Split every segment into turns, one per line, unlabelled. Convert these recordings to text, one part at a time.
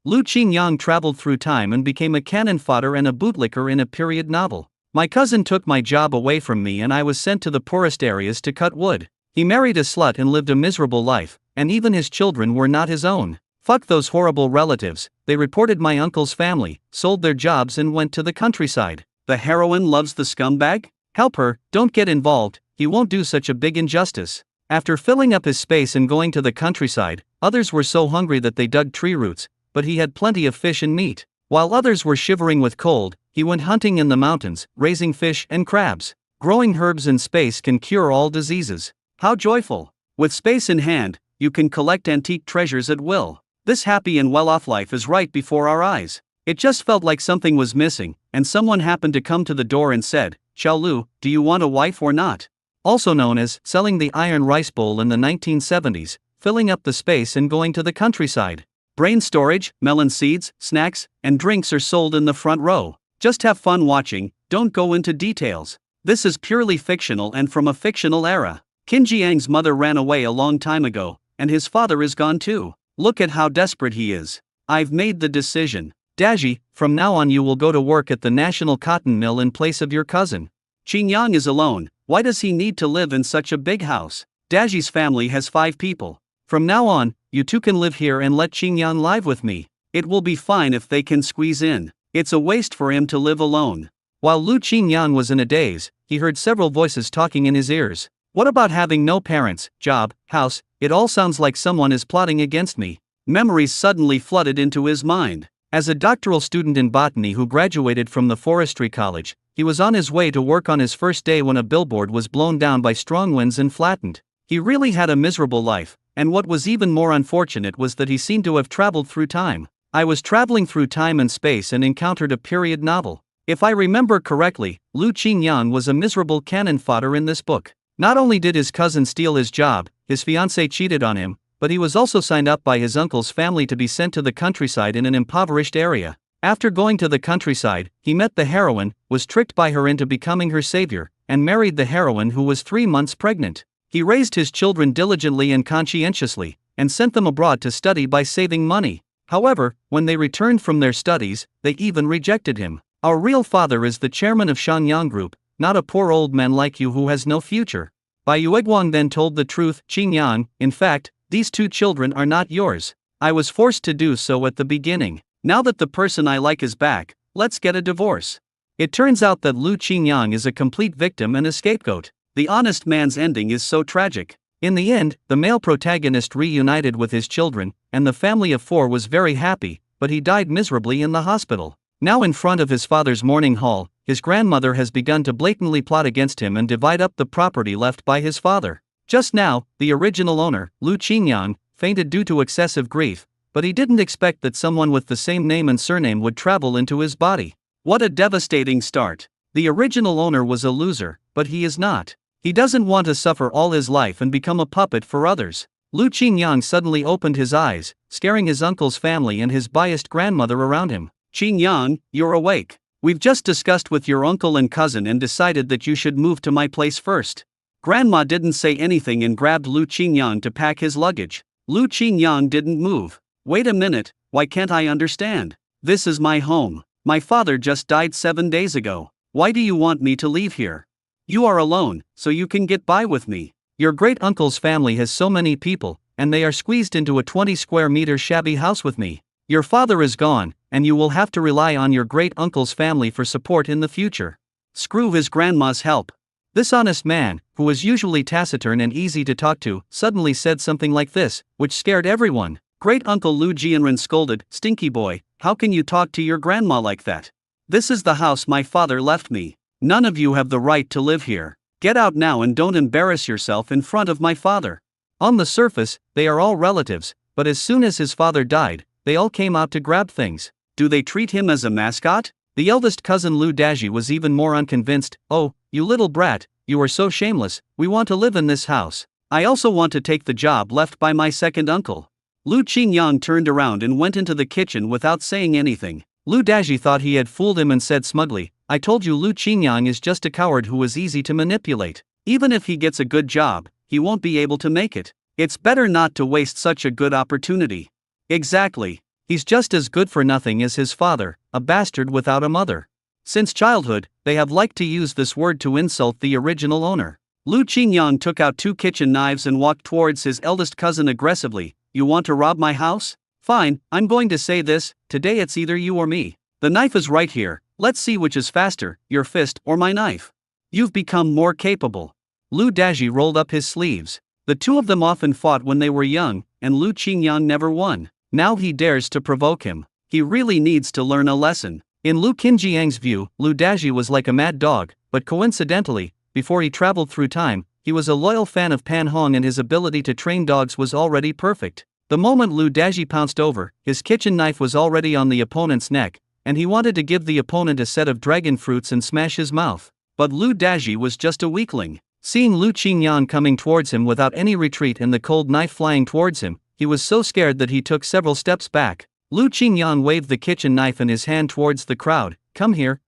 Lu Qingyang traveled through time and became a cannon fodder and a bootlicker in a period novel. My cousin took my job away from me and I was sent to the poorest areas to cut wood. He married a slut and lived a miserable life, and even his children were not his own. Fuck those horrible relatives, they reported my uncle's family, sold their jobs and went to the countryside. The heroine loves the scumbag? Help her, don't get involved, he won't do such a big injustice. After filling up his space and going to the countryside, others were so hungry that they dug tree roots, but he had plenty of fish and meat. While others were shivering with cold, he went hunting in the mountains, raising fish and crabs. Growing herbs in space can cure all diseases. How joyful! With space in hand, you can collect antique treasures at will. This happy and well-off life is right before our eyes. It just felt like something was missing, and someone happened to come to the door and said, "Xiao Lu, do you want a wife or not?" Also known as selling the iron rice bowl in the 1970s, filling up the space and going to the countryside. Brain storage, melon seeds, snacks, and drinks are sold in the front row. Just have fun watching, don't go into details. This is purely fictional and from a fictional era. Qin Jiang's mother ran away a long time ago, and his father is gone too. Look at how desperate he is. I've made the decision. Daji, from now on you will go to work at the National Cotton Mill in place of your cousin. Qingyang is alone, why does he need to live in such a big house? Daji's family has 5 people. From now on, you two can live here and let Qingyang live with me. It will be fine if they can squeeze in. It's a waste for him to live alone. While Lu Qingyang was in a daze, he heard several voices talking in his ears. What about having no parents, job, house? It all sounds like someone is plotting against me. Memories suddenly flooded into his mind. As a doctoral student in botany who graduated from the forestry college, he was on his way to work on his first day when a billboard was blown down by strong winds and flattened. He really had a miserable life, and what was even more unfortunate was that he seemed to have traveled through time. I was traveling through time and space and encountered a period novel. If I remember correctly, Lu Qingyang was a miserable cannon fodder in this book. Not only did his cousin steal his job, his fiancée cheated on him, but he was also signed up by his uncle's family to be sent to the countryside in an impoverished area. After going to the countryside, he met the heroine, was tricked by her into becoming her savior, and married the heroine who was 3 months pregnant. He raised his children diligently and conscientiously, and sent them abroad to study by saving money. However, when they returned from their studies, they even rejected him. Our real father is the chairman of Shangyang Group, not a poor old man like you who has no future. Bai Yueguang then told the truth, Qingyang, in fact, these 2 children are not yours. I was forced to do so at the beginning. Now that the person I like is back, let's get a divorce. It turns out that Lu Qingyang is a complete victim and a scapegoat. The honest man's ending is so tragic. In the end, the male protagonist reunited with his children, and the family of 4 was very happy, but he died miserably in the hospital. Now in front of his father's mourning hall, his grandmother has begun to blatantly plot against him and divide up the property left by his father. Just now, the original owner, Lu Qingyang, fainted due to excessive grief, but he didn't expect that someone with the same name and surname would travel into his body. What a devastating start. The original owner was a loser, but he is not. He doesn't want to suffer all his life and become a puppet for others. Lu Qingyang suddenly opened his eyes, scaring his uncle's family and his biased grandmother around him. Qingyang, you're awake. We've just discussed with your uncle and cousin and decided that you should move to my place first. Grandma didn't say anything and grabbed Lu Qingyang to pack his luggage. Lu Qingyang didn't move. Wait a minute, why can't I understand? This is my home. My father just died 7 days ago. Why do you want me to leave here? You are alone, so you can get by with me. Your great-uncle's family has so many people, and they are squeezed into a 20-square-meter shabby house with me. Your father is gone, and you will have to rely on your great-uncle's family for support in the future. Screw his grandma's help. This honest man, who was usually taciturn and easy to talk to, suddenly said something like this, which scared everyone. Great-uncle Lu Jianren scolded, "Stinky boy, how can you talk to your grandma like that? This is the house my father left me. None of you have the right to live here. Get out now and don't embarrass yourself in front of my father." On the surface, they are all relatives, but as soon as his father died, they all came out to grab things. Do they treat him as a mascot? The eldest cousin Lu Daji was even more unconvinced. "Oh, you little brat, you are so shameless, we want to live in this house. I also want to take the job left by my second uncle." Lu Qingyang turned around and went into the kitchen without saying anything. Lu Daji thought he had fooled him and said smugly, "I told you Lu Qingyang is just a coward who is easy to manipulate. Even if he gets a good job, he won't be able to make it. It's better not to waste such a good opportunity." Exactly. He's just as good for nothing as his father, a bastard without a mother. Since childhood, they have liked to use this word to insult the original owner. Lu Qingyang took out 2 kitchen knives and walked towards his eldest cousin aggressively. You want to rob my house? Fine, I'm going to say this, today it's either you or me. The knife is right here, let's see which is faster, your fist or my knife. You've become more capable. Lu Daji rolled up his sleeves. The two of them often fought when they were young, and Lu Qingyang never won. Now he dares to provoke him. He really needs to learn a lesson. In Lu Qinjiang's view, Lu Daji was like a mad dog, but coincidentally, before he traveled through time, he was a loyal fan of Pan Hong and his ability to train dogs was already perfect. The moment Lu Daji pounced over, his kitchen knife was already on the opponent's neck, and he wanted to give the opponent a set of dragon fruits and smash his mouth. But Lu Daji was just a weakling. Seeing Lu Qingyang coming towards him without any retreat and the cold knife flying towards him, he was so scared that he took several steps back. Lu Qingyang waved the kitchen knife in his hand towards the crowd. Come here,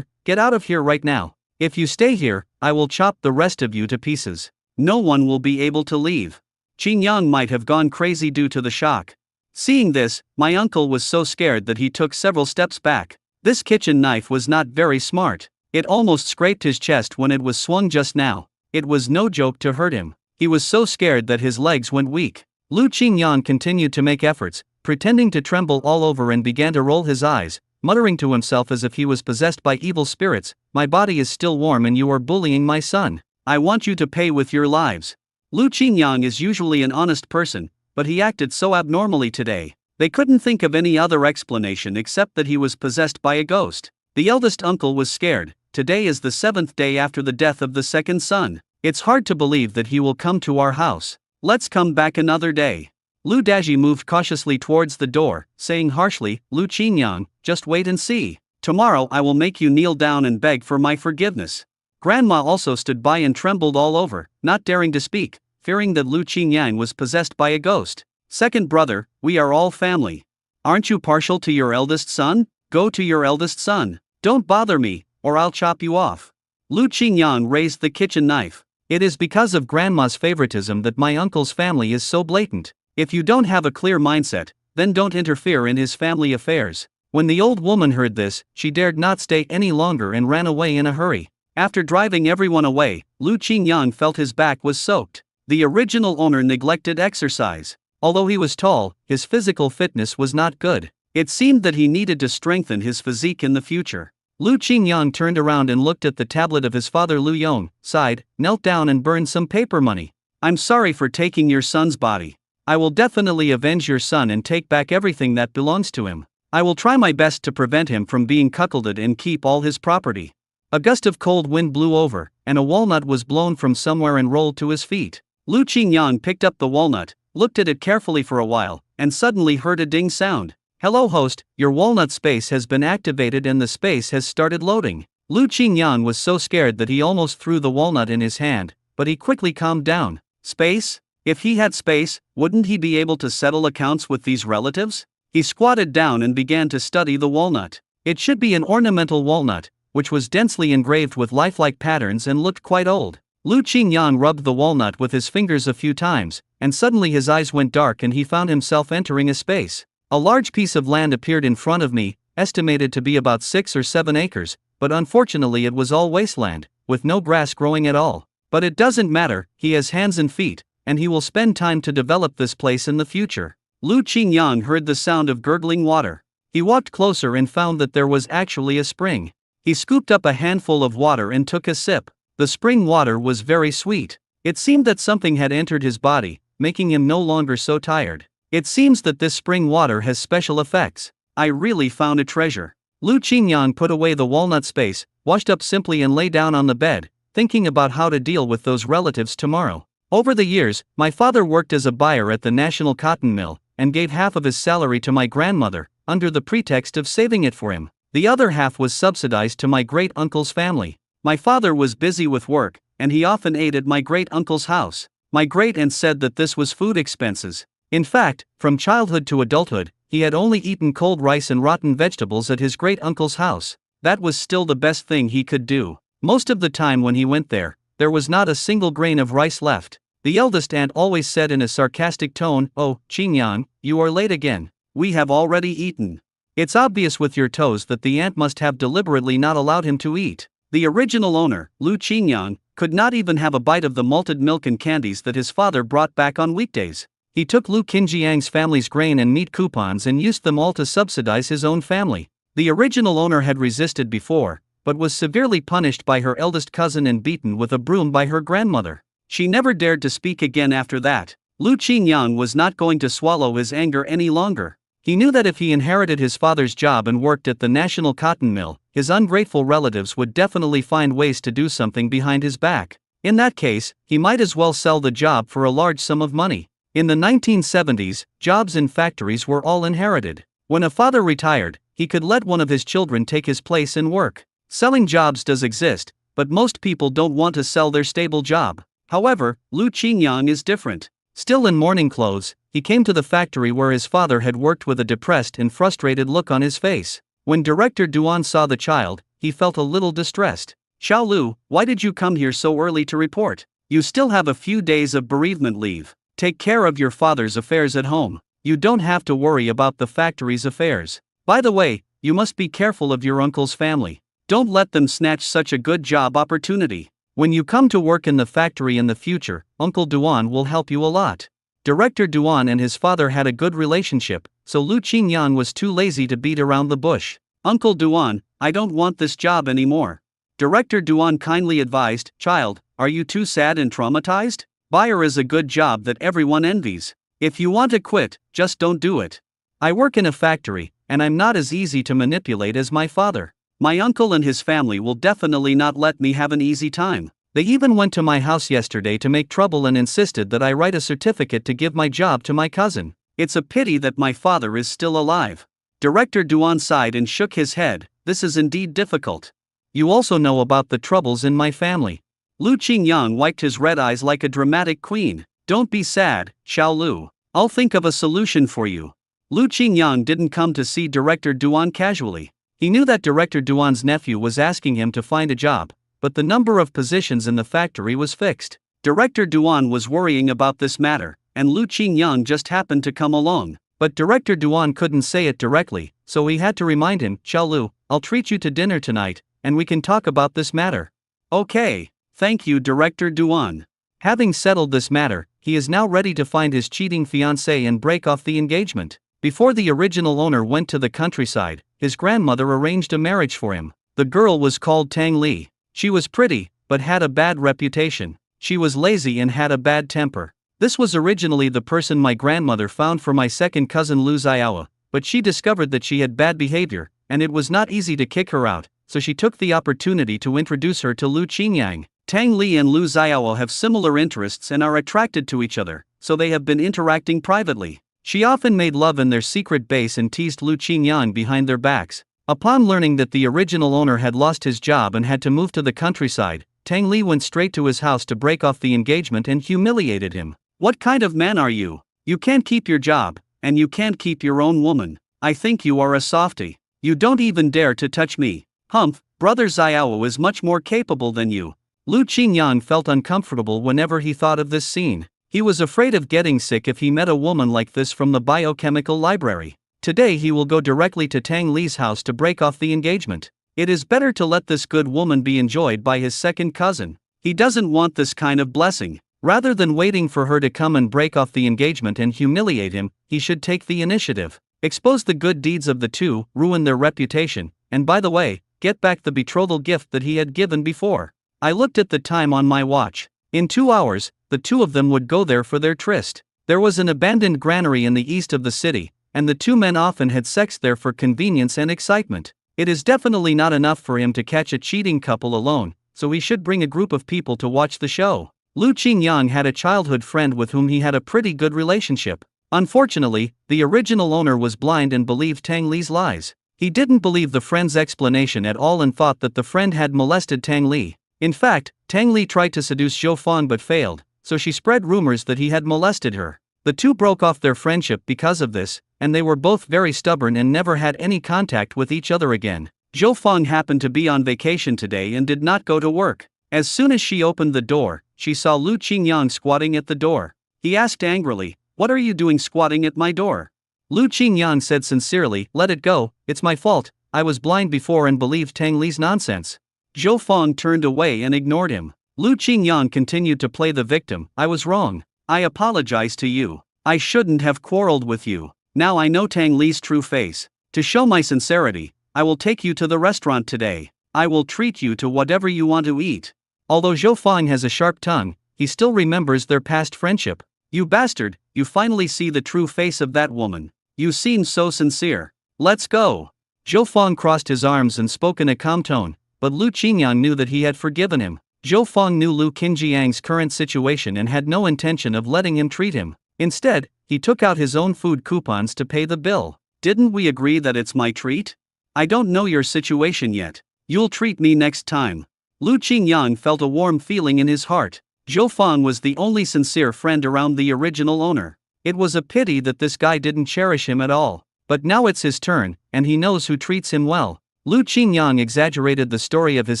get out of here right now. If you stay here, I will chop the rest of you to pieces. No one will be able to leave. Qingyang might have gone crazy due to the shock. Seeing this, my uncle was so scared that he took several steps back. This kitchen knife was not very smart. It almost scraped his chest when it was swung just now. It was no joke to hurt him. He was so scared that his legs went weak. Lu Qingyang continued to make efforts, pretending to tremble all over and began to roll his eyes, muttering to himself as if he was possessed by evil spirits. My body is still warm and you are bullying my son. I want you to pay with your lives. Lu Qingyang is usually an honest person, but he acted so abnormally today. They couldn't think of any other explanation except that he was possessed by a ghost. The eldest uncle was scared. Today is the 7th day after the death of the second son. It's hard to believe that he will come to our house. Let's come back another day. Lu Daji moved cautiously towards the door, saying harshly, Lu Qingyang, just wait and see. Tomorrow I will make you kneel down and beg for my forgiveness. Grandma also stood by and trembled all over, not daring to speak, fearing that Lu Qingyang was possessed by a ghost. Second brother, we are all family. Aren't you partial to your eldest son? Go to your eldest son. Don't bother me, or I'll chop you off. Lu Qingyang raised the kitchen knife. It is because of grandma's favoritism that my uncle's family is so blatant. If you don't have a clear mindset, then don't interfere in his family affairs. When the old woman heard this, she dared not stay any longer and ran away in a hurry. After driving everyone away, Lu Qingyang felt his back was soaked. The original owner neglected exercise. Although he was tall, his physical fitness was not good. It seemed that he needed to strengthen his physique in the future. Lu Qingyang turned around and looked at the tablet of his father Lu Yong, sighed, knelt down and burned some paper money. I'm sorry for taking your son's body. I will definitely avenge your son and take back everything that belongs to him. I will try my best to prevent him from being cuckolded and keep all his property. A gust of cold wind blew over, and a walnut was blown from somewhere and rolled to his feet. Lu Qingyang picked up the walnut, looked at it carefully for a while, and suddenly heard a ding sound. Hello host, your walnut space has been activated and the space has started loading. Lu Qingyang was so scared that he almost threw the walnut in his hand, but he quickly calmed down. Space? If he had space, wouldn't he be able to settle accounts with these relatives? He squatted down and began to study the walnut. It should be an ornamental walnut, which was densely engraved with lifelike patterns and looked quite old. Lu Qingyang rubbed the walnut with his fingers a few times, and suddenly his eyes went dark and he found himself entering a space. A large piece of land appeared in front of me, estimated to be about 6 or 7 acres, but unfortunately it was all wasteland, with no grass growing at all. But it doesn't matter, he has hands and feet, and he will spend time to develop this place in the future. Lu Qingyang heard the sound of gurgling water. He walked closer and found that there was actually a spring. He scooped up a handful of water and took a sip. The spring water was very sweet. It seemed that something had entered his body, making him no longer so tired. It seems that this spring water has special effects. I really found a treasure. Lu Qingyang put away the walnut space, washed up simply and lay down on the bed, thinking about how to deal with those relatives tomorrow. Over the years, my father worked as a buyer at the National Cotton Mill, and gave half of his salary to my grandmother, under the pretext of saving it for him. The other half was subsidized to my great-uncle's family. My father was busy with work, and he often ate at my great-uncle's house. My great-aunt said that this was food expenses. In fact, from childhood to adulthood, he had only eaten cold rice and rotten vegetables at his great-uncle's house. That was still the best thing he could do. Most of the time when he went there was not a single grain of rice left. The eldest aunt always said in a sarcastic tone, "Oh, Qingyang, you are late again.
we have already eaten.
It's obvious with your toes that the ant must have deliberately not allowed him to eat.
The original owner, Lu Qingyang, could not even have a bite of the malted milk and candies that his father brought back on weekdays.
He took Lu Qinjiang's family's grain and meat coupons and used them all to subsidize his own family. The original owner had resisted before, but was severely punished by her eldest cousin and beaten with a broom by her grandmother.
She never dared to speak again after that. Lu Qingyang was not going to swallow his anger any longer.
He knew that if he inherited his father's job and worked at the national cotton mill, his ungrateful relatives would definitely find ways to do something behind his back. In that case, he might as well sell the job for a large sum of money. In the 1970s, jobs in factories were all inherited. When a father retired, he could let one of his children take his place and work. Selling jobs does exist, but most people don't want to sell their stable job. However, Lu Qingyang is different. Still in morning clothes, he came to the factory where his father had worked with a depressed and frustrated look on his face. When Director Duan saw the child, he felt a little distressed.
Xiao Lu, why did you come here so early to report? You still have a few days of bereavement leave. Take care of your father's affairs at home. You don't have to worry about the factory's affairs. By the way, you must be careful of your uncle's family. Don't let them snatch such a good job opportunity.
When you come to work in the factory in the future, Uncle Duan will help you a lot. Director Duan and his father had a good relationship, so Lu Qingyang was too lazy to beat around the bush.
Uncle Duan, I don't want this job anymore. Director Duan kindly advised, child, are you too sad and traumatized? Buyer is a good job that everyone envies. If you want to quit, just don't do it.
I work in a factory, and I'm not as easy to manipulate as my father.
My uncle and his family will definitely not let me have an easy time.
They even went to my house yesterday to make trouble and insisted that I write a certificate to give my job to my cousin.
It's a pity that my father is still alive. Director Duan sighed and shook his head. This is indeed difficult.
You also know about the troubles in my family.
Lu Qingyang wiped his red eyes like a dramatic queen. Don't be sad, Xiao Lu. I'll think of a solution for you. Lu Qingyang didn't come to see Director Duan casually.
He knew that Director Duan's nephew was asking him to find a job, but the number of positions in the factory was fixed.
Director Duan was worrying about this matter, and Lu Qingyang just happened to come along.
But Director Duan couldn't say it directly, so he had to remind him, Xiao Lu, I'll treat you to dinner tonight, and we can talk about this matter.
Okay. Thank you, Director Duan.
Having settled this matter, he is now ready to find his cheating fiancée and break off the engagement. Before the original owner went to the countryside, his grandmother arranged a marriage for him. The girl was called Tang Li. She was pretty, but had a bad reputation. She was lazy and had a bad temper. This was originally the person my grandmother found for my second cousin Lu Xiaowa, but she discovered that she had bad behavior, and it was not easy to kick her out, so she took the opportunity to introduce her to Lu Qingyang.
Tang Li and Lu Xiaowa have similar interests and are attracted to each other, so they have been interacting privately.
She often made love in their secret base and teased Lu Qingyang behind their backs. Upon learning that the original owner had lost his job and had to move to the countryside, Tang Li went straight to his house to break off the engagement and humiliated him.
What kind of man are you? You can't keep your job, and you can't keep your own woman. I think you are a softie. You don't even dare to touch me. Humph, brother Xiaowa is much more capable than you.
Lu Qingyang felt uncomfortable whenever he thought of this scene. He was afraid of getting sick if he met a woman like this from the biochemical library. Today he will go directly to Tang Li's house to break off the engagement. It is better to let this good woman be enjoyed by his second cousin.
He doesn't want this kind of blessing.
Rather than waiting for her to come and break off the engagement and humiliate him, he should take the initiative. Expose the good deeds of the two, ruin their reputation, and by the way, get back the betrothal gift that he had given before. I looked at the time on my watch. In 2 hours, the two of them would go there for their tryst. There was an abandoned granary in the east of the city, and the two men often had sex there for convenience and excitement. It is definitely not enough for him to catch a cheating couple alone, so he should bring a group of people to watch the show. Lu Qingyang had a childhood friend with whom he had a pretty good relationship. Unfortunately, the original owner was blind and believed Tang Li's lies. He didn't believe the friend's explanation at all and thought that the friend had molested Tang Li. In fact, Tang Li tried to seduce Zhou Fang but failed, so she spread rumors that he had molested her. The two broke off their friendship because of this, and they were both very stubborn and never had any contact with each other again.
Zhou Fang happened to be on vacation today and did not go to work. As soon as she opened the door, she saw Lu Qingyang squatting at the door. He asked angrily, "What are you doing squatting at my door?"
Lu Qingyang said sincerely, let it go, it's my fault, I was blind before and believed Tang Li's nonsense.
Zhou Feng turned away and ignored him. Lu Qingyang continued to play the victim. I was wrong. I apologize to you. I shouldn't have quarreled with you. Now I know Tang Li's true face. To show my sincerity, I will take you to the restaurant today. I will treat you to whatever you want to eat.
Although Zhou Feng has a sharp tongue, he still remembers their past friendship.
You bastard, you finally see the true face of that woman. You seem so sincere. Let's go.
Zhou Feng crossed his arms and spoke in a calm tone, but Lu Qingyang knew that he had forgiven him. Zhou Feng knew Lu Qinjiang's current situation and had no intention of letting him treat him. Instead, he took out his own food coupons to pay the bill.
Didn't we agree that it's my treat? I don't know your situation yet. You'll treat me next time. Lu Qingyang felt a warm feeling in his heart. Zhou Feng was the only sincere friend around the original owner. It was a pity that this guy didn't cherish him at all. But now it's his turn, and he knows who treats him well. Lu Qingyang exaggerated the story of his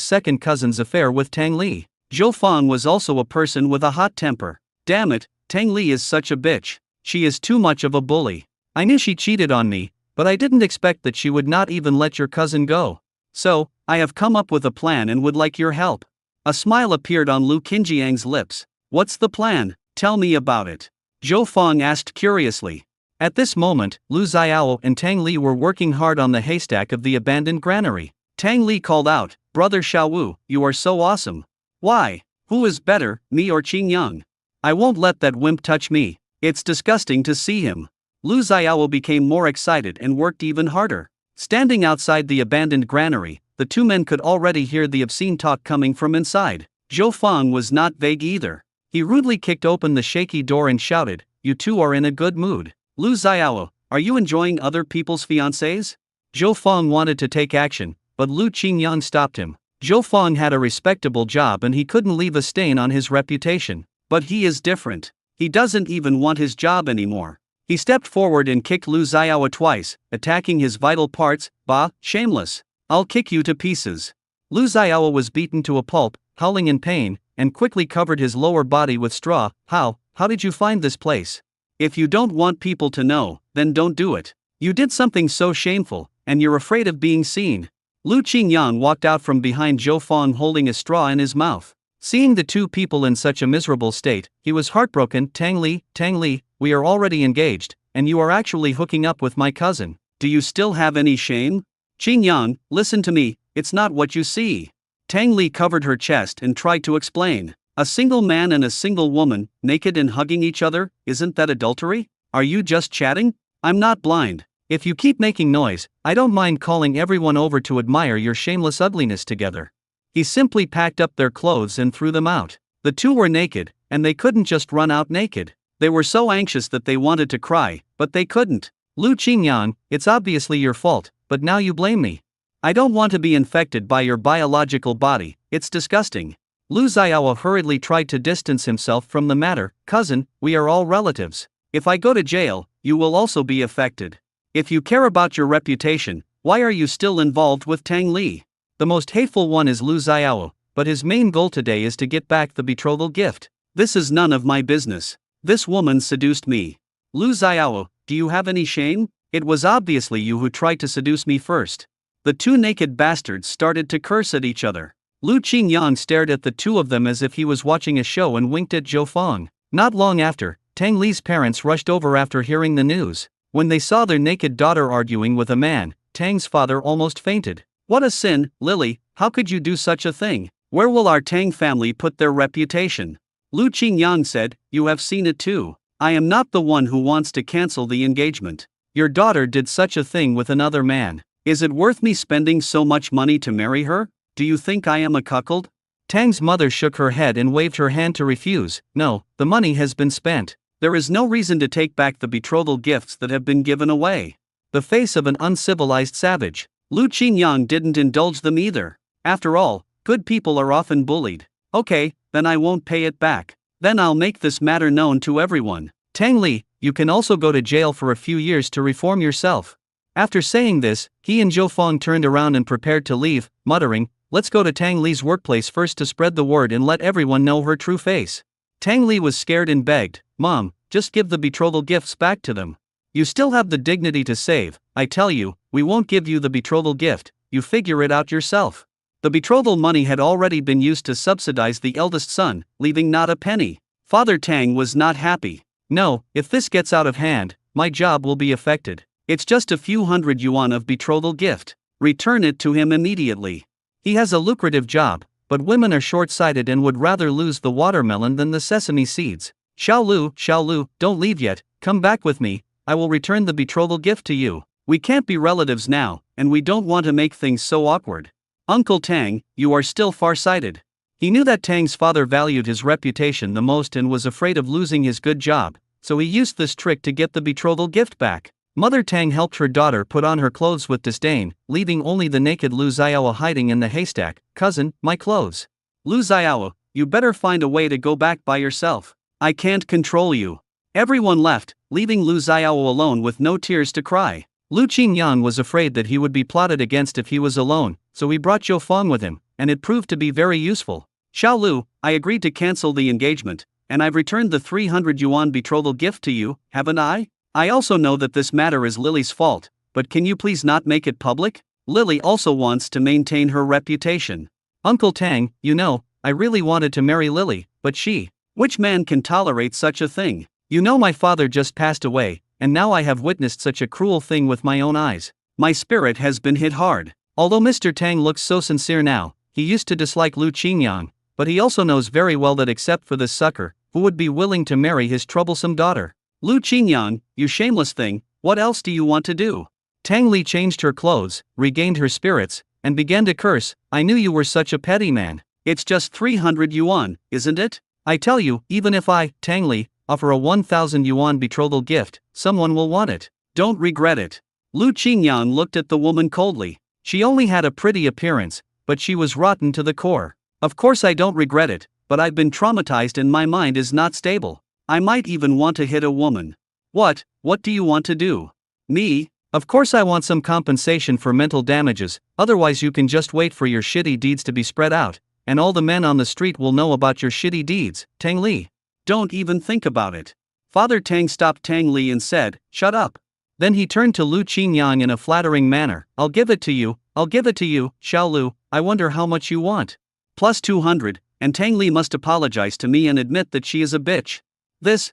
second cousin's affair with Tang Li. Zhou Feng was also a person with a hot temper. Damn it, Tang Li is such a bitch. She is too much of a bully.
I knew she cheated on me, but I didn't expect that she would not even let your cousin go.
So, I have come up with a plan and would like your help. A smile appeared on Lu Qinjiang's lips. What's the plan? Tell me about it. Zhou Feng asked curiously.
At this moment, Lu Xiao and Tang Li were working hard on the haystack of the abandoned granary.
Tang Li called out, Brother Xiaowu, you are so awesome. Why? Who is better, me or Qingyang? I won't let that wimp touch me. It's disgusting to see him. Lu Xiao became more excited and worked even harder. Standing outside the abandoned granary, the two men could already hear the obscene talk coming from inside. Zhou Feng was not vague either. He rudely kicked open the shaky door and shouted, you two are in a good mood. Lu Xiao, are you enjoying other people's fiancés?
Zhou Feng wanted to take action, but Lu Qingyang stopped him. Zhou Feng had a respectable job and he couldn't leave a stain on his reputation.
But he is different. He doesn't even want his job anymore. He stepped forward and kicked Lu Xiao twice, attacking his vital parts. Bah, shameless. I'll kick you to pieces.
Lu Xiao was beaten to a pulp, howling in pain, and quickly covered his lower body with straw. How did you find this place?
If you don't want people to know, then don't do it. You did something so shameful, and you're afraid of being seen. Lu Qingyang walked out from behind Zhou Feng holding a straw in his mouth.
Seeing the two people in such a miserable state, he was heartbroken. Tang Li, we are already engaged, and you are actually hooking up with my cousin.
Do you still have any shame? Qingyang, listen to me, it's not what you see. Tang Li covered her chest and tried to explain. A single man and a single woman, naked and hugging each other, isn't that adultery? Are you just chatting? I'm not blind.
If you keep making noise, I don't mind calling everyone over to admire your shameless ugliness together. He simply packed up their clothes and threw them out. The two were naked, and they couldn't just run out naked. They were so anxious that they wanted to cry, but they couldn't.
Lu Qingyang, it's obviously your fault, but now you blame me. I don't want to be infected by your biological body, it's disgusting.
Lu Xiao hurriedly tried to distance himself from the matter. Cousin, we are all relatives.
If I go to jail, you will also be affected. If you care about your reputation, why are you still involved with Tang Li?
The most hateful one is Lu Xiao, but his main goal today is to get back the betrothal gift.
This is none of my business. This woman seduced me. Lu Xiao, do you have any shame? It was obviously you who tried to seduce me first. The two naked bastards started to curse at each other.
Lu Qingyang stared at the two of them as if he was watching a show and winked at Zhou Feng. Not long after, Tang Li's parents rushed over after hearing the news. When they saw their naked daughter arguing with a man, Tang's father almost fainted.
What a sin, Lily, how could you do such a thing? Where will our Tang family put their reputation? Lu Qingyang said, you have seen it too. I am not the one who wants to cancel the engagement.
Your daughter did such a thing with another man.
Is it worth me spending so much money to marry her? Do you think I am a cuckold?
Tang's mother shook her head and waved her hand to refuse. No, the money has been spent.
There is no reason to take back the betrothal gifts that have been given away.
The face of an uncivilized savage.
Lu Qingyang didn't indulge them either. After all, good people are often bullied. Okay, then I won't pay it back. Then I'll make this matter known to everyone.
Tang Li, you can also go to jail for a few years to reform yourself. After saying this, he and Zhou Feng turned around and prepared to leave, muttering, let's go to Tang Li's workplace first to spread the word and let everyone know her true face. Tang Li was scared and begged, Mom, just give the betrothal gifts back to them. You still have the dignity to save. I tell you, we won't give you the betrothal gift, you figure it out yourself. The betrothal money had already been used to subsidize the eldest son, leaving not a penny. Father Tang was not happy. No, if this gets out of hand, my job will be affected. It's just a few hundred yuan of betrothal gift. Return it to him immediately. He has a lucrative job, but women are short-sighted and would rather lose the watermelon than the sesame seeds. Xiao Lu, don't leave yet, come back with me, I will return the betrothal gift to you. We can't be relatives now, and we don't want to make things so awkward. Uncle Tang, you are still far-sighted. He knew that Tang's father valued his reputation the most and was afraid of losing his good job, so he used this trick to get the betrothal gift back. Mother Tang helped her daughter put on her clothes with disdain, leaving only the naked Lu Xiao hiding in the haystack. Cousin, my clothes. Lu Xiao, you better find a way to go back by yourself. I can't control you. Everyone left, leaving Lu Xiao alone with no tears to cry. Lu Qingyang was afraid that he would be plotted against if he was alone, so he brought Zhou Feng with him, and it proved to be very useful. Xiao Lu, I agreed to cancel the engagement, and I've returned the 300 yuan betrothal gift to you, haven't I? I also know that this matter is Lily's fault, but can you please not make it public? Lily also wants to maintain her reputation. Uncle Tang, you know, I really wanted to marry Lily, but she. Which man can tolerate such a thing? You know my father just passed away, and now I have witnessed such a cruel thing with my own eyes. My spirit has been hit hard. Although Mr. Tang looks so sincere now, he used to dislike Lu Qingyang, but he also knows very well that except for this sucker, who would be willing to marry his troublesome daughter? Lu Qingyang, you shameless thing, what else do you want to do? Tang Li changed her clothes, regained her spirits, and began to curse. I knew you were such a petty man. It's just 300 yuan, isn't it? I tell you, even if I, Tang Li, offer a 1,000 yuan betrothal gift, someone will want it. Don't regret it. Lu Qingyang looked at the woman coldly. She only had a pretty appearance, but she was rotten to the core. Of course I don't regret it, but I've been traumatized and my mind is not stable. I might even want to hit a woman. What do you want to do? Me? Of course I want some compensation for mental damages, otherwise you can just wait for your shitty deeds to be spread out, and all the men on the street will know about your shitty deeds, Tang Li. Don't even think about it. Father Tang stopped Tang Li and said, shut up. Then he turned to Lu Qingyang in a flattering manner. I'll give it to you, Xiao Lu, I wonder how much you want. Plus 200, and Tang Li must apologize to me and admit that she is a bitch. This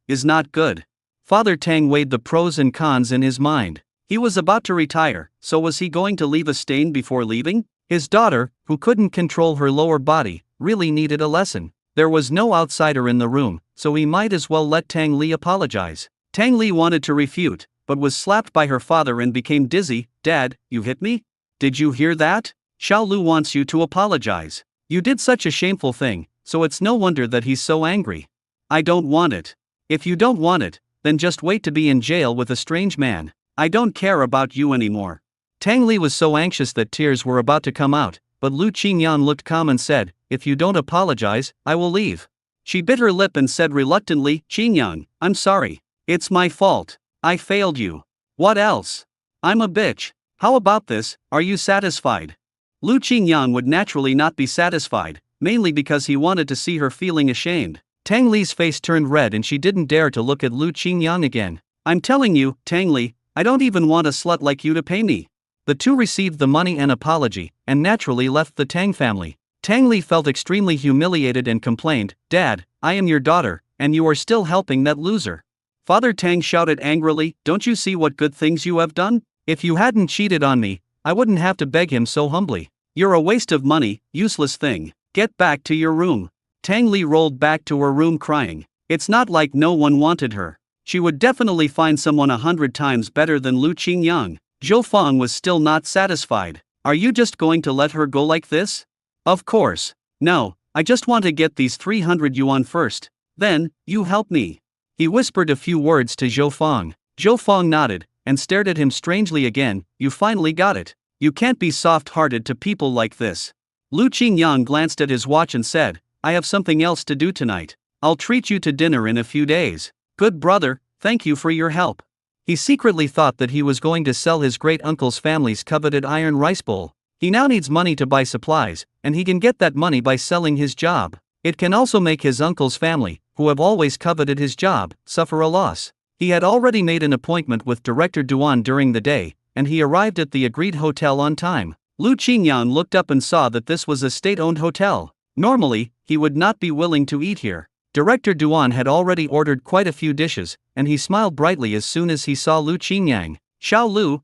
is not good. Father Tang weighed the pros and cons in his mind. He was about to retire, so was he going to leave a stain before leaving? His daughter, who couldn't control her lower body, really needed a lesson. There was no outsider in the room, so he might as well let Tang Li apologize. Tang Li wanted to refute, but was slapped by her father and became dizzy. Dad, you hit me? Did you hear that? Xiao Lu wants you to apologize. You did such a shameful thing, so it's no wonder that he's so angry. I don't want it. If you don't want it, then just wait to be in jail with a strange man. I don't care about you anymore. Tang Li was so anxious that tears were about to come out, but Lu Qingyang looked calm and said, if you don't apologize, I will leave. She bit her lip and said reluctantly, Qingyang, I'm sorry. It's my fault. I failed you. What else? I'm a bitch. How about this, are you satisfied? Lu Qingyang would naturally not be satisfied, mainly because he wanted to see her feeling ashamed. Tang Li's face turned red and she didn't dare to look at Lu Qingyang again. I'm telling you, Tang Li, I don't even want a slut like you to pay me. The two received the money and apology, and naturally left the Tang family. Tang Li felt extremely humiliated and complained, Dad, I am your daughter, and you are still helping that loser. Father Tang shouted angrily, don't you see what good things you have done? If you hadn't cheated on me, I wouldn't have to beg him so humbly. You're a waste of money, useless thing. Get back to your room. Tang Li rolled back to her room crying. It's not like no one wanted her. She would definitely find someone 100 times better than Lu Qingyang. Zhou Feng was still not satisfied. Are you just going to let her go like this? Of course. No, I just want to get these 300 yuan first. Then, you help me. He whispered a few words to Zhou Feng. Zhou Feng nodded, and stared at him strangely again. You finally got it. You can't be soft-hearted to people like this. Lu Qingyang glanced at his watch and said, I have something else to do tonight. I'll treat you to dinner in a few days. Good brother, thank you for your help. He secretly thought that he was going to sell his great-uncle's family's coveted iron rice bowl. He now needs money to buy supplies, and he can get that money by selling his job. It can also make his uncle's family, who have always coveted his job, suffer a loss. He had already made an appointment with Director Duan during the day, and he arrived at the agreed hotel on time. Lu Qingyang looked up and saw that this was a state-owned hotel. Normally, he would not be willing to eat here. Director Duan had already ordered quite a few dishes, and he smiled brightly as soon as he saw Lu Qingyang. Xiao Lu,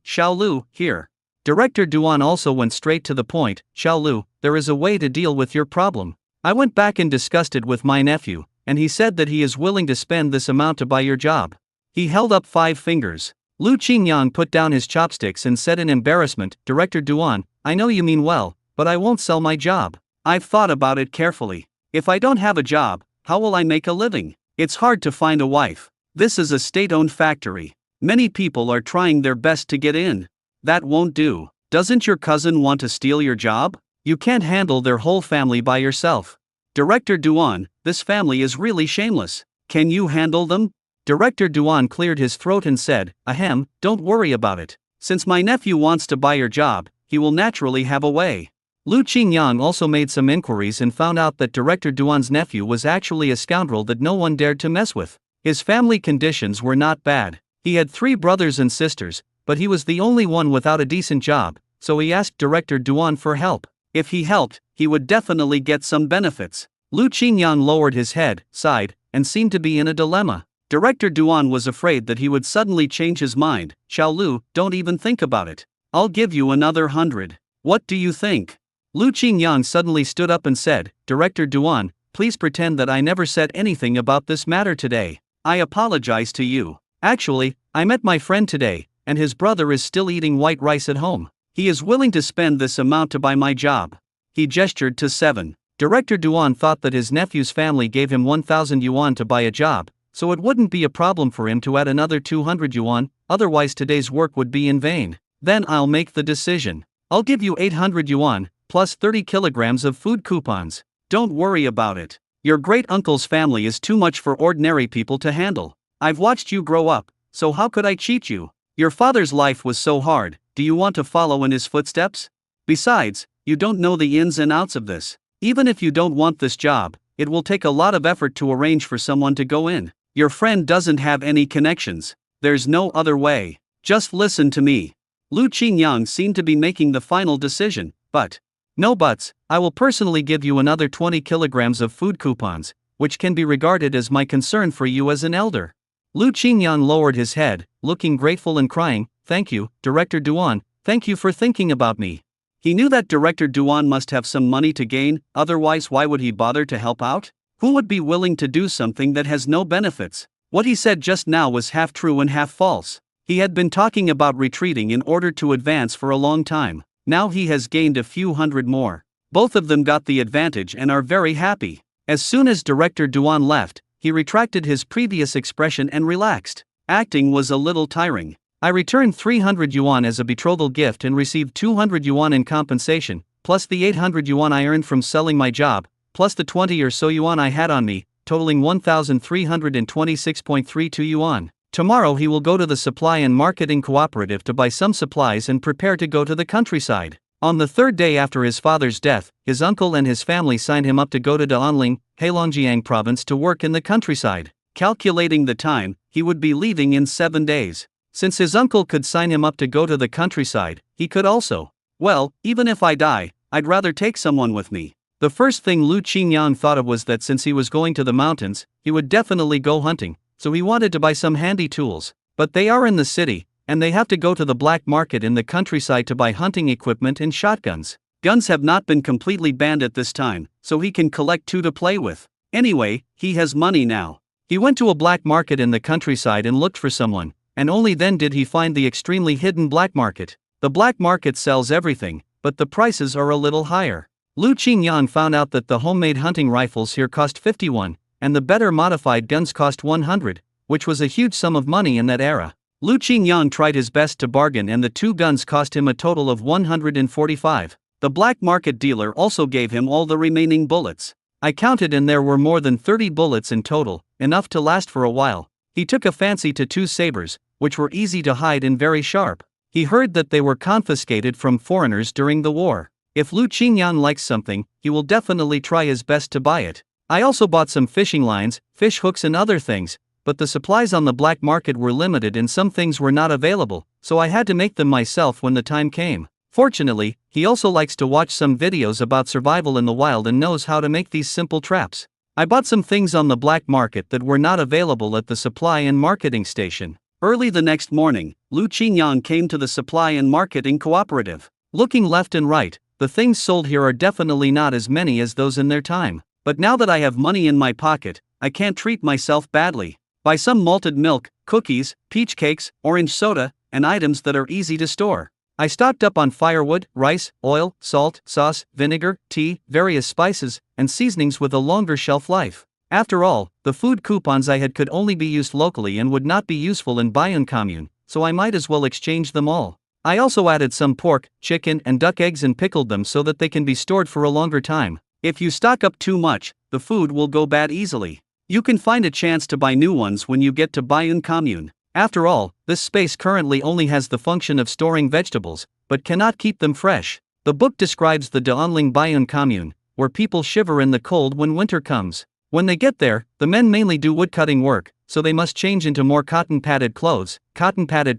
here. Director Duan also went straight to the point. Xiao Lu, there is a way to deal with your problem. I went back and discussed it with my nephew, and he said that he is willing to spend this amount to buy your job. He held up 5 fingers. Lu Qingyang put down his chopsticks and said in embarrassment, Director Duan, I know you mean well, but I won't sell my job. I've thought about it carefully. If I don't have a job, how will I make a living? It's hard to find a wife. This is a state-owned factory. Many people are trying their best to get in. That won't do. Doesn't your cousin want to steal your job? You can't handle their whole family by yourself. Director Duan, this family is really shameless. Can you handle them? Director Duan cleared his throat and said, Ahem, don't worry about it. Since my nephew wants to buy your job, he will naturally have a way. Lu Qingyang also made some inquiries and found out that Director Duan's nephew was actually a scoundrel that no one dared to mess with. His family conditions were not bad. He had 3 brothers and sisters, but he was the only one without a decent job, so he asked Director Duan for help. If he helped, he would definitely get some benefits. Lu Qingyang lowered his head, sighed, and seemed to be in a dilemma. Director Duan was afraid that he would suddenly change his mind. Xiao Lu, don't even think about it. I'll give you another 100. What do you think? Lu Qingyang suddenly stood up and said, Director Duan, please pretend that I never said anything about this matter today. I apologize to you. Actually, I met my friend today, and his brother is still eating white rice at home. He is willing to spend this amount to buy my job. He gestured to 7. Director Duan thought that his nephew's family gave him 1,000 yuan to buy a job, so it wouldn't be a problem for him to add another 200 yuan, otherwise today's work would be in vain. Then I'll make the decision. I'll give you 800 yuan, plus 30 kilograms of food coupons. Don't worry about it. Your great-uncle's family is too much for ordinary people to handle. I've watched you grow up, so how could I cheat you? Your father's life was so hard, do you want to follow in his footsteps? Besides, you don't know the ins and outs of this. Even if you don't want this job, it will take a lot of effort to arrange for someone to go in. Your friend doesn't have any connections. There's no other way. Just listen to me. Lu Qingyang seemed to be making the final decision, but no buts, I will personally give you another 20 kilograms of food coupons, which can be regarded as my concern for you as an elder. Lu Qingyang lowered his head, looking grateful and crying, Thank you, Director Duan, thank you for thinking about me. He knew that Director Duan must have some money to gain, otherwise why would he bother to help out? Who would be willing to do something that has no benefits? What he said just now was half true and half false. He had been talking about retreating in order to advance for a long time. Now he has gained a few hundred more. Both of them got the advantage and are very happy. As soon as Director Duan left, he retracted his previous expression and relaxed. Acting was a little tiring. I returned 300 yuan as a betrothal gift and received 200 yuan in compensation, plus the 800 yuan I earned from selling my job, plus the 20 or so yuan I had on me, totaling 1,326.32 yuan. Tomorrow he will go to the supply and marketing cooperative to buy some supplies and prepare to go to the countryside. On the 3rd day after his father's death, his uncle and his family signed him up to go to Daanling, Heilongjiang province to work in the countryside. Calculating the time, he would be leaving in 7 days. Since his uncle could sign him up to go to the countryside, he could also. Well, even if I die, I'd rather take someone with me. The first thing Lu Qingyang thought of was that since he was going to the mountains, he would definitely go hunting, so he wanted to buy some handy tools. But they are in the city, and they have to go to the black market in the countryside to buy hunting equipment and shotguns. Guns have not been completely banned at this time, so he can collect 2 to play with. Anyway, he has money now. He went to a black market in the countryside and looked for someone, and only then did he find the extremely hidden black market. The black market sells everything, but the prices are a little higher. Lu Qingyang found out that the homemade hunting rifles here cost 51, and the better modified guns cost 100, which was a huge sum of money in that era. Lu Qingyang tried his best to bargain and the 2 guns cost him a total of 145. The black market dealer also gave him all the remaining bullets. I counted and there were more than 30 bullets in total, enough to last for a while. He took a fancy to 2 sabers, which were easy to hide and very sharp. He heard that they were confiscated from foreigners during the war. If Lu Qingyang likes something, he will definitely try his best to buy it. I also bought some fishing lines, fish hooks and other things, but the supplies on the black market were limited and some things were not available, so I had to make them myself when the time came. Fortunately, he also likes to watch some videos about survival in the wild and knows how to make these simple traps. I bought some things on the black market that were not available at the supply and marketing station.
Early the next morning, Lu Qingyang came to the supply and marketing cooperative.
Looking left and right, the things sold here are definitely not as many as those in their time.
But now that I have money in my pocket, I can't treat myself badly. Buy some malted milk, cookies, peach cakes, orange soda, and items that are easy to store.
I stocked up on firewood, rice, oil, salt, sauce, vinegar, tea, various spices, and seasonings with a longer shelf life. After all, the food coupons I had could only be used locally and would not be useful in Bayern Commune, so I might as well exchange them all. I also added some pork, chicken, and duck eggs and pickled them so that they can be stored for a longer time.
If you stock up too much, the food will go bad easily. You can find a chance to buy new ones when you get to Bayern Commune.
After all, this space currently only has the function of storing vegetables, but cannot keep them fresh. The book describes the Daanling Bayern Commune, where people shiver in the cold when winter comes. When they get there, the men mainly do woodcutting work, so they must change into more cotton-padded clothes, cotton-padded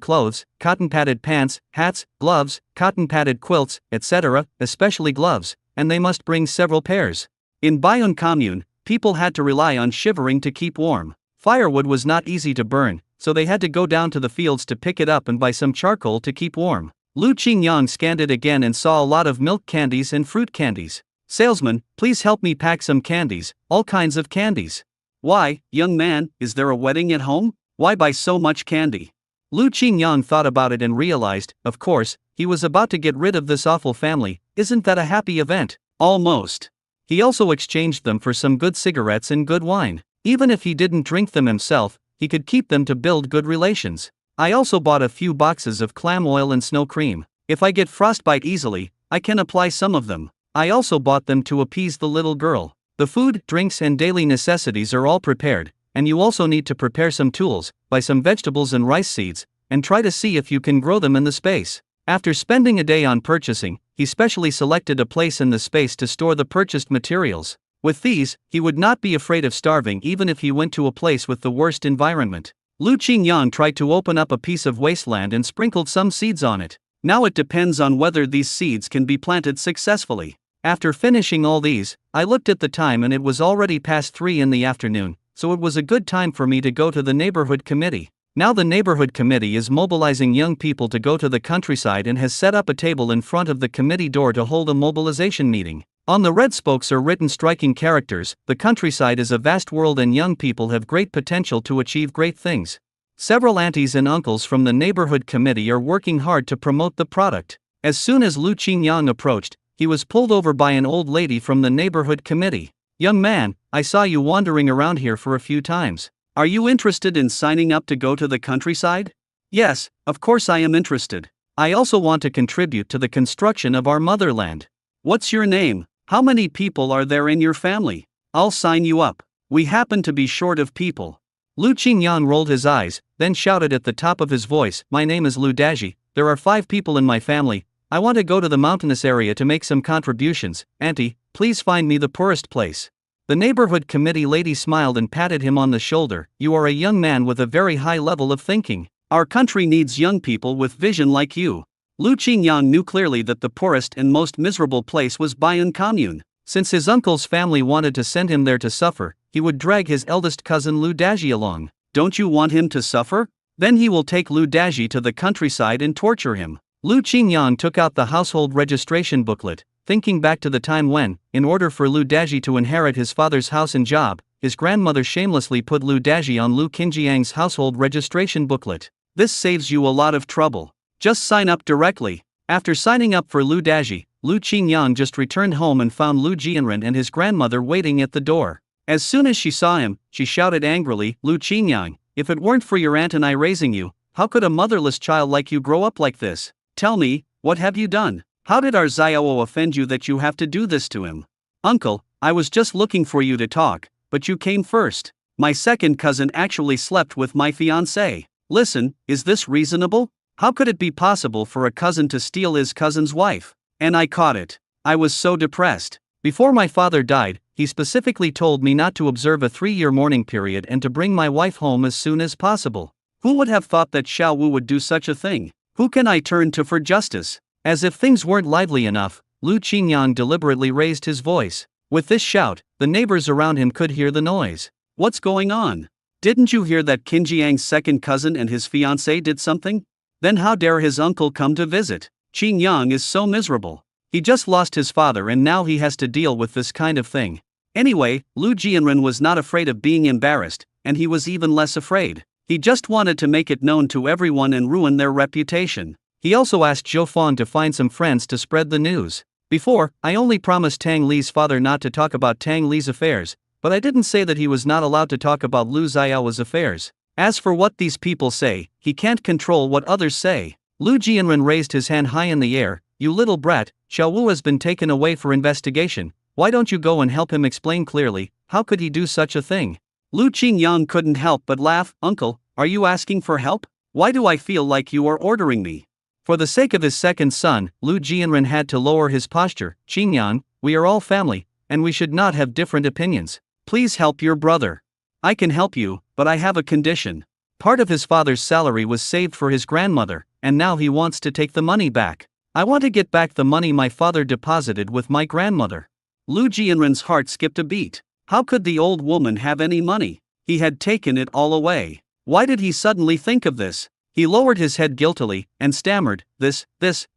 pants, hats, gloves, cotton-padded quilts, etc., especially gloves, and they must bring several pairs.
In Bayern Commune, people had to rely on shivering to keep warm.
Firewood was not easy to burn, so they had to go down to the fields to pick it up and buy some charcoal to keep warm.
Lu Qingyang scanned it again and saw a lot of milk candies and fruit candies.
"Salesman, please help me pack some candies, all kinds of candies."
"Why, young man, is there a wedding at home? Why buy so much candy?"
Lu Qingyang thought about it and realized, of course, he was about to get rid of this awful family. Isn't that a happy event?
Almost.
He also exchanged them for some good cigarettes and good wine. Even if he didn't drink them himself, he could keep them to build good relations. I also bought a few boxes of clam oil and snow cream. If I get frostbite easily, I can apply some of them. I also bought them to appease the little girl. The food, drinks, and daily necessities are all prepared, and you also need to prepare some tools, buy some vegetables and rice seeds, and try to see if you can grow them in the space. After spending a day on purchasing, he specially selected a place in the space to store the purchased materials. With these, he would not be afraid of starving even if he went to a place with the worst environment.
Lu Qingyang tried to open up a piece of wasteland and sprinkled some seeds on it. Now it depends on whether these seeds can be planted successfully.
After finishing all these, I looked at the time and it was already past 3 in the afternoon, so it was a good time for me to go to the neighborhood committee. Now the neighborhood committee is mobilizing young people to go to the countryside and has set up a table in front of the committee door to hold a mobilization meeting. On the red spokes are written striking characters: "The countryside is a vast world and young people have great potential to achieve great things." Several aunties and uncles from the neighborhood committee are working hard to promote the product. As soon as Lu Qingyang approached, he was pulled over by an old lady from the neighborhood committee. "Young man, I saw you wandering around here for a few times.
Are you interested in signing up to go to the countryside?"
"Yes, of course I am interested. I also want to contribute to the construction of our motherland."
"What's your name? How many people are there in your family? I'll sign you up. We happen to be short of people."
Lu Qingyang rolled his eyes, then shouted at the top of his voice, "My name is Lu Daji. There are 5 people in my family. I want to go to the mountainous area to make some contributions. Auntie, please find me the poorest place." The neighborhood committee lady smiled and patted him on the shoulder. "You are a young man with a very high level of thinking.
Our country needs young people with vision like you." Lu Qingyang knew clearly that the poorest and most miserable place was Bayern Commune.
Since his uncle's family wanted to send him there to suffer, he would drag his eldest cousin Lu Daji along.
"Don't you want him to suffer? Then he will take Lu Daji to the countryside and torture him."
Lu Qingyang took out the household registration booklet, thinking back to the time when, in order for Lu Daji to inherit his father's house and job, his grandmother shamelessly put Lu Daji on Lu Qingyang's household registration booklet.
"This saves you a lot of trouble. Just sign up directly."
After signing up for Lu Daji, Lu Qingyang just returned home and found Lu Jianren and his grandmother waiting at the door. As soon as she saw him, she shouted angrily, "Lu Qingyang, if it weren't for your aunt and I raising you, how could a motherless child like you grow up like this?
Tell me, what have you done? How did our Xiao offend you that you have to do this to him?"
"Uncle, I was just looking for you to talk, but you came first.
My second cousin actually slept with my fiancée."
"Listen, is this reasonable? How could it be possible for a cousin to steal his cousin's wife?
And I caught it. I was so depressed.
Before my father died, he specifically told me not to observe a 3-year mourning period and to bring my wife home as soon as possible.
Who would have thought that Xiao Wu would do such a thing? Who can I turn to for justice?
As if things weren't lively enough, Lu Qingyang deliberately raised his voice. With this shout, the neighbors around him could hear the noise.
What's going on? Didn't you hear that Qin Jiang's second cousin and his fiancée did something? Then how dare his uncle come to visit? Qingyang is so miserable. He just lost his father and now he has to deal with this kind of thing. Anyway, Lu Jianren was not afraid of being embarrassed, and he was even less afraid. He just wanted to make it known to everyone and ruin their reputation.
He also asked Zhou Fang to find some friends to spread the news. Before, I only promised Tang Li's father not to talk about Tang Li's affairs, but I didn't say that he was not allowed to talk about Lu Xiao's affairs. As for what these people say, he can't control what others say. Lu Jianren raised his hand high in the air. You little brat, Xiao Wu has been taken away for investigation. Why don't you go and help him explain clearly? How could he do such a thing?
Lu Qingyang couldn't help but laugh. Uncle, are you asking for help? Why do I feel like you are ordering me?
For the sake of his second son, Lu Jianren had to lower his posture. Qingyang, we are all family, and we should not have different opinions.
Please help your brother. I can help you, but I have a condition.
Part of his father's salary was saved for his grandmother, and now he wants to take the money back. I want to get back the money my father deposited with my grandmother.
Lu Jianren's heart skipped a beat. How could the old woman have any money? He had taken it all away. Why did he suddenly think of this?
He lowered his head guiltily and stammered, This,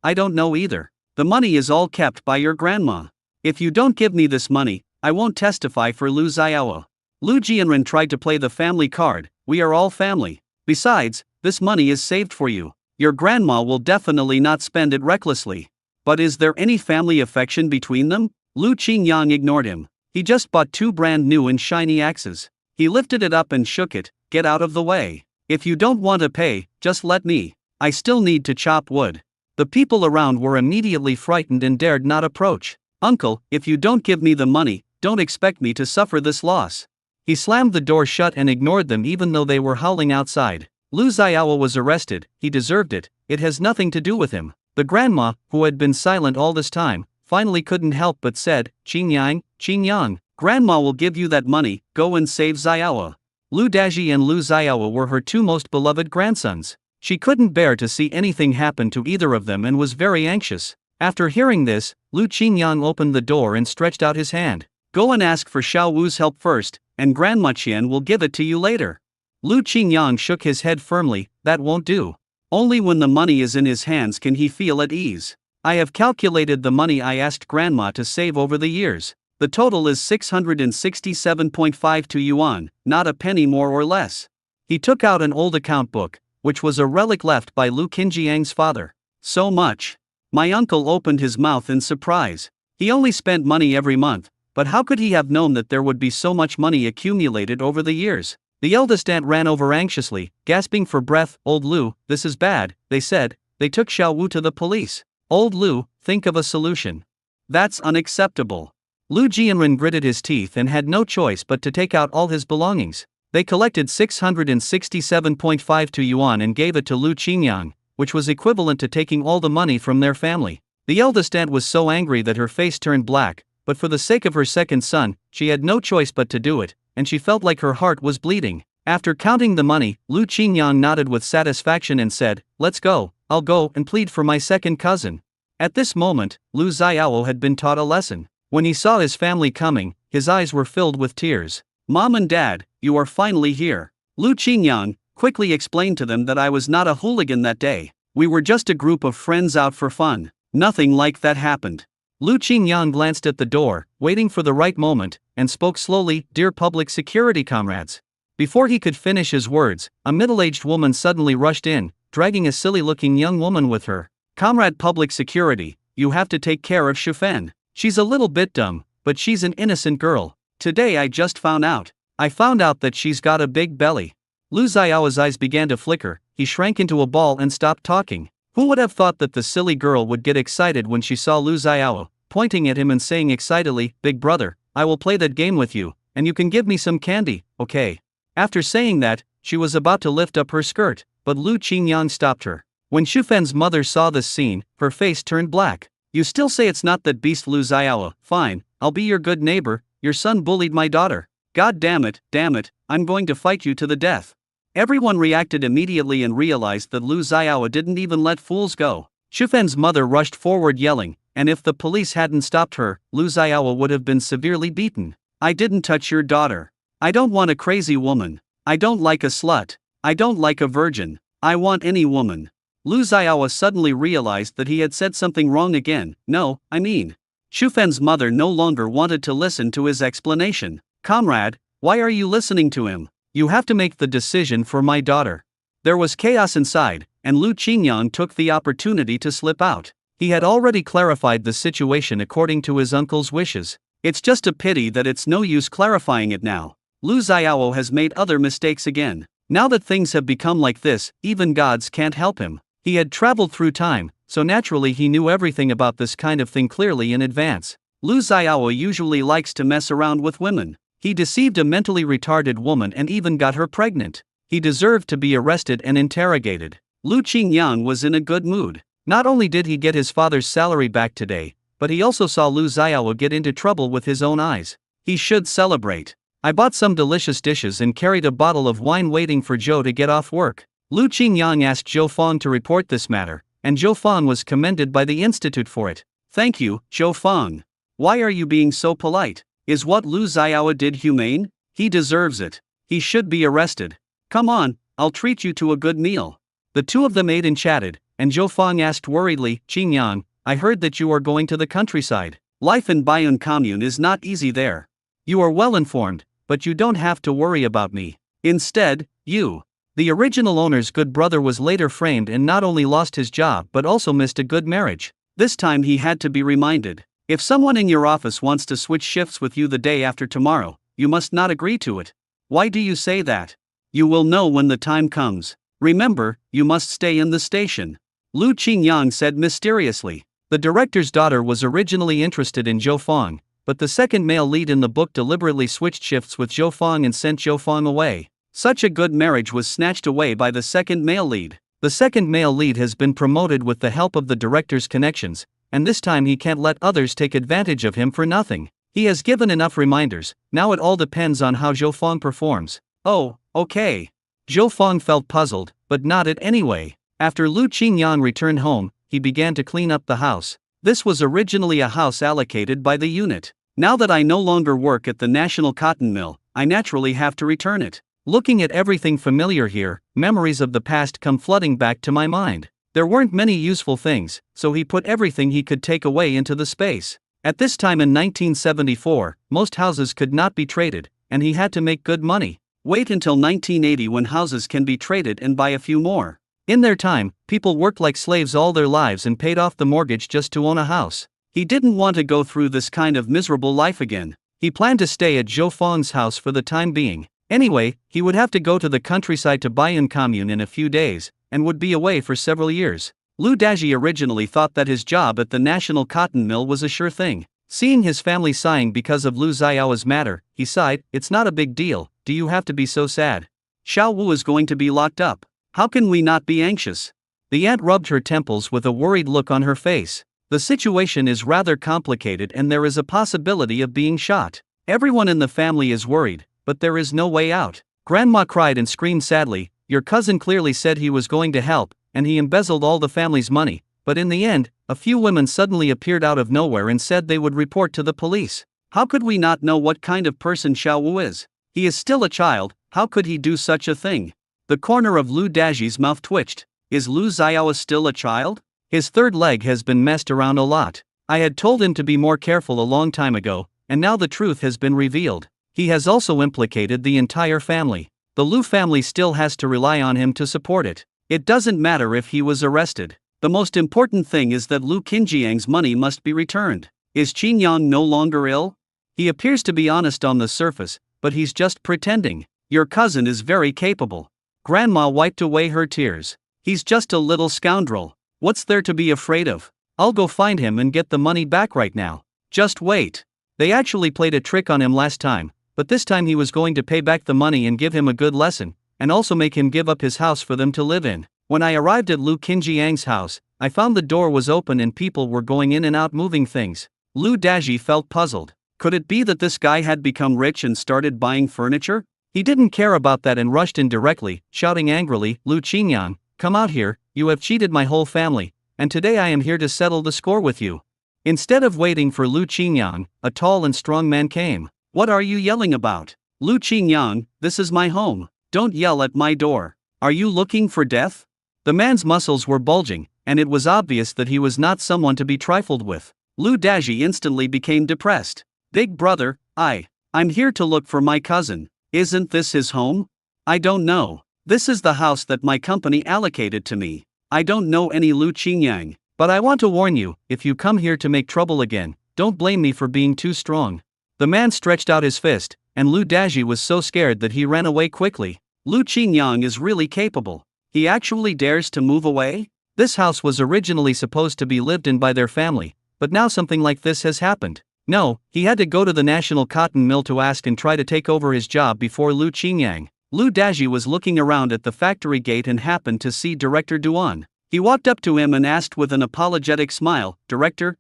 I don't know either.
The money is all kept by your grandma. If you don't give me this money, I won't testify for Lu Xiao. Lu Jianren tried to play the family card. We are all family. Besides, this money is saved for you. Your grandma will definitely not spend it recklessly. But is there any family affection between them? Lu Qingyang ignored him. He just bought 2 brand new and shiny axes. He lifted it up and shook it. Get out of the way. If you don't want to pay, just let me. I still need to chop wood.
The people around were immediately frightened and dared not approach.
Uncle, if you don't give me the money, don't expect me to suffer this loss.
He slammed the door shut and ignored them even though they were howling outside. Lu Xiao was arrested. He deserved it. It has nothing to do with him. The grandma, who had been silent all this time, finally couldn't help but said, Qingyang,
Grandma will give you that money, go and save Xiao.
Lu Daji and Lu Xiao were her 2 most beloved grandsons. She couldn't bear to see anything happen to either of them and was very anxious. After hearing this, Lu Qingyang opened the door and stretched out his hand.
Go and ask for Xiao Wu's help first, and Grandma Qian will give it to you later.
Lu Qingyang shook his head firmly. That won't do.
Only when the money is in his hands can he feel at ease. I have calculated the money I asked Grandma to save over the years. The total is 667.52 yuan, not a penny more or less.
He took out an old account book, which was a relic left by Lu Qinjiang's father.
So much. My uncle opened his mouth in surprise. He only spent money every month, but how could he have known that there would be so much money accumulated over the years?
The eldest aunt ran over anxiously, gasping for breath. Old Lu, this is bad, they said. They took Xiao Wu to the police. Old Lu, think of a solution.
That's unacceptable.
Lu Jianren gritted his teeth and had no choice but to take out all his belongings. They collected 667.52 yuan and gave it to Lu Qingyang, which was equivalent to taking all the money from their family. The eldest aunt was so angry that her face turned black, but for the sake of her second son, she had no choice but to do it, and she felt like her heart was bleeding. After counting the money, Lu Qingyang nodded with satisfaction and said, Let's go, I'll go and plead for my second cousin. At this moment, Lu Xiao had been taught a lesson. When he saw his family coming, his eyes were filled with tears.
Mom and Dad, you are finally here. Lu Qingyang quickly explained to them that I was not a hooligan that day. We were just a group of friends out for fun. Nothing like that happened.
Lu Qingyang glanced at the door, waiting for the right moment, and spoke slowly, Dear public security comrades. Before he could finish his words, a middle-aged woman suddenly rushed in, dragging a silly-looking young woman with her. Comrade public security, you have to take care of Shufen. She's a little bit dumb, but she's an innocent girl.
Today I just found out.
I found out that she's got a big belly. Lu Xiao's eyes began to flicker. He shrank into a ball and stopped talking. Who would have thought that the silly girl would get excited when she saw Lu Xiao, pointing at him and saying excitedly, Big brother, I will play that game with you, and you can give me some candy, okay? After saying that, she was about to lift up her skirt, but Lu Qingyang stopped her. When Shufen's mother saw this scene, her face turned black. You still say it's not that beast Lu Xiao? Fine, I'll be your good neighbor.
your son bullied my daughter. God damn it, I'm going to fight you to the death. Everyone reacted immediately and realized that Lu Xiao didn't even let fools go. Shufen's mother rushed forward yelling, and if the police hadn't stopped her, Lu Xiao would have been severely beaten. I didn't touch your daughter. I don't want a crazy woman. I don't like a slut. I don't like a virgin. I want any woman. Lu Xiao suddenly realized that he had said something wrong again. No, I mean. Shufen's mother no longer wanted to listen to his explanation. Comrade, why are you listening to him? You have to make the decision for my daughter. There was chaos inside, and Lu Qingyang took the opportunity to slip out. He had already clarified the situation according to his uncle's wishes. It's just a pity that it's no use clarifying it now. Lu Xiao has made other mistakes again. Now that things have become like this, even gods can't help him. He had traveled through time, so naturally he knew everything about this kind of thing clearly in advance. Lu Xiao usually likes to mess around with women. He deceived a mentally retarded woman and even got her pregnant. He deserved to be arrested and interrogated. Lu Qingyang was in a good mood. Not only did he get his father's salary back today, but he also saw Lu Xiao get into trouble with his own eyes. He should celebrate. I bought some delicious dishes and carried a bottle of wine waiting for Zhou to get off work. Lu Qingyang asked Zhou Fang to report this matter, and Zhou Fang was commended by the institute for it. Thank you, Zhou Fang. Why are you being so polite? Is what Lu Xiao did humane? He deserves it. He should be arrested. Come on, I'll treat you to a good meal. The two of them ate and chatted, and Zhou Fang asked worriedly, Qingyang, I heard that you are going to the countryside. Life in Baiyun commune is not easy there. You are well informed, but you don't have to worry about me. Instead, you. The original owner's good brother was later framed and not only lost his job but also missed a good marriage. This time he had to be reminded. If someone in your office wants to switch shifts with you the day after tomorrow, you must not agree to it. Why do you say that? You will know when the time comes. Remember, you must stay in the station. Lu Qingyang said mysteriously. The director's daughter was originally interested in Zhou Fang, but the second male lead in the book deliberately switched shifts with Zhou Fang and sent Zhou Fang away. Such a good marriage was snatched away by the second male lead. The second male lead has been promoted with the help of the director's connections, and this time he can't let others take advantage of him for nothing. He has given enough reminders, now it all depends on how Zhou Fang performs. Oh, okay. Zhou Fang felt puzzled, but nodded anyway. After Lu Qingyang returned home, he began to clean up the house. This was originally a house allocated by the unit. Now that I no longer work at the National Cotton Mill, I naturally have to return it. Looking at everything familiar here, memories of the past come flooding back to my mind. There weren't many useful things, so he put everything he could take away into the space. At this time in 1974, most houses could not be traded, and he had to make good money. Wait until 1980 when houses can be traded and buy a few more. In their time, people worked like slaves all their lives and paid off the mortgage just to own a house. He didn't want to go through this kind of miserable life again. He planned to stay at Zhou Fang's house for the time being. Anyway, he would have to go to the countryside to Baiyun commune in a few days, and would be away for several years. Lu Daji originally thought that his job at the National Cotton Mill was a sure thing. Seeing his family sighing because of Lu Xiao's matter, he sighed, it's not a big deal, do you have to be so sad? Xiao Wu is going to be locked up. How can we not be anxious? The aunt rubbed her temples with a worried look on her face. The situation is rather complicated and there is a possibility of being shot. Everyone in the family is worried, but there is no way out. Grandma cried and screamed sadly, your cousin clearly said he was going to help, and he embezzled all the family's money, but in the end, a few women suddenly appeared out of nowhere and said they would report to the police. How could we not know what kind of person Xiao Wu is? He is still a child, how could he do such a thing? The corner of Lu Daji's mouth twitched. Is Lu Xiao still a child? His third leg has been messed around a lot. I had told him to be more careful a long time ago, and now the truth has been revealed. He has also implicated the entire family. The Lu family still has to rely on him to support it. It doesn't matter if he was arrested. The most important thing is that Lu Qinjiang's money must be returned. Is Qingyang no longer ill? He appears to be honest on the surface, but he's just pretending. Your cousin is very capable. Grandma wiped away her tears. He's just a little scoundrel. What's there to be afraid of? I'll go find him and get the money back right now. Just wait. They actually played a trick on him last time, but this time he was going to pay back the money and give him a good lesson, and also make him give up his house for them to live in. When I arrived at Lu Qinjiang's house, I found the door was open and people were going in and out moving things. Lu Daji felt puzzled. Could it be that this guy had become rich and started buying furniture?
He didn't care about that and rushed in directly, shouting angrily, Lu Qingyang, come out here, you have cheated my whole family, and today I am here to settle the score with you. Instead of waiting for Lu Qingyang, a tall and strong man came.
What are you yelling about? Lu Qingyang, this is my home. Don't yell at my door. Are you looking for death?
The man's muscles were bulging, and it was obvious that he was not someone to be trifled with.
Lu Daji instantly became depressed. Big brother, I'm here to look for my cousin. Isn't this his home? I don't know. This is the house that my company allocated to me. I don't know any Lu Qingyang.
But I want to warn you, if you come here to make trouble again, don't blame me for being too strong. The man stretched out his fist, and Lu Daji was so scared that he ran away quickly.
Lu Qingyang is really capable. He actually dares to move away?
This house was originally supposed to be lived in by their family, but now something like this has happened. No, he had to go to the national cotton mill to ask and try to take over his job before Lu Qingyang.
Lu Daji was looking around at the factory gate and happened to see Director Duan. He walked up to him and asked with an apologetic smile, Director,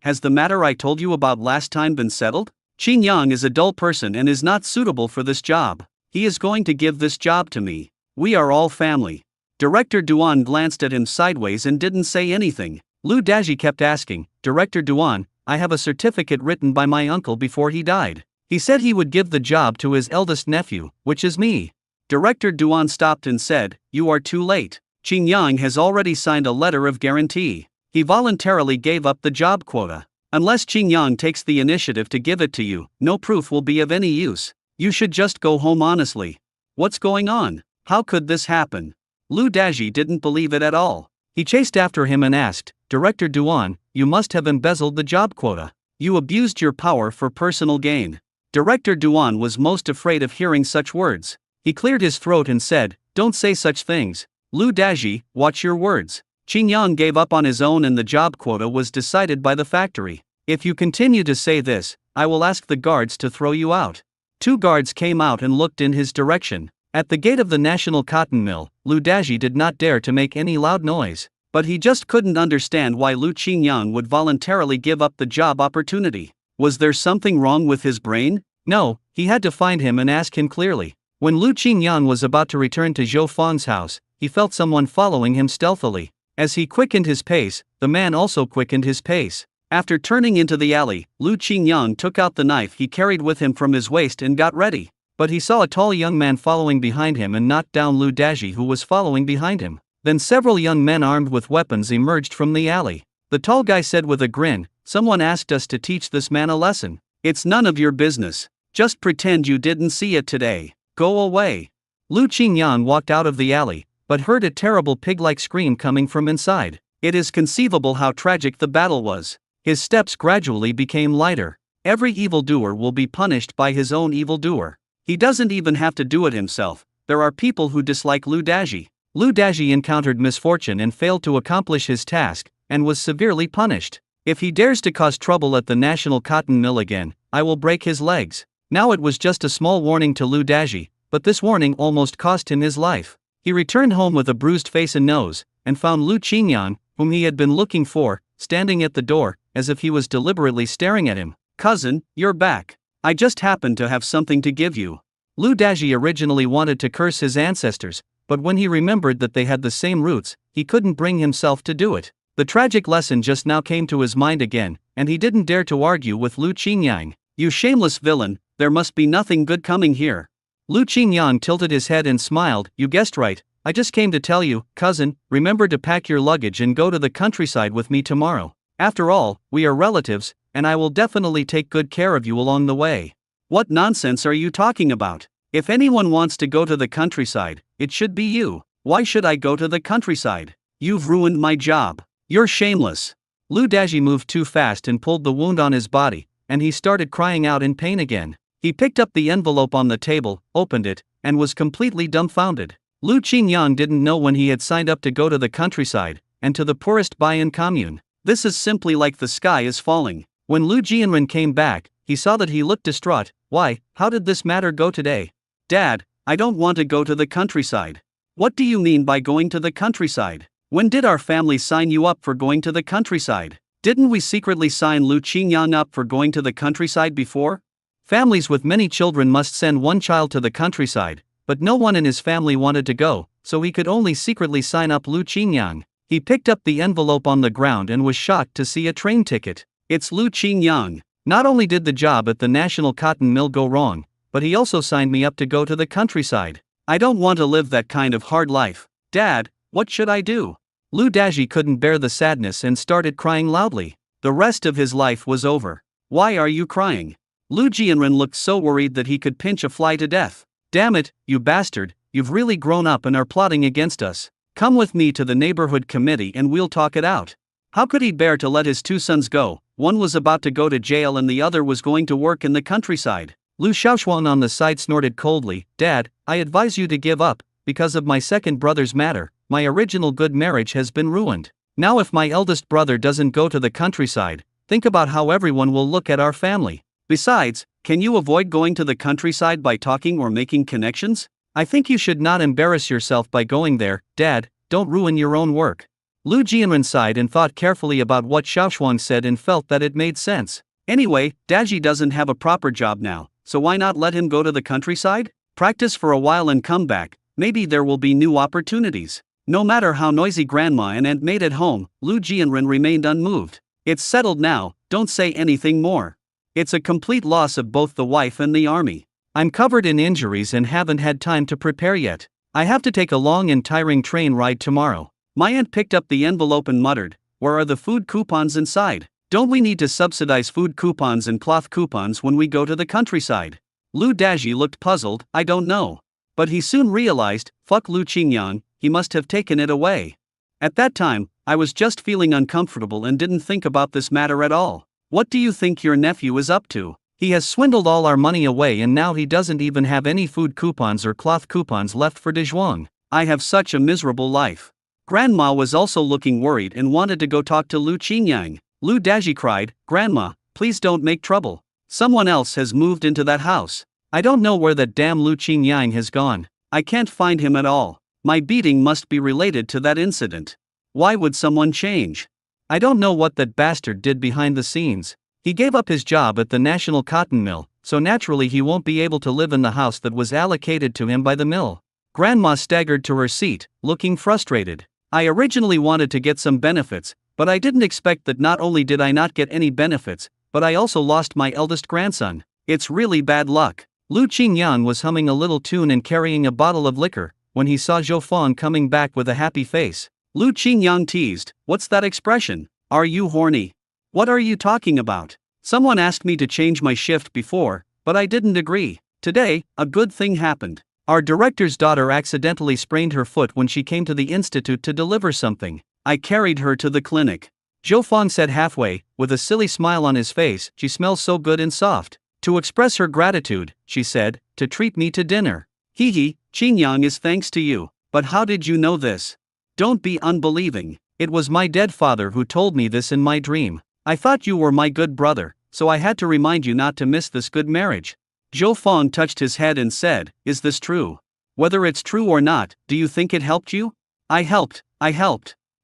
has the matter I told you about last time been settled? Qingyang is a dull person and is not suitable for this job. He is going to give this job to me. We are all family. Director Duan glanced at him sideways and didn't say anything.
Lu Daji kept asking, Director Duan, I have a certificate written by my uncle before he died. He said he would give the job to his eldest nephew, which is me.
Director Duan stopped and said, You are too late. Qingyang has already signed a letter of guarantee. He voluntarily gave up the job quota. Unless Qingyang takes the initiative to give it to you, no proof will be of any use. You should just go home honestly. What's going on? How could this happen? Lu Daji didn't believe it at all.
He chased after him and asked, Director Duan, you must have embezzled the job quota.
You abused your power for personal gain. Director Duan was most afraid of hearing such words. He cleared his throat and said, Don't say such things. Lu Daji, watch your words. Qingyang gave up on his own and the job quota was decided by the factory. If you continue to say this, I will ask the guards to throw you out. 2 guards came out and looked in his direction.
At the gate of the national cotton mill, Lu Daji did not dare to make any loud noise.
But he just couldn't understand why Lu Qingyang would voluntarily give up the job opportunity. Was there something wrong with his brain?
No, he had to find him and ask him clearly. When Lu Qingyang was about to return to Zhou Fang's house, he felt someone following him stealthily. As he quickened his pace, the man also quickened his pace.
After turning into the alley, Lu Qingyang took out the knife he carried with him from his waist and got ready.
But he saw a tall young man following behind him and knocked down Lu Daji, who was following behind him. Then several young men armed with weapons emerged from the alley. The tall guy said with a grin, Someone asked us to teach this man a lesson. It's none of your business. Just pretend you didn't see it today. Go away. Lu Qingyang walked out of the alley, but heard a terrible pig-like scream coming from inside.
It is conceivable how tragic the battle was.
His steps gradually became lighter.
Every evildoer will be punished by his own evildoer. He doesn't even have to do it himself. There are people who dislike Lu Daji.
Lu Daji encountered misfortune and failed to accomplish his task, and was severely punished. If he dares to cause trouble at the national cotton mill again, I will break his legs. Now it was just a small warning to Lu Daji, but this warning almost cost him his life. He returned home with a bruised face and nose, and found Lu Qingyang, whom he had been looking for, standing at the door, as if he was deliberately staring at him.
Cousin, you're back. I just happened to have something to give you.
Lu Daji originally wanted to curse his ancestors, but when he remembered that they had the same roots, he couldn't bring himself to do it. The tragic lesson just now came to his mind again, and he didn't dare to argue with Lu Qingyang.
You shameless villain, there must be nothing good coming here.
Lu Qingyang tilted his head and smiled, You guessed right, I just came to tell you, cousin, remember to pack your luggage and go to the countryside with me tomorrow. After all, we are relatives, and I will definitely take good care of you along the way.
What nonsense are you talking about? If anyone wants to go to the countryside, it should be you. Why should I go to the countryside? You've ruined my job. You're shameless.
Lu Daji moved too fast and pulled the wound on his body, and he started crying out in pain again. He picked up the envelope on the table, opened it, and was completely dumbfounded. Lu Qingyang didn't know when he had signed up to go to the countryside, and to the poorest Bayan commune.
This is simply like the sky is falling.
When Lu Jianren came back, he saw that he looked distraught. Why, how did this matter go today?
Dad, I don't want to go to the countryside. What do you mean by going to the countryside? When did our family sign you up for going to the countryside? Didn't we secretly sign Lu Qingyang up for going to the countryside before?
Families with many children must send one child to the countryside, but no one in his family wanted to go, so he could only secretly sign up Lu Qingyang. He picked up the envelope on the ground and was shocked to see a train ticket.
It's Lu Qingyang.
Not only did the job at the National Cotton Mill go wrong, but he also signed me up to go to the countryside.
I don't want to live that kind of hard life. Dad, what should I do?
Lu Daji couldn't bear the sadness and started crying loudly.
The rest of his life was over. Why are you crying? Lu Jianren looked so worried that he could pinch a fly to death.
Damn it, you bastard, you've really grown up and are plotting against us.
Come with me to the neighborhood committee and we'll talk it out. How could he bear to let his two sons go? One was about to go to jail and the other was going to work in the countryside.
Lu Xiaoshuang on the side snorted coldly. Dad, I advise you to give up, because of my second brother's matter. My original good marriage has been ruined. Now if my eldest brother doesn't go to the countryside, think about how everyone will look at our family.
Besides, can you avoid going to the countryside by talking or making connections?
I think you should not embarrass yourself by going there. Dad, don't ruin your own work. Lu Jianren sighed and thought carefully about what Xiaoshuang said and felt that it made sense.
Anyway, Daji doesn't have a proper job now, so why not let him go to the countryside? Practice for a while and come back, maybe there will be new opportunities. No matter how noisy Grandma and Aunt made at home, Lu Jianren remained unmoved. It's settled now, don't say anything more. It's a complete loss of both the wife and the army.
I'm covered in injuries and haven't had time to prepare yet. I have to take a long and tiring train ride tomorrow.
My aunt picked up the envelope and muttered, "Where are the food coupons inside? Don't we need to subsidize food coupons and cloth coupons when we go to the countryside?" Lu Daji looked puzzled. I don't know. But he soon realized, fuck Lu Qingyang, he must have taken it away. At that time, I was just feeling uncomfortable and didn't think about this matter at all. What do you think your nephew is up to?
He has swindled all our money away and now he doesn't even have any food coupons or cloth coupons left for Dezhuang.
I have such a miserable life. Grandma was also looking worried and wanted to go talk to Lu Qingyang. Lu Daji cried, Grandma, please don't make trouble. Someone else has moved into that house.
I don't know where that damn Lu Qingyang has gone.
I can't find him at all. My beating must be related to that incident. Why would someone change?
I don't know what that bastard did behind the scenes. He gave up his job at the National Cotton Mill, so naturally he won't be able to live in the house that was allocated to him by the mill. Grandma staggered to her seat, looking frustrated. I originally wanted to get some benefits, but I didn't expect that not only did I not get any benefits, but I also lost my eldest grandson. It's really bad luck. Lu Qingyang was humming a little tune and carrying a bottle of liquor, when he saw Zhou Fang coming back with a happy face.
Lu Qingyang teased, "What's that expression? Are you horny? What are you talking about? Someone asked me to change my shift before, but I didn't agree. Today, a good thing happened.
Our director's daughter accidentally sprained her foot when she came to the institute to deliver something.
I carried her to the clinic."
Zhou Fang said halfway, with a silly smile on his face. "She smells so good and soft. To express her gratitude, she said, to treat me to dinner."
Hee hee, Qingyang is thanks to you, but how did you know this? Don't be unbelieving.
It was my dead father who told me this in my dream.
I thought you were my good brother, so I had to remind you not to miss this good marriage. Zhou Fang touched his head and said, "Is this true? Whether it's true or not, do you think it helped you?" I helped.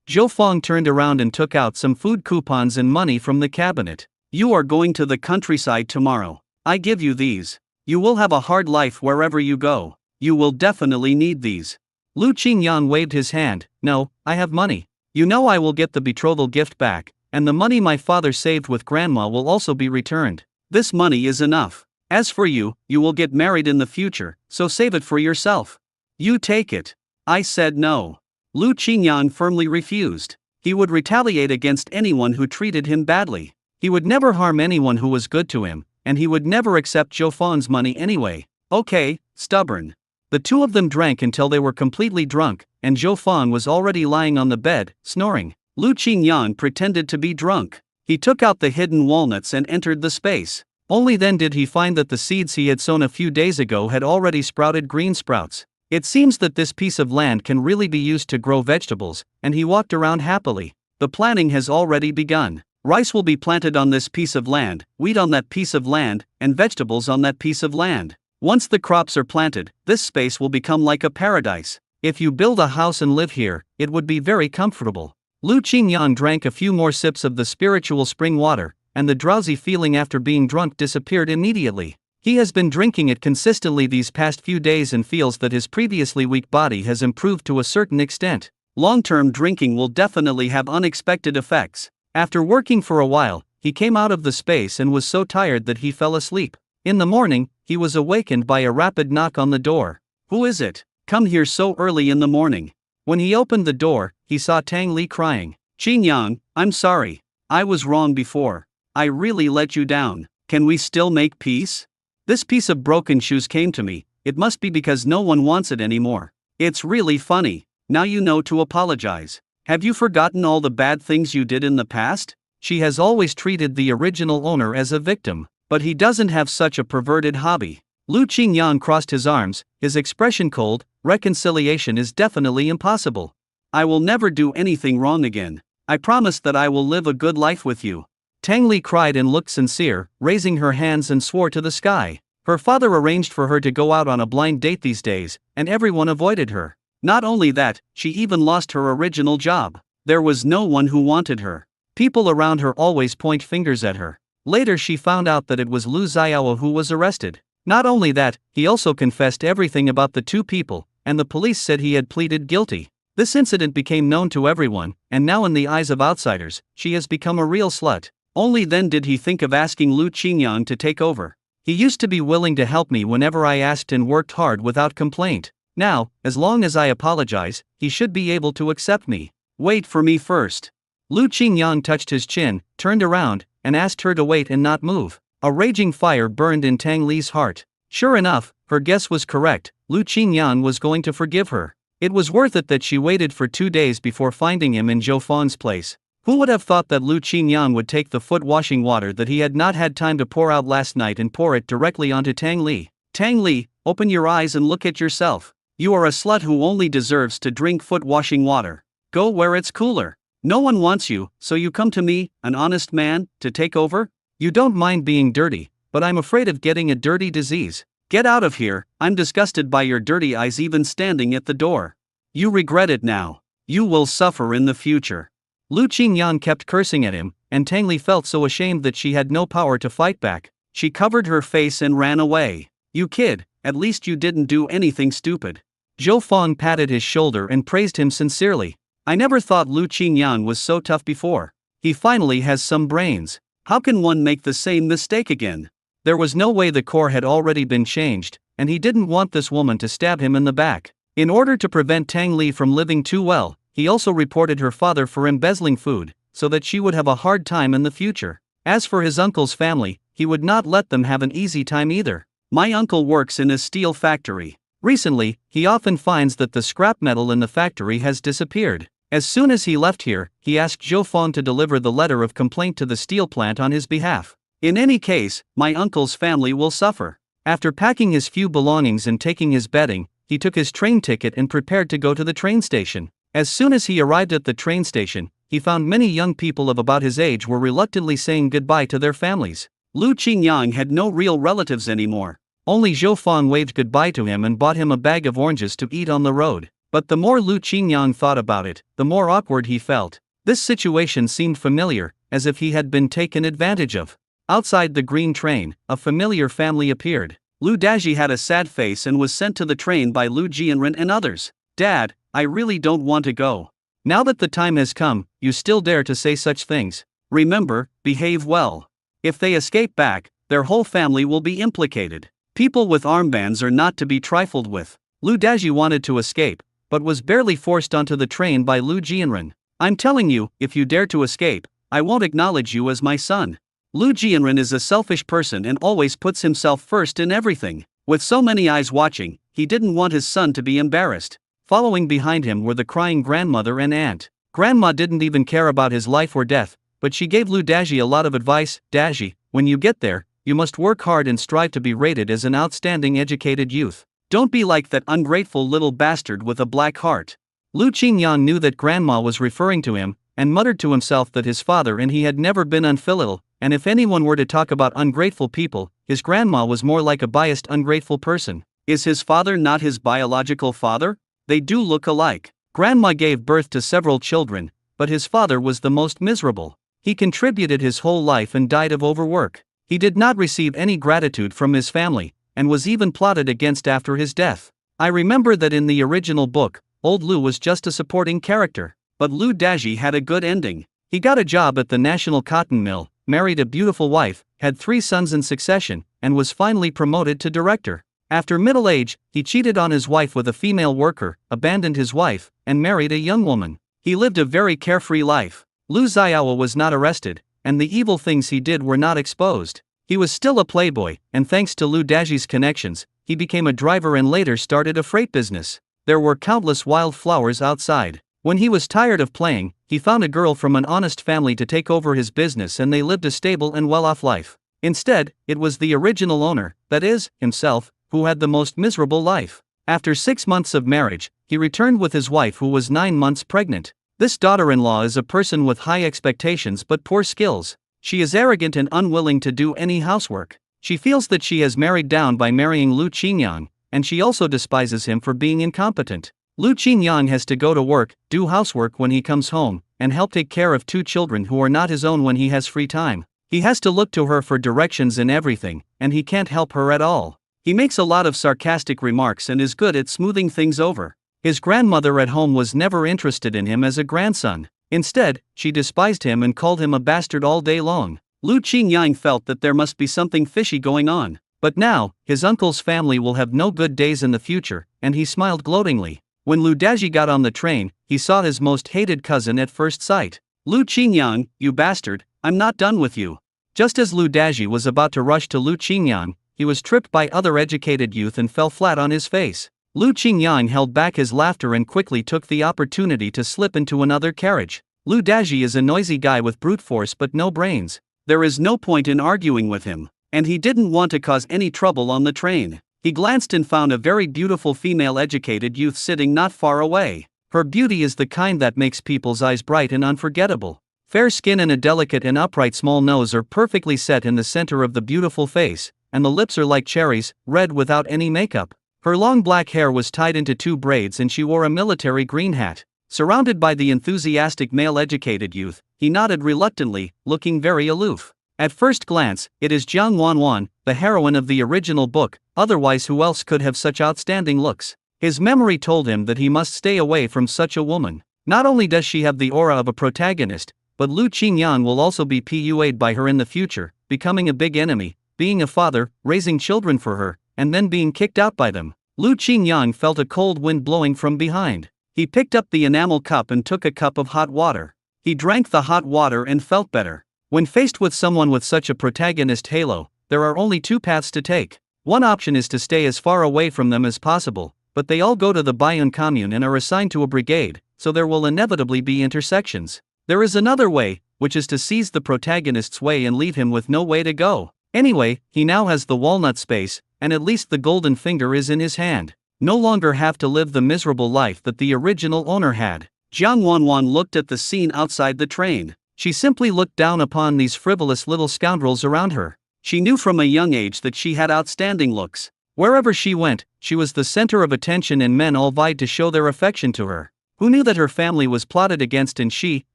Zhou Fang turned around and took out some food coupons and money from the cabinet.
You are going to the countryside tomorrow. I give you these. You will have a hard life wherever you go. You will definitely need these.
Lu Qingyang waved his hand. No, I have money. You know I will get the betrothal gift back, and the money my father saved with Grandma will also be returned.
This money is enough. As for you, you will get married in the future, so save it for yourself. You take it. I said no. Lu Qingyang firmly refused. He would retaliate against anyone who treated him badly.
He would never harm anyone who was good to him, and he would never accept Zhou Fang's money anyway.
Okay, stubborn.
The two of them drank until they were completely drunk, and Zhou Fang was already lying on the bed, snoring.
Lu Qingyang pretended to be drunk. He took out the hidden walnuts and entered the space.
Only then did he find that the seeds he had sown a few days ago had already sprouted green sprouts. It seems that this piece of land can really be used to grow vegetables, and he walked around happily.
The planting has already begun. Rice will be planted on this piece of land, wheat on that piece of land, and vegetables on that piece of land. Once the crops are planted, this space will become like a paradise.
If you build a house and live here, it would be very comfortable. Lu Qingyang drank a few more sips of the spiritual spring water, and the drowsy feeling after being drunk disappeared immediately. He has been drinking it consistently these past few days and feels that his previously weak body has improved to a certain extent.
Long-term drinking will definitely have unexpected effects.
After working for a while, he came out of the space and was so tired that he fell asleep. In the morning, he was awakened by a rapid knock on the door.
Who is it? Come here so early in the morning.
When he opened the door, he saw Tang Li crying.
Qingyang, I'm sorry. I was wrong before. I really let you down. Can we still make peace? This piece of broken shoes came to me. It must be because no one wants it anymore. It's really funny. Now you know to apologize. Have you forgotten all the bad things you did in the past?
She has always treated the original owner as a victim,
but he doesn't have such a perverted hobby.
Lu Qingyang crossed his arms, his expression cold. Reconciliation is definitely impossible.
I will never do anything wrong again. I promise that I will live a good life with you.
Tang Li cried and looked sincere, raising her hands and swore to the sky. Her father arranged for her to go out on a blind date these days, and everyone avoided her.
Not only that, she even lost her original job. There was no one who wanted her.
People around her always point fingers at her. Later she found out that it was Lu Xiao who was arrested. Not only that, he also confessed everything about the two people, and the police said he had pleaded guilty. This incident became known to everyone, and now in the eyes of outsiders, she has become a real slut.
Only then did he think of asking Lu Qingyang to take over.
He used to be willing to help me whenever I asked and worked hard without complaint. Now, as long as I apologize, he should be able to accept me.
Wait for me first.
Lu Qingyang touched his chin, turned around, and asked her to wait and not move. A raging fire burned in Tang Li's heart. Sure enough, her guess was correct. Lu Qingyang was going to forgive her. It was worth it that she waited for 2 days before finding him in Zhou Fang's place. Who would have thought that Lu Qingyang would take the foot-washing water that he had not had time to pour out last night and pour it directly onto Tang Li?
Tang Li, open your eyes and look at yourself. You are a slut who only deserves to drink foot-washing water. Go where it's cooler. No one wants you, so you come to me, an honest man, to take over?
You don't mind being dirty, but I'm afraid of getting a dirty disease.
Get out of here, I'm disgusted by your dirty eyes even standing at the door. You regret it now. You will suffer in the future.
Lu Qingyang kept cursing at him, and Tang Li felt so ashamed that she had no power to fight back.
She covered her face and ran away. You kid, at least you didn't do anything stupid.
Zhou Fang patted his shoulder and praised him sincerely.
I never thought Lu Qingyang was so tough before. He finally has some brains. How can one make the same mistake again?
There was no way the core had already been changed, and he didn't want this woman to stab him in the back. In order to prevent Tang Li from living too well, he also reported her father for embezzling food, so that she would have a hard time in the future. As for his uncle's family, he would not let them have an easy time either.
My uncle works in a steel factory.
Recently, he often finds that the scrap metal in the factory has disappeared. As soon as he left here, he asked Zhou Fang to deliver the letter of complaint to the steel plant on his behalf.
In any case, my uncle's family will suffer.
After packing his few belongings and taking his bedding, he took his train ticket and prepared to go to the train station. As soon as he arrived at the train station, he found many young people of about his age were reluctantly saying goodbye to their families.
Lu Qingyang had no real relatives anymore.
Only Zhou Fang waved goodbye to him and bought him a bag of oranges to eat on the road. But the more Lu Qingyang thought about it, the more awkward he felt. This situation seemed familiar, as if he had been taken advantage of. Outside the green train, a familiar family appeared.
Lu Daji had a sad face and was sent to the train by Lu Jianren and others. Dad, I really don't want to go.
Now that the time has come, you still dare to say such things.
Remember, behave well. If they escape back, their whole family will be implicated. People with armbands are not to be trifled with.
Lu Daji wanted to escape, but was barely forced onto the train by Lu Jianren.
I'm telling you, if you dare to escape, I won't acknowledge you as my son. Lu Jianren is a selfish person and always puts himself first in everything. With so many eyes watching, he didn't want his son to be embarrassed.
Following behind him were the crying grandmother and aunt. Grandma didn't even care about his life or death, but she gave Lu Daji a lot of advice. Daji, when you get there, you must work hard and strive to be rated as an outstanding educated youth.
Don't be like that ungrateful little bastard with a black heart.
Lu Qingyang knew that grandma was referring to him, and muttered to himself that his father and he had never been unfilial, and if anyone were to talk about ungrateful people, his grandma was more like a biased ungrateful person.
Is his father not his biological father? They do look alike.
Grandma gave birth to several children, but his father was the most miserable. He contributed his whole life and died of overwork. He did not receive any gratitude from his family, and was even plotted against after his death. I remember that in the original book, old Lu was just a supporting character, but Lu Daji had a good ending. He got a job at the National Cotton Mill, married a beautiful wife, had 3 sons in succession, and was finally promoted to director. After middle age, he cheated on his wife with a female worker, abandoned his wife, and married a young woman. He lived a very carefree life. Lu Xiaowa was not arrested, and the evil things he did were not exposed. He was still a playboy, and thanks to Lu Daji's connections, he became a driver and later started a freight business. There were countless wildflowers outside. When he was tired of playing, he found a girl from an honest family to take over his business and they lived a stable and well-off life. Instead, it was the original owner, that is, himself, who had the most miserable life. After 6 months of marriage, he returned with his wife who was 9 months pregnant. This daughter-in-law is a person with high expectations but poor skills. She is arrogant and unwilling to do any housework. She feels that she has married down by marrying Lu Qingyang, and she also despises him for being incompetent. Lu Qingyang has to go to work, do housework when he comes home, and help take care of 2 children who are not his own when he has free time. He has to look to her for directions in everything, and he can't help her at all. He makes a lot of sarcastic remarks and is good at smoothing things over. His grandmother at home was never interested in him as a grandson. Instead, she despised him and called him a bastard all day long. Lu Qingyang felt that there must be something fishy going on. But now, his uncle's family will have no good days in the future, and he smiled gloatingly. When Lu Daji got on the train, he saw his most hated cousin at first sight. Lu Qingyang, you bastard, I'm not done with you. Just as Lu Daji was about to rush to Lu Qingyang, he was tripped by other educated youth and fell flat on his face. Lu Qingyang held back his laughter and quickly took the opportunity to slip into another carriage. Lu Daji is a noisy guy with brute force but no brains. There is no point in arguing with him, and he didn't want to cause any trouble on the train. He glanced and found a very beautiful female educated youth sitting not far away. Her beauty is the kind that makes people's eyes bright and unforgettable. Fair skin and a delicate and upright small nose are perfectly set in the center of the beautiful face, and the lips are like cherries, red without any makeup. Her long black hair was tied into 2 braids and she wore a military green hat. Surrounded by the enthusiastic male educated youth, he nodded reluctantly, looking very aloof. At first glance, it is Jiang Wanwan, the heroine of the original book, otherwise who else could have such outstanding looks? His memory told him that he must stay away from such a woman. Not only does she have the aura of a protagonist, but Lu Qingyang will also be PUA'd by her in the future, becoming a big enemy, being a father, raising children for her, and then being kicked out by them. Lu Qingyang felt a cold wind blowing from behind. He picked up the enamel cup and took a cup of hot water. He drank the hot water and felt better. When faced with someone with such a protagonist halo, there are only 2 paths to take. One option is to stay as far away from them as possible, but they all go to the Bayun commune and are assigned to a brigade, so there will inevitably be intersections. There is another way, which is to seize the protagonist's way and leave him with no way to go. Anyway, he now has the walnut space, and at least the golden finger is in his hand. No longer have to live the miserable life that the original owner had. Jiang Wanwan looked at the scene outside the train. She simply looked down upon these frivolous little scoundrels around her. She knew from a young age that she had outstanding looks. Wherever she went, she was the center of attention and men all vied to show their affection to her. Who knew that her family was plotted against and she,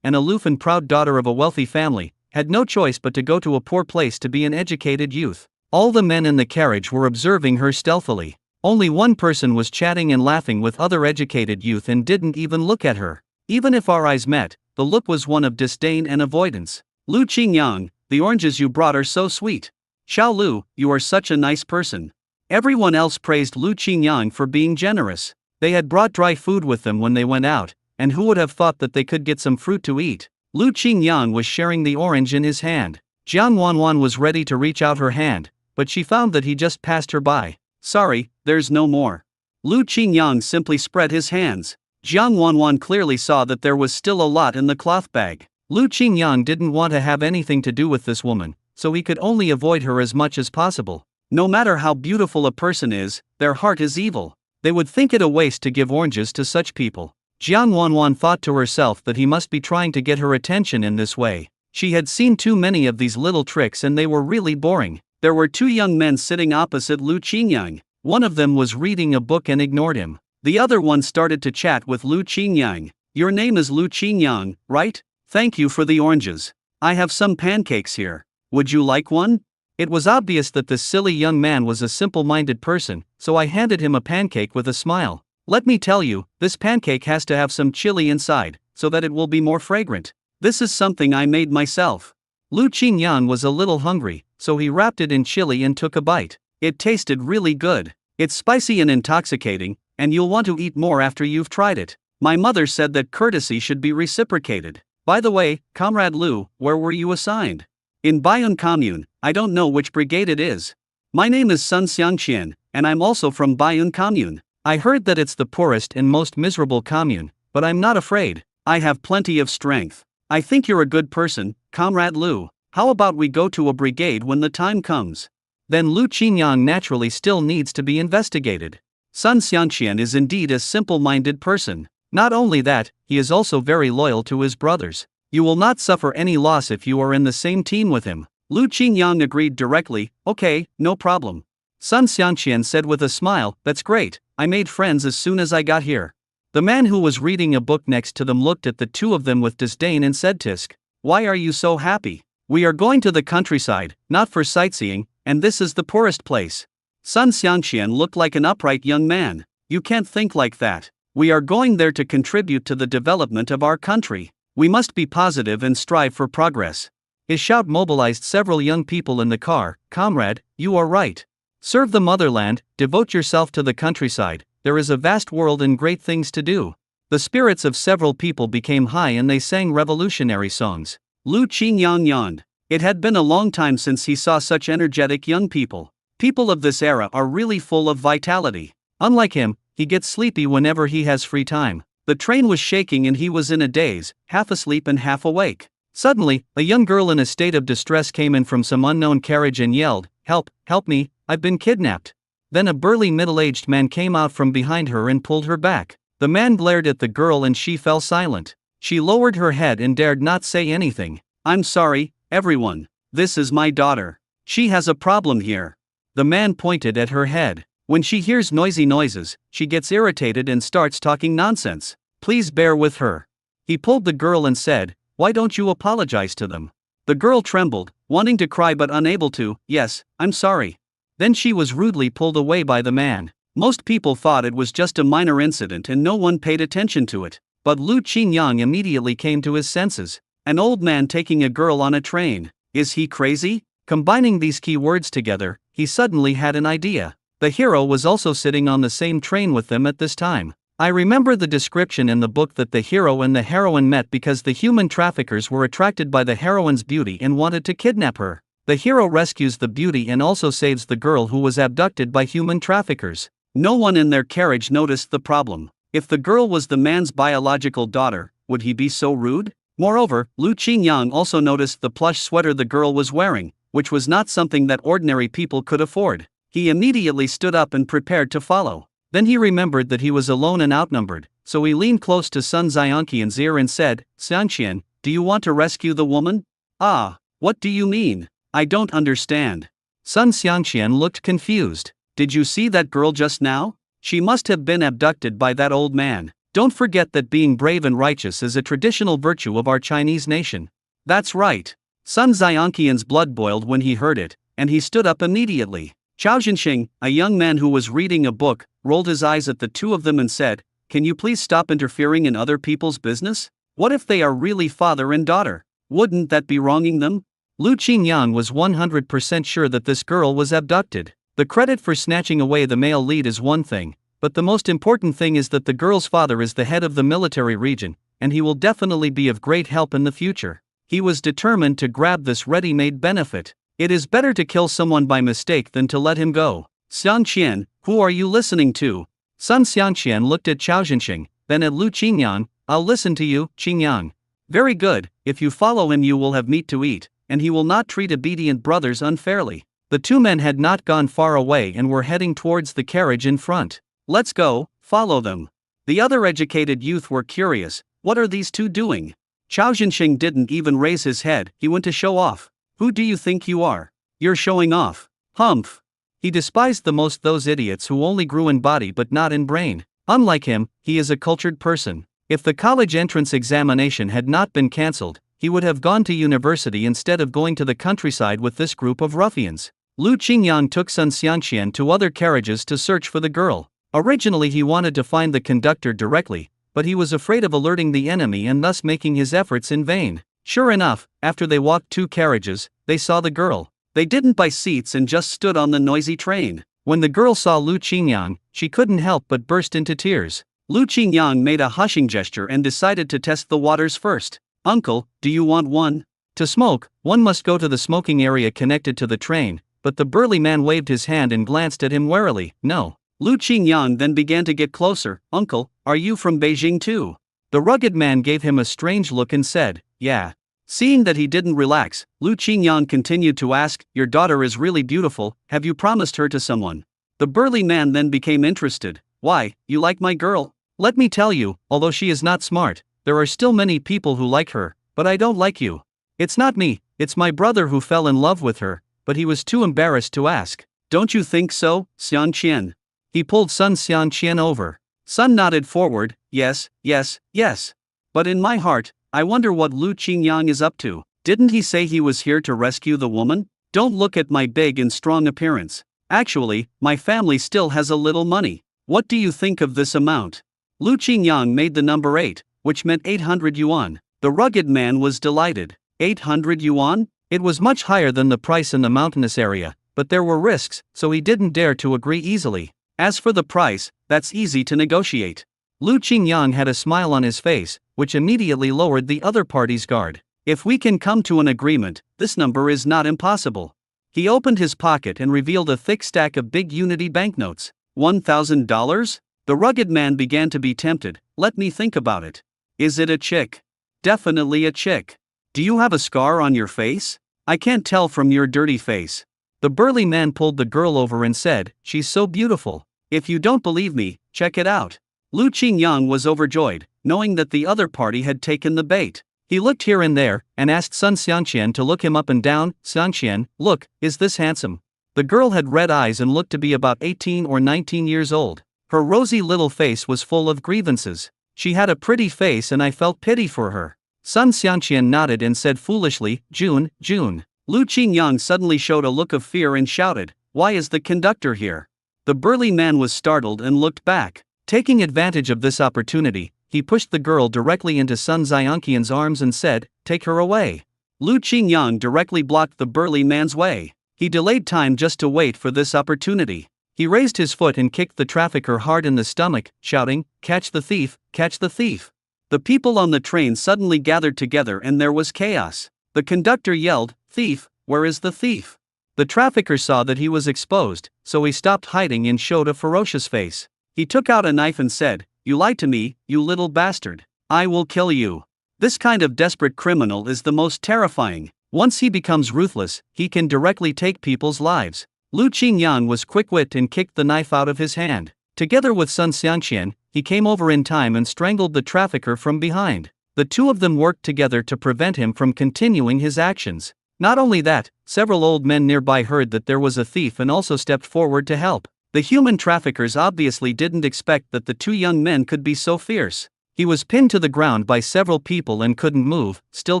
an aloof and proud daughter of a wealthy family, had no choice but to go to a poor place to be an educated youth. All the men in the carriage were observing her stealthily. Only one person was chatting and laughing with other educated youth and didn't even look at her. Even if our eyes met, the look was one of disdain and avoidance. Lu Qingyang, the oranges you brought are so sweet. Xiao Lu, you are such a nice person. Everyone else praised Lu Qingyang for being generous. They had brought dry food with them when they went out, and who would have thought that they could get some fruit to eat? Lu Qingyang was sharing the orange in his hand. Jiang Wanwan was ready to reach out her hand, but she found that he just passed her by. Sorry, there's no more. Lu Qingyang simply spread his hands. Jiang Wanwan clearly saw that there was still a lot in the cloth bag. Lu Qingyang didn't want to have anything to do with this woman, so he could only avoid her as much as possible. No matter how beautiful a person is, their heart is evil. They would think it a waste to give oranges to such people. Jiang Wanwan thought to herself that he must be trying to get her attention in this way. She had seen too many of these little tricks and they were really boring. There were 2 young men sitting opposite Lu Qingyang. One of them was reading a book and ignored him. The other one started to chat with Lu Qingyang.
Your name is Lu Qingyang, right? Thank you for the oranges. I have some pancakes here. Would you like one?
It was obvious that this silly young man was a simple-minded person, so I handed him a pancake with a smile. Let me tell you, this pancake has to have some chili inside, so that it will be more fragrant.
This is something I made myself.
Lu Qingyang was a little hungry, so he wrapped it in chili and took a bite.
It tasted really good. It's spicy and intoxicating, and you'll want to eat more after you've tried it. My mother said that courtesy should be reciprocated. By the way, Comrade Lu, where were you assigned?
In Baiyun Commune. I don't know which brigade it is.
My name is Sun Xiangqian, and I'm also from Baiyun Commune.
I heard that it's the poorest and most miserable commune, but I'm not afraid.
I have plenty of strength. I think you're a good person, Comrade Lu. How about we go to a brigade when the time comes?
Then Lu Qingyang naturally still needs to be investigated.
Sun Xiangqian is indeed a simple-minded person.
Not only that, he is also very loyal to his brothers. You will not suffer any loss if you are in the same team with him.
Lu Qingyang agreed directly. Okay, no problem.
Sun Xiangqian said with a smile, that's great, I made friends as soon as I got here. The man who was reading a book next to them looked at the two of them with disdain and said, Tisk,
why are you so happy?
We are going to the countryside, not for sightseeing, and this is the poorest place.
Sun Xiangqian looked like an upright young man. You can't think like that. We are going there to contribute to the development of our country. We must be positive and strive for progress.
His shout mobilized several young people in the car. Comrade, you are right. Serve the motherland, devote yourself to the countryside, there is a vast world and great things to do. The spirits of several people became high and they sang revolutionary songs.
Lu Qingyang yawned. It had been a long time since he saw such energetic young people. People of this era are really full of vitality.
Unlike him, he gets sleepy whenever he has free time.
The train was shaking and he was in a daze, half asleep and half awake.
Suddenly, a young girl in a state of distress came in from some unknown carriage and yelled, Help, help me, I've been kidnapped. Then a burly middle-aged man came out from behind her and pulled her back. The man glared at the girl and she fell silent. She lowered her head and dared not say anything.
I'm sorry, everyone. This is my daughter. She has a problem here.
The man pointed at her head.
When she hears noisy noises, she gets irritated and starts talking nonsense. Please bear with her.
He pulled the girl and said, Why don't you apologize to them?
The girl trembled, wanting to cry but unable to. Yes, I'm sorry.
Then she was rudely pulled away by the man.
Most people thought it was just a minor incident and no one paid attention to it.
But Lu Qingyang immediately came to his senses.
An old man taking a girl on a train. Is he crazy?
Combining these key words together, he suddenly had an idea. The hero was also sitting on the same train with them at this time. I remember the description in the book that the hero and the heroine met because the human traffickers were attracted by the heroine's beauty and wanted to kidnap her. The hero rescues the beauty and also saves the girl who was abducted by human traffickers.
No one in their carriage noticed the problem. If the girl was the man's biological daughter, would he be so rude? Moreover, Lu Qingyang also noticed the plush sweater the girl was wearing, which was not something that ordinary people could afford. He immediately stood up and prepared to follow.
Then he remembered that he was alone and outnumbered, so he leaned close to Sun Xiangqian's ear and said, Xiangqian, do you want to rescue the woman?
Ah, what do you mean? I don't understand.
Sun Xiangqian looked confused.
Did you see that girl just now? She must have been abducted by that old man.
Don't forget that being brave and righteous is a traditional virtue of our Chinese nation.
That's right. Sun Xiangqian's blood boiled when he heard it, and he stood up immediately. Chao Zhenxing, a young man who was reading a book, rolled his eyes at the two of them and said, Can you please stop interfering in other people's business? What if they are really father and daughter? Wouldn't that be wronging them?
Lu Qingyang was 100% sure that this girl was abducted. The credit for snatching away the male lead is one thing, but the most important thing is that the girl's father is the head of the military region, and he will definitely be of great help in the future. He was determined to grab this ready-made benefit. It is better to kill someone by mistake than to let him go.
Xiangqian, who are you listening to?
Sun Xiangqian looked at Chao Zhenxing, then at Lu Qingyang. I'll listen to you, Qingyang.
Very good, if you follow him you will have meat to eat, and he will not treat obedient brothers unfairly.
The two men had not gone far away and were heading towards the carriage in front.
Let's go, follow them. The other educated youth were curious. What are these two doing? Chao Zhenxing didn't even raise his head, he went to show off. Who do you think you are? You're showing off. Humph.
He despised the most those idiots who only grew in body but not in brain. Unlike him, he is a cultured person. If the college entrance examination had not been cancelled, he would have gone to university instead of going to the countryside with this group of ruffians. Lu Qingyang took Sun Xianqian to other carriages to search for the girl. Originally he wanted to find the conductor directly, but he was afraid of alerting the enemy and thus making his efforts in vain. Sure enough, after they walked 2 carriages, they saw the girl. They didn't buy seats and just stood on the noisy train. When the girl saw Lu Qingyang, she couldn't help but burst into tears. Lu Qingyang made a hushing gesture and decided to test the waters first. "Uncle, do you want one?" To smoke, one must go to the smoking area connected to the train, but the burly man waved his hand and glanced at him warily. "No." Lu Qingyang then began to get closer. "Uncle, are you from Beijing too?" The rugged man gave him a strange look and said, "Yeah." Seeing that he didn't relax, Lu Qingyang continued to ask, "Your daughter is really beautiful, have you promised her to someone?" The burly man then became interested. "Why, you like my girl?" "Let me tell you, although she is not smart, there are still many people who like her, but I don't like you." "It's not me, it's my brother who fell in love with her," but he was too embarrassed to ask. "Don't you think so, Xianqian?" He pulled Sun Xianqian over. Sun nodded forward, "Yes, yes, yes. But in my heart, I wonder what Lu Qingyang is up to. Didn't he say he was here to rescue the woman? Don't look at my big and strong appearance. Actually, my family still has a little money. What do you think of this amount?" Lu Qingyang made the number 8, which meant 800 yuan. The rugged man was delighted. 800 yuan? It was much higher than the price in the mountainous area, but there were risks, so he didn't dare to agree easily. As for the price, that's easy to negotiate. Lu Qingyang had a smile on his face, which immediately lowered the other party's guard. "If we can come to an agreement, this number is not impossible." He opened his pocket and revealed a thick stack of big Unity banknotes. $1,000? The rugged man began to be tempted. "Let me think about it. Is it a chick?" "Definitely a chick." "Do you have a scar on your face?" "I can't tell from your dirty face." The burly man pulled the girl over and said, "She's so beautiful. If you don't believe me, check it out." Lu Qingyang was overjoyed, knowing that the other party had taken the bait. He looked here and there, and asked Sun Xianqian to look him up and down. "Xianqian, look, is this handsome?" The girl had red eyes and looked to be about 18 or 19 years old. Her rosy little face was full of grievances. She had a pretty face and I felt pity for her. Sun Xianqian nodded and said foolishly, "June, June." Lu Qingyang suddenly showed a look of fear and shouted, "Why is the conductor here?" The burly man was startled and looked back. Taking advantage of this opportunity, he pushed the girl directly into Sun Xianqian's arms and said, "Take her away." Lu Qingyang directly blocked the burly man's way. He delayed time just to wait for this opportunity. He raised his foot and kicked the trafficker hard in the stomach, shouting, "Catch the thief, catch the thief." The people on the train suddenly gathered together and there was chaos. The conductor yelled, "Thief, where is the thief?" The trafficker saw that he was exposed, so he stopped hiding and showed a ferocious face. He took out a knife and said, "You lied to me, you little bastard. I will kill you." This kind of desperate criminal is the most terrifying. Once he becomes ruthless, he can directly take people's lives. Lu Qingyang was quick-witted and kicked the knife out of his hand. Together with Sun Xianqian, he came over in time and strangled the trafficker from behind. The two of them worked together to prevent him from continuing his actions. Not only that, several old men nearby heard that there was a thief and also stepped forward to help. The human traffickers obviously didn't expect that the two young men could be so fierce. He was pinned to the ground by several people and couldn't move, still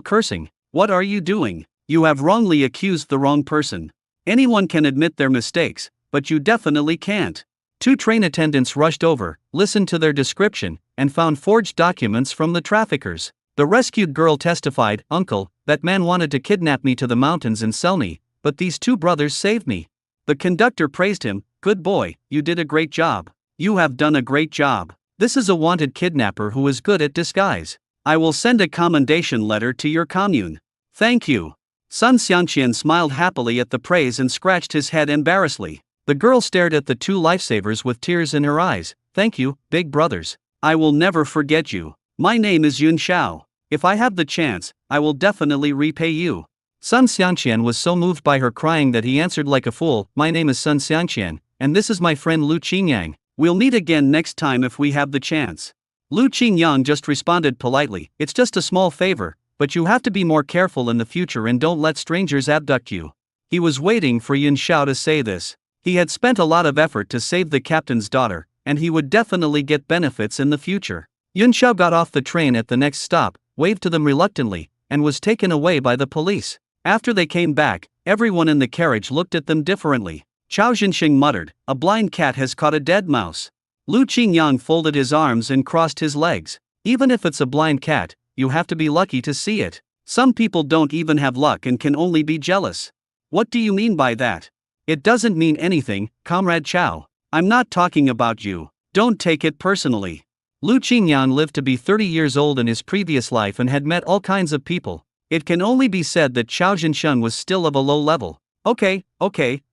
cursing. "What are you doing? You have wrongly accused the wrong person. Anyone can admit their mistakes, but you definitely can't." Two train attendants rushed over, listened to their description, and found forged documents from the traffickers. The rescued girl testified, "Uncle, that man wanted to kidnap me to the mountains and sell me, but these two brothers saved me." The conductor praised him, "Good boy, you did a great job. You have done a great job. This is a wanted kidnapper who is good at disguise. I will send a commendation letter to your commune." "Thank you." Sun Xianqian smiled happily at the praise and scratched his head embarrassedly. The girl stared at the two lifesavers with tears in her eyes. "Thank you, big brothers. I will never forget you. My name is Yun Xiao. If I have the chance, I will definitely repay you." Sun Xianqian was so moved by her crying that he answered like a fool, "My name is Sun Xianqian, and this is my friend Lu Qingyang. We'll meet again next time if we have the chance." Lu Qingyang just responded politely, "It's just a small favor, but you have to be more careful in the future and don't let strangers abduct you." He was waiting for Yun Xiao to say this. He had spent a lot of effort to save the captain's daughter, and he would definitely get benefits in the future. Yunxiao got off the train at the next stop, waved to them reluctantly, and was taken away by the police. After they came back, everyone in the carriage looked at them differently. Chao Jinxing muttered, "A blind cat has caught a dead mouse." Lu Qingyang folded his arms and crossed his legs. Even if it's a blind cat, you have to be lucky to see it. Some people don't even have luck and can only be jealous. What do you mean by that? It doesn't mean anything, Comrade Chao. I'm not talking about you. Don't take it personally. Lu Qingyang lived to be 30 years old in his previous life and had met all kinds of people. It can only be said that Chao Jinsheng was still of a low level. Okay,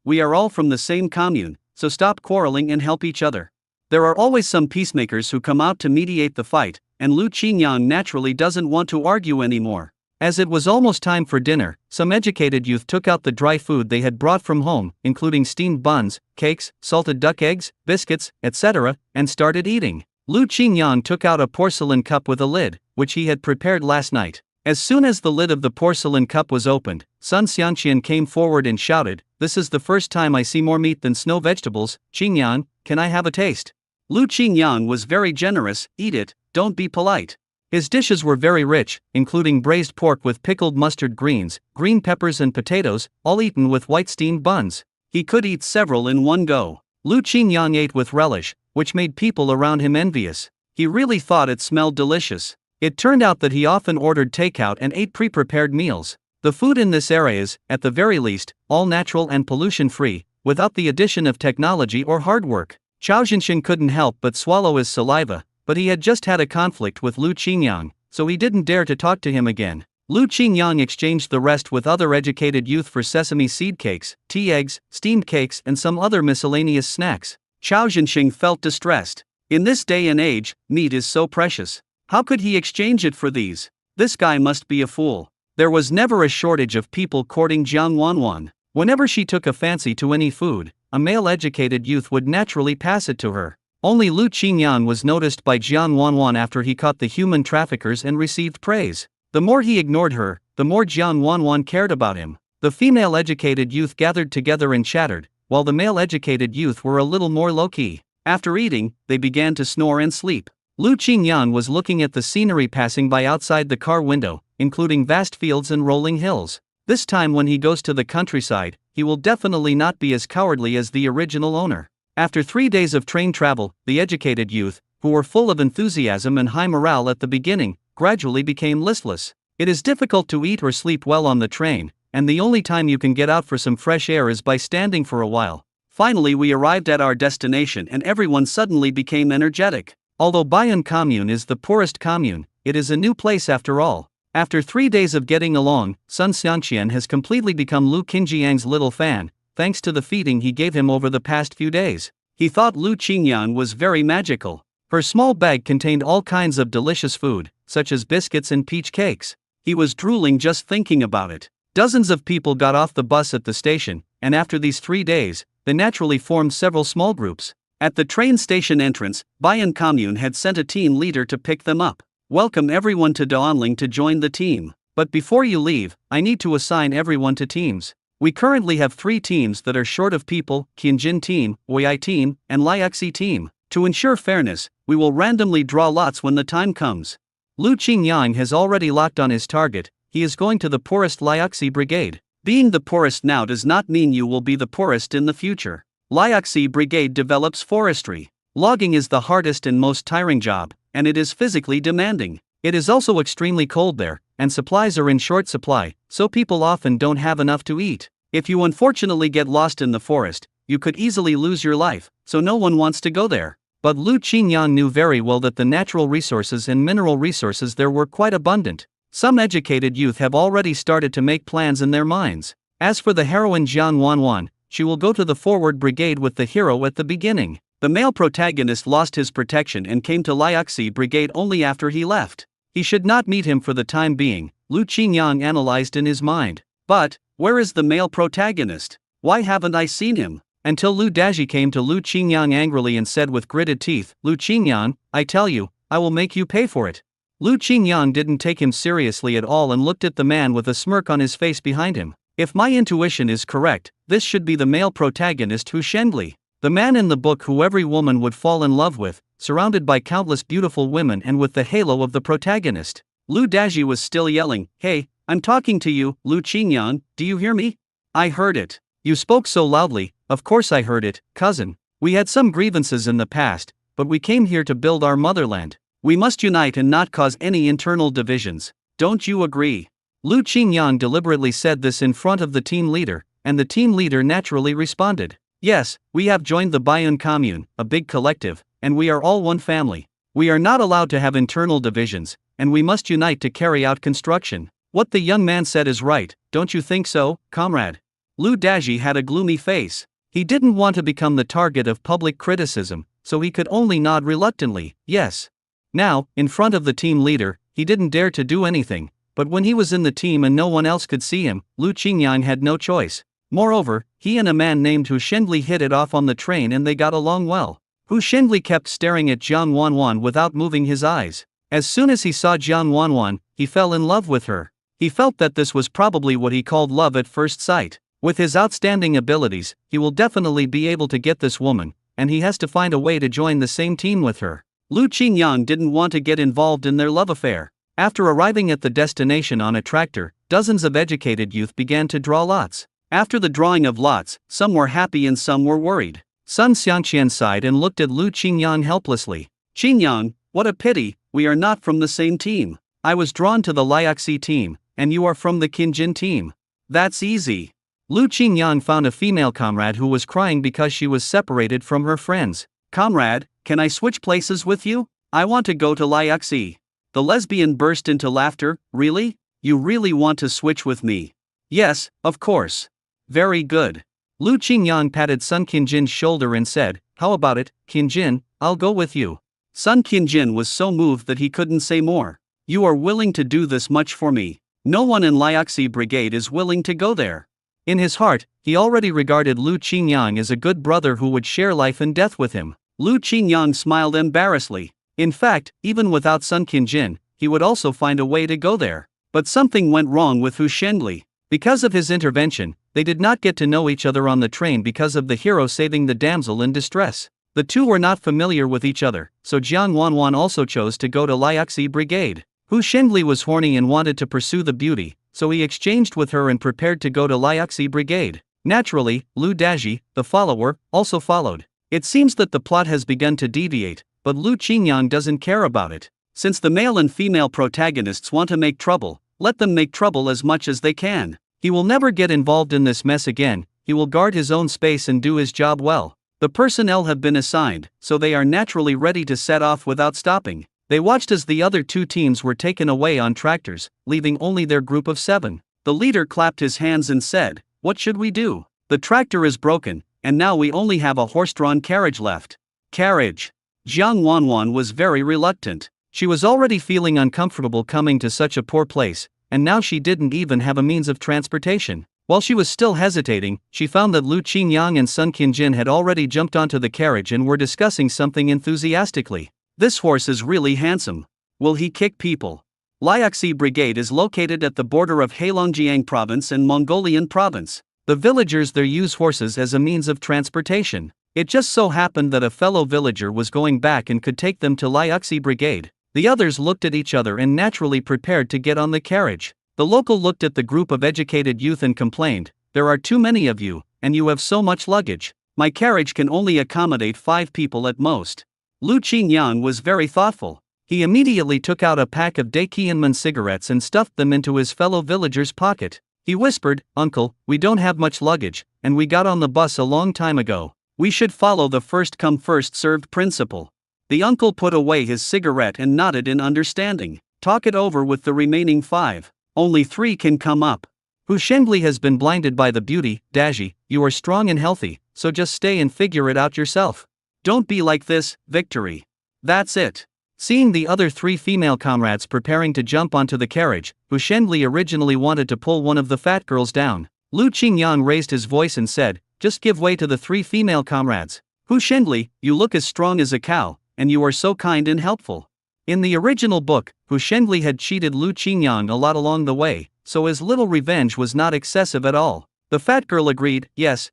we are all from the same commune, so stop quarreling and help each other. There are always some peacemakers who come out to mediate the fight, and Lu Qingyang naturally doesn't want to argue anymore. As it was almost time for dinner, some educated youth took out the dry food they had brought from home, including steamed buns, cakes, salted duck eggs, biscuits, etc., and started eating. Lu Qingyang took out a porcelain cup with a lid, which he had prepared last night. As soon as the lid of the porcelain cup was opened, Sun Xianqian came forward and shouted, "This is the first time I see more meat than snow vegetables. Qingyang, can I have a taste?" Lu Qingyang was very generous. "Eat it, don't be polite." His dishes were very rich, including braised pork with pickled mustard greens, green peppers and potatoes, all eaten with white steamed buns. He could eat several in one go. Lu Qingyang ate with relish, which made people around him envious. He really thought it smelled delicious. It turned out that he often ordered takeout and ate pre-prepared meals. The food in this area is, at the very least, all natural and pollution-free, without the addition of technology or hard work. Chao Jinsheng couldn't help but swallow his saliva, but he had just had a conflict with Lu Qingyang, so he didn't dare to talk to him again. Lu Qingyang exchanged the rest with other educated youth for sesame seed cakes, tea eggs, steamed cakes and some other miscellaneous snacks. Chao Jinsheng felt distressed. In this day and age, meat is so precious. How could he exchange it for these? This guy must be a fool. There was never a shortage of people courting Jiang Wanwan. Whenever she took a fancy to any food, a male educated youth would naturally pass it to her. Only Lu Qingyang was noticed by Jiang Wanwan after he caught the human traffickers and received praise. The more he ignored her, the more Jiang Wanwan cared about him. The female educated youth gathered together and chattered, while the male educated youth were a little more low-key. After eating, they began to snore and sleep. Lu Qingyang was looking at the scenery passing by outside the car window, including vast fields and rolling hills. This time when he goes to the countryside, he will definitely not be as cowardly as the original owner. After 3 days of train travel, the educated youth, who were full of enthusiasm and high morale at the beginning, gradually became listless. It is difficult to eat or sleep well on the train, and the only time you can get out for some fresh air is by standing for a while. Finally we arrived at our destination and everyone suddenly became energetic. Although Bayan Commune is the poorest commune, it is a new place after all. After 3 days of getting along, Sun Xianqian has completely become Lu Qinjiang's little fan, thanks to the feeding he gave him over the past few days. He thought Lu Qingyang was very magical. Her small bag contained all kinds of delicious food, such as biscuits and peach cakes. He was drooling just thinking about it. Dozens of people got off the bus at the station, and after these 3 days, they naturally formed several small groups. At the train station entrance, Bayan Commune had sent a team leader to pick them up. Welcome everyone to Daanling to join the team. But before you leave, I need to assign everyone to teams. We currently have 3 teams that are short of people: Qianjin team, Weiyai team, and Liaxi team. To ensure fairness, we will randomly draw lots when the time comes. Lu Qingyang has already locked on his target. He is going to the poorest Liaxi brigade. Being the poorest now does not mean you will be the poorest in the future. Liaxi brigade develops forestry. Logging is the hardest and most tiring job, and it is physically demanding. It is also extremely cold there, and supplies are in short supply, so people often don't have enough to eat. If you unfortunately get lost in the forest, you could easily lose your life, so no one wants to go there. But Lu Qingyang knew very well that the natural resources and mineral resources there were quite abundant. Some educated youth have already started to make plans in their minds. As for the heroine Jiang Wanwan, she will go to the forward brigade with the hero at the beginning. The male protagonist lost his protection and came to Liaxi brigade only after he left. He should not meet him for the time being, Lu Qingyang analyzed in his mind. But, where is the male protagonist? Why haven't I seen him? Until Lu Daji came to Lu Qingyang angrily and said with gritted teeth, "Lu Qingyang, I tell you, I will make you pay for it." Lu Qingyang didn't take him seriously at all and looked at the man with a smirk on his face behind him. If my intuition is correct, this should be the male protagonist Hu Shengli. The man in the book who every woman would fall in love with, surrounded by countless beautiful women and with the halo of the protagonist.
Lu Daji was still yelling, "Hey, I'm talking to you, Lu Qingyang, do you hear me?" "I heard it. You spoke so loudly." "Of course I heard it, cousin. We had some grievances in the past, but we came here to build our motherland. We must unite and not cause any internal divisions. Don't you agree?" Lu Qingyang deliberately said this in front of the team leader, and the team leader naturally responded, "Yes, we have joined the Baiyun commune, a big collective, and we are all one family. We are not allowed to have internal divisions, and we must unite to carry out construction." "What the young man said is right, don't you think so, comrade?" Lu Daji had a gloomy face. He didn't want to become the target of public criticism, so he could only nod reluctantly, yes. Now, in front of the team leader, he didn't dare to do anything, but when he was in the team and no one else could see him, Lu Qingyang had no choice. Moreover, he and a man named Hu Shenli hit it off on the train and they got along well. Hu Shenli kept staring at Jiang Wanwan without moving his eyes. As soon as he saw Jiang Wanwan, he fell in love with her. He felt that this was probably what he called love at first sight. With his outstanding abilities, he will definitely be able to get this woman, and he has to find a way to join the same team with her. Lu Qingyang didn't want to get involved in their love affair. After arriving at the destination on a tractor, dozens of educated youth began to draw lots. After the drawing of lots, some were happy and some were worried. Sun Xiangqian sighed and looked at Lu Qingyang helplessly. "Qingyang, what a pity, we are not from the same team. I was drawn to the Liaxi team, and you are from the Qinjin team. That's easy." Lu Qingyang found a female comrade who was crying because she was separated from her friends. "Comrade, can I switch places with you? I want to go to Liaxi." The lesbian burst into laughter. "Really? You really want to switch with me?" "Yes, of course." "Very good." Lu Qingyang patted Sun Qinjin's shoulder and said, "How about it, Qinjin, I'll go with you." Sun Qinjin was so moved that he couldn't say more. "You are willing to do this much for me? No one in Liaxi Brigade is willing to go there." In his heart, he already regarded Lu Qingyang as a good brother who would share life and death with him. Lu Qingyang smiled embarrassedly. In fact, even without Sun Qinjin, he would also find a way to go there. But something went wrong with Hu Shenli. Because of his intervention, they did not get to know each other on the train because of the hero saving the damsel in distress. The two were not familiar with each other, so Jiang Wanwan also chose to go to Liaxi Brigade. Hu Shenli was horny and wanted to pursue the beauty, so he exchanged with her and prepared to go to Liaxi Brigade. Naturally, Lu Daji, the follower, also followed. It seems that the plot has begun to deviate, but Lu Qingyang doesn't care about it. Since the male and female protagonists want to make trouble, let them make trouble as much as they can. He will never get involved in this mess again, he will guard his own space and do his job well. The personnel have been assigned, so they are naturally ready to set off without stopping. They watched as the other two teams were taken away on tractors, leaving only their group of 7. The leader clapped his hands and said, "What should we do? The tractor is broken, and now we only have a horse-drawn carriage left." Carriage. Jiang Wanwan was very reluctant. She was already feeling uncomfortable coming to such a poor place, and now she didn't even have a means of transportation. While she was still hesitating, she found that Lu Qingyang and Sun Qinjin had already jumped onto the carriage and were discussing something enthusiastically. "This horse is really handsome. Will he kick people?" Liaxi Brigade is located at the border of Heilongjiang Province and Mongolian Province. The villagers there use horses as a means of transportation. It just so happened that a fellow villager was going back and could take them to Liaxi Brigade. The others looked at each other and naturally prepared to get on the carriage. The local looked at the group of educated youth and complained, "There are too many of you, and you have so much luggage. My carriage can only accommodate 5 people at most." Lu Qingyang was very thoughtful. He immediately took out a pack of Dakianman cigarettes and stuffed them into his fellow villager's pocket. He whispered, "Uncle, we don't have much luggage, and we got on the bus a long time ago. We should follow the first-come first-served principle." The uncle put away his cigarette and nodded in understanding. "Talk it over with the remaining 5. Only 3 can come up." Hu Shenli has been blinded by the beauty. "Daji, you are strong and healthy, so just stay and figure it out yourself. Don't be like this, Victory." That's it. Seeing the other 3 female comrades preparing to jump onto the carriage, Hu Shenli originally wanted to pull one of the fat girls down. Lu Qingyang raised his voice and said, "Just give way to the 3 female comrades. Hu Shenli, you look as strong as a cow, and you are so kind and helpful." In the original book, Hu Shenli had cheated Lu Qingyang a lot along the way, so his little revenge was not excessive at all. The fat girl agreed, yes,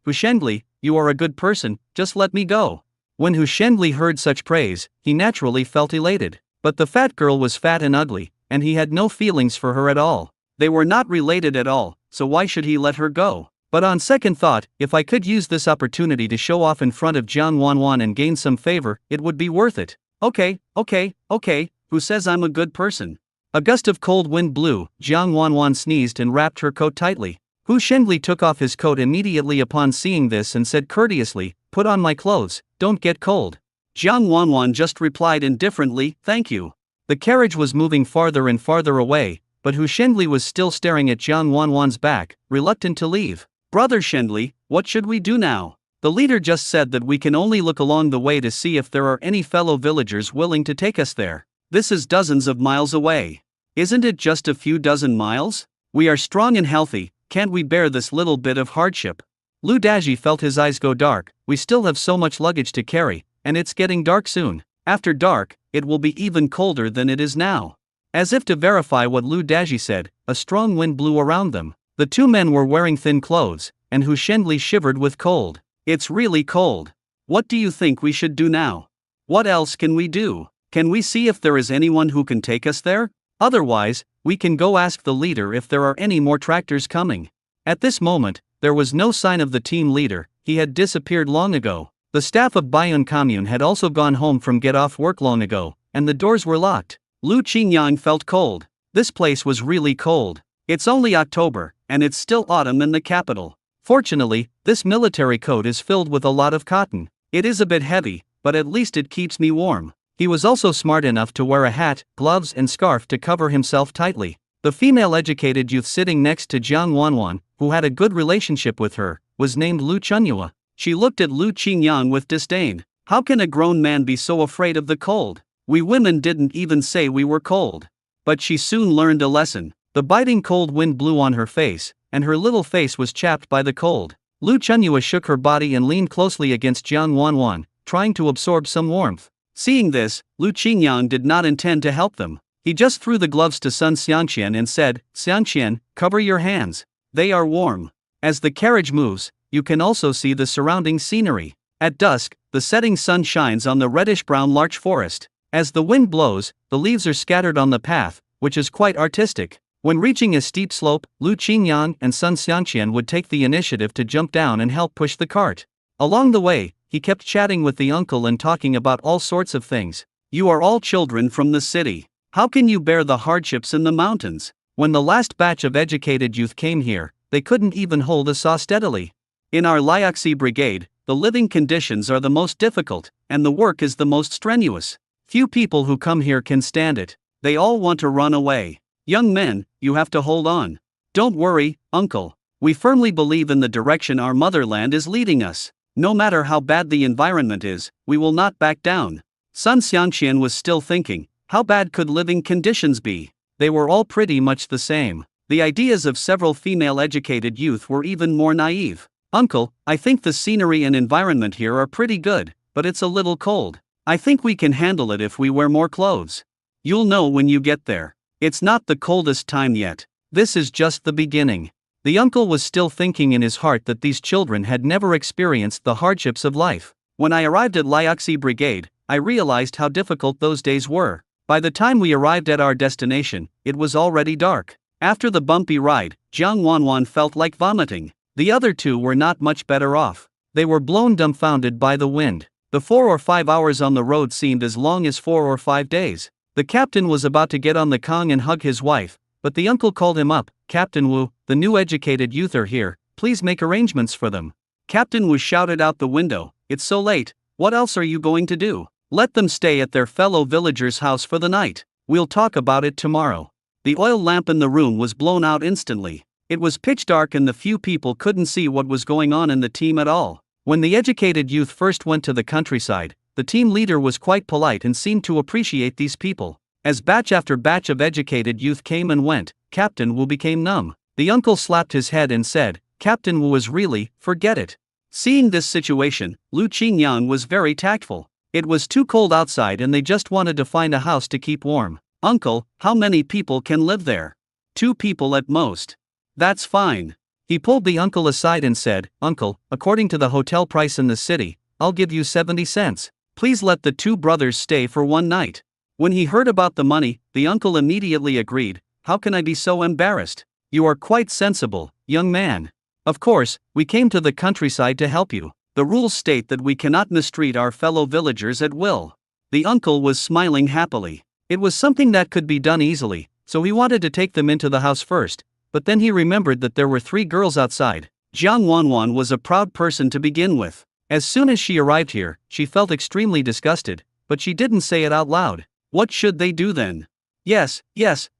Hu Shenli, you are a good person, just let me go."
When Hu Shenli heard such praise, he naturally felt elated. But the fat girl was fat and ugly, and he had no feelings for her at all. They were not related at all, so why should he let her go? But on second thought, if I could use this opportunity to show off in front of Jiang Wanwan and gain some favor, it would be worth it. Okay, who says I'm a good person? A gust of cold wind blew, Jiang Wanwan sneezed and wrapped her coat tightly. Hu Shenli took off his coat immediately upon seeing this and said courteously, "Put on my clothes, don't get cold." Jiang Wanwan just replied indifferently, "Thank you." The carriage was moving farther and farther away, but Hu Shenli was still staring at Jiang Wanwan's back, reluctant to leave. "Brother Shenli, what should we do now? The leader just said that we can only look along the way to see if there are any fellow villagers willing to take us there. This is dozens of miles away. Isn't it just a few dozen miles? We are strong and healthy, can't we bear this little bit of hardship?" Lu Daji felt his eyes go dark. "We still have so much luggage to carry, and it's getting dark soon. After dark, it will be even colder than it is now." As if to verify what Lu Daji said, a strong wind blew around them. The two men were wearing thin clothes, and Hu Shenli shivered with cold. "It's really cold. What do you think we should do now? What else can we do? Can we see if there is anyone who can take us there? Otherwise, we can go ask the leader if there are any more tractors coming." At this moment, there was no sign of the team leader. He had disappeared long ago. The staff of Bayun Commune had also gone home from get-off work long ago, and the doors were locked. Lu Qingyang felt cold. This place was really cold. It's only October, and it's still autumn in the capital. Fortunately, this military coat is filled with a lot of cotton. It is a bit heavy, but at least it keeps me warm. He was also smart enough to wear a hat, gloves and scarf to cover himself tightly. The female educated youth sitting next to Jiang Wanwan, who had a good relationship with her, was named Lu Chunyua. She looked at Lu Qingyang with disdain. "How can a grown man be so afraid of the cold? We women didn't even say we were cold." But she soon learned a lesson. The biting cold wind blew on her face, and her little face was chapped by the cold. Lu Chunyua shook her body and leaned closely against Jiang Wanwan, trying to absorb some warmth. Seeing this, Lu Qingyang did not intend to help them. He just threw the gloves to Sun Xiangqian and said, "Xiangqian, cover your hands. They are warm." As the carriage moves, you can also see the surrounding scenery. At dusk, the setting sun shines on the reddish-brown larch forest. As the wind blows, the leaves are scattered on the path, which is quite artistic. When reaching a steep slope, Lu Qingyang and Sun Xiangqian would take the initiative to jump down and help push the cart. Along the way, he kept chatting with the uncle and talking about all sorts of things. "You are all children from the city. How can you bear the hardships in the mountains? When the last batch of educated youth came here, they couldn't even hold a saw steadily. In our Liaxi brigade, the living conditions are the most difficult, and the work is the most strenuous. Few people who come here can stand it. They all want to run away. Young men, you have to hold on. Don't worry, uncle. We firmly believe in the direction our motherland is leading us. No matter how bad the environment is, we will not back down." Sun Xiangqian was still thinking, how bad could living conditions be? They were all pretty much the same. The ideas of several female educated youth were even more naive. "Uncle, I think the scenery and environment here are pretty good, but it's a little cold. I think we can handle it if we wear more clothes. You'll know when you get there. It's not the coldest time yet. This is just the beginning." The uncle was still thinking in his heart that these children had never experienced the hardships of life. "When I arrived at Liaxi Brigade, I realized how difficult those days were. By the time we arrived at our destination, it was already dark. After the bumpy ride, Jiang Wanwan felt like vomiting. The other two were not much better off. They were blown dumbfounded by the wind. The 4 or 5 hours on the road seemed as long as 4 or 5 days. The captain was about to get on the Kong and hug his wife, but the uncle called him up. "Captain Wu, the new educated youth are here, please make arrangements for them." Captain Wu shouted out the window, "It's so late, what else are you going to do? Let them stay at their fellow villagers' house for the night. We'll talk about it tomorrow." The oil lamp in the room was blown out instantly. It was pitch dark and the few people couldn't see what was going on in the team at all. When the educated youth first went to the countryside, the team leader was quite polite and seemed to appreciate these people. As batch after batch of educated youth came and went, Captain Wu became numb. The uncle slapped his head and said, "Captain Wu is really, forget it." Seeing this situation, Lu Qingyang was very tactful. It was too cold outside and they just wanted to find a house to keep warm. "Uncle, how many people can live there?" "2 people at most." "That's fine." He pulled the uncle aside and said, "Uncle, according to the hotel price in the city,
I'll give you 70 cents. Please let the two brothers stay for one night. When he heard about the money, the uncle immediately agreed. How can I be so embarrassed? You are quite sensible, young man. Of course, we came to the countryside to help you. The rules state that we cannot mistreat our fellow villagers at will. The uncle was smiling happily. It was something that could be done easily, so he wanted to take them into the house first, but then he remembered that there were 3 girls outside. Jiang Wanwan was a proud person to begin with. As soon as she arrived here, she felt extremely disgusted, but she didn't say it out loud. What should they do then? Yes,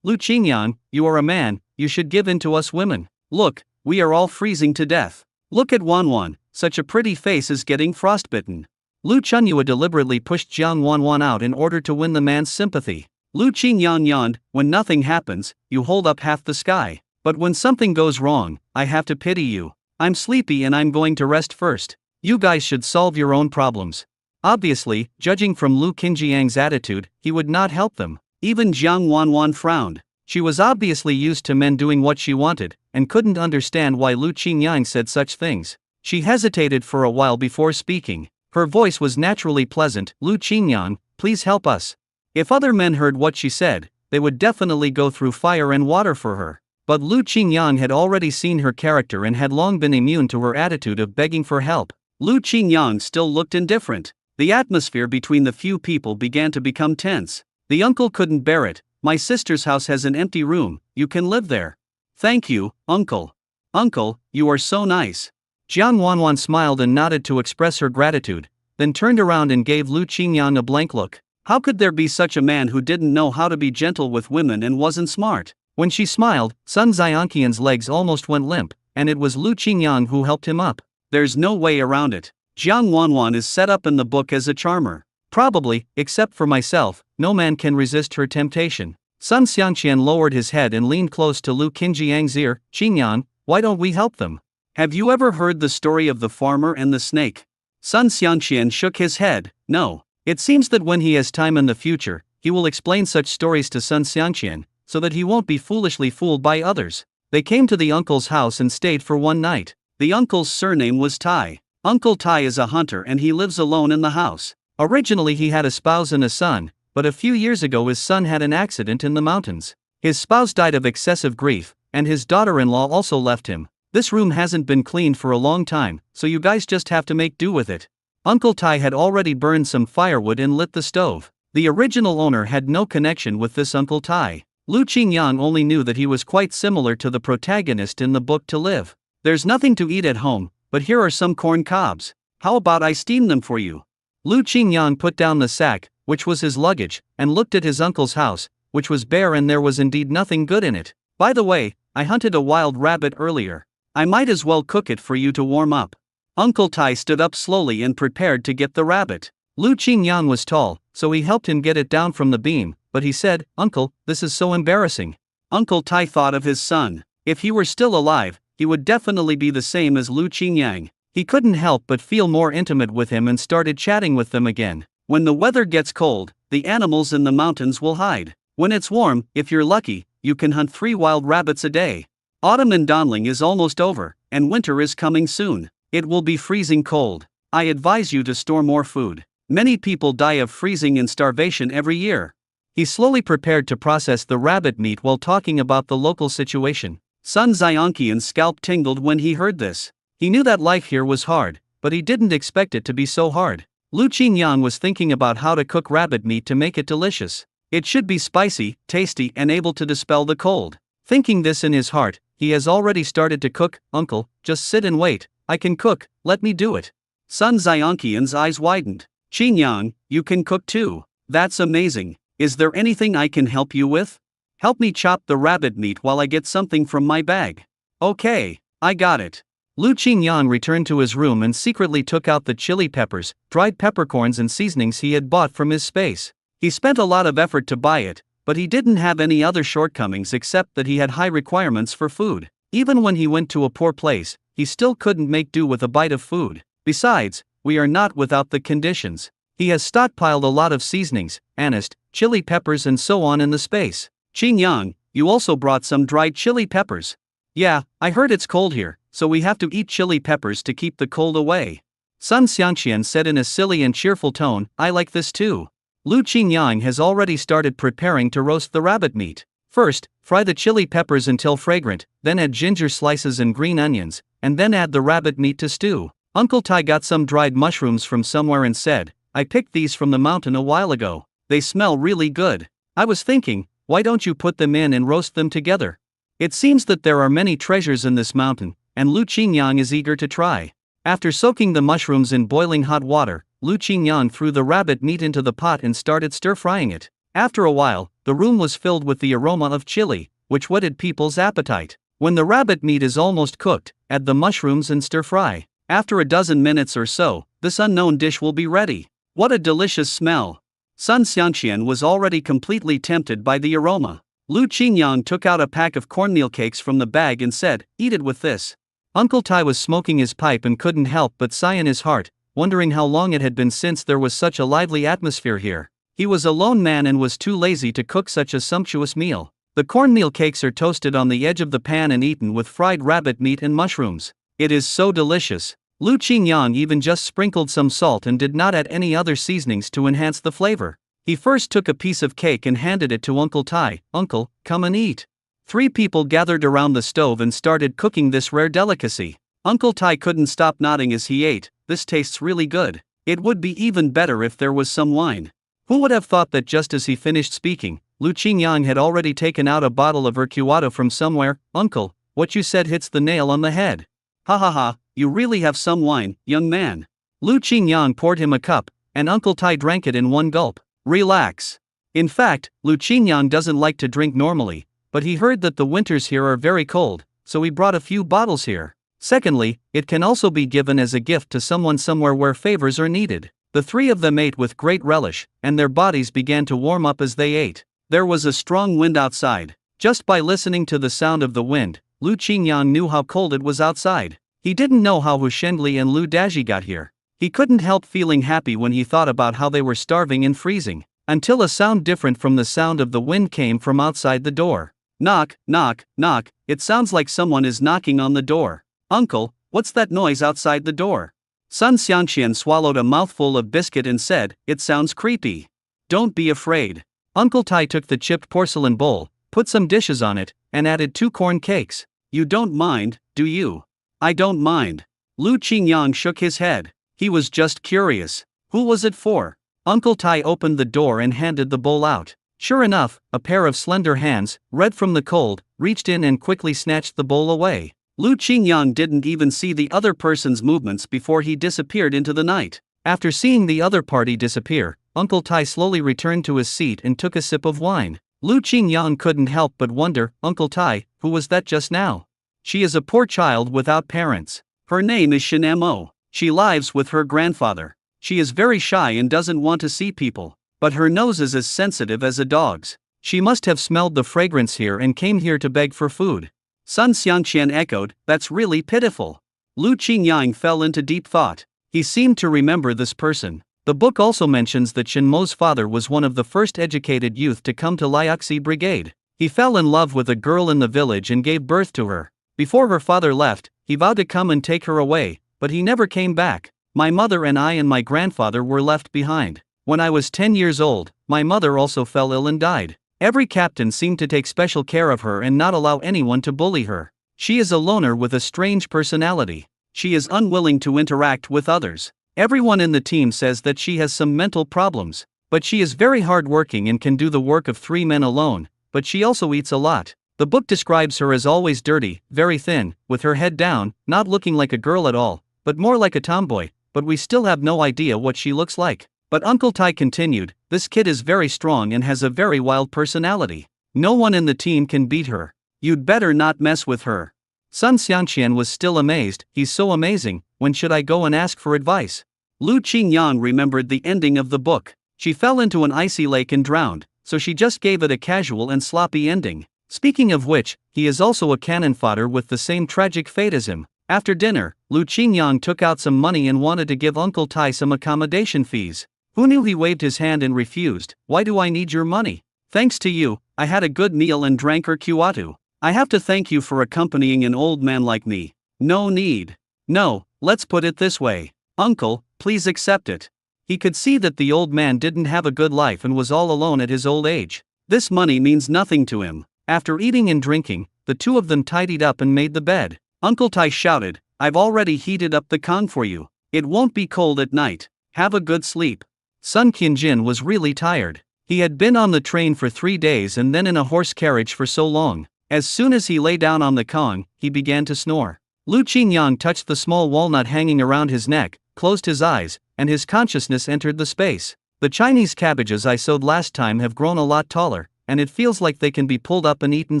Lu Qingyang, you are a man, you should give in to us women. Look, we are all freezing to death. Look at Wanwan, such a pretty face is getting frostbitten. Lu Chunyua deliberately pushed Jiang Wanwan out in order to win the man's sympathy. Lu Qingyang yawned, when nothing happens, you hold up half the sky. But when something goes wrong, I have to pity you. I'm sleepy and I'm going to rest first. You guys should solve your own problems. Obviously, judging from Lu Qinjiang's attitude, he would not help them. Even Jiang Wanwan frowned. She was obviously used to men doing what she wanted, and couldn't understand why Lu Qingyang said such things. She hesitated for a while before speaking. Her voice was naturally pleasant. Lu Qingyang, please help us. If other men heard what she said, they would definitely go through fire and water for her. But Lu Qingyang had already seen her character and had long been immune to her attitude of begging for help. Lu Qingyang still looked indifferent. The atmosphere between the few people began to become tense. The uncle couldn't bear it. My sister's house has an empty room, you can live there. Thank you, uncle. Uncle, you are so nice. Jiang Wanwan smiled and nodded to express her gratitude, then turned around and gave Lu Qingyang a blank look. How could there be such a man who didn't know how to be gentle with women and wasn't smart? When she smiled, Sun Xianqian's legs almost went limp, and it was Lu Qingyang who helped him up. There's no way around it. Jiang Wanwan is set up in the book as a charmer. Probably, except for myself, no man can resist her temptation. Sun Xianqian lowered his head and leaned close to Lu Qinjiang's ear. Qingyang, why don't we help them? Have you ever heard the story of the farmer and the snake? Sun Xianqian shook his head. No. It seems that when he has time in the future, he will explain such stories to Sun Xianqian, so that he won't be foolishly fooled by others. They came to the uncle's house and stayed for one night. The uncle's surname was Tai. Uncle Tai is a hunter and he lives alone in the house. Originally he had a spouse and a son, but a few years ago his son had an accident in the mountains. His spouse died of excessive grief, and his daughter-in-law also left him. This room hasn't been cleaned for a long time, so you guys just have to make do with it. Uncle Tai had already burned some firewood and lit the stove. The original owner had no connection with this Uncle Tai. Lu Qingyang only knew that he was quite similar to the protagonist in the book To Live. There's nothing to eat at home, but here are some corn cobs. How about I steam them for you? Lu Qingyang put down the sack, which was his luggage, and looked at his uncle's house, which was bare and there was indeed nothing good in it. By the way, I hunted a wild rabbit earlier. I might as well cook it for you to warm up. Uncle Tai stood up slowly and prepared to get the rabbit. Lu Qingyang was tall, so he helped him get it down from the beam, but he said, Uncle, this is so embarrassing. Uncle Tai thought of his son. If he were still alive, he would definitely be the same as Lu Qingyang. He couldn't help but feel more intimate with him and started chatting with them again. When the weather gets cold, the animals in the mountains will hide. When it's warm, if you're lucky, you can hunt 3 wild rabbits a day. Autumn and dawning is almost over, and winter is coming soon. It will be freezing cold. I advise you to store more food. Many people die of freezing and starvation every year. He slowly prepared to process the rabbit meat while talking about the local situation. Sun Xianqian's scalp tingled when he heard this. He knew that life here was hard, but he didn't expect it to be so hard. Lu Qingyang was thinking about how to cook rabbit meat to make it delicious. It should be spicy, tasty, and able to dispel the cold. Thinking this in his heart, he has already started to cook. Uncle, just sit and wait. I can cook, let me do it. Sun Xianqian's eyes widened. Qingyang, you can cook too. That's amazing. Is there anything I can help you with? Help me chop the rabbit meat while I get something from my bag. Okay, I got it. Lu Qingyang returned to his room and secretly took out the chili peppers, dried peppercorns and seasonings he had bought from his space. He spent a lot of effort to buy it, but he didn't have any other shortcomings except that he had high requirements for food. Even when he went to a poor place, he still couldn't make do with a bite of food. Besides, we are not without the conditions. He has stockpiled a lot of seasonings, anise, chili peppers and so on in the space. Qingyang, you also brought some dried chili peppers. Yeah, I heard it's cold here, so we have to eat chili peppers to keep the cold away.
Sun Xiangqian said in a silly and cheerful tone, I like this too. Lu Qingyang has already started preparing to roast the rabbit meat. First, fry the chili peppers until fragrant, then add ginger slices and green onions, and then add the rabbit meat to stew. Uncle Tai got some dried mushrooms from somewhere and said, I picked these from the mountain a while ago. They smell really good. I was thinking, why don't you put them in and roast them together? It seems that there are many treasures in this mountain, and Lu Qingyang is eager to try. After soaking the mushrooms in boiling hot water, Lu Qingyang threw the rabbit meat into the pot and started stir-frying it. After a while, the room was filled with the aroma of chili, which whetted people's appetite. When the rabbit meat is almost cooked, add the mushrooms and stir-fry. After a dozen minutes or so, this unknown dish will be ready. What a delicious smell! Sun Xiangqian was already completely tempted by the aroma. Lu Qingyang took out a pack of cornmeal cakes from the bag and said, eat it with this. Uncle Tai was smoking his pipe and couldn't help but sigh in his heart, wondering how long it had been since there was such a lively atmosphere here. He was a lone man and was too lazy to cook such a sumptuous meal. The cornmeal cakes are toasted on the edge of the pan and eaten with fried rabbit meat and mushrooms. It is so delicious. Lu Qingyang even just sprinkled some salt and did not add any other seasonings to enhance the flavor. He first took a piece of cake and handed it to Uncle Tai. Uncle, come and eat. 3 people gathered around the stove and started cooking this rare delicacy. Uncle Tai couldn't stop nodding as he ate. This tastes really good. It would be even better if there was some wine. Who would have thought that just as he finished speaking, Lu Qingyang had already taken out a bottle of Urquioto from somewhere. Uncle, what you said hits the nail on the head. Ha ha ha, you really have some wine, young man. Lu Qingyang poured him a cup, and Uncle Tai drank it in one gulp. Relax. In fact, Lu Qingyang doesn't like to drink normally, but he heard that the winters here are very cold, so he brought a few bottles here. Secondly, it can also be given as a gift to someone somewhere where favors are needed. The 3 of them ate with great relish, and their bodies began to warm up as they ate. There was a strong wind outside. Just by listening to the sound of the wind, Lu Qingyang knew how cold it was outside. He didn't know how Hu Shenli and Lu Daji got here. He couldn't help feeling happy when he thought about how they were starving and freezing, until a sound different from the sound of the wind came from outside the door. Knock, knock, knock, it sounds like someone is knocking on the door. Uncle, what's that noise outside the door? Sun Xiangqian swallowed a mouthful of biscuit and said, it sounds creepy. Don't be afraid. Uncle Tai took the chipped porcelain bowl, put some dishes on it, and added 2 corn cakes. You don't mind, do you? I don't mind. Lu Qingyang shook his head. He was just curious. Who was it for? Uncle Tai opened the door and handed the bowl out. Sure enough, a pair of slender hands, red from the cold, reached in and quickly snatched the bowl away. Lu Qingyang didn't even see the other person's movements before he disappeared into the night. After seeing the other party disappear, Uncle Tai slowly returned to his seat and took a sip of wine. Lu Qingyang couldn't help but wonder, Uncle Tai, who was that just now? She is a poor child without parents. Her name is Shen Mo. She lives with her grandfather. She is very shy and doesn't want to see people, but her nose is as sensitive as a dog's. She must have smelled the fragrance here and came here to beg for food. Sun Xiangqian echoed, that's really pitiful. Lu Qingyang fell into deep thought. He seemed to remember this person. The book also mentions that Shen Mo's father was one of the first educated youth to come to Liaoxi Brigade. He fell in love with a girl in the village and gave birth to her. Before her father left, he vowed to come and take her away, but he never came back. My mother and I and my grandfather were left behind. When I was 10 years old, my mother also fell ill and died. Every captain seemed to take special care of her and not allow anyone to bully her. She is a loner with a strange personality. She is unwilling to interact with others. Everyone in the team says that she has some mental problems, but she is very hardworking and can do the work of 3 men alone, but she also eats a lot. The book describes her as always dirty, very thin, with her head down, not looking like a girl at all, but more like a tomboy, but we still have no idea what she looks like. But Uncle Tai continued, this kid is very strong and has a very wild personality. No one in the team can beat her. You'd better not mess with her. Sun Xiangqian was still amazed, he's so amazing, when should I go and ask for advice? Lu Qingyang remembered the ending of the book. She fell into an icy lake and drowned, so she just gave it a casual and sloppy ending. Speaking of which, he is also a cannon fodder with the same tragic fate as him. After dinner, Lu Qingyang took out some money and wanted to give Uncle Tai some accommodation fees. Who knew he waved his hand and refused? Why do I need your money? Thanks to you, I had a good meal and drank Urquioto. I have to thank you for accompanying an old man like me. No need. No, let's put it this way.
Uncle, please accept it. He could see that the old man didn't have a good life and was all alone at his old age. This money means nothing to him. After eating and drinking, the two of them tidied up and made the bed. Uncle Tai shouted, I've already heated up the kong for you. It won't be cold at night. Have a good sleep. Sun Qianjin was really tired. He had been on the train for 3 days and then in a horse carriage for so long. As soon as he lay down on the kong, he began to snore. Lu Qingyang touched the small walnut hanging around his neck, closed his eyes, and his consciousness entered the space. The Chinese cabbages I sowed last time have grown a lot taller, and it feels like they can be pulled up and eaten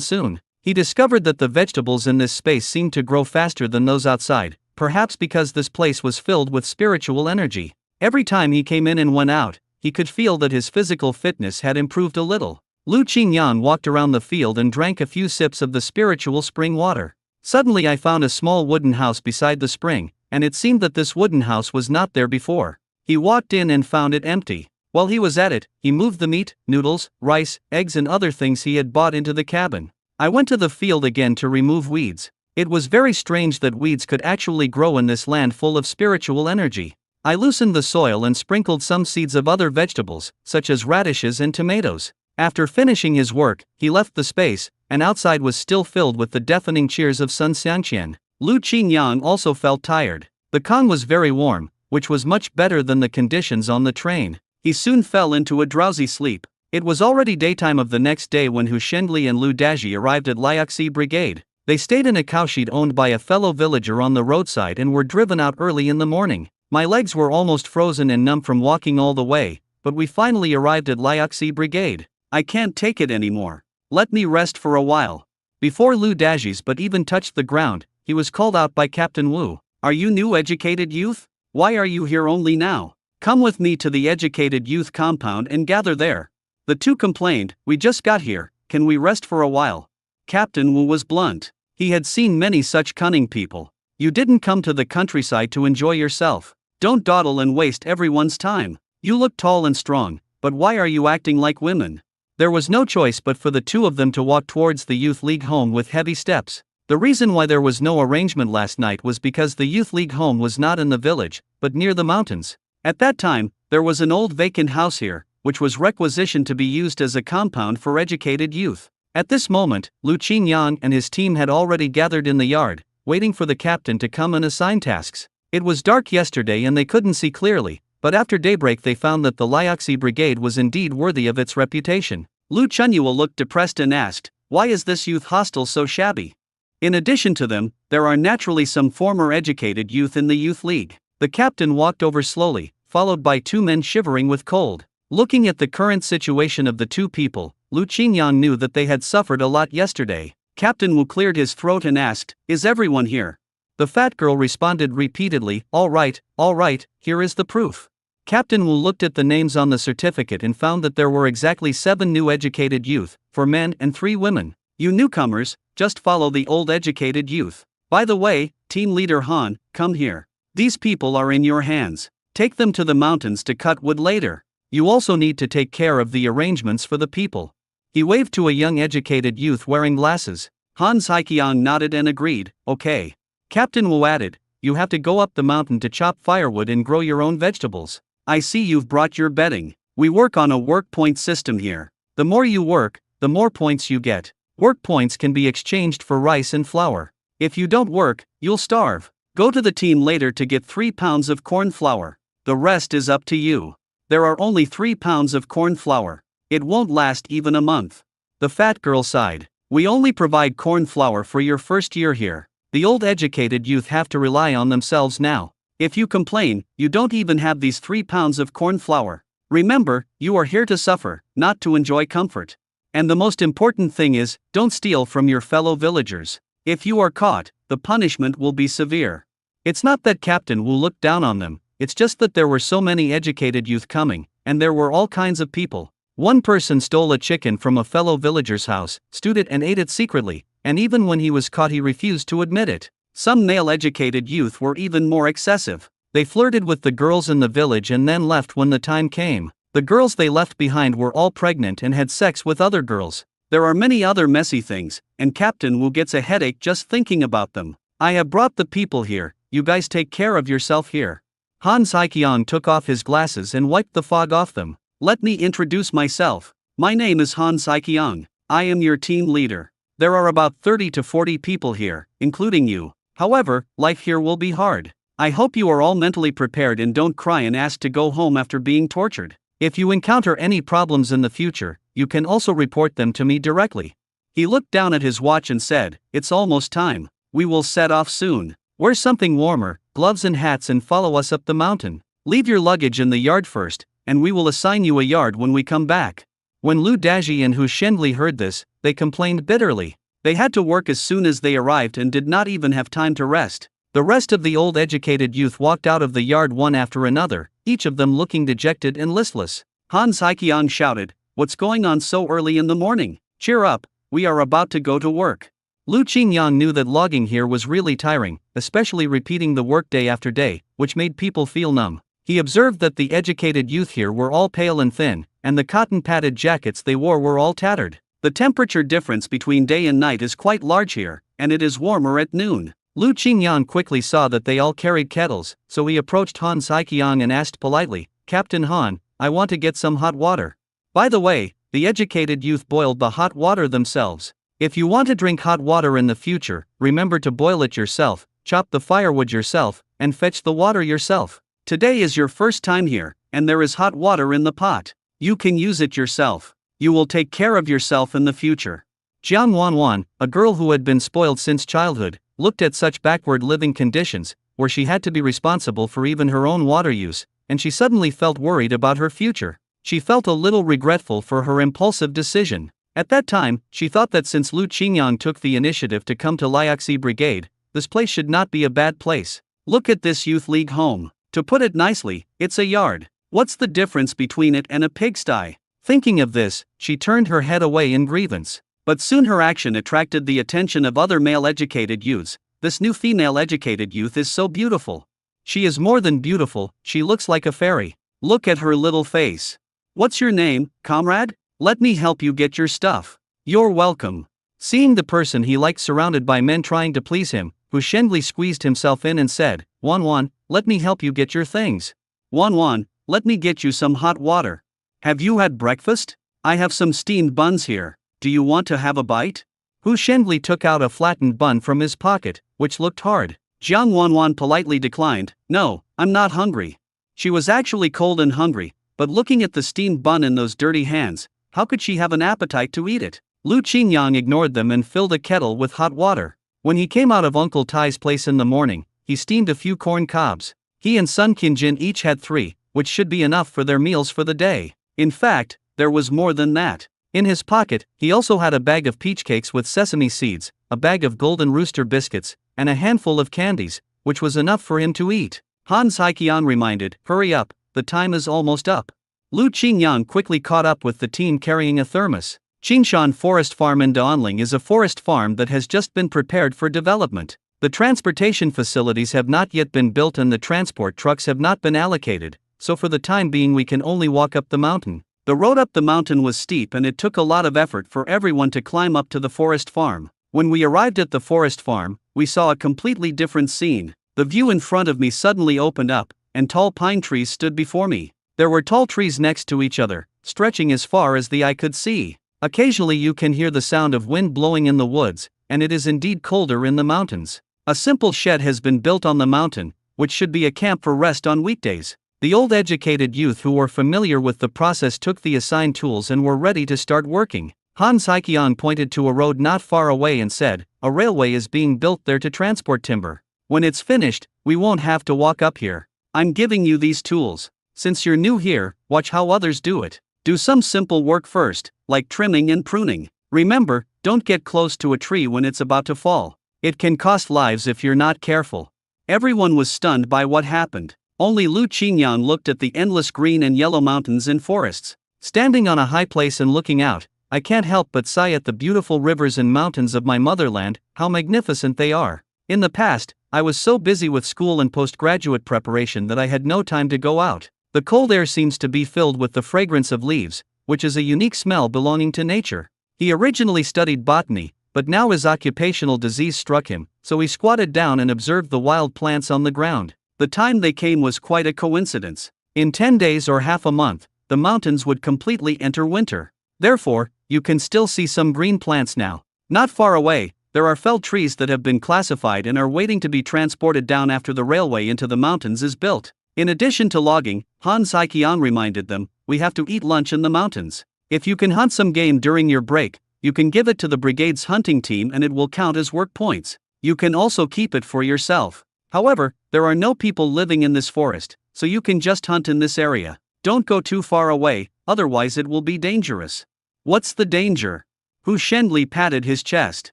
soon. He discovered that the vegetables in this space seemed to grow faster than those outside, perhaps because this place was filled with spiritual energy. Every time he came in and went out, he could feel that his physical fitness had improved a little. Lu Qingyan walked around the field and drank a few sips of the spiritual spring water. Suddenly I found a small wooden house beside the spring, and it seemed that this wooden house was not there before. He walked in and found it empty. While he was at it, he moved the meat, noodles, rice, eggs and other things he had bought into the cabin. I went to the field again to remove weeds. It was very strange that weeds could actually grow in this land full of spiritual energy. I loosened the soil and sprinkled some seeds of other vegetables, such as radishes and tomatoes. After finishing his work, he left the space, and outside was still filled with the deafening cheers of Sun Xianqian. Lu Qingyang also felt tired. The kong was very warm, which was much better than the conditions on the train. He soon fell into a drowsy sleep. It was already daytime of the next day when Hu Shenli and Lu Daji arrived at Liaoxi Brigade. They stayed in a cowshed owned by a fellow villager on the roadside and were driven out early in the morning. My legs were almost frozen and numb from walking all the way, but we finally arrived at Liaoxi Brigade. I can't take it anymore. Let me rest for a while. Before Lu Daji's but even touched the ground, he was called out by Captain Wu. Are you new educated youth? Why are you here only now? Come with me to the educated youth compound and gather there. The two complained, we just got here, can we rest for a while? Captain Wu was blunt. He had seen many such cunning people. You didn't come to the countryside to enjoy yourself. Don't dawdle and waste everyone's time. You look tall and strong, but why are you acting like women? There was no choice but for the two of them to walk towards the Youth League home with heavy steps. The reason why there was no arrangement last night was because the Youth League home was not in the village, but near the mountains. At that time, there was an old vacant house here, which was requisitioned to be used as a compound for educated youth. At this moment, Lu Qingyang and his team had already gathered in the yard, waiting for the captain to come and assign tasks. It was dark yesterday and they couldn't see clearly, but after daybreak they found that the Liaoxi Brigade was indeed worthy of its reputation. Lu Chunyuo looked depressed and asked, why is this youth hostel so shabby? In addition to them, there are naturally some former educated youth in the youth league. The captain walked over slowly, followed by two men shivering with cold. Looking at the current situation of the two people, Lu Qingyang knew that they had suffered a lot yesterday. Captain Wu cleared his throat and asked, is everyone here? The fat girl responded repeatedly, all right, here is the proof. Captain Wu looked at the names on the certificate and found that there were exactly 7 new educated youth, 4 men and 3 women. You newcomers, just follow the old educated youth. By the way, team leader Han, come here. These people are in your hands. Take them to the mountains to cut wood later. You also need to take care of the arrangements for the people. He waved to a young educated youth wearing glasses. Han Haiqiang nodded and agreed, okay. Captain Wu added, you have to go up the mountain to chop firewood and grow your own vegetables. I see you've brought your bedding. We work on a work point system here. The more you work, the more points you get. Work points can be exchanged for rice and flour. If you don't work, you'll starve. Go to the team later to get 3 pounds of corn flour. The rest is up to you. There are only 3 pounds of corn flour. It won't last even a month. The fat girl sighed. We only provide corn flour for your first year here. The old educated youth have to rely on themselves now. If you complain, you don't even have these 3 pounds of corn flour. Remember, you are here to suffer, not to enjoy comfort. And the most important thing is, don't steal from your fellow villagers. If you are caught, the punishment will be severe. It's not that Captain Wu looked down on them, it's just that there were so many educated youth coming, and there were all kinds of people. One person stole a chicken from a fellow villager's house, stewed it and ate it secretly, and even when he was caught he refused to admit it. Some male-educated youth were even more excessive. They flirted with the girls in the village and then left when the time came. The girls they left behind were all pregnant and had sex with other girls. There are many other messy things, and Captain Wu gets a headache just thinking about them. I have brought the people here, you guys take care of yourself here.
Han Saikyong took off his glasses and wiped the fog off them.
Let me introduce myself. My name is Han Saikyong. I am your team leader. There are about 30 to 40 people here, including you. However, life here will be hard. I hope you are all mentally prepared and don't cry and ask to go home after being tortured.
If you encounter any problems in the future, you can also report them to me directly.
He looked down at his watch and said, "It's almost time. We will set off soon.
Wear something warmer, gloves and hats, and follow us up the mountain. Leave your luggage in the yard first, and we will assign you a yard when we come back." When Lu Daji and Hu Shenli heard this, they complained bitterly.
They had to work as soon as they arrived and did not even have time to rest.
The rest of the old educated youth walked out of the yard one after another, each of them looking dejected and listless.
Han Saikyong shouted, "What's going on so early in the morning? Cheer up, we are about to go to work."
Lu Qingyang knew that logging here was really tiring, especially repeating the work day after day, which made people feel numb. He observed that the educated youth here were all pale and thin, and the cotton-padded jackets they wore were all tattered.
The temperature difference between day and night is quite large here, and it is warmer at noon.
Lu Qingyang quickly saw that they all carried kettles, so he approached Han Saikyong and asked politely, "Captain Han, I want to get some hot water." By the way, the educated youth boiled the hot water themselves. If you want to drink hot water in the future, remember to boil it yourself, chop the firewood yourself, and fetch the water yourself.
Today is your first time here, and there is hot water in the pot. You can use it yourself. You will take care of yourself in the future.
Jiang Wanwan, a girl who had been spoiled since childhood, looked at such backward living conditions, where she had to be responsible for even her own water use, and she suddenly felt worried about her future. She felt a little regretful for her impulsive decision. At that time, she thought that since Lu Qingyang took the initiative to come to Liaxi Brigade, this place should not be a bad place.
Look at this youth league home. To put it nicely, it's a yard. What's the difference between it and a pigsty?
Thinking of this, she turned her head away in grievance.
But soon her action attracted the attention of other male educated youths. This new female educated youth is so beautiful.
She is more than beautiful, she looks like a fairy.
Look at her little face. What's your name, comrade? Let me help you get your stuff.
You're welcome. Seeing the person he liked surrounded by men trying to please him, Hu Shenli squeezed himself in and said, "Wanwan, let me help you get your things."
"Wanwan, let me get you some hot water. Have you had breakfast? I have some steamed buns here. Do you want to have a bite?"
Hu Shenli took out a flattened bun from his pocket, which looked hard.
Jiang Wanwan politely declined, "No, I'm not hungry." She was actually cold and hungry, but looking at the steamed bun in those dirty hands, how could she have an appetite to eat it?
Lu Qingyang ignored them and filled a kettle with hot water. When he came out of Uncle Tai's place in the morning, he steamed a few corn cobs. He and Sun Qinjin each had 3, which should be enough for their meals for the day.
In fact, there was more than that.
In his pocket, he also had a bag of peach cakes with sesame seeds, a bag of golden rooster biscuits, and a handful of candies, which was enough for him to eat.
Han Saikyong reminded, "Hurry up, the time is almost up."
Lu Qingyang quickly caught up with the team carrying a thermos. Qingshan Forest Farm in Daanling is a forest farm that has just been prepared for development. The transportation facilities have not yet been built and the transport trucks have not been allocated, so for the time being we can only walk up the mountain.
The road up the mountain was steep and it took a lot of effort for everyone to climb up to the forest farm. When we arrived at the forest farm, we saw a completely different scene. The view in front of me suddenly opened up, and tall pine trees stood before me. There were tall trees next to each other, stretching as far as the eye could see. Occasionally you can hear the sound of wind blowing in the woods, and it is indeed colder in the mountains. A simple shed has been built on the mountain, which should be a camp for rest on weekdays. The old educated youth who were familiar with the process took the assigned tools and were ready to start working. Han Saikyong pointed to a road not far away and said, "A railway is being built there to transport timber. When it's finished, we won't have to walk up here. I'm giving you these tools. Since you're new here, watch how others do it. Do some simple work first, like trimming and pruning. Remember, don't get close to a tree when it's about to fall. It can cost lives if you're not careful." Everyone was stunned by what happened. Only Lu Qingyang looked at the endless green and yellow mountains and forests. Standing on a high place and looking out, I can't help but sigh at the beautiful rivers and mountains of my motherland, how magnificent they are. In the past, I was so busy with school and postgraduate preparation that I had no time to go out. The cold air seems to be filled with the fragrance of leaves, which is a unique smell belonging to nature. He originally studied botany, but now his occupational disease struck him, so he squatted down and observed the wild plants on the ground. The time they came was quite a coincidence. In 10 days or half a month, the mountains would completely enter winter. Therefore, you can still see some green plants now. Not far away, there are felled trees that have been classified and are waiting to be transported down after the railway into the mountains is built. In addition to logging, Han Saiqiang reminded them, we have to eat lunch in the mountains. If you can hunt some game during your break, you can give it to the brigade's hunting team and it will count as work points. You can also keep it for yourself. However, there are no people living in this forest, so you can just hunt in this area. Don't go too far away, otherwise it will be dangerous. What's the danger? Hu Shenli patted his chest.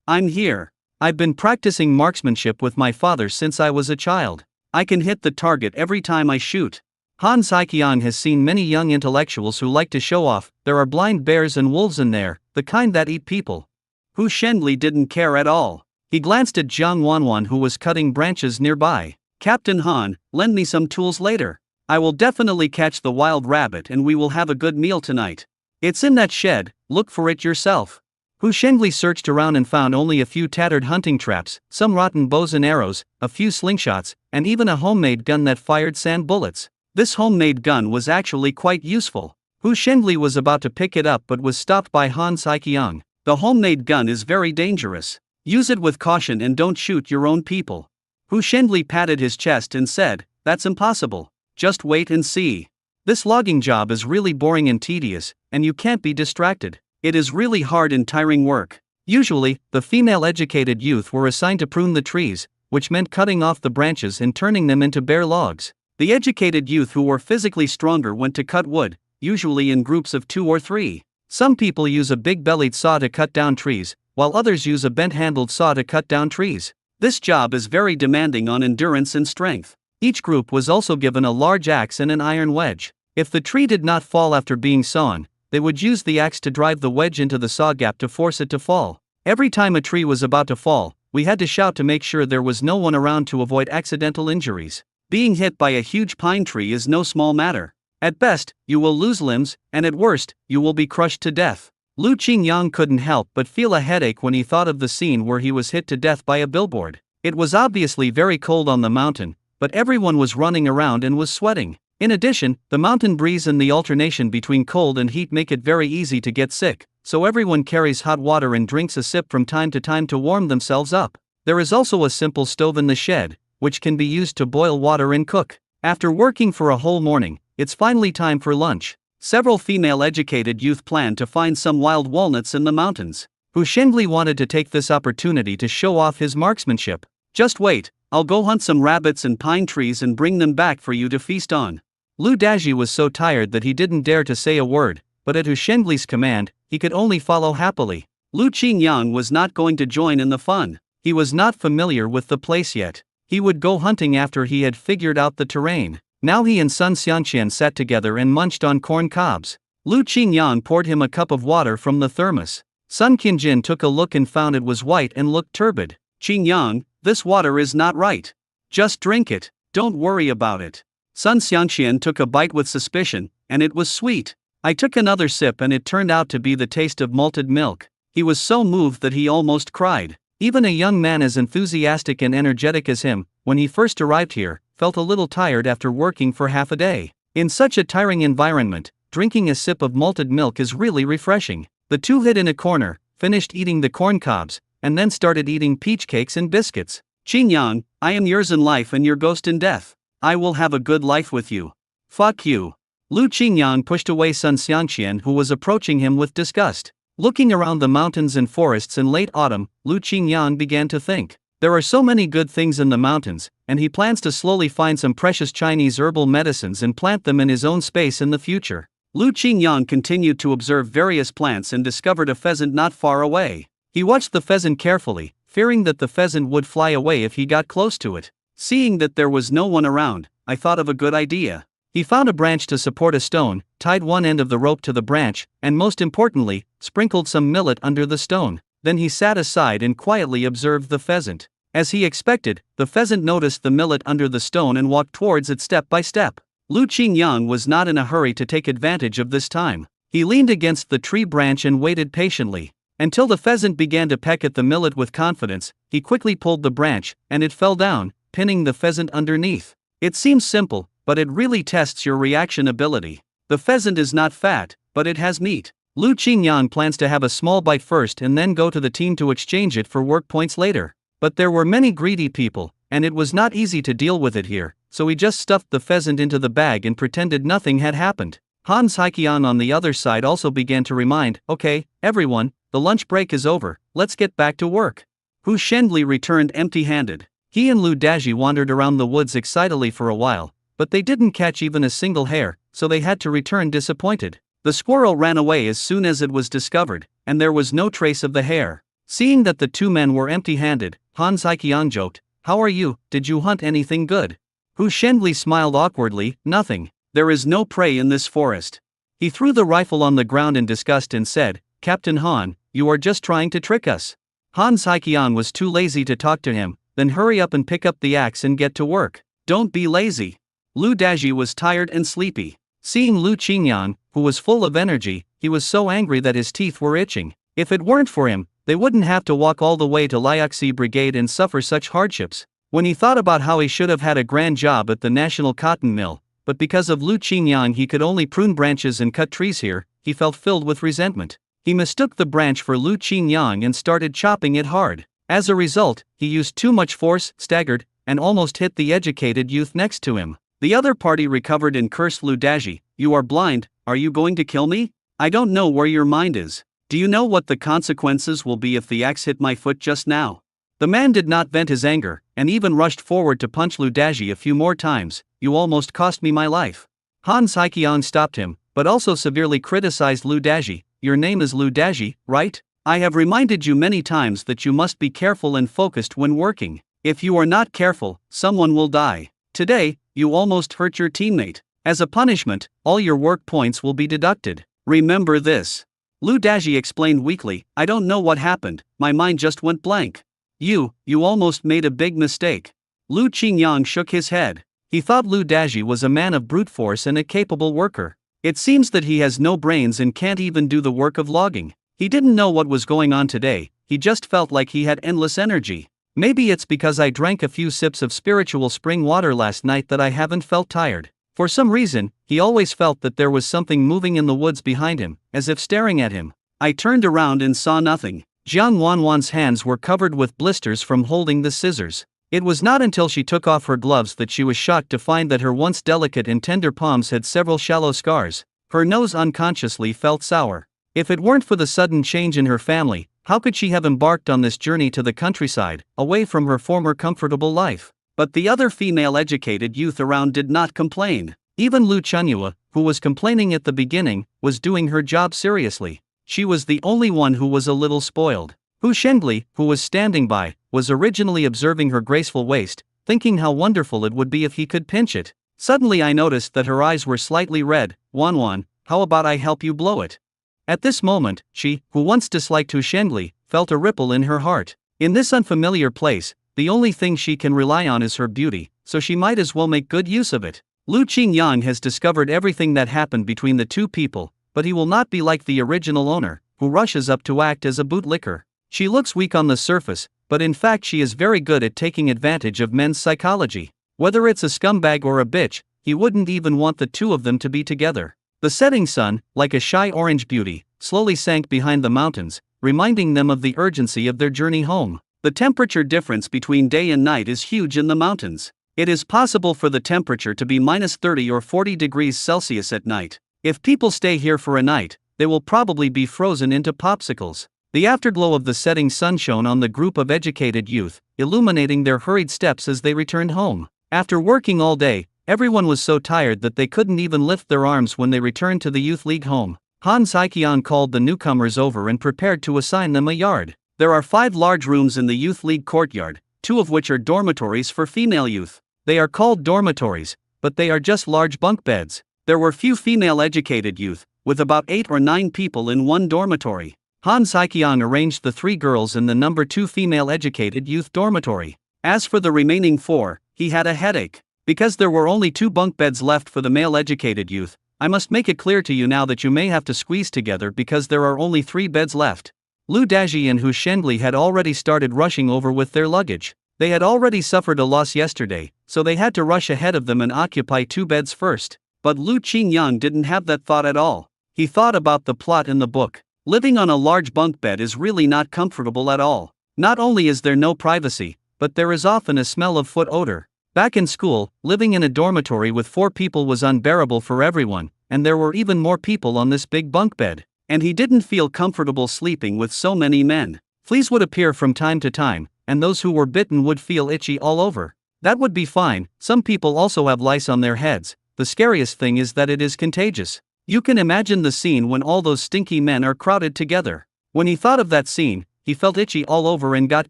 I'm here. I've been practicing marksmanship with my father since I was a child. I can hit the target every time I shoot. Han Saiqiang has seen many young intellectuals who like to show off. There are blind bears and wolves in there, the kind that eat people. Hu Shenli didn't care at all. He glanced at Jiang Wanwan who was cutting branches nearby. Captain Han, lend me some tools later. I will definitely catch the wild rabbit and we will have a good meal tonight. It's in that shed, look for it yourself. Hu Shenli searched around and found only a few tattered hunting traps, some rotten bows and arrows, a few slingshots, and even a homemade gun that fired sand bullets. This homemade gun was actually quite useful. Hu Shenli was about to pick it up but was stopped by Han Saiqiang. The homemade gun is very dangerous. Use it with caution and don't shoot your own people. Hu Shenli patted his chest and said, that's impossible. Just wait and see. This logging job is really boring and tedious, and you can't be distracted. It is really hard and tiring work. Usually, the female educated youth were assigned to prune the trees, which meant cutting off the branches and turning them into bare logs. The educated youth who were physically stronger went to cut wood, usually in groups of 2 or 3. Some people use a big-bellied saw to cut down trees, while others use a bent-handled saw to cut down trees. This job is very demanding on endurance and strength. Each group was also given a large axe and an iron wedge. If the tree did not fall after being sawn, they would use the axe to drive the wedge into the saw gap to force it to fall. Every time a tree was about to fall, we had to shout to make sure there was no one around to avoid accidental injuries. Being hit by a huge pine tree is no small matter. At best, you will lose limbs, and at worst, you will be crushed to death. Lu Qingyang couldn't help but feel a headache when he thought of the scene where he was hit to death by a billboard. It was obviously very cold on the mountain, but everyone was running around and was sweating. In addition, the mountain breeze and the alternation between cold and heat make it very easy to get sick, so everyone carries hot water and drinks a sip from time to time to warm themselves up. There is also a simple stove in the shed, which can be used to boil water and cook. After working for a whole morning, it's finally time for lunch. Several female educated youth planned to find some wild walnuts in the mountains. Hu Shenli wanted to take this opportunity to show off his marksmanship. Just wait, I'll go hunt some rabbits and pine trees and bring them back for you to feast on. Lu Daji was so tired that he didn't dare to say a word, but at Hu Shenli's command, he could only follow happily. Lu Qingyang was not going to join in the fun. He was not familiar with the place yet. He would go hunting after he had figured out the terrain. Now he and Sun Xianqian sat together and munched on corn cobs. Lu Qingyang poured him a cup of water from the thermos. Sun Qianjin took a look and found it was white and looked turbid. Qingyang, this water is not right. Just drink it, don't worry about it. Sun Xianqian took a bite with suspicion, and it was sweet. I took another sip and it turned out to be the taste of malted milk. He was so moved that he almost cried. Even a young man as enthusiastic and energetic as him, when he first arrived here, felt a little tired after working for half a day. In such a tiring environment, drinking a sip of malted milk is really refreshing. The two hid in a corner, finished eating the corn cobs, and then started eating peach cakes and biscuits. Qingyang, I am yours in life and your ghost in death. I will have a good life with you. Fuck you. Lu Qingyang pushed away Sun Xianqian who was approaching him with disgust. Looking around the mountains and forests in late autumn, Lu Qingyang began to think. There are so many good things in the mountains, and he plans to slowly find some precious Chinese herbal medicines and plant them in his own space in the future. Lu Qingyang continued to observe various plants and discovered a pheasant not far away. He watched the pheasant carefully, fearing that the pheasant would fly away if he got close to it. Seeing that there was no one around, I thought of a good idea. He found a branch to support a stone, tied one end of the rope to the branch, and most importantly, sprinkled some millet under the stone. Then he sat aside and quietly observed the pheasant. As he expected, the pheasant noticed the millet under the stone and walked towards it step by step. Lu Qingyang was not in a hurry to take advantage of this time. He leaned against the tree branch and waited patiently. Until the pheasant began to peck at the millet with confidence, he quickly pulled the branch, and it fell down, pinning the pheasant underneath. It seems simple, but it really tests your reaction ability. The pheasant is not fat, but it has meat. Lu Qingyang plans to have a small bite first and then go to the team to exchange it for work points later. But there were many greedy people, and it was not easy to deal with it here, so he just stuffed the pheasant into the bag and pretended nothing had happened. Han Saiqian on the other side also began to remind, "Okay, everyone, the lunch break is over, let's get back to work." Hu Shendli returned empty-handed. He and Lu Daji wandered around the woods excitedly for a while, but they didn't catch even a single hare, so they had to return disappointed. The squirrel ran away as soon as it was discovered, and there was no trace of the hare. Seeing that the two men were empty-handed, Han Saiqian joked, "How are you, did you hunt anything good?" Hu Shendli smiled awkwardly, "Nothing. There is no prey in this forest." He threw the rifle on the ground in disgust and said, "Captain Han, you are just trying to trick us." Han Saiqian was too lazy to talk to him, then hurry up and pick up the axe and get to work. "Don't be lazy." Lu Daji was tired and sleepy. Seeing Lu Qingyang, who was full of energy, he was so angry that his teeth were itching. If it weren't for him, they wouldn't have to walk all the way to Liaxi Brigade and suffer such hardships. When he thought about how he should have had a grand job at the National Cotton Mill, but because of Lu Qingyang he could only prune branches and cut trees here, he felt filled with resentment. He mistook the branch for Lu Qingyang and started chopping it hard. As a result, he used too much force, staggered, and almost hit the educated youth next to him. The other party recovered and cursed Lu Daji, "You are blind, are you going to kill me? I don't know where your mind is. Do you know what the consequences will be if the axe hit my foot just now?" The man did not vent his anger, and even rushed forward to punch Lu Daji a few more times. "You almost cost me my life." Han Saiqian stopped him, but also severely criticized Lu Daji. "Your name is Lu Daji, right? I have reminded you many times that you must be careful and focused when working. If you are not careful, someone will die. Today, you almost hurt your teammate. As a punishment, all your work points will be deducted. Remember this." Lu Daji explained weakly, "I don't know what happened, my mind just went blank." You almost made a big mistake." Lu Qingyang shook his head. He thought Lu Daji was a man of brute force and a capable worker. It seems that he has no brains and can't even do the work of logging. He didn't know what was going on today, he just felt like he had endless energy. "Maybe it's because I drank a few sips of spiritual spring water last night that I haven't felt tired." For some reason, he always felt that there was something moving in the woods behind him, as if staring at him. "I turned around and saw nothing." Jiang Wanwan's hands were covered with blisters from holding the scissors. It was not until she took off her gloves that she was shocked to find that her once delicate and tender palms had several shallow scars. Her nose unconsciously felt sour. If it weren't for the sudden change in her family, how could she have embarked on this journey to the countryside, away from her former comfortable life? But the other female educated youth around did not complain. Even Lu Chunyua, who was complaining at the beginning, was doing her job seriously. She was the only one who was a little spoiled. Hu Shengli, who was standing by, was originally observing her graceful waist, thinking how wonderful it would be if he could pinch it. Suddenly I noticed that her eyes were slightly red. "Wanwan, how about I help you blow it?" At this moment, she, who once disliked Hu Shengli, felt a ripple in her heart. In this unfamiliar place, the only thing she can rely on is her beauty, so she might as well make good use of it. Lu Qingyang has discovered everything that happened between the two people, but he will not be like the original owner, who rushes up to act as a bootlicker. She looks weak on the surface, but in fact she is very good at taking advantage of men's psychology. Whether it's a scumbag or a bitch, he wouldn't even want the two of them to be together. The setting sun, like a shy orange beauty, slowly sank behind the mountains, reminding them of the urgency of their journey home. The temperature difference between day and night is huge in the mountains. It is possible for the temperature to be -30 or 40 degrees Celsius at night. If people stay here for a night, they will probably be frozen into popsicles. The afterglow of the setting sun shone on the group of educated youth, illuminating their hurried steps as they returned home. After working all day, everyone was so tired that they couldn't even lift their arms when they returned to the youth league home. Han Saiqian called the newcomers over and prepared to assign them a yard. There are 5 large rooms in the youth league courtyard, 2 of which are dormitories for female youth. They are called dormitories, but they are just large bunk beds. There were few female educated youth, with about 8 or 9 people in one dormitory. Han Saiqian arranged the 3 girls in the number 2 female educated youth dormitory. As for the remaining 4, he had a headache. Because there were only 2 bunk beds left for the male educated youth, I must make it clear to you now that you may have to squeeze together because there are only 3 beds left. Lu Daji and Hu Shengli had already started rushing over with their luggage. They had already suffered a loss yesterday, so they had to rush ahead of them and occupy 2 beds first. But Lu Qingyang didn't have that thought at all. He thought about the plot in the book. Living on a large bunk bed is really not comfortable at all. Not only is there no privacy, but there is often a smell of foot odor. Back in school, living in a dormitory with 4 people was unbearable for everyone, and there were even more people on this big bunk bed. And he didn't feel comfortable sleeping with so many men. Fleas would appear from time to time, and those who were bitten would feel itchy all over. That would be fine. Some people also have lice on their heads. The scariest thing is that it is contagious. You can imagine the scene when all those stinky men are crowded together. When he thought of that scene, he felt itchy all over and got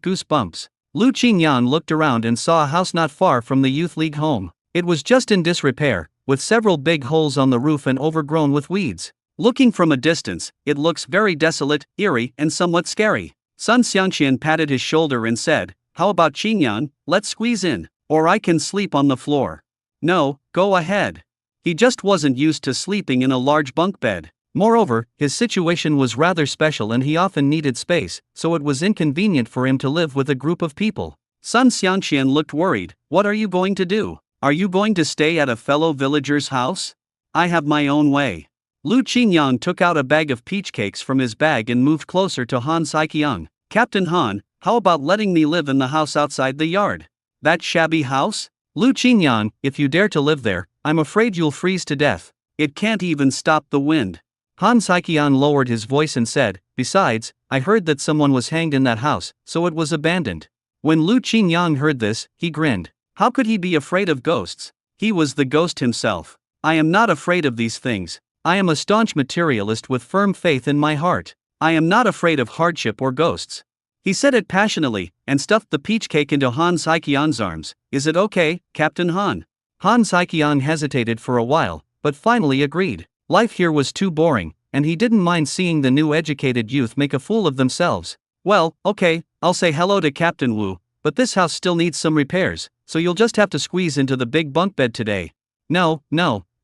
goosebumps. Lu Qingyan looked around and saw a house not far from the youth league home. It was just in disrepair, with several big holes on the roof and overgrown with weeds. Looking from a distance, it looks very desolate, eerie, and somewhat scary. Sun Xiangqian patted his shoulder and said, "How about Qingyan, let's squeeze in, or I can sleep on the floor." "No, go ahead." He just wasn't used to sleeping in a large bunk bed. Moreover, his situation was rather special and he often needed space, so it was inconvenient for him to live with a group of people. Sun Xiangqian looked worried. "What are you going to do? Are you going to stay at a fellow villager's house?" "I have my own way." Lu Qingyang took out a bag of peach cakes from his bag and moved closer to Han Saiqiang. "Captain Han, how about letting me live in the house outside the yard?" "That shabby house? Lu Qingyang, if you dare to live there, I'm afraid you'll freeze to death. It can't even stop the wind." Han Saiqian lowered his voice and said, "Besides, I heard that someone was hanged in that house, so it was abandoned." When Lu Qingyang heard this, he grinned. How could he be afraid of ghosts? He was the ghost himself. "I am not afraid of these things. I am a staunch materialist with firm faith in my heart. I am not afraid of hardship or ghosts." He said it passionately, and stuffed the peach cake into Han Saiqian's arms. "Is it okay, Captain Han?" Han Saiqian hesitated for a while, but finally agreed. Life here was too boring, and he didn't mind seeing the new educated youth make a fool of themselves. "Well, okay, I'll say hello to Captain Wu, but this house still needs some repairs, so you'll just have to squeeze into the big bunk bed today." No,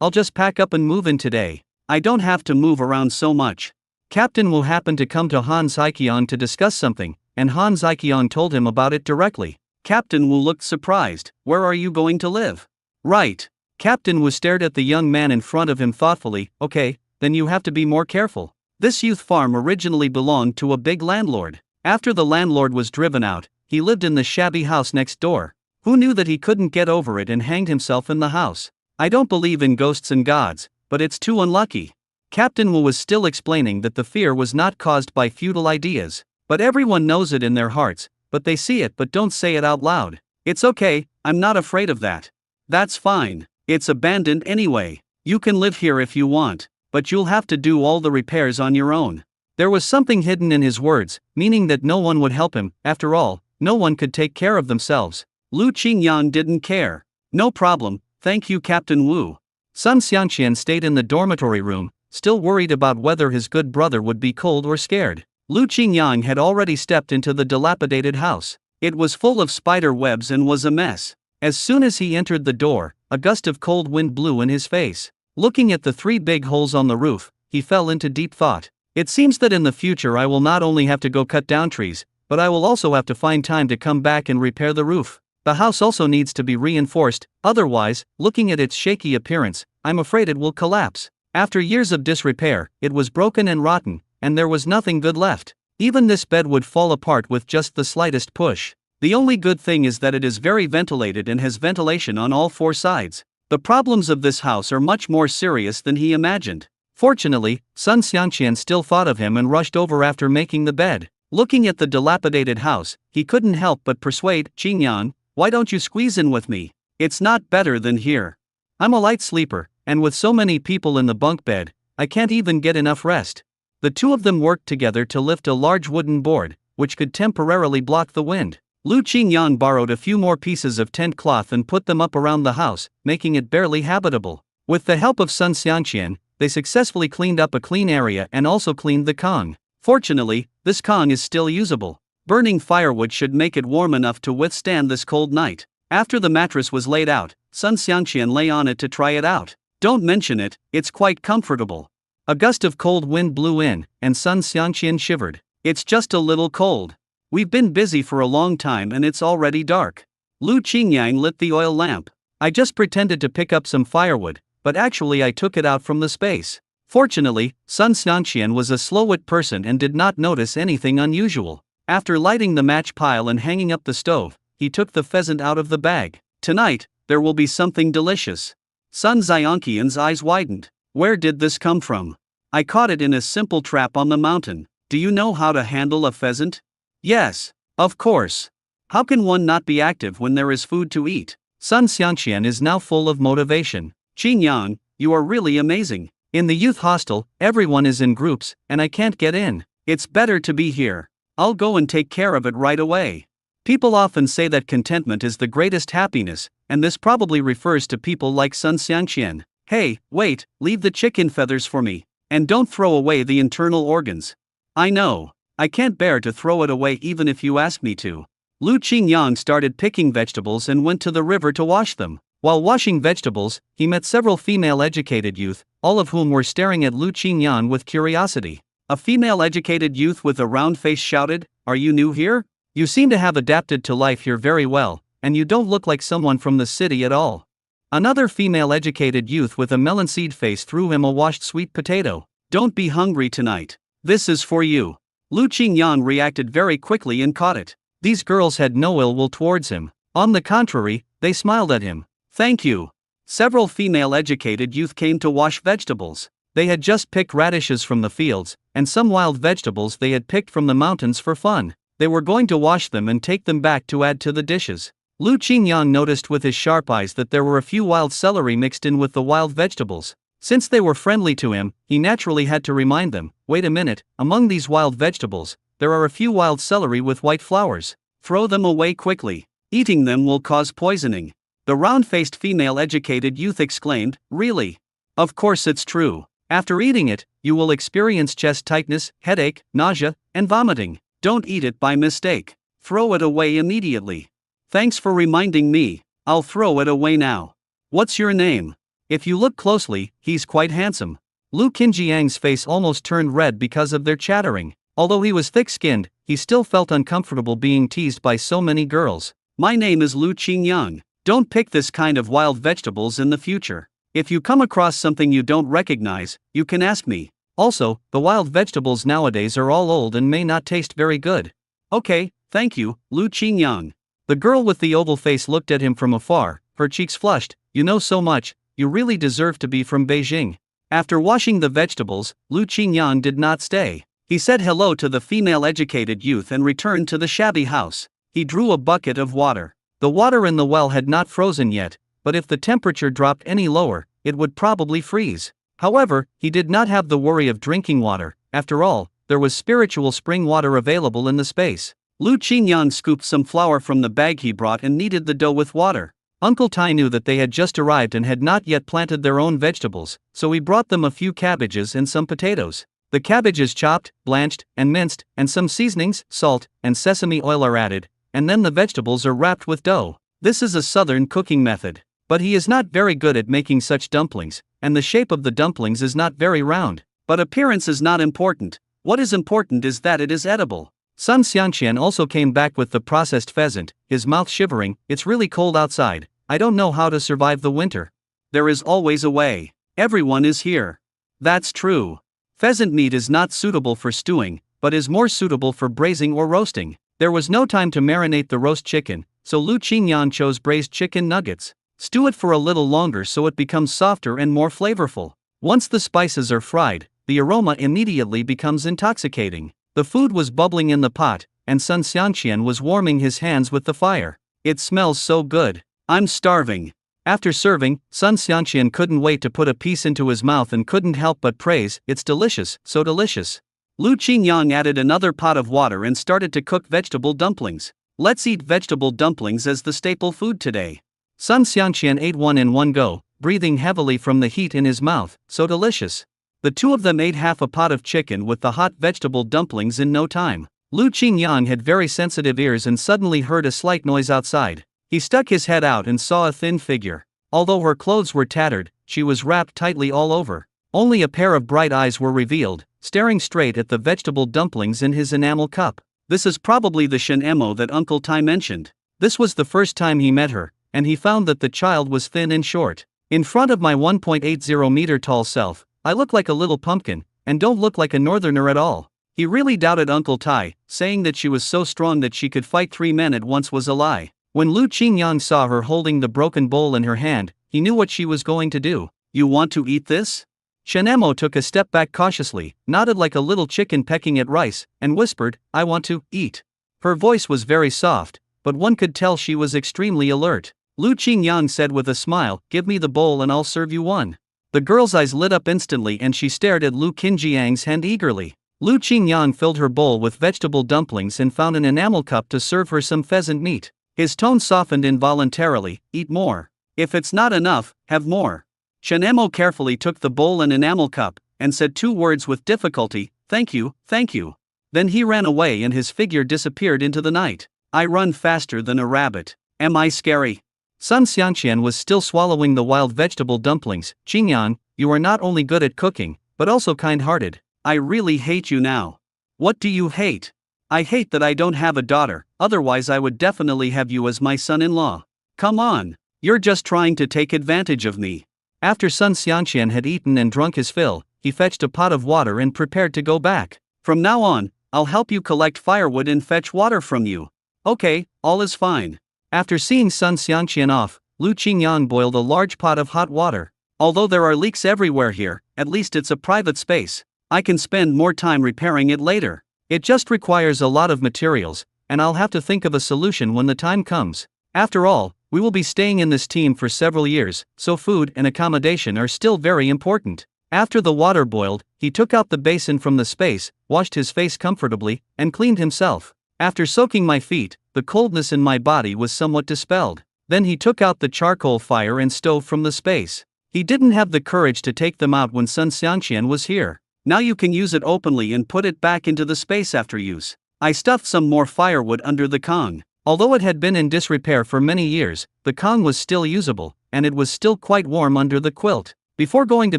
I'll just pack up and move in today. I don't have to move around so much." Captain Wu happened to come to Han Saiqian to discuss something, and Han Saiqian told him about it directly. Captain Wu looked surprised. "Where are you going to live?" "Right." Captain Wu stared at the young man in front of him thoughtfully. "Okay, then you have to be more careful. This youth farm originally belonged to a big landlord. After the landlord was driven out, he lived in the shabby house next door. Who knew that he couldn't get over it and hanged himself in the house? I don't believe in ghosts and gods, but it's too unlucky." Captain Wu was still explaining that the fear was not caused by futile ideas. But everyone knows it in their hearts, but they see it but don't say it out loud. "It's okay, I'm not afraid of that." "That's fine. It's abandoned anyway. You can live here if you want, but you'll have to do all the repairs on your own." There was something hidden in his words, meaning that no one would help him. After all, no one could take care of themselves. Lu Qingyan didn't care. "No problem, thank you, Captain Wu." Sun Xiangqian stayed in the dormitory room, still worried about whether his good brother would be cold or scared. Lu Qingyang had already stepped into the dilapidated house. It was full of spider webs and was a mess. As soon as he entered the door, a gust of cold wind blew in his face. Looking at the 3 big holes on the roof, he fell into deep thought. "It seems that in the future I will not only have to go cut down trees, but I will also have to find time to come back and repair the roof. The house also needs to be reinforced, otherwise, looking at its shaky appearance, I'm afraid it will collapse." After years of disrepair, it was broken and rotten, and there was nothing good left. Even this bed would fall apart with just the slightest push. The only good thing is that it is very ventilated and has ventilation on all 4 sides. The problems of this house are much more serious than he imagined. Fortunately, Sun Xiangqian still thought of him and rushed over after making the bed. Looking at the dilapidated house, he couldn't help but persuade, "Qingyan, why don't you squeeze in with me? It's not better than here. I'm a light sleeper, and with so many people in the bunk bed, I can't even get enough rest." The 2 of them worked together to lift a large wooden board, which could temporarily block the wind. Lu Qingyan borrowed a few more pieces of tent cloth and put them up around the house, making it barely habitable. With the help of Sun Xiangqian, they successfully cleaned up a clean area and also cleaned the kong. Fortunately, this kong is still usable. Burning firewood should make it warm enough to withstand this cold night. After the mattress was laid out, Sun Xiangqian lay on it to try it out. Don't mention it, it's quite comfortable. A gust of cold wind blew in, and Sun Xiangqian shivered. "It's just a little cold." We've been busy for a long time and it's already dark. Lu Qingyang lit the oil lamp. I just pretended to pick up some firewood, but actually I took it out from the space. Fortunately, Sun Xiangqian was a slow-wit person and did not notice anything unusual. After lighting the match pile and hanging up the stove, he took the pheasant out of the bag. Tonight, there will be something delicious. Sun Xiangqian's eyes widened. Where did this come from? I caught it in a simple trap on the mountain. Do you know how to handle a pheasant? Yes, of course. How can one not be active when there is food to eat? Sun Xiangqian is now full of motivation. Qingyang, you are really amazing. In the youth hostel, everyone is in groups, and I can't get in. It's better to be here. I'll go and take care of it right away. People often say that contentment is the greatest happiness, and this probably refers to people like Sun Xiangqian. Hey, wait, leave the chicken feathers for me. And don't throw away the internal organs. I know. I can't bear to throw it away even if you ask me to. Lu Qingyang started picking vegetables and went to the river to wash them. While washing vegetables, he met several female educated youth, all of whom were staring at Lu Qingyang with curiosity. A female educated youth with a round face shouted, "Are you new here? You seem to have adapted to life here very well, and you don't look like someone from the city at all." Another female educated youth with a melon seed face threw him a washed sweet potato. "Don't be hungry tonight. This is for you." Lu Qingyang reacted very quickly and caught it. These girls had no ill will towards him. On the contrary, they smiled at him. "Thank you." Several female educated youth came to wash vegetables. They had just picked radishes from the fields, and some wild vegetables they had picked from the mountains for fun. They were going to wash them and take them back to add to the dishes. Lu Qingyang noticed with his sharp eyes that there were a few wild celery mixed in with the wild vegetables. Since they were friendly to him, he naturally had to remind them, "Wait a minute, among these wild vegetables, there are a few wild celery with white flowers. Throw them away quickly. Eating them will cause poisoning." The round-faced female educated youth exclaimed, "Really? Of course it's true. After eating it, you will experience chest tightness, headache, nausea, and vomiting. Don't eat it by mistake. Throw it away immediately." "Thanks for reminding me. I'll throw it away now. What's your name? If you look closely, he's quite handsome." Lu Qinjiang's face almost turned red because of their chattering. Although he was thick-skinned, he still felt uncomfortable being teased by so many girls. "My name is Lu Qingyang. Don't pick this kind of wild vegetables in the future. If you come across something you don't recognize, you can ask me. Also, the wild vegetables nowadays are all old and may not taste very good." "Okay, thank you, Lu Qingyang." The girl with the oval face looked at him from afar, her cheeks flushed. "You know so much, you really deserve to be from Beijing." After washing the vegetables, Lu Qingyang did not stay. He said hello to the female educated youth and returned to the shabby house. He drew a bucket of water. The water in the well had not frozen yet, but if the temperature dropped any lower, it would probably freeze. However, he did not have the worry of drinking water. After all, there was spiritual spring water available in the space. Lu Qingyang scooped some flour from the bag he brought and kneaded the dough with water. Uncle Tai knew that they had just arrived and had not yet planted their own vegetables, so he brought them a few cabbages and some potatoes. The cabbages chopped, blanched, and minced, and some seasonings, salt, and sesame oil are added, and then the vegetables are wrapped with dough. This is a southern cooking method. But he is not very good at making such dumplings, and the shape of the dumplings is not very round. But appearance is not important. What is important is that it is edible. Sun Xiangqian also came back with the processed pheasant, his mouth shivering. "It's really cold outside. I don't know how to survive the winter." "There is always a way. Everyone is here." "That's true. Pheasant meat is not suitable for stewing, but is more suitable for braising or roasting." There was no time to marinate the roast chicken, so Lu Qingyang chose braised chicken nuggets. Stew it for a little longer so it becomes softer and more flavorful. Once the spices are fried, the aroma immediately becomes intoxicating. The food was bubbling in the pot, and Sun Xiangqian was warming his hands with the fire. "It smells so good. I'm starving." After serving, Sun Xiangqian couldn't wait to put a piece into his mouth and couldn't help but praise, "It's delicious, so delicious." Lu Qingyang added another pot of water and started to cook vegetable dumplings. "Let's eat vegetable dumplings as the staple food today." Sun Xiangqian ate one in one go, breathing heavily from the heat in his mouth. "So delicious." The two of them ate half a pot of chicken with the hot vegetable dumplings in no time. Lu Qingyang had very sensitive ears and suddenly heard a slight noise outside. He stuck his head out and saw a thin figure. Although her clothes were tattered, she was wrapped tightly all over. Only a pair of bright eyes were revealed, staring straight at the vegetable dumplings in his enamel cup. This is probably the Shen Emo that Uncle Tai mentioned. This was the first time he met her, and he found that the child was thin and short. In front of my 1.80 meter tall self, I look like a little pumpkin, and don't look like a northerner at all. He really doubted Uncle Tai, saying that she was so strong that she could fight 3 men at once was a lie. When Lu Qingyang saw her holding the broken bowl in her hand, he knew what she was going to do. You want to eat this? Shen Emo took a step back cautiously, nodded like a little chicken pecking at rice, and whispered, I want to eat. Her voice was very soft, but one could tell she was extremely alert. Lu Qingyang said with a smile, give me the bowl and I'll serve you one. The girl's eyes lit up instantly and she stared at Lu Qinjiang's hand eagerly. Lu Qingyang filled her bowl with vegetable dumplings and found an enamel cup to serve her some pheasant meat. His tone softened involuntarily, eat more. If it's not enough, have more. Shen Emo carefully took the bowl and enamel cup, and said 2 words with difficulty, thank you, thank you. Then he ran away and his figure disappeared into the night. I run faster than a rabbit. Am I scary? Sun Xiangqian was still swallowing the wild vegetable dumplings. Qingyan, you are not only good at cooking, but also kind-hearted. I really hate you now. What do you hate? I hate that I don't have a daughter, otherwise I would definitely have you as my son-in-law. Come on, you're just trying to take advantage of me. After Sun Xiangqian had eaten and drunk his fill, he fetched a pot of water and prepared to go back. From now on, I'll help you collect firewood and fetch water from you. Okay, all is fine. After seeing Sun Xiangqian off, Lu Qingyang boiled a large pot of hot water. Although there are leaks everywhere here, at least it's a private space. I can spend more time repairing it later. It just requires a lot of materials, and I'll have to think of a solution when the time comes. After all, we will be staying in this team for several years, so food and accommodation are still very important. After the water boiled, he took out the basin from the space, washed his face comfortably, and cleaned himself. After soaking my feet, the coldness in my body was somewhat dispelled. Then he took out the charcoal fire and stove from the space. He didn't have the courage to take them out when Sun Xiangqian was here. Now you can use it openly and put it back into the space after use. I stuffed some more firewood under the Kong. Although it had been in disrepair for many years, the Kong was still usable, and it was still quite warm under the quilt. Before going to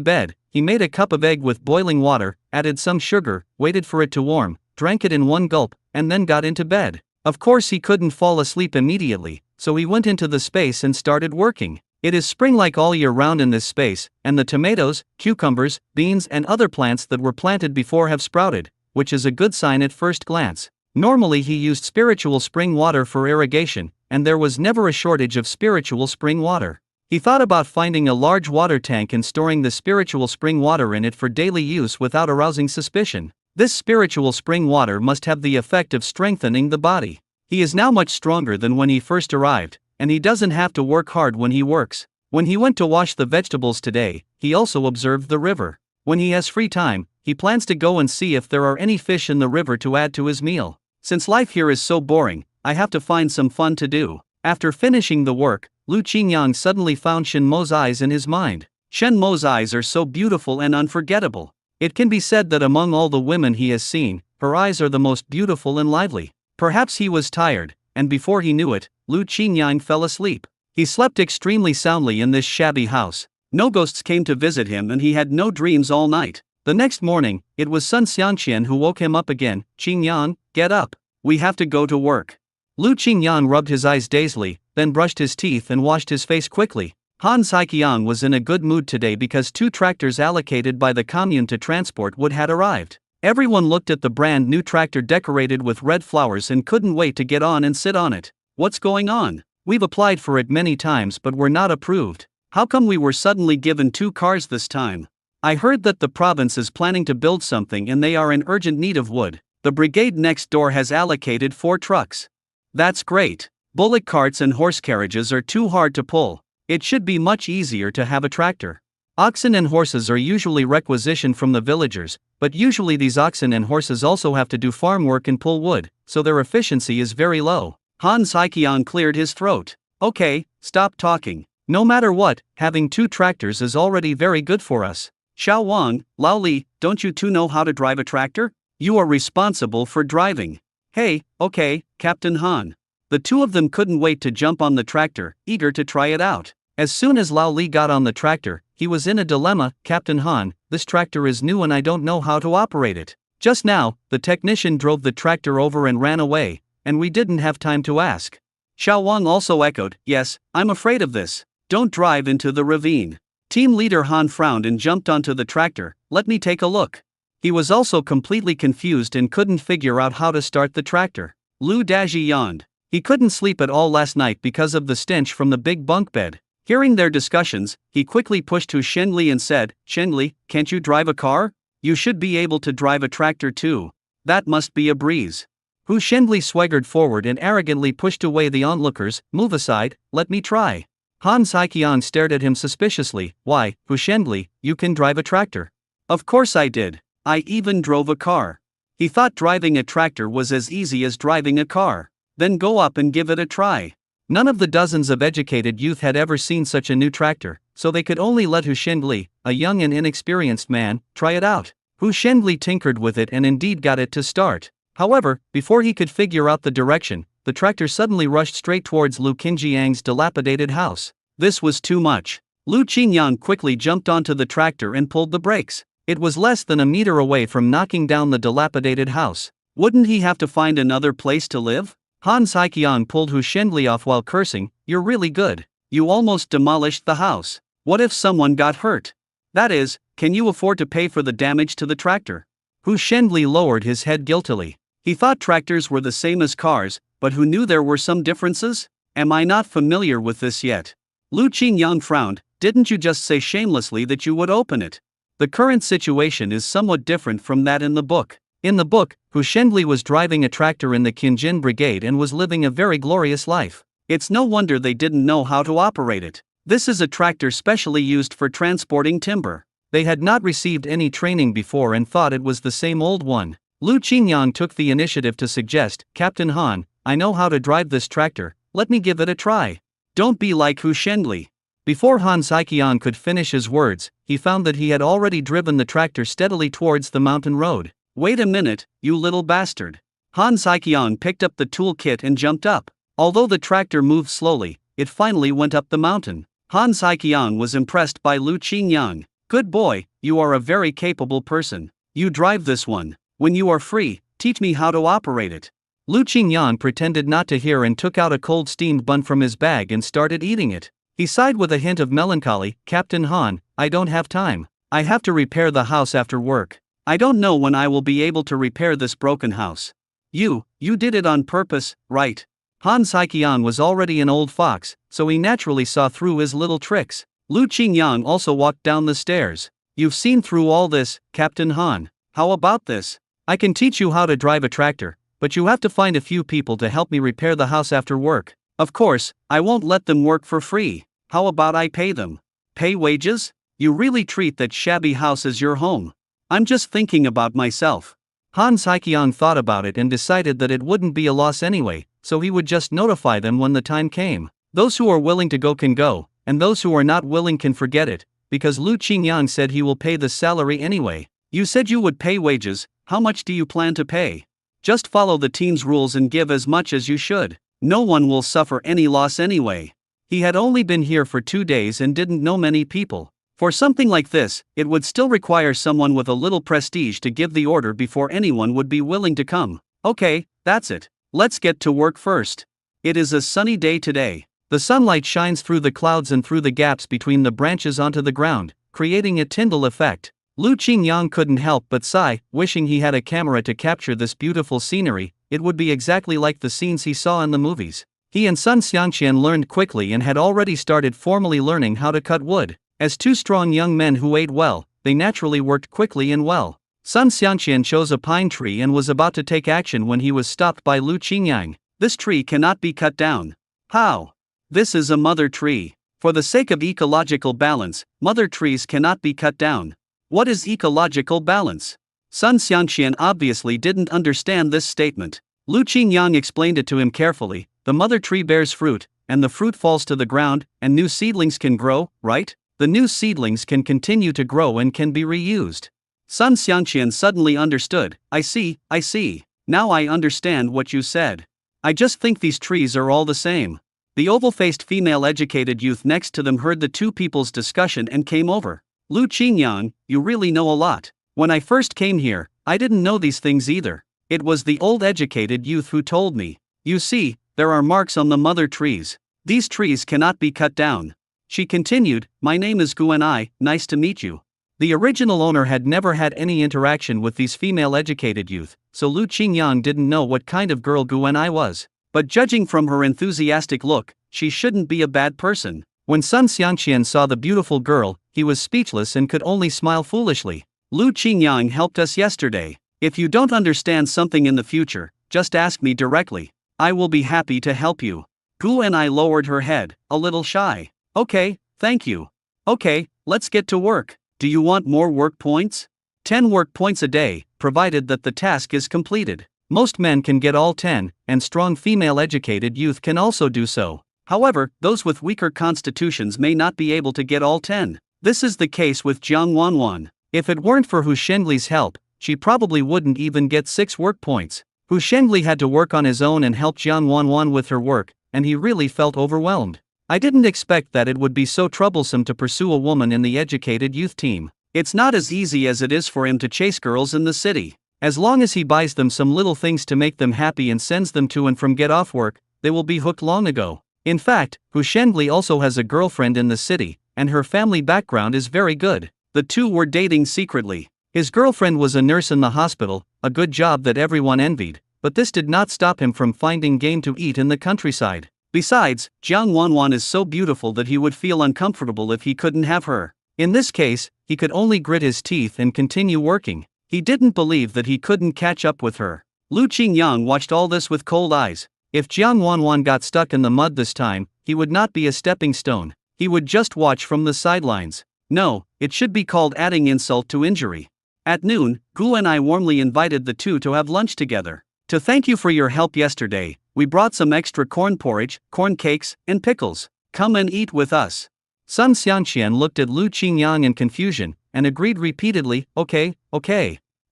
bed, he made a cup of egg with boiling water, added some sugar, waited for it to warm, drank it in one gulp, and then got into bed. Of course he couldn't fall asleep immediately, so he went into the space and started working. It is spring-like all year round in this space, and the tomatoes, cucumbers, beans and other plants that were planted before have sprouted, which is a good sign at first glance. Normally he used spiritual spring water for irrigation, and there was never a shortage of spiritual spring water. He thought about finding a large water tank and storing the spiritual spring water in it for daily use without arousing suspicion. This spiritual spring water must have the effect of strengthening the body. He is now much stronger than when he first arrived, and he doesn't have to work hard when he works. When he went to wash the vegetables today, he also observed the river. When he has free time, he plans to go and see if there are any fish in the river to add to his meal. Since life here is so boring, I have to find some fun to do. After finishing the work, Lu Qingyang suddenly found Shen Mo's eyes in his mind. Shen Mo's eyes are so beautiful and unforgettable. It can be said that among all the women he has seen, her eyes are the most beautiful and lively. Perhaps he was tired, and before he knew it, Lu Qingyang fell asleep. He slept extremely soundly in this shabby house. No ghosts came to visit him and he had no dreams all night. The next morning, it was Sun Xiangqian who woke him up again. Qingyang, get up. We have to go to work. Lu Qingyang rubbed his eyes dazedly, then brushed his teeth and washed his face quickly. Han Saiqiang was in a good mood today because 2 tractors allocated by the commune to transport wood had arrived. Everyone looked at the brand new tractor decorated with red flowers and couldn't wait to get on and sit on it. What's going on? We've applied for it many times but were not approved. How come we were suddenly given 2 cars this time? I heard that the province is planning to build something and they are in urgent need of wood. The brigade next door has allocated 4 trucks. That's great. Bullock carts and horse carriages are too hard to pull. It should be much easier to have a tractor. Oxen and horses are usually requisitioned from the villagers, but usually these oxen and horses also have to do farm work and pull wood, so their efficiency is very low. Han Saiqiang cleared his throat. Okay, stop talking. No matter what, having 2 tractors is already very good for us. Xiao Wang, Lao Li, don't you 2 know how to drive a tractor? You are responsible for driving. Hey, okay, Captain Han. The 2 of them couldn't wait to jump on the tractor, eager to try it out. As soon as Lao Li got on the tractor, he was in a dilemma. Captain Han, this tractor is new and I don't know how to operate it.
Just now, the technician drove the tractor over and ran away, and we didn't have time to ask.
Xiao Wang also echoed, yes, I'm afraid of this. Don't drive into the ravine. Team leader Han frowned and jumped onto the tractor. Let me take a look. He was also completely confused and couldn't figure out how to start the tractor. Lu Daji yawned. He couldn't sleep at all last night because of the stench from the big bunk bed. Hearing their discussions, he quickly pushed to Shenli and said, Shenli, can't you drive a car? You should be able to drive a tractor too. That must be a breeze. Hu Shenli swaggered forward and arrogantly pushed away the onlookers. Move aside, let me try. Han Saiqian stared at him suspiciously. Why, Hu Shenli, you can drive a tractor? Of course I did. I even drove a car. He thought driving a tractor was as easy as driving a car. Then go up and give it a try. None of the dozens of educated youth had ever seen such a new tractor, so they could only let Hu Shenli, a young and inexperienced man, try it out. Hu Shenli tinkered with it and indeed got it to start. However, before he could figure out the direction, the tractor suddenly rushed straight towards Lu Qingjiang's dilapidated house. This was too much. Lu Qingyang quickly jumped onto the tractor and pulled the brakes. It was less than a meter away from knocking down the dilapidated house. Wouldn't he have to find another place to live? Han Saiqian pulled Hu Shenli off while cursing, you're really good. You almost demolished the house. What if someone got hurt? That is, can you afford to pay for the damage to the tractor? Hu Shenli lowered his head guiltily. He thought tractors were the same as cars, but who knew there were some differences? Am I not familiar with this yet? Lu Qingyang frowned. Didn't you just say shamelessly that you would open it? The current situation is somewhat different from that in the book. In the book, Hu Shenli was driving a tractor in the Qinjin Brigade and was living a very glorious life. It's no wonder they didn't know how to operate it. This is a tractor specially used for transporting timber. They had not received any training before and thought it was the same old one. Lu Qingyang took the initiative to suggest, Captain Han, I know how to drive this tractor, let me give it a try. Don't be like Hu Shenli. Before Han Saiqian could finish his words, he found that he had already driven the tractor steadily towards the mountain road. Wait a minute, you little bastard. Han Saiqian picked up the toolkit and jumped up. Although the tractor moved slowly, it finally went up the mountain. Han Saiqian was impressed by Lu Qingyang. Good boy, you are a very capable person. You drive this one. When you are free, teach me how to operate it. Lu Qingyang pretended not to hear and took out a cold steamed bun from his bag and started eating it. He sighed with a hint of melancholy, Captain Han, I don't have time. I have to repair the house after work. I don't know when I will be able to repair this broken house. You did it on purpose, right? Han Saiqian was already an old fox, so he naturally saw through his little tricks. Lu Qingyang also walked down the stairs. You've seen through all this, Captain Han. How about this? I can teach you how to drive a tractor, but you have to find a few people to help me repair the house after work. Of course, I won't let them work for free. How about I pay them? Pay wages? You really treat that shabby house as your home. I'm just thinking about myself. Han Saiqian thought about it and decided that it wouldn't be a loss anyway, so he would just notify them when the time came. Those who are willing to go can go, and those who are not willing can forget it, because Lu Qingyang said he will pay the salary anyway. You said you would pay wages, how much do you plan to pay? Just follow the team's rules and give as much as you should. No one will suffer any loss anyway. He had only been here for 2 days and didn't know many people. For something like this, it would still require someone with a little prestige to give the order before anyone would be willing to come. Okay, that's it. Let's get to work first. It is a sunny day today. The sunlight shines through the clouds and through the gaps between the branches onto the ground, creating a Tyndall effect. Lu Qingyang couldn't help but sigh, wishing he had a camera to capture this beautiful scenery. It would be exactly like the scenes he saw in the movies. He and Sun Xiangqian learned quickly and had already started formally learning how to cut wood. As two strong young men who ate well, they naturally worked quickly and well. Sun Xiangqian chose a pine tree and was about to take action when he was stopped by Lu Qingyang. This tree cannot be cut down. How? This is a mother tree. For the sake of ecological balance, mother trees cannot be cut down. What is ecological balance? Sun Xiangqian obviously didn't understand this statement. Lu Qingyang explained it to him carefully. The mother tree bears fruit, and the fruit falls to the ground, and new seedlings can grow, right? The new seedlings can continue to grow and can be reused. Sun Xiangqian suddenly understood. I see. Now I understand what you said. I just think these trees are all the same. The oval-faced female educated youth next to them heard the two people's discussion and came over. Lu Qingyang, you really know a lot. When I first came here, I didn't know these things either. It was the old educated youth who told me. You see, there are marks on the mother trees. These trees cannot be cut down. She continued, my name is Guanai, nice to meet you. The original owner had never had any interaction with these female educated youth, so Lu Qingyang didn't know what kind of girl Guanai was. But judging from her enthusiastic look, she shouldn't be a bad person. When Sun Xiangqian saw the beautiful girl, he was speechless and could only smile foolishly. Lu Qingyang helped us yesterday. If you don't understand something in the future, just ask me directly. I will be happy to help you. Guanai lowered her head, a little shy. Okay, thank you. Okay, let's get to work. Do you want more work points? 10 work points a day, provided that the task is completed. Most men can get all 10, and strong female educated youth can also do so. However, those with weaker constitutions may not be able to get all 10. This is the case with Jiang Wanwan. If it weren't for Hu Shengli's help, she probably wouldn't even get 6 work points. Hu Shengli had to work on his own and help Jiang Wanwan with her work, and he really felt overwhelmed. I didn't expect that it would be so troublesome to pursue a woman in the educated youth team. It's not as easy as it is for him to chase girls in the city. As long as he buys them some little things to make them happy and sends them to and from get off work, they will be hooked long ago. In fact, Hu Shengli also has a girlfriend in the city, and her family background is very good. The two were dating secretly. His girlfriend was a nurse in the hospital, a good job that everyone envied, but this did not stop him from finding game to eat in the countryside. Besides, Jiang Wanwan is so beautiful that he would feel uncomfortable if he couldn't have her. In this case, he could only grit his teeth and continue working. He didn't believe that he couldn't catch up with her. Lu Qingyang watched all this with cold eyes. If Jiang Wanwan got stuck in the mud this time, he would not be a stepping stone. He would just watch from the sidelines. No, it should be called adding insult to injury. At noon, Gu and I warmly invited the two to have lunch together. To thank you for your help yesterday, we brought some extra corn porridge, corn cakes, and pickles. Come and eat with us. Sun Xiangqian looked at Lu Qingyang in confusion, and agreed repeatedly, okay.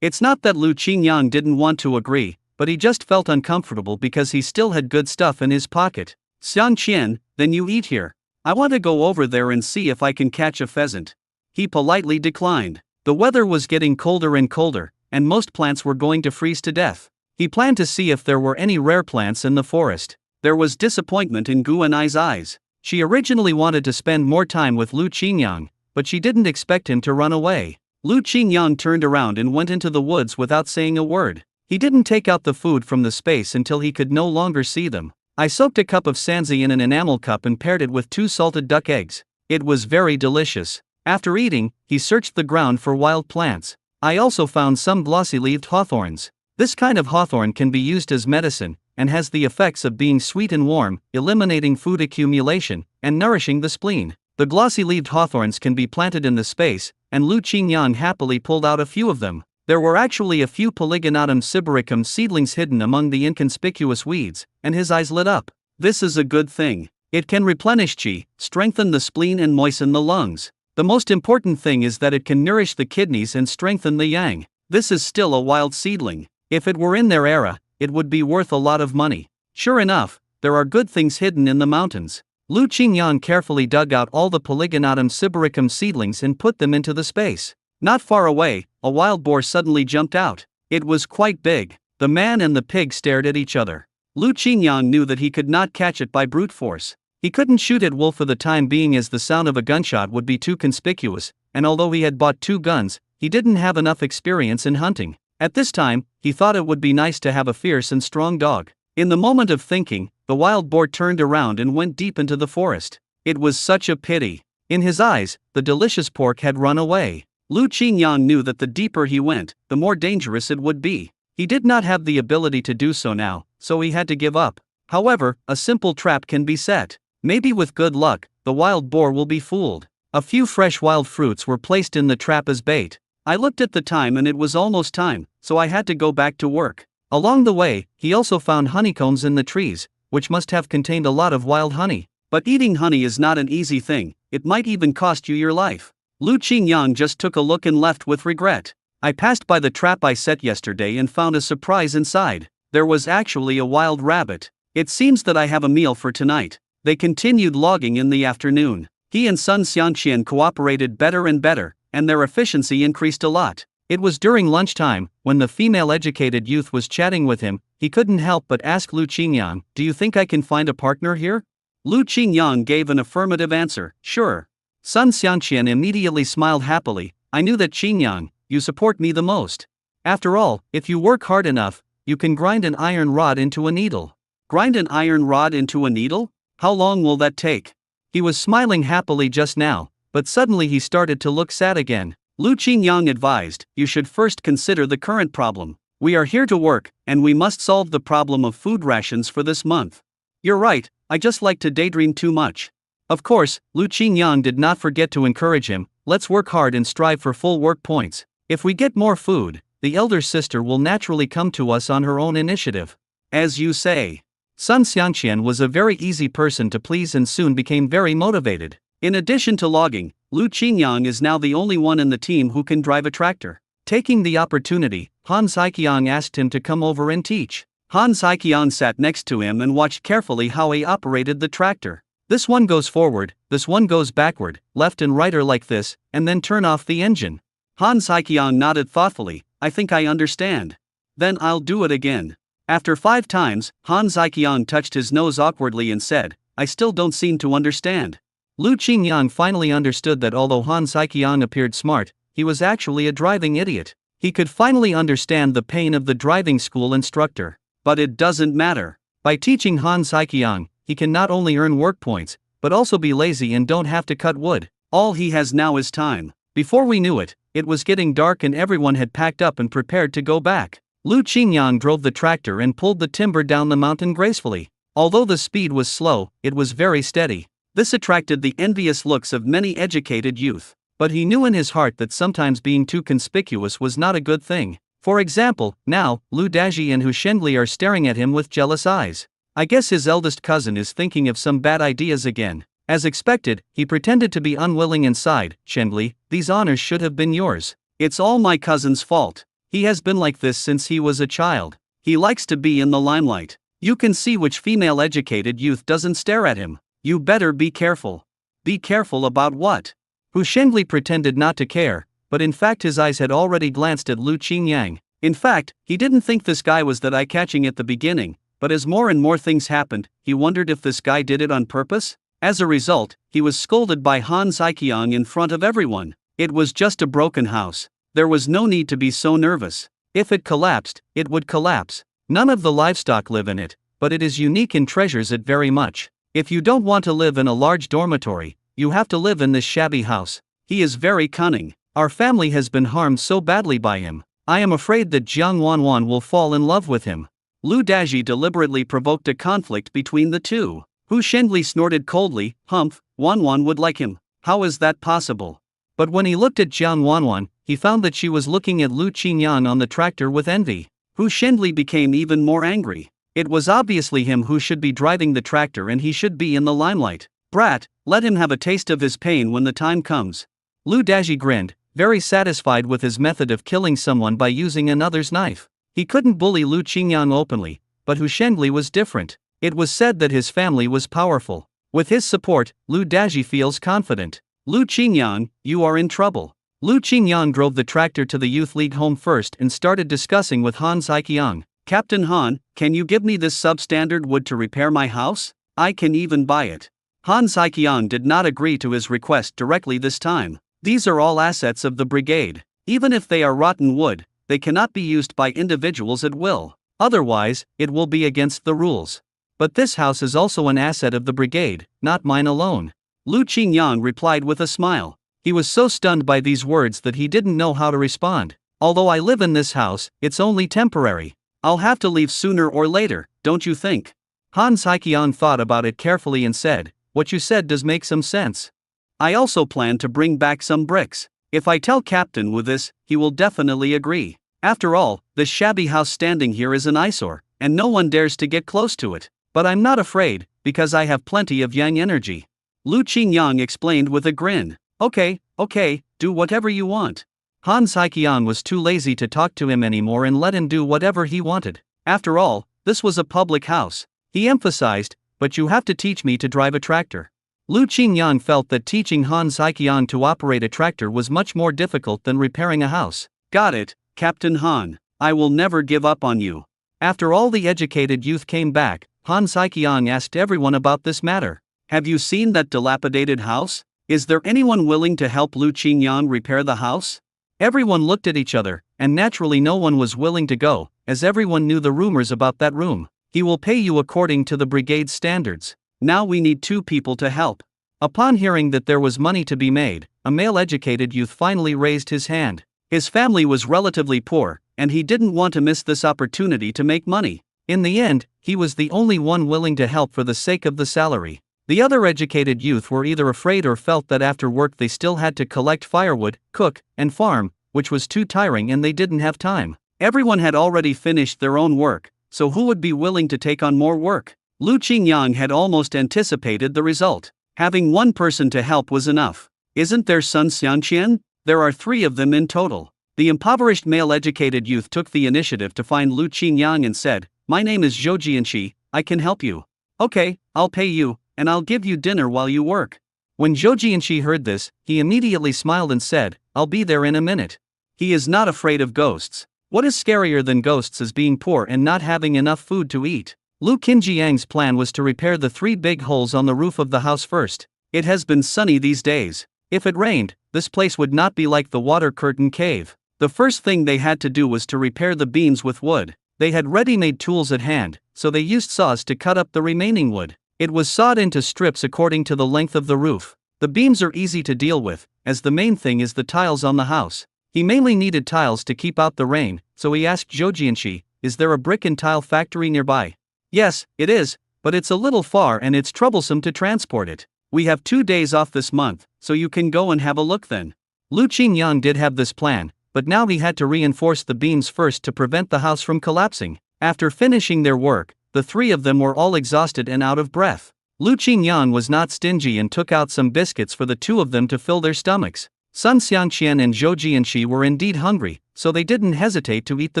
It's not that Lu Qingyang didn't want to agree, but he just felt uncomfortable because he still had good stuff in his pocket. Xiangqian, then you eat here. I want to go over there and see if I can catch a pheasant. He politely declined. The weather was getting colder and colder, and most plants were going to freeze to death. He planned to see if there were any rare plants in the forest. There was disappointment in Guanai's eyes. She originally wanted to spend more time with Lu Qingyang, but she didn't expect him to run away. Lu Qingyang turned around and went into the woods without saying a word. He didn't take out the food from the space until he could no longer see them. I soaked a cup of sanzi in an enamel cup and paired it with 2 salted duck eggs. It was very delicious. After eating, he searched the ground for wild plants. I also found some glossy-leaved hawthorns. This kind of hawthorn can be used as medicine, and has the effects of being sweet and warm, eliminating food accumulation, and nourishing the spleen. The glossy-leaved hawthorns can be planted in the space, and Lu Qingyang happily pulled out a few of them. There were actually a few Polygonatum sibericum seedlings hidden among the inconspicuous weeds, and his eyes lit up. This is a good thing. It can replenish qi, strengthen the spleen and moisten the lungs. The most important thing is that it can nourish the kidneys and strengthen the yang. This is still a wild seedling. If it were in their era, it would be worth a lot of money. Sure enough, there are good things hidden in the mountains. Lu Qingyang carefully dug out all the Polygonatum sibericum seedlings and put them into the space. Not far away, a wild boar suddenly jumped out. It was quite big. The man and the pig stared at each other. Lu Qingyang knew that he could not catch it by brute force. He couldn't shoot at wolf for the time being as the sound of a gunshot would be too conspicuous, and although he had bought 2 guns, he didn't have enough experience in hunting. At this time, he thought it would be nice to have a fierce and strong dog. In the moment of thinking, the wild boar turned around and went deep into the forest. It was such a pity. In his eyes, the delicious pork had run away. Lu Qingyang knew that the deeper he went, the more dangerous it would be. He did not have the ability to do so now, so he had to give up. However, a simple trap can be set. Maybe with good luck, the wild boar will be fooled. A few fresh wild fruits were placed in the trap as bait. I looked at the time and it was almost time, so I had to go back to work. Along the way, he also found honeycombs in the trees, which must have contained a lot of wild honey. But eating honey is not an easy thing, it might even cost you your life. Lu Qingyang just took a look and left with regret. I passed by the trap I set yesterday and found a surprise inside. There was actually a wild rabbit. It seems that I have a meal for tonight. They continued logging in the afternoon. He and Sun Xiangqian cooperated better and better, and their efficiency increased a lot.
It was during lunchtime, when the female educated youth was chatting with him. He couldn't help but ask Lu Qingyang, "Do you think I can find a partner here?" Lu Qingyang gave an affirmative answer, "Sure." Sun Xiangqian immediately smiled happily. "I knew that, Qingyang, you support me the most. After all, if you work hard enough, you can grind an iron rod into a needle." Grind an iron rod into a needle? How long will that take? He was smiling happily just now, but suddenly he started to look sad again. Lu Qingyang advised, "You should first consider the current problem. We are here to work, and we must solve the problem of food rations for this month." "You're right, I just like to daydream too much." Of course, Lu Qingyang did not forget to encourage him. "Let's work hard and strive for full work points. If we get more food, the elder sister will naturally come to us on her own initiative." "As you say." Sun Xiangqian was a very easy person to please and soon became very motivated. In addition to logging, Lu Qingyang is now the only one in the team who can drive a tractor. Taking the opportunity, Han Saiqiang asked him to come over and teach. Han Saiqiang sat next to him and watched carefully how he operated the tractor. "This one goes forward, this one goes backward, left and right or like this, and then turn off the engine." Han Saiqiang nodded thoughtfully. "I think I understand. Then I'll do it again." After 5 times, Han Saiqiang touched his nose awkwardly and said, "I still don't seem to understand." Lu Qingyang finally understood that although Han Saiqiang appeared smart, he was actually a driving idiot. He could finally understand the pain of the driving school instructor. But it doesn't matter. By teaching Han Saiqiang, he can not only earn work points, but also be lazy and don't have to cut wood. All he has now is time. Before we knew it, it was getting dark and everyone had packed up and prepared to go back. Lu Qingyang drove the tractor and pulled the timber down the mountain gracefully. Although the speed was slow, it was very steady. This attracted the envious looks of many educated youth. But he knew in his heart that sometimes being too conspicuous was not a good thing. For example, now, Lu Daji and Hu Shenli are staring at him with jealous eyes. I guess his eldest cousin is thinking of some bad ideas again. As expected, he pretended to be unwilling and sighed, "Shenli, these honors should have been yours. It's all my cousin's fault. He has been like this since he was a child. He likes to be in the limelight. You can see which female educated youth doesn't stare at him. You better be careful." "Be careful about what?" Hu Shenli pretended not to care, but in fact his eyes had already glanced at Lu Qingyang. In fact, he didn't think this guy was that eye-catching at the beginning, but as more and more things happened, he wondered if this guy did it on purpose. As a result, he was scolded by Han Saiqiang in front of everyone. It was just a broken house. There was no need to be so nervous. If it collapsed, it would collapse. None of the livestock live in it, but it is unique and treasures it very much. If you don't want to live in a large dormitory, you have to live in this shabby house. He is very cunning. Our family has been harmed so badly by him. I am afraid that Jiang Wanwan will fall in love with him." Lu Daji deliberately provoked a conflict between the two. Hu Shenli snorted coldly, "Humph, Wanwan would like him. How is that possible?" But when he looked at Jiang Wanwan, he found that she was looking at Lu Qingyang on the tractor with envy. Hu Shenli became even more angry. It was obviously him who should be driving the tractor and he should be in the limelight. "Brat, let him have a taste of his pain when the time comes." Lu Daji grinned, very satisfied with his method of killing someone by using another's knife. He couldn't bully Lu Qingyang openly, but Hu Shenli was different. It was said that his family was powerful. With his support, Lu Daji feels confident. "Lu Qingyang, you are in trouble." Lu Qingyang drove the tractor to the youth league home first and started discussing with Han Saiqiang. "Captain Han, can you give me this substandard wood to repair my house? I can even buy it." Han Saiqiang did not agree to his request directly this time. "These are all assets of the brigade. Even if they are rotten wood, they cannot be used by individuals at will. Otherwise, it will be against the rules. But this house is also an asset of the brigade, not mine alone." Lu Qingyang replied with a smile. He was so stunned by these words that he didn't know how to respond. "Although I live in this house, it's only temporary. I'll have to leave sooner or later, don't you think?" Han Saiqiang thought about it carefully and said, "What you said does make some sense. I also plan to bring back some bricks. If I tell Captain Wu this, he will definitely agree. After all, this shabby house standing here is an eyesore, and no one dares to get close to it. But I'm not afraid, because I have plenty of yang energy." Lu Qingyang explained with a grin. Okay, do whatever you want." Han Saiqiang was too lazy to talk to him anymore and let him do whatever he wanted. After all, this was a public house. He emphasized, "But you have to teach me to drive a tractor." Lu Qingyang felt that teaching Han Saiqiang to operate a tractor was much more difficult than repairing a house.
Got it, Captain Han. I will never give up on you.
After all the educated youth came back, Han Saikyong asked everyone about this matter.
Have you seen that dilapidated house? Is there anyone willing to help Lu Qingyang repair the house?
Everyone looked at each other, and naturally no one was willing to go, as everyone knew the rumors about that room. He will pay you according to the brigade's standards.
Now we need 2 people to help.
Upon hearing that there was money to be made, a male educated youth finally raised his hand.
His family was relatively poor, and he didn't want to miss this opportunity to make money.
In the end, he was the only one willing to help for the sake of the salary. The other educated youth were either afraid or felt that after work they still had to collect firewood, cook, and farm, which was too tiring and they didn't have time.
Everyone had already finished their own work, so who would be willing to take on more work? Lu Qingyang had almost anticipated the result. Having one person to help was enough. Isn't there Sun Xiangqian? There are 3 of them in total. The impoverished male educated youth took the initiative to find Lu Qingyang and said, "My name is Zhou Jianqi, I can help you." "Okay, I'll pay you, and I'll give you dinner while you work."
When Zhou Jianqi heard this, he immediately smiled and said, "I'll be there in a minute."
He is not afraid of ghosts.
What is scarier than ghosts is being poor and not having enough food to eat. Lu Qinjiang's plan was to repair the 3 big holes on the roof of the house first.
It has been sunny these days.
If it rained, this place would not be like the water curtain cave.
The first thing they had to do was to repair the beams with wood.
They had ready-made tools at hand, so they used saws to cut up the remaining wood. It was sawed into strips according to the length of the roof. The beams are easy to deal with, as the main thing is the tiles on the house. He mainly needed tiles to keep out the rain, so he asked Zhou Jianqi, "Is there a brick and tile factory nearby?"
"Yes, it is, but it's a little far and it's troublesome to transport it. We have 2 days off this month, so you can go and have a look then."
Lu Qingyang did have this plan, but now he had to reinforce the beams first to prevent the house from collapsing. After finishing their work, the 3 of them were all exhausted and out of breath. Lu Qingyang was not stingy and took out some biscuits for the 2 of them to fill their stomachs. Sun Xiangqian and Zhou Jianqi were indeed hungry, so they didn't hesitate to eat the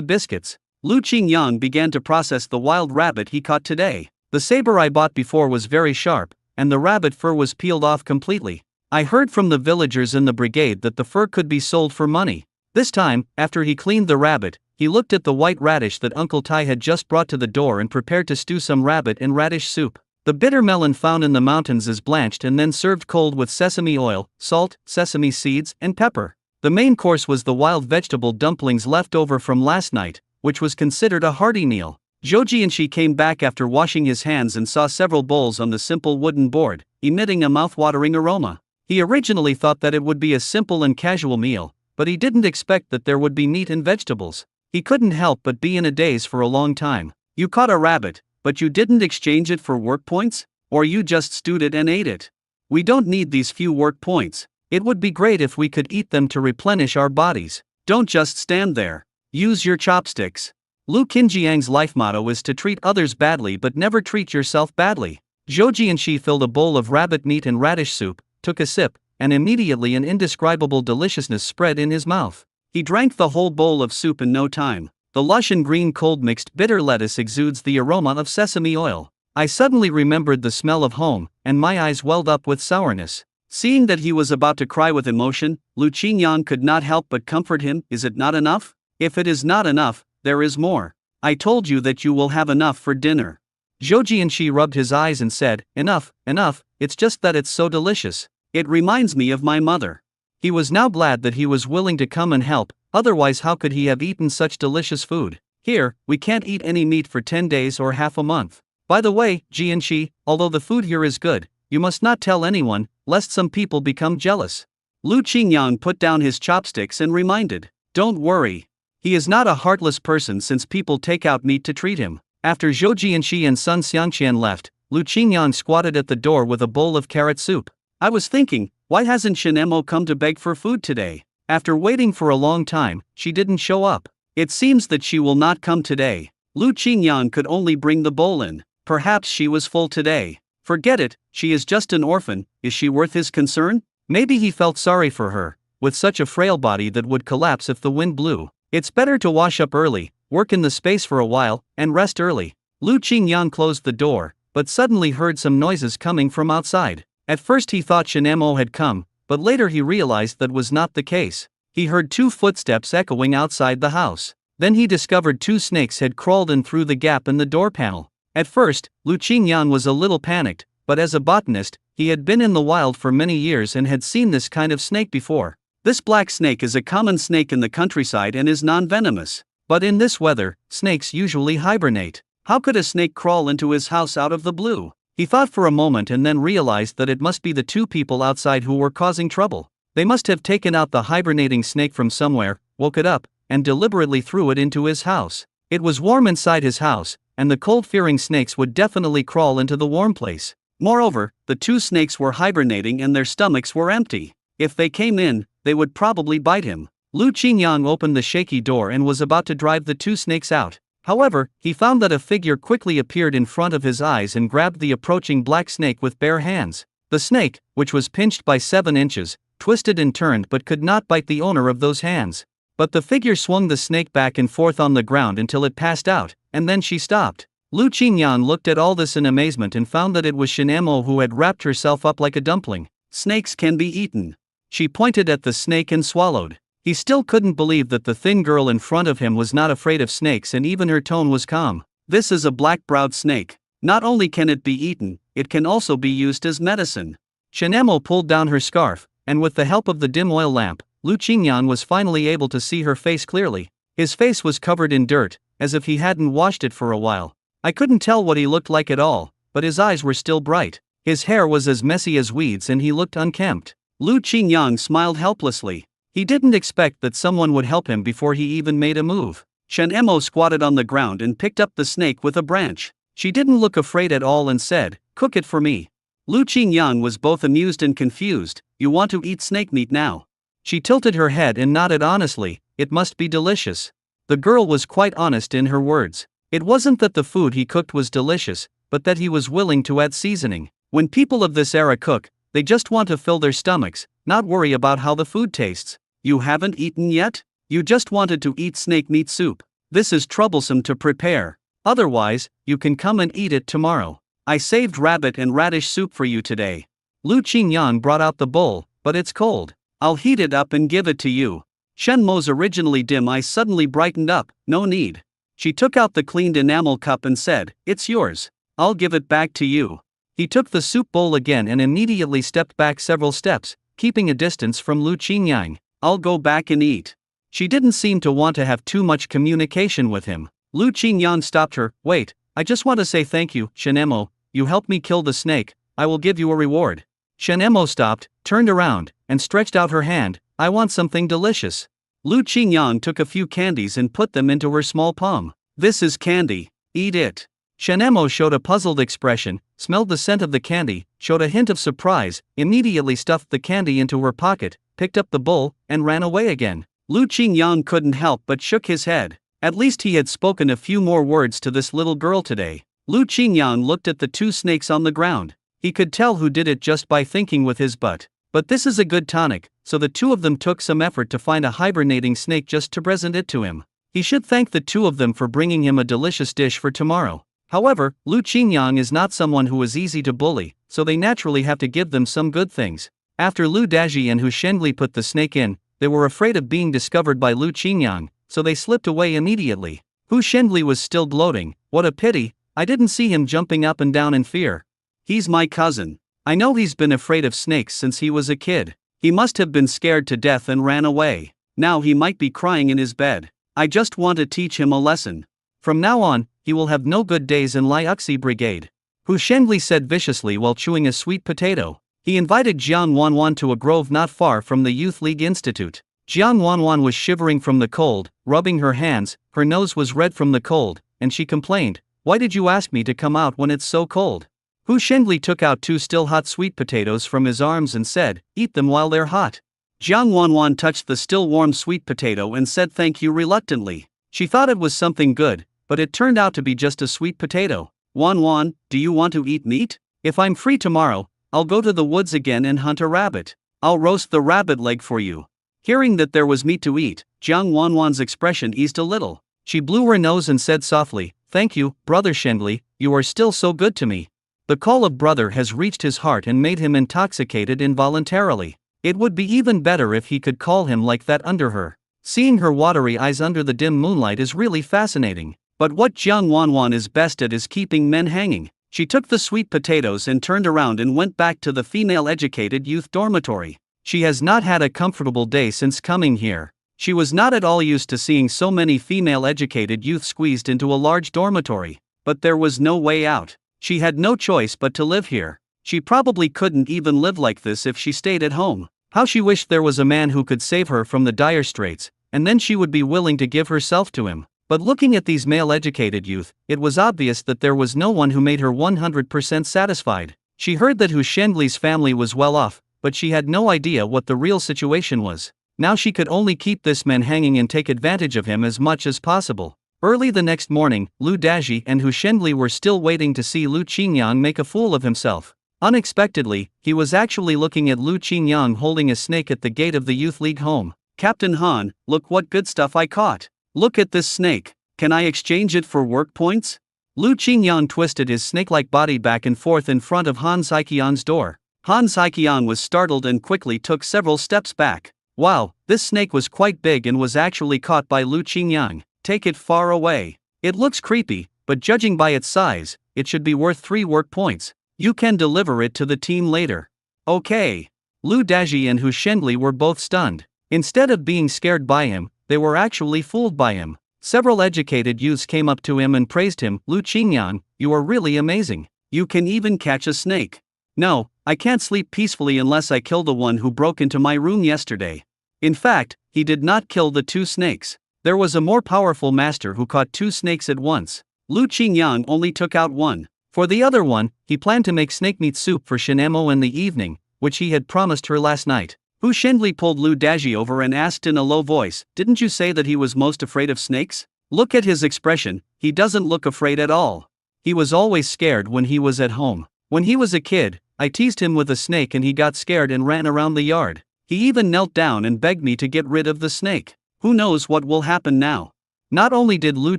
biscuits.
Lu Qingyang began to process the wild rabbit he caught today.
The saber I bought before was very sharp, and the rabbit fur was peeled off completely. I heard from the villagers in the brigade that the fur could be sold for money. This time, after he cleaned the rabbit, he looked at the white radish that Uncle Tai had just brought to the door and prepared to stew some rabbit in radish soup. The bitter melon found in the mountains is blanched and then served cold with sesame oil, salt, sesame seeds, and pepper. The main course was the wild vegetable dumplings left over from last night, which was considered a hearty meal. Zhou Jianqi came back after washing his hands and saw several bowls on the simple wooden board, emitting a mouth-watering aroma. He originally thought that it would be a simple and casual meal, but he didn't expect that there would be meat and vegetables. He couldn't help but be in a daze for a long time.
"You caught a rabbit, but you didn't exchange it for work points? Or you just stewed it and ate it? We don't need these few work points.
It would be great if we could eat them to replenish our bodies."
"Don't just stand there. Use your chopsticks."
Lu Qinjiang's life motto is to treat others badly but never treat yourself badly. Zhou Jianqi filled a bowl of rabbit meat and radish soup, took a sip, and immediately an indescribable deliciousness spread in his mouth.
He drank the whole bowl of soup in no time. The lush and green cold mixed bitter lettuce exudes the aroma of sesame oil.
I suddenly remembered the smell of home, and my eyes welled up with sourness.
Seeing that he was about to cry with emotion, Lu Qingyang could not help but comfort him. "Is it not enough? If it is not enough, there is more. I told you that you will have enough for dinner."
Zhou Jianqi rubbed his eyes and said, "Enough, enough, it's just that it's so delicious.
It reminds me of my mother."
He was now glad that he was willing to come and help, otherwise how could he have eaten such delicious food? "Here, we can't eat any meat for 10 days or half a month. By the way, Jianqi, although the food here is good, you must not tell anyone, lest some people become jealous."
Lu Qingyang put down his chopsticks and reminded, "Don't worry. He is not a heartless person since people take out meat to treat him."
After Zhou Jianqi and Sun Xiangqian left, Lu Qingyang squatted at the door with a bowl of carrot soup.
"I was thinking, why hasn't Shinemo come to beg for food today?
After waiting for a long time, she didn't show up.
It seems that she will not come today." Lu Qingyang could only bring the bowl in. Perhaps she was full today. Forget it, she is just an orphan. Is she worth his concern?
Maybe he felt sorry for her, with such a frail body that would collapse if the wind blew. It's better to wash up early, work in the space for a while, and rest early. Lu Qingyang closed the door, but suddenly heard some noises coming from outside. At first he thought Shinemo had come, but later he realized that was not the case. He heard 2 footsteps echoing outside the house. Then he discovered 2 snakes had crawled in through the gap in the door panel. At first, Lu Qingyan was a little panicked, but as a botanist, he had been in the wild for many years and had seen this kind of snake before.
This black snake is a common snake in the countryside and is non-venomous.
But in this weather, snakes usually hibernate.
How could a snake crawl into his house out of the blue?
He thought for a moment and then realized that it must be the 2 people outside who were causing trouble. They must have taken out the hibernating snake from somewhere, woke it up, and deliberately threw it into his house. It was warm inside his house, and the cold-fearing snakes would definitely crawl into the warm place.
Moreover, the 2 snakes were hibernating and their stomachs were empty. If they came in, they would probably bite him.
Lu Qingyang opened the shaky door and was about to drive the 2 snakes out. However, he found that a figure quickly appeared in front of his eyes and grabbed the approaching black snake with bare hands. The snake, which was pinched by 7 inches, twisted and turned but could not bite the owner of those hands. But the figure swung the snake back and forth on the ground until it passed out, and then she stopped. Lu Qingyan looked at all this in amazement and found that it was Shinamo who had wrapped herself up like a dumpling.
Snakes can be eaten.
She pointed at the snake and swallowed. He still couldn't believe that the thin girl in front of him was not afraid of snakes, and even her tone was calm.
This is a black-browed snake. Not only can it be eaten, it can also be used as medicine.
Shinamo pulled down her scarf, and with the help of the dim oil lamp, Lu Qingyan was finally able to see her face clearly. His face was covered in dirt, as if he hadn't washed it for a while. I couldn't tell what he looked like at all, but his eyes were still bright. His hair was as messy as weeds and he looked unkempt.
Lu Qingyang smiled helplessly. He didn't expect that someone would help him before he even made a move. Shen Emo squatted on the ground and picked up the snake with a branch. She didn't look afraid at all and said, "Cook it for me." Lu Qingyang was both amused and confused. "You want to eat snake meat now?"
She tilted her head and nodded honestly. "It must be delicious." The girl was quite honest in her words. It wasn't that the food he cooked was delicious, but that he was willing to add seasoning. When people of this era cook, they just want to fill their stomachs, not worry about how the food tastes.
You haven't eaten yet? You just wanted to eat snake meat soup. This is troublesome to prepare.
Otherwise, you can come and eat it tomorrow.
I saved rabbit and radish soup for you today.
Lu Qingyan brought out the bowl, but it's cold.
I'll heat it up and give it to you. Shen Mo's originally dim eyes suddenly brightened up. No need. She took out the cleaned enamel cup and said, "It's yours. I'll give it back to you."
He took the soup bowl again and immediately stepped back several steps, keeping a distance from Lu Qingyang.
"I'll go back and eat."
She didn't seem to want to have too much communication with him.
Lu Qingyan stopped her.
"Wait, I just want to say thank you, Shinemo. You helped me kill the snake. I will give you a reward." Shinemo stopped, turned around, and stretched out her hand. "I want something delicious."
Lu Qingyan took a few candies and put them into her small palm. "This is candy. Eat it."
Shinemo showed a puzzled expression, smelled the scent of the candy, showed a hint of surprise, immediately stuffed the candy into her pocket, picked up the bowl, and ran away again.
Lu Qingyang couldn't help but shook his head. At least he had spoken a few more words to this little girl today. Lu Qingyang looked at the 2 snakes on the ground. He could tell who did it just by thinking with his butt. But this is a good tonic, so the 2 of them took some effort to find a hibernating snake just to present it to him. He should thank the 2 of them for bringing him a delicious dish for tomorrow. However, Lu Qingyang is not someone who is easy to bully, so they naturally have to give them some good things. After Lu Daji and Hu Shengli put the snake in, they were afraid of being discovered by Lu Qingyang, so they slipped away immediately. Hu Shengli was still gloating. "What a pity, I didn't see him jumping up and down in fear. He's my cousin.
I know he's been afraid of snakes since he was a kid.
He must have been scared to death and ran away. Now he might be crying in his bed. I just want to teach him a lesson.
From now on, he will have no good days in Liuxi Brigade," Hu Shengli said viciously while chewing a sweet potato. He invited Jiang Wanwan to a grove not far from the Youth League Institute. Jiang Wanwan was shivering from the cold, rubbing her hands, her nose was red from the cold, and she complained, "Why did you ask me to come out when it's so cold?" Hu Shengli took out 2 still hot sweet potatoes from his arms and said, "Eat them while they're hot."
Jiang Wanwan touched the still warm sweet potato and said thank you reluctantly.
She thought it was something good, but it turned out to be just a sweet potato.
"Wanwan, do you want to eat meat?
If I'm free tomorrow, I'll go to the woods again and hunt a rabbit.
I'll roast the rabbit leg for you." Hearing that there was meat to eat, Jiang Wanwan's expression eased a little.
She blew her nose and said softly, "Thank you, Brother Shengli, you are still so good to me." The call of brother has reached his heart and made him intoxicated involuntarily. It would be even better if he could call him like that under her. Seeing her watery eyes under the dim moonlight is really fascinating. But what Jiang Wanwan is best at is keeping men hanging. She took the sweet potatoes and turned around and went back to the female-educated youth dormitory. She has not had a comfortable day since coming here. She was not at all used to seeing so many female-educated youth squeezed into a large dormitory. But there was no way out. She had no choice but to live here. She probably couldn't even live like this if she stayed at home. How she wished there was a man who could save her from the dire straits, and then she would be willing to give herself to him. But looking at these male-educated youth, it was obvious that there was no one who made her 100% satisfied. She heard that Hu Shengli's family was well off, but she had no idea what the real situation was. Now she could only keep this man hanging and take advantage of him as much as possible. Early the next morning, Lu Daji and Hu Shengli were still waiting to see Lu Qingyang make a fool of himself. Unexpectedly, he was actually looking at Lu Qingyang holding a snake at the gate of the youth league home. "Captain Han, look what good stuff I caught. Look at this snake. Can I exchange it for work points?" Lu Qingyang twisted his snake-like body back and forth in front of Han Saiqian's door. Han Saiqian was startled and quickly took several steps back. Wow, this snake was quite big and was actually caught by Lu Qingyang. "Take it far away. It looks creepy, but judging by its size, it should be worth 3 work points. You can deliver it to the team later." "Okay." Lu Daji and Hu Shengli were both stunned. Instead of being scared by him, they were actually fooled by him. Several educated youths came up to him and praised him. "Lu Qingyang, you are really amazing. You can even catch a snake." "No, I can't sleep peacefully unless I kill the one who broke into my room yesterday." In fact, he did not kill the 2 snakes. There was a more powerful master who caught 2 snakes at once. Lu Qingyang only took out 1. For the other one, he planned to make snake meat soup for Shinemo in the evening, which he had promised her last night. Hu Shengli pulled Lu Daji over and asked in a low voice, "Didn't you say that he was most afraid of snakes? Look at his expression, he doesn't look afraid at all. He was always scared when he was at home. When he was a kid, I teased him with a snake and he got scared and ran around the yard. He even knelt down and begged me to get rid of the snake. Who knows what will happen now?" Not only did Lu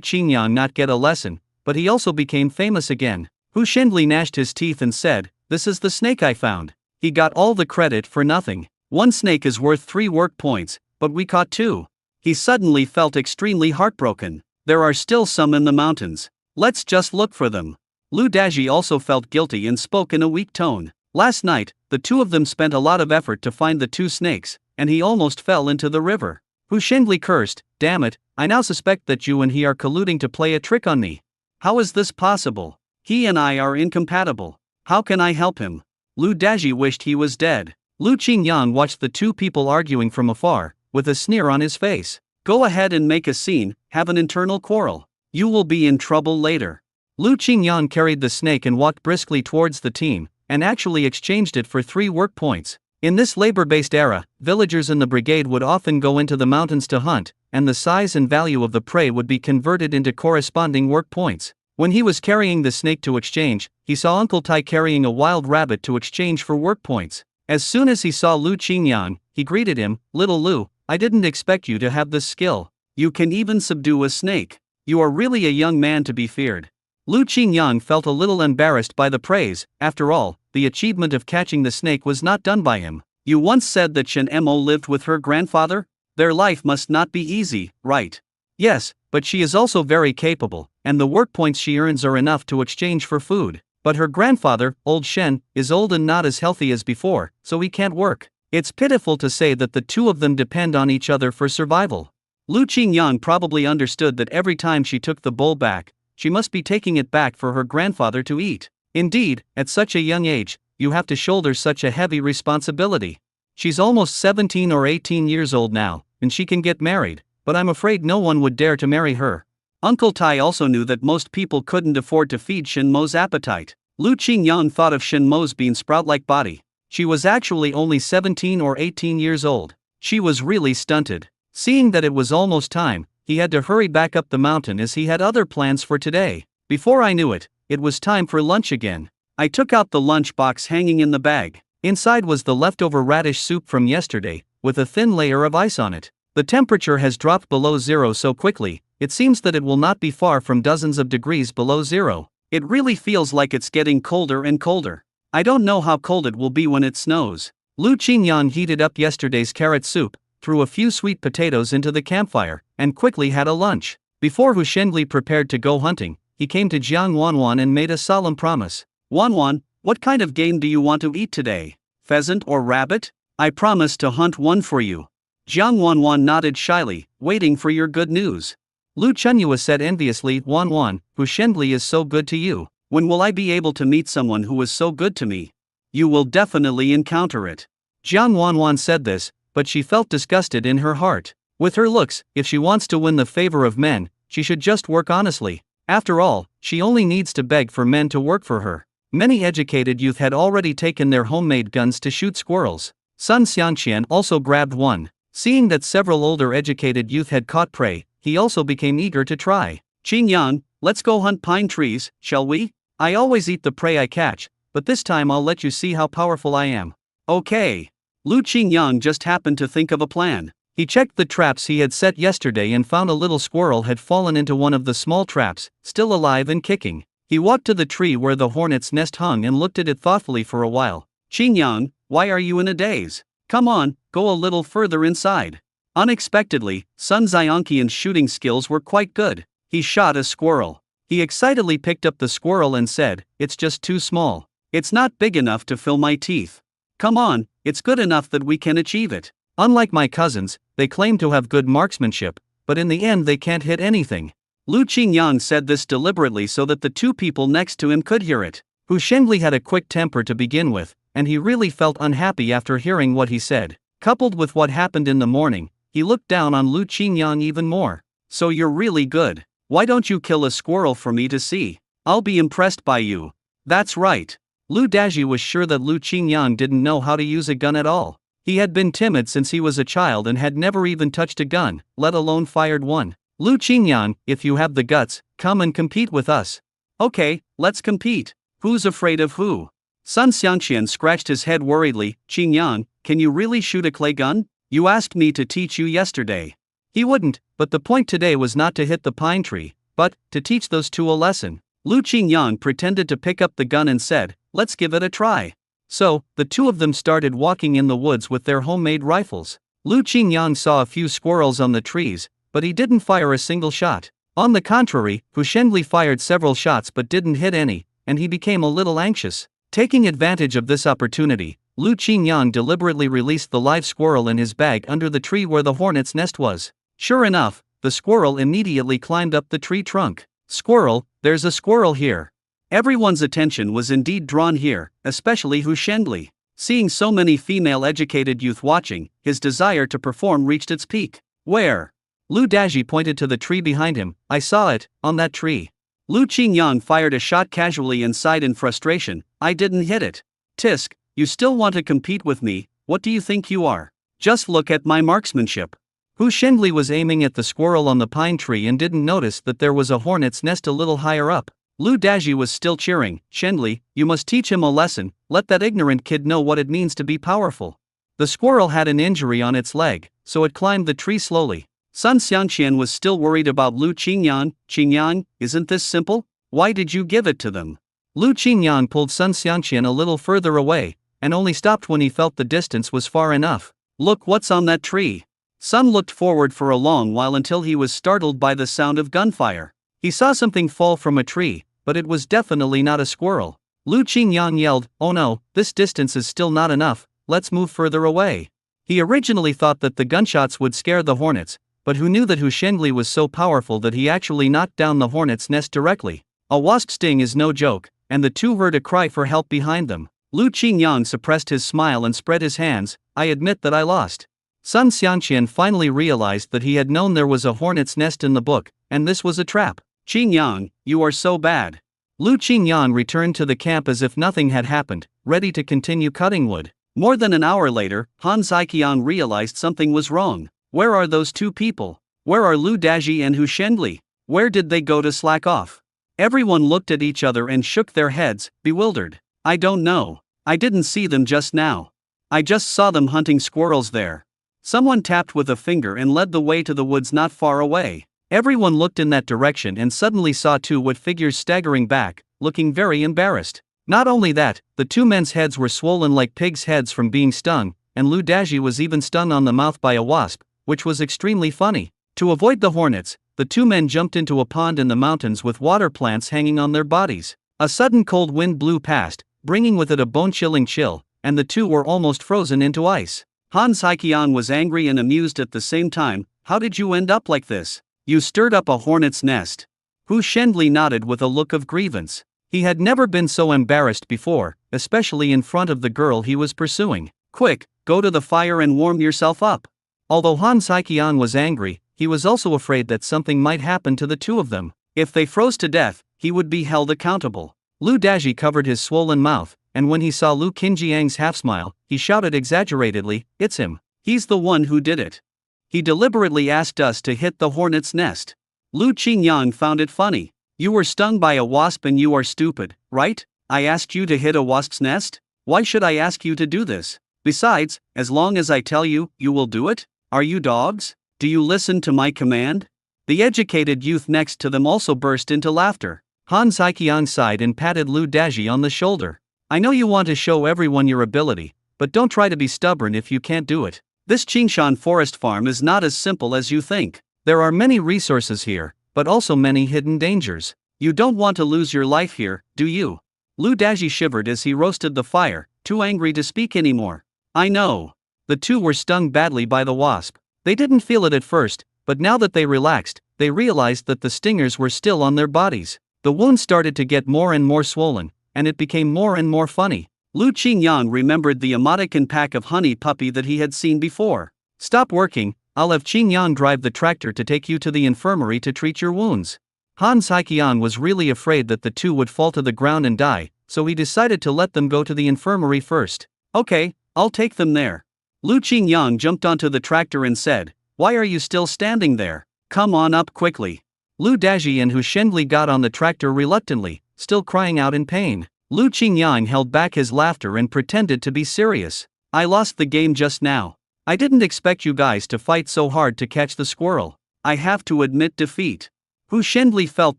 Qingyang not get a lesson, but he also became famous again. Hu Shengli gnashed his teeth and said, "This is the snake I found." He got all the credit for nothing. 1 snake is worth 3 work points, but we caught 2. He suddenly felt extremely heartbroken. There are still some in the mountains. Let's just look for them. Lu Daji also felt guilty and spoke in a weak tone. Last night, the 2 of them spent a lot of effort to find the 2 snakes, and he almost fell into the river. Hu Shengli cursed, "Damn it, I now suspect that you and he are colluding to play a trick on me. How is this possible? He and I are incompatible. How can I help him?" Lu Daji wished he was dead. Lu Qingyang watched the 2 people arguing from afar, with a sneer on his face. "Go ahead and make a scene, have an internal quarrel. You will be in trouble later." Lu Qingyang carried the snake and walked briskly towards the team, and actually exchanged it for 3 work points. In this labor-based era, villagers in the brigade would often go into the mountains to hunt, and the size and value of the prey would be converted into corresponding work points. When he was carrying the snake to exchange, he saw Uncle Tai carrying a wild rabbit to exchange for work points. As soon as he saw Lu Qingyang, he greeted him, "Little Lu, I didn't expect you to have this skill. You can even subdue a snake. You are really a young man to be feared." Lu Qingyang felt a little embarrassed by the praise. After all, the achievement of catching the snake was not done by him. "You once said that Shen Emo lived with her grandfather? Their life must not be easy, right?" "Yes, but she is also very capable, and the work points she earns are enough to exchange for food. But her grandfather, old Shen, is old and not as healthy as before, so he can't work. It's pitiful to say that the 2 of them depend on each other for survival." Lu Qingyang probably understood that every time she took the bowl back, she must be taking it back for her grandfather to eat. Indeed, at such a young age, you have to shoulder such a heavy responsibility. She's almost 17 or 18 years old now, and she can get married, but I'm afraid no one would dare to marry her. Uncle Tai also knew that most people couldn't afford to feed Shen Mo's appetite. Lu Qingyang thought of Shen Mo's bean sprout-like body. She was actually only 17 or 18 years old. She was really stunted. Seeing that it was almost time, he had to hurry back up the mountain as he had other plans for today. Before I knew it, it was time for lunch again. I took out the lunch box hanging in the bag. Inside was the leftover radish soup from yesterday, with a thin layer of ice on it. The temperature has dropped below 0 so quickly, it seems that it will not be far from dozens of degrees below 0. It really feels like it's getting colder and colder. I don't know how cold it will be when it snows. Lu Qingyang heated up yesterday's carrot soup, threw a few sweet potatoes into the campfire, and quickly had a lunch. Before Hu Shenli prepared to go hunting, he came to Jiang Wanwan and made a solemn promise.
Wanwan, what kind of game do you want to eat today? Pheasant or rabbit? I promise to hunt one for you. Jiang Wanwan nodded shyly, waiting for your good news.
Lu Chunyua said enviously, Wanwan, Hu Shenli is so good to you.
When will I be able to meet someone who is so good to me? You will definitely encounter it.
Jiang Wanwan said this, but she felt disgusted in her heart. With her looks, if she wants to win the favor of men, she should just work honestly. After all, she only needs to beg for men to work for her. Many educated youth had already taken their homemade guns to shoot squirrels. Sun Xiangqian also grabbed one. Seeing that several older educated youth had caught prey, he also became eager to try.
Qingyang, let's go hunt pine trees, shall we?
I always eat the prey I catch, but this time I'll let you see how powerful I am.
Okay. Lu Qingyang just happened to think of a plan.
He checked the traps he had set yesterday and found a little squirrel had fallen into one of the small traps, still alive and kicking. He walked to the tree where the hornet's nest hung and looked at it thoughtfully for a while.
Qingyang, why are you in a daze? Come on, go a little further inside. Unexpectedly, Sun Xiangqian's shooting skills were quite good. He shot a squirrel.
He excitedly picked up the squirrel and said, "It's just too small.
It's not big enough to fill my teeth. Come on, it's good enough that we can achieve it."
Unlike my cousins, they claim to have good marksmanship, but in the end they can't hit anything.
Lu Qingyang said this deliberately so that the two people next to him could hear it.
Hu Shenli had a quick temper to begin with, and he really felt unhappy after hearing what he said. Coupled with what happened in the morning, he looked down on Lu Qingyang even more.
So you're really good. Why don't you kill a squirrel for me to see? I'll be impressed by you. That's right.
Lu Daji was sure that Lu Qingyang didn't know how to use a gun at all. He had been timid since he was a child and had never even touched a gun, let alone fired one. Lu Qingyang, if you have the guts, come and compete with us.
Okay, let's compete. Who's afraid of who? Sun Xiangqian scratched his head worriedly. Qingyang, can you really shoot a clay gun? You asked me to teach you yesterday.
He wouldn't, but the point today was not to hit the pine tree, but to teach those two a lesson.
Lu Qingyang pretended to pick up the gun and said, "Let's give it a try."
So, the two of them started walking in the woods with their homemade rifles. Lu Qingyang saw a few squirrels on the trees, but he didn't fire a single shot. On the contrary, Hu Shenli fired several shots but didn't hit any, and he became a little anxious. Taking advantage of this opportunity, Lu Qingyang deliberately released the live squirrel in his bag under the tree where the hornet's nest was. Sure enough, the squirrel immediately climbed up the tree trunk. "Squirrel, there's a squirrel here."
Everyone's attention was indeed drawn here, especially Hu Shenli. Seeing so many female educated youth watching, his desire to perform reached its peak.
"Where?" Lu Daji pointed to the tree behind him. "I saw it, on that tree."
Lu Qingyang fired a shot casually and sighed in frustration. "I didn't hit it. Tisk, you still want to compete with me? What do you think you are? Just look at my marksmanship."
Hu Shenli was aiming at the squirrel on the pine tree and didn't notice that there was a hornet's nest a little higher up.
Lu Daji was still cheering. "Shenli, you must teach him a lesson, let that ignorant kid know what it means to be powerful."
The squirrel had an injury on its leg, so it climbed the tree slowly.
Sun Xiangqian was still worried about Lu Qingyang. "Qingyang, isn't this simple? Why did you give it to them?"
Lu Qingyang pulled Sun Xiangqian a little further away, and only stopped when he felt the distance was far enough.
"Look what's on that tree." Sun looked forward for a long while until he was startled by the sound of gunfire.
He saw something fall from a tree, but it was definitely not a squirrel. Lu Qingyang yelled, "Oh no, this distance is still not enough, let's move further away." He originally thought that the gunshots would scare the hornets, but who knew that Hu Shenli was so powerful that he actually knocked down the hornet's nest directly. A wasp sting is no joke, and the two heard a cry for help behind them. Lu Qingyang suppressed his smile and spread his hands. "I admit that I lost." Sun Xiangqian finally realized that he had known there was a hornet's nest in the book, and this was a trap.
"Qingyang, you are so bad."
Lu Qingyang returned to the camp as if nothing had happened, ready to continue cutting wood.
More than an hour later, Han Ziqiang realized something was wrong. Where are those two people? Where are Lu Daji and Hu Shenli? Where did they go to slack off? Everyone looked at each other and shook their heads, bewildered. "I don't know. I didn't see them just now. I just saw them hunting squirrels there." Someone tapped with a finger and led the way to the woods not far away. Everyone looked in that direction and suddenly saw two white figures staggering back, looking very embarrassed.
Not only that, the two men's heads were swollen like pigs' heads from being stung, and Lu Daji was even stung on the mouth by a wasp, which was extremely funny. To avoid the hornets, the two men jumped into a pond in the mountains with water plants hanging on their bodies. A sudden cold wind blew past, bringing with it a bone-chilling chill, and the two were almost frozen into ice. Han Saiqian was angry and amused at the same time. How did you end up like this? You stirred up a hornet's nest. Hu Shendli nodded with a look of grievance. He had never been so embarrassed before, especially in front of the girl he was pursuing. Quick, go to the fire and warm yourself up. Although Han Saiqian was angry, he was also afraid that something might happen to the two of them. If they froze to death, he would be held accountable. Lu Daji covered his swollen mouth, and when he saw Lu Qingjiang's half-smile, he shouted exaggeratedly, "It's him. He's the one who did it. He deliberately asked us to hit the hornet's nest." Lu Qingyang found it funny. You were stung by a wasp and you are stupid, right? I asked you to hit a wasp's nest? Why should I ask you to do this? Besides, as long as I tell you, you will do it? Are you dogs? Do you listen to my command? The educated youth next to them also burst into laughter. Han Saiqian sighed and patted Lu Daji on the shoulder. I know you want to show everyone your ability, but don't try to be stubborn if you can't do it. This Qingshan forest farm is not as simple as you think. There are many resources here, but also many hidden dangers. You don't want to lose your life here, do you? Lu Daji shivered as he roasted the fire, too angry to speak anymore. I know. The two were stung badly by the wasp. They didn't feel it at first, but now that they relaxed, they realized that the stingers were still on their bodies. The wound started to get more and more swollen, and it became more and more funny. Lu Qingyang remembered the Amatican pack of honey puppy that he had seen before. Stop working, I'll have Qingyang drive the tractor to take you to the infirmary to treat your wounds. Han Saiqian was really afraid that the two would fall to the ground and die, so he decided to let them go to the infirmary first. Okay, I'll take them there. Lu Qingyang jumped onto the tractor and said, Why are you still standing there? Come on up quickly. Lu Daji and Hu Shendli got on the tractor reluctantly, still crying out in pain. Lu Qingyang held back his laughter and pretended to be serious. I lost the game just now. I didn't expect you guys to fight so hard to catch the squirrel. I have to admit defeat. Hu Shendli felt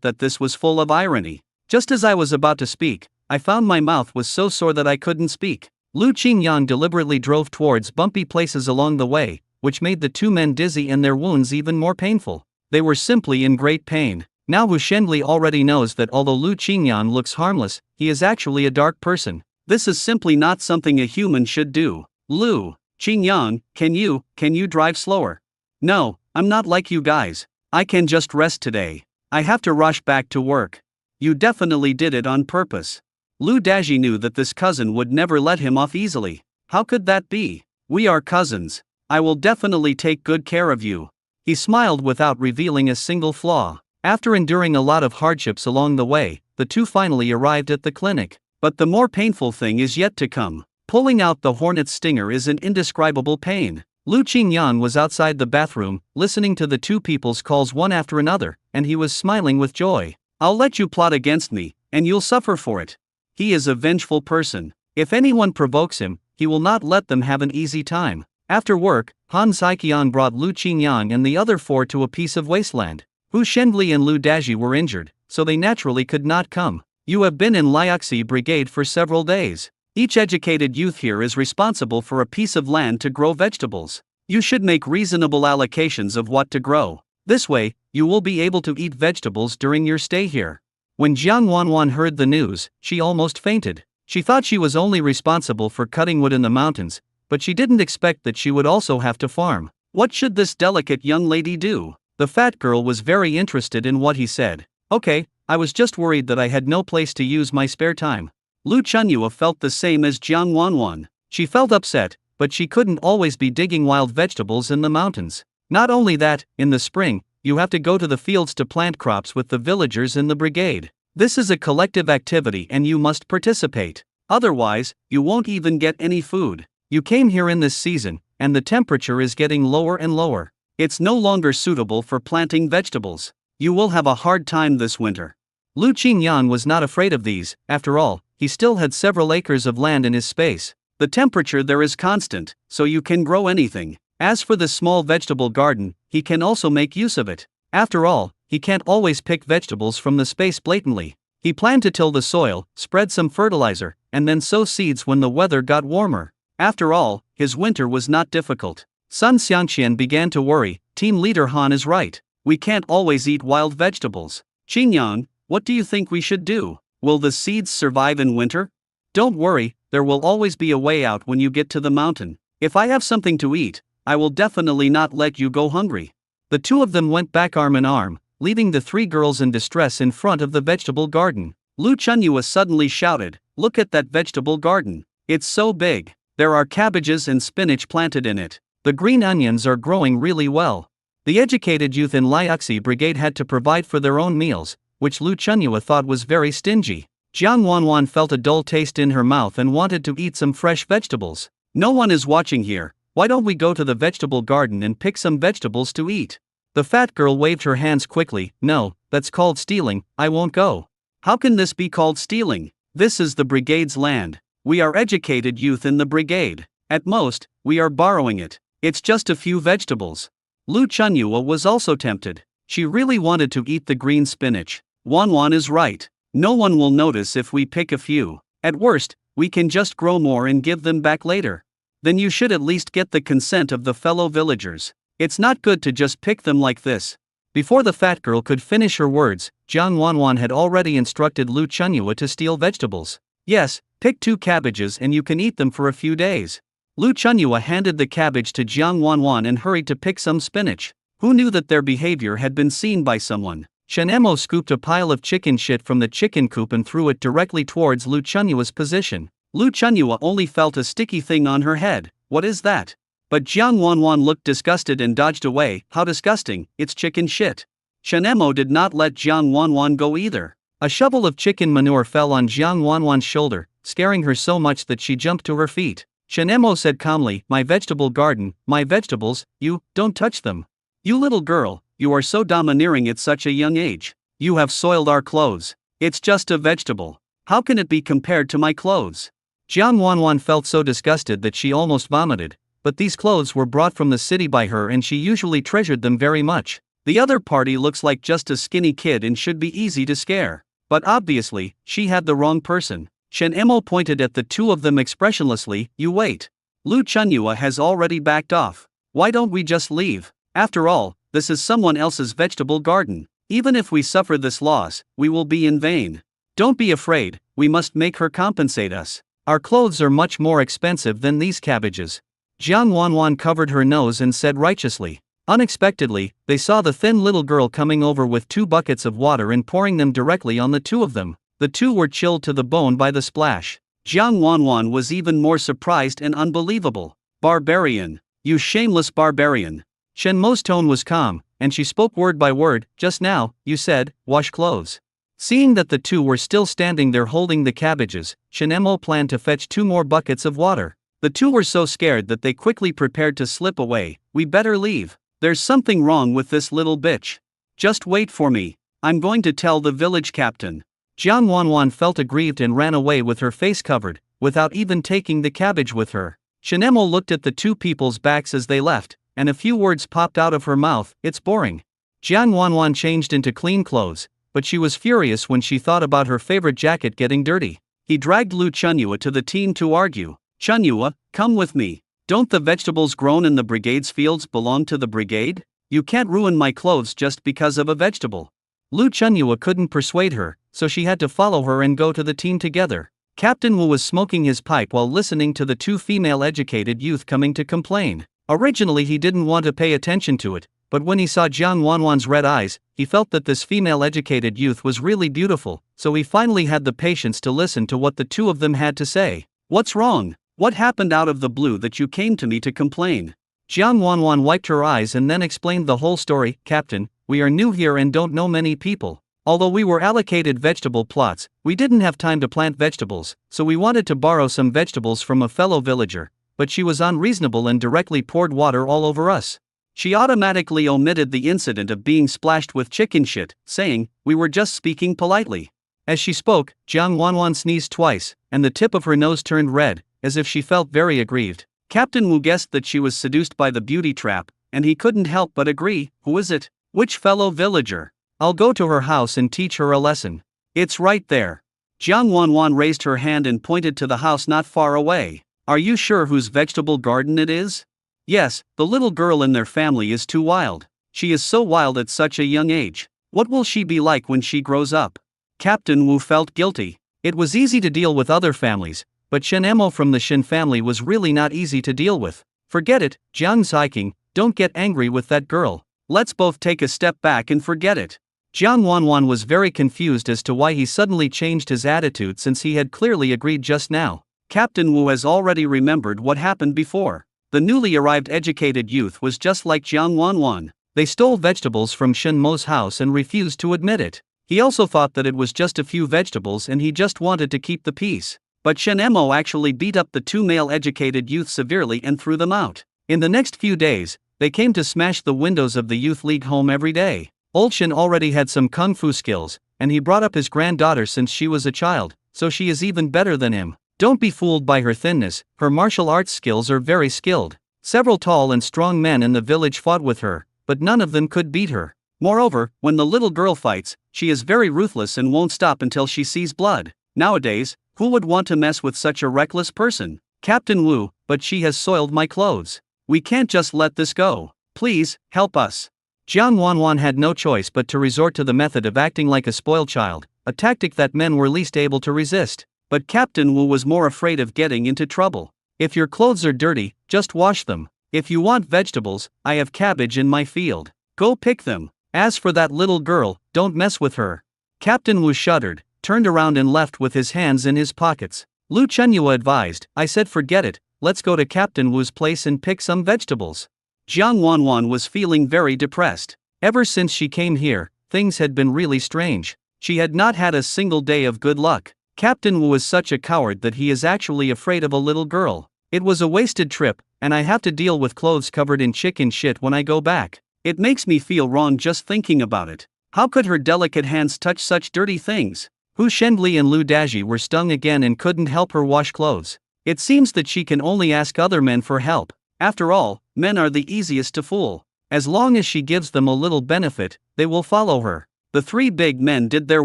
that this was full of irony. Just as I was about to speak, I found my mouth was so sore that I couldn't speak. Lu Qingyang deliberately drove towards bumpy places along the way, which made the two men dizzy and their wounds even more painful. They were simply in great pain. Now Hu Shendli already knows that although Lu Qingyang looks harmless, he is actually a dark person. This is simply not something a human should do. Lu Qingyang, can you drive slower? No, I'm not like you guys. I can just rest today. I have to rush back to work. You definitely did it on purpose. Lu Daji knew that this cousin would never let him off easily. How could that be? We are cousins. I will definitely take good care of you. He smiled without revealing a single flaw. After enduring a lot of hardships along the way, the two finally arrived at the clinic. But the more painful thing is yet to come. Pulling out the hornet's stinger is an indescribable pain. Lu Qingyang was outside the bathroom, listening to the two people's calls one after another, and he was smiling with joy. I'll let you plot against me, and you'll suffer for it. He is a vengeful person. If anyone provokes him, he will not let them have an easy time. After work, Han Saiqian brought Lu Qingyang and the other four to a piece of wasteland. Hu Shendli and Lu Daji were injured, so they naturally could not come. You have been in Liaxi Brigade for several days. Each educated youth here is responsible for a piece of land to grow vegetables. You should make reasonable allocations of what to grow. This way, you will be able to eat vegetables during your stay here. When Jiang Wanwan heard the news, she almost fainted. She thought she was only responsible for cutting wood in the mountains, but she didn't expect that she would also have to farm. What should this delicate young lady do? The fat girl was very interested in what he said. Okay, I was just worried that I had no place to use my spare time. Lu Chunyua felt the same as Jiang Wanwan. She felt upset, but she couldn't always be digging wild vegetables in the mountains. Not only that, in the spring, you have to go to the fields to plant crops with the villagers in the brigade. This is a collective activity and you must participate. Otherwise, you won't even get any food. You came here in this season, and the temperature is getting lower and lower. It's no longer suitable for planting vegetables. You will have a hard time this winter. Lu Qingyang was not afraid of these. After all, he still had several acres of land in his space. The temperature there is constant, so you can grow anything. As for the small vegetable garden, he can also make use of it. After all, he can't always pick vegetables from the space blatantly. He planned to till the soil, spread some fertilizer, and then sow seeds when the weather got warmer. After all, his winter was not difficult. Sun Xiangqian began to worry. Team leader Han is right. We can't always eat wild vegetables. Qingyang, what do you think we should do? Will the seeds survive in winter? Don't worry, there will always be a way out when you get to the mountain. If I have something to eat, I will definitely not let you go hungry. The two of them went back arm in arm, leaving the three girls in distress in front of the vegetable garden. Lu Chunyua suddenly shouted, "Look at that vegetable garden. It's so big. There are cabbages and spinach planted in it. The green onions are growing really well." The educated youth in Liuxi Brigade had to provide for their own meals, which Lu Chunyua thought was very stingy. Jiang Wanwan felt a dull taste in her mouth and wanted to eat some fresh vegetables. No one is watching here. Why don't we go to the vegetable garden and pick some vegetables to eat? The fat girl waved her hands quickly. No, that's called stealing. I won't go. How can this be called stealing? This is the brigade's land. We are educated youth in the brigade. At most, we are borrowing it. It's just a few vegetables. Lu Chunyua was also tempted. She really wanted to eat the green spinach. Wanwan is right. No one will notice if we pick a few. At worst, we can just grow more and give them back later. Then you should at least get the consent of the fellow villagers. It's not good to just pick them like this. Before the fat girl could finish her words, Jiang Wanwan had already instructed Lu Chunyua to steal vegetables. Yes, pick 2 cabbages and you can eat them for a few days. Lu Chunyua handed the cabbage to Jiang Wanwan and hurried to pick some spinach. Who knew that their behavior had been seen by someone? Shen Emo scooped a pile of chicken shit from the chicken coop and threw it directly towards Lu Chunyua's position. Lu Chunyua only felt a sticky thing on her head. What is that? But Jiang Wanwan looked disgusted and dodged away. How disgusting, it's chicken shit. Shen Emo did not let Jiang Wanwan go either. A shovel of chicken manure fell on Jiang Wanwan's shoulder, scaring her so much that she jumped to her feet. Shen Emo said calmly, "My vegetable garden, my vegetables, you, don't touch them. You little girl, you are so domineering at such a young age. You have soiled our clothes. It's just a vegetable. How can it be compared to my clothes?" Jiang Wanwan felt so disgusted that she almost vomited, but these clothes were brought from the city by her and she usually treasured them very much. The other party looks like just a skinny kid and should be easy to scare. But obviously, she had the wrong person. Shen Emo pointed at the two of them expressionlessly. "You wait. Lu Chunyua has already backed off. Why don't we just leave? After all, this is someone else's vegetable garden. Even if we suffer this loss, we will be in vain. Don't be afraid, we must make her compensate us. Our clothes are much more expensive than these cabbages." Jiang Wanwan covered her nose and said righteously. Unexpectedly, they saw the thin little girl coming over with 2 buckets of water and pouring them directly on the two of them. The two were chilled to the bone by the splash. Jiang Wanwan was even more surprised and unbelievable. "Barbarian! You shameless barbarian!" Shen Mo's tone was calm, and she spoke word by word. "Just now, you said, wash clothes." Seeing that the two were still standing there holding the cabbages, Shen Mo planned to fetch 2 more buckets of water. The two were so scared that they quickly prepared to slip away. "We better leave. There's something wrong with this little bitch. Just wait for me. I'm going to tell the village captain." Jiang Wanwan felt aggrieved and ran away with her face covered, without even taking the cabbage with her. Shen Mo looked at the two people's backs as they left, and a few words popped out of her mouth. "It's boring." Jiang Wanwan changed into clean clothes, but she was furious when she thought about her favorite jacket getting dirty. He dragged Lu Chunyua to the team to argue. "Chunyua, come with me. Don't the vegetables grown in the brigade's fields belong to the brigade? You can't ruin my clothes just because of a vegetable." Lu Chunyua couldn't persuade her, so she had to follow her and go to the team together. Captain Wu was smoking his pipe while listening to the 2 female educated youth coming to complain. Originally he didn't want to pay attention to it, but when he saw Jiang Wanwan's red eyes, he felt that this female educated youth was really beautiful, so he finally had the patience to listen to what the two of them had to say. "What's wrong? What happened out of the blue that you came to me to complain?" Jiang Wanwan wiped her eyes and then explained the whole story. "Captain, we are new here and don't know many people. Although we were allocated vegetable plots, we didn't have time to plant vegetables, so we wanted to borrow some vegetables from a fellow villager, but she was unreasonable and directly poured water all over us. She automatically omitted the incident of being splashed with chicken shit, saying, 'We were just speaking politely.'" As she spoke, Jiang Wanwan sneezed twice, and the tip of her nose turned red, as if she felt very aggrieved. Captain Wu guessed that she was seduced by the beauty trap, and he couldn't help but agree. "Who is it? Which fellow villager? I'll go to her house and teach her a lesson."
It's right there. Jiang Wanwan raised her hand and pointed to the house not far away. Are you sure whose vegetable garden it is? Yes, the little girl in their family is too wild. She is so wild at such a young age. What will she be like when she grows up? Captain Wu felt guilty. It was easy to deal with other families, but Shen Emo from the Shen family was really not easy to deal with. Forget it, Jiang Ziking, don't get angry with that girl. Let's both take a step back and forget it. Jiang Wanwan was very confused as to why he suddenly changed his attitude since he had clearly agreed just now. Captain Wu has already remembered what happened before. The newly arrived educated youth was just like Jiang Wanwan. They stole vegetables from Shen Mo's house and refused to admit it. He also thought that it was just a few vegetables and he just wanted to keep the peace. But Shen Mo actually beat up the two male educated youth severely and threw them out. In the next few days, they came to smash the windows of the youth league home every day. Old Shen already had some kung fu skills, and he brought up his granddaughter since she was a child, so she is even better than him. Don't be fooled by her thinness, her martial arts skills are very skilled. Several tall and strong men in the village fought with her, but none of them could beat her. Moreover, when the little girl fights, she is very ruthless and won't stop until she sees blood. Nowadays, who would want to mess with such a reckless person? Captain Wu, but she has soiled my clothes. We can't just let this go. Please, help us. Jiang Wanwan had no choice but to resort to the method of acting like a spoiled child, a tactic that men were least able to resist. But Captain Wu was more afraid of getting into trouble. If your clothes are dirty, just wash them. If you want vegetables, I have cabbage in my field. Go pick them. As for that little girl, don't mess with her. Captain Wu shuddered, turned around and left with his hands in his pockets. Lu Chenyua advised, I said forget it, let's go to Captain Wu's place and pick some vegetables. Jiang Wanwan was feeling very depressed. Ever since she came here, things had been really strange. She had not had a single day of good luck. Captain Wu is such a coward that he is actually afraid of a little girl. It was a wasted trip, and I have to deal with clothes covered in chicken shit when I go back. It makes me feel wrong just thinking about it. How could her delicate hands touch such dirty things? Hu Shenli and Lu Daji were stung again and couldn't help her wash clothes. It seems that she can only ask other men for help. After all, men are the easiest to fool. As long as she gives them a little benefit, they will follow her. The three big men did their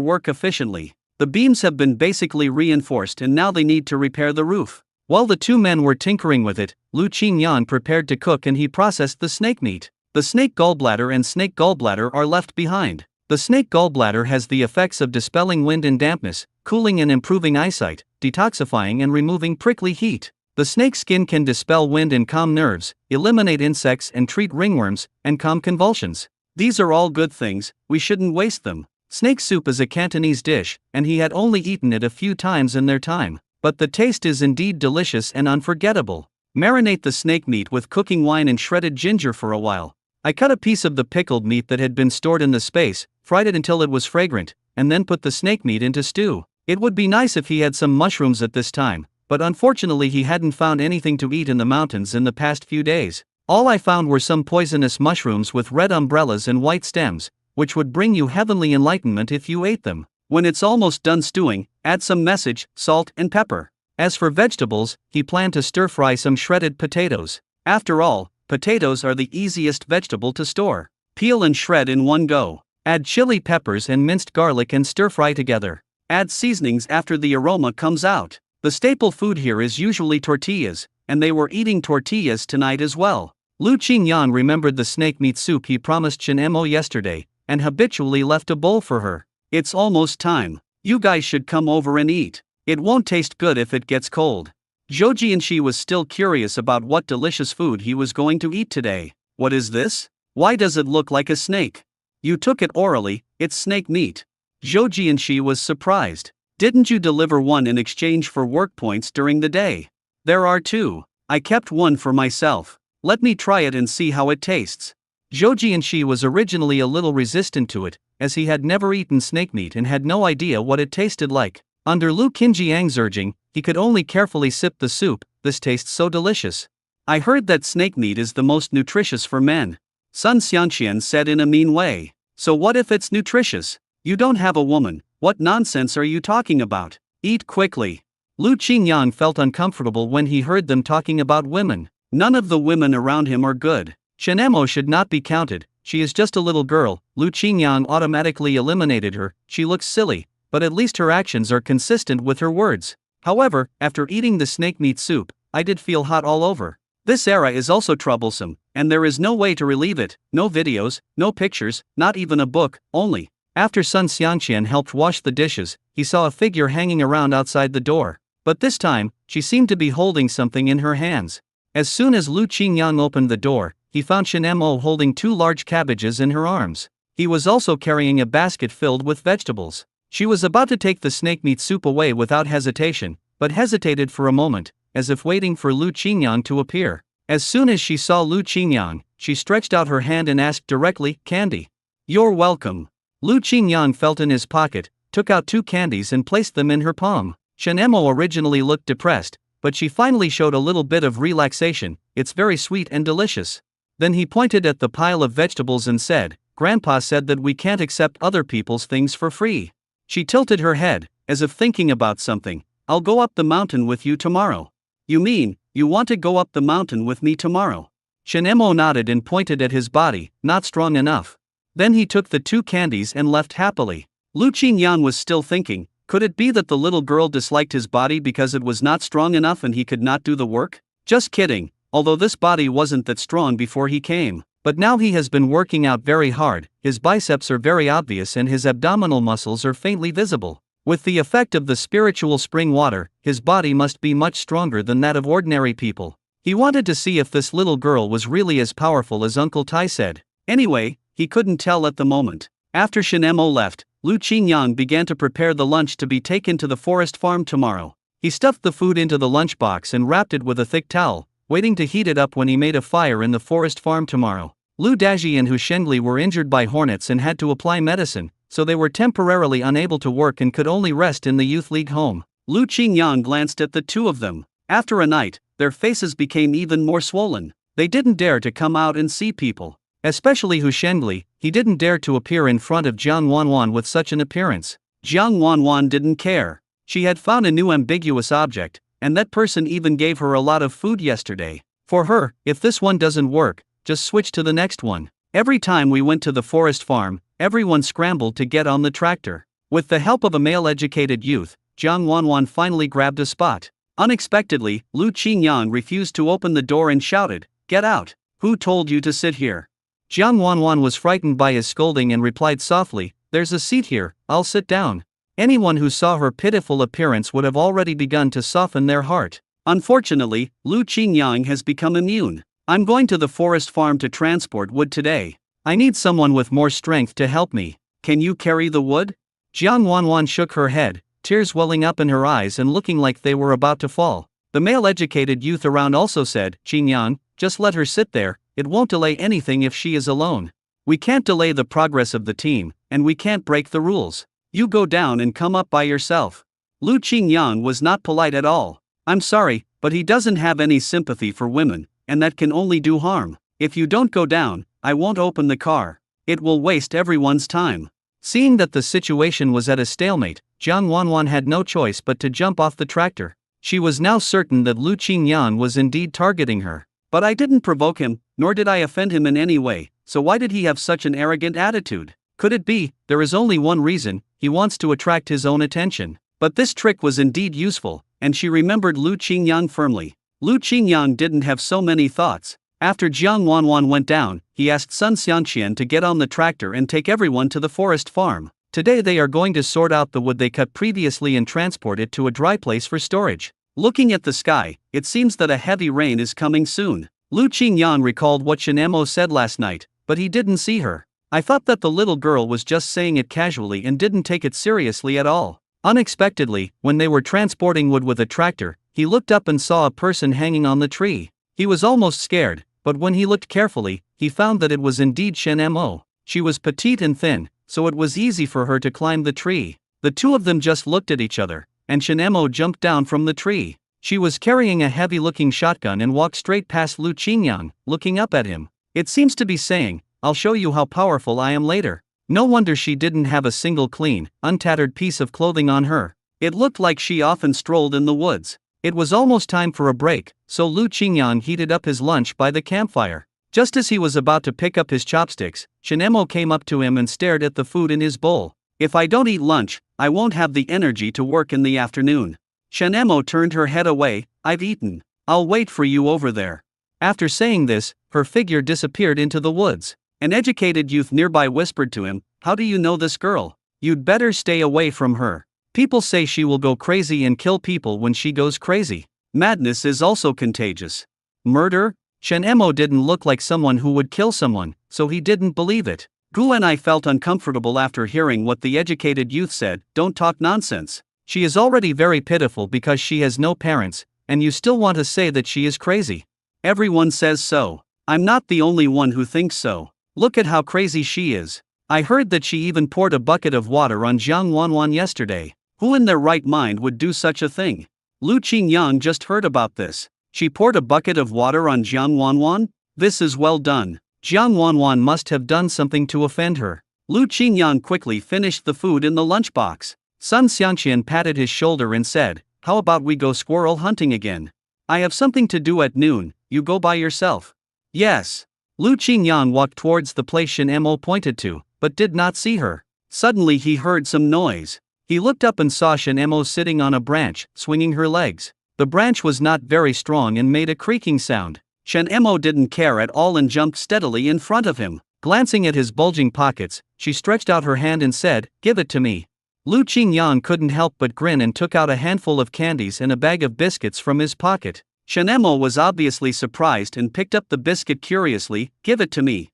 work efficiently. The beams have been basically reinforced and now they need to repair the roof. While the two men were tinkering with it, Lu Qingyan prepared to cook and he processed the snake meat. The snake gallbladder and snake gallbladder are left behind. The snake gallbladder has the effects of dispelling wind and dampness, cooling and improving eyesight, detoxifying and removing prickly heat. The snake skin can dispel wind and calm nerves, eliminate insects and treat ringworms, and calm convulsions. These are all good things, we shouldn't waste them. Snake soup is a Cantonese dish, and he had only eaten it a few times in their time. But the taste is indeed delicious and unforgettable. Marinate the snake meat with cooking wine and shredded ginger for a while. I cut a piece of the pickled meat that had been stored in the space, fried it until it was fragrant, and then put the snake meat into stew. It would be nice if he had some mushrooms at this time, but unfortunately he hadn't found anything to eat in the mountains in the past few days. All I found were some poisonous mushrooms with red umbrellas and white stems, which would bring you heavenly enlightenment if you ate them. When it's almost done stewing, add some message, salt and pepper. As for vegetables, he planned to stir-fry some shredded potatoes. After all, potatoes are the easiest vegetable to store. Peel and shred in one go. Add chili peppers and minced garlic and stir-fry together. Add seasonings after the aroma comes out. The staple food here is usually tortillas, and they were eating tortillas tonight as well. Lu Qingyan remembered the snake meat soup he promised Shen Mo yesterday, and habitually left a bowl for her. It's almost time. You guys should come over and eat. It won't taste good if it gets cold. Zhou Jianxi was still curious about what delicious food he was going to eat today. What is this? Why does it look like a snake? You took it orally, it's snake meat. Zhou Jianxi was surprised. Didn't you deliver one in exchange for work points during the day? There are two. I kept one for myself. Let me try it and see how it tastes. Zhou Jianxi was originally a little resistant to it, as he had never eaten snake meat and had no idea what it tasted like. Under Lu Qingjiang's urging, he could only carefully sip the soup. This tastes so delicious. I heard that snake meat is the most nutritious for men. Sun Xianxian said in a mean way. So what if it's nutritious? You don't have a woman, what nonsense are you talking about? Eat quickly. Lu Qingyan felt uncomfortable when he heard them talking about women. None of the women around him are good. Shen Mo should not be counted, she is just a little girl. Lu Qingyan automatically eliminated her, she looks silly.
but at least her actions are consistent with her words. However, after eating the snake meat soup, I did feel hot all over. This era is also troublesome, and there is no way to relieve it, no videos, no pictures, not even a book, only. After Sun Xiangqian helped wash the dishes, he saw a figure hanging around outside the door. But this time, she seemed to be holding something in her hands. As soon as Lu Qingyang opened the door, he found Shen Mo holding 2 large cabbages in her arms. He was also carrying a basket filled with vegetables. She was about to take the snake meat soup away without hesitation, but hesitated for a moment, as if waiting for Lu Qingyang to appear. As soon as she saw Lu Qingyang, she stretched out her hand and asked directly, "Candy? You're welcome." Lu Qingyang felt in his pocket, took out 2 candies and placed them in her palm. Shen Mo originally looked depressed, but she finally showed a little bit of relaxation. "It's very sweet and delicious." Then he pointed at the pile of vegetables and said, "Grandpa said that we can't accept other people's things for free." She tilted her head, as if thinking about something. "I'll go up the mountain with you tomorrow." "You mean, you want to go up the mountain with me tomorrow?" Shen Mo nodded and pointed at his body, "Not strong enough." Then he took the 2 candies and left happily. Lu Qingyang was still thinking, could it be that the little girl disliked his body because it was not strong enough and he could not do the work? Just kidding, although this body wasn't that strong before he came. But now he has been working out very hard, his biceps are very obvious and his abdominal muscles are faintly visible. With the effect of the spiritual spring water, his body must be much stronger than that of ordinary people. He wanted to see if this little girl was really as powerful as Uncle Tai said. Anyway, he couldn't tell at the moment. After Shen Mo left, Lu Qingyang began to prepare the lunch to be taken to the forest farm tomorrow. He stuffed the food into the lunchbox and wrapped it with a thick towel, waiting to heat it up when he made a fire in the forest farm tomorrow. Lu Daji and Hu Shengli were injured by hornets and had to apply medicine, so they were temporarily unable to work and could only rest in the youth league home. Lu Qingyang glanced at the 2 of them. After a night, their faces became even more swollen. They didn't dare to come out and see people. Especially Hu Shengli, he didn't dare to appear in front of Jiang Wanwan with such an appearance. Jiang Wanwan didn't care. She had found a new ambiguous object, and that person even gave her a lot of food yesterday. For her, if this one doesn't work, just switch to the next one. Every time we went to the forest farm, everyone scrambled to get on the tractor. With the help of a male-educated youth, Jiang Wanwan finally grabbed a spot. Unexpectedly, Lu Qingyang refused to open the door and shouted, "Get out! Who told you to sit here?" Jiang Wanwan was frightened by his scolding and replied softly, "There's a seat here, I'll sit down." Anyone who saw her pitiful appearance would have already begun to soften their heart. Unfortunately, Lu Qingyang has become immune. "I'm going to the forest farm to transport wood today. I need someone with more strength to help me. Can you carry the wood?" Jiang Wanwan shook her head, tears welling up in her eyes and looking like they were about to fall. The male-educated youth around also said, "Qingyang, just let her sit there, it won't delay anything if she is alone. We can't delay the progress of the team, and we can't break the rules. You go down and come up by yourself." Lu Qingyang was not polite at all. "I'm sorry, but he doesn't have any sympathy for women, and that can only do harm. If you don't go down, I won't open the car. It will waste everyone's time." Seeing that the situation was at a stalemate, Jiang Wanwan had no choice but to jump off the tractor. She was now certain that Lu Qingyang was indeed targeting her. "But I didn't provoke him, nor did I offend him in any way, so why did he have such an arrogant attitude? Could it be, there is only one reason, he wants to attract his own attention?" But this trick was indeed useful, and she remembered Lu Qingyang firmly. Lu Qingyang didn't have so many thoughts. After Jiang Wanwan went down, he asked Sun Xiangqian to get on the tractor and take everyone to the forest farm. Today they are going to sort out the wood they cut previously and transport it to a dry place for storage. Looking at the sky, it seems that a heavy rain is coming soon. Lu Qingyang recalled what Shen Mo said last night, but he didn't see her. "I thought that the little girl was just saying it casually and didn't take it seriously at all." Unexpectedly, when they were transporting wood with a tractor, he looked up and saw a person hanging on the tree. He was almost scared, but when he looked carefully, he found that it was indeed Shen Mo. She was petite and thin, so it was easy for her to climb the tree. The 2 of them just looked at each other, and Shen Mo jumped down from the tree. She was carrying a heavy-looking shotgun and walked straight past Lu Qingyang, looking up at him. It seems to be saying, "I'll show you how powerful I am later." No wonder she didn't have a single clean, untattered piece of clothing on her. It looked like she often strolled in the woods. It was almost time for a break, so Lu Qingyang heated up his lunch by the campfire. Just as he was about to pick up his chopsticks, Shen Mo came up to him and stared at the food in his bowl.
If I don't eat lunch, I won't have the energy to work in the afternoon. Shen Emo turned her head away. I've eaten. I'll wait for you over there.
After saying this, her figure disappeared into the woods.
An educated youth nearby whispered to him, How do you know this girl?
You'd better stay away from her. People say she will go crazy and kill people when she goes crazy.
Madness is also contagious.
Murder? Shen Emo didn't look like someone who would kill someone, so he didn't believe it.
Gu and I felt uncomfortable after hearing what the educated youth said. Don't talk nonsense.
She is already very pitiful because she has no parents, and you still want to say that she is crazy.
Everyone says so. I'm not the only one who thinks so. Look at how crazy she is.
I heard that she even poured a bucket of water on Jiang Wanwan yesterday.
Who in their right mind would do such a thing? Lu Qingyang just heard about this. She poured a bucket of water on Jiang Wanwan? This is well done.
Jiang Wanwan must have done something to offend her.
Lu Qingyang quickly finished the food in the lunchbox.
Sun Xiangqian patted his shoulder and said, How about we go squirrel hunting again?
I have something to do at noon, you go by yourself.
Yes. Lu Qingyang walked towards the place Shen Emo pointed to, but did not see her.
Suddenly he heard some noise.
He looked up and saw Shen Emo sitting on a branch, swinging her legs. The branch was not very strong and made a creaking sound.
Shen Emo didn't care at all and jumped steadily in front of him.
Glancing at his bulging pockets, she stretched out her hand and said, Give it to me. Lu Qingyang couldn't help but grin and took out a handful of candies and a bag of biscuits from his pocket.
Shen Emo was obviously surprised and picked up the biscuit curiously. Give it to me.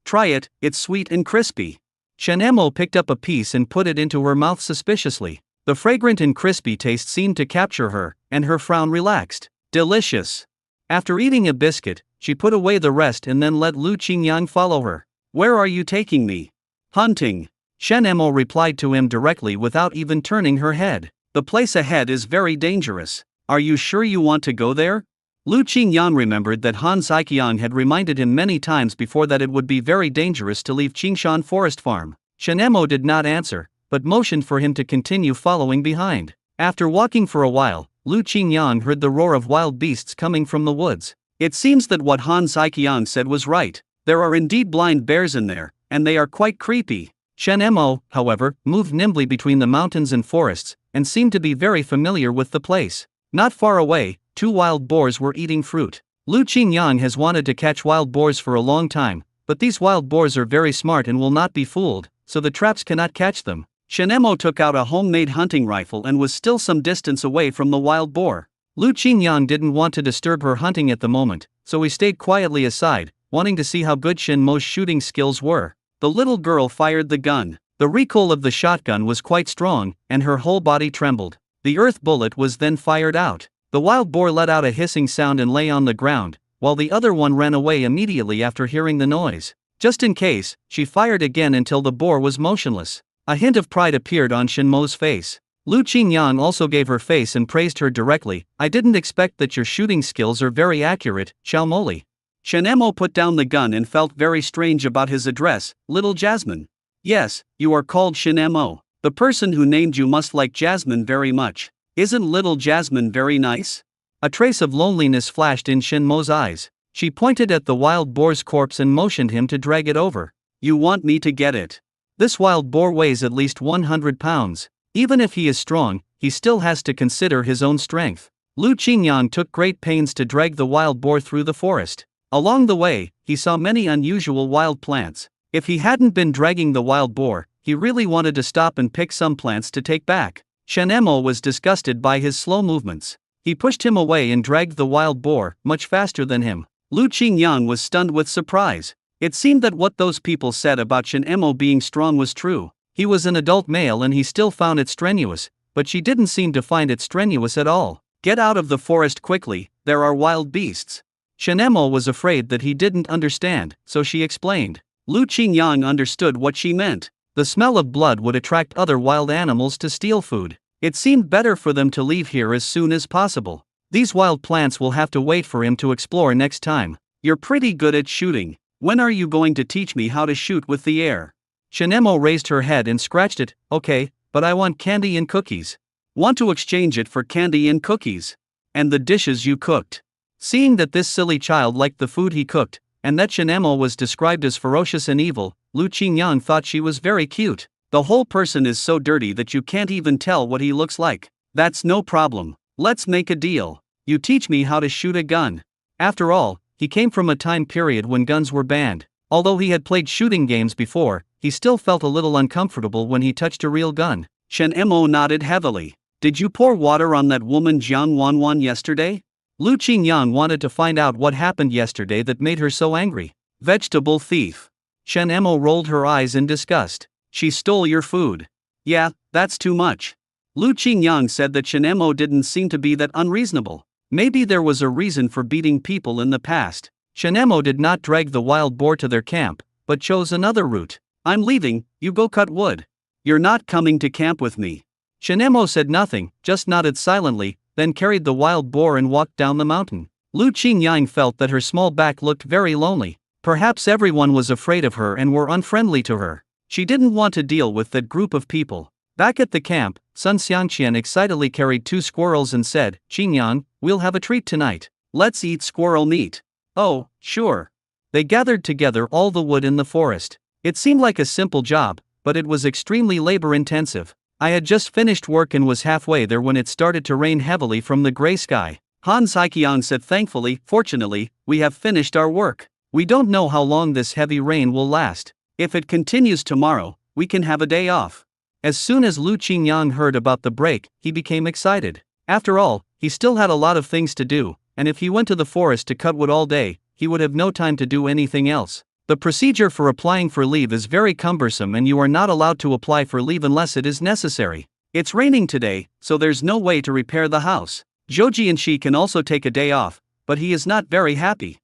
Try it, it's sweet and crispy.
Shen Emo picked up a piece and put it into her mouth suspiciously. The fragrant and crispy taste seemed to capture her, and her frown relaxed.
Delicious.
After eating a biscuit, she put away the rest and then let Lu Qingyang follow her.
Where are you taking me? Hunting.
Shen Emo replied to him directly without even turning her head.
The place ahead is very dangerous. Are you sure you want to go there? Lu Qingyang remembered that Han Ziqiang had reminded him many times before that it would be very dangerous to leave Qingshan Forest Farm.
Shen Emo did not answer, but motioned for him to continue following behind. After walking for a while, Lu Qingyang heard the roar of wild beasts coming from the woods.
It seems that what Han Ziqiang said was right. There are indeed blind bears in there, and they are quite creepy.
Shen Emo, however, moved nimbly between the mountains and forests, and seemed to be very familiar with the place. Not far away, 2 wild boars were eating fruit. Lu Qingyang has wanted to catch wild boars for a long time, but these wild boars are very smart and will not be fooled, so the traps cannot catch them.
Shen Emo took out a homemade hunting rifle and was still some distance away from the wild boar.
Lu Qingyang didn't want to disturb her hunting at the moment, so he stayed quietly aside, wanting to see how good Shen Mo's shooting skills were.
The little girl fired the gun.
The recoil of the shotgun was quite strong, and her whole body trembled. The earth bullet was then fired out. The wild boar let out a hissing sound and lay on the ground, while the other one ran away immediately after hearing the noise. Just in case, she fired again until the boar was motionless. A hint of pride appeared on Shen Mo's face. Lu Qingyang also gave her face and praised her directly. I didn't expect that your shooting skills are very accurate, Xiao Moli.
Shen Emo put down the gun and felt very strange about his address, Little Jasmine. Yes, you are called Shen Emo. The person who named you must like Jasmine very much. Isn't Little Jasmine very nice?
A trace of loneliness flashed in Shen Mo's eyes. She pointed at the wild boar's corpse and motioned him to drag it over.
You want me to get it?
This wild boar weighs at least 100 pounds. Even if he is strong, he still has to consider his own strength. Lu Qingyang took great pains to drag the wild boar through the forest. Along the way, he saw many unusual wild plants. If he hadn't been dragging the wild boar, he really wanted to stop and pick some plants to take back. Shen Emo was disgusted by his slow movements. He pushed him away and dragged the wild boar, much faster than him.
Lu Qingyang was stunned with surprise. It seemed that what those people said about Shen Emo being strong was true.
He was an adult male and he still found it strenuous, but she didn't seem to find it strenuous at all.
Get out of the forest quickly, there are wild beasts.
Shen Emo was afraid that he didn't understand, so she explained.
Lu Qingyang understood what she meant.
The smell of blood would attract other wild animals to steal food. It seemed better for them to leave here as soon as possible. These wild plants will have to wait for him to explore next time.
You're pretty good at shooting. When are you going to teach me how to shoot with the air?
Shen Emo raised her head and scratched it. Okay, but I want candy and cookies.
Want to exchange it for candy and cookies? And the dishes you cooked.
Seeing that this silly child liked the food he cooked, and that Shen Emo was described as ferocious and evil, Lu Qingyang thought she was very cute.
The whole person is so dirty that you can't even tell what he looks like. That's no problem. Let's make a deal. You teach me how to shoot a gun. After all, he came from a time period when guns were banned. Although he had played shooting games before, he still felt a little uncomfortable when he touched a real gun.
Shen Mo nodded heavily. Did you pour water on that woman Jiang Wanwan yesterday? Lu Qingyang wanted to find out what happened yesterday that made her so angry.
Vegetable thief.
Shen Mo rolled her eyes in disgust.
She stole your food. Yeah, that's too much. Lu Qingyang said that Shen Mo didn't seem to be that unreasonable. Maybe there was a reason for beating people in the past.
Shen Mo did not drag the wild boar to their camp, but chose another route.
I'm leaving, you go cut wood. You're not coming to camp with me.
Shen Mo said nothing, just nodded silently, then carried the wild boar and walked down the mountain.
Lu Qingyang felt that her small back looked very lonely. Perhaps everyone was afraid of her and were unfriendly to her. She didn't want to deal with that group of people.
Back at the camp, Sun Xiangqian excitedly carried 2 squirrels and said, Qingyang, we'll have a treat tonight.
Let's eat squirrel meat.
Oh, sure. They gathered together all the wood in the forest. It seemed like a simple job, but it was extremely labor-intensive. I had just finished work and was halfway there when it started to rain heavily from the gray sky.
Han Saiqiang said thankfully, fortunately, we have finished our work.
We don't know how long this heavy rain will last.
If it continues tomorrow, we can have a day off.
As soon as Lu Qingyang heard about the break, he became excited. After all, he still had a lot of things to do, and if he went to the forest to cut wood all day, he would have no time to do anything else. The procedure for applying for leave is very cumbersome and you are not allowed to apply for leave unless it is necessary.
It's raining today, so there's no way to repair the house. Zhou Jianxi can also take a day off, but he is not very happy.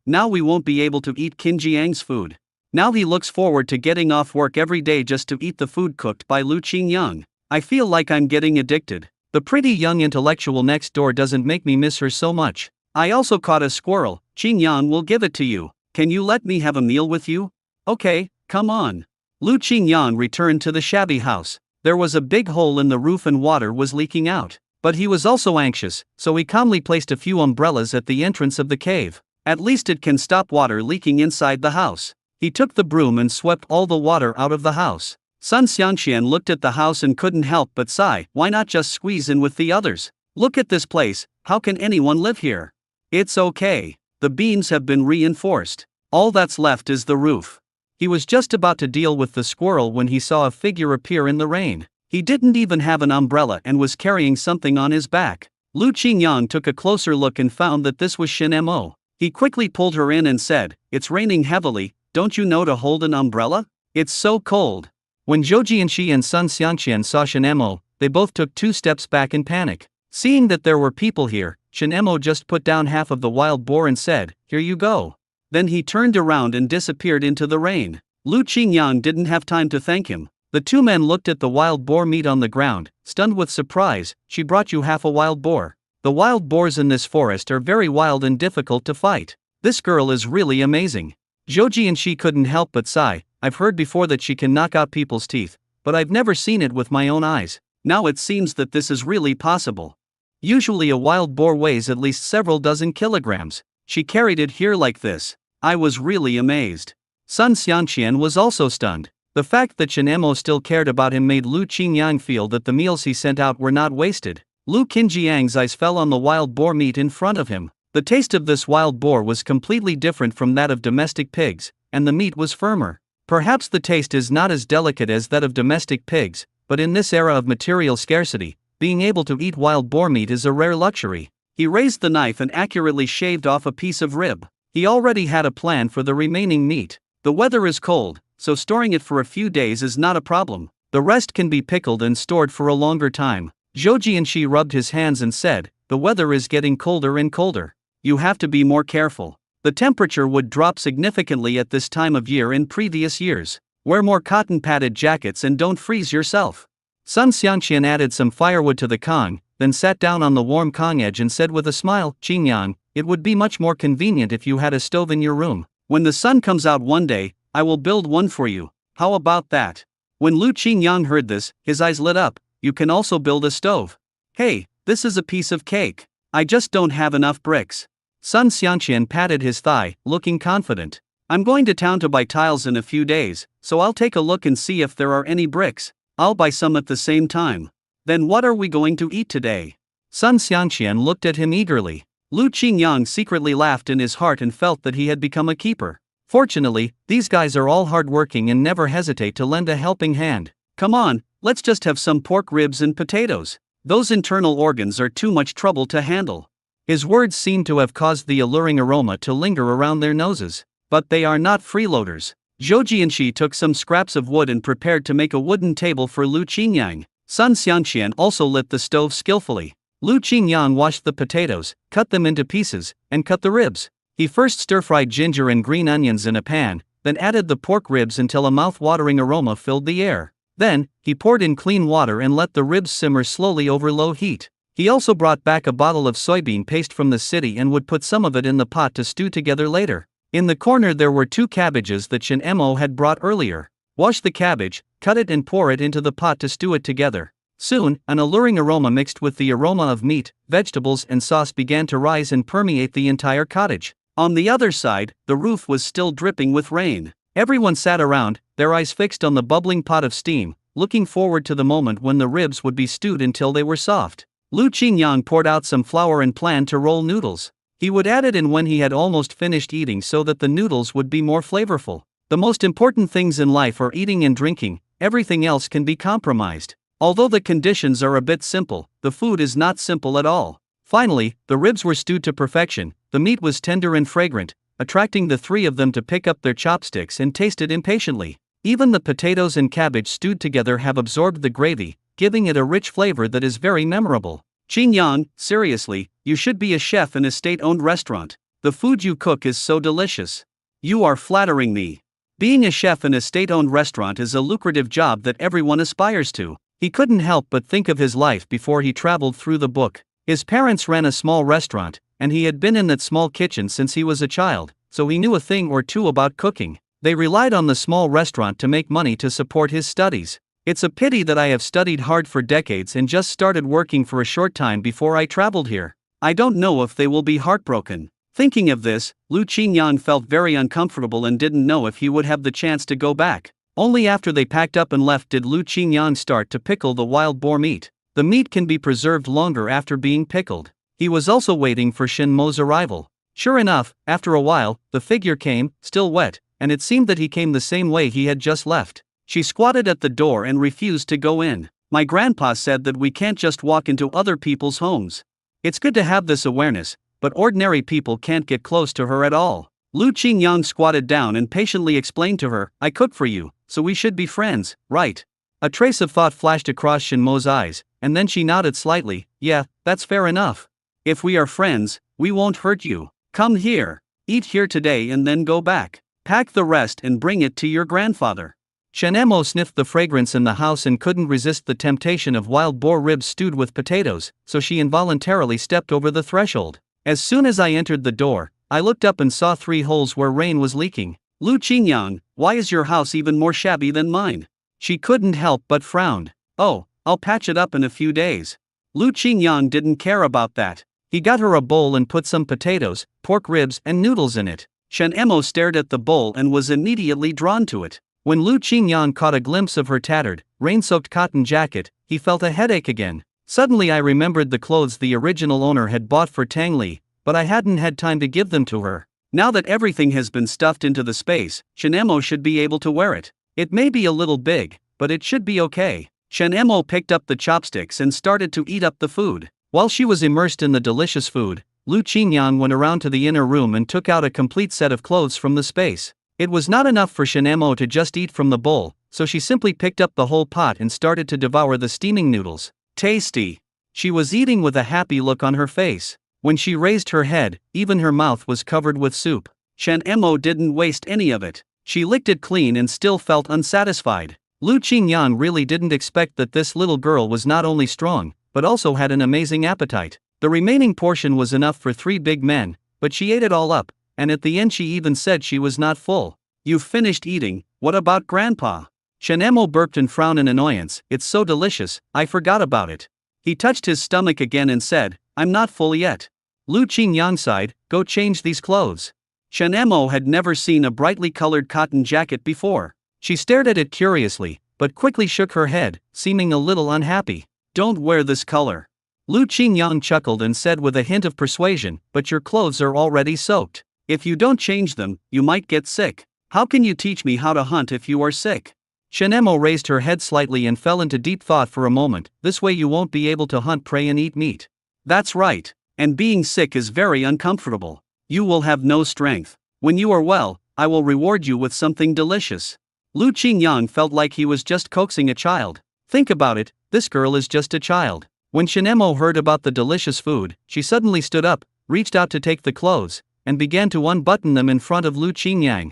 Now we won't be able to eat Qin Jiang's food. Now he looks forward to getting off work every day just to eat the food cooked by Lu Qingyang. I feel like I'm getting addicted.
The pretty young intellectual next door doesn't make me miss her so much.
I also caught a squirrel. Qingyang will give it to you. Can you let me have a meal with you?
Okay, come on.
Lu Qingyang returned to the shabby house. There was a big hole in the roof and water was leaking out. But he was also anxious, so he calmly placed a few umbrellas at the entrance of the cave. At least it can stop water leaking inside the house. He took the broom and swept all the water out of the house. Sun Xiangqian looked at the house and couldn't help but sigh. Why not just squeeze in with the others? Look at this place, how can anyone live here? It's okay. The beams have been reinforced. All that's left is the roof.
He was just about to deal with the squirrel when he saw a figure appear in the rain.
He didn't even have an umbrella and was carrying something on his back. Lu Qingyang took a closer look and found that this was Shen Mo. He quickly pulled her in and said, "It's raining heavily, don't you know to hold an umbrella? It's so cold."
When Zhou Jianxi and Sun Xiangqian saw Shen Mo, they both took 2 steps back in panic. Seeing that there were people here, Shen Mo just put down half of the wild boar and said, "Here you go."
Then he turned around and disappeared into the rain. Lu Qingyang didn't have time to thank him.
The 2 men looked at the wild boar meat on the ground, stunned with surprise. "She brought you half a wild boar. The wild boars in this forest are very wild and difficult to fight. This girl is really amazing." Zhou Jianxi couldn't help but sigh. "I've heard before that she can knock out people's teeth, but I've never seen it with my own eyes.
Now it seems that this is really possible.
Usually a wild boar weighs at least several dozen kilograms.
She carried it here like this. I was really amazed."
Sun Xiangqian was also stunned. The fact that Shen Mo still cared about him made Lu Qingyang feel that the meals he sent out were not wasted. Lu Qinjiang's eyes fell on the wild boar meat in front of him. The taste of this wild boar was completely different from that of domestic pigs, and the meat was firmer. Perhaps the taste is not as delicate as that of domestic pigs, but in this era of material scarcity, being able to eat wild boar meat is a rare luxury.
He raised the knife and accurately shaved off a piece of rib. He already had a plan for the remaining meat. The weather is cold, so storing it for a few days is not a problem.
The rest can be pickled and stored for a longer time. Zhou Jianxi rubbed his hands and said, "The weather is getting colder and colder.
You have to be more careful. The temperature would drop significantly at this time of year in previous years. Wear more cotton-padded jackets and don't freeze yourself."
Sun Xiangqian added some firewood to the kong, then sat down on the warm kong edge and said with a smile, "Qingyang, it would be much more convenient if you had a stove in your room.
When the sun comes out one day, I will build one for you. How about that?" When Lu Qingyang heard this, his eyes lit up. "You can also build a stove. Hey, this is a piece of cake. I just don't have enough bricks."
Sun Xiangqian patted his thigh, looking confident.
I'm going to town to buy tiles in a few days, so I'll take a look and see if there are any bricks. I'll buy some at the same time. Then what are we going to eat today?
Sun Xiangqian looked at him eagerly.
Lu Qingyang secretly laughed in his heart and felt that he had become a keeper.
Fortunately, these guys are all hardworking and never hesitate to lend a helping hand.
Come on, let's just have some pork ribs and potatoes. Those internal organs are too much trouble to handle.
His words seemed to have caused the alluring aroma to linger around their noses.
But they are not freeloaders. Zhou Jianxi took some scraps of wood and prepared to make a wooden table for Lu Qingyang. Sun Xiangqian also lit the stove skillfully.
Lu Qingyang washed the potatoes, cut them into pieces, and cut the ribs. He first stir-fried ginger and green onions in a pan, then added the pork ribs until a mouth-watering aroma filled the air. Then, he poured in clean water and let the ribs simmer slowly over low heat. He also brought back a bottle of soybean paste from the city and would put some of it in the pot to stew together later. In the corner there were 2 cabbages that Shen Emo had brought earlier. Wash the cabbage, cut it and pour it into the pot to stew it together. Soon, an alluring aroma mixed with the aroma of meat, vegetables and sauce began to rise and permeate the entire cottage.
On the other side, the roof was still dripping with rain.
Everyone sat around, their eyes fixed on the bubbling pot of steam, looking forward to the moment when the ribs would be stewed until they were soft.
Lu Qingyang poured out some flour and planned to roll noodles. He would add it in when he had almost finished eating so that the noodles would be more flavorful. The most important things in life are eating and drinking, everything else can be compromised. Although the conditions are a bit simple, the food is not simple at all. Finally, the ribs were stewed to perfection, the meat was tender and fragrant, attracting the 3 of them to pick up their chopsticks and taste it impatiently. Even the potatoes and cabbage stewed together have absorbed the gravy, giving it a rich flavor that is very memorable.
Qingyang, seriously, you should be a chef in a state-owned restaurant. The food you cook is so delicious.
You are flattering me. Being a chef in a state-owned restaurant is a lucrative job that everyone aspires to.
He couldn't help but think of his life before he traveled through the book. His parents ran a small restaurant, and he had been in that small kitchen since he was a child, so he knew a thing or two about cooking. They relied on the small restaurant to make money to support his studies. It's a pity that I have studied hard for decades and just started working for a short time before I traveled here.
I don't know if they will be heartbroken. Thinking of this, Lu Qingyang felt very uncomfortable and didn't know if he would have the chance to go back. Only after they packed up and left did Lu Qingyang start to pickle the wild boar meat. The meat can be preserved longer after being pickled. He was also waiting for Shen Mo's arrival. Sure enough, after a while, the figure came, still wet, and it seemed that he came the same way he had just left. She squatted at the door and refused to go in. My grandpa said that we can't just walk into other people's homes.
It's good to have this awareness, but ordinary people can't get close to her at all.
Lu Qingyang squatted down and patiently explained to her, I cook for you, so we should be friends, right?
A trace of thought flashed across Shen Mo's eyes, and then she nodded slightly. Yeah, that's fair enough.
If we are friends, we won't hurt you. Come here, eat here today and then go back. Pack the rest and bring it to your grandfather.
Shen Mo sniffed the fragrance in the house and couldn't resist the temptation of wild boar ribs stewed with potatoes, so she involuntarily stepped over the threshold. As soon as I entered the door, I looked up and saw 3 holes where rain was leaking.
Lu Qingyang, why is your house even more shabby than mine?
She couldn't help but frowned.
Oh, I'll patch it up in a few days. Lu Qingyang didn't care about that.
He got her a bowl and put some potatoes, pork ribs and noodles in it.
Shen Mo stared at the bowl and was immediately drawn to it.
When Lu Qingyang caught a glimpse of her tattered, rain-soaked cotton jacket, he felt a headache again. Suddenly I remembered the clothes the original owner had bought for Tang Li, but I hadn't had time to give them to her.
Now that everything has been stuffed into the space, Shen Mo should be able to wear it. It may be a little big, but it should be okay. Shen Mo picked up the chopsticks and started to eat up the food.
While she was immersed in the delicious food, Lu Qingyang went around to the inner room and took out a complete set of clothes from the space. It was not enough for Shen Mo to just eat from the bowl, so she simply picked up the whole pot and started to devour the steaming noodles.
Tasty.
She was eating with a happy look on her face. When she raised her head, even her mouth was covered with soup.
Shen Mo didn't waste any of it. She licked it clean and still felt unsatisfied.
Lu Qingyang really didn't expect that this little girl was not only strong, but also had an amazing appetite. The remaining portion was enough for 3 big men, but she ate it all up, and at the end she even said she was not full.
You've finished eating, what about Grandpa?
Shen Mo burped and frowned in annoyance. It's so delicious, I forgot about it.
He touched his stomach again and said, I'm not full yet.
Lu Qingyang sighed, go change these clothes.
Shen Emo had never seen a brightly colored cotton jacket before. She stared at it curiously, but quickly shook her head, seeming a little unhappy. Don't wear this color. Lu Qingyang chuckled and said with a hint of persuasion, but your clothes are already soaked. If you don't change them, you might get sick. How can you teach me how to hunt if you are sick? Shen Emo raised her head slightly and fell into deep thought for a moment. This way you won't be able to hunt prey and eat meat. That's right. And being sick is very uncomfortable. You will have no strength. When you are well, I will reward you with something delicious. Lu Qingyang felt like he was just coaxing a child. Think about it, this girl is just a child. When Shen Emo heard about the delicious food, she suddenly stood up, reached out to take the clothes, and began to unbutton them in front of Lu Qingyang.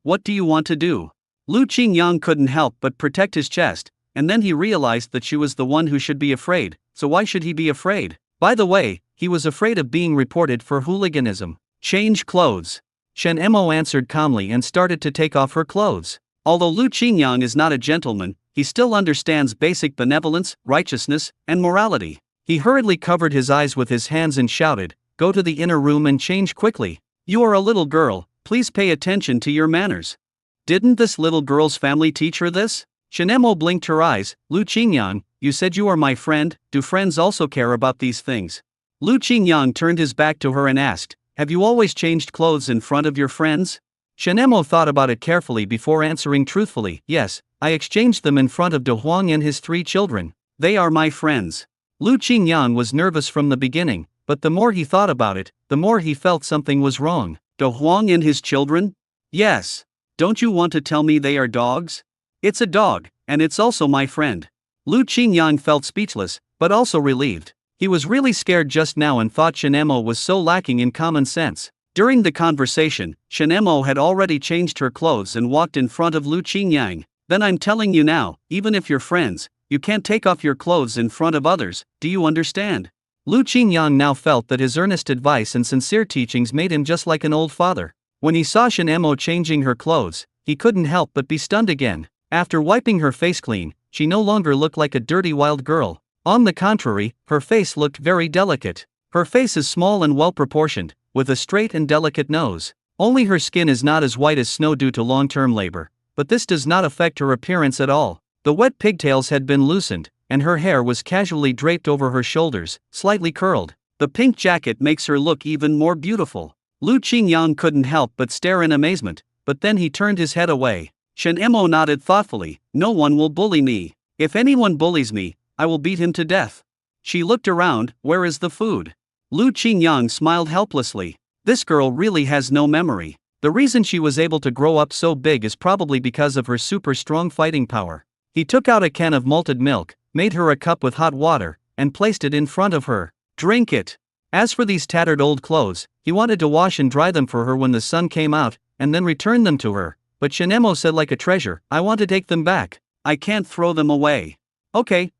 What do you want to do? Lu Qingyang couldn't help but protect his chest, and then he realized that she was the one who should be afraid, so why should he be afraid? By the way, he was afraid of being reported for hooliganism. Change clothes. Shen Emo answered calmly and started to take off her clothes. Although Lu Qingyang is not a gentleman, he still understands basic benevolence, righteousness, and morality. He hurriedly covered his eyes with his hands and shouted, "Go to the inner room and change quickly. You are a little girl, please pay attention to your manners." Didn't this little girl's family teach her this? Shen Emo blinked her eyes. Lu Qingyang, you said you are my friend, do friends also care about these things? Lu Qingyang turned his back to her and asked, have you always changed clothes in front of your friends? Shen Emo thought about it carefully before answering truthfully, yes, I exchanged them in front of De Huang and his 3 children. They are my friends. Lu Qingyang was nervous from the beginning, but the more he thought about it, the more he felt something was wrong. De Huang and his children? Yes. Don't you want to tell me they are dogs? It's a dog, and it's also my friend. Lu Qingyang felt speechless, but also relieved. He was really scared just now and thought Shen Emo was so lacking in common sense. During the conversation, Shen Emo had already changed her clothes and walked in front of Lu Qingyang. Then I'm telling you now, even if you're friends, you can't take off your clothes in front of others, do you understand? Lu Qingyang now felt that his earnest advice and sincere teachings made him just like an old father. When he saw Shen Emo changing her clothes, he couldn't help but be stunned again. After wiping her face clean, she no longer looked like a dirty wild girl. On the contrary, her face looked very delicate. Her face is small and well-proportioned, with a straight and delicate nose. Only her skin is not as white as snow due to long-term labor, but this does not affect her appearance at all. The wet pigtails had been loosened, and her hair was casually draped over her shoulders, slightly curled. The pink jacket makes her look even more beautiful. Lu Qingyang couldn't help but stare in amazement, but then he turned his head away. Shen Emo nodded thoughtfully, no one will bully me. If anyone bullies me, I will beat him to death. She looked around, where is the food? Lu Qingyang smiled helplessly. This girl really has no memory. The reason she was able to grow up so big is probably because of her super strong fighting power. He took out a can of malted milk, made her a cup with hot water, and placed it in front of her. Drink it. As for these tattered old clothes, he wanted to wash and dry them for her when the sun came out, and then return them to her. But Shen Emo said like a treasure, I want to take them back. I can't throw them away. Okay,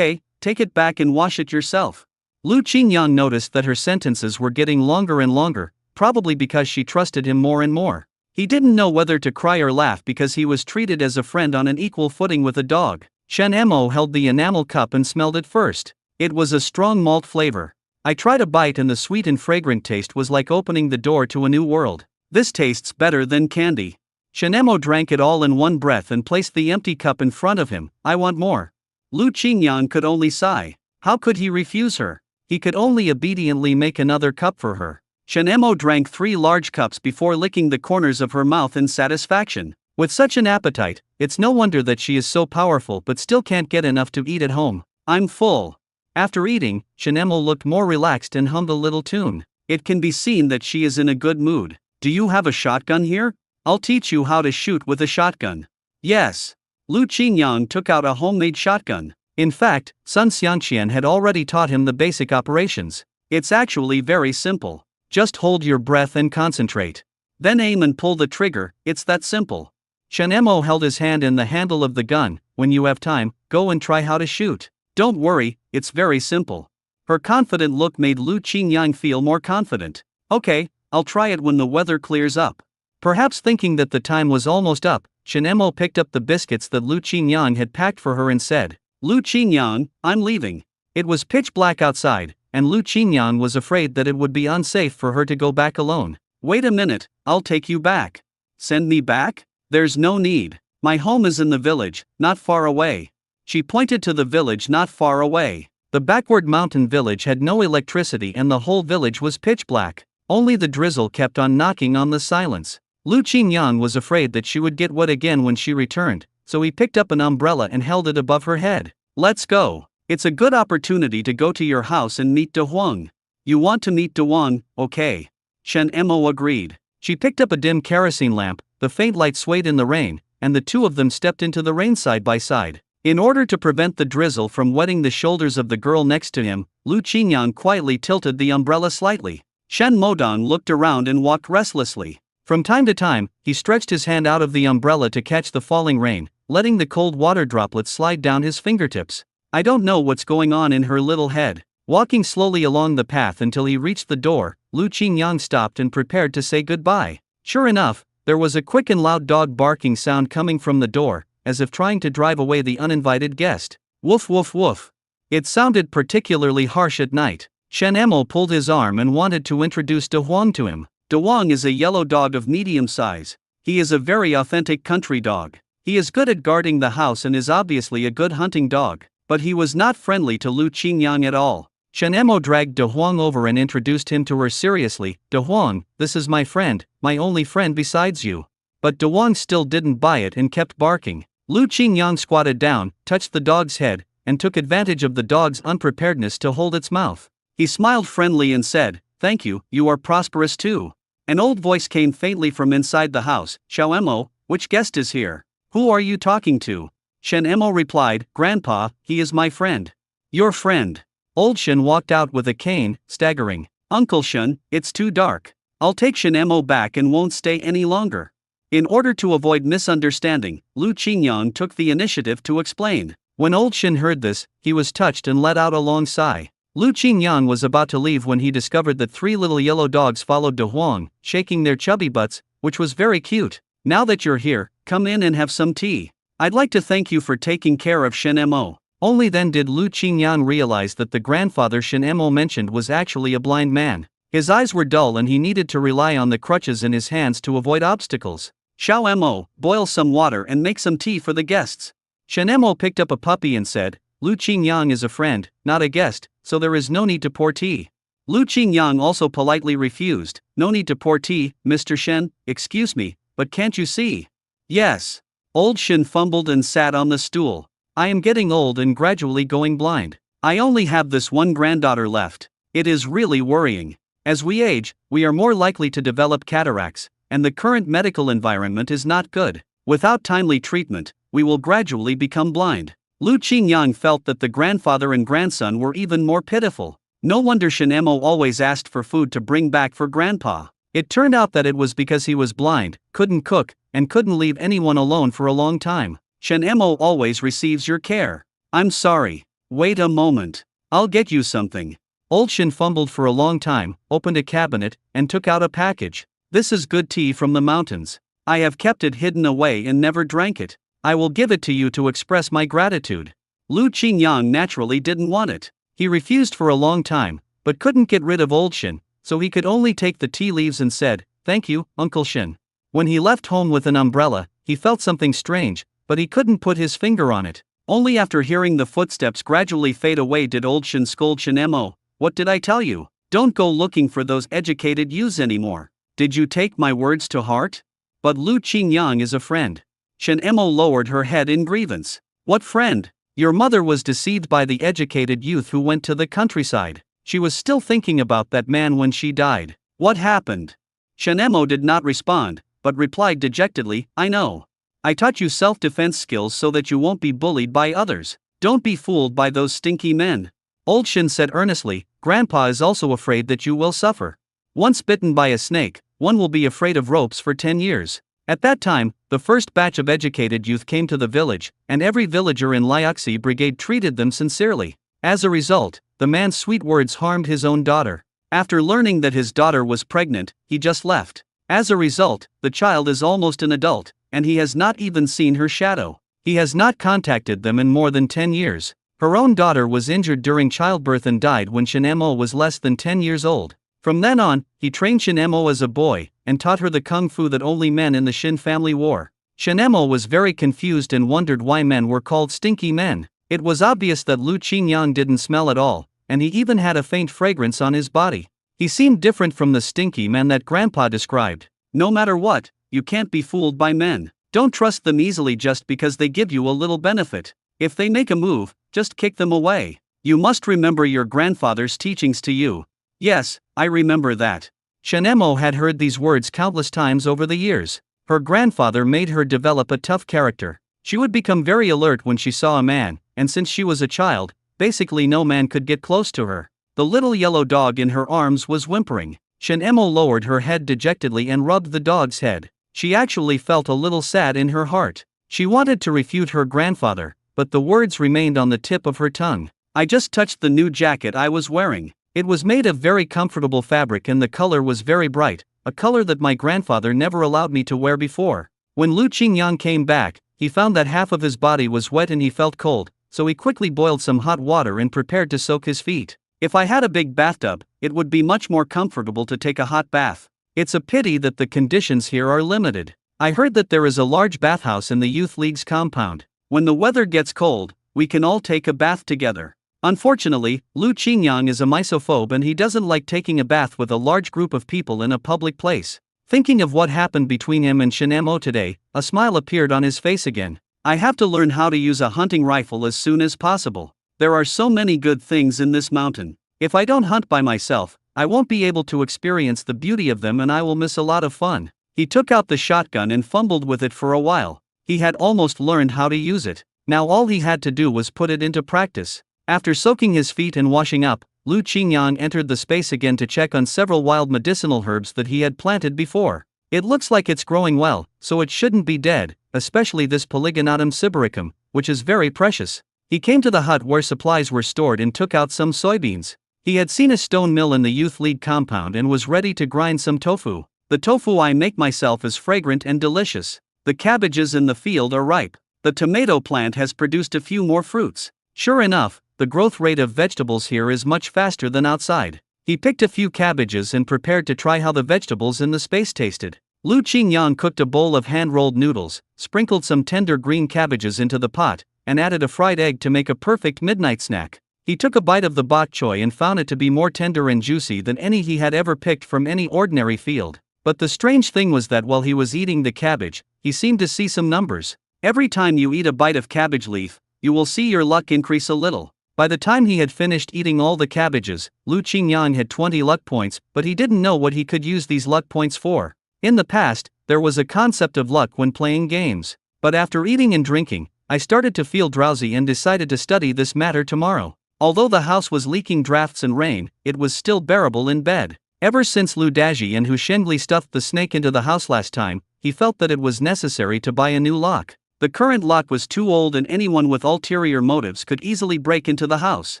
take it back and wash it yourself. Lu Qingyang noticed that her sentences were getting longer and longer, probably because she trusted him more and more. He didn't know whether to cry or laugh because he was treated as a friend on an equal footing with a dog. Shen Emo held the enamel cup and smelled it first. It was a strong malt flavor. I tried a bite and the sweet and fragrant taste was like opening the door to a new world. This tastes better than candy. Shen Emo drank it all in one breath and placed the empty cup in front of him. I want more. Lu Qingyang could only sigh. How could he refuse her? He could only obediently make another cup for her. Shen Emo drank 3 large cups before licking the corners of her mouth in satisfaction. With such an appetite, it's no wonder that she is so powerful but still can't get enough to eat at home. I'm full. After eating, Shen Emo looked more relaxed and hummed a little tune. It can be seen that she is in a good mood. Do you have a shotgun here? I'll teach you how to shoot with a shotgun. Yes. Lu Qingyang took out a homemade shotgun. In fact, Sun Xiangqian had already taught him the basic operations. It's actually very simple. Just hold your breath and concentrate. Then aim and pull the trigger, it's that simple. Shen Emo held his hand in the handle of the gun. When you have time, go and try how to shoot. Don't worry, it's very simple. Her confident look made Lu Qingyang feel more confident. Okay, I'll try it when the weather clears up. Perhaps thinking that the time was almost up, Shen Emo picked up the biscuits that Lu Qingyang had packed for her and said, Lu Qingyang, I'm leaving. It was pitch black outside, and Lu Qingyang was afraid that it would be unsafe for her to go back alone. Wait a minute, I'll take you back. Send me back? There's no need. My home is in the village, not far away. She pointed to the village not far away. The backward mountain village had no electricity and the whole village was pitch black. Only the drizzle kept on knocking on the silence. Lu Qingyang was afraid that she would get wet again when she returned, so he picked up an umbrella and held it above her head. Let's go. It's a good opportunity to go to your house and meet De Huang. You want to meet De Huang, okay? Shen Mo agreed. She picked up a dim kerosene lamp, the faint light swayed in the rain, and the two of them stepped into the rain side by side. In order to prevent the drizzle from wetting the shoulders of the girl next to him, Lu Qingyang quietly tilted the umbrella slightly. Shen Modong looked around and walked restlessly. From time to time, he stretched his hand out of the umbrella to catch the falling rain, letting the cold water droplets slide down his fingertips. I don't know what's going on in her little head. Walking slowly along the path until he reached the door, Lu Qingyang stopped and prepared to say goodbye. Sure enough, there was a quick and loud dog barking sound coming from the door, as if trying to drive away the uninvited guest. Woof woof woof. It sounded particularly harsh at night. Shen Mo pulled his arm and wanted to introduce De Huang to him. De Huang is a yellow dog of medium size. He is a very authentic country dog. He is good at guarding the house and is obviously a good hunting dog, but he was not friendly to Lu Qingyang at all. Shen Mo dragged De Huang over and introduced him to her seriously. De Huang, this is my friend, my only friend besides you. But De Huang still didn't buy it and kept barking. Lu Qingyang squatted down, touched the dog's head, and took advantage of the dog's unpreparedness to hold its mouth. He smiled friendly and said, "Thank you, you are prosperous too." An old voice came faintly from inside the house. "Xiao Mo, which guest is here? Who are you talking to?" Shen Mo replied, "Grandpa, he is my friend." "Your friend?" Old Shen walked out with a cane, staggering. "Uncle Shen, it's too dark. I'll take Shen Mo back and won't stay any longer." In order to avoid misunderstanding, Lu Qingyang took the initiative to explain. When Old Shen heard this, he was touched and let out a long sigh. Lu Qingyang was about to leave when he discovered that 3 little yellow dogs followed De Huang, shaking their chubby butts, which was very cute. "Now that you're here, come in and have some tea. I'd like to thank you for taking care of Shen Mo." Only then did Lu Qingyang realize that the grandfather Shen Mo mentioned was actually a blind man. His eyes were dull and he needed to rely on the crutches in his hands to avoid obstacles. "Xiao Mo, boil some water and make some tea for the guests." Shen Mo picked up a puppy and said, "Lu Qingyang is a friend, not a guest, so there is no need to pour tea." Lu Qingyang also politely refused. "No need to pour tea, Mr. Shen, excuse me, but can't you see?" "Yes." Old Shen fumbled and sat on the stool. "I am getting old and gradually going blind. I only have this one granddaughter left. It is really worrying. As we age, we are more likely to develop cataracts, and the current medical environment is not good. Without timely treatment, we will gradually become blind." Lu Qingyang felt that the grandfather and grandson were even more pitiful. No wonder Shen Mo always asked for food to bring back for grandpa. It turned out that it was because he was blind, couldn't cook, and couldn't leave anyone alone for a long time. "Shen Mo always receives your care. I'm sorry. Wait a moment. I'll get you something." Old Shen fumbled for a long time, opened a cabinet, and took out a package. "This is good tea from the mountains. I have kept it hidden away and never drank it. I will give it to you to express my gratitude." Lu Qingyang naturally didn't want it. He refused for a long time, but couldn't get rid of Old Shen, so he could only take the tea leaves and said, "Thank you, Uncle Shen." When he left home with an umbrella, he felt something strange, but he couldn't put his finger on it. Only after hearing the footsteps gradually fade away did Old Shen scold Shen Mo. "What did I tell you? Don't go looking for those educated youths anymore. Did you take my words to heart?" "But Lu Qingyang is a friend." Shen Mo lowered her head in grievance. "What friend? Your mother was deceived by the educated youth who went to the countryside. She was still thinking about that man when she died. What happened?" Shen Mo did not respond, but replied dejectedly, "I know. I taught you self-defense skills so that you won't be bullied by others. Don't be fooled by those stinky men." Old Shen said earnestly, "Grandpa is also afraid that you will suffer. Once bitten by a snake, one will be afraid of ropes for 10 years. At that time, the first batch of educated youth came to the village, and every villager in Liaoxi Brigade treated them sincerely. As a result, the man's sweet words harmed his own daughter. After learning that his daughter was pregnant, he just left. As a result, the child is almost an adult, and he has not even seen her shadow. He has not contacted them in more than 10 years. Her own daughter was injured during childbirth and died when Shen Mo was less than 10 years old. From then on, he trained Shen Mo as a boy,
and taught her the kung fu that only men in the Shin family wore. Shinemo was very confused and wondered why men were called stinky men. It was obvious that Lu Qingyang didn't smell at all, and he even had a faint fragrance on his body. He seemed different from the stinky men that Grandpa described.
No matter what, you can't be fooled by men. Don't trust them easily just because they give you a little benefit. If they make a move, just kick them away. You must remember your grandfather's teachings to you. Yes, I remember that.
Shinemo had heard these words countless times over the years. Her grandfather made her develop a tough character. She would become very alert when she saw a man, and since she was a child, basically no man could get close to her. The little yellow dog in her arms was whimpering. Shinemo lowered her head dejectedly and rubbed the dog's head. She actually felt a little sad in her heart. She wanted to refute her grandfather, but the words remained on the tip of her tongue.
I just touched the new jacket I was wearing.
It was made of very comfortable fabric and the color was very bright, a color that my grandfather never allowed me to wear before. When Lu Qingyang came back, he found that half of his body was wet and he felt cold, so he quickly boiled some hot water and prepared to soak his feet.
If I had a big bathtub, it would be much more comfortable to take a hot bath.
It's a pity that the conditions here are limited. I heard that there is a large bathhouse in the youth league's compound.
When the weather gets cold, we can all take a bath together. Unfortunately, Lu Qingyang is a misophobe and he doesn't like taking a bath with a large group of people in a public place. Thinking of what happened between him and Shinemo today, a smile appeared on his face again. I have to learn how to use a hunting rifle as soon as possible. There are so many good things in this mountain. If I don't hunt by myself, I won't be able to experience the beauty of them and I will miss a lot of fun. He took out the shotgun and fumbled with it for a while. He had almost learned how to use it. Now all he had to do was put it into practice. After soaking his feet and washing up, Lu Qingyang entered the space again to check on several wild medicinal herbs that he had planted before. It looks like it's growing well, so it shouldn't be dead, especially this Polygonatum sibericum, which is very precious. He came to the hut where supplies were stored and took out some soybeans. He had seen a stone mill in the youth league compound and was ready to grind some tofu. The tofu I make myself is fragrant and delicious. The cabbages in the field are ripe. The tomato plant has produced a few more fruits. Sure enough, the growth rate of vegetables here is much faster than outside. He picked a few cabbages and prepared to try how the vegetables in the space tasted. Lu Qingyang cooked a bowl of hand-rolled noodles, sprinkled some tender green cabbages into the pot, and added a fried egg to make a perfect midnight snack. He took a bite of the bok choy and found it to be more tender and juicy than any he had ever picked from any ordinary field. But the strange thing was that while he was eating the cabbage, he seemed to see some numbers. Every time you eat a bite of cabbage leaf, you will see your luck increase a little. By the time he had finished eating all the cabbages, Lu Qingyang had 20 luck points, but he didn't know what he could use these luck points for. In the past, there was a concept of luck when playing games. But after eating and drinking, I started to feel drowsy and decided to study this matter tomorrow. Although the house was leaking drafts and rain, it was still bearable in bed. Ever since Lu Daji and Hu Shengli stuffed the snake into the house last time, he felt that it was necessary to buy a new lock. The current lock was too old and anyone with ulterior motives could easily break into the house.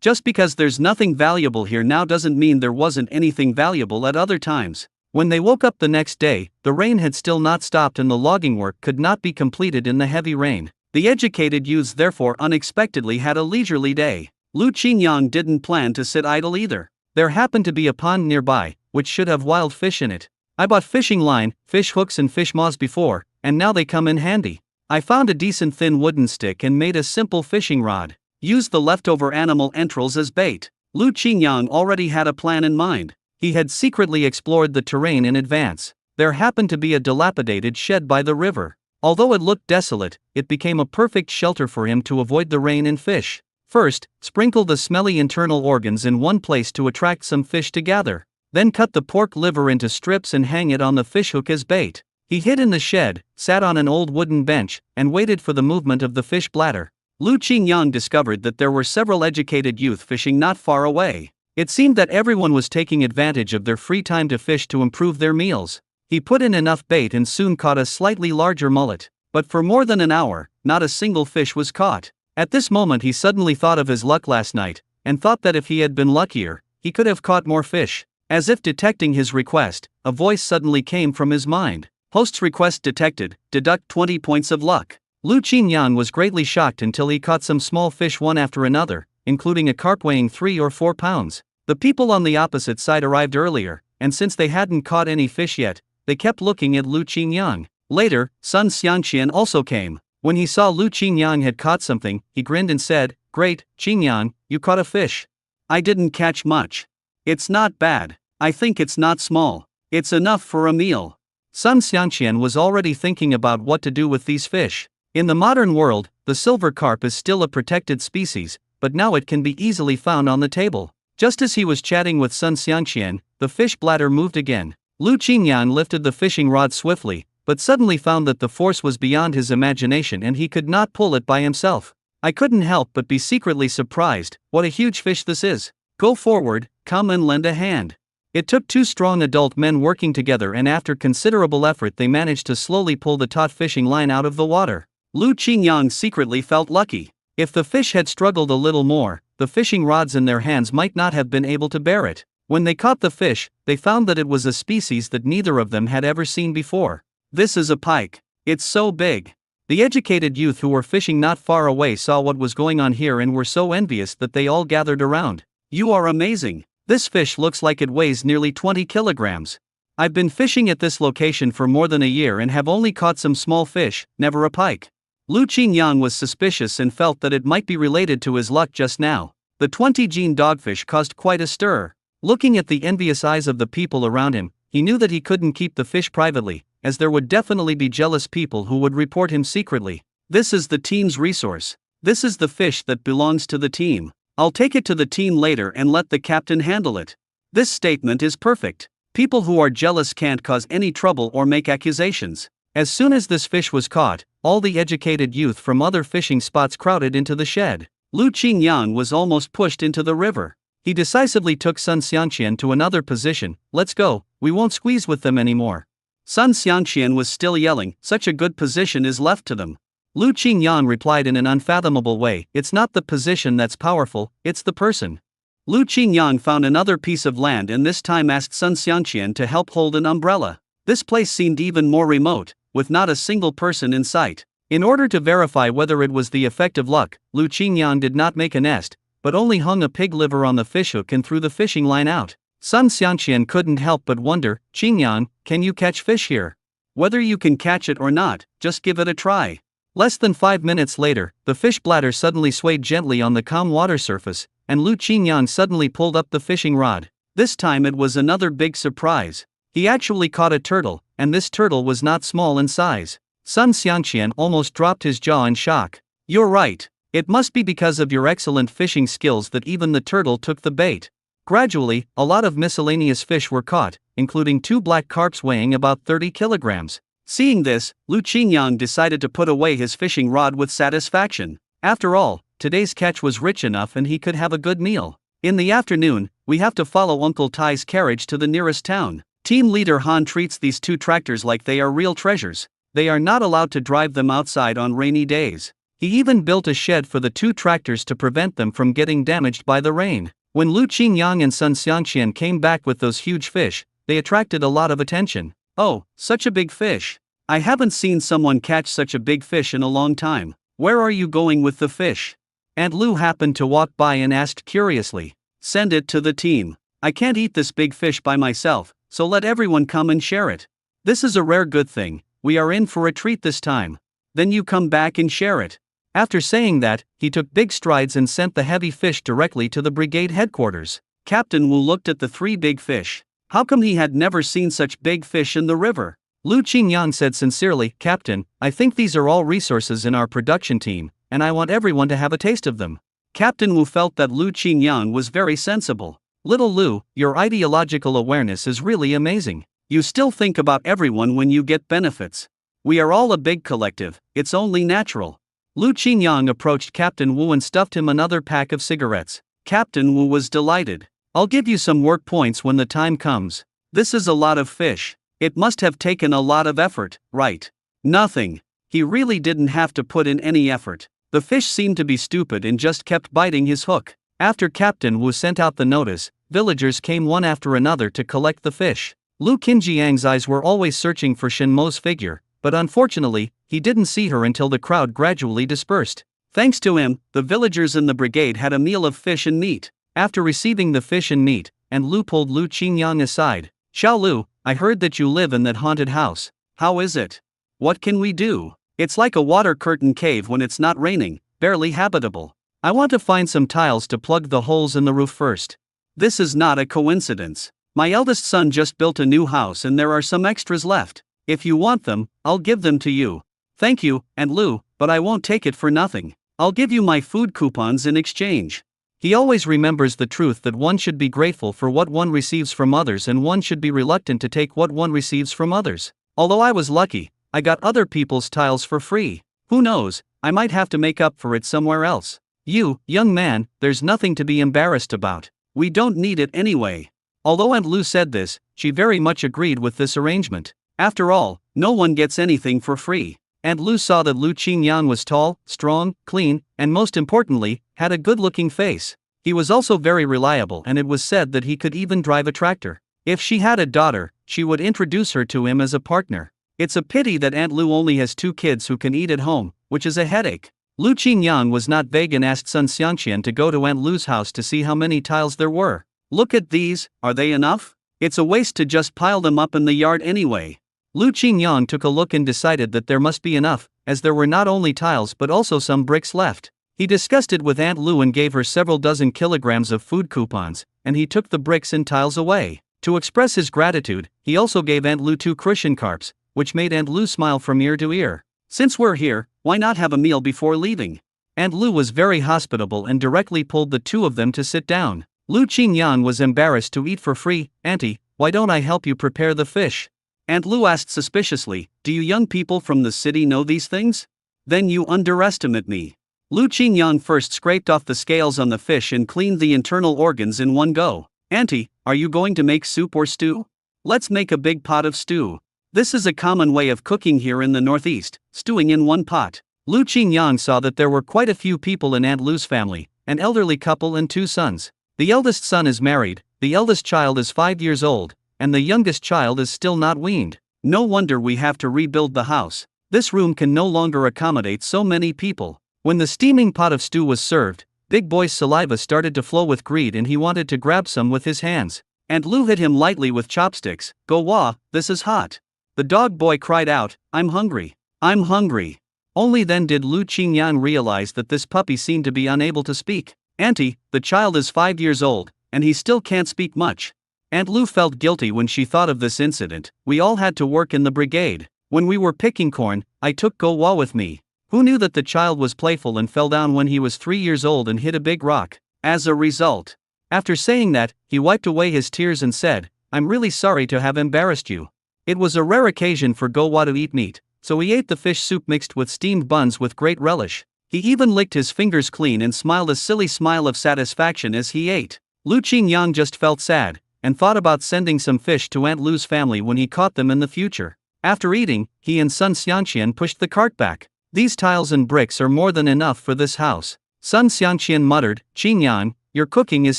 Just because there's nothing valuable here now doesn't mean there wasn't anything valuable at other times. When they woke up the next day, the rain had still not stopped and the logging work could not be completed in the heavy rain. The educated youths therefore unexpectedly had a leisurely day. Lu Qingyang didn't plan to sit idle either. There happened to be a pond nearby, which should have wild fish in it. I bought fishing line, fish hooks and fish maws before, and now they come in handy. I found a decent thin wooden stick and made a simple fishing rod. Used the leftover animal entrails as bait. Lu Qingyang already had a plan in mind. He had secretly explored the terrain in advance. There happened to be a dilapidated shed by the river. Although it looked desolate, it became a perfect shelter for him to avoid the rain and fish. First, sprinkle the smelly internal organs in one place to attract some fish to gather. Then cut the pork liver into strips and hang it on the fishhook as bait. He hid in the shed, sat on an old wooden bench, and waited for the movement of the fish bladder. Lu Qingyang discovered that there were several educated youth fishing not far away. It seemed that everyone was taking advantage of their free time to fish to improve their meals. He put in enough bait and soon caught a slightly larger mullet. But for more than an hour, not a single fish was caught. At this moment he suddenly thought of his luck last night, and thought that if he had been luckier, he could have caught more fish. As if detecting his request, a voice suddenly came from his mind. Host's request detected, deduct 20 points of luck. Lu Qingyang was greatly shocked until he caught some small fish one after another, including a carp weighing 3 or 4 pounds. The people on the opposite side arrived earlier, and since they hadn't caught any fish yet, they kept looking at Lu Qingyang. Later, Sun Xiangqian also came. When he saw Lu Qingyang had caught something, he grinned and said, "Great, Qingyang, you caught a fish." "I didn't catch much. It's not bad. I think it's not small. It's enough for a meal." Sun Xiangqian was already thinking about what to do with these fish. In the modern world, the silver carp is still a protected species, but now it can be easily found on the table. Just as he was chatting with Sun Xiangqian, the fish bladder moved again. Lu Qingyang lifted the fishing rod swiftly, but suddenly found that the force was beyond his imagination and he could not pull it by himself. "I couldn't help but be secretly surprised. What a huge fish this is. Go forward, come and lend a hand." It took two strong adult men working together, and after considerable effort they managed to slowly pull the taut fishing line out of the water. Lu Qingyang secretly felt lucky. If the fish had struggled a little more, the fishing rods in their hands might not have been able to bear it. When they caught the fish, they found that it was a species that neither of them had ever seen before. "This is a pike. It's so big." The educated youth who were fishing not far away saw what was going on here and were so envious that they all gathered around. "You are amazing. This fish looks like it weighs nearly 20 kilograms. I've been fishing at this location for more than a year and have only caught some small fish, never a pike." Lu Qingyang was suspicious and felt that it might be related to his luck just now. The 20-gene dogfish caused quite a stir. Looking at the envious eyes of the people around him, he knew that he couldn't keep the fish privately, as there would definitely be jealous people who would report him secretly. "This is the team's resource. This is the fish that belongs to the team. I'll take it to the team later and let the captain handle it." This statement is perfect. People who are jealous can't cause any trouble or make accusations. As soon as this fish was caught, all the educated youth from other fishing spots crowded into the shed. Lu Qingyang was almost pushed into the river. He decisively took Sun Xiangqian to another position. "Let's go, we won't squeeze with them anymore." Sun Xiangqian was still yelling, "Such a good position is left to them." Lu Qingyang replied in an unfathomable way, "It's not the position that's powerful, it's the person." Lu Qingyang found another piece of land and this time asked Sun Xiangqian to help hold an umbrella. This place seemed even more remote, with not a single person in sight. In order to verify whether it was the effect of luck, Lu Qingyang did not make a nest, but only hung a pig liver on the fishhook and threw the fishing line out. Sun Xiangqian couldn't help but wonder, "Qingyang, can you catch fish here? Whether you can catch it or not, just give it a try." Less than 5 minutes later, the fish bladder suddenly swayed gently on the calm water surface, and Lu Qingyang suddenly pulled up the fishing rod. This time it was another big surprise. He actually caught a turtle, and this turtle was not small in size. Sun Xiangqian almost dropped his jaw in shock. "You're right. It must be because of your excellent fishing skills that even the turtle took the bait." Gradually, a lot of miscellaneous fish were caught, including 2 black carps weighing about 30 kilograms. Seeing this, Lu Qingyang decided to put away his fishing rod with satisfaction. After all, today's catch was rich enough and he could have a good meal. In the afternoon, we have to follow Uncle Tai's carriage to the nearest town. Team leader Han treats these 2 tractors like they are real treasures. They are not allowed to drive them outside on rainy days. He even built a shed for the 2 tractors to prevent them from getting damaged by the rain. When Lu Qingyang and Sun Xiangqian came back with those huge fish, they attracted a lot of attention. "Oh, such a big fish. I haven't seen someone catch such a big fish in a long time. Where are you going with the fish?" Aunt Lu happened to walk by and asked curiously. "Send it to the team. I can't eat this big fish by myself, so let everyone come and share it. This is a rare good thing. We are in for a treat this time. Then you come back and share it." After saying that, he took big strides and sent the heavy fish directly to the brigade headquarters. Captain Wu looked at the 3 big fish. How come he had never seen such big fish in the river? Lu Qingyang said sincerely, "Captain, I think these are all resources in our production team, and I want everyone to have a taste of them." Captain Wu felt that Lu Qingyang was very sensible. "Little Lu, your ideological awareness is really amazing. You still think about everyone when you get benefits. We are all a big collective, it's only natural." Lu Qingyang approached Captain Wu and stuffed him another pack of cigarettes. Captain Wu was delighted. "I'll give you some work points when the time comes. This is a lot of fish. It must have taken a lot of effort, right?" "Nothing. He really didn't have to put in any effort. The fish seemed to be stupid and just kept biting his hook." After Captain Wu sent out the notice, villagers came one after another to collect the fish. Lu Qinjiang's eyes were always searching for Shen Mo's figure, but unfortunately, he didn't see her until the crowd gradually dispersed. Thanks to him, the villagers in the brigade had a meal of fish and meat. After receiving the fish and meat, and Lu pulled Lu Qingyang aside. "Xiao Lu, I heard that you live in that haunted house. How is it? What can we do? It's like a water curtain cave when it's not raining, barely habitable. I want to find some tiles to plug the holes in the roof first. This is not a coincidence. My eldest son just built a new house and there are some extras left. If you want them, I'll give them to you. Thank you, Aunt Lou, but I won't take it for nothing. I'll give you my food coupons in exchange. He always remembers the truth that one should be grateful for what one receives from others and one should be reluctant to take what one receives from others. Although I was lucky, I got other people's tiles for free. Who knows, I might have to make up for it somewhere else. You, young man, there's nothing to be embarrassed about. We don't need it anyway. Although Aunt Lou said this, she very much agreed with this arrangement. After all, no one gets anything for free. Aunt Lou saw that Lu Qingyan was tall, strong, clean, and most importantly, had a good-looking face. He was also very reliable and it was said that he could even drive a tractor. If she had a daughter, she would introduce her to him as a partner. It's a pity that Aunt Lou only has 2 kids who can eat at home, which is a headache. Lu Qingyang was not vague and asked Sun Xiangqian to go to Aunt Lu's house to see how many tiles there were. Look at these, are they enough? It's a waste to just pile them up in the yard anyway. Lu Qingyang took a look and decided that there must be enough, as there were not only tiles but also some bricks left. He discussed it with Aunt Lou and gave her several dozen kilograms of food coupons, and he took the bricks and tiles away. To express his gratitude, he also gave Aunt Lou 2 crucian carps, which made Aunt Lou smile from ear to ear. Since we're here, why not have a meal before leaving? Aunt Lou was very hospitable and directly pulled the 2 of them to sit down. Lu Qingyang was embarrassed to eat for free. Auntie, why don't I help you prepare the fish? Aunt Lou asked suspiciously, do you young people from the city know these things? Then you underestimate me. Lu Qingyang first scraped off the scales on the fish and cleaned the internal organs in one go. Auntie, are you going to make soup or stew? Let's make a big pot of stew. This is a common way of cooking here in the Northeast, stewing in one pot. Lu Qingyang saw that there were quite a few people in Aunt Lu's family, an elderly couple and 2 sons. The eldest son is married, the eldest child is 5 years old, and the youngest child is still not weaned. No wonder we have to rebuild the house. This room can no longer accommodate so many people. When the steaming pot of stew was served, Big Boy's saliva started to flow with greed and he wanted to grab some with his hands. Aunt Lou hit him lightly with chopsticks. Go wah, this is hot. The dog boy cried out, I'm hungry. I'm hungry. Only then did Lu Qingyan realize that this puppy seemed to be unable to speak. Auntie, the child is 5 years old, and he still can't speak much. Aunt Lou felt guilty when she thought of this incident. We all had to work in the brigade. When we were picking corn, I took Go Wah with me. Who knew that the child was playful and fell down when he was 3 years old and hit a big rock? As a result. After saying that, he wiped away his tears and said, I'm really sorry to have embarrassed you. It was a rare occasion for Go Wah to eat meat, so he ate the fish soup mixed with steamed buns with great relish. He even licked his fingers clean and smiled a silly smile of satisfaction as he ate. Lu Qingyang just felt sad, and thought about sending some fish to Aunt Lu's family when he caught them in the future. After eating, he and Sun Xiangqian pushed the cart back. These tiles and bricks are more than enough for this house. Sun Xiangqian muttered, Qingyang, your cooking is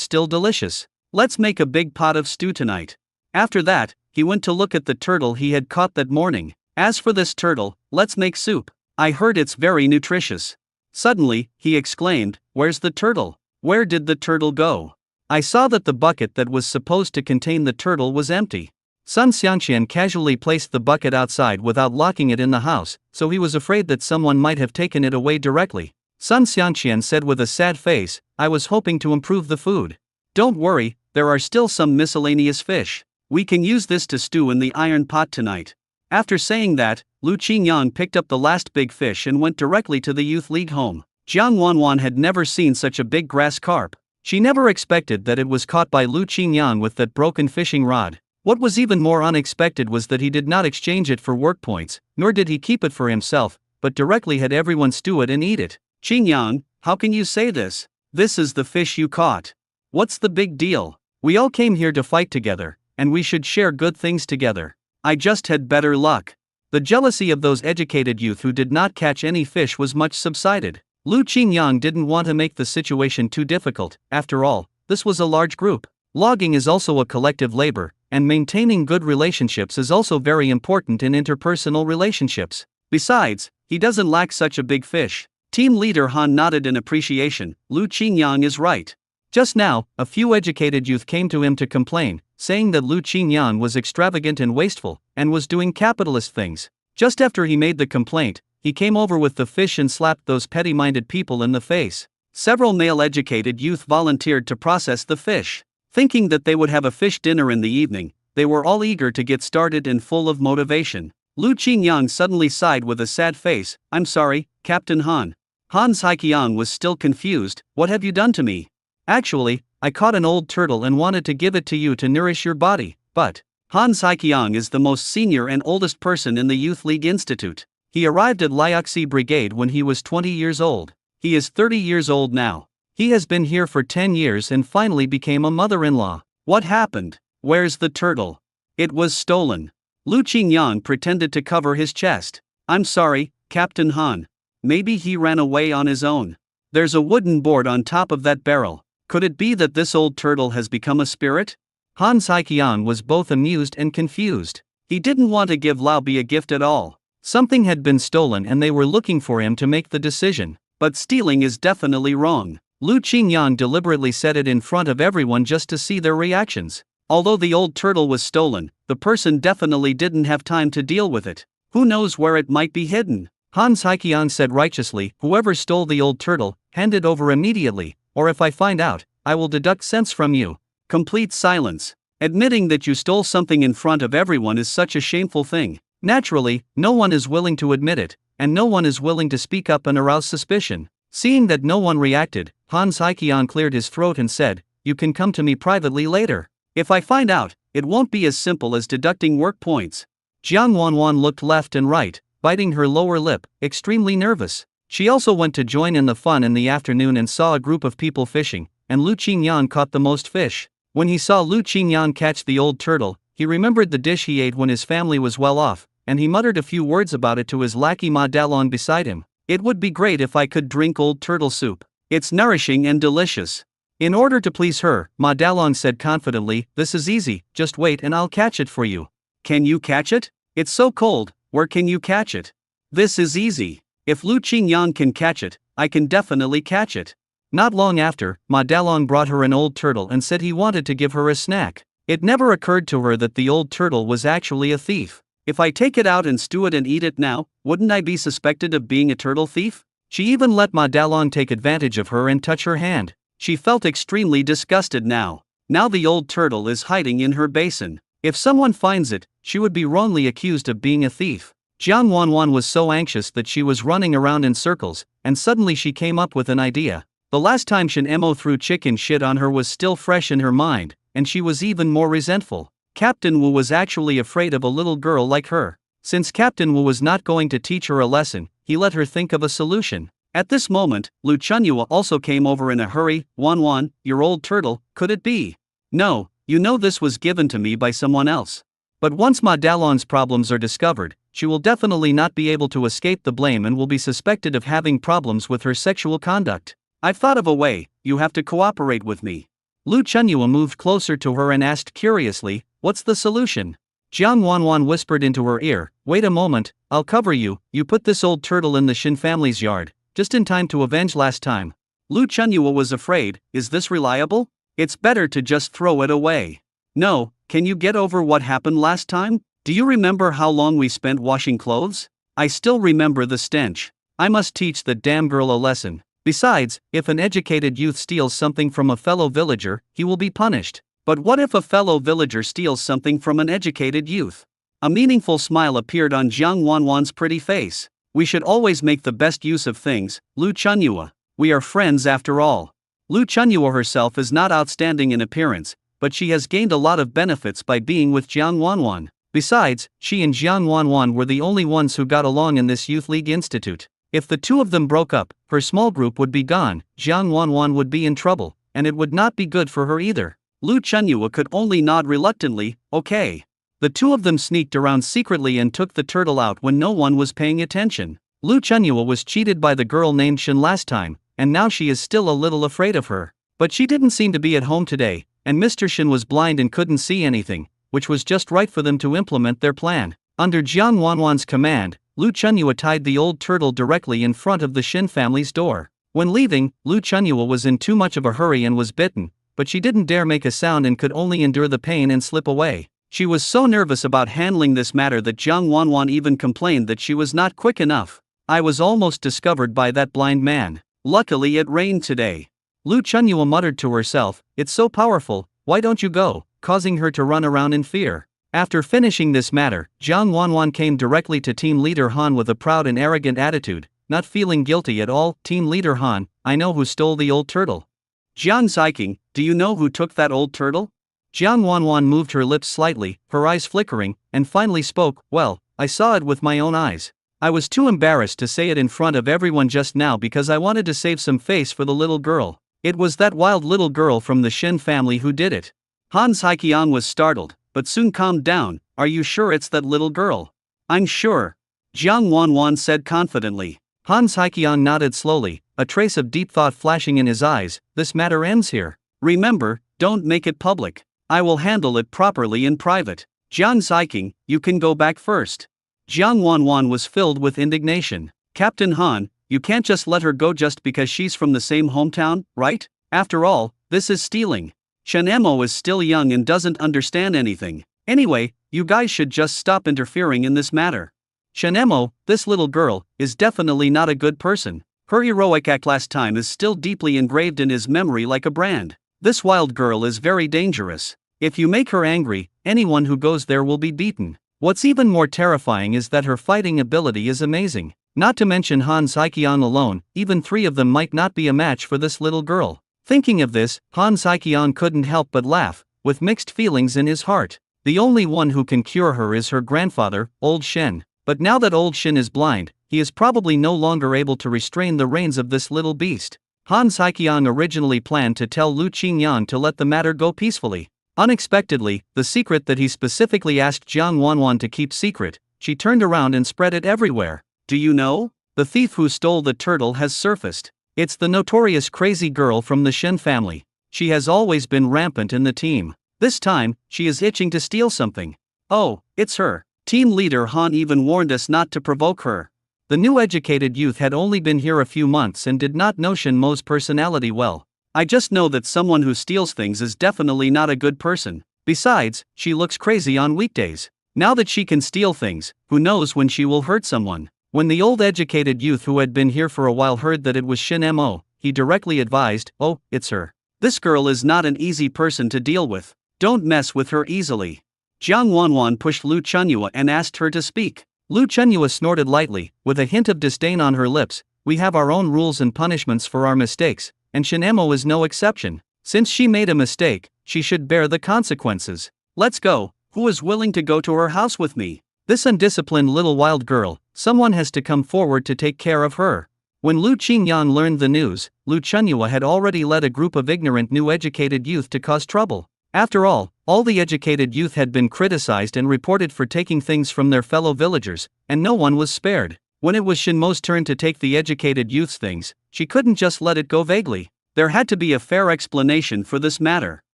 still delicious. Let's make a big pot of stew tonight. After that, he went to look at the turtle he had caught that morning. As for this turtle, let's make soup. I heard it's very nutritious. Suddenly, he exclaimed, where's the turtle? Where did the turtle go? I saw that the bucket that was supposed to contain the turtle was empty. Sun Xiangqian casually placed the bucket outside without locking it in the house, so he was afraid that someone might have taken it away directly. Sun Xiangqian said with a sad face, I was hoping to improve the food. Don't worry, there are still some miscellaneous fish. We can use this to stew in the iron pot tonight. After saying that, Lu Qingyang picked up the last big fish and went directly to the youth league home. Jiang Wanwan had never seen such a big grass carp. She never expected that it was caught by Lu Qingyang with that broken fishing rod. What was even more unexpected was that he did not exchange it for work points, nor did he keep it for himself, but directly had everyone stew it and eat it. Qingyang, how can you say this? This is the fish you caught. What's the big deal? We all came here to fight together, and we should share good things together. I just had better luck. The jealousy of those educated youth who did not catch any fish was much subsided. Lu Qingyang didn't want to make the situation too difficult. After all, this was a large group. Logging is also a collective labor, and maintaining good relationships is also very important in interpersonal relationships. Besides, he doesn't lack such a big fish. Team leader Han nodded in appreciation. Lu Qingyang is right.
Just now, a few educated youth came to him to complain, saying that Lu Qingyang was extravagant and wasteful, and was doing capitalist things. Just after he made the complaint, he came over with the fish and slapped those petty-minded people in the face. Several male educated youth volunteered to process the fish. Thinking that they would have a fish dinner in the evening, they were all eager to get started and full of motivation. Lu Qingyang suddenly sighed with a sad face. "I'm sorry, Captain Han." Hans Haiqiang was still confused. "What have you done to me?" "Actually, I caught an old turtle and wanted to give it to you to nourish your body, but..." Hans Haiqiang is the most senior and oldest person in the Youth League Institute. He arrived at Liaoxi Brigade when he was 20 years old. He is 30 years old now. He has been here for 10 years and finally became a mother-in-law. What happened? Where's the turtle? It was stolen. Lu Qingyang pretended to cover his chest. "I'm sorry, Captain Han. Maybe he ran away on his own. There's a wooden board on top of that barrel. Could it be that this old turtle has become a spirit?" Hans Haiqiang was both amused and confused. He didn't want to give Lao Bi a gift at all. Something had been stolen and they were looking for him to make the decision. But stealing is definitely wrong. Lu Qingyang deliberately said it in front of everyone just to see their reactions. Although the old turtle was stolen, the person definitely didn't have time to deal with it. Who knows where it might be hidden? Hans Haiqiang said righteously, "Whoever stole the old turtle, hand it over immediately, or if I find out, I will deduct cents from you." Complete silence. Admitting that you stole something in front of everyone is such a shameful thing. Naturally, no one is willing to admit it, and no one is willing to speak up and arouse suspicion. Seeing that no one reacted, Hans Haiqiang cleared his throat and said, "You can come to me privately later. If I find out, it won't be as simple as deducting work points." Jiang Wanwan looked left and right, biting her lower lip, extremely nervous. She also went to join in the fun in the afternoon and saw a group of people fishing, and Lu Qingyang caught the most fish. When he saw Lu Qingyang catch the old turtle, he remembered the dish he ate when his family was well off, and he muttered a few words about it to his lackey Ma Dalong beside him. "It would be great if I could drink old turtle soup. It's nourishing and delicious." In order to please her, Ma Dalong said confidently, "This is easy, just wait and I'll catch it for you." "Can you catch it? It's so cold, where can you catch it?" "This is easy. If Lu Qingyang can catch it, I can definitely catch it." Not long after, Ma Dalong brought her an old turtle and said he wanted to give her a snack. It never occurred to her that the old turtle was actually a thief. "If I take it out and stew it and eat it now, wouldn't I be suspected of being a turtle thief?" She even let Ma Dalong take advantage of her and touch her hand. She felt extremely disgusted now. Now the old turtle is hiding in her basin. If someone finds it, she would be wrongly accused of being a thief. Jiang Wanwan was so anxious that she was running around in circles, and suddenly she came up with an idea. The last time Shen Mo threw chicken shit on her was still fresh in her mind, and she was even more resentful. Captain Wu was actually afraid of a little girl like her. Since Captain Wu was not going to teach her a lesson, he let her think of a solution. At this moment, Lu Chunyua also came over in a hurry. "Wanwan, your old turtle, could it be?" "No, you know this was given to me by someone else." But once Ma Dalong's problems are discovered, she will definitely not be able to escape the blame and will be suspected of having problems with her sexual conduct. "I've thought of a way, you have to cooperate with me." Lu Chunyua moved closer to her and asked curiously, "What's the solution?" Jiang Wanwan whispered into her ear, "Wait a moment, I'll cover you. You put this old turtle in the Shin family's yard, just in time to avenge last time." Lu Chunyua was afraid. Is this reliable? It's better to just throw it away. "No, can you get over what happened last time? Do you remember how long we spent washing clothes? I still remember the stench. I must teach that damn girl a lesson. Besides, if an educated youth steals something from a fellow villager, he will be punished. But what if a fellow villager steals something from an educated youth?" A meaningful smile appeared on Jiang Wanwan's pretty face. "We should always make the best use of things, Lu Chunyua. We are friends after all." Lu Chunyua herself is not outstanding in appearance, but she has gained a lot of benefits by being with Jiang Wanwan. Besides, she and Jiang Wanwan were the only ones who got along in this Youth League Institute. If the two of them broke up, her small group would be gone, Jiang Wanwan would be in trouble, and it would not be good for her either. Lu Chunyua could only nod reluctantly, "Okay." The two of them sneaked around secretly and took the turtle out when no one was paying attention. Lu Chunyua was cheated by the girl named Shin last time, and now she is still a little afraid of her. But she didn't seem to be at home today, and Mr. Shin was blind and couldn't see anything, which was just right for them to implement their plan. Under Jiang Wanwan's command, Lu Chunyua tied the old turtle directly in front of the Shin family's door. When leaving, Lu Chunyua was in too much of a hurry and was bitten, but she didn't dare make a sound and could only endure the pain and slip away. She was so nervous about handling this matter that Jiang Wanwan even complained that she was not quick enough. I was almost discovered by that blind man. Luckily it rained today. Lu Chunyua muttered to herself, "It's so powerful, why don't you go?" causing her to run around in fear. After finishing this matter, Jiang Wanwan came directly to Team Leader Han with a proud and arrogant attitude, not feeling guilty at all. "Team Leader Han, I know who stole the old turtle." "Jiang Ziking, do you know who took that old turtle?" Jiang Wanwan moved her lips slightly, her eyes flickering, and finally spoke, "Well, I saw it with my own eyes. I was too embarrassed to say it in front of everyone just now because I wanted to save some face for the little girl. It was that wild little girl from the Shin family who did it." Han Saiqiang was startled, but soon calmed down. "Are you sure it's that little girl?" "I'm sure," Jiang Wanwan said confidently. Han Saiqiang nodded slowly, a trace of deep thought flashing in his eyes. "This matter ends here. Remember, don't make it public. I will handle it properly in private. Jiang Ziking, you can go back first." Jiang Wanwan was filled with indignation. "Captain Han, you can't just let her go just because she's from the same hometown, right? After all, this is stealing. Shen Emo is still young and doesn't understand anything. Anyway, you guys should just stop interfering in this matter. Shen Emo, this little girl, is definitely not a good person. Her heroic act last time is still deeply engraved in his memory like a brand. This wild girl is very dangerous. If you make her angry, anyone who goes there will be beaten. What's even more terrifying is that her fighting ability is amazing. Not to mention Han Saiqiang alone, even three of them might not be a match for this little girl." Thinking of this, Han Saiqiang couldn't help but laugh, with mixed feelings in his heart. The only one who can cure her is her grandfather, Old Shen. But now that Old Shen is blind, he is probably no longer able to restrain the reins of this little beast. Han Saiqiang originally planned to tell Lu Qingyan to let the matter go peacefully. Unexpectedly, the secret that he specifically asked Jiang Wanwan to keep secret, she turned around and spread it everywhere. "Do you know? The thief who stole the turtle has surfaced. It's the notorious crazy girl from the Shen family. She has always been rampant in the team. This time, she is itching to steal something. Oh, it's her. Team leader Han even warned us not to provoke her." The new educated youth had only been here a few months and did not know Shen Mo's personality well. "I just know that someone who steals things is definitely not a good person. Besides, she looks crazy on weekdays. Now that she can steal things, who knows when she will hurt someone." When the old educated youth who had been here for a while heard that it was Shin Mo, he directly advised, "Oh, it's her. This girl is not an easy person to deal with. Don't mess with her easily." Jiang Wanwan pushed Lu Chunyua and asked her to speak. Lu Chunyua snorted lightly, with a hint of disdain on her lips. "We have our own rules and punishments for our mistakes, and Shin Mo is no exception. Since she made a mistake, she should bear the consequences. Let's go. Who is willing to go to her house with me? This undisciplined little wild girl, someone has to come forward to take care of her." When Lu Qingyan learned the news, Lu Chunyua had already led a group of ignorant new educated youth to cause trouble. After all the educated youth had been criticized and reported for taking things from their fellow villagers, and no one was spared. When it was Shinmo's turn to take the educated youth's things, she couldn't just let it go vaguely. There had to be a fair explanation for this matter.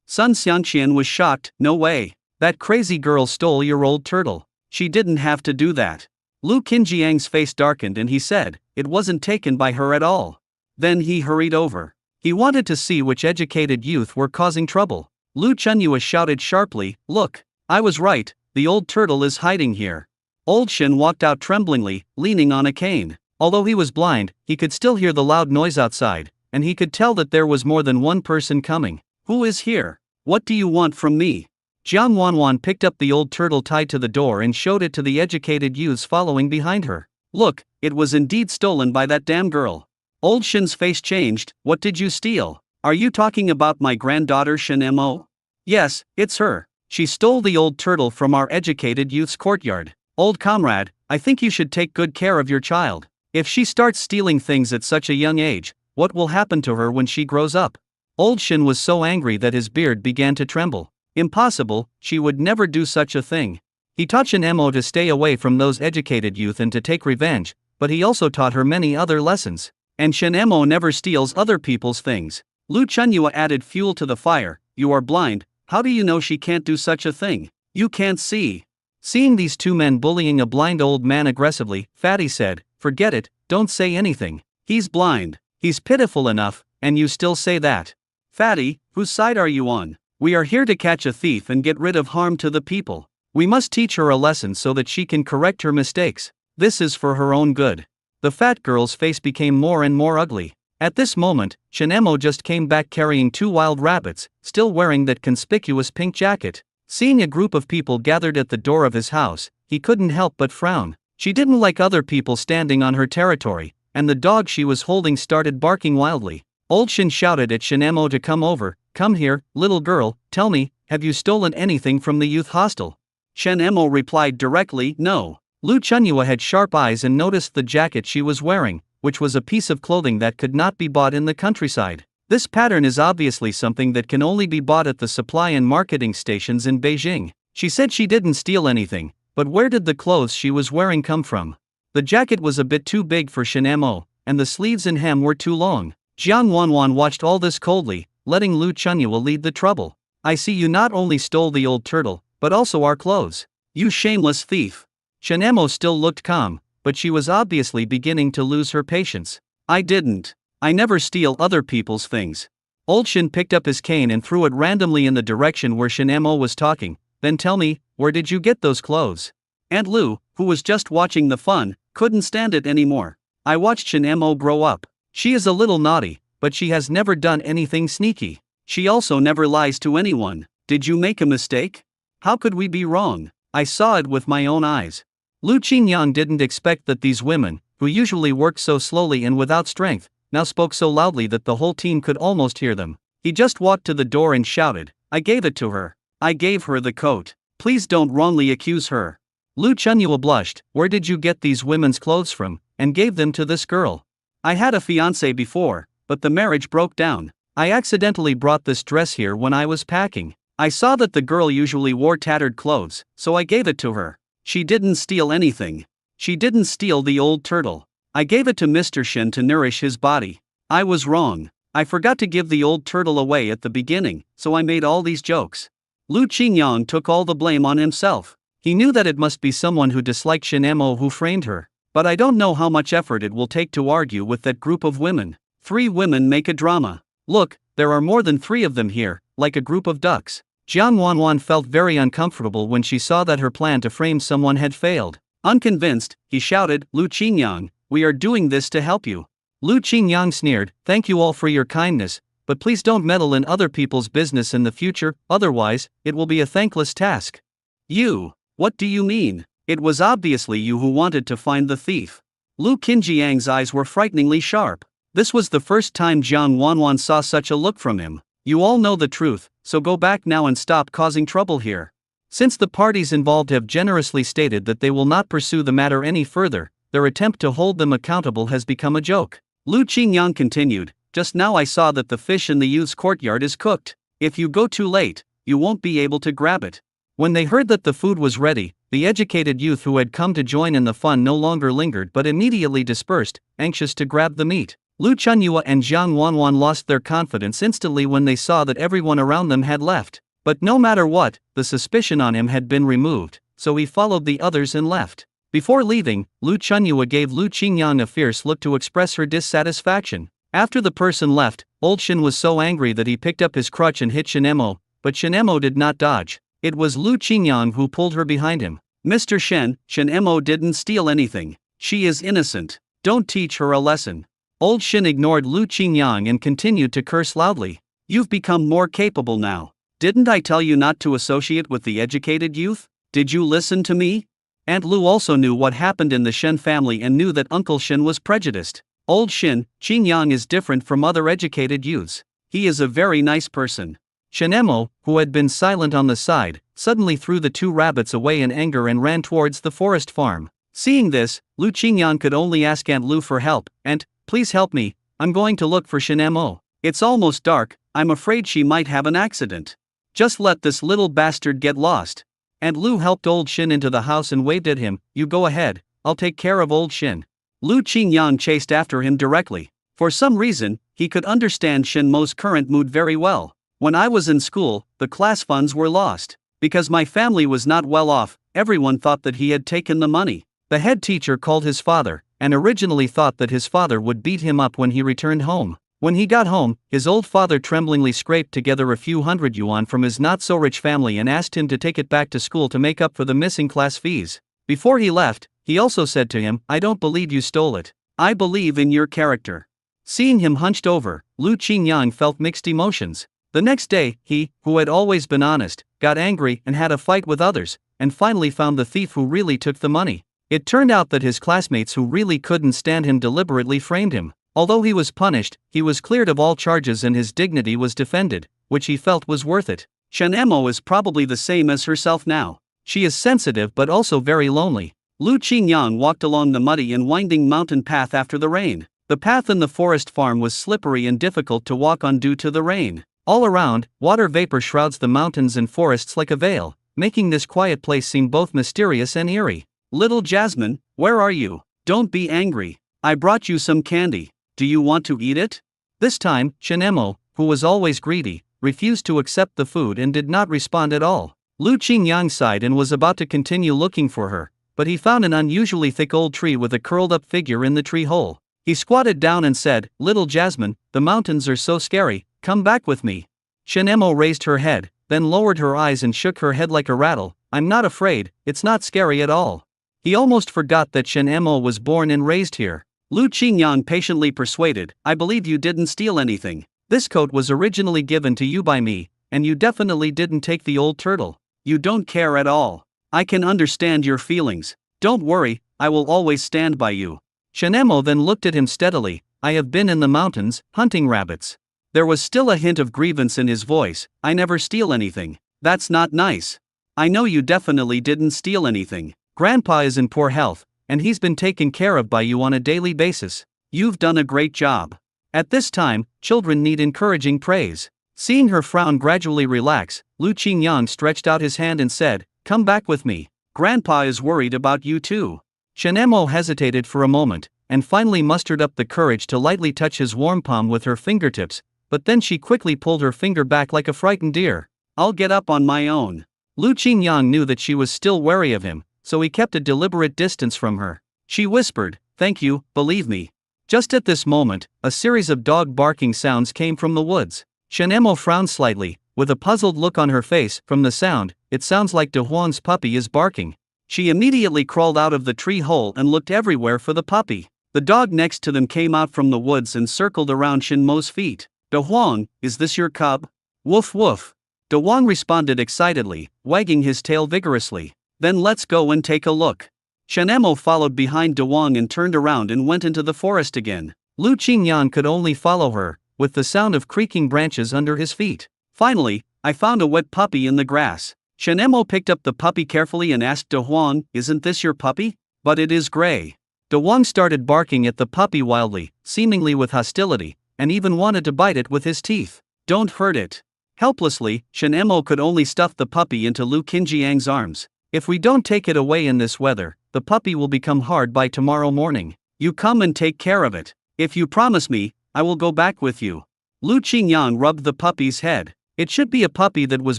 Sun Xianqian was shocked. "No way. That crazy girl stole your old turtle. She didn't have to do that." Lu Qinjiang's face darkened and he said, "It wasn't taken by her at all." Then he hurried over. He wanted to see which educated youth were causing trouble. Lu Chunyua shouted sharply, "Look, I was right, the old turtle is hiding here." Old Shen walked out tremblingly, leaning on a cane. Although he was blind, he could still hear the loud noise outside, and he could tell that there was more than one person coming. "Who is here? What do you want from me?" Jiang Wanwan picked up the old turtle tied to the door and showed it to the educated youths following behind her. "Look, it was indeed stolen by that damn girl." Old Shen's face changed. "What did you steal? Are you talking about my granddaughter Shen Mo?" "Yes, it's her. She stole the old turtle from our educated youth's courtyard." "Old comrade, I think you should take good care of your child. If she starts stealing things at such a young age, what will happen to her when she grows up?" Old Shen was so angry that his beard began to tremble. Impossible, she would never do such a thing. He taught Shen Mo to stay away from those educated youth and to take revenge, but he also taught her many other lessons. And Shen Mo never steals other people's things. Lu Chunyua added fuel to the fire. "You are blind, how do you know she can't do such a thing? You can't see." Seeing these two men bullying a blind old man aggressively, Fatty said, "Forget it, don't say anything. He's blind. He's pitiful enough, and you still say that.
Fatty, whose side are you on? We are here to catch a thief and get rid of harm to the people.
We must teach her a lesson so that she can correct her mistakes. This is for her own good. The fat girl's face became more and more ugly. At this moment, Shinemo just came back carrying 2 wild rabbits, still wearing that conspicuous pink jacket. Seeing a group of people gathered at the door of his house, he couldn't help but frown. She didn't like other people standing on her territory, and the dog she was holding started barking wildly. Old Shin shouted at Shinemo to come over. Come here, little girl, tell me, have you stolen anything from the youth hostel?
Shinemo replied directly, no.
Lu Chunyua had sharp eyes and noticed the jacket she was wearing, which was a piece of clothing that could not be bought in the countryside. This pattern is obviously something that can only be bought at the supply and marketing stations in Beijing. She said she didn't steal anything, but where did the clothes she was wearing come from? The jacket was a bit too big for Shinemo, and the sleeves and hem were too long. Jiang Wanwan watched all this coldly, letting Lu Chunyua lead the trouble. I see you not only stole the old turtle, but also our clothes.
You shameless thief.
Shinemo still looked calm, but she was obviously beginning to lose her patience.
I didn't. I never steal other people's things.
Old Shin picked up his cane and threw it randomly in the direction where Shinemo was talking. Then tell me, where did you get those clothes?
Aunt Lu, who was just watching the fun, couldn't stand it anymore. I watched Shinemo grow up.
She is a little naughty, but she has never done anything sneaky.
She also never lies to anyone. Did you make a mistake? How could we be wrong? I saw it with my own eyes.
Lu Qingyang didn't expect that these women, who usually worked so slowly and without strength, now spoke so loudly that the whole team could almost hear them. He just walked to the door and shouted, I gave it to her.
I gave her the coat. Please don't wrongly accuse her.
Lu Chunyua blushed. Where did you get these women's clothes from, and gave them to this girl?
I had a fiancé before, but the marriage broke down.
I accidentally brought this dress here when I was packing.
I saw that the girl usually wore tattered clothes, so I gave it to her. She didn't steal anything. She didn't steal the old turtle. I gave it to Mr. Shen to nourish his body. I was wrong. I forgot to give the old turtle away at the beginning, so I made all these jokes. Lu Qingyang took all the blame on himself.
He knew that it must be someone who disliked Shinemo who framed her.
But I don't know how much effort it will take to argue with that group of women. 3 women make a drama.
Look, there are more than 3 of them here, like a group of ducks. Jiang Wanwan felt very uncomfortable when she saw that her plan to frame someone had failed.
Unconvinced, he shouted, Lu Qingyang, we are doing this to help you.
Lu Qingyang sneered, thank you all for your kindness, but please don't meddle in other people's business in the future, otherwise, it will be a thankless task.
You? What do you mean? It was obviously you who wanted to find the thief. Lu Qinjiang's eyes were frighteningly sharp. This was the first time Jiang Wanwan saw such a look from him. You all know the truth, so go back now and stop causing trouble here.
Since the parties involved have generously stated that they will not pursue the matter any further, their attempt to hold them accountable has become a joke.
Lu Qingyang continued, just now I saw that the fish in the youth's courtyard is cooked. If you go too late, you won't be able to grab it.
When they heard that the food was ready, the educated youth who had come to join in the fun no longer lingered but immediately dispersed, anxious to grab the meat. Lu Chunyua and Jiang Wanwan lost their confidence instantly when they saw that everyone around them had left. But no matter what, the suspicion on him had been removed, so he followed the others and left. Before leaving, Lu Chunyua gave Lu Qingyang a fierce look to express her dissatisfaction. After the person left, Old Shin was so angry that he picked up his crutch and hit Shinemo, but Shinemo did not dodge. It was Lu Qingyang who pulled her behind him.
Mr. Shen, Shinemo didn't steal anything. She is innocent. Don't teach her a lesson.
Old Shin ignored Lu Qingyang and continued to curse loudly.
You've become more capable now. Didn't I tell you not to associate with the educated youth? Did you listen to me? Aunt Lu also knew what happened in the Shen family and knew that Uncle Shen was prejudiced. Old Shin, Qingyang is different from other educated youths. He is a very nice person.
Shinemo, who had been silent on the side, suddenly threw the 2 rabbits away in anger and ran towards the forest farm. Seeing this, Lu Qingyang could only ask Aunt Lu for help. Aunt, please help me, I'm going to look for Shinemo.
It's almost dark, I'm afraid she might have an accident. Just let this little bastard get lost.
Aunt Lu helped Old Shin into the house and waved at him, you go ahead, I'll take care of Old Shin.
Lu Qingyang chased after him directly. For some reason, he could understand Shinmo's current mood very well. When I was in school, the class funds were lost. Because my family was not well off, everyone thought that he had taken the money.
The head teacher called his father, and originally thought that his father would beat him up when he returned home. When he got home, his old father tremblingly scraped together a few hundred yuan from his not-so-rich family and asked him to take it back to school to make up for the missing class fees. Before he left, he also said to him, "I don't believe you stole it. I believe in your character." Seeing him hunched over, Lu Qingyang felt mixed emotions. The next day, he, who had always been honest, got angry and had a fight with others, and finally found the thief who really took the money. It turned out that his classmates who really couldn't stand him deliberately framed him. Although he was punished, he was cleared of all charges and his dignity was defended, which he felt was worth it. Shen Emo is probably the same as herself now. She is sensitive but also very lonely. Lu Qingyang walked along the muddy and winding mountain path after the rain. The path in the forest farm was slippery and difficult to walk on due to the rain. All around, water vapor shrouds the mountains and forests like a veil, making this quiet place seem both mysterious and eerie. "Little Jasmine, where are you? Don't be angry. I brought you some candy. Do you want to eat it?" This time, Shen Emo, who was always greedy, refused to accept the food and did not respond at all. Lu Qingyang sighed and was about to continue looking for her, but he found an unusually thick old tree with a curled-up figure in the tree hole. He squatted down and said, "Little Jasmine, the mountains are so scary, come back with me." Shen Emo raised her head, then lowered her eyes and shook her head like a rattle. "I'm not afraid, it's not scary at all." He almost forgot that Shen Emo was born and raised here. Lu Qingyang patiently persuaded, "I believe you didn't steal anything. This coat was originally given to you by me, and you definitely didn't take the old turtle. You don't care at all. I can understand your feelings. Don't worry, I will always stand by you." Shen Emo then looked at him steadily. "I have been in the mountains, hunting rabbits." There was still a hint of grievance in his voice. "I never steal anything. That's not nice. I know you definitely didn't steal anything. Grandpa is in poor health, and he's been taken care of by you on a daily basis. You've done a great job." At this time, children need encouraging praise. Seeing her frown gradually relax, Lu Qingyang stretched out his hand and said, "Come back with me. Grandpa is worried about you too." Shen Emo hesitated for a moment, and finally mustered up the courage to lightly touch his warm palm with her fingertips, but then she quickly pulled her finger back like a frightened deer. "I'll get up on my own." Lu Qingyang knew that she was still wary of him, so he kept a deliberate distance from her. She whispered, "Thank you, believe me." Just at this moment, a series of dog barking sounds came from the woods. Shen Emo frowned slightly, with a puzzled look on her face. From the sound, it sounds like De Huang's puppy is barking. She immediately crawled out of the tree hole and looked everywhere for the puppy. The dog next to them came out from the woods and circled around Shen Mo's feet. "De Huang, is this your cub?" "Woof woof." De Huang responded excitedly, wagging his tail vigorously. "Then let's go and take a look." Shen Emo followed behind De Huang and turned around and went into the forest again. Lu Qingyang could only follow her, with the sound of creaking branches under his feet. Finally, "I found a wet puppy in the grass." Shen Emo picked up the puppy carefully and asked De Huang, "Isn't this your puppy?" "But it is gray." De Huang started barking at the puppy wildly, seemingly with hostility, and even wanted to bite it with his teeth. "Don't hurt it." Helplessly, Shen Emo could only stuff the puppy into Lu Qingyang's arms. "If we don't take it away in this weather, the puppy will become hard by tomorrow morning. You come and take care of it. If you promise me, I will go back with you." Lu Qingyang rubbed the puppy's head. It should be a puppy that was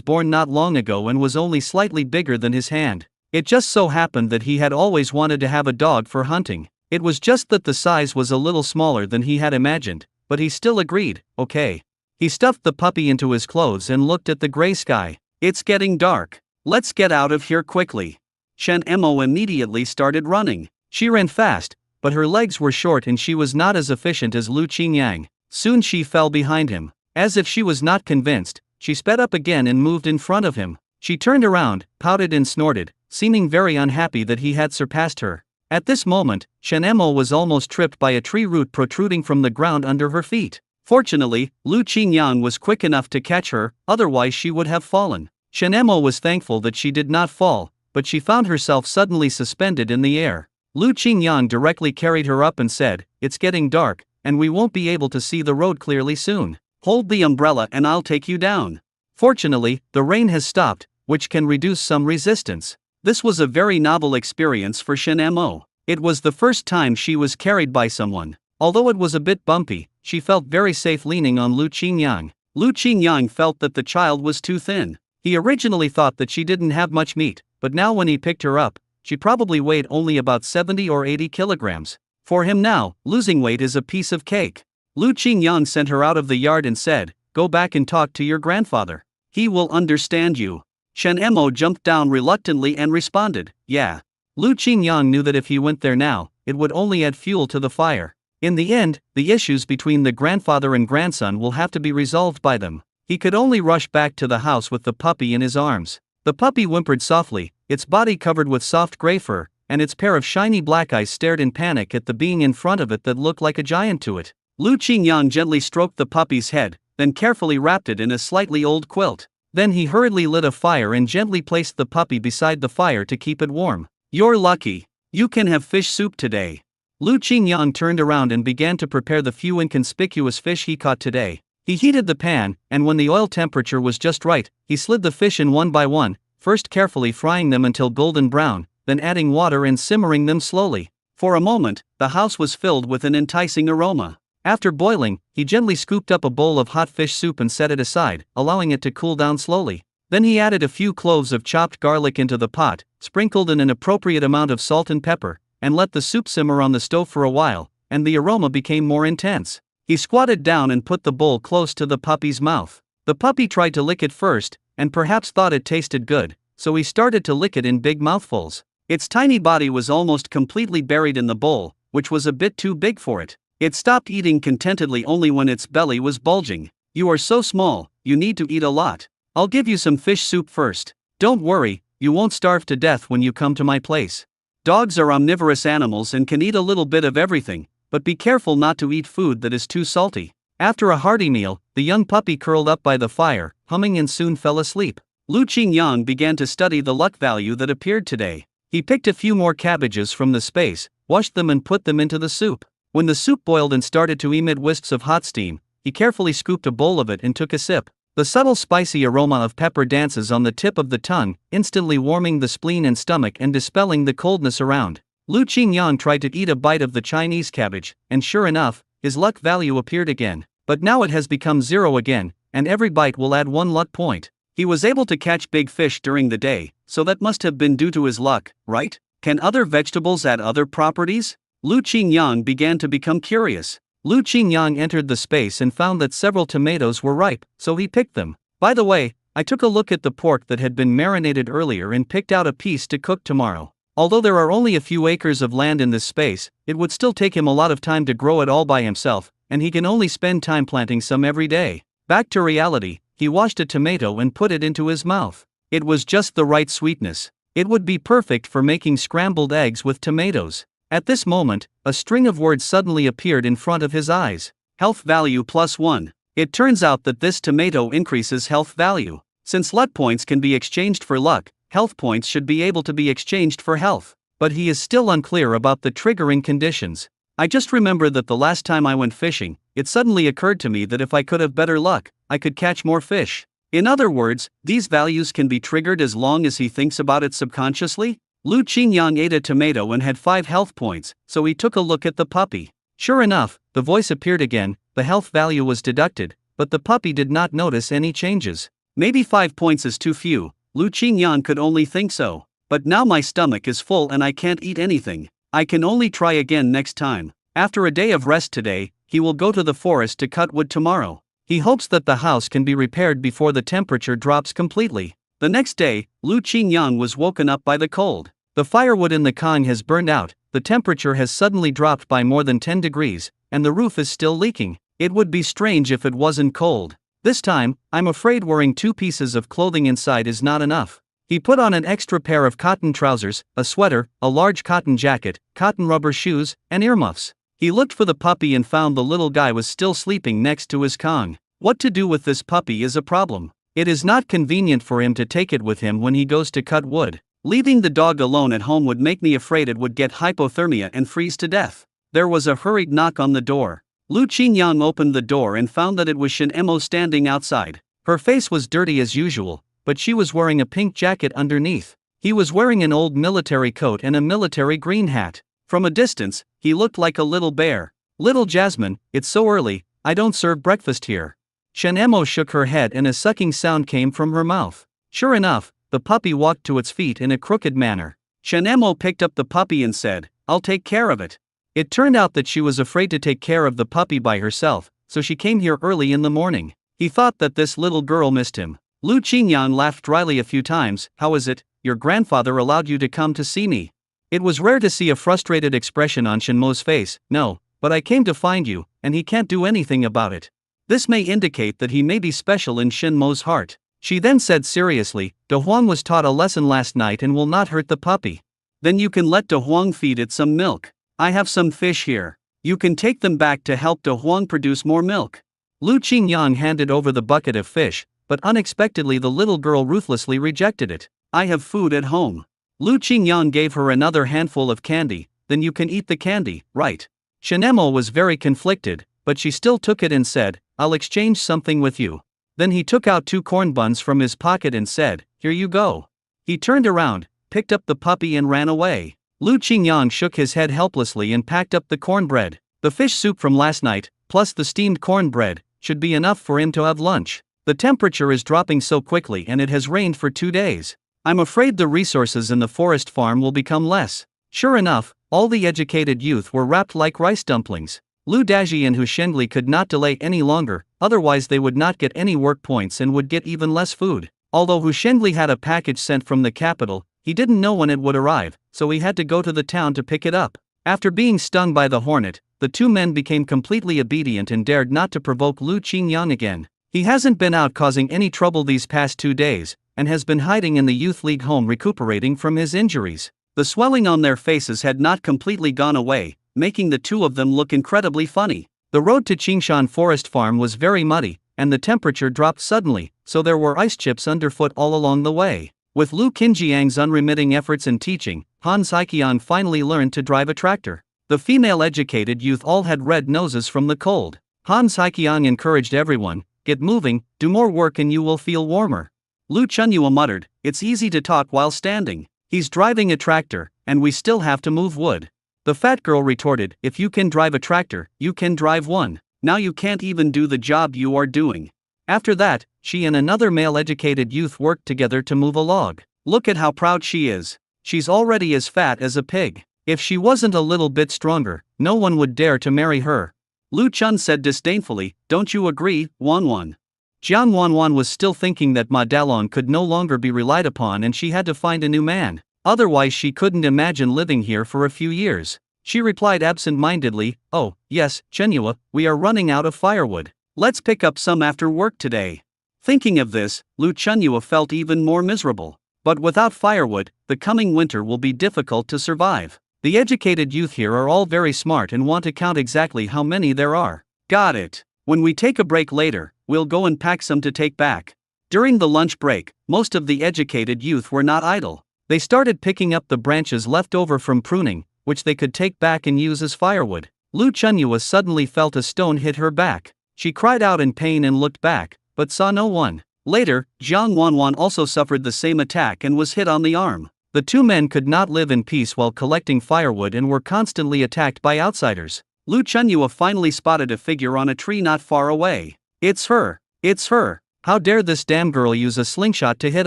born not long ago and was only slightly bigger than his hand. It just so happened that he had always wanted to have a dog for hunting. It was just that the size was a little smaller than he had imagined, but he still agreed, "Okay." He stuffed the puppy into his clothes and looked at the gray sky. "It's getting dark. Let's get out of here quickly." Shen Emo immediately started running. She ran fast, but her legs were short and she was not as efficient as Lu Qingyang. Soon she fell behind him. As if she was not convinced, she sped up again and moved in front of him. She turned around, pouted and snorted, seeming very unhappy that he had surpassed her. At this moment, Shen Emo was almost tripped by a tree root protruding from the ground under her feet. Fortunately, Lu Qingyang was quick enough to catch her, otherwise she would have fallen. Shen Emo was thankful that she did not fall, but she found herself suddenly suspended in the air. Lu Qingyang directly carried her up and said, "It's getting dark, and we won't be able to see the road clearly soon. Hold the umbrella and I'll take you down." Fortunately, the rain has stopped, which can reduce some resistance. This was a very novel experience for Shen Emo. It was the first time she was carried by someone. Although it was a bit bumpy, she felt very safe leaning on Lu Qingyang. Lu Qingyang felt that the child was too thin. He originally thought that she didn't have much meat, but now when he picked her up, she probably weighed only about 70 or 80 kilograms.
For him now, losing weight is a piece of cake. Lu Qingyang sent her out of the yard and said, "Go back and talk to your grandfather. He will understand you." Shen Emo jumped down reluctantly and responded, "Yeah." Lu Qingyang knew that if he went there now, it would only add fuel to the fire. In the end, the issues between the grandfather and grandson will have to be resolved by them. He could only rush back to the house with the puppy in his arms. The puppy whimpered softly, its body covered with soft gray fur, and its pair of shiny black eyes stared in panic at the being in front of it that looked like a giant to it. Lu Qingyang gently stroked the puppy's head, then carefully wrapped it in a slightly old quilt. Then he hurriedly lit a fire and gently placed the puppy beside the fire to keep it warm. "You're lucky. You can have fish soup today." Lu Qingyang turned around and began to prepare the few inconspicuous fish he caught today. He heated the pan, and when the oil temperature was just right, he slid the fish in one by one, first carefully frying them until golden brown, then adding water and simmering them slowly. For a moment, the house was filled with an enticing aroma. After boiling, he gently scooped up a bowl of hot fish soup and set it aside, allowing it to cool down slowly. Then he added a few cloves of chopped garlic into the pot, sprinkled in an appropriate amount of salt and pepper, and let the soup simmer on the stove for a while, and the aroma became more intense. He squatted down and put the bowl close to the puppy's mouth. The puppy tried to lick it first, and perhaps thought it tasted good, so he started to lick it in big mouthfuls. Its tiny body was almost completely buried in the bowl, which was a bit too big for it. It stopped eating contentedly only when its belly was bulging. "You are so small, you need to eat a lot. I'll give you some fish soup first. Don't worry, you won't starve to death when you come to my place." Dogs are omnivorous animals and can eat a little bit of everything, but be careful not to eat food that is too salty. After a hearty meal, the young puppy curled up by the fire, humming, and soon fell asleep. Lu Qingyang began to study the luck value that appeared today. He picked a few more cabbages from the space, washed them and put them into the soup. When the soup boiled and started to emit wisps of hot steam, he carefully scooped a bowl of it and took a sip. The subtle spicy aroma of pepper dances on the tip of the tongue, instantly warming the spleen and stomach and dispelling the coldness around. Lu Qingyang tried to eat a bite of the Chinese cabbage, and sure enough, his luck value appeared again. But now it has become 0 again, and every bite will add 1 luck point. He was able to catch big fish during the day, so that must have been due to his luck, right? Can other vegetables add other properties? Lu Qingyang began to become curious. Lu Qingyang entered the space and found that several tomatoes were ripe, so he picked them. "By the way, I took a look at the pork that had been marinated earlier and picked out a piece to cook tomorrow. Although there are only a few acres of land in this space, it would still take him a lot of time to grow it all by himself, and he can only spend time planting some every day." Back to reality, he washed a tomato and put it into his mouth. It was just the right sweetness. It would be perfect for making scrambled eggs with tomatoes. At this moment, a string of words suddenly appeared in front of his eyes. Health value +1. It turns out that this tomato increases health value. Since luck points can be exchanged for luck, health points should be able to be exchanged for health. But he is still unclear about the triggering conditions. "I just remember that the last time I went fishing, it suddenly occurred to me that if I could have better luck, I could catch more fish." In other words, these values can be triggered as long as he thinks about it subconsciously. Lu Qingyang ate a tomato and had 5 health points, so he took a look at the puppy. Sure enough, the voice appeared again, the health value was deducted, but the puppy did not notice any changes. Maybe 5 points is too few, Lu Qingyang could only think so. But now my stomach is full and I can't eat anything. I can only try again next time. After a day of rest today, he will go to the forest to cut wood tomorrow. He hopes that the house can be repaired before the temperature drops completely. The next day, Lu Qingyang was woken up by the cold. The firewood in the kang has burned out, the temperature has suddenly dropped by more than 10 degrees, and the roof is still leaking. It would be strange if it wasn't cold. This time, I'm afraid wearing 2 pieces of clothing inside is not enough. He put on an extra pair of cotton trousers, a sweater, a large cotton jacket, cotton rubber shoes, and earmuffs. He looked for the puppy and found the little guy was still sleeping next to his kang. What to do with this puppy is a problem. It is not convenient for him to take it with him when he goes to cut wood. Leaving the dog alone at home would make me afraid it would get hypothermia and freeze to death. There was a hurried knock on the door. Lu Qingyang opened the door and found that it was Shen Emo standing outside. Her face was dirty as usual, but she was wearing a pink jacket underneath. He was wearing an old military coat and a military green hat. From a distance, he looked like a little bear. "Little Jasmine, it's so early, I don't serve breakfast here." Shen Emo shook her head and a sucking sound came from her mouth. Sure enough, the puppy walked to its feet in a crooked manner. Shen Emo picked up the puppy and said, "I'll take care of it."
It turned out that she was afraid to take care of the puppy by herself, so she came here early in the morning. He thought that this little girl missed him. Lu Qingyang laughed dryly a few times. How is it, your grandfather allowed you to come to see me? It was rare to see a frustrated expression on Shenmo's face. No, but I came to find you, and he can't do anything about it. This may indicate that he may be special in Shenmo's heart. She then said seriously, De Huang was taught a lesson last night and will not hurt the puppy. Then you can let De Huang feed it some milk. I have some fish here. You can take them back to help De Huang produce more milk. Lu Qingyang handed over the bucket of fish, but unexpectedly the little girl ruthlessly rejected it. I have food at home. Lu Qingyang gave her another handful of candy. Then you can eat the candy, right? Shenemo was very conflicted, but she still took it and said, I'll exchange something with you. Then he took out 2 corn buns from his pocket and said, here you go. He turned around, picked up the puppy and ran away. Lu Qingyang shook his head helplessly and packed up the cornbread. The fish soup from last night, plus the steamed cornbread, should be enough for him to have lunch. The temperature is dropping so quickly and it has rained for 2 days. I'm afraid the resources in the forest farm will become less. Sure enough, all the educated youth were wrapped like rice dumplings. Lu Daji and Hu Shengli could not delay any longer, otherwise they would not get any work points and would get even less food. Although Hu Shengli had a package sent from the capital, he didn't know when it would arrive, so he had to go to the town to pick it up. After being stung by the hornet, the 2 men became completely obedient and dared not to provoke Lu Qingyang again. He hasn't been out causing any trouble these past 2 days, and has been hiding in the youth league home recuperating from his injuries. The swelling on their faces had not completely gone away, making the 2 of them look incredibly funny. The road to Qingshan Forest Farm was very muddy, and the temperature dropped suddenly, so there were ice chips underfoot all along the way. With Lu Qinjiang's unremitting efforts and teaching, Han Saiqian finally learned to drive a tractor. The female educated youth all had red noses from the cold. Han Saiqian encouraged everyone, get moving, do more work and you will feel warmer. Lu Chunyua muttered, it's easy to talk while standing. He's driving a tractor, and we still have to move wood. The fat girl retorted, if you can drive a tractor, you can drive one. Now you can't even do the job you are doing. After that, she and another male educated youth worked together to move a log. Look at how proud she is. She's already as fat as a pig. If she wasn't a little bit stronger, no one would dare to marry her. Lu Chun said disdainfully, don't you agree, Wanwan? Jiang Wanwan was still thinking that Ma Dalong could no longer be relied upon and she had to find a new man. Otherwise she couldn't imagine living here for a few years. She replied absent-mindedly, oh, yes, Chenyua, we are running out of firewood. Let's pick up some after work today. Thinking of this, Lu Chunyua felt even more miserable. But without firewood, the coming winter will be difficult to survive. The educated youth here are all very smart and want to count exactly how many there are. Got it. When we take a break later, we'll go and pack some to take back. During the lunch break, most of the educated youth were not idle. They started picking up the branches left over from pruning, which they could take back and use as firewood. Lu Chunyua suddenly felt a stone hit her back. She cried out in pain and looked back, but saw no one. Later, Jiang Wanwan also suffered the same attack and was hit on the arm. The 2 men could not live in peace while collecting firewood and were constantly attacked by outsiders. Lu Chunyua finally spotted a figure on a tree not far away. It's her! It's her! How dare this damn girl use a slingshot to hit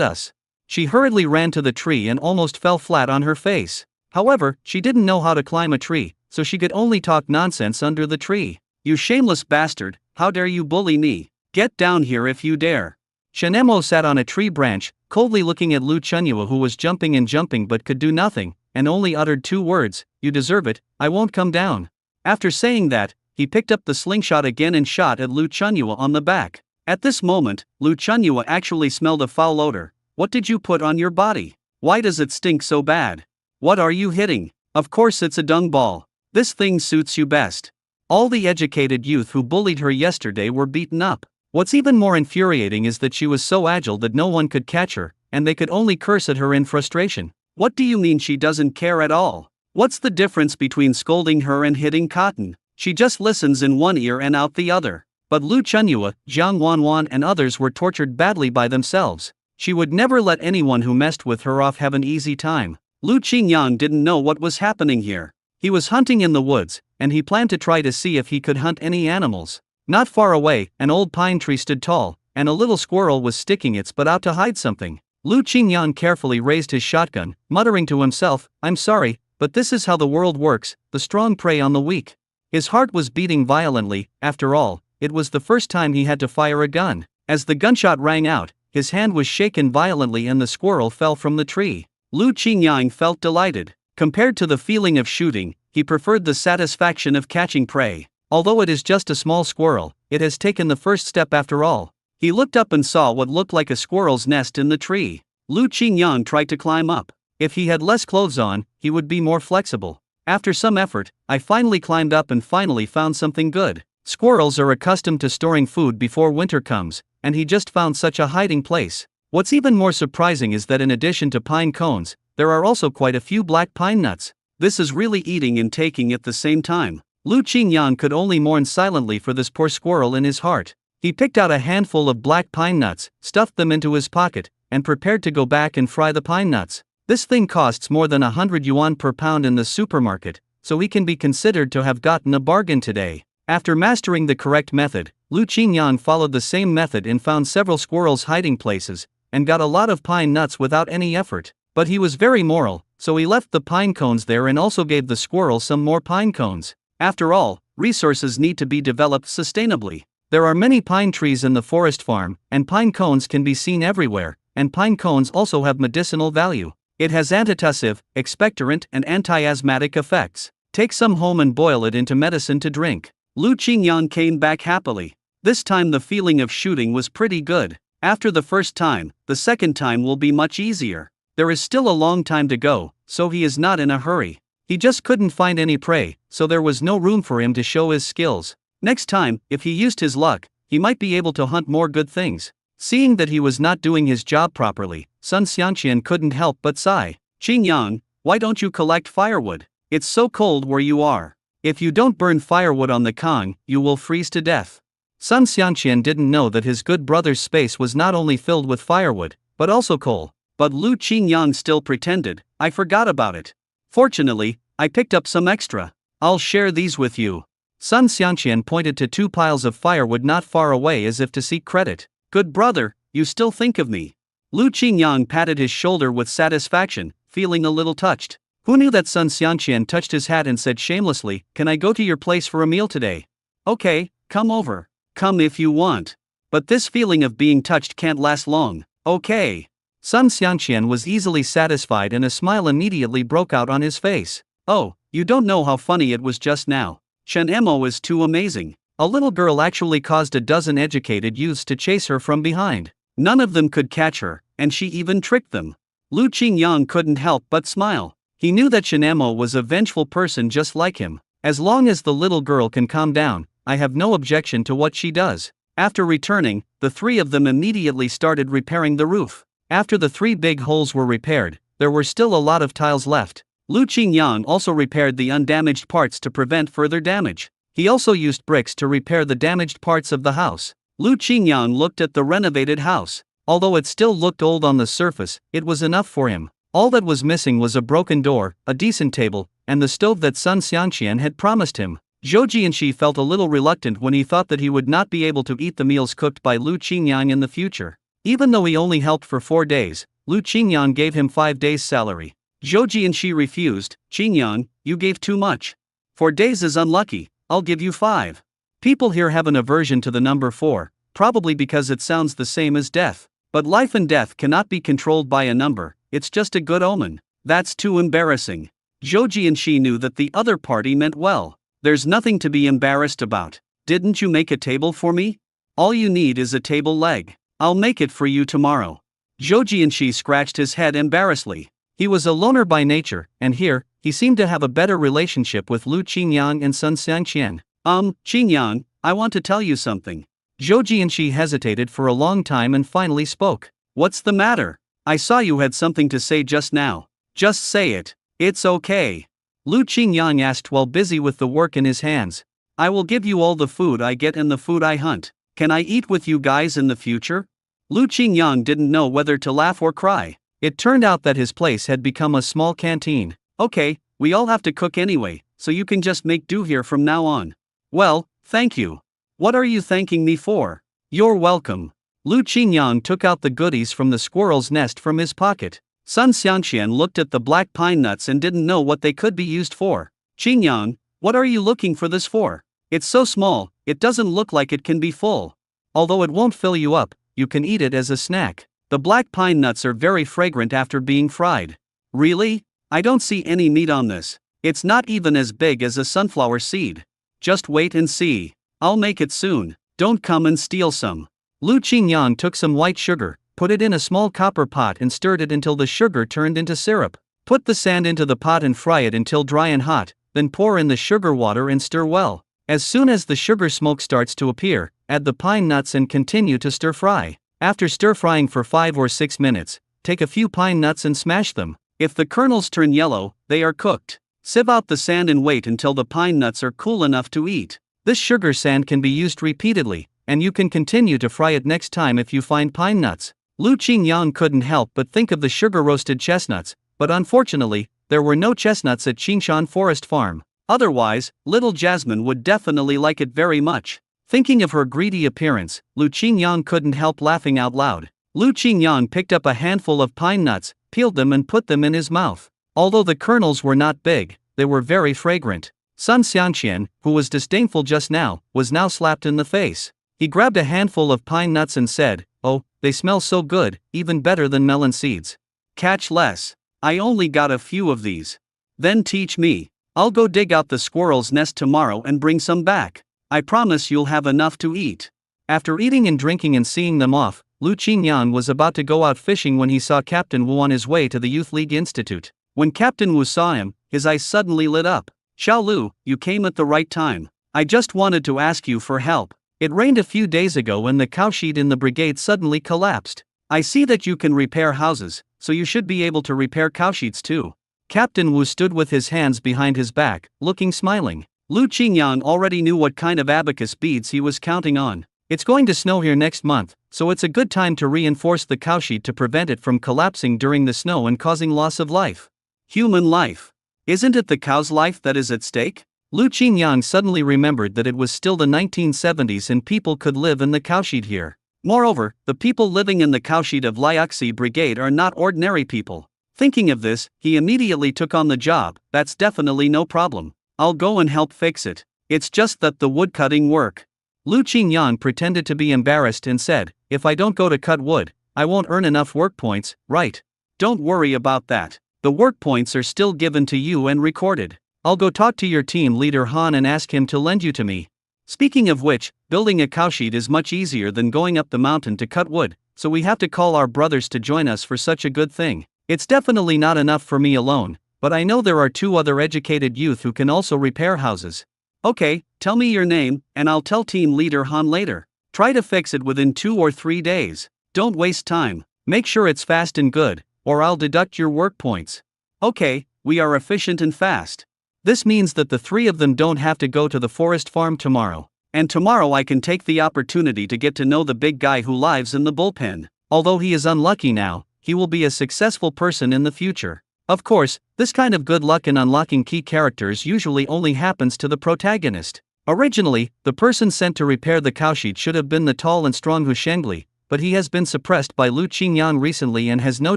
us? She hurriedly ran to the tree and almost fell flat on her face. However, she didn't know how to climb a tree, so she could only talk nonsense under the tree. You shameless bastard, how dare you bully me? Get down here if you dare. Shenemo sat on a tree branch, coldly looking at Lu Chunyua who was jumping and jumping but could do nothing, and only uttered 2 words, you deserve it, I won't come down. After saying that, he picked up the slingshot again and shot at Lu Chunyua on the back. At this moment, Lu Chunyua actually smelled a foul odor. What did you put on your body? Why does it stink so bad? What are you hitting? Of course it's a dung ball. This thing suits you best. All the educated youth who bullied her yesterday were beaten up. What's even more infuriating is that she was so agile that no one could catch her, and they could only curse at her in frustration. What do you mean she doesn't care at all? What's the difference between scolding her and hitting cotton? She just listens in one ear and out the other. But Lu Chunyua, Jiang Wanwan and others were tortured badly by themselves. She would never let anyone who messed with her off have an easy time. Lu Qingyang didn't know what was happening here. He was hunting in the woods, and he planned to try to see if he could hunt any animals. Not far away, an old pine tree stood tall, and a little squirrel was sticking its butt out to hide something. Lu Qingyang carefully raised his shotgun, muttering to himself, I'm sorry, but this is how the world works, the strong prey on the weak. His heart was beating violently. After all, it was the first time he had to fire a gun. As the gunshot rang out, his hand was shaken violently and the squirrel fell from the tree. Lu Qingyang felt delighted. Compared to the feeling of shooting, he preferred the satisfaction of catching prey. Although it is just a small squirrel, it has taken the first step after all. He looked up and saw what looked like a squirrel's nest in the tree. Lu Qingyang tried to climb up. If he had less clothes on, he would be more flexible. After some effort, I finally climbed up and finally found something good. Squirrels are accustomed to storing food before winter comes, and he just found such a hiding place. What's even more surprising is that in addition to pine cones, there are also quite a few black pine nuts. This is really eating and taking at the same time. Lu Qingyang could only mourn silently for this poor squirrel in his heart. He picked out a handful of black pine nuts, stuffed them into his pocket, and prepared to go back and fry the pine nuts. This thing costs more than 100 yuan per pound in the supermarket, so he can be considered to have gotten a bargain today. After mastering the correct method, Lu Qingyang followed the same method and found several squirrels' hiding places, and got a lot of pine nuts without any effort. But he was very moral, so he left the pine cones there and also gave the squirrel some more pine cones. After all, resources need to be developed sustainably. There are many pine trees in the forest farm, and pine cones can be seen everywhere, and pine cones also have medicinal value. It has antitussive, expectorant, and anti-asthmatic effects. Take some home and boil it into medicine to drink. Lu Qingyang came back happily. This time the feeling of shooting was pretty good. After the first time, the second time will be much easier. There is still a long time to go, so he is not in a hurry. He just couldn't find any prey, so there was no room for him to show his skills. Next time, if he used his luck, he might be able to hunt more good things. Seeing that he was not doing his job properly, Sun Xianqian couldn't help but sigh. Qingyang, why don't you collect firewood? It's so cold where you are. If you don't burn firewood on the Kang, you will freeze to death. Sun Xianqian didn't know that his good brother's space was not only filled with firewood, but also coal. But Lu Qingyang still pretended, I forgot about it. Fortunately, I picked up some extra. I'll share these with you. Sun Xianqian pointed to 2 piles of firewood not far away as if to seek credit. Good brother, you still think of me. Lu Qingyang patted his shoulder with satisfaction, feeling a little touched. Who knew that Sun Xianqian touched his hat and said shamelessly, can I go to your place for a meal today? Okay, come over. Come if you want. But this feeling of being touched can't last long. Okay. Sun Xianqian was easily satisfied and a smile immediately broke out on his face. Oh, you don't know how funny it was just now. Shen Emo is too amazing. A little girl actually caused a dozen educated youths to chase her from behind. None of them could catch her, and she even tricked them. Lu Qingyang couldn't help but smile. He knew that Shen Emo was a vengeful person just like him. As long as the little girl can calm down, I have no objection to what she does. After returning, the 3 of them immediately started repairing the roof. After the 3 big holes were repaired, there were still a lot of tiles left. Lu Qingyang also repaired the undamaged parts to prevent further damage. He also used bricks to repair the damaged parts of the house. Lu Qingyang looked at the renovated house. Although it still looked old on the surface, it was enough for him. All that was missing was a broken door, a decent table, and the stove that Sun Xianqian had promised him. Zhou Jianxi felt a little reluctant when he thought that he would not be able to eat the meals cooked by Lu Qingyang in the future. Even though he only helped for 4 days, Lu Qingyang gave him 5 days' salary. Zhou Jianxi refused. Qingyang, you gave too much. 4 days is unlucky, I'll give you 5. People here have an aversion to the number 4, probably because it sounds the same as death. But life and death cannot be controlled by a number, it's just a good omen. That's too embarrassing. Zhou Jianxi knew that the other party meant well. There's nothing to be embarrassed about. Didn't you make a table for me? All you need is a table leg. I'll make it for you tomorrow. Zhou Jianxi scratched his head embarrassedly. He was a loner by nature, and here, he seemed to have a better relationship with Lu Qingyang and Sun Xianqian. Qingyang, I want to tell you something. Zhou Jianxi hesitated for a long time and finally spoke. What's the matter? I saw you had something to say just now. Just say it. It's okay. Lu Qingyang asked while busy with the work in his hands. I will give you all the food I get and the food I hunt. Can I eat with you guys in the future? Lu Qingyang didn't know whether to laugh or cry. It turned out that his place had become a small canteen. Okay, we all have to cook anyway, so you can just make do here from now on. Well, thank you. What are you thanking me for? You're welcome. Lu Qingyang took out the goodies from the squirrel's nest from his pocket.
Sun Xiangxian looked at the black pine nuts and didn't know what they could be used for. Qingyang, what are you looking for this for? It's so small, it doesn't look like it can be full. Although it won't fill you up, you can eat it as a snack. The black pine nuts are very fragrant after being fried. Really? I don't see any meat on this. It's not even as big as a sunflower seed. Just wait and see. I'll make it soon. Don't come and steal some.
Lu Qingyang took some white sugar, put it in a small copper pot and stirred it until the sugar turned into syrup. Put the sand into the pot and fry it until dry and hot, then pour in the sugar water and stir well. As soon as the sugar smoke starts to appear, add the pine nuts and continue to stir fry. After stir frying for 5 or 6 minutes, take a few pine nuts and smash them. If the kernels turn yellow, they are cooked. Sieve out the sand and wait until the pine nuts are cool enough to eat. This sugar sand can be used repeatedly, and you can continue to fry it next time if you find pine nuts. Lu Qingyang couldn't help but think of the sugar-roasted chestnuts, but unfortunately, there were no chestnuts at Qingshan Forest Farm. Otherwise, little Jasmine would definitely like it very much. Thinking of her greedy appearance, Lu Qingyang couldn't help laughing out loud. Lu Qingyang picked up a handful of pine nuts, peeled them and put them in his mouth. Although the kernels were not big, they were very fragrant. Sun Xiangxian, who was disdainful just now, was now slapped in the face. He grabbed a handful of pine nuts and said, "Oh, they smell so good, even better than melon seeds." "Catch less. I only got a few of these. Then teach me. I'll go dig out the squirrel's nest tomorrow and bring some back. I promise you'll have enough to eat." After eating and drinking and seeing them off, Lu Qingyang was about to go out fishing when he saw Captain Wu on his way to the Youth League Institute. When Captain Wu saw him, his eyes suddenly lit up. "Xiao Lu, you came at the right time. I just wanted to ask you for help. It rained a few days ago and the cowshed in the brigade suddenly collapsed. I see that you can repair houses, so you should be able to repair cowsheets too." Captain Wu stood with his hands behind his back, looking smiling. Lu Qingyang already knew what kind of abacus beads he was counting on. It's going to snow here next month, so it's a good time to reinforce the cowshed to prevent it from collapsing during the snow and causing loss of life. Human life. Isn't it the cow's life that is at stake? Lu Qingyang suddenly remembered that it was still the 1970s and people could live in the cowshed here. Moreover, the people living in the cowshed of Liuxi Brigade are not ordinary people. Thinking of this, he immediately took on the job. "That's definitely no problem. I'll go and help fix it. It's just that the woodcutting work." Lu Qingyang pretended to be embarrassed and said, "If I don't go to cut wood, I won't earn enough work points, right?" "Don't worry about that. The work points are still given to you and recorded. I'll go talk to your team leader Han and ask him to lend you to me." Speaking of which, building a cowshed is much easier than going up the mountain to cut wood, so we have to call our brothers to join us for such a good thing. It's definitely not enough for me alone, but I know there are 2 other educated youth who can also repair houses. "Okay, tell me your name, and I'll tell team leader Han later. Try to fix it within 2 or 3 days. Don't waste time. Make sure it's fast and good, or I'll deduct your work points." "Okay, we are efficient and fast." This means that the 3 of them don't have to go to the forest farm tomorrow. And tomorrow I can take the opportunity to get to know the big guy who lives in the bullpen. Although he is unlucky now, he will be a successful person in the future. Of course, this kind of good luck in unlocking key characters usually only happens to the protagonist. Originally, the person sent to repair the cowshed should have been the tall and strong Hu Shengli, but he has been suppressed by Lu Qingyang recently and has no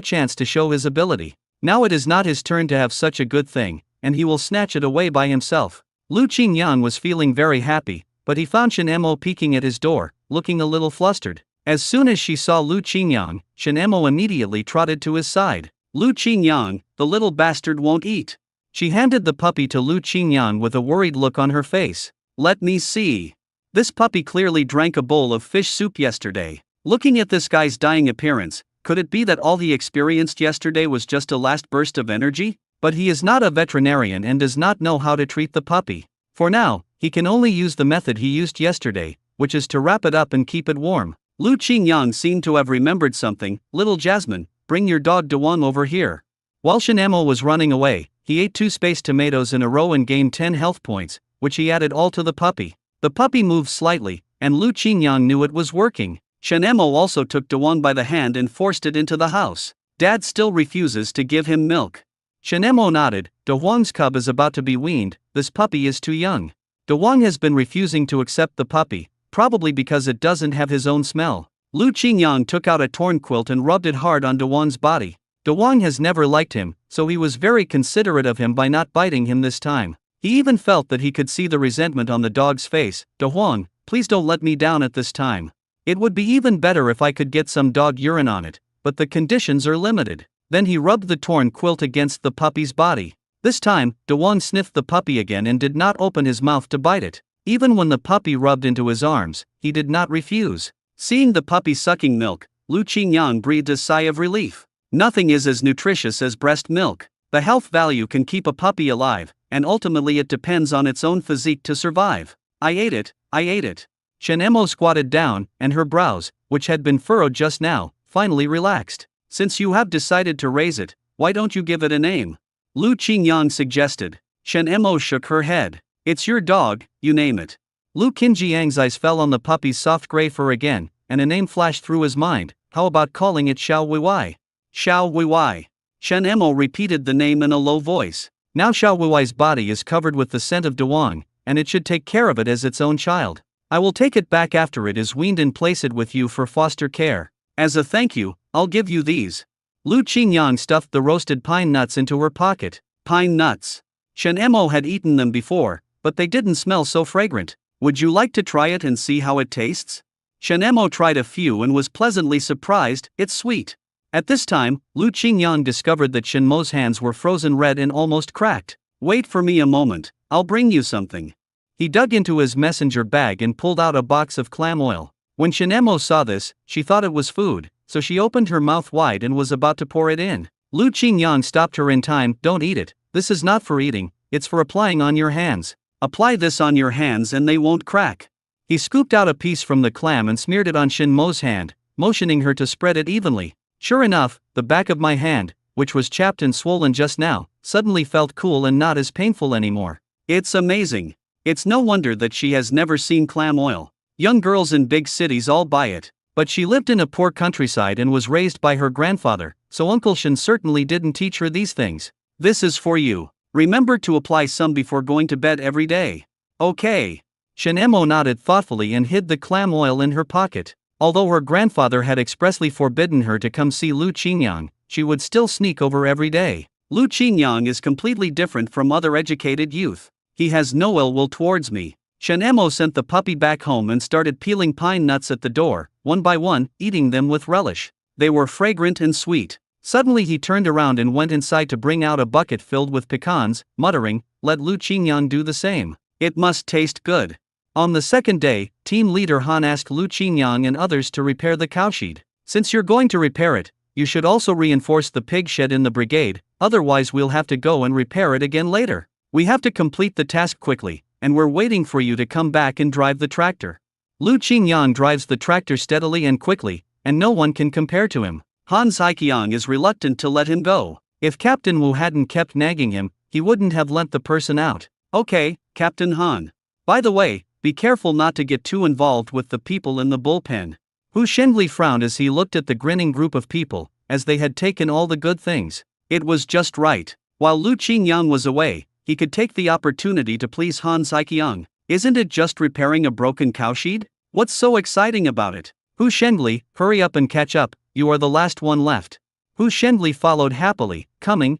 chance to show his ability. Now it is not his turn to have such a good thing, and he will snatch it away by himself. Lu Qingyang was feeling very happy, but he found Shen Emo peeking at his door, looking a little flustered. As soon as she saw Lu Qingyang, Shen Emo immediately trotted to his side. "Lu Qingyang, the little bastard won't eat." She handed the puppy to Lu Qingyang with a worried look on her face. "Let me see. This puppy clearly drank a bowl of fish soup yesterday. Looking at this guy's dying appearance, could it be that all he experienced yesterday was just a last burst of energy? But he is not a veterinarian and does not know how to treat the puppy. For now, he can only use the method he used yesterday, which is to wrap it up and keep it warm." Lu Qingyang seemed to have remembered something. "Little Jasmine, bring your dog Dewang over here." While Shinemo was running away, he ate 2 spaced tomatoes in a row and gained 10 health points, which he added all to the puppy. The puppy moved slightly, and Lu Qingyang knew it was working. Shinemo also took Dewang by the hand and forced it into the house. "Dad still refuses to give him milk." Shinemo nodded. "Dewang's cub is about to be weaned, this puppy is too young." Dewang has been refusing to accept the puppy, probably because it doesn't have his own smell. Lu Qingyang took out a torn quilt and rubbed it hard on Dewang's body. De Wang has never liked him, so he was very considerate of him by not biting him this time. He even felt that he could see the resentment on the dog's face. De Huang, please don't let me down at this time. It would be even better if I could get some dog urine on it, but the conditions are limited. Then he rubbed the torn quilt against the puppy's body. This time, De Wang sniffed the puppy again and did not open his mouth to bite it. Even when the puppy rubbed into his arms, he did not refuse. Seeing the puppy sucking milk, Lu Qingyang breathed a sigh of relief. Nothing is as nutritious as breast milk. The health value can keep a puppy alive, and ultimately it depends on its own physique to survive. I ate it. Shen Emo squatted down, and her brows, which had been furrowed just now, finally relaxed. Since you have decided to raise it, why don't you give it a name? Lu Qingyang suggested. Shen Emo shook her head. It's your dog, you name it. Lu Qinjiang's eyes fell on the puppy's soft gray fur again, and a name flashed through his mind. How about calling it Xiao Weiwei? Xiao Weiwei. Shen Emo repeated the name in a low voice. Now Xiao Weiwei's body is covered with the scent of De Wang, and it should take care of it as its own child. I will take it back after it is weaned and place it with you for foster care. As a thank you, I'll give you these. Lu Qingyang stuffed the roasted pine nuts into her pocket. Pine nuts. Shen Emo had eaten them before, but they didn't smell so fragrant. Would you like to try it and see how it tastes? Shen Emo tried a few and was pleasantly surprised. It's sweet. At this time, Lu Qingyang discovered that Shen Mo's hands were frozen red and almost cracked. Wait for me a moment, I'll bring you something. He dug into his messenger bag and pulled out a box of clam oil. When Shen Emo saw this, she thought it was food, so she opened her mouth wide and was about to pour it in. Lu Qingyang stopped her in time. Don't eat it, this is not for eating, it's for applying on your hands. Apply this on your hands and they won't crack. He scooped out a piece from the clam and smeared it on Shen Mo's hand, motioning her to spread it evenly. Sure enough, the back of my hand, which was chapped and swollen just now, suddenly felt cool and not as painful anymore. It's amazing. It's no wonder that she has never seen clam oil. Young girls in big cities all buy it. But she lived in a poor countryside and was raised by her grandfather, so Uncle Shen certainly didn't teach her these things. This is for you. Remember to apply some before going to bed every day. Okay. Shen Emo nodded thoughtfully and hid the clam oil in her pocket. Although her grandfather had expressly forbidden her to come see Lu Qingyang, she would still sneak over every day. Lu Qingyang is completely different from other educated youth. He has no ill will towards me. Shen Emo sent the puppy back home and started peeling pine nuts at the door, one by one, eating them with relish. They were fragrant and sweet. Suddenly he turned around and went inside to bring out a bucket filled with pecans, muttering, "Let Lu Qingyang do the same. It must taste good." On the second day, team leader Han asked Lu Qingyang and others to repair the cowshed. Since you're going to repair it, you should also reinforce the pig shed in the brigade, otherwise we'll have to go and repair it again later. We have to complete the task quickly, and we're waiting for you to come back and drive the tractor. Lu Qingyang drives the tractor steadily and quickly, and no one can compare to him. Han Zaiqiang is reluctant to let him go. If Captain Wu hadn't kept nagging him, he wouldn't have lent the person out. Okay, Captain Han. By the way, be careful not to get too involved with the people in the bullpen. Hu Shenli frowned as he looked at the grinning group of people, as they had taken all the good things. It was just right. While Lu Qingyang was away, he could take the opportunity to please Han Zaiqiang. Isn't it just repairing a broken cowshed? What's so exciting about it? Hu Shenli, hurry up and catch up, you are the last one left. Hu Shenli followed happily, coming.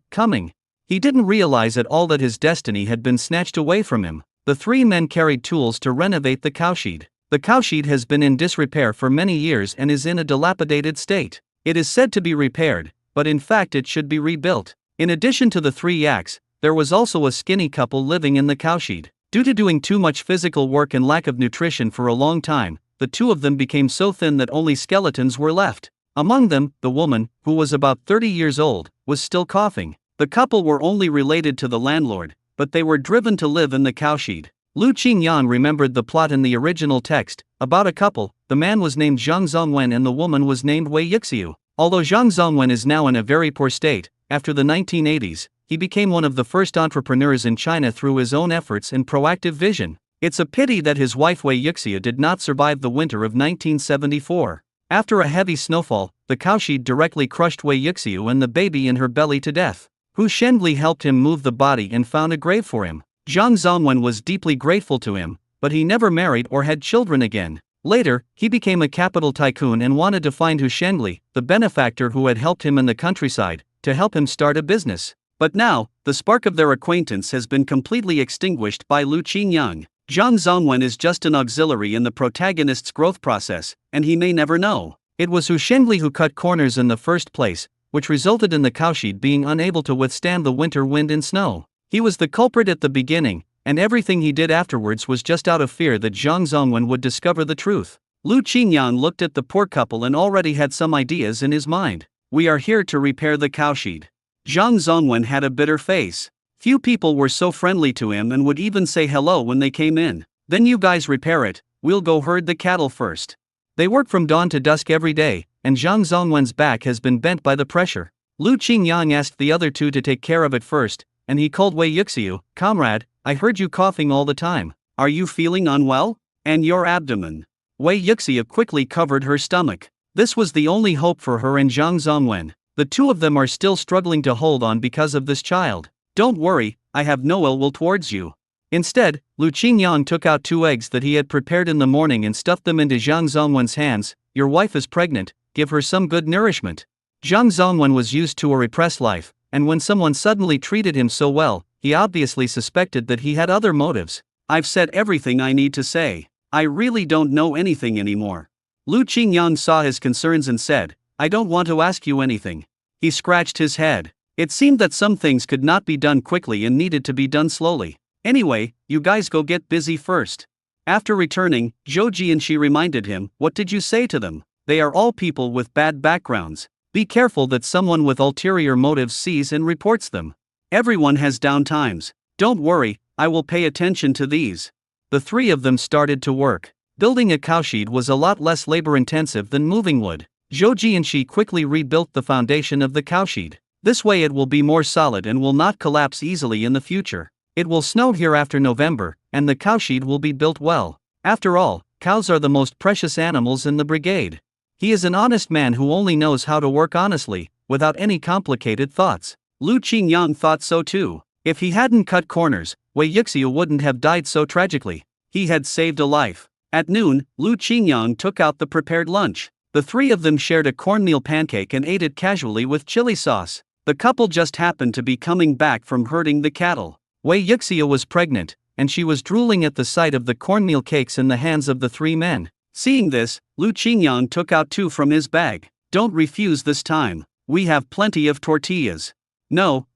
He didn't realize at all that his destiny had been snatched away from him. The three men carried tools to renovate the cowshed. The cowshed has been in disrepair for many years and is in a dilapidated state. It is said to be repaired, but in fact it should be rebuilt. In addition to the three yaks, there was also a skinny couple living in the cowshed. Due to doing too much physical work and lack of nutrition for a long time, the two of them became so thin that only skeletons were left. Among them, the woman, who was about 30 years old, was still coughing. The couple were only related to the landlord, but they were driven to live in the cowshed. Lu Qingyang remembered the plot in the original text. About a couple, the man was named Zhang Zongwen and the woman was named Wei Yixiu. Although Zhang Zongwen is now in a very poor state, after the 1980s, he became one of the first entrepreneurs in China through his own efforts and proactive vision. It's a pity that his wife Wei Yixiu did not survive the winter of 1974. After a heavy snowfall, the cowshed directly crushed Wei Yixiu and the baby in her belly to death. Hu Shenli helped him move the body and found a grave for him. Zhang Zongwen was deeply grateful to him, but he never married or had children again. Later, he became a capital tycoon and wanted to find Hu Shenli, the benefactor who had helped him in the countryside,
to help him start a business. But now, the spark of their acquaintance has been completely extinguished by Lu Qingyang. Zhang Zongwen is just an auxiliary in the protagonist's growth process, and he may never know. It was Hu Shengli who cut corners in the first place, which resulted in the cowshed being unable to withstand the winter wind and snow. He was the culprit at the beginning, and everything he did afterwards was just out of fear that Zhang Zongwen would discover the truth. Lu Qingyang looked at the poor couple and already had some ideas in his mind. "We are here to repair the cowshed." Zhang Zongwen had a bitter face. Few people were so friendly to him and would even say hello when they came in. "Then you guys repair it, we'll go herd the cattle first." They work from dawn to dusk every day, and Zhang Zongwen's back has been bent by the pressure. Lu Qingyang asked the other two to take care of it first, and he called Wei Yixiu. "Comrade, I heard you coughing all the time. Are you feeling unwell? And your abdomen?" Wei Yixiu quickly covered her stomach. This was the only hope for her and Zhang Zongwen. The two of them are still struggling to hold on because of this child. "Don't worry, I have no ill will towards you." Instead, Lu Qingyang took out 2 eggs that he had prepared in the morning and stuffed them into Zhang Zongwen's hands. "Your wife is pregnant, give her some good nourishment." Zhang Zongwen was used to a repressed life, and when someone suddenly treated him so well, he obviously suspected that he had other motives. "I've said everything I need to say. I really don't know anything anymore." Lu Qingyang saw his concerns and said, "I don't want to ask you anything." He scratched his head. It seemed that some things could not be done quickly and needed to be done slowly. "Anyway, you guys go get busy first." After returning, Zhou Jianxi reminded him, "What did you say to them? They are all people with bad backgrounds. Be careful that someone with ulterior motives sees and reports them. Everyone has down times. Don't worry, I will pay attention to these." The 3 of them started to work. Building a cowshed was a lot less labor-intensive than moving wood. Zhou Jianxi quickly rebuilt the foundation of the cowshed. This way it will be more solid and will not collapse easily in the future. It will snow here after November, and the cowshed will be built well. After all, cows are the most precious animals in the brigade. He is an honest man who only knows how to work honestly, without any complicated thoughts. Lu Qingyang thought so too. If he hadn't cut corners, Wei Yixiu wouldn't have died so tragically. He had saved a life. At noon, Lu Qingyang took out the prepared lunch. The 3 of them shared a cornmeal pancake and ate it casually with chili sauce. The couple just happened to be coming back from herding the cattle. Wei Yixiu was pregnant, and she was drooling at the sight of the cornmeal cakes in the hands of the 3 men. Seeing this, Lu Qingyang took out 2 from his bag. "Don't refuse this time. We have plenty of tortillas." No,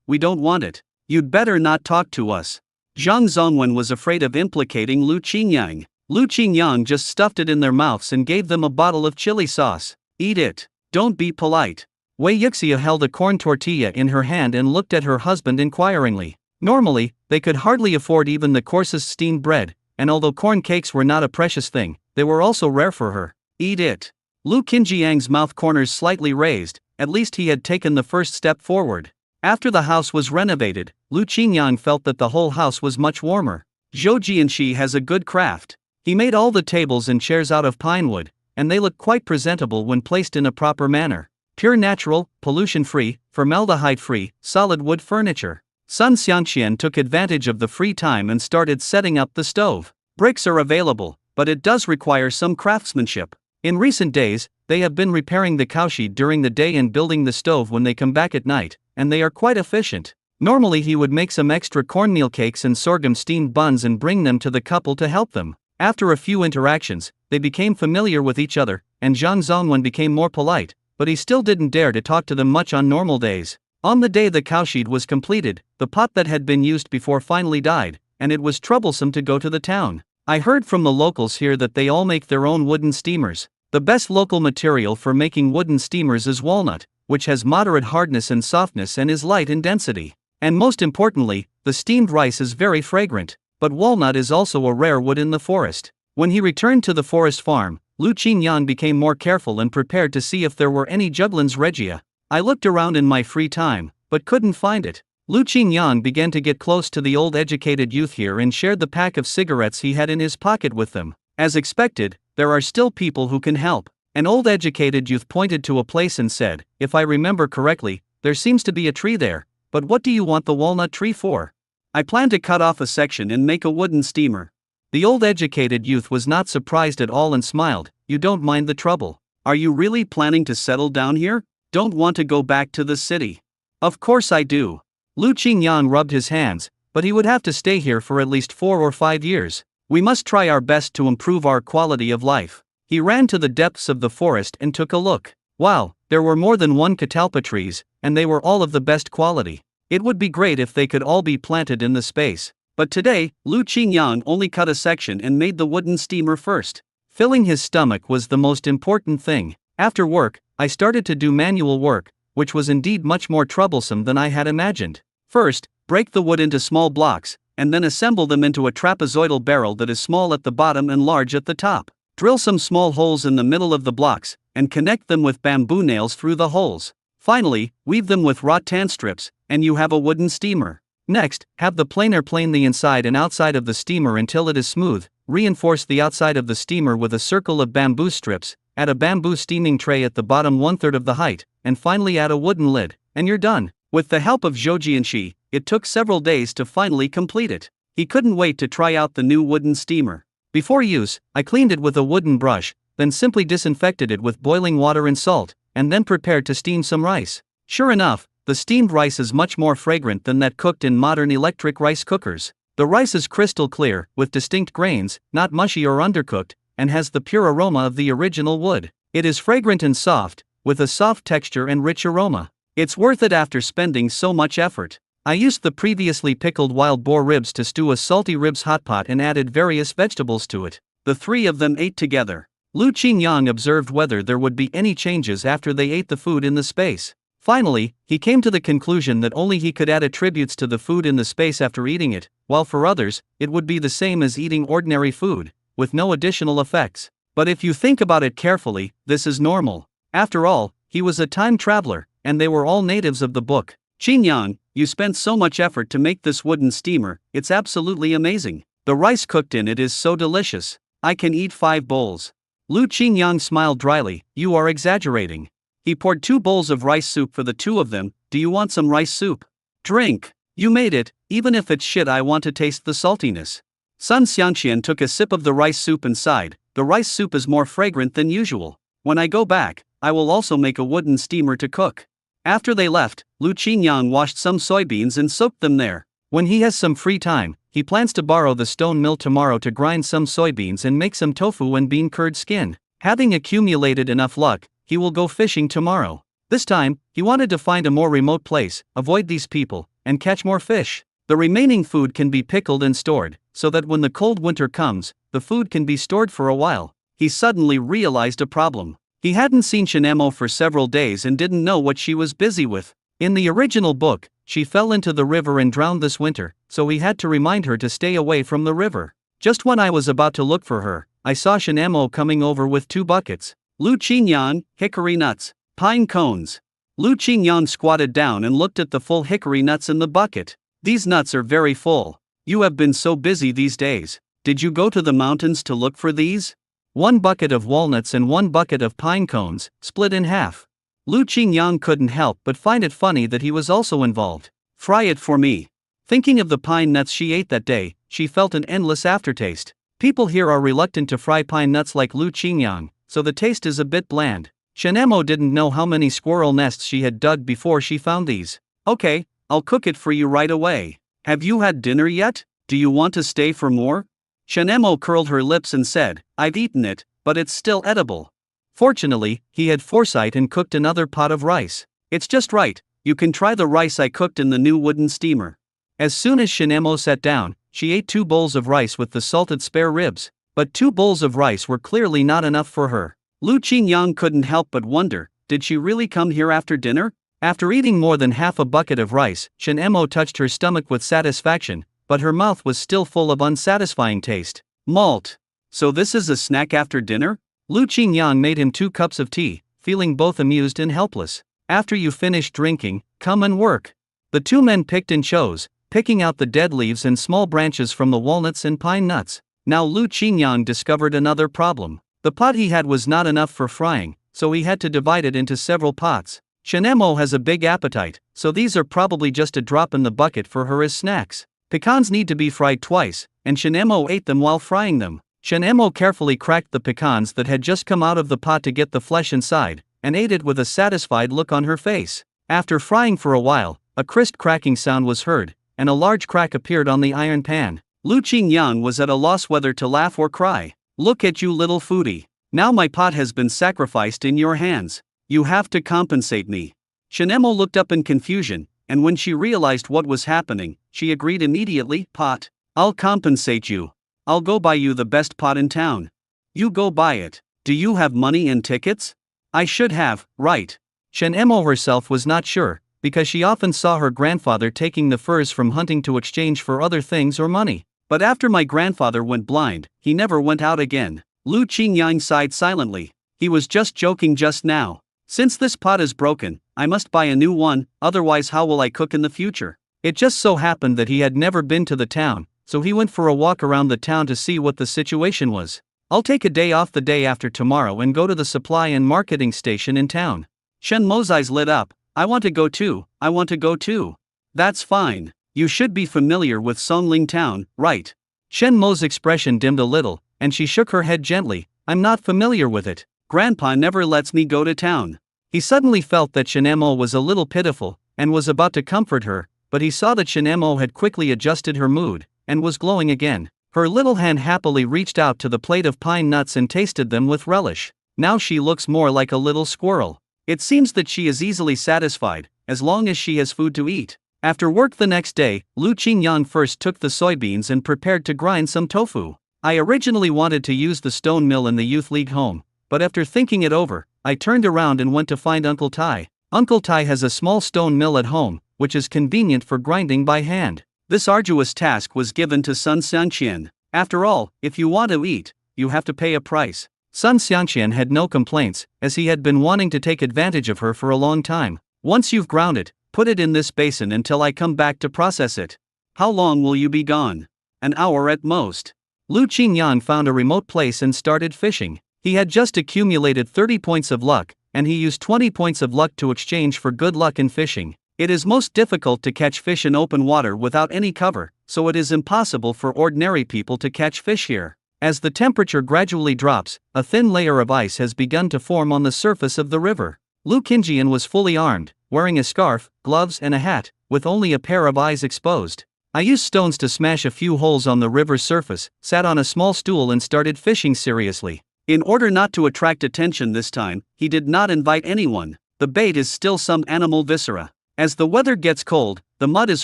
we don't want it. You'd better not talk to us." Zhang Zongwen was afraid of implicating Lu Qingyang. Lu Qingyang just stuffed it in their mouths and gave them a bottle of chili sauce. "Eat it. Don't be polite." Wei Yixiu held a corn tortilla in her hand and looked at her husband inquiringly. Normally, they could hardly afford even the coarsest steamed bread, and although corn cakes were not a precious thing, they were also rare for her. "Eat it." Lu Qinjiang's mouth corners slightly raised, at least he had taken the first step forward. After the house was renovated, Lu Qingyang felt that the whole house was much warmer. Zhou Jianxi has a good craft. He made all the tables and chairs out of pine wood, and they look quite presentable when placed in a proper manner. Pure natural, pollution-free, formaldehyde-free, solid wood furniture. Sun Xiangxian took advantage of the free time and started setting up the stove. Bricks are available, but it does require some craftsmanship. In recent days, they have been repairing the cowshed during the day and building the stove when they come back at night, and they are quite efficient. Normally he would make some extra cornmeal cakes and sorghum steamed buns and bring them to the couple to help them. After a few interactions, they became familiar with each other, and Zhang Zongwen became more polite, but he still didn't dare to talk to them much on normal days. On the day the cowshed was completed, the pot that had been used before finally died, and it was troublesome to go to the town. "I heard from the locals here that they all make their own wooden steamers. The best local material for making wooden steamers is walnut, which has moderate hardness and softness and is light in density. And most importantly, the steamed rice is very fragrant. But walnut is also a rare wood in the forest." When he returned to the forest farm, Lu Qingyang became more careful and prepared to see if there were any juglans regia. "I looked around in my free time, but couldn't find it." Lu Qingyang began to get close to the old educated youth here and shared the pack of cigarettes he had in his pocket with them. As expected, there are still people who can help. An old educated youth pointed to a place and said, "If I remember correctly, there seems to be a tree there, but what do you want the walnut tree for?" "I plan to cut off a section and make a wooden steamer." The old educated youth was not surprised at all and smiled. "You don't mind the trouble. Are you really planning to settle down here?" Don't want to go back to the city. Of course I do. Lu Qingyang rubbed his hands, but he would have to stay here for at least 4 or 5 years. We must try our best to improve our quality of life. He ran to the depths of the forest and took a look. Wow, there were more than one catalpa trees, and they were all of the best quality. It would be great if they could all be planted in the space. But today, Lu Qingyang only cut a section and made the wooden steamer first. Filling his stomach was the most important thing. After work, I started to do manual work, which was indeed much more troublesome than I had imagined. First, break the wood into small blocks, and then assemble them into a trapezoidal barrel that is small at the bottom and large at the top. Drill some small holes in the middle of the blocks, and connect them with bamboo nails through the holes. Finally, weave them with rattan strips, and you have a wooden steamer. Next, have the planer plane the inside and outside of the steamer until it is smooth. Reinforce the outside of the steamer with a circle of bamboo strips, add a bamboo steaming tray at the bottom 1/3 of the height, and finally add a wooden lid, and you're done. With the help of Zhou Jianxi, it took several days to finally complete it. He couldn't wait to try out the new wooden steamer. Before use, I cleaned it with a wooden brush, then simply disinfected it with boiling water and salt, and then prepared to steam some rice. Sure enough, the steamed rice is much more fragrant than that cooked in modern electric rice cookers. The rice is crystal clear, with distinct grains, not mushy or undercooked, and has the pure aroma of the original wood. It is fragrant and soft, with a soft texture and rich aroma. It's worth it after spending so much effort. I used the previously pickled wild boar ribs to stew a salty ribs hot pot and added various vegetables to it. The three of them ate together. Lu Qingyang observed whether there would be any changes after they ate the food in the space. Finally, he came to the conclusion that only he could add attributes to the food in the space after eating it, while for others, it would be the same as eating ordinary food, with no additional effects. But if you think about it carefully, this is normal. After all, he was a time traveler, and they were all natives of the book. Qingyang, you spent so much effort to make this wooden steamer, it's absolutely amazing. The rice cooked in it is so delicious. I can eat 5 bowls. Lu Qingyang smiled dryly. You are exaggerating. He poured 2 bowls of rice soup for the two of them. Do you want some rice soup? Drink. You made it, even if it's shit. I want to taste the saltiness. Sun Xianxian took a sip of the rice soup and sighed. The rice soup is more fragrant than usual. When I go back, I will also make a wooden steamer to cook. After they left, Lu Qingyang washed some soybeans and soaked them there. When he has some free time, he plans to borrow the stone mill tomorrow to grind some soybeans and make some tofu and bean curd skin. Having accumulated enough luck, he will go fishing tomorrow. This time, he wanted to find a more remote place, avoid these people, and catch more fish. The remaining food can be pickled and stored, so that when the cold winter comes, the food can be stored for a while. He suddenly realized a problem. He hadn't seen Shinemo for several days and didn't know what she was busy with. In the original book, she fell into the river and drowned this winter, so he had to remind her to stay away from the river. Just when I was about to look for her, I saw Shinemo coming over with 2 buckets. Lu Qingyang, hickory nuts, pine cones. Lu Qingyang squatted down and looked at the full hickory nuts in the bucket. These nuts are very full. You have been so busy these days. Did you go to the mountains to look for these? 1 bucket of walnuts and 1 bucket of pine cones, split in half. Lu Qingyang couldn't help but find it funny that he was also involved. Fry it for me. Thinking of the pine nuts she ate that day, she felt an endless aftertaste. People here are reluctant to fry pine nuts like Lu Qingyang, so the taste is a bit bland. Shinemo didn't know how many squirrel nests she had dug before she found these. Okay, I'll cook it for you right away. Have you had dinner yet? Do you want to stay for more? Shinemo curled her lips and said, I've eaten it, but it's still edible. Fortunately, he had foresight and cooked another pot of rice. It's just right, you can try the rice I cooked in the new wooden steamer. As soon as Shinemo sat down, she ate 2 bowls of rice with the salted spare ribs. But 2 bowls of rice were clearly not enough for her. Lu Qingyang couldn't help but wonder, did she really come here after dinner? After eating more than half a bucket of rice, Shinemo touched her stomach with satisfaction, but her mouth was still full of unsatisfying taste. Malt. So this is a snack after dinner? Lu Qingyang made him 2 cups of tea, feeling both amused and helpless. After you finish drinking, come and work. The 2 men picked and chose, picking out the dead leaves and small branches from the walnuts and pine nuts. Now Lu Qingyang discovered another problem. The pot he had was not enough for frying, so he had to divide it into several pots. Shinemo has a big appetite, so these are probably just a drop in the bucket for her as snacks. Pecans need to be fried twice, and Shinemo ate them while frying them. Shinemo carefully cracked the pecans that had just come out of the pot to get the flesh inside,
and ate it with a satisfied look on her face. After frying for a while, a crisp cracking sound was heard, and a large crack appeared on the iron pan.
Lu Qingyang was at a loss whether to laugh or cry. "Look at you, little foodie. Now my pot has been sacrificed in your hands. You have to compensate me." Shen Emo looked up in confusion, and when she realized what was happening, she agreed immediately. "Pot. I'll compensate you. I'll go buy you the best pot in town. You go buy it. Do you have money and tickets?" "I should have, right."
Shen Emo herself was not sure, because she often saw her grandfather taking the furs from hunting to exchange for other things or money.
"But after my grandfather went blind, he never went out again." Lu Qingyang sighed silently. He was just joking just now. "Since this pot is broken, I must buy a new one, otherwise how will I cook in the future?"
It just so happened that he had never been to the town, so he went for a walk around the town to see what the situation was. "I'll take a day off the day after tomorrow and go to the supply and marketing station in town."
Shen Mo's eyes lit up. "I want to go too, I want to go too." "That's fine. You should be familiar with Songling Town, right?"
Shen Mo's expression dimmed a little, and she shook her head gently. "I'm not familiar with it.
Grandpa never lets me go to town."
He suddenly felt that Shen Mo was a little pitiful, and was about to comfort her, but he saw that Shen Mo had quickly adjusted her mood, and was glowing again. Her little hand happily reached out to the plate of pine nuts and tasted them with relish. Now she looks more like a little squirrel. It seems that she is easily satisfied, as long as she has food to eat. After work the next day, Lu Qingyang first took the soybeans and prepared to grind some tofu. "I originally wanted to use the stone mill in the youth league home, but after thinking it over, I turned around and went to find Uncle Tai. Uncle Tai has a small stone mill at home, which is convenient for grinding by hand."
This arduous task was given to Sun Xiangqian. After all, if you want to eat, you have to pay a price.
Sun Xiangqian had no complaints, as he had been wanting to take advantage of her for a long time.
"Once you've ground it, put it in this basin until I come back to process it." "How long will you be gone?" "An hour at most."
Lu Qingyang found a remote place and started fishing. He had just accumulated 30 points of luck, and he used 20 points of luck to exchange for good luck in fishing. It is most difficult to catch fish in open water without any cover, so it is impossible for ordinary people to catch fish here. As the temperature gradually drops, a thin layer of ice has begun to form on the surface of the river. Lu Qingyang was fully armed, wearing a scarf, gloves and a hat, with only a pair of eyes exposed. "I used stones to smash a few holes on the river's surface, sat on a small stool and started fishing seriously."
In order not to attract attention this time, he did not invite anyone. The bait is still some animal viscera. As the weather gets cold, the mud is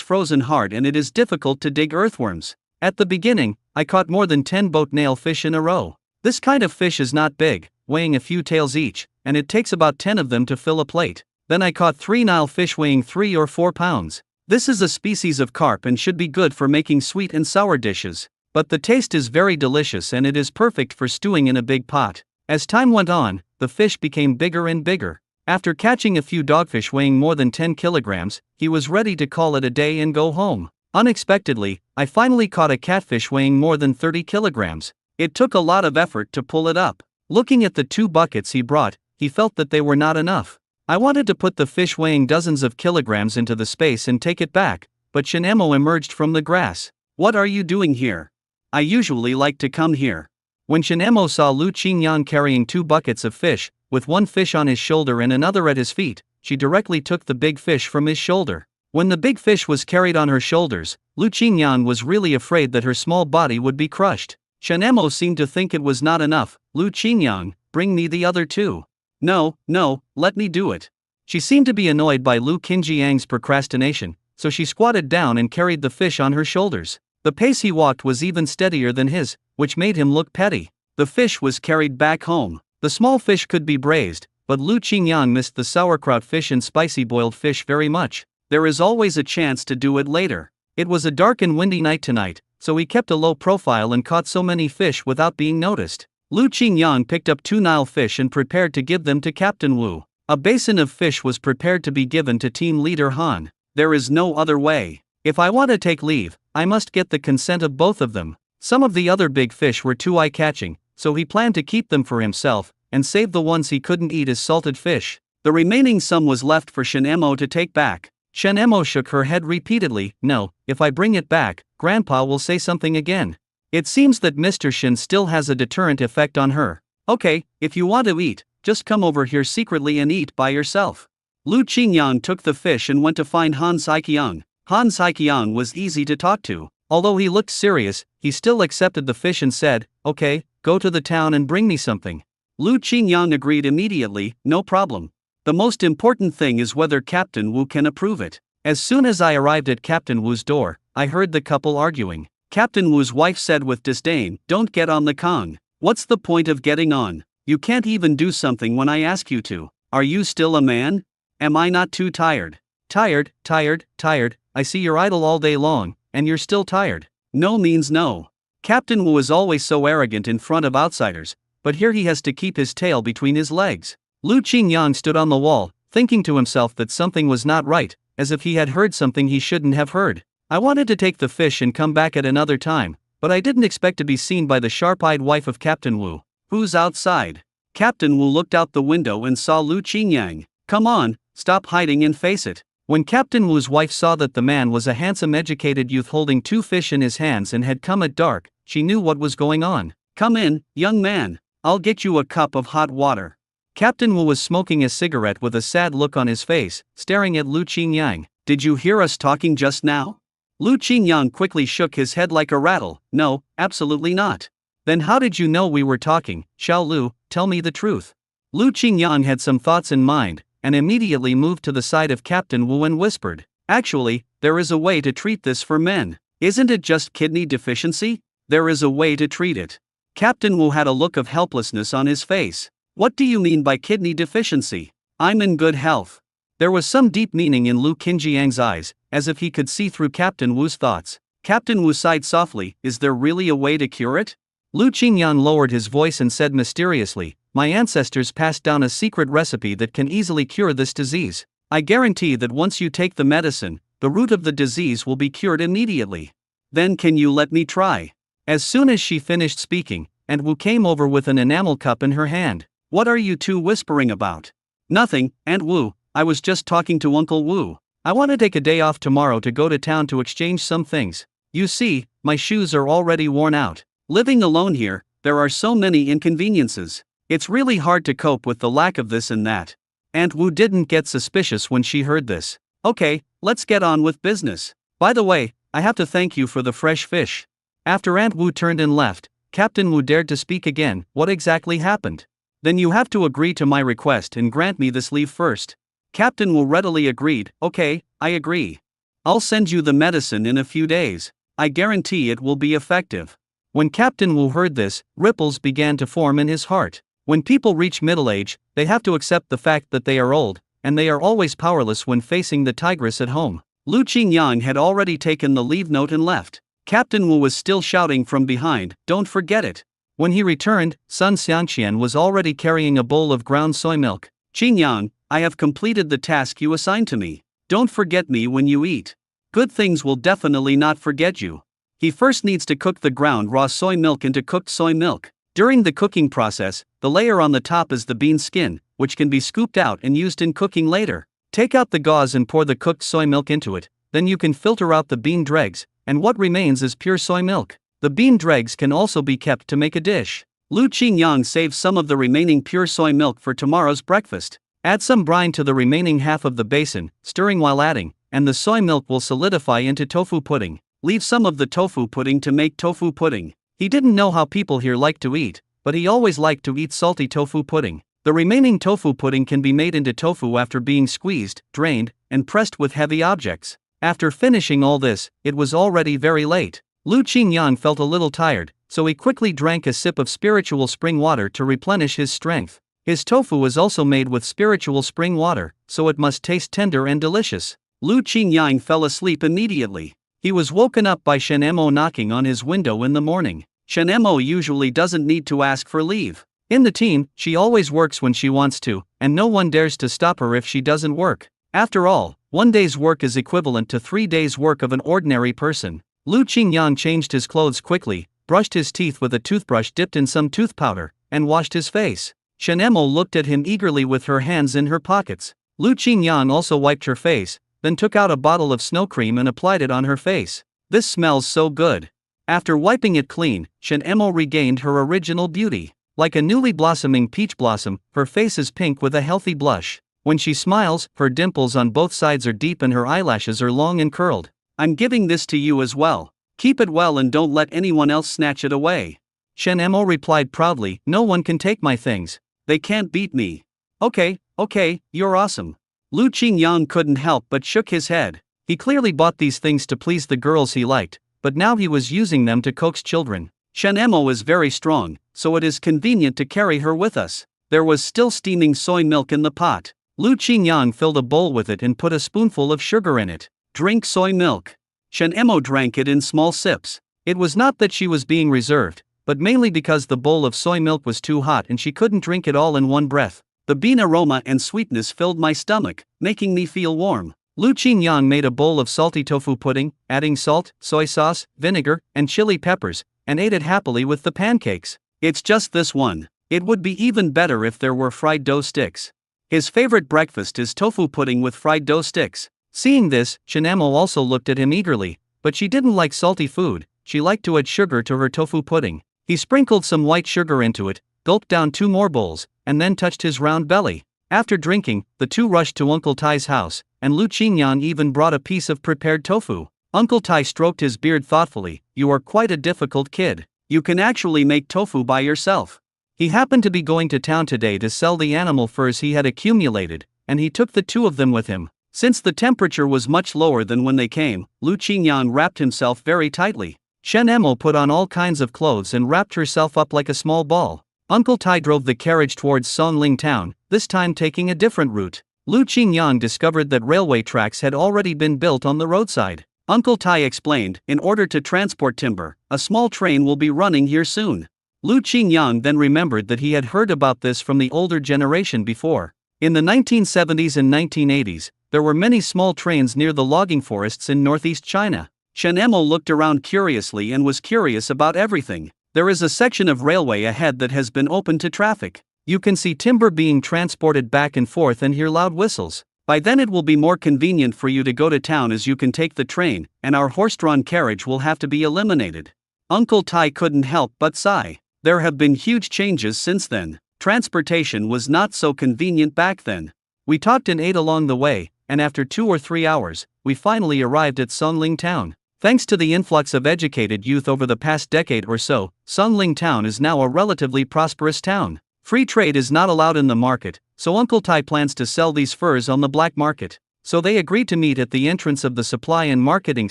frozen hard and it is difficult to dig earthworms. At the beginning, I caught more than 10 boat nail fish in a row. This kind of fish is not big, weighing a few taels each, and it takes about 10 of them to fill a plate. Then I caught 3 Nile fish weighing 3 or 4 pounds. This is a species of carp and should be good for making sweet and sour dishes. But the taste is very delicious and it is perfect for stewing in a big pot. As time went on, the fish became bigger and bigger. After catching a few dogfish weighing more than 10 kilograms, he was ready to call it a day and go home. Unexpectedly, I finally caught a catfish weighing more than 30 kilograms. It took a lot of effort to pull it up. Looking at the 2 buckets he brought, he felt that they were not enough. I wanted to put the fish weighing dozens of kilograms into the space and take it back, but Shen Mo emerged from the grass. "What are you doing here? I usually like to come here." When Shen Mo saw Lu Qingyang carrying 2 buckets of fish, with one fish on his shoulder and another at his feet, she directly took the big fish from his shoulder. When the big fish was carried on her shoulders, Lu Qingyang was really afraid that her small body would be crushed. Shen Mo seemed to think it was not enough. "Lu Qingyang, bring me the other 2. "No, let me do it." She seemed to be annoyed by Lu Qingyang's procrastination, so she squatted down and carried the fish on her shoulders. The pace he walked was even steadier than his, which made him look petty. The fish was carried back home. The small fish could be braised, but Lu Qingyang missed the sauerkraut fish and spicy boiled fish very much. There is always a chance to do it later. It was a dark and windy night tonight, so he kept a low profile and caught so many fish without being noticed. Lu Qingyang picked up 2 Nile fish and prepared to give them to Captain Wu. A basin of fish was prepared to be given to team leader Han. "There is no other way. If I want to take leave, I must get the consent of both of them." Some of the other big fish were too eye-catching, so he planned to keep them for himself, and save the ones he couldn't eat as salted fish. The remaining sum was left for Shen Mo to take back. Shen Mo shook her head repeatedly. "No, if I bring it back, Grandpa will say something again." It seems that Mr. Shen still has a deterrent effect on her. "Okay, if you want to eat, just come over here secretly and eat by yourself. Lu Qingyang took the fish and went to find Han Saiqiang. Han Saiqiang was easy to talk to. Although he looked serious, he still accepted the fish and said, "Okay, go to the town and bring me something." Lu Qingyang agreed immediately, "No problem. The most important thing is whether Captain Wu can approve it." As soon as I arrived at Captain Wu's door, I heard the couple arguing. Captain Wu's wife said with disdain, "Don't get on the Kong. What's the point of getting on? You can't even do something when I ask you to. Are you still a man? Am I not too tired?" "Tired, tired, tired. I see you're idle all day long, and you're still tired." No means no. Captain Wu is always so arrogant in front of outsiders, but here he has to keep his tail between his legs. Lu Qingyang stood on the wall, thinking to himself that something was not right, as if he had heard something he shouldn't have heard. I wanted to take the fish and come back at another time, but I didn't expect to be seen by the sharp-eyed wife of Captain Wu. "Who's outside?" Captain Wu looked out the window and saw Lu Qingyang. "Come on, stop hiding and face it." When Captain Wu's wife saw that the man was a handsome educated youth holding 2 fish in his hands and had come at dark, she knew what was going on. "Come in, young man. I'll get you a cup of hot water." Captain Wu was smoking a cigarette with a sad look on his face, staring at Lu Qingyang. "Did you hear us talking just now?" Lu Qingyang quickly shook his head like a rattle. "No, absolutely not." "Then how did you know we were talking, Xiao Lu? Tell me the truth." Lu Qingyang had some thoughts in mind, and immediately moved to the side of Captain Wu and whispered, "Actually, there is a way to treat this for men. Isn't it just kidney deficiency? There is a way to treat it." Captain Wu had a look of helplessness on his face. "What do you mean by kidney deficiency? I'm in good health." There was some deep meaning in Lu Qingyang's eyes, as if he could see through Captain Wu's thoughts. Captain Wu sighed softly, "Is there really a way to cure it?" Lu Qingyang lowered his voice and said mysteriously, "My ancestors passed down a secret recipe that can easily cure this disease. I guarantee that once you take the medicine, the root of the disease will be cured immediately." "Then can you let me try?" As soon as she finished speaking, Aunt Wu came over with an enamel cup in her hand. "What are you two whispering about?" "Nothing, Aunt Wu. I was just talking to Uncle Wu. I want to take a day off tomorrow to go to town to exchange some things. You see, my shoes are already worn out. Living alone here, there are so many inconveniences. It's really hard to cope with the lack of this and that." Aunt Wu didn't get suspicious when she heard this. "Okay, let's get on with business. By the way, I have to thank you for the fresh fish." After Aunt Wu turned and left, Captain Wu dared to speak again. "What exactly happened?" "Then you have to agree to my request and grant me this leave first." Captain Wu readily agreed. "Okay, I agree. I'll send you the medicine in a few days. I guarantee it will be effective." When Captain Wu heard this, ripples began to form in his heart. When people reach middle age, they have to accept the fact that they are old, and they are always powerless when facing the tigress at home. Lu Qingyang had already taken the leave note and left. Captain Wu was still shouting from behind, "Don't forget it." When he returned, Sun Xiangqian was already carrying a bowl of ground soy milk. "Qingyang, I have completed the task you assigned to me. Don't forget me when you eat. Good things will definitely not forget you." He first needs to cook the ground raw soy milk into cooked soy milk. During the cooking process, the layer on the top is the bean skin, which can be scooped out and used in cooking later. Take out the gauze and pour the cooked soy milk into it, then you can filter out the bean dregs, and what remains is pure soy milk. The bean dregs can also be kept to make a dish. Lu Qingyang saved some of the remaining pure soy milk for tomorrow's breakfast. Add some brine to the remaining half of the basin, stirring while adding, and the soy milk will solidify into tofu pudding. Leave some of the tofu pudding to make tofu pudding. He didn't know how people here like to eat, but he always liked to eat salty tofu pudding. The remaining tofu pudding can be made into tofu after being squeezed, drained, and pressed with heavy objects. After finishing all this, it was already very late. Lu Qingyang felt a little tired, so he quickly drank a sip of spiritual spring water to replenish his strength. His tofu is also made with spiritual spring water, so it must taste tender and delicious. Lu Qingyang fell asleep immediately. He was woken up by Shen Mo knocking on his window in the morning. Shen Mo usually doesn't need to ask for leave. In the team, she always works when she wants to, and no one dares to stop her if she doesn't work. After all, 1 day's work is equivalent to 3 days' work of an ordinary person. Lu Qingyang changed his clothes quickly, brushed his teeth with a toothbrush dipped in some tooth powder, and washed his face. Shen Mo looked at him eagerly with her hands in her pockets. Lu Qingyang also wiped her face, then took out a bottle of snow cream and applied it on her face. "This smells so good." After wiping it clean, Shen Mo regained her original beauty.
Like a newly blossoming peach blossom, her face is pink with a healthy blush. When she smiles, her dimples on both sides are deep and her eyelashes are long and curled.
I'm giving this to you as well. Keep it well and don't let anyone else snatch it away.
Shen Emo replied proudly, no one can take my things.
They can't beat me. Okay, you're awesome. Lu Qingyang couldn't help but shook his head.
He clearly bought these things to please the girls he liked, but now he was using them to coax children.
Shen Emo is very strong, so it is convenient to carry her with us. There was still steaming soy milk in the pot.
Lu Qingyang filled a bowl with it and put a spoonful of sugar in it.
Drink soy milk. Shen Emo drank it in small sips.
It was not that she was being reserved, but mainly because the bowl of soy milk was too hot and she couldn't drink it all in one breath.
The bean aroma and sweetness filled my stomach, making me feel warm.
Lu Qingyang made a bowl of salty tofu pudding, adding salt, soy sauce, vinegar, and chili peppers, and ate it happily with the pancakes.
It's just this one. It would be even better if there were fried dough sticks. His favorite breakfast is tofu pudding with fried dough sticks.
Seeing this, Shen Emo also looked at him eagerly, but she didn't like salty food, she liked to add sugar to her tofu pudding. He sprinkled some white sugar into it, gulped down 2 more bowls, and then touched his round belly. After drinking, the two rushed to Uncle Tai's house, and Lu Qingyang even brought a piece of prepared tofu. Uncle Tai stroked his beard thoughtfully. You are quite a difficult kid.
You can actually make tofu by yourself.
He happened to be going to town today to sell the animal furs he had accumulated, and he took the 2 of them with him.
Since the temperature was much lower than when they came, Lu Qingyang wrapped himself very tightly.
Shen Emo put on all kinds of clothes and wrapped herself up like a small ball. Uncle Tai drove the carriage towards Songling town, this time taking a different route. Lu Qingyang discovered that railway tracks had already been built on the roadside.
Uncle Tai explained, in order to transport timber, a small train will be running here soon.
Lu Qingyang then remembered that he had heard about this from the older generation before. In the 1970s and 1980s, there were many small trains near the logging forests in northeast China.
Shen Emo looked around curiously and was curious about everything. There is a section of railway ahead that has been opened to traffic.
You can see timber being transported back and forth and hear loud whistles.
By then it will be more convenient for you to go to town as you can take the train, and our horse-drawn carriage will have to be eliminated. Uncle Tai couldn't help but sigh. There have been huge changes since then. Transportation was not so convenient back then.
We talked and ate along the way, and after 2 or 3 hours, we finally arrived at Songling town. Thanks to the influx of educated youth over the past decade or so, Songling town is now a relatively prosperous town. Free trade is not allowed in the market, so Uncle Tai plans to sell these furs on the black market. So they agreed to meet at the entrance of the supply and marketing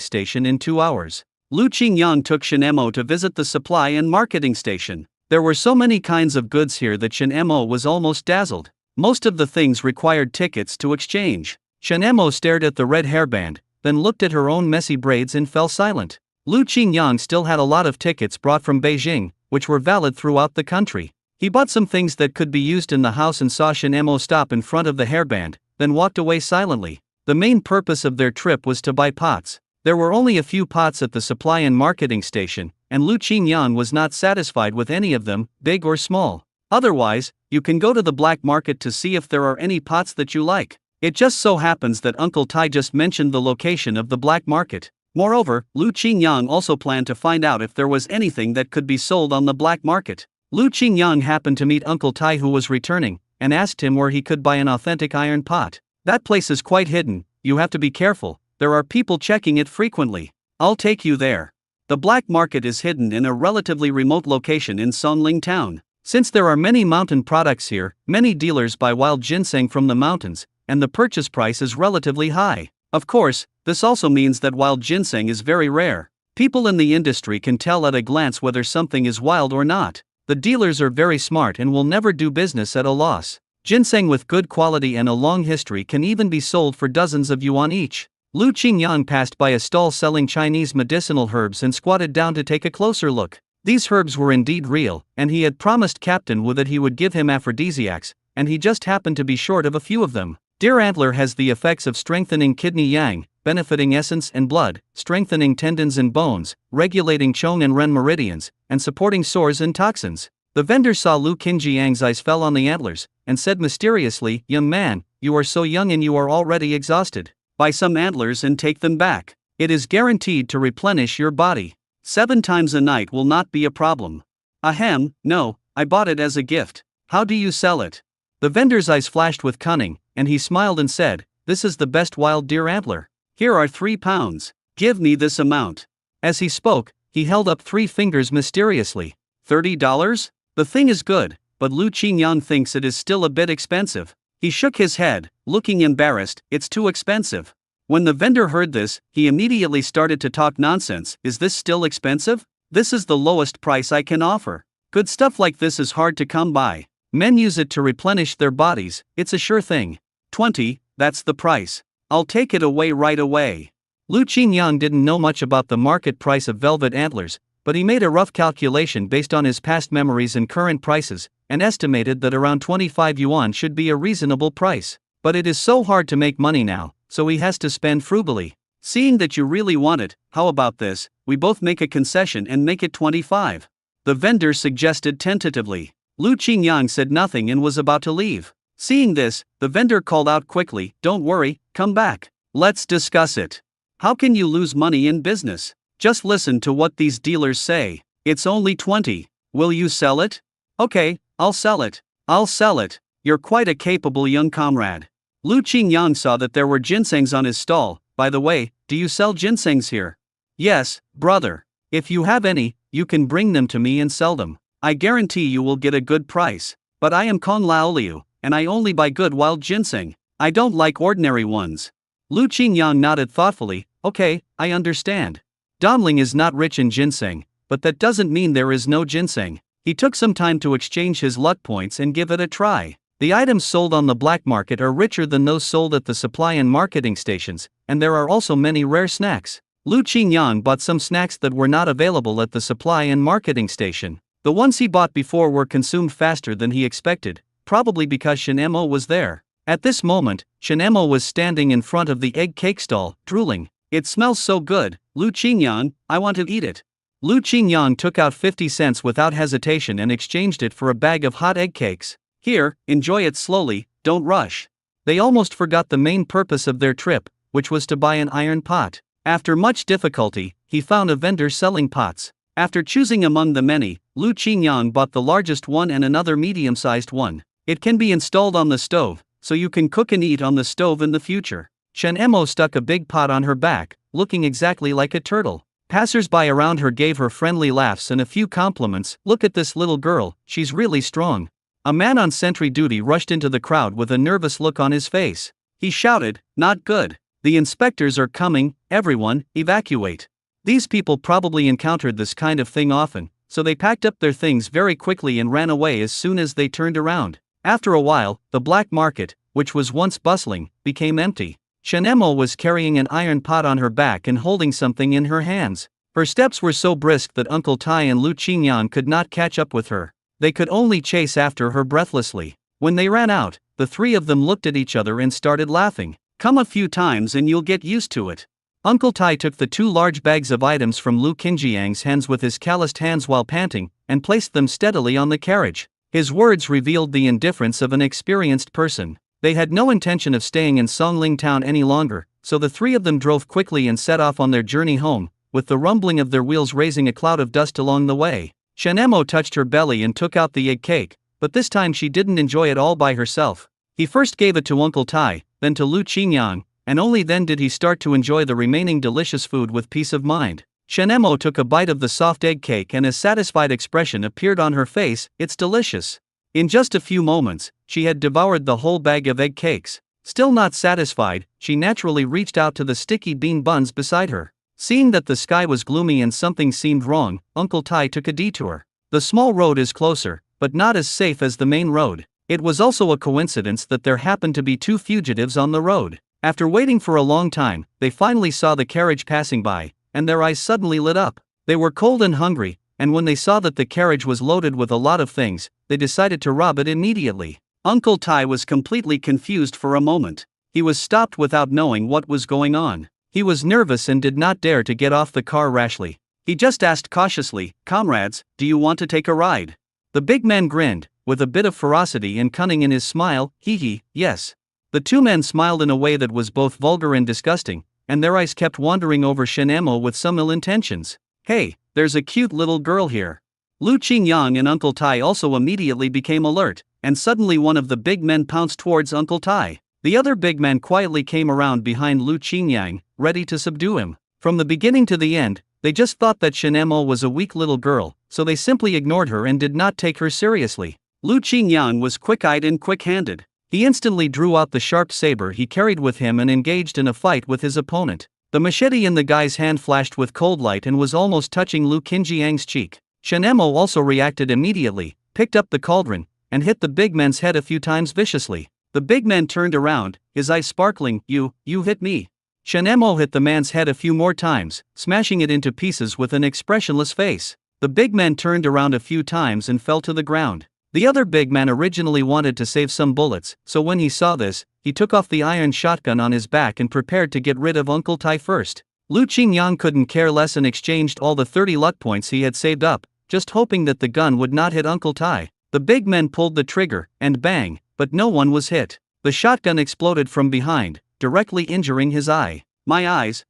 station in 2 hours.
Lu Qingyang took Shen Emo to visit the supply and marketing station.
There were so many kinds of goods here that Shen Emo was almost dazzled.
Most of the things required tickets to exchange.
Shen Emo stared at the red hairband, then looked at her own messy braids and fell silent. Lu Qingyang still had a lot of tickets brought from Beijing, which were valid throughout the country. He bought some things that could be used in the house and saw Shen Emo stop in front of the hairband, then walked away silently. The main purpose of their trip was to buy pots. There were only a few pots at the supply and marketing station, and Lu Qingyang was not satisfied with any of them, big or small.
Otherwise, you can go to the black market to see if there are any pots that you like. It just so happens that Uncle Tai just mentioned the location of the black market. Moreover, Lu Qingyang also planned to find out if there was anything that could be sold on the black market.
Lu Qingyang happened to meet Uncle Tai who was returning, and asked him where he could buy an authentic iron pot. That place is quite hidden, you have to be careful, there are people checking it frequently.
I'll take you there. The black market is hidden in a relatively remote location in Songling town.
Since there are many mountain products here, many dealers buy wild ginseng from the mountains, and the purchase price is relatively high.
Of course, this also means that wild ginseng is very rare. People in the industry can tell at a glance whether something is wild or not.
The dealers are very smart and will never do business at a loss. Ginseng with good quality and a long history can even be sold for dozens of yuan each. Lu Qingyang passed by a stall selling Chinese medicinal herbs and squatted down to take a closer look. These herbs were indeed real, and he had promised Captain Wu that he would give him aphrodisiacs, and he just happened to be short of a few of them. Deer antler has the effects of strengthening kidney yang, benefiting essence and blood, strengthening tendons and bones, regulating Chong and Ren meridians, and supporting sores and toxins. The vendor saw Lu Qingyang's eyes fell on the antlers, and said mysteriously, "Young man, you are so young and you are already exhausted.
Buy some antlers and take them back. It is guaranteed to replenish your body. 7 times a night will not be a problem." "Ahem, no, I bought it as a gift. How do you sell it? The vendor's eyes flashed with cunning, and he smiled and said, "This is the best wild deer antler. Here are 3 pounds. Give me this amount." As he spoke, he held up 3 fingers mysteriously. $30? The thing is good, but Lu Qingyang thinks it is still a bit expensive. He shook his head, looking embarrassed. It's too expensive. When the vendor heard this, he immediately started to talk nonsense. Is this still expensive? This is the lowest price I can offer. Good stuff like this is hard to come by. Men use it to replenish their bodies, it's a sure thing. 20, that's the price. I'll take it away right away. Lu Qingyang didn't know much about the market price of velvet antlers, but he made a rough calculation based on his past memories and current prices, and estimated that around 25 yuan should be a reasonable price. But it is so hard to make money now, so he has to spend frugally. Seeing that you really want it, how about this, we both make a concession and make it 25. The vendor suggested tentatively. Lu Qingyang said nothing and was about to leave. Seeing this, the vendor called out quickly, "Don't worry, come back. Let's discuss it. How can you lose money in business? Just listen to what these dealers say. It's only 20. Will you sell it?" "Okay, I'll sell it. I'll sell it. You're quite a capable young comrade." Lu Qingyang saw that there were ginsengs on his stall. "By the way, do you sell ginsengs here?" "Yes, brother. If you have any, you can bring them to me and sell them. I guarantee you will get a good price. But I am Kong Laoliu, and I only buy good wild ginseng. I don't like ordinary ones." Lu Qingyang nodded thoughtfully. "Okay, I understand. Donling is not rich in ginseng, but that doesn't mean there is no ginseng." He took some time to exchange his luck points and give it a try. The items sold on the black market are richer than those sold at the supply and marketing stations, and there are also many rare snacks. Lu Qingyang bought some snacks that were not available at the supply and marketing station. The ones he bought before were consumed faster than he expected, probably because Shen Emo was there. At this moment, Shen Emo was standing in front of the egg cake stall, drooling. "It smells so good, Lu Qingyang, I want to eat it." Lu Qingyang took out 50 cents without hesitation and exchanged it for a bag of hot egg cakes. "Here, enjoy it slowly, don't rush." They almost forgot the main purpose of their trip, which was to buy an iron pot. After much difficulty, he found a vendor selling pots. After choosing among the many, Lu Qingyang bought the largest one and another medium-sized one. It can be installed on the stove, so you can cook and eat on the stove in the future. Shen Emo stuck a big pot on her back, looking exactly like a turtle. Passers-by around her gave her friendly laughs and a few compliments. "Look at this little girl, she's really strong." A man on sentry duty rushed into the crowd with a nervous look on his face. He shouted, "Not good. The inspectors are coming, everyone, evacuate." These people probably encountered this kind of thing often, so they packed up their things very quickly and ran away as soon as they turned around. After a while, the black market, which was once bustling, became empty. Shen Emo was carrying an iron pot on her back and holding something in her hands. Her steps were so brisk that Uncle Tai and Lu Qingyang could not catch up with her. They could only chase after her breathlessly. When they ran out, the 3 of them looked at each other and started laughing. "Come a few times and you'll get used to it." Uncle Tai took the 2 large bags of items from Lu Qingyang's hands with his calloused hands while panting, and placed them steadily on the carriage. His words revealed the indifference of an experienced person. They had no intention of staying in Songling town any longer, so the 3 of them drove quickly and set off on their journey home, with the rumbling of their wheels raising a cloud of dust along the way. Shen Emo touched her belly and took out the egg cake, but this time she didn't enjoy it all by herself. He first gave it to Uncle Tai, then to Lu Qingyang, and only then did he start to enjoy the remaining delicious food with peace of mind. Shen Emo took a bite of the soft egg cake and a satisfied expression appeared on her face. "It's delicious." In just a few moments, she had devoured the whole bag of egg cakes. Still not satisfied, she naturally reached out to the sticky bean buns beside her. Seeing that the sky was gloomy and something seemed wrong, Uncle Tai took a detour. The small road is closer, but not as safe as the main road. It was also a coincidence that there happened to be 2 fugitives on the road. After waiting for a long time, they finally saw the carriage passing by, and their eyes suddenly lit up. They were cold and hungry, and when they saw that the carriage was loaded with a lot of things, they decided to rob it immediately. Uncle Tai was completely confused for a moment. He was stopped without knowing what was going on. He was nervous and did not dare to get off the car rashly. He just asked cautiously, "Comrades, do you want to take a ride?" The big man grinned, with a bit of ferocity and cunning in his smile. "Hee, yes." The 2 men smiled in a way that was both vulgar and disgusting, and their eyes kept wandering over Shen Emo with some ill intentions. "Hey, there's a cute little girl here. Lu Qingyang and Uncle Tai also immediately became alert, and suddenly one of the big men pounced towards Uncle Tai. The other big man quietly came around behind Lu Qingyang, ready to subdue him. From the beginning to the end, they just thought that Shen Mo was a weak little girl, so they simply ignored her and did not take her seriously. Lu Qingyang was quick-eyed and quick-handed. He instantly drew out the sharp saber he carried with him and engaged in a fight with his opponent. The machete in the guy's hand flashed with cold light and was almost touching Lu Qingyang's cheek. Shen Mo also reacted immediately, picked up the cauldron, and hit the big man's head a few times viciously. The big man turned around, his eyes sparkling. You hit me. Shen Mo hit the man's head a few more times, smashing it into pieces with an expressionless face. The big man turned around a few times and fell to the ground. The other big man originally wanted to save some bullets, so when he saw this, he took off the iron shotgun on his back and prepared to get rid of Uncle Tai first. Lu Qingyang couldn't care less and exchanged all the 30 luck points he had saved up, just hoping that the gun would not hit Uncle Tai. The big men pulled the trigger, and bang, but no one was hit. The shotgun exploded from behind, directly injuring his eye. My eyes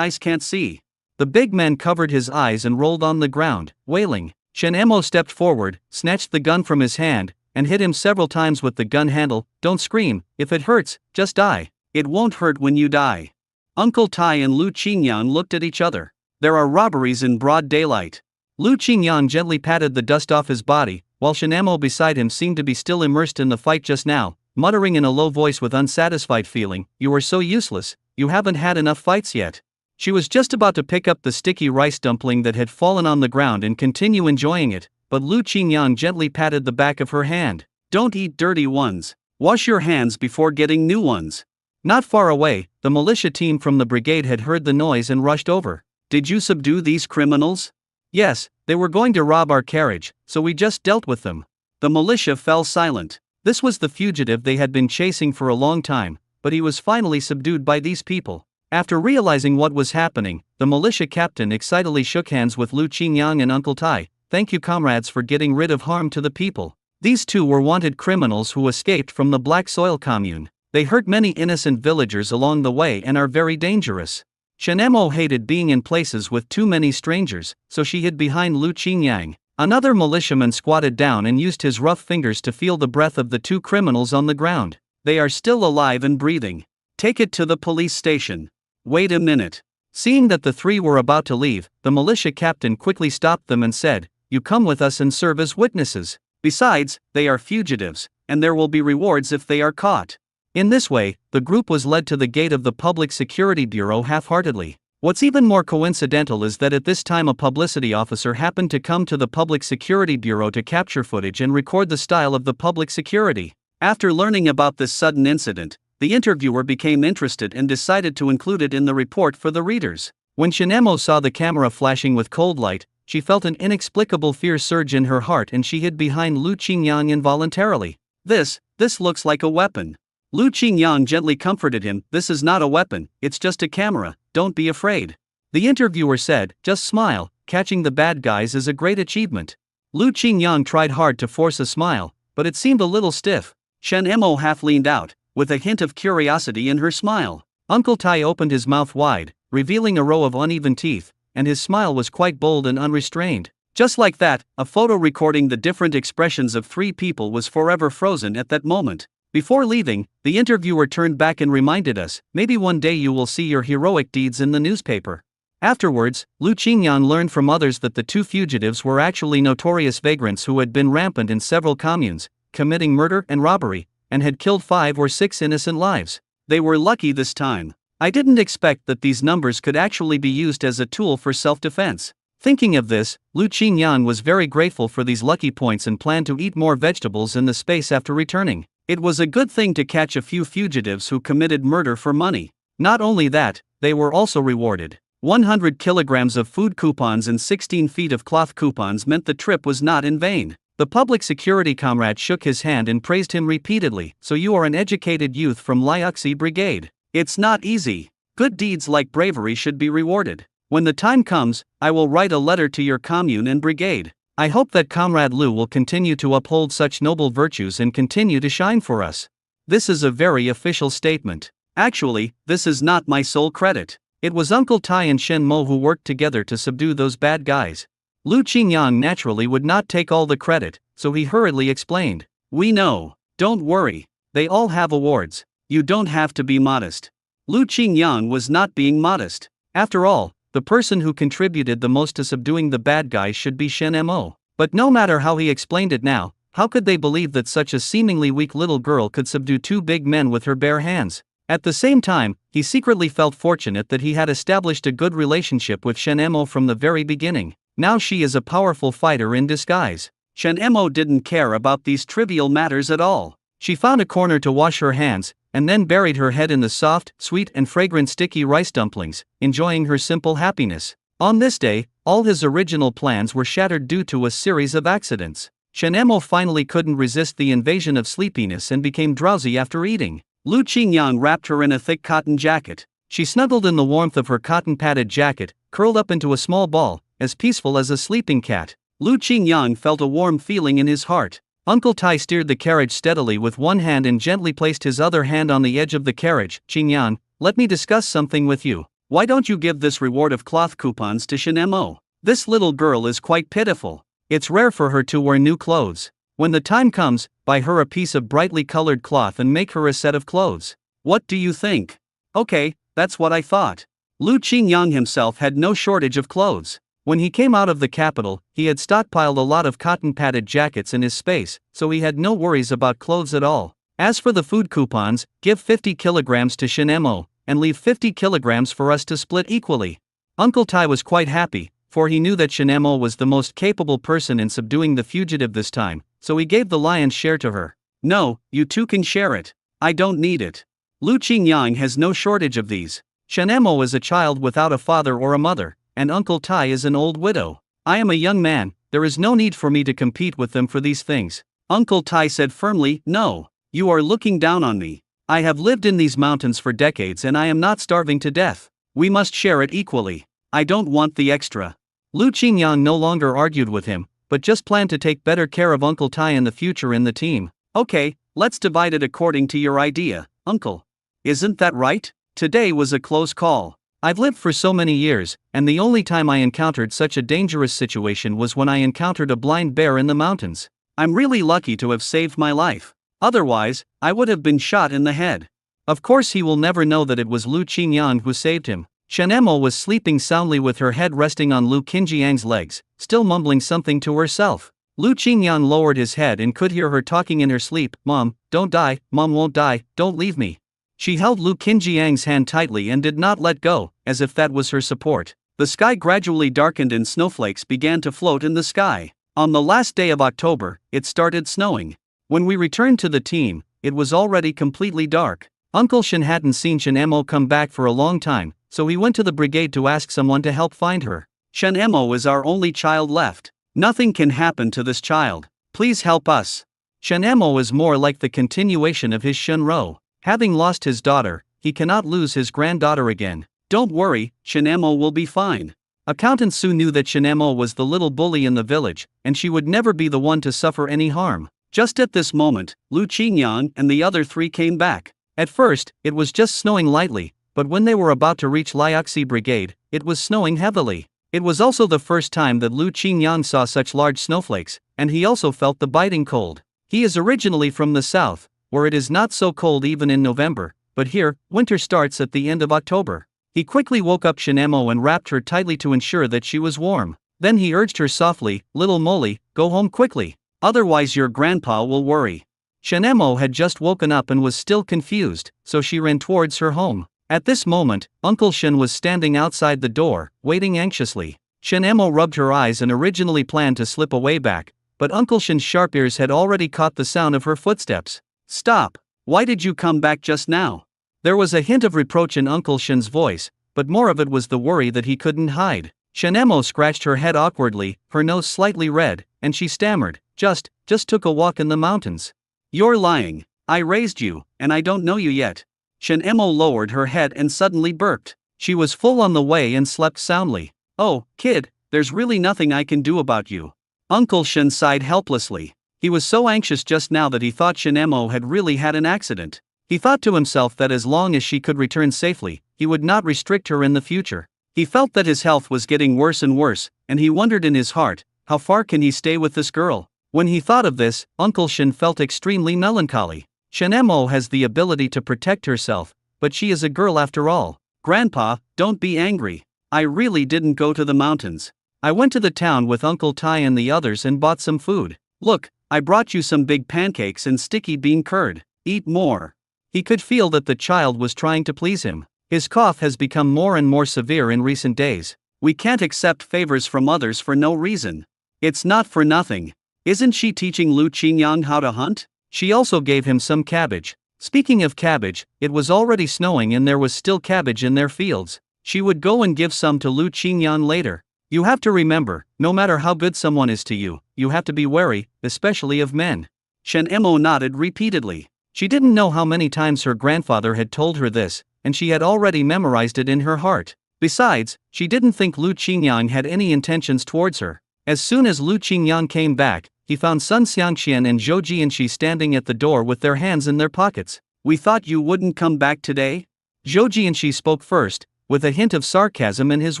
can't see. The big man covered his eyes and rolled on the ground, wailing. Shen Mo stepped forward, snatched the gun from his hand, and hit him several times with the gun handle. Don't scream, if it hurts, just die. It won't hurt when you die. Uncle Tai and Lu Qingyang looked at each other. There are robberies in broad daylight. Lu Qingyang gently patted the dust off his body, while Shen Mo beside him seemed to be still immersed in the fight just now, muttering in a low voice with unsatisfied feeling, "You are so useless, you haven't had enough fights yet." She was just about to pick up the sticky rice dumpling that had fallen on the ground and continue enjoying it, but Lu Qingyang gently patted the back of her hand. "Don't eat dirty ones. Wash your hands before getting new ones." Not far away, the militia team from the brigade had heard the noise and rushed over. "Did you subdue these criminals?" "Yes, they were going to rob our carriage, so we just dealt with them." The militia fell silent. This was the fugitive they had been chasing for a long time, but he was finally subdued by these people. After realizing what was happening, the militia captain excitedly shook hands with Lu Qingyang and Uncle Tai. "Thank you, comrades, for getting rid of harm to the people." These two were wanted criminals who escaped from the Black Soil Commune. They hurt many innocent villagers along the way and are very dangerous. Shen Mo hated being in places with too many strangers, so she hid behind Lu Qingyang. Another militiaman squatted down and used his rough fingers to feel the breath of the two criminals on the ground. They are still alive and breathing. "Take it to the police station." "Wait a minute." Seeing that the three were about to leave, the militia captain quickly stopped them and said, "You come with us and serve as witnesses. Besides, they are fugitives, and there will be rewards if they are caught." In this way, the group was led to the gate of the Public Security Bureau half-heartedly. What's even more coincidental is that at this time a publicity officer happened to come to the Public Security Bureau to capture footage and record the style of the public security. After learning about this sudden incident, the interviewer became interested and decided to include it in the report for the readers. When Shen Mo saw the camera flashing with cold light, she felt an inexplicable fear surge in her heart and she hid behind Lu Qingyang involuntarily. This looks like a weapon." Lu Qingyang gently comforted him. "This is not a weapon, it's just a camera, don't be afraid." The interviewer said, "Just smile, catching the bad guys is a great achievement." Lu Qingyang tried hard to force a smile, but it seemed a little stiff. Shen Mo half leaned out, with a hint of curiosity in her smile. Uncle Tai opened his mouth wide, revealing a row of uneven teeth, and his smile was quite bold and unrestrained. Just like that, a photo recording the different expressions of three people was forever frozen at that moment. Before leaving, the interviewer turned back and reminded us, "Maybe one day you will see your heroic deeds in the newspaper." Afterwards, Lu Qingyang learned from others that the two fugitives were actually notorious vagrants who had been rampant in several communes, committing murder and robbery, and had killed 5 or 6 innocent lives. They were lucky this time. I didn't expect that these numbers could actually be used as a tool for self-defense. Thinking of this, Lu Qingyang was very grateful for these lucky points and planned to eat more vegetables in the space after returning. It was a good thing to catch a few fugitives who committed murder for money. Not only that, they were also rewarded. 100 kilograms of food coupons and 16 feet of cloth coupons meant the trip was not in vain. The public security comrade shook his hand and praised him repeatedly. "So you are an educated youth from Liuxi Brigade. It's not easy. Good deeds like bravery should be rewarded. When the time comes, I will write a letter to your commune and brigade. I hope that Comrade Lu will continue to uphold such noble virtues and continue to shine for us." This is a very official statement. Actually, this is not my sole credit. It was Uncle Tai and Shen Mo who worked together to subdue those bad guys.
Lu Qingyang naturally would not take all the credit, so he hurriedly explained.
We know. Don't worry. They all have awards. You don't have to be modest. Lu Qingyang was not being modest.
After all, the person who contributed the most to subduing the bad guys should be Shen Mo. But no matter how he explained it now, how could they believe that such a seemingly weak little girl could subdue two big men with her bare hands? At the same time, he secretly felt fortunate that he had established a good relationship with Shen Mo from the very beginning. Now she is a powerful fighter in disguise.
Shen Mo didn't care about these trivial matters at all.
She found a corner to wash her hands, and then buried her head in the soft, sweet and fragrant sticky rice dumplings, enjoying her simple happiness. On this day, all his original plans were shattered due to a series of accidents. Shen Mo finally couldn't resist the invasion of sleepiness and became drowsy after eating.
Lu Qingyang wrapped her in a thick cotton jacket.
She snuggled in the warmth of her cotton-padded jacket, curled up into a small ball, as peaceful as a sleeping cat.
Lu Qingyang felt a warm feeling in his heart.
Uncle Tai steered the carriage steadily with one hand and gently placed his other hand on the edge of the carriage. Qingyang, let me discuss something with you.
Why don't you give this reward of cloth coupons to Shen Mo? This little girl is quite pitiful.
It's rare for her to wear new clothes. When the time comes, buy her a piece of brightly colored cloth and make her a set of clothes.
What do you think? Okay, that's what I thought. Lu Qingyang himself had no shortage of clothes.
When he came out of the capital, he had stockpiled a lot of cotton-padded jackets in his space, so he had no worries about clothes at all. As for the food coupons, give 50 kilograms to Shen Mo, and leave 50 kilograms for us to split equally. Uncle Tai was quite happy, for he knew that Shen Mo was the most capable person in subduing the fugitive this time, so he gave the lion's share to her.
No, you two can share it. I don't need it. Lu Qingyang has no shortage of these.
Shen Mo is a child without a father or a mother, and Uncle Tai is an old widow. I am a young man, there is no need for me to compete with them for these things.
Uncle Tai said firmly, no. You are looking down on me. I have lived in these mountains for decades and I am not starving to death. We must share it equally. I don't want the extra.
Lu Qingyang no longer argued with him, but just planned to take better care of Uncle Tai in the future in the team.
Okay, let's divide it according to your idea, Uncle. Isn't that right? Today was a close call.
I've lived for so many years, and the only time I encountered such a dangerous situation was when I encountered a blind bear in the mountains.
I'm really lucky to have saved my life. Otherwise, I would have been shot in the head.
Of course he will never know that it was Lu Qingyang who saved him. Shen Mo was sleeping soundly with her head resting on Lu Qingyang's legs, still mumbling something to herself. Lu Qingyang lowered his head and could hear her talking in her sleep. Mom, don't die, Mom won't die, don't leave me. She held Lu Qingyang's hand tightly and did not let go, as if that was her support.
The sky gradually darkened and snowflakes began to float in the sky. On the last day of October, it started snowing. When we returned to the team, it was already completely dark.
Uncle Shen hadn't seen Shen Mo come back for a long time, so he went to the brigade to ask someone to help find her.
Shen Mo is our only child left. Nothing can happen to this child. Please help us.
Shen Mo is more like the continuation of his Shen Ro. Having lost his daughter, he cannot lose his granddaughter again.
Don't worry, Shen Mo will be fine.
Accountant Su knew that Shen Mo was the little bully in the village, and she would never be the one to suffer any harm.
Just at this moment, Lu Qingyang and the other three came back.
At first, it was just snowing lightly, but when they were about to reach Liaoxi Brigade, it was snowing heavily. It was also the first time that Lu Qingyang saw such large snowflakes, and he also felt the biting cold. He is originally from the south, where it is not so cold even in November, but here, winter starts at the end of October. He quickly woke up Shen Mo and wrapped her tightly to ensure that she was warm. Then he urged her softly, "Little Molly, go home quickly. Otherwise your grandpa will worry." Shen Mo had just woken up and was still confused, so she ran towards her home. At this moment, Uncle Shen was standing outside the door, waiting anxiously. Shen Mo rubbed her eyes and originally planned to slip away back, but Uncle Shen's sharp ears had already caught the sound of her footsteps.
"Stop! Why did you come back just now?"
There was a hint of reproach in Uncle Shen's voice, but more of it was the worry that he couldn't hide. Shen Mo scratched her head awkwardly, her nose slightly red, and she stammered, just took a walk in the mountains."
"You're lying. I raised you, and I don't know you yet." Shen Mo lowered her head and suddenly burped.
She was full on the way and slept soundly.
"Oh, kid, there's really nothing I can do about you." Uncle Shen sighed helplessly. He was so anxious just now that he thought Shen Mo had really had an accident. He thought to himself that as long as she could return safely, he would not restrict her in the future. He felt that his health was getting worse and worse, and he wondered in his heart, how far can he stay with this girl? When he thought of this, Uncle Shen felt extremely melancholy. Shenmo has the ability to protect herself, but she is a girl after all. Grandpa, don't be angry. I really didn't go to the mountains. I went to the town with Uncle Tai and the others and bought some food. Look, I brought you some big pancakes and sticky bean curd. Eat more. He could feel that the child was trying to please him. His cough has become more and more severe in recent days. We can't accept favors from others for no reason. It's not for nothing. Isn't she teaching Lu Qingyang how to hunt? She also gave him some cabbage. Speaking of cabbage, it was already snowing and there was still cabbage in their fields. She would go and give some to Lu Qingyang later. You have to remember, no matter how good someone is to you, you have to be wary, especially of men. Shen Mo nodded repeatedly. She didn't know how many times her grandfather had told her this, and she had already memorized it in her heart. Besides, she didn't think Lu Qingyang had any intentions towards her. As soon as Lu Qingyang came back, he found Sun Xiangqian and Zhou Jianxi standing at the door with their hands in their pockets. We thought you wouldn't come back today? Zhou Jianxi spoke first, with a hint of sarcasm in his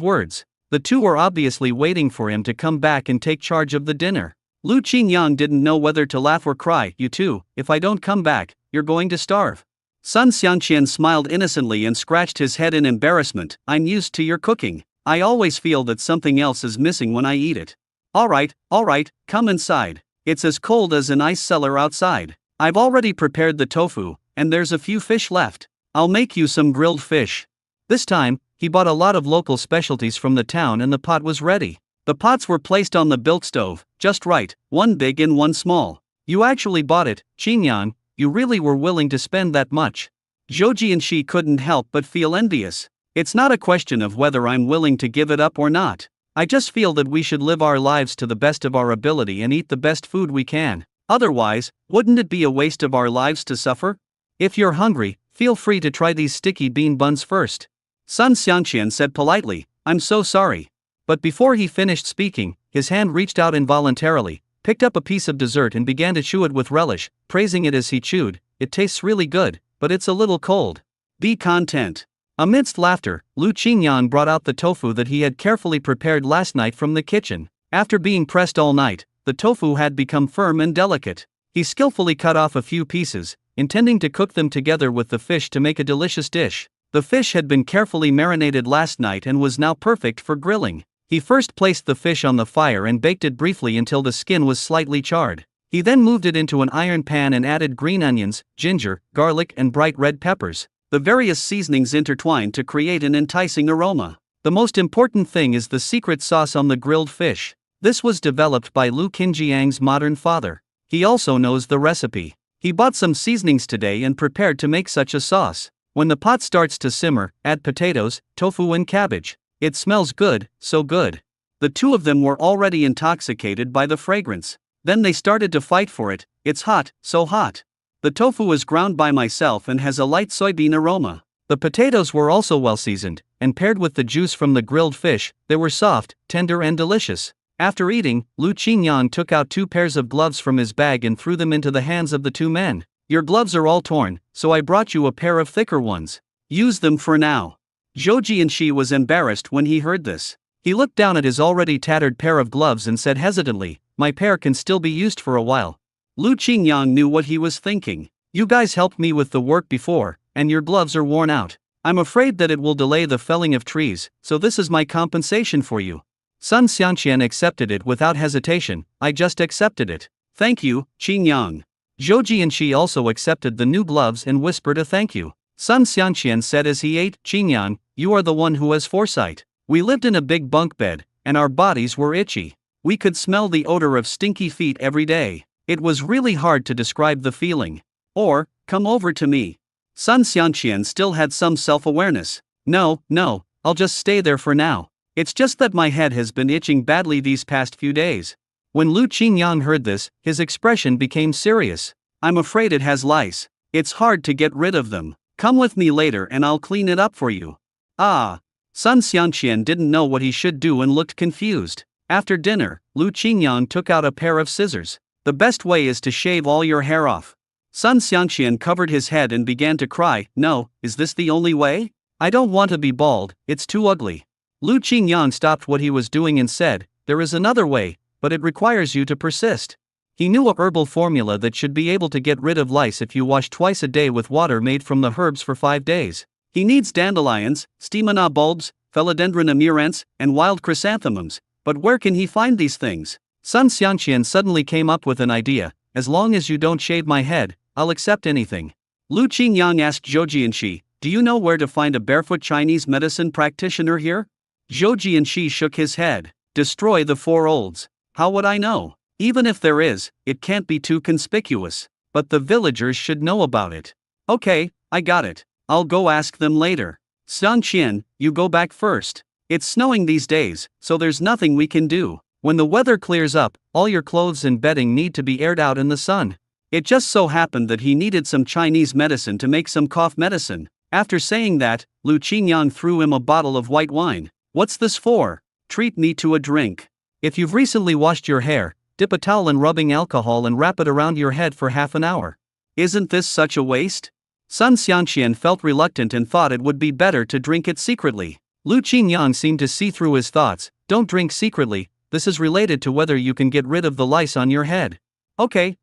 words. The two were obviously waiting for him to come back and take charge of the dinner. Lu Qingyang didn't know whether to laugh or cry. You two, if I don't come back, you're going to starve. Sun Xiangqian smiled innocently and scratched his head in embarrassment. I'm used to your cooking. I always feel that something else is missing when I eat it. Alright, come inside. It's as cold as an ice cellar outside. I've already prepared the tofu, and there's a few fish left. I'll make you some grilled fish. This time, he bought a lot of local specialties from the town and the pot was ready. The pots were placed on the bilk stove, just right, one big and one small. You actually bought it, Qingyang, you really were willing to spend that much. Zhou Jianxi couldn't help but feel envious. It's not a question of whether I'm willing to give it up or not. I just feel that we should live our lives to the best of our ability and eat the best food we can. Otherwise, wouldn't it be a waste of our lives to suffer? If you're hungry, feel free to try these sticky bean buns first. Sun Xiangqian said politely, I'm so sorry. But before he finished speaking, his hand reached out involuntarily, picked up a piece of dessert and began to chew it with relish, praising it as he chewed. It tastes really good, but it's a little cold. Be content. Amidst laughter, Lu Qingyang brought out the tofu that he had carefully prepared last night from the kitchen. After being pressed all night, the tofu had become firm and delicate. He skillfully cut off a few pieces, intending to cook them together with the fish to make a delicious dish. The fish had been carefully marinated last night and was now perfect for grilling. He first placed the fish on the fire and baked it briefly until the skin was slightly charred. He then moved it into an iron pan and added green onions, ginger, garlic and bright red peppers. The various seasonings intertwined to create an enticing aroma. The most important thing is the secret sauce on the grilled fish. This was developed by Lu Qinjiang's modern father. He also knows the recipe. He bought some seasonings today and prepared to make such a sauce. When the pot starts to simmer, add potatoes, tofu and cabbage. It smells good, so good. The two of them were already intoxicated by the fragrance. Then they started to fight for it. It's hot, so hot. The tofu is ground by myself and has a light soybean aroma. The potatoes were also well seasoned, and paired with the juice from the grilled fish, they were soft, tender and delicious. After eating, Lu Qingyang took out 2 pairs of gloves from his bag and threw them into the hands of the 2 men. Your gloves are all torn, so I brought you a pair of thicker ones. Use them for now. Zhou Jianxi was embarrassed when he heard this. He looked down at his already tattered pair of gloves and said hesitantly, my pair can still be used for a while. Lu Qingyang knew what he was thinking. You guys helped me with the work before, and your gloves are worn out. I'm afraid that it will delay the felling of trees, so this is my compensation for you. Sun Xiangqian accepted it without hesitation. I just accepted it. Thank you, Qingyang. Zhou Jianxi also accepted the new gloves and whispered a thank you. Sun Xiangqian said as he ate, Qingyang, you are the one who has foresight. We lived in a big bunk bed, and our bodies were itchy. We could smell the odor of stinky feet every day. It was really hard to describe the feeling. Or, come over to me. Sun Xiangqian still had some self-awareness. No, I'll just stay there for now. It's just that my head has been itching badly these past few days. When Lu Qingyang heard this, his expression became serious. I'm afraid it has lice. It's hard to get rid of them. Come with me later and I'll clean it up for you. Ah. Sun Xiangqian didn't know what he should do and looked confused. After dinner, Lu Qingyang took out a pair of scissors. The best way is to shave all your hair off. Sun Xiangqian covered his head and began to cry. No, is this the only way? I don't want to be bald, it's too ugly. Lu Qingyang stopped what he was doing and said, "There is another way, but it requires you to persist." He knew a herbal formula that should be able to get rid of lice if you wash twice a day with water made from the herbs for 5 days. He needs dandelions, stemina bulbs, philodendron amirants, and wild chrysanthemums, but where can he find these things? Sun Xiangqian suddenly came up with an idea. "As long as you don't shave my head, I'll accept anything." Lu Qingyang asked Zhou Jianxi, "Do you know where to find a barefoot Chinese medicine practitioner here?" Zhou Jianxi shook his head. "Destroy the 4 olds. How would I know? Even if there is, it can't be too conspicuous. But the villagers should know about it." "Okay, I got it. I'll go ask them later." "Sun Qian, you go back first. It's snowing these days, so there's nothing we can do. When the weather clears up, all your clothes and bedding need to be aired out in the sun." It just so happened that he needed some Chinese medicine to make some cough medicine. After saying that, Lu Qingyang threw him a bottle of white wine. "What's this for?" "Treat me to a drink. If you've recently washed your hair, dip a towel in rubbing alcohol and wrap it around your head for half an hour." "Isn't this such a waste?" Sun Xiangqian felt reluctant and thought it would be better to drink it secretly. Lu Qingyang seemed to see through his thoughts. "Don't drink secretly, this is related to whether you can get rid of the lice on your head." Okay,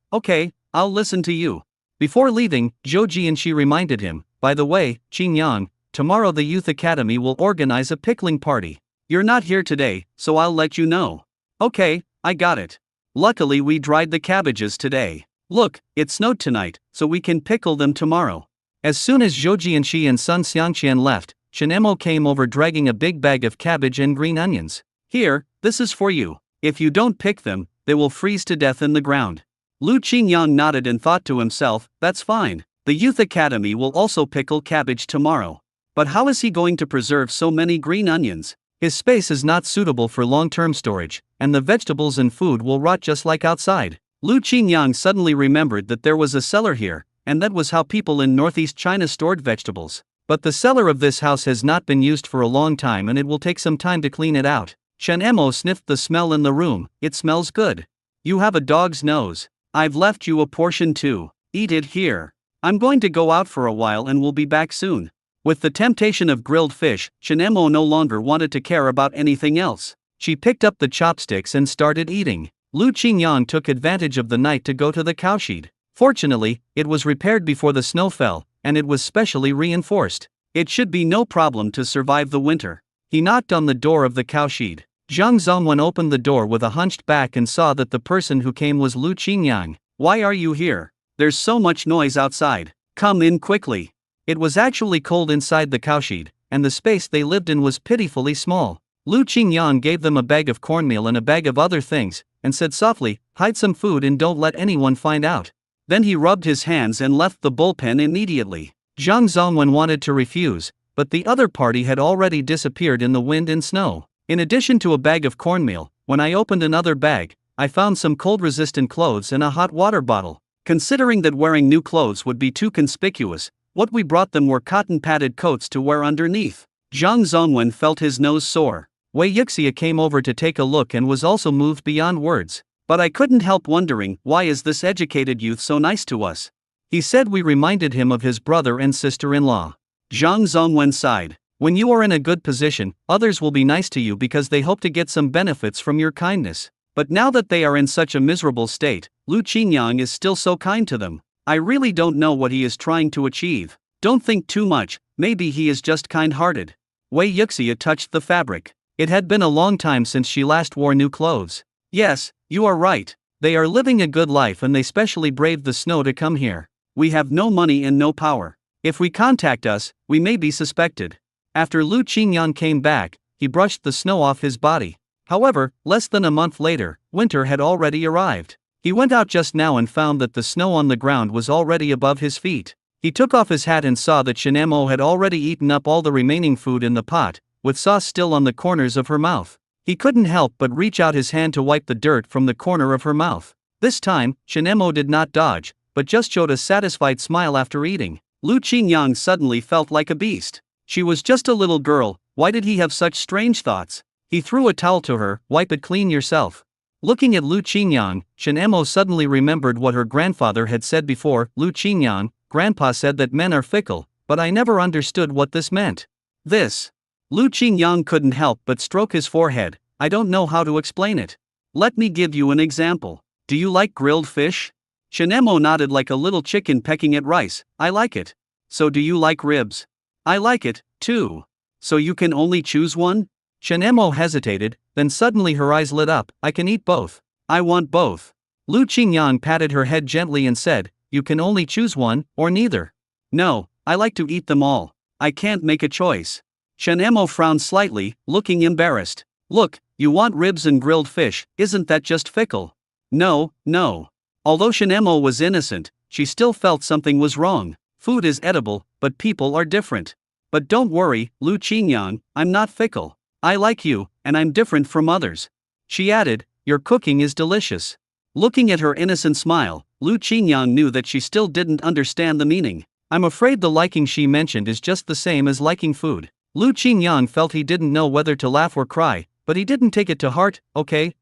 I'll listen to you." Before leaving, Zhou Jianxi reminded him, "By the way, Qingyang, tomorrow the Youth Academy will organize a pickling party. You're not here today, so I'll let you know." "Okay, I got it. Luckily we dried the cabbages today. Look, it snowed tonight, so we can pickle them tomorrow." As soon as Zhou Jianxi and Sun Xiangqian left, Chen Emo came over dragging a big bag of cabbage and green onions. "Here, this is for you. If you don't pick them, they will freeze to death in the ground." Lu Qingyang nodded and thought to himself, "That's fine. The Youth Academy will also pickle cabbage tomorrow. But how is he going to preserve so many green onions? His space is not suitable for long-term storage, and the vegetables and food will rot just like outside." Lu Qingyang suddenly remembered that there was a cellar here, and that was how people in northeast China stored vegetables. But the cellar of this house has not been used for a long time and it will take some time to clean it out. Chen Emo sniffed the smell in the room. "It smells good. You have a dog's nose. I've left you a portion too. Eat it here. I'm going to go out for a while and will be back soon." With the temptation of grilled fish, Chen Emo no longer wanted to care about anything else. She picked up the chopsticks and started eating. Lu Qingyang took advantage of the night to go to the cowshed. Fortunately, it was repaired before the snow fell, and it was specially reinforced. It should be no problem to survive the winter. He knocked on the door of the cowshed. Zhang Zongwen opened the door with a hunched back and saw that the person who came was Lu Qingyang. "Why are you here? There's so much noise outside. Come in quickly." It was actually cold inside the cowshed, and the space they lived in was pitifully small. Lu Qingyang gave them a bag of cornmeal and a bag of other things, and said softly, "Hide some food and don't let anyone find out." Then he rubbed his hands and left the bullpen immediately. Zhang Zongwen wanted to refuse, but the other party had already disappeared in the wind and snow. In addition to a bag of cornmeal, when I opened another bag, I found some cold-resistant clothes and a hot water bottle. Considering that wearing new clothes would be too conspicuous, what we brought them were cotton-padded coats to wear underneath. Zhang Zongwen felt his nose sore. Wei Yuxia came over to take a look and was also moved beyond words. "But I couldn't help wondering, why is this educated youth so nice to us?" He said we reminded him of his brother and sister-in-law. Zhang Zongwen sighed. "When you are in a good position, others will be nice to you because they hope to get some benefits from your kindness. But now that they are in such a miserable state, Lu Qingyang is still so kind to them. I really don't know what he is trying to achieve. Don't think too much, maybe he is just kind-hearted." Wei Yuxia touched the fabric. It had been a long time since she last wore new clothes. "Yes, you are right. They are living a good life and they specially braved the snow to come here. We have no money and no power. If we contact us, we may be suspected." After Lu Qingyang came back, he brushed the snow off his body. However, less than a month later, winter had already arrived. He went out just now and found that the snow on the ground was already above his feet. He took off his hat and saw that Chen Emo had already eaten up all the remaining food in the pot, with sauce still on the corners of her mouth. He couldn't help but reach out his hand to wipe the dirt from the corner of her mouth. This time, Chen Emo did not dodge, but just showed a satisfied smile after eating. Lu Qingyang suddenly felt like a beast. She was just a little girl, why did he have such strange thoughts? He threw a towel to her. "Wipe it clean yourself." Looking at Lu Qingyang, Chen Emo suddenly remembered what her grandfather had said before. "Lu Qingyang, Grandpa said that men are fickle, but I never understood what this meant." This. Lu Qingyang couldn't help but stroke his forehead. I don't know how to explain it. Let me give you an example. Do you like grilled fish? Shinemo nodded like a little chicken pecking at rice. I like it. So do you like ribs? I like it, too. So you can only choose one? Shinemo hesitated, then suddenly her eyes lit up. I can eat both. I want both. Lu Qingyang patted her head gently and said, you can only choose one, or neither. No, I like to eat them all. I can't make a choice. Shinemo frowned slightly, looking embarrassed. Look, you want ribs and grilled fish, isn't that just fickle? No, no. Although Shinemo was innocent, she still felt something was wrong. Food is edible, but people are different. But don't worry, Lu Qingyang, I'm not fickle. I like you, and I'm different from others. She added, your cooking is delicious. Looking at her innocent smile, Lu Qingyang knew that she still didn't understand the meaning. I'm afraid the liking she mentioned is just the same as liking food. Lu Qingyang felt he didn't know whether to laugh or cry, but he didn't take it to heart. Okay,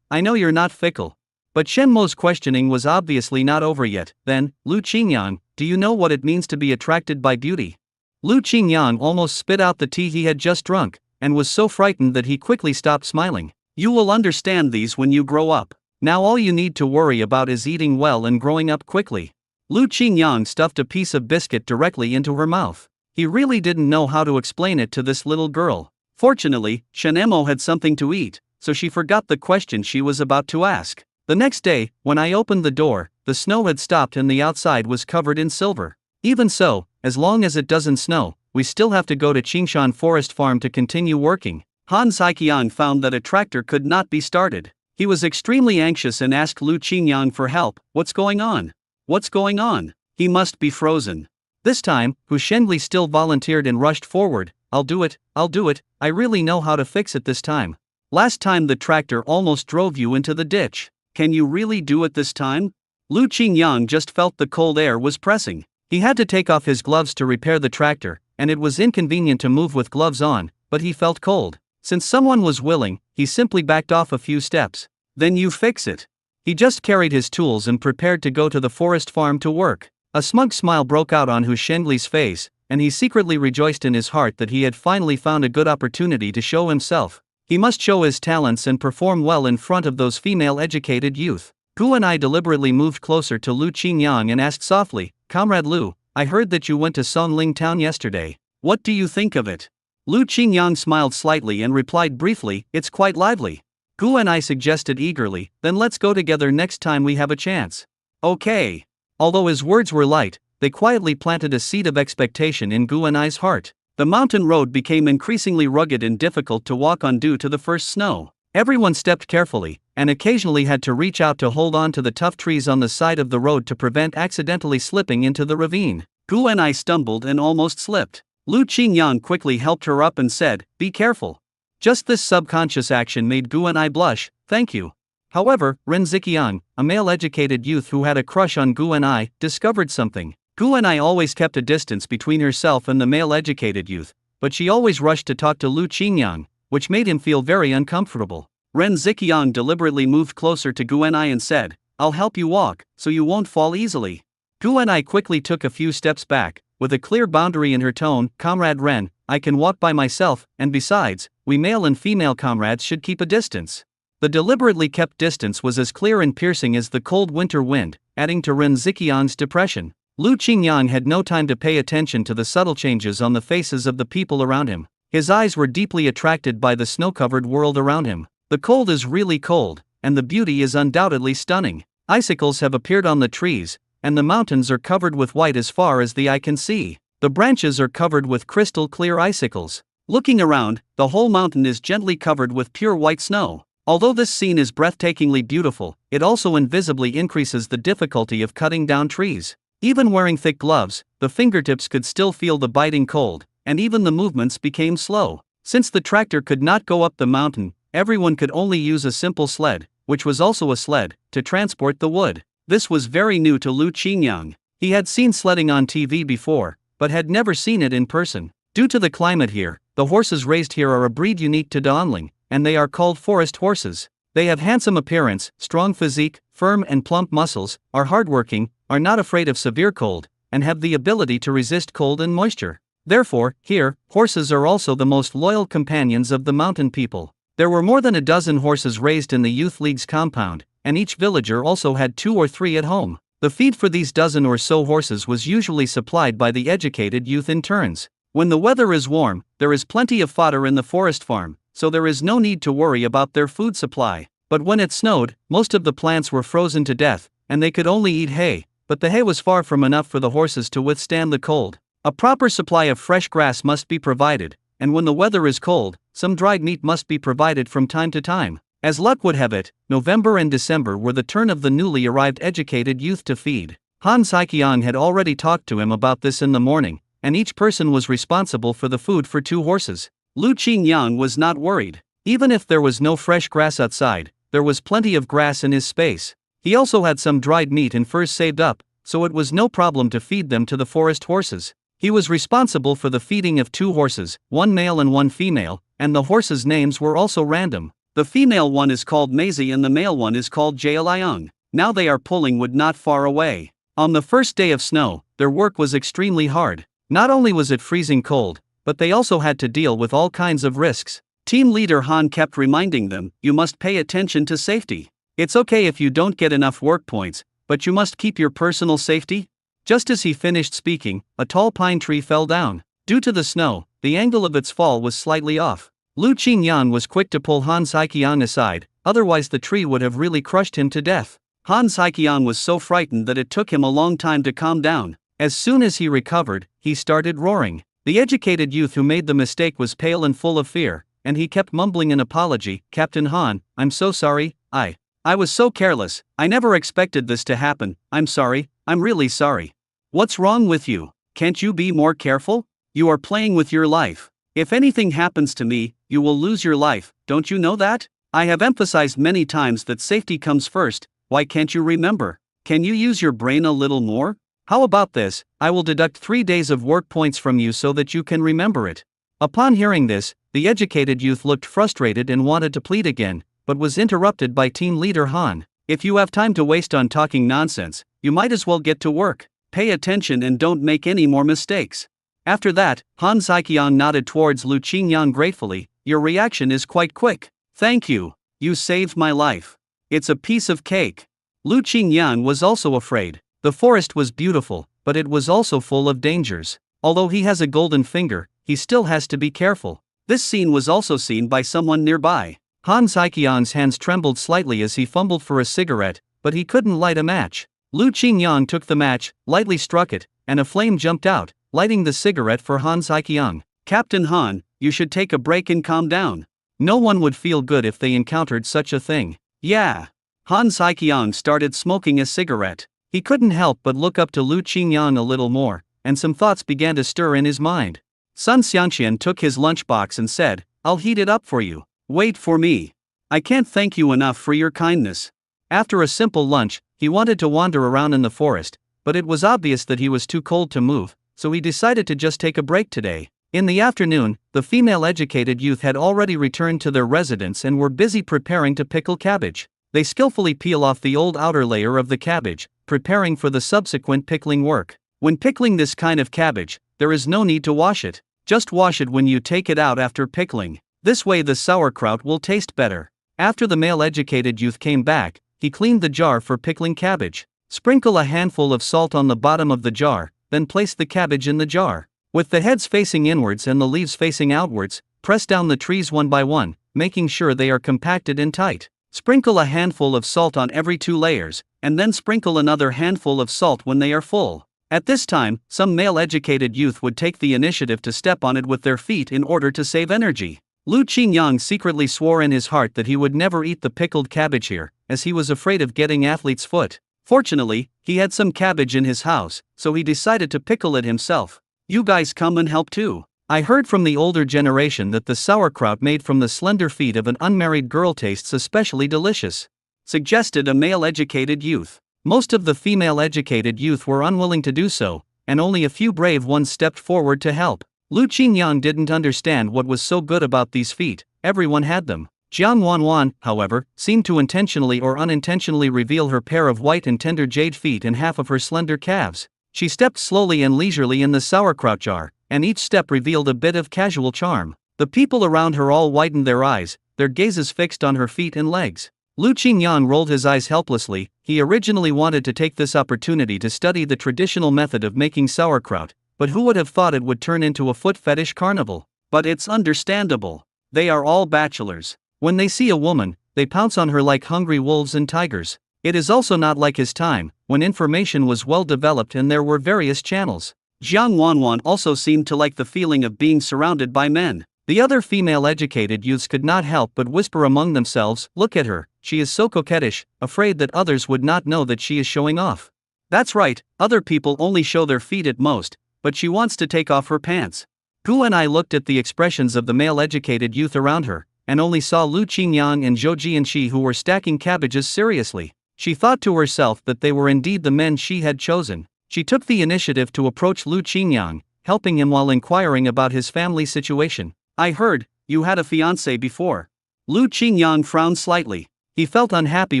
I know you're not fickle. But Shenmo's questioning was obviously not over yet. Then, Lu Qingyang, do you know what it means to be attracted by beauty? Lu Qingyang almost spit out the tea he had just drunk, and was so frightened that he quickly stopped smiling. You will understand these when you grow up. Now all you need to worry about is eating well and growing up quickly. Lu Qingyang stuffed a piece of biscuit directly into her mouth. He really didn't know how to explain it to this little girl. Fortunately, Shinemo had something to eat, so she forgot the question she was about to ask. The next day, when I opened the door, the snow had stopped and the outside was covered in silver. Even so, as long as it doesn't snow, we still have to go to Qingshan Forest Farm to continue working. Han Saiqiang found that a tractor could not be started. He was extremely anxious and asked Lu Qingyang for help. What's going on? What's going on? He must be frozen. This time, Hu Shengli still volunteered and rushed forward. I'll do it, I really know how to fix it this time. Last time the tractor almost drove you into the ditch. Can you really do it this time? Lu Qingyang just felt the cold air was pressing. He had to take off his gloves to repair the tractor, and it was inconvenient to move with gloves on, but he felt cold. Since someone was willing, he simply backed off a few steps. Then you fix it. He just carried his tools and prepared to go to the forest farm to work. A smug smile broke out on Hu Shengli's face, and he secretly rejoiced in his heart that he had finally found a good opportunity to show himself. He must show his talents and perform well in front of those female-educated youth. Gu and I deliberately moved closer to Lu Qingyang and asked softly, Comrade Lu, I heard that you went to Sonling Town yesterday. What do you think of it? Lu Qingyang smiled slightly and replied briefly, it's quite lively. Gu and I suggested eagerly, then let's go together next time we have a chance. Okay. Although his words were light, they quietly planted a seed of expectation in Gu and I's heart. The mountain road became increasingly rugged and difficult to walk on due to the first snow. Everyone stepped carefully, and occasionally had to reach out to hold on to the tough trees on the side of the road to prevent accidentally slipping into the ravine. Gu and I stumbled and almost slipped. Lu Qingyang quickly helped her up and said, be careful. Just this subconscious action made Gu and I blush. Thank you. However, Ren Ziqiang, a male-educated youth who had a crush on Gu and I, discovered something. Gu and I always kept a distance between herself and the male-educated youth, but she always rushed to talk to Lu Qingyang, which made him feel very uncomfortable. Ren Ziqiang deliberately moved closer to Gu and I and said, I'll help you walk, so you won't fall easily. Gu and I quickly took a few steps back, with a clear boundary in her tone, Comrade Ren, I can walk by myself, and besides, we male and female comrades should keep a distance. The deliberately kept distance was as clear and piercing as the cold winter wind, adding to Ren Ziqiang's depression. Lu Qingyang had no time to pay attention to the subtle changes on the faces of the people around him. His eyes were deeply attracted by the snow-covered world around him. The cold is really cold, and the beauty is undoubtedly stunning. Icicles have appeared on the trees, and the mountains are covered with white as far as the eye can see. The branches are covered with crystal-clear icicles. Looking around, the whole mountain is gently covered with pure white snow. Although this scene is breathtakingly beautiful, it also invisibly increases the difficulty of cutting down trees. Even wearing thick gloves, the fingertips could still feel the biting cold, and even the movements became slow. Since the tractor could not go up the mountain, everyone could only use a simple sled, which was also a sled, to transport the wood. This was very new to Lu Qingyang. He had seen sledding on TV before, but had never seen it in person. Due to the climate here, the horses raised here are a breed unique to Daanling, and they are called forest horses. They have handsome appearance, strong physique, firm and plump muscles, are hardworking, are not afraid of severe cold, and have the ability to resist cold and moisture.
Therefore, here, horses are also the most loyal companions of the mountain people. There were more than a dozen horses raised in the youth league's compound, and each villager also had 2 or 3 at home. The feed for these dozen or so horses was usually supplied by the educated youth in turns. When the weather is warm, there is plenty of fodder in the forest farm, so there is no need to worry about their food supply. But when it snowed, most of the plants were frozen to death, and they could only eat hay, but the hay was far from enough for the horses to withstand the cold. A proper supply of fresh grass must be provided, and when the weather is cold, some dried meat must be provided from time to time. As luck would have it, November and December were the turn of the newly arrived educated youth to feed. Han Saikyong had already talked to him about this in the morning, and each person was responsible for the food for 2 horses. Lu Qingyang was not worried. Even if there was no fresh grass outside, there was plenty of grass in his space. He also had some dried meat and furs saved up, so it was no problem to feed them to the forest horses. He was responsible for the feeding of 2 horses, 1 male and 1 female, and the horses' names were also random. The female one is called Maisie and the male one is called Jaeliang. Now they are pulling wood not far away. On the first day of snow, their work was extremely hard. Not only was it freezing cold, but they also had to deal with all kinds of risks. Team leader Han kept reminding them, you must pay attention to safety. It's okay if you don't get enough work points, but you must keep your personal safety. Just as he finished speaking, a tall pine tree fell down. Due to the snow, the angle of its fall was slightly off. Lu Qingyan was quick to pull Han Saikyong aside, otherwise the tree would have really crushed him to death. Han Saikyong was so frightened that it took him a long time to calm down. As soon as he recovered, he started roaring. The educated youth who made the mistake was pale and full of fear, and he kept mumbling an apology. Captain Han, I'm so sorry, I was so careless, I never expected this to happen, I'm sorry, I'm really sorry. What's wrong with you? Can't you be more careful? You are playing with your life. If anything happens to me, you will lose your life, don't you know that? I have emphasized many times that safety comes first, why can't you remember? Can you use your brain a little more? How about this, I will deduct 3 days of work points from you so that you can remember it. Upon hearing this, the educated youth looked frustrated and wanted to plead again, but was interrupted by team leader Han. If you have time to waste on talking nonsense, you might as well get to work. Pay attention and don't make any more mistakes. After that, Han Saikyong nodded towards Lu Qingyan gratefully, your reaction is quite quick. Thank you. You saved my life. It's a piece of cake. Lu Qingyan was also afraid. The forest was beautiful, but it was also full of dangers. Although he has a golden finger, he still has to be careful. This scene was also seen by someone nearby. Han Saikyong's hands trembled slightly as he fumbled for a cigarette, but he couldn't light a match. Lu Qingyan took the match, lightly struck it, and a flame jumped out, lighting the cigarette for Han Saikyong. Captain Han, you should take a break and calm down. No one would feel good if they encountered such a thing. Yeah. Han Saikyong started smoking a cigarette. He couldn't help but look up to Lu Qingyan a little more, and some thoughts began to stir in his mind. Sun Xianqian took his lunchbox and said, I'll heat it up for you. Wait for me. I can't thank you enough for your kindness. After a simple lunch, he wanted to wander around in the forest, but it was obvious that he was too cold to move, so he decided to just take a break today. In the afternoon, the female educated youth had already returned to their residence and were busy preparing to pickle cabbage. They skillfully peel off the old outer layer of the cabbage, preparing for the subsequent pickling work. When pickling this kind of cabbage, there is no need to wash it. Just wash it when you take it out after pickling. This way the sauerkraut will taste better. After the male educated youth came back, he cleaned the jar for pickling cabbage. Sprinkle a handful of salt on the bottom of the jar, then place the cabbage in the jar. With the heads facing inwards and the leaves facing outwards, press down the trees one by one, making sure they are compacted and tight. Sprinkle a handful of salt on every 2 layers, and then sprinkle another handful of salt when they are full. At this time, some male educated youth would take the initiative to step on it with their feet in order to save energy. Lu Qingyang secretly swore in his heart that he would never eat the pickled cabbage here, as he was afraid of getting athlete's foot. Fortunately, he had some cabbage in his house, so he decided to pickle it himself. You guys come and help too. I heard from the older generation that the sauerkraut made from the slender feet of an unmarried girl tastes especially delicious, suggested a male educated youth. Most of the female educated youth were unwilling to do so, and only a few brave ones stepped forward to help. Lu Qingyan didn't understand what was so good about these feet, everyone had them. Jiang Wanwan, however, seemed to intentionally or unintentionally reveal her pair of white and tender jade feet and half of her slender calves. She stepped slowly and leisurely in the sauerkraut jar, and each step revealed a bit of casual charm. The people around her all widened their eyes, their gazes fixed on her feet and legs. Lu Qingyang rolled his eyes helplessly. He originally wanted to take this opportunity to study the traditional method of making sauerkraut, but who would have thought it would turn into a foot fetish carnival? But it's understandable. They are all bachelors. When they see a woman, they pounce on her like hungry wolves and tigers. It is also not like his time, when information was well developed and there were various channels. Jiang Wanwan also seemed to like the feeling of being surrounded by men. The other female educated youths could not help but whisper among themselves, "Look at her, she is so coquettish," afraid that others would not know that she is showing off. That's right, other people only show their feet at most, but she wants to take off her pants. Gu and I looked at the expressions of the male educated youth around her, and only saw Lu Qingyang and Zhou Jianqi who were stacking cabbages seriously. She thought to herself that they were indeed the men she had chosen. She took the initiative to approach Lu Qingyang, helping him while inquiring about his family situation. "I heard, you had a fiancé before." Lu Qingyang frowned slightly. He felt unhappy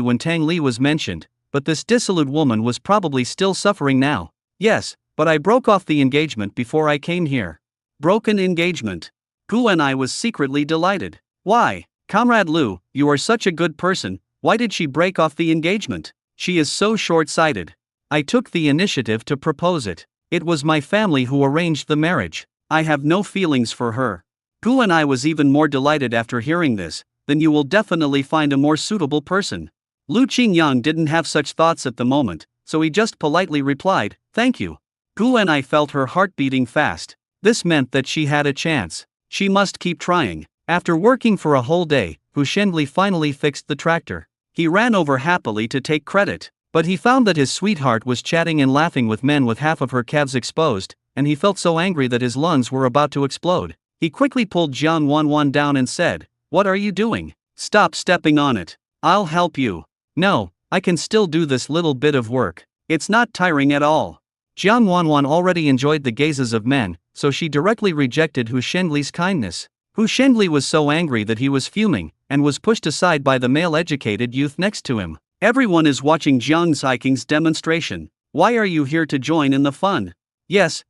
when Tang Li was mentioned, but this dissolute woman was probably still suffering now. "Yes, but I broke off the engagement before I came here." Broken engagement. Gu and I was secretly delighted. "Why, Comrade Lu, you are such a good person, why did she break off the engagement? She is so short-sighted." "I took the initiative to propose it. It was my family who arranged the marriage. I have no feelings for her." Gu and I was even more delighted after hearing this. "Then you will definitely find a more suitable person." Lu Qingyang didn't have such thoughts at the moment, so he just politely replied, "Thank you." Gu and I felt her heart beating fast. This meant that she had a chance. She must keep trying. After working for a whole day, Hu Shenli finally fixed the tractor. He ran over happily to take credit, but he found that his sweetheart was chatting and laughing with men with half of her calves exposed, and he felt so angry that his lungs were about to explode. He quickly pulled Jiang Wanwan down and said, "What are you doing? Stop stepping on it. I'll help you." "No, I can still do this little bit of work. It's not tiring at all." Jiang Wanwan already enjoyed the gazes of men, so she directly rejected Hu Shenli's kindness. Hu Shenli was so angry that he was fuming, and was pushed aside by the male educated youth next to him. "Everyone is watching Jiang Ziking's demonstration. Why are you here to join in the fun?" Yes,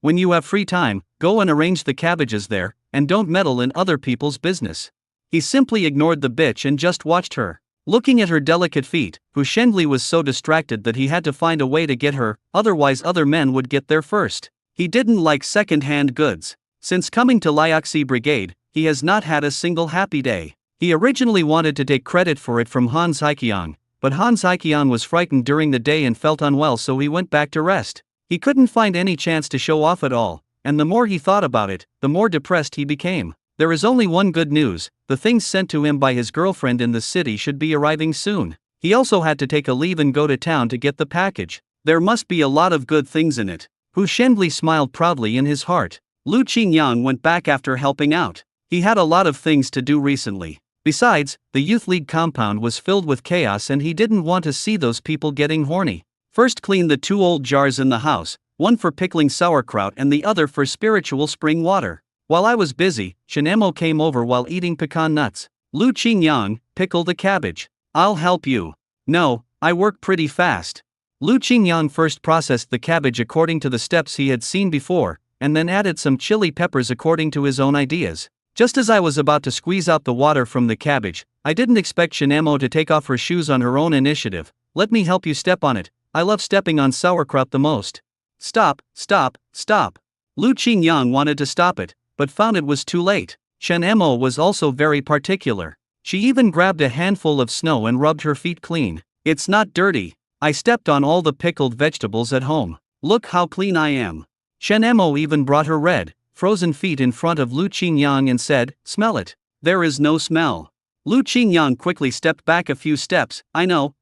when you have free time, go and arrange the cabbages there, and don't meddle in other people's business." He simply ignored the bitch and just watched her. Looking at her delicate feet, Hu Shenli was so distracted that he had to find a way to get her, otherwise other men would get there first. He didn't like second-hand goods. Since coming to Liaxi Brigade, he has not had a single happy day. He originally wanted to take credit for it from Han Zaiqiang, but Han Zaiqiang was frightened during the day and felt unwell, so he went back to rest. He couldn't find any chance to show off at all, and the more he thought about it, the more depressed he became. There is only one good news: the things sent to him by his girlfriend in the city should be arriving soon. He also had to take a leave and go to town to get the package. There must be a lot of good things in it. Hu Shenli smiled proudly in his heart. Lu Qingyang went back after helping out. He had a lot of things to do recently. Besides, the youth league compound was filled with chaos and he didn't want to see those people getting horny. First clean the 2 old jars in the house, one for pickling sauerkraut and the other for spiritual spring water. While I was busy, Shanemo came over while eating pecan nuts. "Lu Qingyang, pickle the cabbage." "I'll help you." "No, I work pretty fast." Lu Qingyang first processed the cabbage according to the steps he had seen before, and then added some chili peppers according to his own ideas. Just as I was about to squeeze out the water from the cabbage, I didn't expect Shanemo to take off her shoes on her own initiative. "Let me help you step on it. I love stepping on sauerkraut the most." Stop. Lu Qingyang wanted to stop it, but found it was too late. Shanemo was also very particular. She even grabbed a handful of snow and rubbed her feet clean. "It's not dirty. I stepped on all the pickled vegetables at home. Look how clean I am." Shanemo even brought her red, frozen feet in front of Lu Qingyang and said, "Smell it." "There is no smell." Lu Qingyang quickly stepped back a few steps. I know.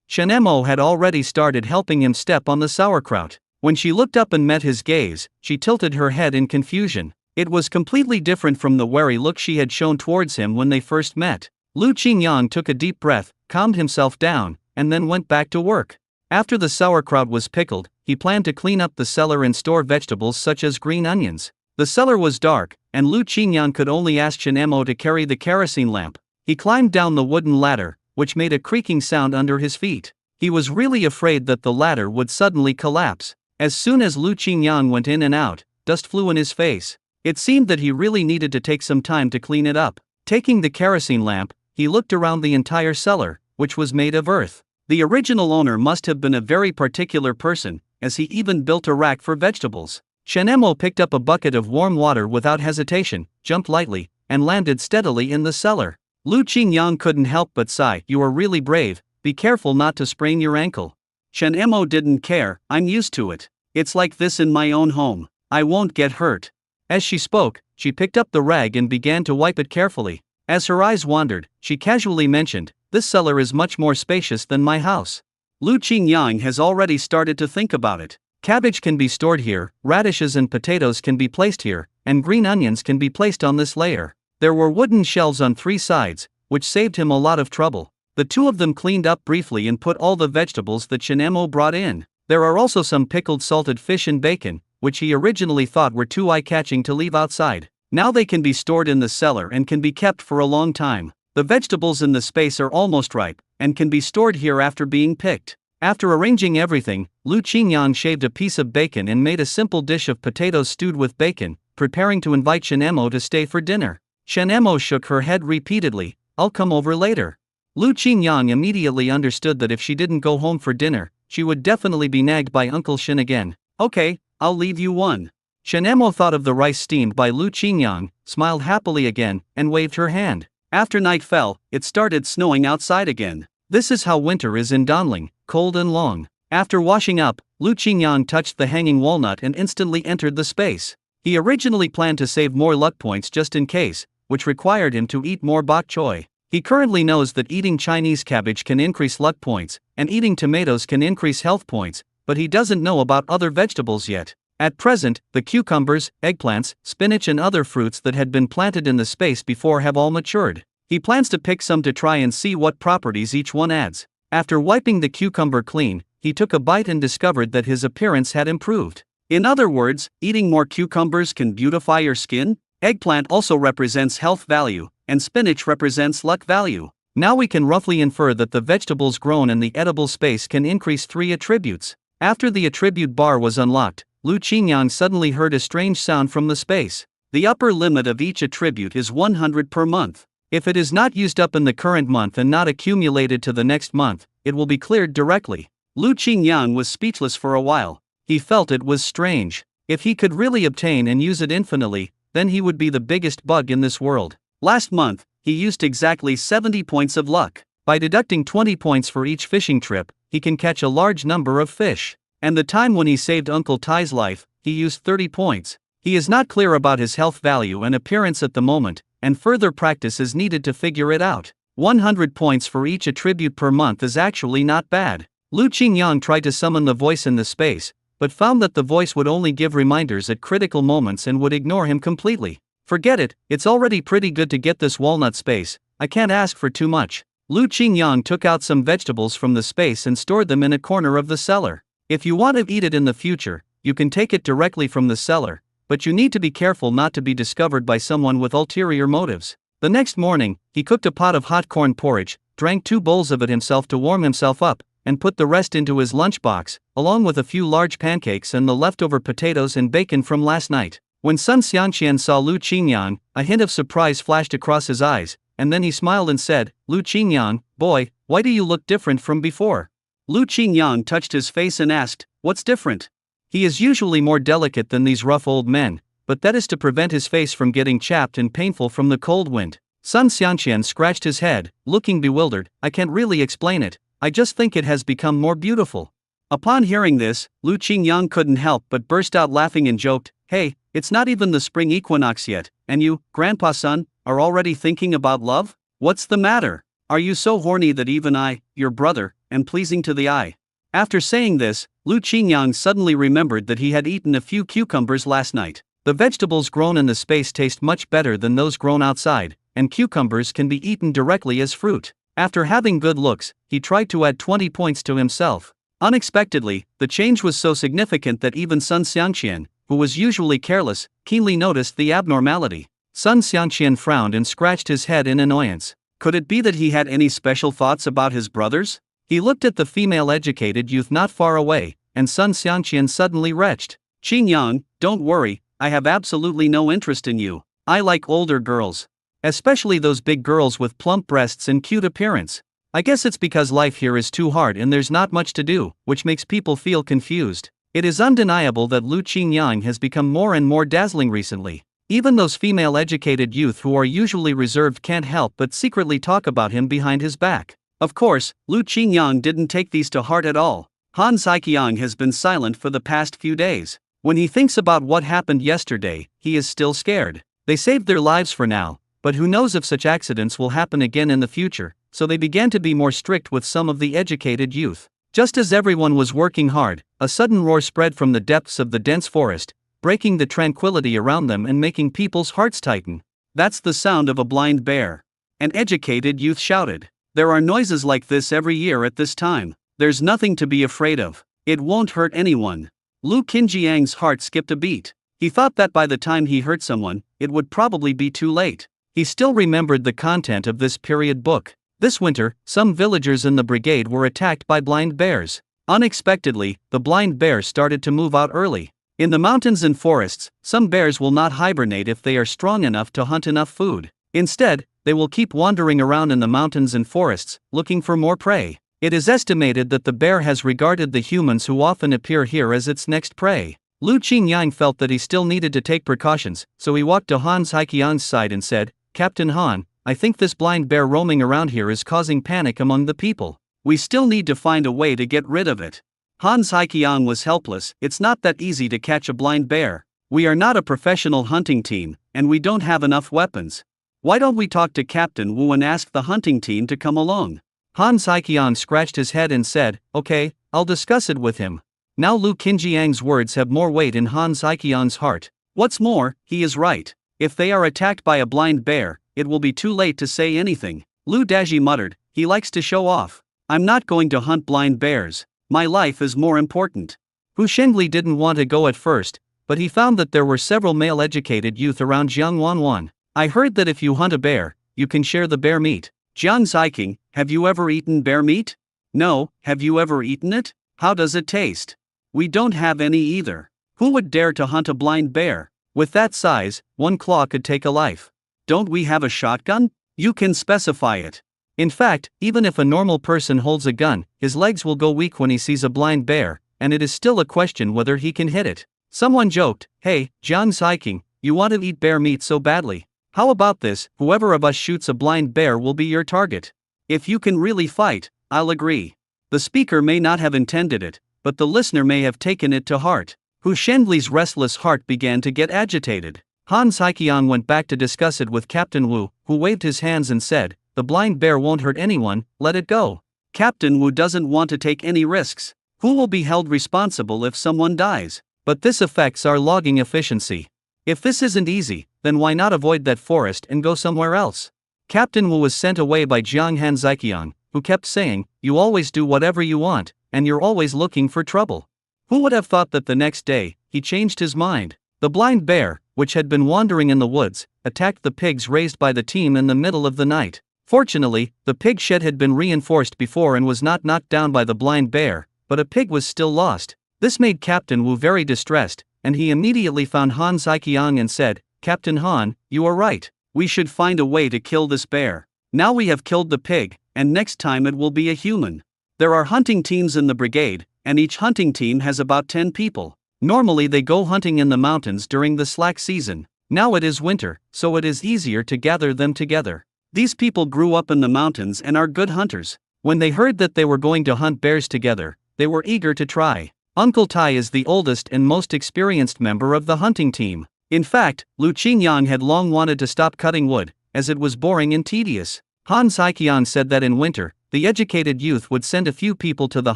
Shanemo had already started helping him step on the sauerkraut. When she looked up and met his gaze, she tilted her head in confusion. It was completely different from the wary look she had shown towards him when they first met. Lu Qingyang took a deep breath, calmed himself down, and then went back to work. After the sauerkraut was pickled, he planned to clean up the cellar and store vegetables such as green onions. The cellar was dark, and Lu Qingyang could only ask Shanemo to carry the kerosene lamp. He climbed down the wooden ladder, which made a creaking sound under his feet. He was really afraid that the ladder would suddenly collapse. As soon as Lu Qingyang went in and out, dust flew in his face. It seemed that he really needed to take some time to clean it up. Taking the kerosene lamp, he looked around the entire cellar, which was made of earth. The original owner must have been a very particular person, as he even built a rack for vegetables. Shenemo picked up a bucket of warm water without hesitation, jumped lightly, and landed steadily in the cellar. Lu Qingyang couldn't help but sigh. "You are really brave, be careful not to sprain your ankle." Shenemo didn't care. "I'm used to it. It's like this in my own home. I won't get hurt." As she spoke, she picked up the rag and began to wipe it carefully. As her eyes wandered, she casually mentioned, "This cellar is much more spacious than my house." Lu Qingyang has already started to think about it. Cabbage can be stored here, radishes and potatoes can be placed here, and green onions can be placed on this layer. There were wooden shelves on 3 sides, which saved him a lot of trouble. The two of them cleaned up briefly and put all the vegetables that Shenemo brought in. There are also some pickled salted fish and bacon, which he originally thought were too eye-catching to leave outside. Now they can be stored in the cellar and can be kept for a long time. The vegetables in the space are almost ripe, and can be stored here after being picked. After arranging everything, Lu Qingyang shaved a piece of bacon and made a simple dish of potatoes stewed with bacon, preparing to invite Shenemo to stay for dinner. Shenemo shook her head repeatedly. "I'll come over later." Lu Qingyang immediately understood that if she didn't go home for dinner, she would definitely be nagged by Uncle Shen again. "Okay, I'll leave you one." Shenemo thought of the rice steamed by Lu Qingyang, smiled happily again, and waved her hand. After night fell, it started snowing outside again. This is how winter is in Donling, cold and long. After washing up, Lu Qingyang touched the hanging walnut and instantly entered the space. He originally planned to save more luck points just in case, which required him to eat more bok choy. He currently knows that eating Chinese cabbage can increase luck points, and eating tomatoes can increase health points, but he doesn't know about other vegetables yet. At present, the cucumbers, eggplants, spinach and other fruits that had been planted in the space before have all matured. He plans to pick some to try and see what properties each one adds. After wiping the cucumber clean, he took a bite and discovered that his appearance had improved. In other words, eating more cucumbers can beautify your skin? Eggplant also represents health value, and spinach represents luck value. Now we can roughly infer that the vegetables grown in the edible space can increase 3 attributes. After the attribute bar was unlocked, Lu Qingyang suddenly heard a strange sound from the space. The upper limit of each attribute is 100 per month. If it is not used up in the current month and not accumulated to the next month, it will be cleared directly. Lu Qingyang was speechless for a while. He felt it was strange. If he could really obtain and use it infinitely, then he would be the biggest bug in this world. Last month, he used exactly 70 points of luck. By deducting 20 points for each fishing trip, he can catch a large number of fish. And the time when he saved Uncle Tai's life, he used 30 points. He is not clear about his health value and appearance at the moment, and further practice is needed to figure it out. 100 points for each attribute per month is actually not bad. Lu Qingyang tried to summon the voice in the space, but found that the voice would only give reminders at critical moments and would ignore him completely. "Forget it, it's already pretty good to get this walnut space, I can't ask for too much." Lu Qingyang took out some vegetables from the space and stored them in a corner of the cellar. If you want to eat it in the future, you can take it directly from the cellar, but you need to be careful not to be discovered by someone with ulterior motives. The next morning, he cooked a pot of hot corn porridge, drank 2 bowls of it himself to warm himself up, and put the rest into his lunchbox, along with a few large pancakes and the leftover potatoes and bacon from last night. When Sun Xiangqian saw Lu Qingyang, a hint of surprise flashed across his eyes, and then he smiled and said, "Lu Qingyang, boy, why do you look different from before?" Lu Qingyang touched his face and asked, "What's different?" He is usually more delicate than these rough old men, but that is to prevent his face from getting chapped and painful from the cold wind. Sun Xiangqian scratched his head, looking bewildered. "I can't really explain it, I just think it has become more beautiful." Upon hearing this, Lu Qingyang couldn't help but burst out laughing and joked, "Hey, it's not even the spring equinox yet, and you, Grandpa Sun, are already thinking about love? What's the matter? Are you so horny that even I, your brother, am pleasing to the eye?" After saying this, Lu Qingyang suddenly remembered that he had eaten a few cucumbers last night. The vegetables grown in the space taste much better than those grown outside, and cucumbers can be eaten directly as fruit. After having good looks, he tried to add 20 points to himself. Unexpectedly, the change was so significant that even Sun Xiangqian, who was usually careless, keenly noticed the abnormality. Sun Xiangqian frowned and scratched his head in annoyance. Could it be that he had any special thoughts about his brothers? He looked at the female-educated youth not far away, and Sun Xiangqian suddenly retched. "Qingyang, don't worry,
I have absolutely no interest in you. I like older girls. Especially those big girls with plump breasts and cute appearance. I guess it's because life here is too hard and there's not much to do, which makes people feel confused. It is undeniable that Lu Qingyang has become more and more dazzling recently. Even those female educated youth who are usually reserved can't help but secretly talk about him behind his back. Of course, Lu Qingyang didn't take these to heart at all. Han Saiqiang has been silent for the past few days. When he thinks about what happened yesterday, he is still scared. They saved their lives for now, but who knows if such accidents will happen again in the future, so they began to be more strict with some of the educated youth. Just as everyone was working hard, a sudden roar spread from the depths of the dense forest, breaking the tranquility around them and making people's hearts tighten. That's the sound of a blind bear. An educated youth shouted. There are noises like this every year at this time. There's nothing to be afraid of. It won't hurt anyone. Lu Qinjiang's heart skipped a beat. He thought that by the time he hurt someone, it would probably be too late. He still remembered the content of this period book. This winter, some villagers in the brigade were attacked by blind bears. Unexpectedly, the blind bear started to move out early. In the mountains and forests, some bears will not hibernate if they are strong enough to hunt enough food. Instead, they will keep wandering around in the mountains and forests, looking for more prey. It is estimated that the bear has regarded the humans who often appear here as its next prey. Lu Qingyang felt that he still needed to take precautions, so he walked to Han Saiqiang's side and said, Captain Han, I think this blind bear roaming around here is causing panic among the people. We still need to find a way to get rid of it. Han Saiqiang was helpless. It's not that easy to catch a blind bear. We are not a professional hunting team, and we don't have enough weapons. Why don't we talk to Captain Wu and ask the hunting team to come along? Han Saiqiang scratched his head and said, Okay, I'll discuss it with him. Now Lu Qinjiang's words have more weight in Han Saiqiang's heart. What's more, he is right. If they are attacked by a blind bear, it will be too late to say anything. Lu Daji muttered, he likes to show off. I'm not going to hunt blind bears. My life is more important. Hu Shengli didn't want to go at first, but he found that there were several male educated youth around Jiang Wanwan. I heard that if you hunt a bear, you can share the bear meat. Jiang Ziking, have you ever eaten bear meat? No, have you ever eaten it? How does it taste? We don't have any either. Who would dare to hunt a blind bear? With that size, one claw could take a life. Don't we have a shotgun? You can specify it. In fact, even if a normal person holds a gun, his legs will go weak when he sees a blind bear, and it is still a question whether he can hit it. Someone joked, Hey, Jiang Ziking, you want to eat bear meat so badly. How about this, whoever of us shoots a blind bear will be your target. If you can really fight, I'll agree. The speaker may not have intended it, but the listener may have taken it to heart. Hu Shenli's restless heart began to get agitated. Han Saiqiang went back to discuss it with Captain Wu, who waved his hands and said, The blind bear won't hurt anyone, let it go. Captain Wu doesn't want to take any risks. Who will be held responsible if someone dies? But this affects our logging efficiency. If this isn't easy, then why not avoid that forest and go somewhere else? Captain Wu was sent away by Jiang Han Zaiqiang, who kept saying, You always do whatever you want, and you're always looking for trouble. Who would have thought that the next day, he changed his mind? The blind bear, which had been wandering in the woods, attacked the pigs raised by the team in the middle of the night. Fortunately, the pig shed had been reinforced before and was not knocked down by the blind bear, but a pig was still lost. This made Captain Wu very distressed, and he immediately found Han Saiqiang and said, Captain Han, you are right. We should find a way to kill this bear. Now we have killed the pig, and next time it will be a human. There are hunting teams in the brigade, and each hunting team has about 10 people. Normally they go hunting in the mountains during the slack season. Now it is winter, so it is easier to gather them together. These people grew up in the mountains and are good hunters. When they heard that they were going to hunt bears together, they were eager to try. Uncle Tai is the oldest and most experienced member of the hunting team. In fact, Lu Qingyang had long wanted to stop cutting wood, as it was boring and tedious. Han Saiqiang said that in winter, the educated youth would send a few people to the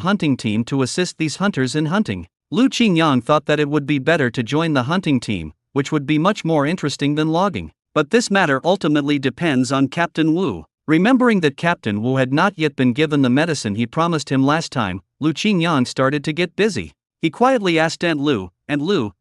hunting team to assist these hunters in hunting. Lu Qingyang thought that it would be better to join the hunting team, which would be much more interesting than logging. But this matter ultimately depends on Captain Wu. Remembering that Captain Wu had not yet been given the medicine he promised him last time, Lu Qingyang started to get busy. He quietly asked Aunt Lu,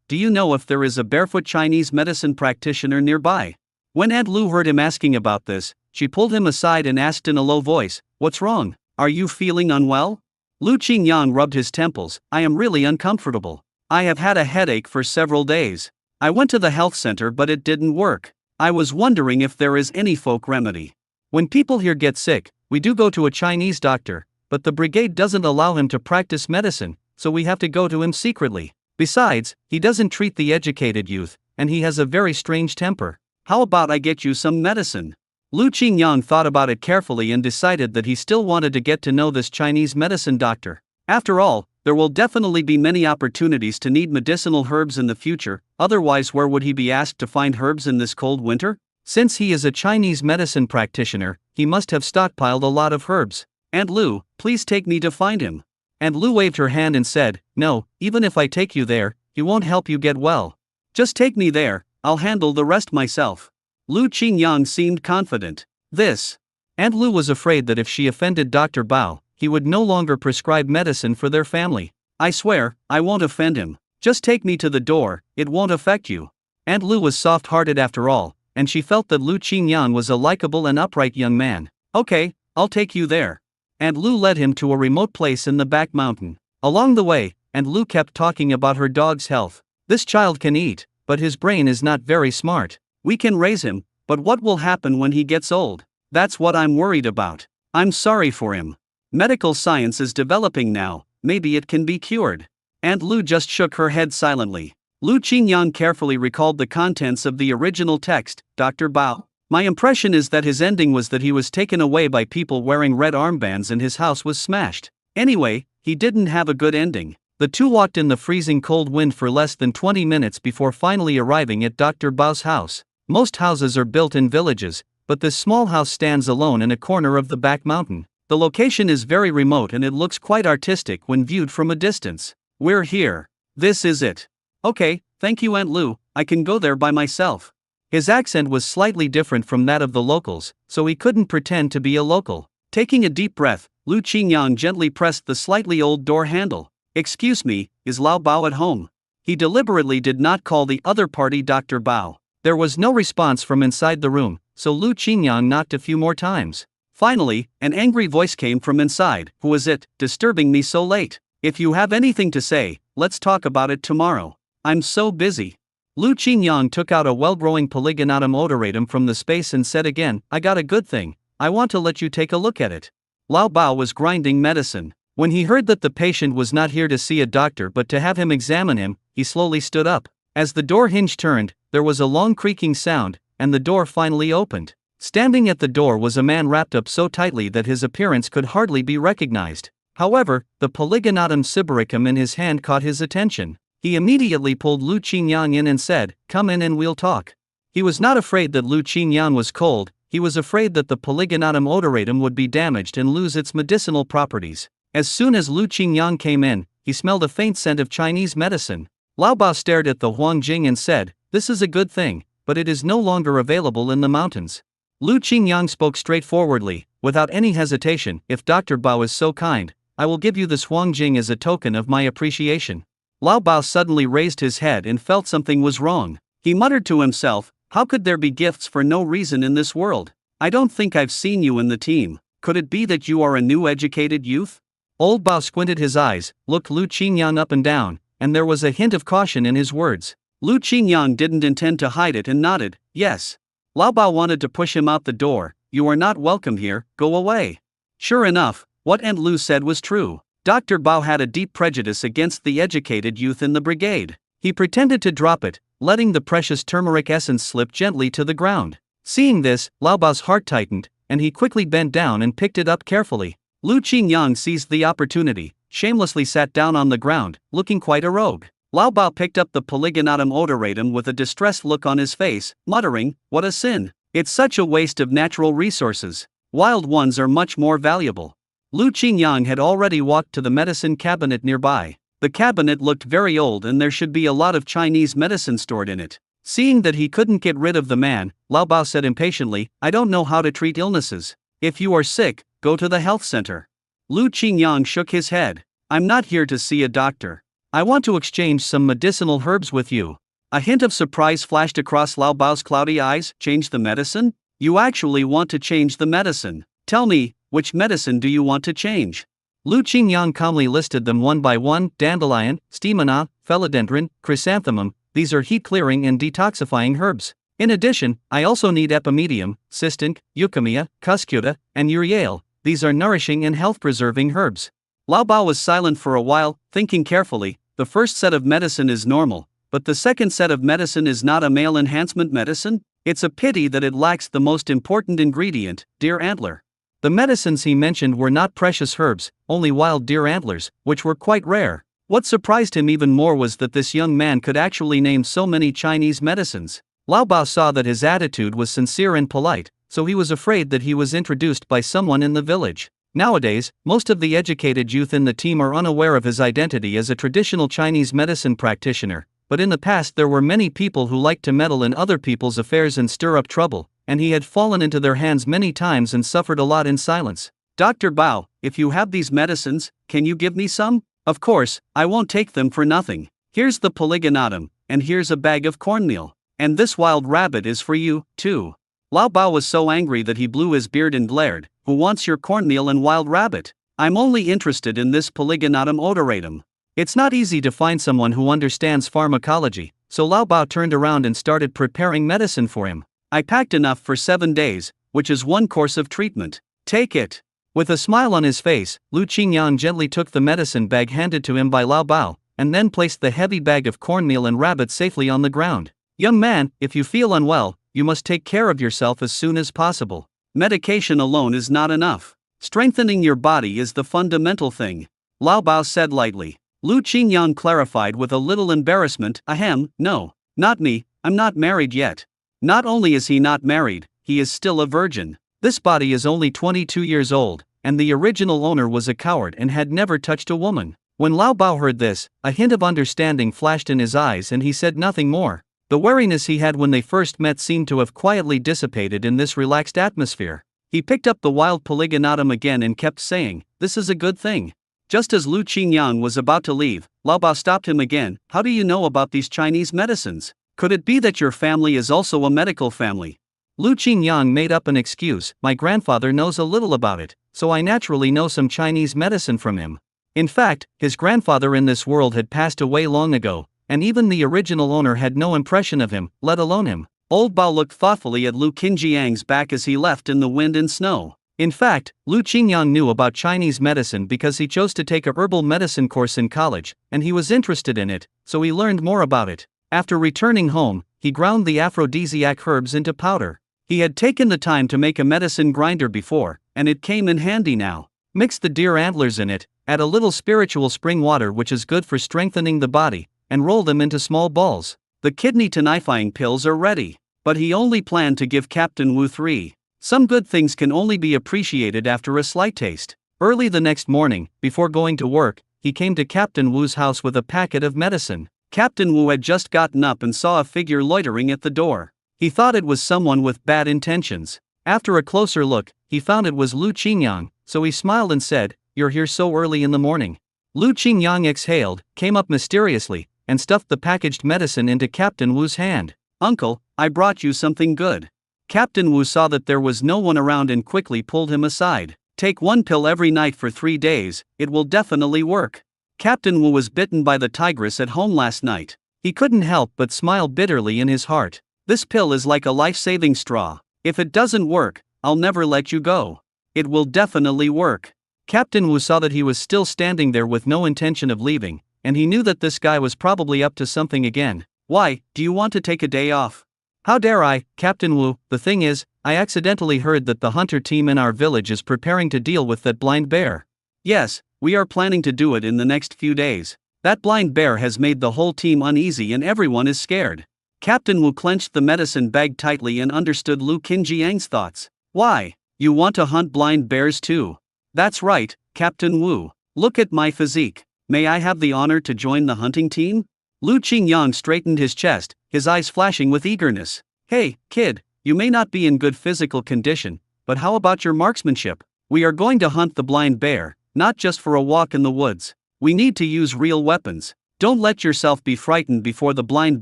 do you know if there is a barefoot Chinese medicine practitioner nearby? When Aunt Lu heard him asking about this, she pulled him aside and asked in a low voice, What's wrong? Are you feeling unwell? Lu Qingyang rubbed his temples, I am really uncomfortable. I have had a headache for several days. I went to the health center but it didn't work. I was wondering if there is any folk remedy.
When people here get sick, we do go to a Chinese doctor, but the brigade doesn't allow him to practice medicine, so we have to go to him secretly. Besides, he doesn't treat the educated youth, and he has a very strange temper.
How about I get you some medicine? Lu Qingyang thought about it carefully and decided that he still wanted to get to know this Chinese medicine doctor. After all, there will definitely be many opportunities to need medicinal herbs in the future, otherwise where would he be asked to find herbs in this cold winter?
Since he is a Chinese medicine practitioner, he must have stockpiled a lot of herbs.
Aunt Lu, please take me to find him.
And Lu waved her hand and said, "No, even if I take you there, he won't help you get well.
Just take me there, I'll handle the rest myself." Lu Qingyang seemed confident.
Aunt Lu was afraid that if she offended Dr. Bao, he would no longer prescribe medicine for their family.
"I swear, I won't offend him. Just take me to the door, it won't affect you."
Aunt Lu was soft-hearted after all, and she felt that Lu Qingyang was a likable and upright young man.
"Okay, I'll take you there."
Aunt Lu led him to a remote place in the back mountain. Along the way, Aunt Lu kept talking about her dog's health. "This child can eat, but his brain is not very smart.
We can raise him, but what will happen when he gets old? That's what I'm worried about. I'm sorry for him. Medical science is developing now, maybe it can be cured." Aunt Lu just shook her head silently. Lu Qingyang carefully recalled the contents of the original text. Dr. Bao. My impression is that his ending was that he was taken away by people wearing red armbands and his house was smashed. Anyway, he didn't have a good ending. The two walked in the freezing cold wind for less than 20 minutes before finally arriving at Dr. Bao's house. Most houses are built in villages, but this small house stands alone in a corner of the back mountain. The location is very remote and it looks quite artistic when viewed from a distance. "We're here. This is it." "Okay, thank you Aunt Lu, I can go there by myself."
His accent was slightly different from that of the locals, so he couldn't pretend to be a local.
Taking a deep breath, Lu Qingyang gently pressed the slightly old door handle. "Excuse me, is Lao Bao at home?" He deliberately did not call the other party Dr. Bao.
There was no response from inside the room, so Lu Qingyang knocked a few more times.
Finally, an angry voice came from inside. "Who is it, disturbing me so late? If you have anything to say, let's talk about it tomorrow. I'm so busy."
Lu Qingyang took out a well-growing polygonatum odoratum from the space and said again, "I got a good thing. I want to let you take a look at it."
Lao Bao was grinding medicine.
When he heard that the patient was not here to see a doctor but to have him examine him, he slowly stood up. As the door hinge turned, there was a long creaking sound, and the door finally opened. Standing at the door was a man wrapped up so tightly that his appearance could hardly be recognized. However, the polygonatum sybaricum in his hand caught his attention. He immediately pulled Lu Qingyang in and said, "Come in and we'll talk." He was not afraid that Lu Qingyang was cold, he was afraid that the polygonatum odoratum would be damaged and lose its medicinal properties. As soon as Lu Qingyang came in, he smelled a faint scent of Chinese medicine. Lao Bao stared at the Huang Jing and said, "This is a good thing, but it is no longer available in the mountains." Lu Qingyang spoke straightforwardly, without any hesitation, "If Dr. Bao is so kind, I will give you this Huang Jing as a token of my appreciation."
Lao Bao suddenly raised his head and felt something was wrong. He muttered to himself, "How could there be gifts for no reason in this world? I don't think I've seen you in the team. Could it be that you are a new educated youth?"
Old Bao squinted his eyes, looked Lu Qingyang up and down, and there was a hint of caution in his words.
Lu Qingyang didn't intend to hide it and nodded, "Yes." Lao Bao wanted to push him out the door. "You are not welcome here, go away." Sure enough, what Aunt Lu said was true. Dr. Bao had a deep prejudice against the educated youth in the brigade.
He pretended to drop it, letting the precious turmeric essence slip gently to the ground. Seeing this, Lao Bao's heart tightened, and he quickly bent down and picked it up carefully.
Lu Qingyang seized the opportunity, shamelessly sat down on the ground, looking quite a rogue. Lao Bao picked up the polygonatum odoratum with a distressed look on his face, muttering, "What a sin! It's such a waste of natural resources. Wild ones are much more valuable." Lu Qingyang had already walked to the medicine cabinet nearby. The cabinet looked very old and there should be a lot of Chinese medicine stored in it. Seeing that he couldn't get rid of the man, Lao Bao said impatiently, "I don't know how to treat illnesses. If you are sick, go to the health center." Lu Qingyang shook his head. "I'm not here to see a doctor. I want to exchange some medicinal herbs with you." A hint of surprise flashed across Lao Bao's cloudy eyes. "Change the medicine? You actually want to change the medicine? Tell me, which medicine do you want to change?"
Lu Qingyang calmly listed them one by one: dandelion, stemana, philodendron, chrysanthemum, these are heat-clearing and detoxifying herbs. In addition, I also need epimedium, cystink, euchemia, cuscuta, and uriale. These are nourishing and health-preserving herbs. Lao Bao was silent for a while, thinking carefully. The first set of medicine is normal, but the second set of medicine is not a male enhancement medicine? It's a pity that it lacks the most important ingredient, deer antler. The medicines he mentioned were not precious herbs, only wild deer antlers, which were quite rare. What surprised him even more was that this young man could actually name so many Chinese medicines. Lao Bao saw that his attitude was sincere and polite, so he was afraid that he was introduced by someone in the village. Nowadays, most of the educated youth in the team are unaware of his identity as a traditional Chinese medicine practitioner, but in the past there were many people who liked to meddle in other people's affairs and stir up trouble, and he had fallen into their hands many times and suffered a lot in silence. Dr. Bao, if you have these medicines, can you give me some? Of course, I won't take them for nothing. Here's the polygonatum, and here's a bag of cornmeal. And this wild rabbit is for you, too. Lao Bao was so angry that he blew his beard and glared. Who wants your cornmeal and wild rabbit? I'm only interested in this polygonatum odoratum. It's not easy to find someone who understands pharmacology, so Lao Bao turned around and started preparing medicine for him. I packed enough for 7 days, which is one course of treatment. Take it. With a smile on his face, Lu Qingyang gently took the medicine bag handed to him by Lao Bao, and then placed the heavy bag of cornmeal and rabbit safely on the ground. Young man, if you feel unwell, you must take care of yourself as soon as possible. Medication alone is not enough. Strengthening your body is the fundamental thing. Lao Bao said lightly. Lu Qingyang clarified with a little embarrassment, ahem, no, not me, I'm not married yet. Not only is he not married, he is still a virgin. This body is only 22 years old, and the original owner was a coward and had never touched a woman. When Lao Bao heard this, a hint of understanding flashed in his eyes and he said nothing more. The wariness he had when they first met seemed to have quietly dissipated in this relaxed atmosphere. He picked up the wild polygonatum again and kept saying, this is a good thing. Just as Lu Qingyang was about to leave, Lao Bao stopped him again. How do you know about these Chinese medicines? Could it be that your family is also a medical family? Lu Qingyang made up an excuse. My grandfather knows a little about it, so I naturally know some Chinese medicine from him. In fact, his grandfather in this world had passed away long ago, and even the original owner had no impression of him, let alone him. Old Bao looked thoughtfully at Lu Qingyang's back as he left in the wind and snow. In fact, Lu Qingyang knew about Chinese medicine because he chose to take a herbal medicine course in college, and he was interested in it, so he learned more about it. After returning home, he ground the aphrodisiac herbs into powder. He had taken the time to make a medicine grinder before, and it came in handy now. Mix the deer antlers in it, add a little spiritual spring water which is good for strengthening the body, and roll them into small balls. The kidney tonifying pills are ready. But he only planned to give Captain Wu 3. Some good things can only be appreciated after a slight taste. Early the next morning, before going to work, he came to Captain Wu's house with a packet of medicine. Captain Wu had just gotten up and saw a figure loitering at the door. He thought it was someone with bad intentions. After a closer look, he found it was Lu Qingyang, so he smiled and said, "You're here so early in the morning." Lu Qingyang exhaled, came up mysteriously, and stuffed the packaged medicine into Captain Wu's hand. "Uncle, I brought you something good." Captain Wu saw that there was no one around and quickly pulled him aside. "Take one pill every night for 3 days, it will definitely work." Captain Wu was bitten by the tigress at home last night. He couldn't help but smile bitterly in his heart. "This pill is like a life-saving straw. If it doesn't work, I'll never let you go." "It will definitely work." Captain Wu saw that he was still standing there with no intention of leaving, and he knew that this guy was probably up to something again. "Why, do you want to take a day off?" "How dare I, Captain Wu, the thing is, I accidentally heard that the hunter team in our village is preparing to deal with that blind bear." "Yes, we are planning to do it in the next few days. That blind bear has made the whole team uneasy and everyone is scared." Captain Wu clenched the medicine bag tightly and understood Lu Qingyang's thoughts. "Why, you want to hunt blind bears too?" "That's right, Captain Wu. Look at my physique. May I have the honor to join the hunting team?" Lu Qingyang straightened his chest, his eyes flashing with eagerness. "Hey, kid, you may not be in good physical condition, but how about your marksmanship? We are going to hunt the blind bear, not just for a walk in the woods. We need to use real weapons. Don't let yourself be frightened before the blind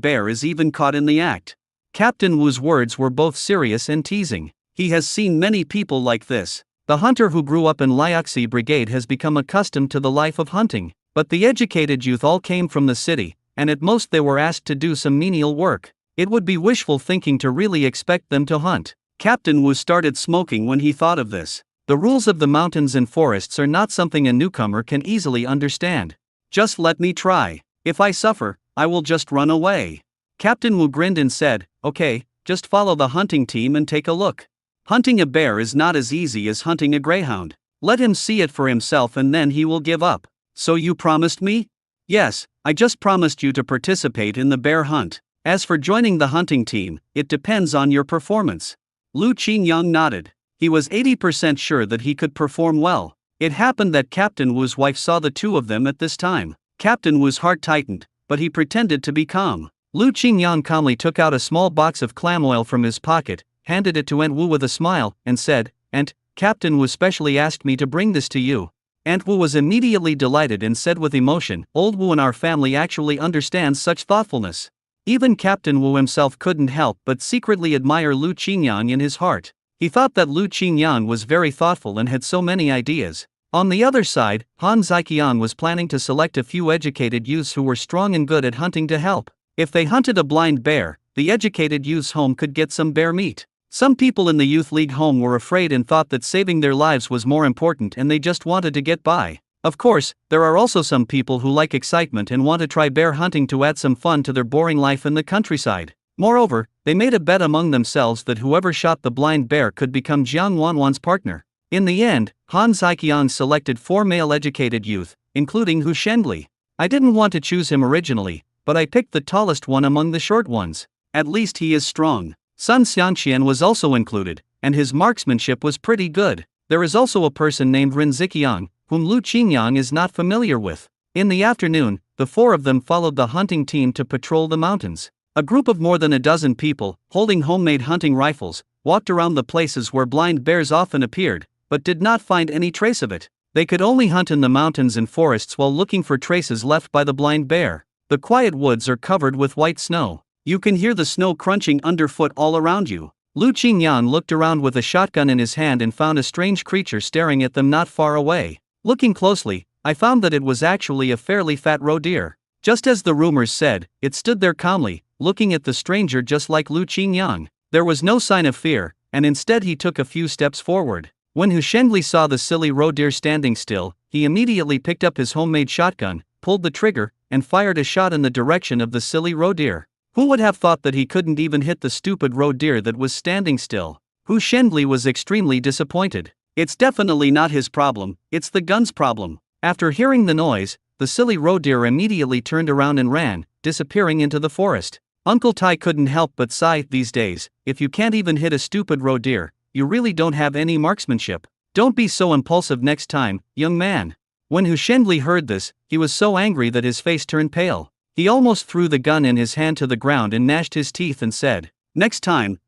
bear is even caught in the act." Captain Wu's words were both serious and teasing. He has seen many people like this. The hunter who grew up in Liaoxi Brigade has become accustomed to the life of hunting, but the educated youth all came from the city, and at most they were asked to do some menial work. It would be wishful thinking to really expect them to hunt.
Captain Wu started smoking when he thought of this.
The rules of the mountains and forests are not something a newcomer can easily understand.
Just let me try. If I suffer, I will just run away.
Captain Wu grinned and said, "Okay, just follow the hunting team and take a look."
Hunting a bear is not as easy as hunting a greyhound. Let him see it for himself and then he will give up. So you promised me?
Yes, I just promised you to participate in the bear hunt. As for joining the hunting team, it depends on your performance.
Lu Qingyang nodded. He was 80% sure that he could perform well. It happened that Captain Wu's wife saw the two of them at this time. Captain Wu's heart tightened, but he pretended to be calm.
Lu Qingyang calmly took out a small box of clam oil from his pocket, handed it to Aunt Wu with a smile, and said, "Aunt, Captain Wu specially asked me to bring this to you." Aunt Wu was immediately delighted and said with emotion, "Old Wu in our family actually understands such thoughtfulness." Even Captain Wu himself couldn't help but secretly admire Lu Qingyang in his heart. He thought that Lu Qingyang was very thoughtful and had so many ideas. On the other side, Han Ziqiang was planning to select a few educated youths who were strong and good at hunting to help. If they hunted a blind bear, the educated youth's home could get some bear meat. Some people in the youth league home were afraid and thought that saving their lives was more important and they just wanted to get by. Of course, there are also some people who like excitement and want to try bear hunting to add some fun to their boring life in the countryside. Moreover, they made a bet among themselves that whoever shot the blind bear could become Jiang Wanwan's partner. In the end, Han Ziqiang selected 4 male educated youth, including Hu Shenli. I didn't want to choose him originally, but I picked the tallest one among the short ones.
At least he is strong.
Sun Xiangqian was also included, and his marksmanship was pretty good. There is also a person named Ren Ziqiang, whom Lu Qingyang is not familiar with. In the afternoon, the 4 of them followed the hunting team to patrol the mountains. A group of more than a dozen people, holding homemade hunting rifles, walked around the places where blind bears often appeared, but did not find any trace of it. They could only hunt in the mountains and forests while looking for traces left by the blind bear. The quiet woods are covered with white snow.
You can hear the snow crunching underfoot all around you.
Lu Qingyang looked around with a shotgun in his hand and found a strange creature staring at them not far away. Looking closely, I found that it was actually a fairly fat roe deer. Just as the rumors said, it stood there calmly, looking at the stranger just like Lu Qingyang. There was no sign of fear, and instead he took a few steps forward. When Hu Shenli saw the silly roe deer standing still, he immediately picked up his homemade shotgun, pulled the trigger, and fired a shot in the direction of the silly roe deer. Who would have thought that he couldn't even hit the stupid roe deer that was standing still? Hu Shenli was extremely disappointed.
It's definitely not his problem, it's the gun's problem.
After hearing the noise, the silly roe deer immediately turned around and ran, disappearing into the forest. Uncle Tai couldn't help but sigh. These days, if you can't even hit a stupid roe deer, you really don't have any marksmanship. Don't be so impulsive next time, young man. When Hu Shenli heard this, he was so angry that his face turned pale. He almost threw the gun in his hand to the ground and gnashed his teeth and said, next time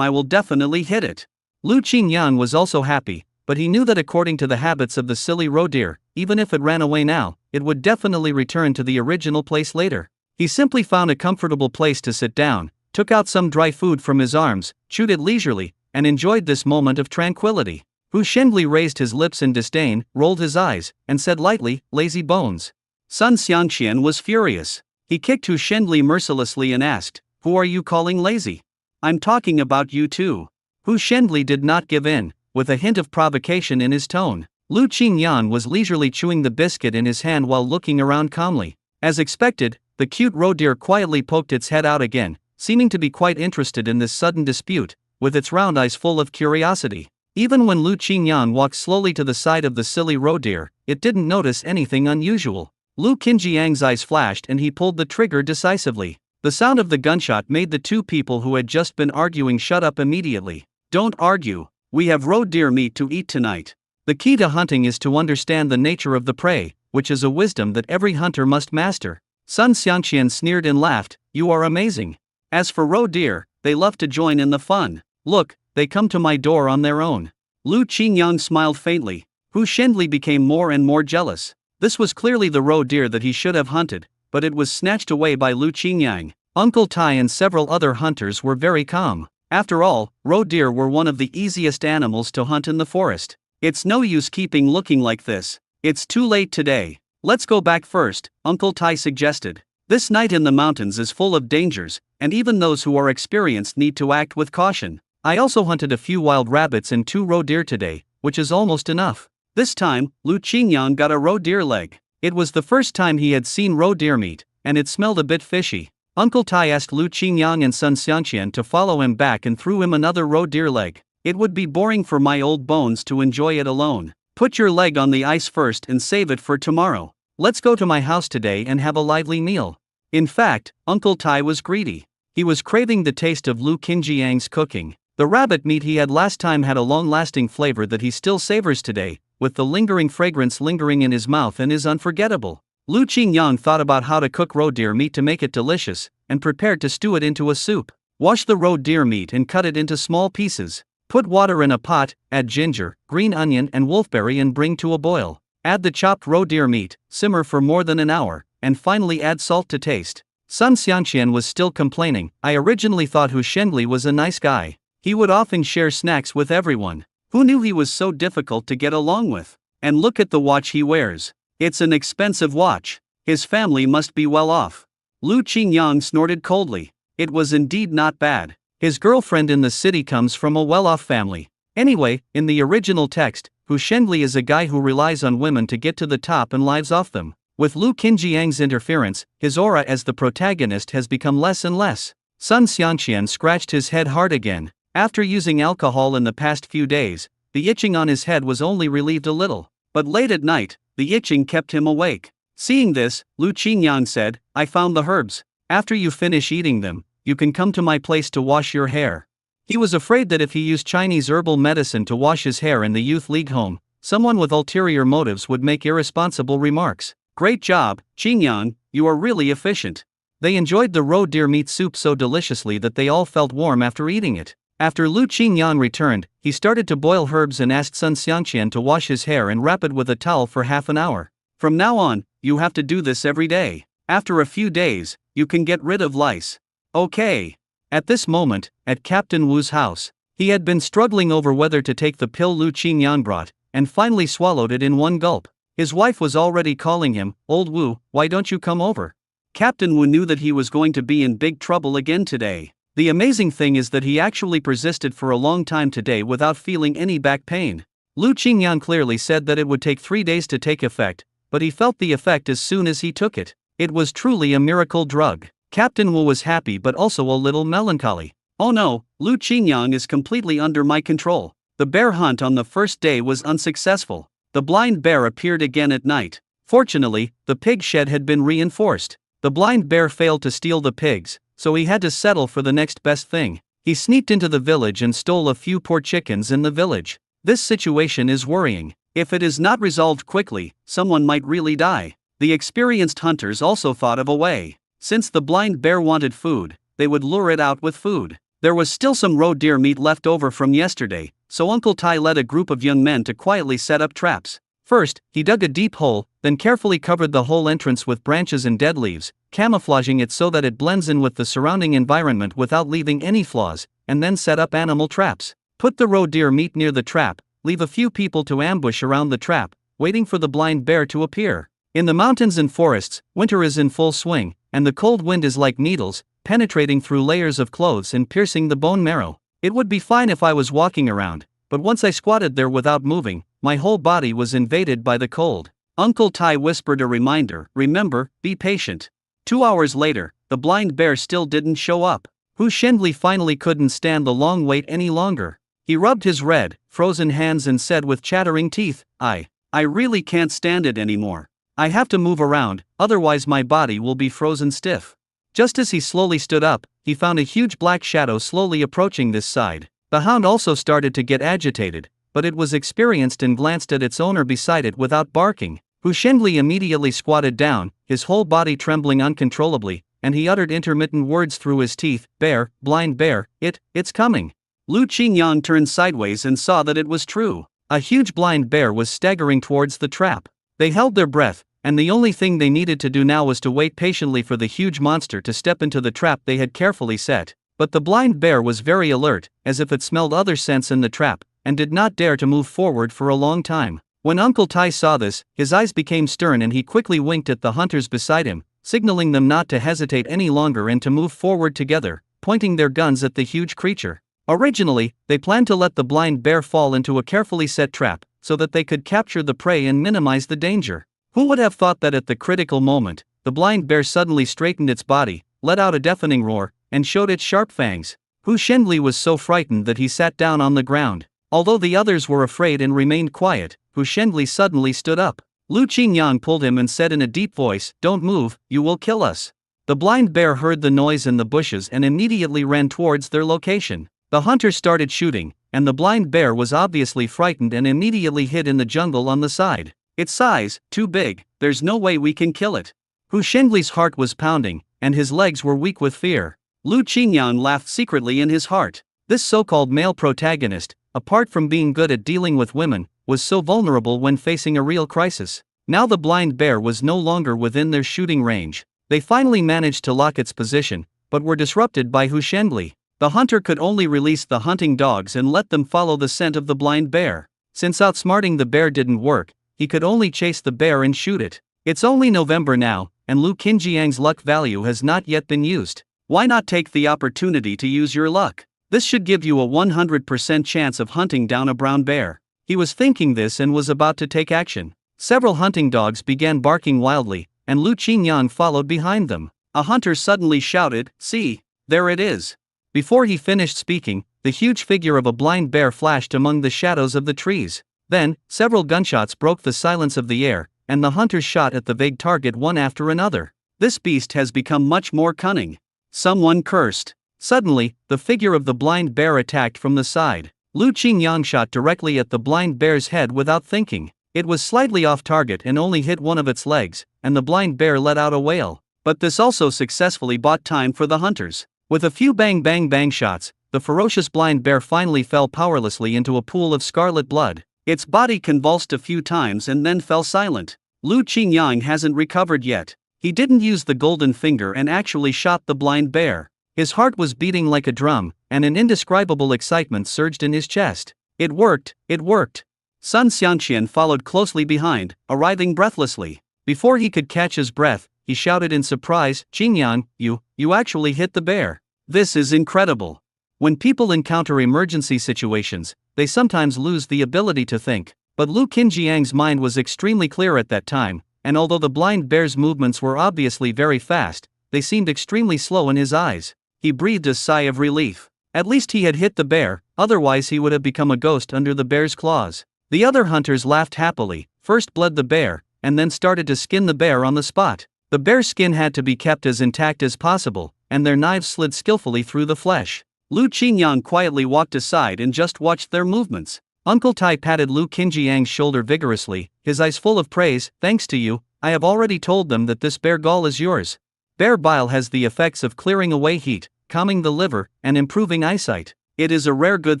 I will definitely hit it." Lu Qingyang was also happy, but he knew that according to the habits of the silly roe deer, even if it ran away now, it would definitely return to the original place later. He simply found a comfortable place to sit down, took out some dry food from his arms, chewed it leisurely, and enjoyed this moment of tranquility. Hu Shenli raised his lips in disdain, rolled his eyes, and said lightly, "Lazy bones."
Sun Xiangqian was furious. He kicked Hu Shenli mercilessly and asked, "Who are you calling lazy? I'm talking about you too."
Hu Shenli did not give in, with a hint of provocation in his tone. Lu Qingyang was leisurely chewing the biscuit in his hand while looking around calmly. As expected, the cute roe deer quietly poked its head out again, seeming to be quite interested in this sudden dispute, with its round eyes full of curiosity. Even when Lu Qingyang walked slowly to the side of the silly roe deer, it didn't notice anything unusual. Lu Qinjiang's eyes flashed and he pulled the trigger decisively. The sound of the gunshot made the 2 people who had just been arguing shut up immediately.
"Don't argue. We have roe deer meat to eat tonight."
The key to hunting is to understand the nature of the prey, which is a wisdom that every hunter must master. Sun Xiangqian sneered and laughed, "You are amazing. As for roe deer, they love to join in the fun. Look, they come to my door on their own."
Lu Qingyang smiled faintly. Hu Shenli became more and more jealous. This was clearly the roe deer that he should have hunted, but it was snatched away by Lu Qingyang.
Uncle Tai and several other hunters were very calm. After all, roe deer were one of the easiest animals to hunt in the forest.
"It's no use keeping looking like this. It's too late today. Let's go back first," Uncle Tai suggested. This night in the mountains is full of dangers, and even those who are experienced need to act with caution. I also hunted a few wild rabbits and 2 roe deer today, which is almost enough. This time, Lu Qingyang got a roe deer leg. It was the first time he had seen roe deer meat, and it smelled a bit fishy. Uncle Tai asked Lu Qingyang and Sun Xianqian to follow him back and threw him another roe deer leg. It would be boring for my old bones to enjoy it alone. Put your leg on the ice first and save it for tomorrow. Let's go to my house today and have a lively meal. In fact, Uncle Tai was greedy. He was craving the taste of Lu Qingyang's cooking. The rabbit meat he had last time had a long-lasting flavor that he still savors today, with the lingering fragrance lingering in his mouth and is unforgettable. Lu Qingyang thought about how to cook roe deer meat to make it delicious, and prepared to stew it into a soup. Wash the roe deer meat and cut it into small pieces. Put water in a pot, add ginger, green onion and wolfberry and bring to a boil. Add the chopped roe deer meat, simmer for more than an hour, and finally add salt to taste. Sun Xianqian was still complaining. I originally thought Hu Shengli was a nice guy. He would often share snacks with everyone. Who knew he was so difficult to get along with? And look at the watch he wears. It's an expensive watch. His family must be well off. Lu Qingyang snorted coldly. It was indeed not bad. His girlfriend in the city comes from a well-off family. Anyway, in the original text, Hu Shengli is a guy who relies on women to get to the top and lives off them. With Lu Qingyang's interference, his aura as the protagonist has become less and less. Sun Xianqian scratched his head hard again. After using alcohol in the past few days, the itching on his head was only relieved a little. But late at night, the itching kept him awake. Seeing this, Lu Qingyang said, I found the herbs. After you finish eating them, you can come to my place to wash your hair. He was afraid that if he used Chinese herbal medicine to wash his hair in the youth league home, someone with ulterior motives would make irresponsible remarks. Great job, Qingyang, you are really efficient. They enjoyed the roe deer meat soup so deliciously that they all felt warm after eating it. After Lu Qingyang returned, he started to boil herbs and asked Sun Xianqian to wash his hair and wrap it with a towel for half an hour. From now on, you have to do this every day. After a few days, you can get rid of lice. Okay. At this moment, at Captain Wu's house, he had been struggling over whether to take the pill Lu Qingyang brought, and finally swallowed it in one gulp. His wife was already calling him, Old Wu, why don't you come over? Captain Wu knew that he was going to be in big trouble again today. The amazing thing is that he actually persisted for a long time today without feeling any back pain. Lu Qingyang clearly said that it would take 3 days to take effect, but he felt the effect as soon as he took it. It was truly a miracle drug. Captain Wu was happy but also a little melancholy. Oh no, Lu Qingyang is completely under my control. The bear hunt on the first day was unsuccessful. The blind bear appeared again at night. Fortunately, the pig shed had been reinforced. The blind bear failed to steal the pigs, so he had to settle for the next best thing. He sneaked into the village and stole a few poor chickens in the village. This situation is worrying. If it is not resolved quickly, someone might really die. The experienced hunters also thought of a way. Since the blind bear wanted food, they would lure it out with food. There was still some roe deer meat left over from yesterday, so Uncle Tai led a group of young men to quietly set up traps. First, he dug a deep hole, then carefully covered the whole entrance with branches and dead leaves, camouflaging it so that it blends in with the surrounding environment without leaving any flaws, and then set up animal traps. Put the roe deer meat near the trap, leave a few people to ambush around the trap, waiting for the blind bear to appear. In the mountains and forests, winter is in full swing, and the cold wind is like needles, penetrating through layers of clothes and piercing the bone marrow. It would be fine if I was walking around, but once I squatted there without moving, my whole body was invaded by the cold. Uncle Tai whispered a reminder, remember, be patient. 2 hours later, the blind bear still didn't show up. Hu Shengli finally couldn't stand the long wait any longer. He rubbed his red, frozen hands and said with chattering teeth, I really can't stand it anymore. I have to move around, otherwise my body will be frozen stiff. Just as he slowly stood up, he found a huge black shadow slowly approaching this side. The hound also started to get agitated, but it was experienced and glanced at its owner beside it without barking. Hu Shengli immediately squatted down, his whole body trembling uncontrollably, and he uttered intermittent words through his teeth, bear, blind bear, it's coming. Lu Qingyang turned sideways and saw that it was true. A huge blind bear was staggering towards the trap. They held their breath, and the only thing they needed to do now was to wait patiently for the huge monster to step into the trap they had carefully set. But the blind bear was very alert, as if it smelled other scents in the trap, and did not dare to move forward for a long time. When Uncle Tai saw this, his eyes became stern and he quickly winked at the hunters beside him,
signaling them not to hesitate any longer and to move forward together, pointing their guns at the huge creature. Originally, they planned to let the blind bear fall into a carefully set trap, so that they could capture the prey and minimize the danger. Who would have thought that at the critical moment, the blind bear suddenly straightened its body, let out a deafening roar, and showed its sharp fangs. Hu Shenli was so frightened that he sat down on the ground. Although the others were afraid and remained quiet, Hu Shenli suddenly stood up. Lu Qingyang pulled him and said in a deep voice, "Don't move, you will kill us." The blind bear heard the noise in the bushes and immediately ran towards their location. The hunters started shooting, and the blind bear was obviously frightened and immediately hid in the jungle on the side. "Its size, too big, there's no way we can kill it." Hu Shengli's heart was pounding, and his legs were weak with fear. Lu Qingyang laughed secretly in his heart. This so-called male protagonist, apart from being good at dealing with women, was so vulnerable when facing a real crisis. Now the blind bear was no longer within their shooting range. They finally managed to lock its position, but were disrupted by Hu Shenli. The hunter could only release the hunting dogs and let them follow the scent of the blind bear. Since outsmarting the bear didn't work, he could only chase the bear and shoot it. It's only November now, and Lu Qinjiang's luck value has not yet been used. Why not take the opportunity to use your luck? This should give you a 100% chance of hunting down a brown bear. He was thinking this and was about to take action. Several hunting dogs began barking wildly, and Lu Qingyang followed behind them. A hunter suddenly shouted, "See, there it is." Before he finished speaking, the huge figure of a blind bear flashed among the shadows of the trees. Then, several gunshots broke the silence of the air, and the hunters shot at the vague target one after another. "This beast has become much more cunning," someone cursed. Suddenly, the figure of the blind bear attacked from the side. Lu Qingyang shot directly at the blind bear's head without thinking. It was slightly off target and only hit one of its legs, and the blind bear let out a wail. But this also successfully bought time for the hunters. With a few bang bang bang shots, the ferocious blind bear finally fell powerlessly into a pool of scarlet blood. Its body convulsed a few times and then fell silent. Lu Qingyang hasn't recovered yet. He didn't use the golden finger and actually shot the blind bear. His heart was beating like a drum, and an indescribable excitement surged in his chest. It worked, it worked. Sun Xianqian followed closely behind, arriving breathlessly. Before he could catch his breath, he shouted in surprise, "Qingyang, you actually hit the bear. This is incredible." When people encounter emergency situations, they sometimes lose the ability to think. But Lu Qinjiang's mind was extremely clear at that time, and although the blind bear's movements were obviously very fast, they seemed extremely slow in his eyes. He breathed a sigh of relief. At least he had hit the bear, otherwise he would have become a ghost under the bear's claws. The other hunters laughed happily, first bled the bear, and then started to skin the bear on the spot. The bear's skin had to be kept as intact as possible, and their knives slid skillfully through the flesh. Lu Qingyang quietly walked aside and just watched their movements. Uncle Tai patted Lu Qinjiang's shoulder vigorously, his eyes full of praise. "Thanks to you, I have already told them that this bear gall is yours. Bear bile has the effects of clearing away heat, calming the liver, and improving eyesight. It is a rare good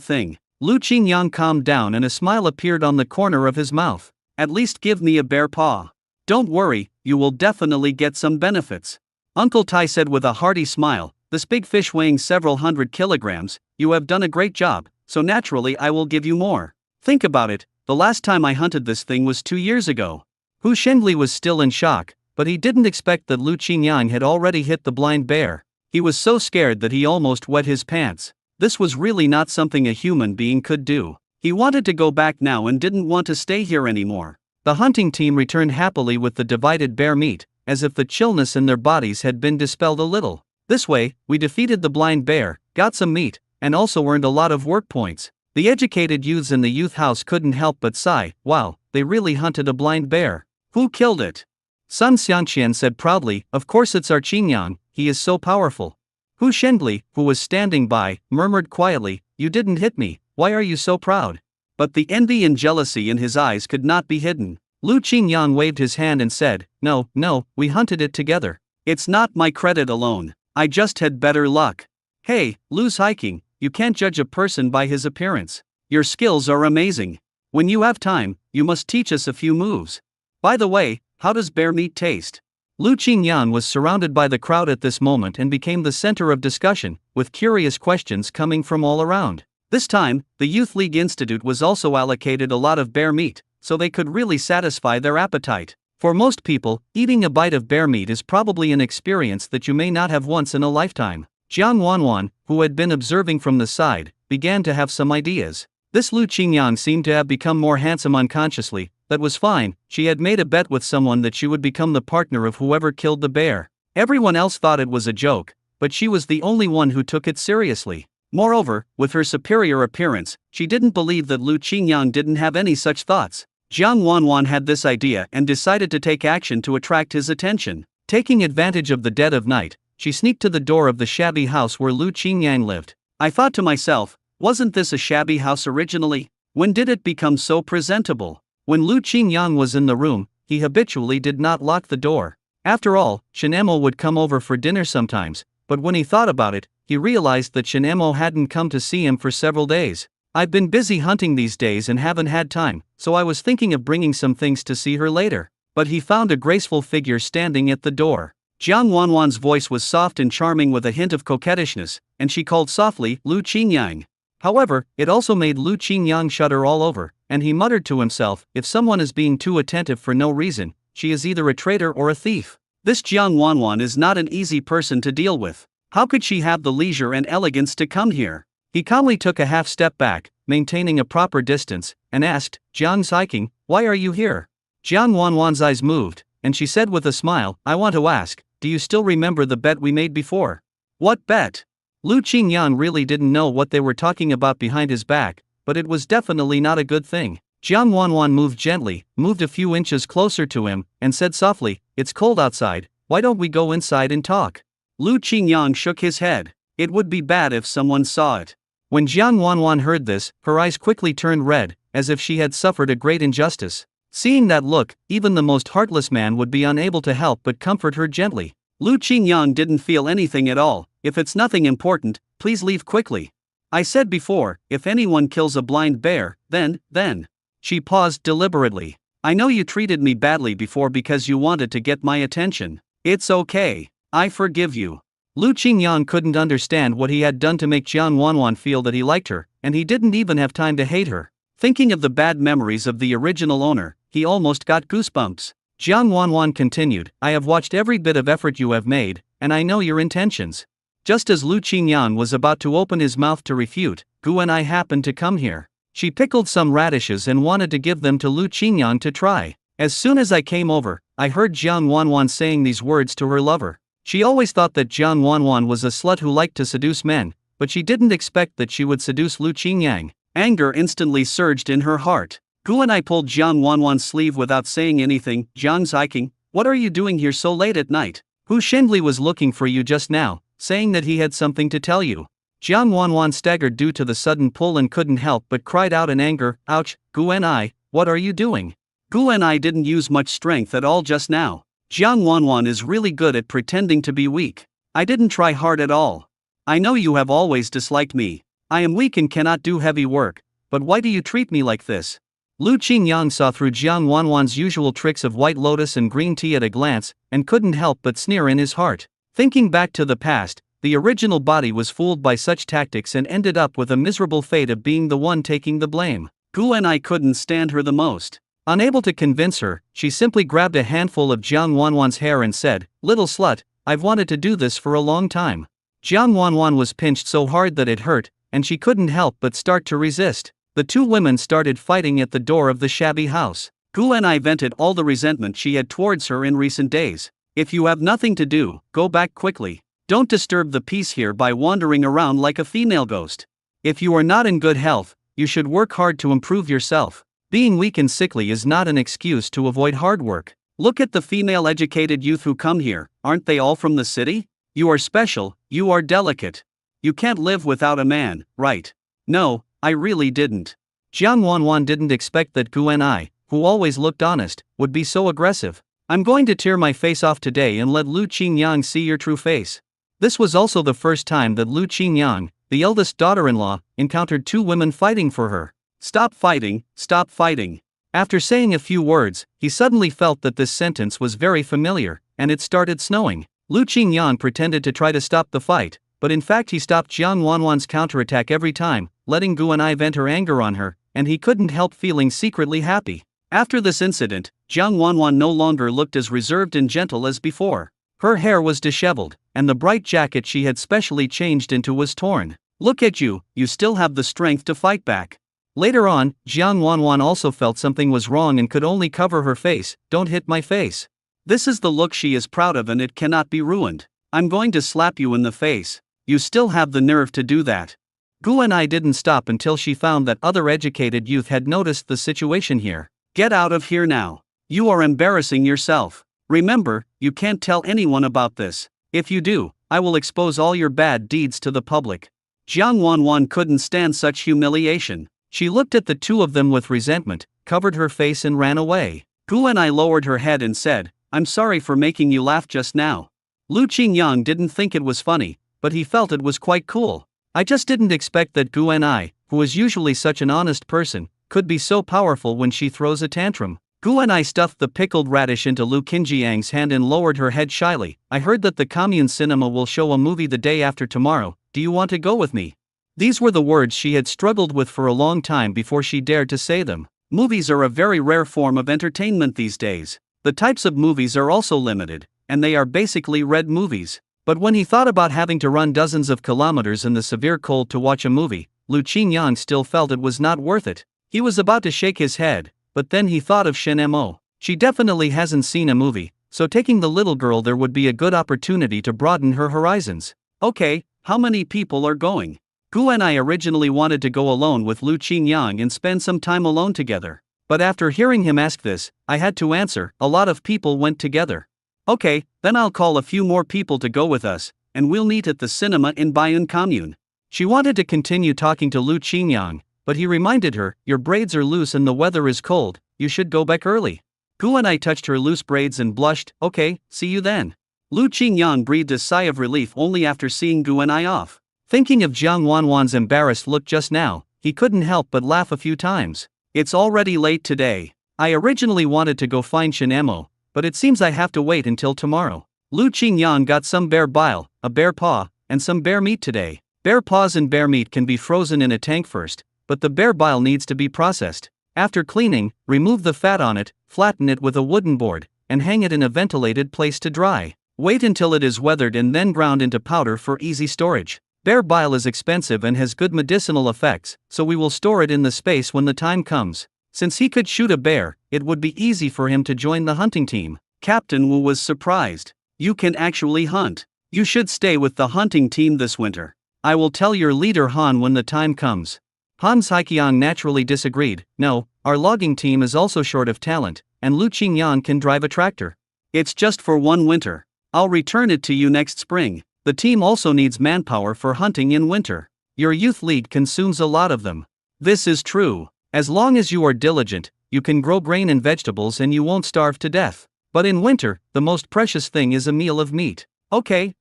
thing." Lu Qingyang calmed down and a smile appeared on the corner of his mouth. "At least give me a bear paw. Don't worry, you will definitely get some benefits." Uncle Tai said with a hearty smile, "This big fish weighing several hundred kilograms, you have done a great job, so naturally I will give you more. Think about it, the last time I hunted this thing was 2 years ago." Hu Shenli was still in shock, but he didn't expect that Lu Qingyang had already hit the blind bear. He was so scared that he almost wet his pants. This was really not something a human being could do. He wanted to go back now and didn't want to stay here anymore. The hunting team returned happily with the divided bear meat, as if the chillness in their bodies had been dispelled a little. "This way, we defeated the blind bear, got some meat, and also earned a lot of work points." The educated youths in the youth house couldn't help but sigh. "Wow, they really hunted a blind bear. Who killed it?" Sun Xianqian said proudly, "Of course it's our Qingyang, he is so powerful." Hu Shenli, who was standing by, murmured quietly, "You didn't hit me, why are you so proud?" But the envy and jealousy in his eyes could not be hidden. Lu Qingyang waved his hand and said, No, we hunted it together. It's not my credit alone, I just had better luck." "Hey, Lu's hiking, you can't judge a person by his appearance. Your skills are amazing. When you have time, you must teach us a few moves. By the way, how does bear meat taste?" Lu Qingyang was surrounded by the crowd at this moment and became the center of discussion, with curious questions coming from all around. This time, the Youth League Institute was also allocated a lot of bear meat, so they could really satisfy their appetite. For most people, eating a bite of bear meat is probably an experience that you may not have once in a lifetime. Jiang Wanwan, who had been observing from the side, began to have some ideas. This Lu Qingyang seemed to have become more handsome unconsciously. That was fine, she had made a bet with someone that she would become the partner of whoever killed the bear. Everyone else thought it was a joke, but she was the only one who took it seriously. Moreover, with her superior appearance, she didn't believe that Lu Qingyang didn't have any such thoughts. Jiang Wanwan had this idea and decided to take action to attract his attention. Taking advantage of the dead of night, she sneaked to the door of the shabby house where Lu Qingyang lived. I thought to myself, wasn't this a shabby house originally? When did it become so presentable? When Lu Qingyang was in the room, he habitually did not lock the door. After all, Shenemo would come over for dinner sometimes, but when he thought about it, he realized that Shenemo hadn't come to see him for several days. I've been busy hunting these days and haven't had time, so I was thinking of bringing some things to see her later. But he found a graceful figure standing at the door. Jiang Wanwan's voice was soft and charming with a hint of coquettishness, and she called softly, Lu Qingyang. However, it also made Lu Qingyang shudder all over, and he muttered to himself, if someone is being too attentive for no reason, she is either a traitor or a thief. This Jiang Wanwan is not an easy person to deal with. How could she have the leisure and elegance to come here? He calmly took a half step back, maintaining a proper distance, and asked, Jiang Ziking, why are you here? Jiang Wanwan's eyes moved, and she said with a smile, I want to ask, do you still remember the bet we made before? What bet? Lu Qingyang really didn't know what they were talking about behind his back, but it was definitely not a good thing. Jiang Wanwan moved gently, moved a few inches closer to him, and said softly, it's cold outside, why don't we go inside and talk? Lu Qingyang shook his head. It would be bad if someone saw it. When Jiang Wanwan heard this, her eyes quickly turned red, as if she had suffered a great injustice. Seeing that look, even the most heartless man would be unable to help but comfort her gently. Lu Qingyang didn't feel anything at all. If it's nothing important, please leave quickly. I said before, if anyone kills a blind bear, then. She paused deliberately. I know you treated me badly before because you wanted to get my attention. It's okay. I forgive you. Lu Qingyang couldn't understand what he had done to make Jiang Wanwan feel that he liked her, and he didn't even have time to hate her. Thinking of the bad memories of the original owner, he almost got goosebumps. Jiang Wanwan continued, I have watched every bit of effort you have made, and I know your intentions. Just as Lu Qingyang was about to open his mouth to refute, Gu and I happened to come here. She pickled some radishes and wanted to give them to Lu Qingyang to try. As soon as I came over, I heard Jiang Wanwan saying these words to her lover. She always thought that Jiang Wanwan was a slut who liked to seduce men, but she didn't expect that she would seduce Lu Qingyang. Anger instantly surged in her heart. Gu and I pulled Jiang Wanwan's sleeve without saying anything. Jiang Ziking, what are you doing here so late at night? Hu Shendli was looking for you just now, saying that he had something to tell you. Jiang Wanwan staggered due to the sudden pull and couldn't help but cried out in anger, ouch, Gu and I, what are you doing? Gu and I didn't use much strength at all just now. Jiang Wanwan is really good at pretending to be weak. I didn't try hard at all. I know you have always disliked me. I am weak and cannot do heavy work, but why do you treat me like this? Lu Qingyang saw through Jiang Wanwan's usual tricks of white lotus and green tea at a glance, and couldn't help but sneer in his heart. Thinking back to the past, the original body was fooled by such tactics and ended up with a miserable fate of being the one taking the blame. Gu and I couldn't stand her the most. Unable to convince her, she simply grabbed a handful of Jiang Wanwan's hair and said, little slut, I've wanted to do this for a long time. Jiang Wanwan was pinched so hard that it hurt, and she couldn't help but start to resist. The two women started fighting at the door of the shabby house. Gu and I vented all the resentment she had towards her in recent days. If you have nothing to do, go back quickly. Don't disturb the peace here by wandering around like a female ghost. If you are not in good health, you should work hard to improve yourself. Being weak and sickly is not an excuse to avoid hard work. Look at the female educated youth who come here, aren't they all from the city? You are special, you are delicate. You can't live without a man, right? No, I really didn't. Jiang Wanwan didn't expect that Gu and I, who always looked honest, would be so aggressive. I'm going to tear my face off today and let Lu Qingyang see your true face. This was also the first time that Lu Qingyang, the eldest daughter-in-law, encountered two women fighting for her. Stop fighting, stop fighting. After saying a few words, he suddenly felt that this sentence was very familiar, and it started snowing. Lu Qingyang pretended to try to stop the fight, but in fact he stopped Jiang Wanwan's counterattack every time, letting Gu and I vent her anger on her, and he couldn't help feeling secretly happy. After this incident,
Jiang Wanwan no longer looked as reserved and gentle as before. Her hair was disheveled, and the bright jacket she had specially changed into was torn. Look at you, you still have the strength to fight back. Later on, Jiang Wanwan also felt something was wrong and could only cover her face. Don't hit my face. This is the look she is proud of and it cannot be ruined. I'm going to slap you in the face. You still have the nerve to do that. Gu and I didn't stop until she found that other educated youth had noticed the situation here. Get out of here now. You are embarrassing yourself. Remember, you can't tell anyone about this. If you do, I will expose all your bad deeds to the public. Jiang Wanwan couldn't stand such humiliation. She looked at the two of them with resentment, covered her face and ran away. Gu and I lowered her head and said, I'm sorry for making you laugh just now. Lu Qingyang didn't think it was funny, but he felt it was quite cool. I just didn't expect that Gu and I, who is usually such an honest person, could be so powerful when she throws a tantrum. Gu and I stuffed the pickled radish into Lu Qinjiang's hand and lowered her head shyly. I heard that the commune cinema will show a movie the day after tomorrow. Do you want to go with me? These were the words she had struggled with for a long time before she dared to say them. Movies are a very rare form of entertainment these days. The types of movies are also limited, and they are basically red movies. But when he thought about having to run dozens of kilometers in the severe cold to watch a movie, Lu Qingyang still felt it was not worth it. He was about to shake his head, but then he thought of Shen Mo. She definitely hasn't seen a movie, so taking the little girl there would be a good opportunity to broaden her horizons. Okay, how many people are going? Gu and I originally wanted to go alone with Lu Qingyang and spend some time alone together. But after hearing him ask this, I had to answer, a lot of people went together. Okay, then I'll call a few more people to go with us, and we'll meet at the cinema in Baiyun Commune. She wanted to continue talking to Lu Qingyang, but he reminded her, your braids are loose and the weather is cold, you should go back early. Gu and I touched her loose braids and blushed, okay, see you then. Lu Qingyang breathed a sigh of relief only after seeing Gu and I off. Thinking of Jiang Wanwan's embarrassed look just now, he couldn't help but laugh a few times. It's already late today. I originally wanted to go find Shen Mo, but it seems I have to wait until tomorrow. Lu Qingyang got some bear bile, a bear paw, and some bear meat today. Bear paws and bear meat can be frozen in a tank first, but the bear bile needs to be processed. After cleaning, remove the fat on it, flatten it with a wooden board, and hang it in a ventilated place to dry. Wait until it is weathered and then ground into powder for easy storage. Bear bile is expensive and has good medicinal effects, so we will store it in the space when the time comes. Since he could shoot a bear, it would be easy for him to join the hunting team. Captain Wu was surprised. You can actually hunt. You should stay with the hunting team this winter. I will tell your leader Han when the time comes. Han Saiqiang naturally disagreed. No, our logging team is also short of talent, and Lu Qingyang can drive a tractor. It's just for one winter. I'll return it to you next spring. The team also needs manpower for hunting in winter. Your youth league consumes a lot of them. This is true. As long as you are diligent, you can grow grain and vegetables and you won't starve to death. But in winter, the most precious thing is a meal of meat. Okay.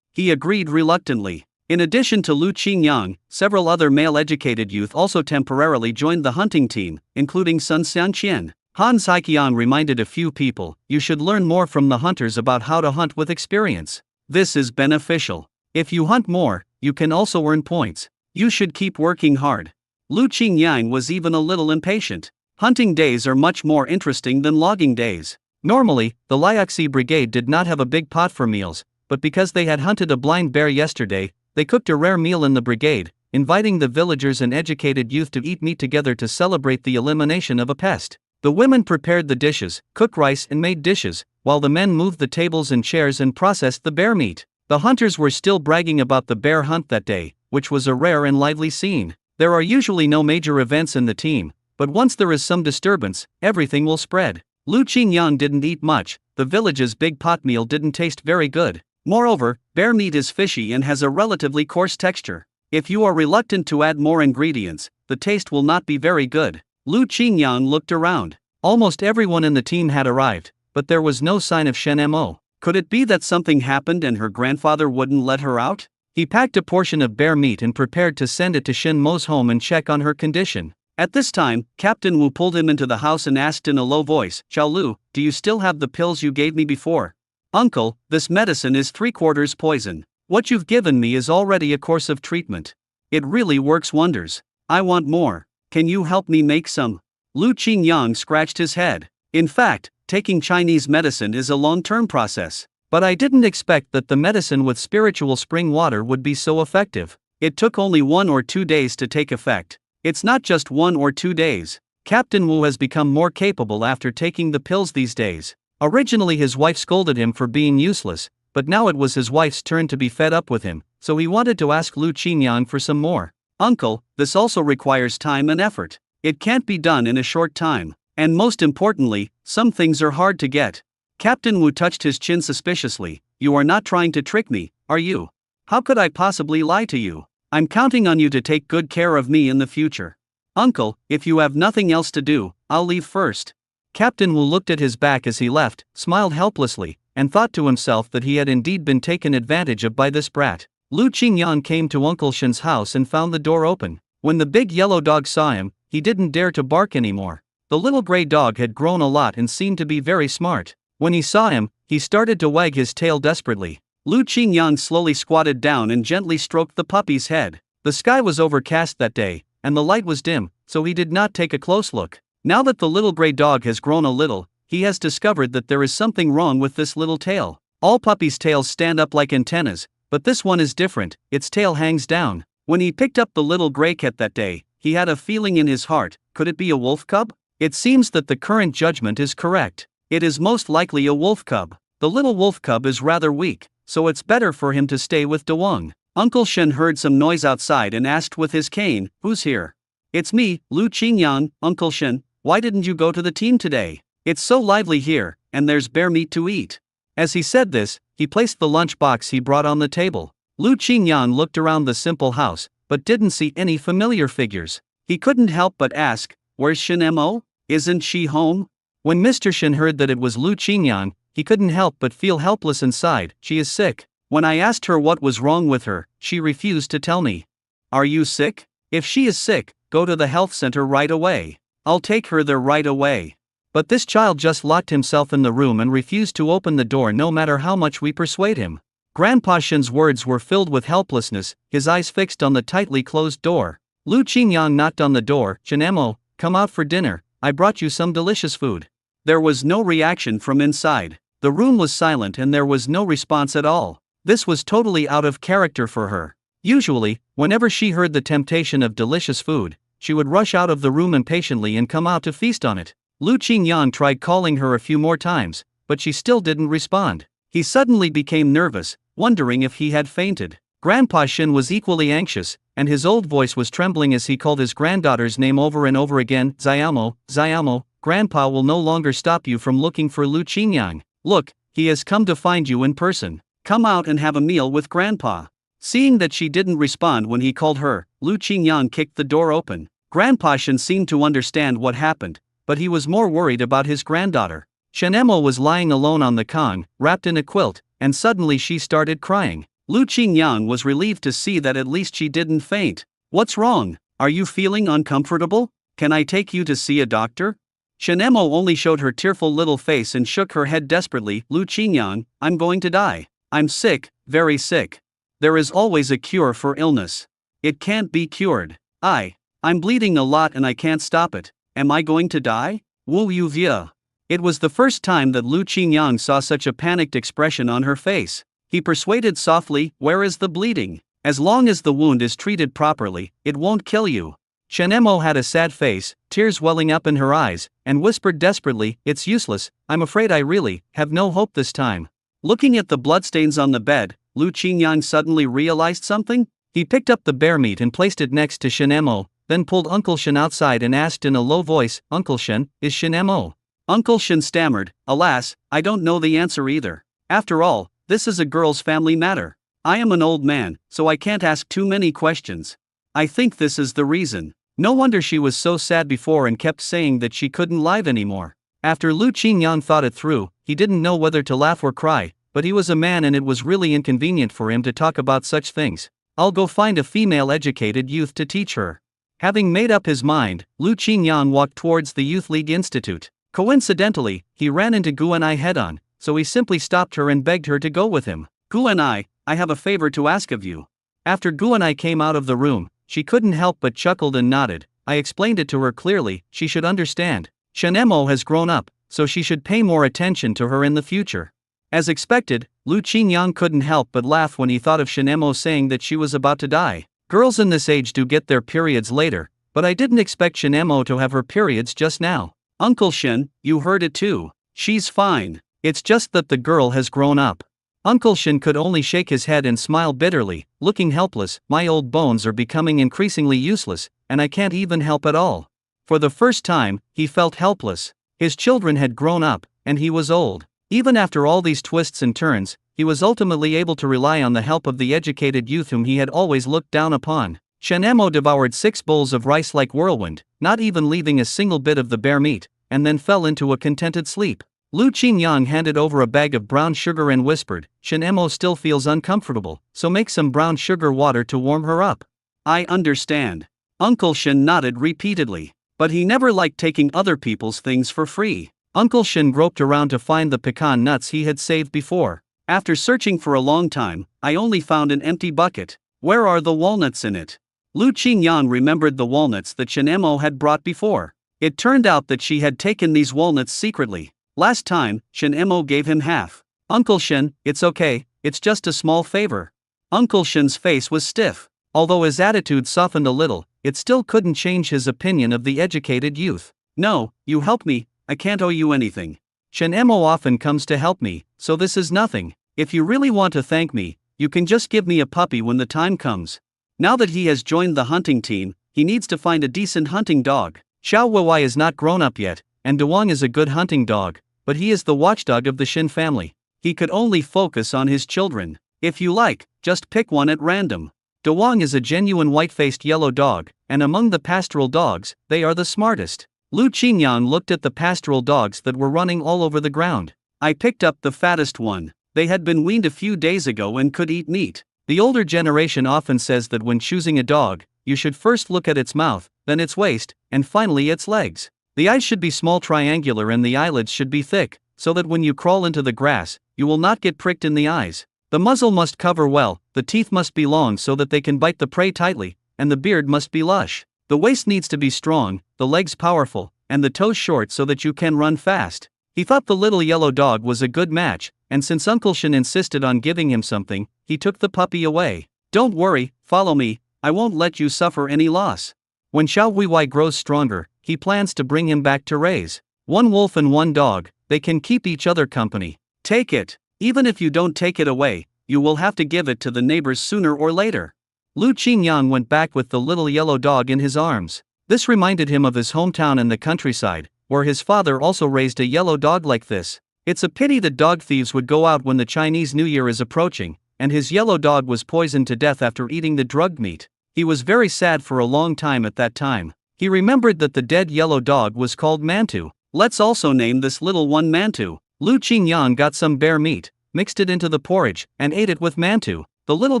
He agreed reluctantly. In addition to Lu Qingyang, several other male-educated youth also temporarily joined the hunting team, including Sun Xianqian. Han Saiqiang reminded a few people, you should learn more from the hunters about how to hunt with experience. This is beneficial. If you hunt more, you can also earn points. You should keep working hard. Lu Qingyang was even a little impatient. Hunting days are much more interesting than logging days. Normally, the Liaxi brigade did not have a big pot for meals, but because they had hunted a blind bear yesterday, they cooked a rare meal in the brigade, inviting the villagers and educated youth to eat meat together to celebrate the elimination of a pest. The women prepared the dishes, cooked rice and made dishes, while the men moved the tables and chairs and processed the bear meat. The hunters were still bragging about the bear hunt that day, which was a rare and lively scene. There are usually no major events in the team, but once there is some disturbance, everything will spread. Lu Qingyang didn't eat much. The village's big pot meal didn't taste very good. Moreover, bear meat is fishy and has a relatively coarse texture. If you are reluctant to add more ingredients, the taste will not be very good. Lu Qingyang looked around. Almost everyone in the team had arrived, but there was no sign of Shen Mo. Could it be that something happened and her grandfather wouldn't let her out? He packed a portion of bear meat and prepared to send it to Shen Mo's home and check on her condition. At this time, Captain Wu pulled him into the house and asked in a low voice, Xiao Lu, do you still have the pills you gave me before? Uncle, this medicine is 3/4 poison. What you've given me is already a course of treatment. It really works wonders. I want more. Can you help me make some? Lu Qingyang scratched his head. In fact, taking Chinese medicine is a long-term process.
But I didn't expect that the medicine with spiritual spring water would be so effective.
It took only 1 or 2 days to take effect. It's not just 1 or 2 days.
Captain Wu has become more capable after taking the pills these days. Originally his wife scolded him for being useless, but now it was his wife's turn to be fed up with him, so he wanted to ask Lu Qingyang for some more.
Uncle, this also requires time and effort. It can't be done in a short time. And most importantly, some things are hard to get. Captain Wu touched his chin suspiciously. You are not trying to trick me, are you? How could I possibly lie to you? I'm counting on you to take good care of me in the future. Uncle, if you have nothing else to do, I'll leave first.
Captain Wu looked at his back as he left, smiled helplessly, and thought to himself that he had indeed been taken advantage of by this brat. Lu Qingyang came to Uncle Shen's house and found the door open. When the big yellow dog saw him, he didn't dare to bark anymore. The little gray dog had grown a lot and seemed to be very smart. When he saw him, he started to wag his tail desperately.
Lu Qingyang slowly squatted down and gently stroked the puppy's head.
The sky was overcast that day, and the light was dim, so he did not take a close look. Now that the little gray dog has grown a little, he has discovered that there is something wrong with this little tail. All puppies' tails stand up like antennas, but this one is different, its tail hangs down. When he picked up the little gray cat that day, he had a feeling in his heart, could it be a wolf cub? It seems that the current judgment is correct. It is most likely a wolf cub. The little wolf cub is rather weak, so it's better for him to stay with Dewang.
Uncle Shen heard some noise outside and asked with his cane, "Who's here?" "It's me, Lu Qingyang, Uncle Shen. Why didn't you go to the team today? It's so lively here, and there's bear meat to eat."
As he said this, he placed the lunch box he brought on the table. Lu Qingyang looked around the simple house, but didn't see any familiar figures.
He couldn't help but ask, "Where's Shen Mo? Isn't she home?"
When Mr. Shen heard that it was Lu Qingyang, he couldn't help but feel helpless inside. "She is sick.
When I asked her what was wrong with her, she refused to tell me." "Are you sick? If she is sick, go to the health center right away. I'll take her there right away."
But this child just locked himself in the room and refused to open the door no matter how much we persuade him. Grandpa Shen's words were filled with helplessness, his eyes fixed on the tightly closed door. Lu Qingyang knocked on the door. "Shen Mo, come out for dinner. I brought you some delicious food."
There was no reaction from inside. The room was silent and there was no response at all. This was totally out of character for her.
Usually, whenever she heard the temptation of delicious food, she would rush out of the room impatiently and come out to feast on it. Lu Qingyang tried calling her a few more times, but she still didn't respond. He suddenly became nervous, wondering if he had fainted. Grandpa Shen was equally anxious, and his old voice was trembling as he called his granddaughter's name over and over again. "Xiaomo, Xiaomo, Grandpa will no longer stop you from looking for Lu Qingyang. Look, he has come to find you in person.
Come out and have a meal with Grandpa." Seeing that she didn't respond when he called her, Lu Qingyang kicked the door open. Grandpa Shen seemed to understand what happened, but he was more worried about his granddaughter.
Shen Mo was lying alone on the kong, wrapped in a quilt, and suddenly she started crying.
Lu Qingyang was relieved to see that at least she didn't faint. "What's wrong? Are you feeling uncomfortable? Can I take you to see a doctor?" Shen Mo only showed her tearful little face and shook her head desperately. "Lu Qingyang, I'm going to die. I'm sick, very sick. There is always a cure for illness. It can't be cured. I'm bleeding a lot and I can't stop it. Am I going to die? Wu Yu Via." It was the first time that Lu Qingyang saw such a panicked expression on her face. He persuaded softly, "Where is the bleeding? As long as the wound is treated properly, it won't kill you."
Shen Mo had a sad face, tears welling up in her eyes, and whispered desperately, "It's useless, I'm afraid I really have no hope this time."
Looking at the bloodstains on the bed, Lu Qingyang suddenly realized something.
He picked up the bear meat and placed it next to Shen Mo, then pulled Uncle Shen outside and asked in a low voice, "Uncle Shen, is Shen Mo?"
Uncle Shen stammered, "Alas, I don't know the answer either. After all, this is a girl's family matter. I am an old man, so I can't ask too many questions. I think this is the reason." No wonder she was so sad before and kept saying that she couldn't live anymore. After Lu Qingyang thought it through, he didn't know whether to laugh or cry, but he was a man and it was really inconvenient for him to talk about such things. "I'll go find a female educated youth to teach her." Having made up his mind, Lu Qingyang walked towards the Youth League Institute. Coincidentally, he ran into Guanai head-on, so he simply stopped her and begged her to go with him. "Guanai, I have a favor to ask of you."
After Guanai came out of the room, she couldn't help but chuckled and nodded. I explained it to her clearly, she should understand. Shen Mo has grown up, so she should pay more attention to her in the future. As expected, Lu Qingyang couldn't help but laugh when he thought of Shen saying that she was about to die. Girls in this age do get their periods later, but I didn't expect Shen to have her periods just now.
Uncle Shen, you heard it too. She's fine.
It's just that the girl has grown up. Uncle Shen could only shake his head and smile bitterly, looking helpless. My old bones are becoming increasingly useless, and I can't even help at all. For the first time, he felt helpless. His children had grown up, and he was old. Even after all these twists and turns, he was ultimately able to rely on the help of the educated youth whom he had always looked down upon. Shen devoured 6 bowls of rice like whirlwind, not even leaving a single bit of the bare meat, and then fell into a contented sleep. Lu Qingyang handed over a bag of brown sugar and whispered, Shen still feels uncomfortable, so make some brown sugar water to warm her up.
I understand. Uncle Shen nodded repeatedly, but he never liked taking other people's things for free.
Uncle Shen groped around to find the pecan nuts he had saved before.
After searching for a long time, I only found an empty bucket. Where are the walnuts in it? Lu Qingyang remembered the walnuts that Shen had brought before. It turned out that she had taken these walnuts secretly. Last time, Shen gave him half.
Uncle Shen, it's okay, it's just a small favor.
Uncle Shen's face was stiff.
Although his attitude softened a little, it still couldn't change his opinion of the educated youth.
No, you help me, I can't owe you anything.
Shen often comes to help me, so this is nothing. If you really want to thank me, you can just give me a puppy when the time comes.
Now that he has joined the hunting team, he needs to find a decent hunting dog.
Xiao Weiwei is not grown up yet, and Duang is a good hunting dog, but he is the watchdog of the Shin family.
He could only focus on his children. If you like, just pick one at random.
Duang is a genuine white-faced yellow dog, and among the pastoral dogs, they are the smartest. Lu Qingyang looked at the pastoral dogs that were running all over the ground.
I picked up the fattest one. They had been weaned a few days ago and could eat meat.
The older generation often says that when choosing a dog, you should first look at its mouth, then its waist, and finally its legs. The eyes should be small triangular and the eyelids should be thick, so that when you crawl into the grass, you will not get pricked in the eyes. The muzzle must cover well, the teeth must be long so that they can bite the prey tightly, and the beard must be lush. The waist needs to be strong, the legs powerful, and the toes short so that you can run fast. He thought the little yellow dog was a good match, and since Uncle Shen insisted on giving him something, he took the puppy away.
Don't worry, follow me, I won't let you suffer any loss.
When Xiao Weiwei grows stronger, he plans to bring him back to raise. One wolf and one dog, they can keep each other company.
Take it. Even if you don't take it away, you will have to give it to the neighbors sooner or later.
Lu Qingyang went back with the little yellow dog in his arms. This reminded him of his hometown in the countryside, where his father also raised a yellow dog like this. It's a pity that dog thieves would go out when the Chinese New Year is approaching, and his yellow dog was poisoned to death after eating the drugged meat. He was very sad for a long time at that time. He remembered that the dead yellow dog was called Mantu.
Let's also name this little one Mantu.
Lu Qingyang got some bear meat, mixed it into the porridge, and ate it with Mantu. The little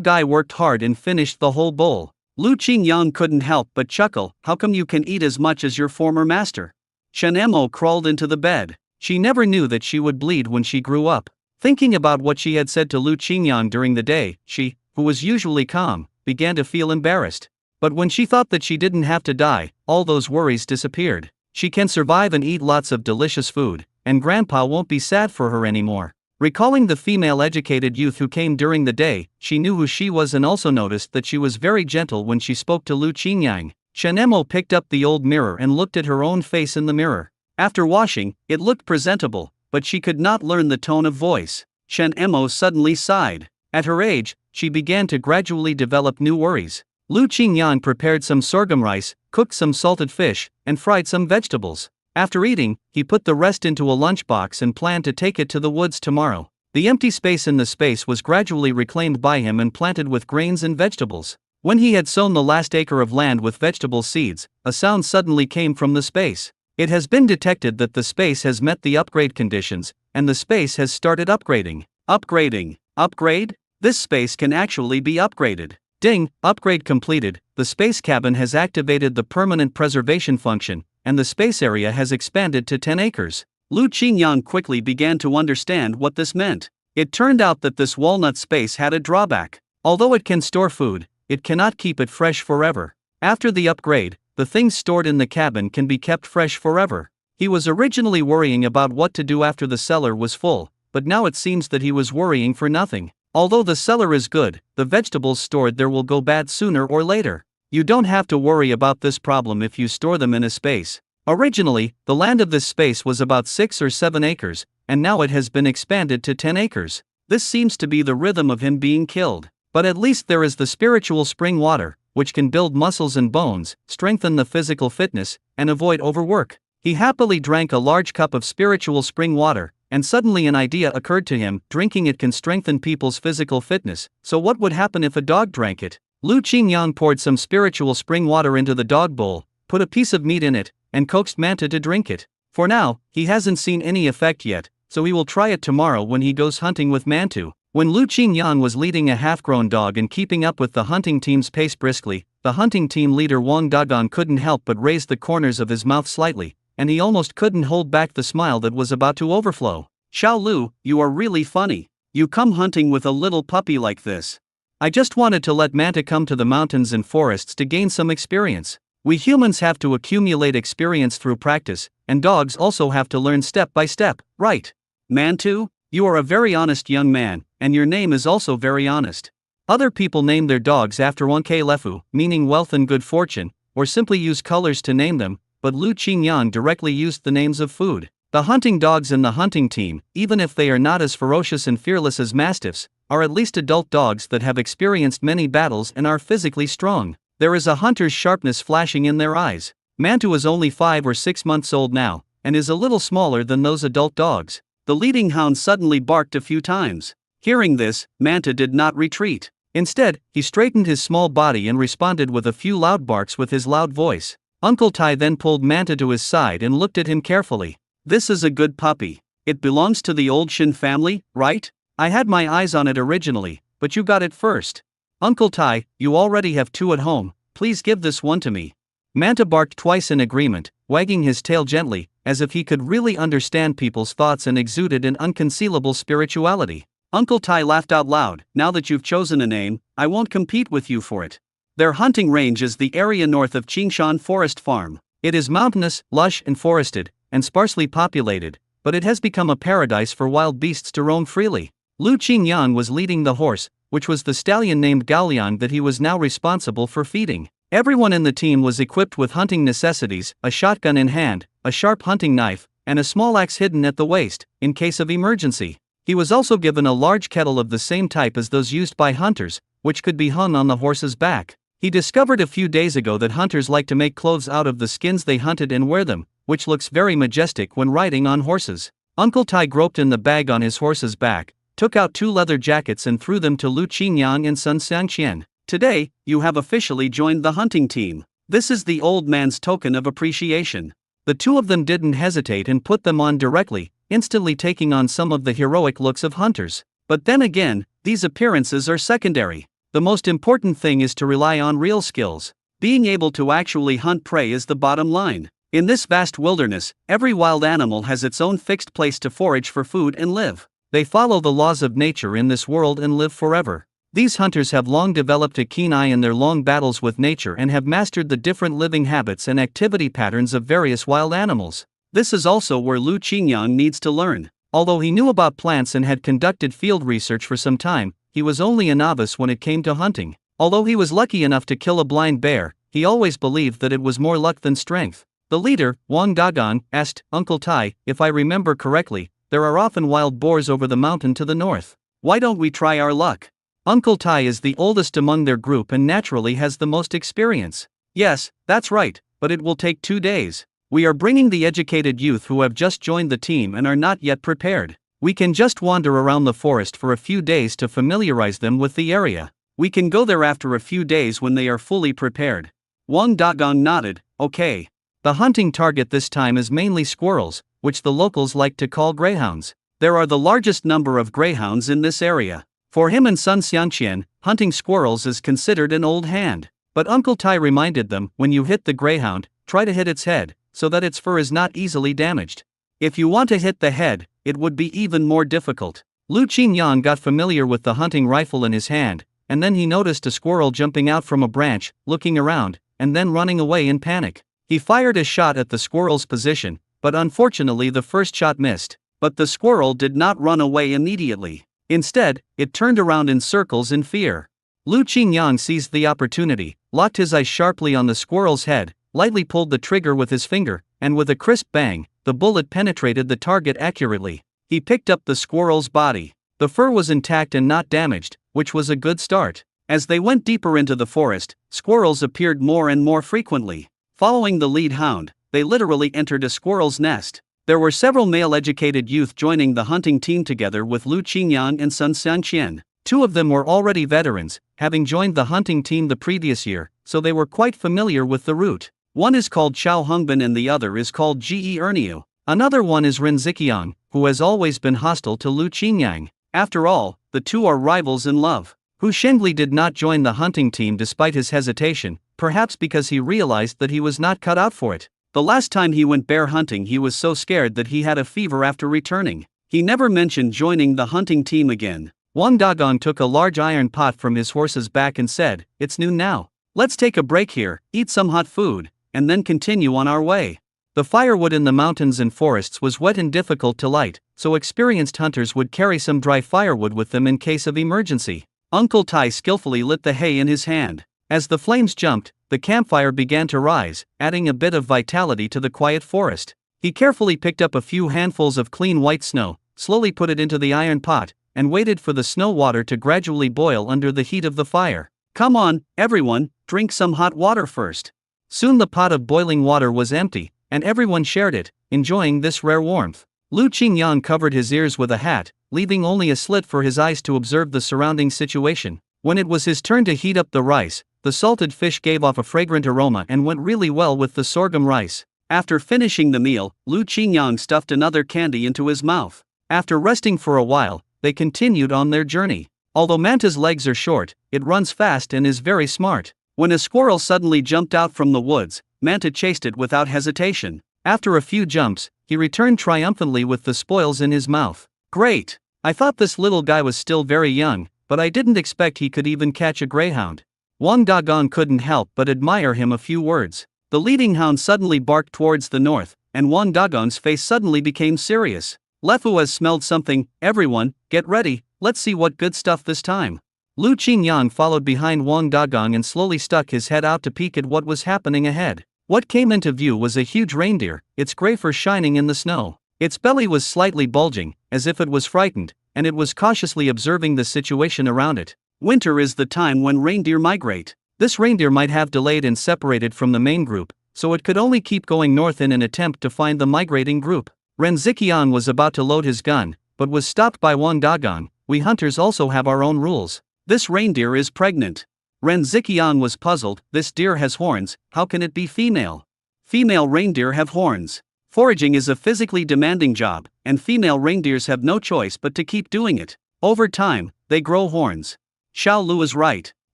guy worked hard and finished the whole bowl.
Lu Qingyang couldn't help but chuckle. How come you can eat as much as your former master? Shen crawled into the bed.
She never knew that she would bleed when she grew up. Thinking about what she had said to Lu Qingyang during the day, she, who was usually calm, began to feel embarrassed. But when she thought that she didn't have to die, all those worries disappeared. She can survive and eat lots of delicious food, and Grandpa won't be sad for her anymore. Recalling the female educated youth who came during the day, she knew who she was and also noticed that she was very gentle when she spoke to Lu Qingyang. Shen picked up the old mirror and looked at her own face in the mirror. After washing, it looked presentable, but she could not learn the tone of voice.
Shen suddenly sighed.
At her age, she began to gradually develop new worries. Lu Qingyang prepared some sorghum rice, cooked some salted fish, and fried some vegetables. After eating, he put the rest into a lunchbox and planned to take it to the woods tomorrow. The empty space in the space was gradually reclaimed by him and planted with grains and vegetables. When he had sown the last acre of land with vegetable seeds, a sound suddenly came from the space. It has been detected that the space has met the upgrade conditions, and the space has started upgrading.
Upgrading. Upgrade? This space can actually be upgraded.
Ding, upgrade completed. The space cabin has activated the permanent preservation function, and the space area has expanded to 10 acres.
Lu Qingyang quickly began to understand what this meant. It turned out that this walnut space had a drawback.
Although it can store food, it cannot keep it fresh forever. After the upgrade, the things stored in the cabin can be kept fresh forever. He was originally worrying about what to do after the cellar was full, but now it seems that he was worrying for nothing. Although the cellar is good, the vegetables stored there will go bad sooner or later. You don't have to worry about this problem if you store them in a space. Originally, the land of this space was about 6 or 7 acres, and now it has been expanded to 10 acres. This seems to be the rhythm of him being killed. But at least there is the spiritual spring water, which can build muscles and bones, strengthen the physical fitness, and avoid overwork. He happily drank a large cup of spiritual spring water, and suddenly an idea occurred to him: drinking it can strengthen people's physical fitness, so what would happen if a dog drank it? Lu Qingyang poured some spiritual spring water into the dog bowl, put a piece of meat in it, and coaxed Manta to drink it. For now, he hasn't seen any effect yet, so he will try it tomorrow when he goes hunting with Mantu. When Lu Qingyang was leading a half-grown dog and keeping up with the hunting team's pace briskly, the hunting team leader Wang Dagong couldn't help but raise the corners of his mouth slightly, and he almost couldn't hold back the smile that was about to overflow. "Xiao Lu, you are really funny. You come hunting with a little puppy like this. I just wanted to let Manta come to the mountains and forests to gain some experience. We humans have to accumulate experience through practice, and dogs also have to learn step by step, right? Mantu, you are a very honest young man, and your name is also very honest." Other people name their dogs after Wanke Lefu, meaning wealth and good fortune, or simply use colors to name them, but Lu Qingyang directly used the names of food. The hunting dogs in the hunting team, even if they are not as ferocious and fearless as mastiffs, are at least adult dogs that have experienced many battles and are physically strong. There is a hunter's sharpness flashing in their eyes. Mantu is only 5 or 6 months old now, and is a little smaller than those adult dogs. The leading hound suddenly barked a few times. Hearing this, Manta did not retreat. Instead, he straightened his small body and responded with a few loud barks with his loud voice. Uncle Tai then pulled Manta to his side and looked at him carefully. "This is a good puppy. It belongs to the old Shin family, right? I had my eyes on it originally, but you got it first. Uncle Tai, you already have 2 at home, please give this one to me." Manta barked twice in agreement, wagging his tail gently, as if he could really understand people's thoughts and exuded an unconcealable spirituality. Uncle Tai laughed out loud. "Now that you've chosen a name, I won't compete with you for it. Their hunting range is the area north of Qingshan Forest Farm. It is mountainous, lush and forested, and sparsely populated, but it has become a paradise for wild beasts to roam freely." Lu Qingyang was leading the horse, which was the stallion named Gaoliang that he was now responsible for feeding. Everyone in the team was equipped with hunting necessities: a shotgun in hand, a sharp hunting knife, and a small axe hidden at the waist, in case of emergency. He was also given a large kettle of the same type as those used by hunters, which could be hung on the horse's back. He discovered a few days ago that hunters like to make clothes out of the skins they hunted and wear them, which looks very majestic when riding on horses. Uncle Tai groped in the bag on his horse's back, took out 2 leather jackets and threw them to Lu Qingyang and Sun Xiangqian. "Today, you have officially joined the hunting team. This is the old man's token of appreciation." The 2 of them didn't hesitate and put them on directly, instantly taking on some of the heroic looks of hunters. But then again, these appearances are secondary. The most important thing is to rely on real skills. Being able to actually hunt prey is the bottom line. In this vast wilderness, every wild animal has its own fixed place to forage for food and live. They follow the laws of nature in this world and live forever. These hunters have long developed a keen eye in their long battles with nature and have mastered the different living habits and activity patterns of various wild animals. This is also where Lu Qingyang needs to learn. Although he knew about plants and had conducted field research for some time, he was only a novice when it came to hunting. Although he was lucky enough to kill a blind bear, he always believed that it was more luck than strength. The leader, Wang Dagong, asked, "Uncle Tai, if I remember correctly, there are often wild boars over the mountain to the north. Why don't we try our luck?" Uncle Tai is the oldest among their group and naturally has the most experience. "Yes, that's right, but it will take 2 days. We are bringing the educated youth who have just joined the team and are not yet prepared. We can just wander around the forest for a few days to familiarize them with the area. We can go there after a few days when they are fully prepared." Wang Dagong nodded. "Okay." The hunting target this time is mainly squirrels, which the locals like to call greyhounds. There are the largest number of greyhounds in this area. For him and Sun Xiangqian, hunting squirrels is considered an old hand. But Uncle Tai reminded them, when you hit the greyhound, try to hit its head, so that its fur is not easily damaged. If you want to hit the head, it would be even more difficult. Lu Qingyang got familiar with the hunting rifle in his hand, and then he noticed a squirrel jumping out from a branch, looking around, and then running away in panic. He fired a shot at the squirrel's position,
but unfortunately the first shot missed. But the squirrel did not run away immediately. Instead, it turned around in circles in fear. Lu Qingyang seized the opportunity, locked his eyes sharply on the squirrel's head, lightly pulled the trigger with his finger, and with a crisp bang, the bullet penetrated the target accurately. He picked up the squirrel's body. The fur was intact and not damaged, which was a good start. As they went deeper into the forest, squirrels appeared more and more frequently. Following the lead hound, they literally entered a squirrel's nest. There were several male-educated youth joining the hunting team together with Lu Qingyang and Sun Sanqian. Two of them were already veterans, having joined the hunting team the previous year, so they were quite familiar with the route. One is called Chao Hongbin and the other is called Ge Erniu. Another one is Ren Ziqiang, who has always been hostile to Lu Qingyang. After all, the two are rivals in love. Hu Shengli did not join the hunting team despite his hesitation, perhaps because he realized that he was not cut out for it. The last time he went bear hunting he was so scared that he had a fever after returning. He never mentioned joining the hunting team again. Wang Dagong took a large iron pot from his horse's back and said, "It's noon now. Let's take a break here, eat some hot food, and then continue on our way." The firewood in the mountains and forests was wet and difficult to light, so experienced hunters would carry some dry firewood with them in case of emergency. Uncle Tai skillfully lit the hay in his hand. As the flames jumped, the campfire began to rise, adding a bit of vitality to the quiet forest. He carefully picked up a few handfuls of clean white snow, slowly put it into the iron pot, and waited for the snow water to gradually boil under the heat of the fire. "Come on, everyone, drink some hot water first." Soon the pot of boiling water was empty, and everyone shared it, enjoying this rare warmth. Lu Qingyang covered his ears with a hat, leaving only a slit for his eyes to observe the surrounding situation. When it was his turn to heat up the rice, the salted fish gave off a fragrant aroma and went really well with the sorghum rice. After finishing the meal, Lu Qingyang stuffed another candy into his mouth. After resting for a while, they continued on their journey. Although Manta's legs are short, it runs fast and is very smart. When a squirrel suddenly jumped out from the woods, Manta chased it without hesitation. After a few jumps, he returned triumphantly with the spoils in his mouth. "Great! I thought this little guy was still very young, but I didn't expect he could even catch a greyhound." Wang Dagong couldn't help but admire him a few words. The leading hound suddenly barked towards the north, and Wang Dagong's face suddenly became serious. "Lefu has smelled something, everyone, get ready, let's see what good stuff this time." Lu Qingyang followed behind Wang Dagong and slowly stuck his head out to peek at what was happening ahead. What came into view was a huge reindeer, its gray fur shining in the snow. Its belly was slightly bulging, as if it was frightened, and it was cautiously observing the situation around it. Winter is the time when reindeer migrate. This reindeer might have delayed and separated from the main group, so it could only keep going north in an attempt to find the migrating group. Ren Ziqiang was about to load his gun, but was stopped by Wang Dagong. "We hunters also have our own rules. This reindeer is pregnant." Ren Ziqiang was puzzled. "This deer has horns, how can it be female?" "Female reindeer have horns. Foraging is a physically demanding job, and female reindeers have no choice but to keep doing it. Over time, they grow horns." Xiao Lu is right.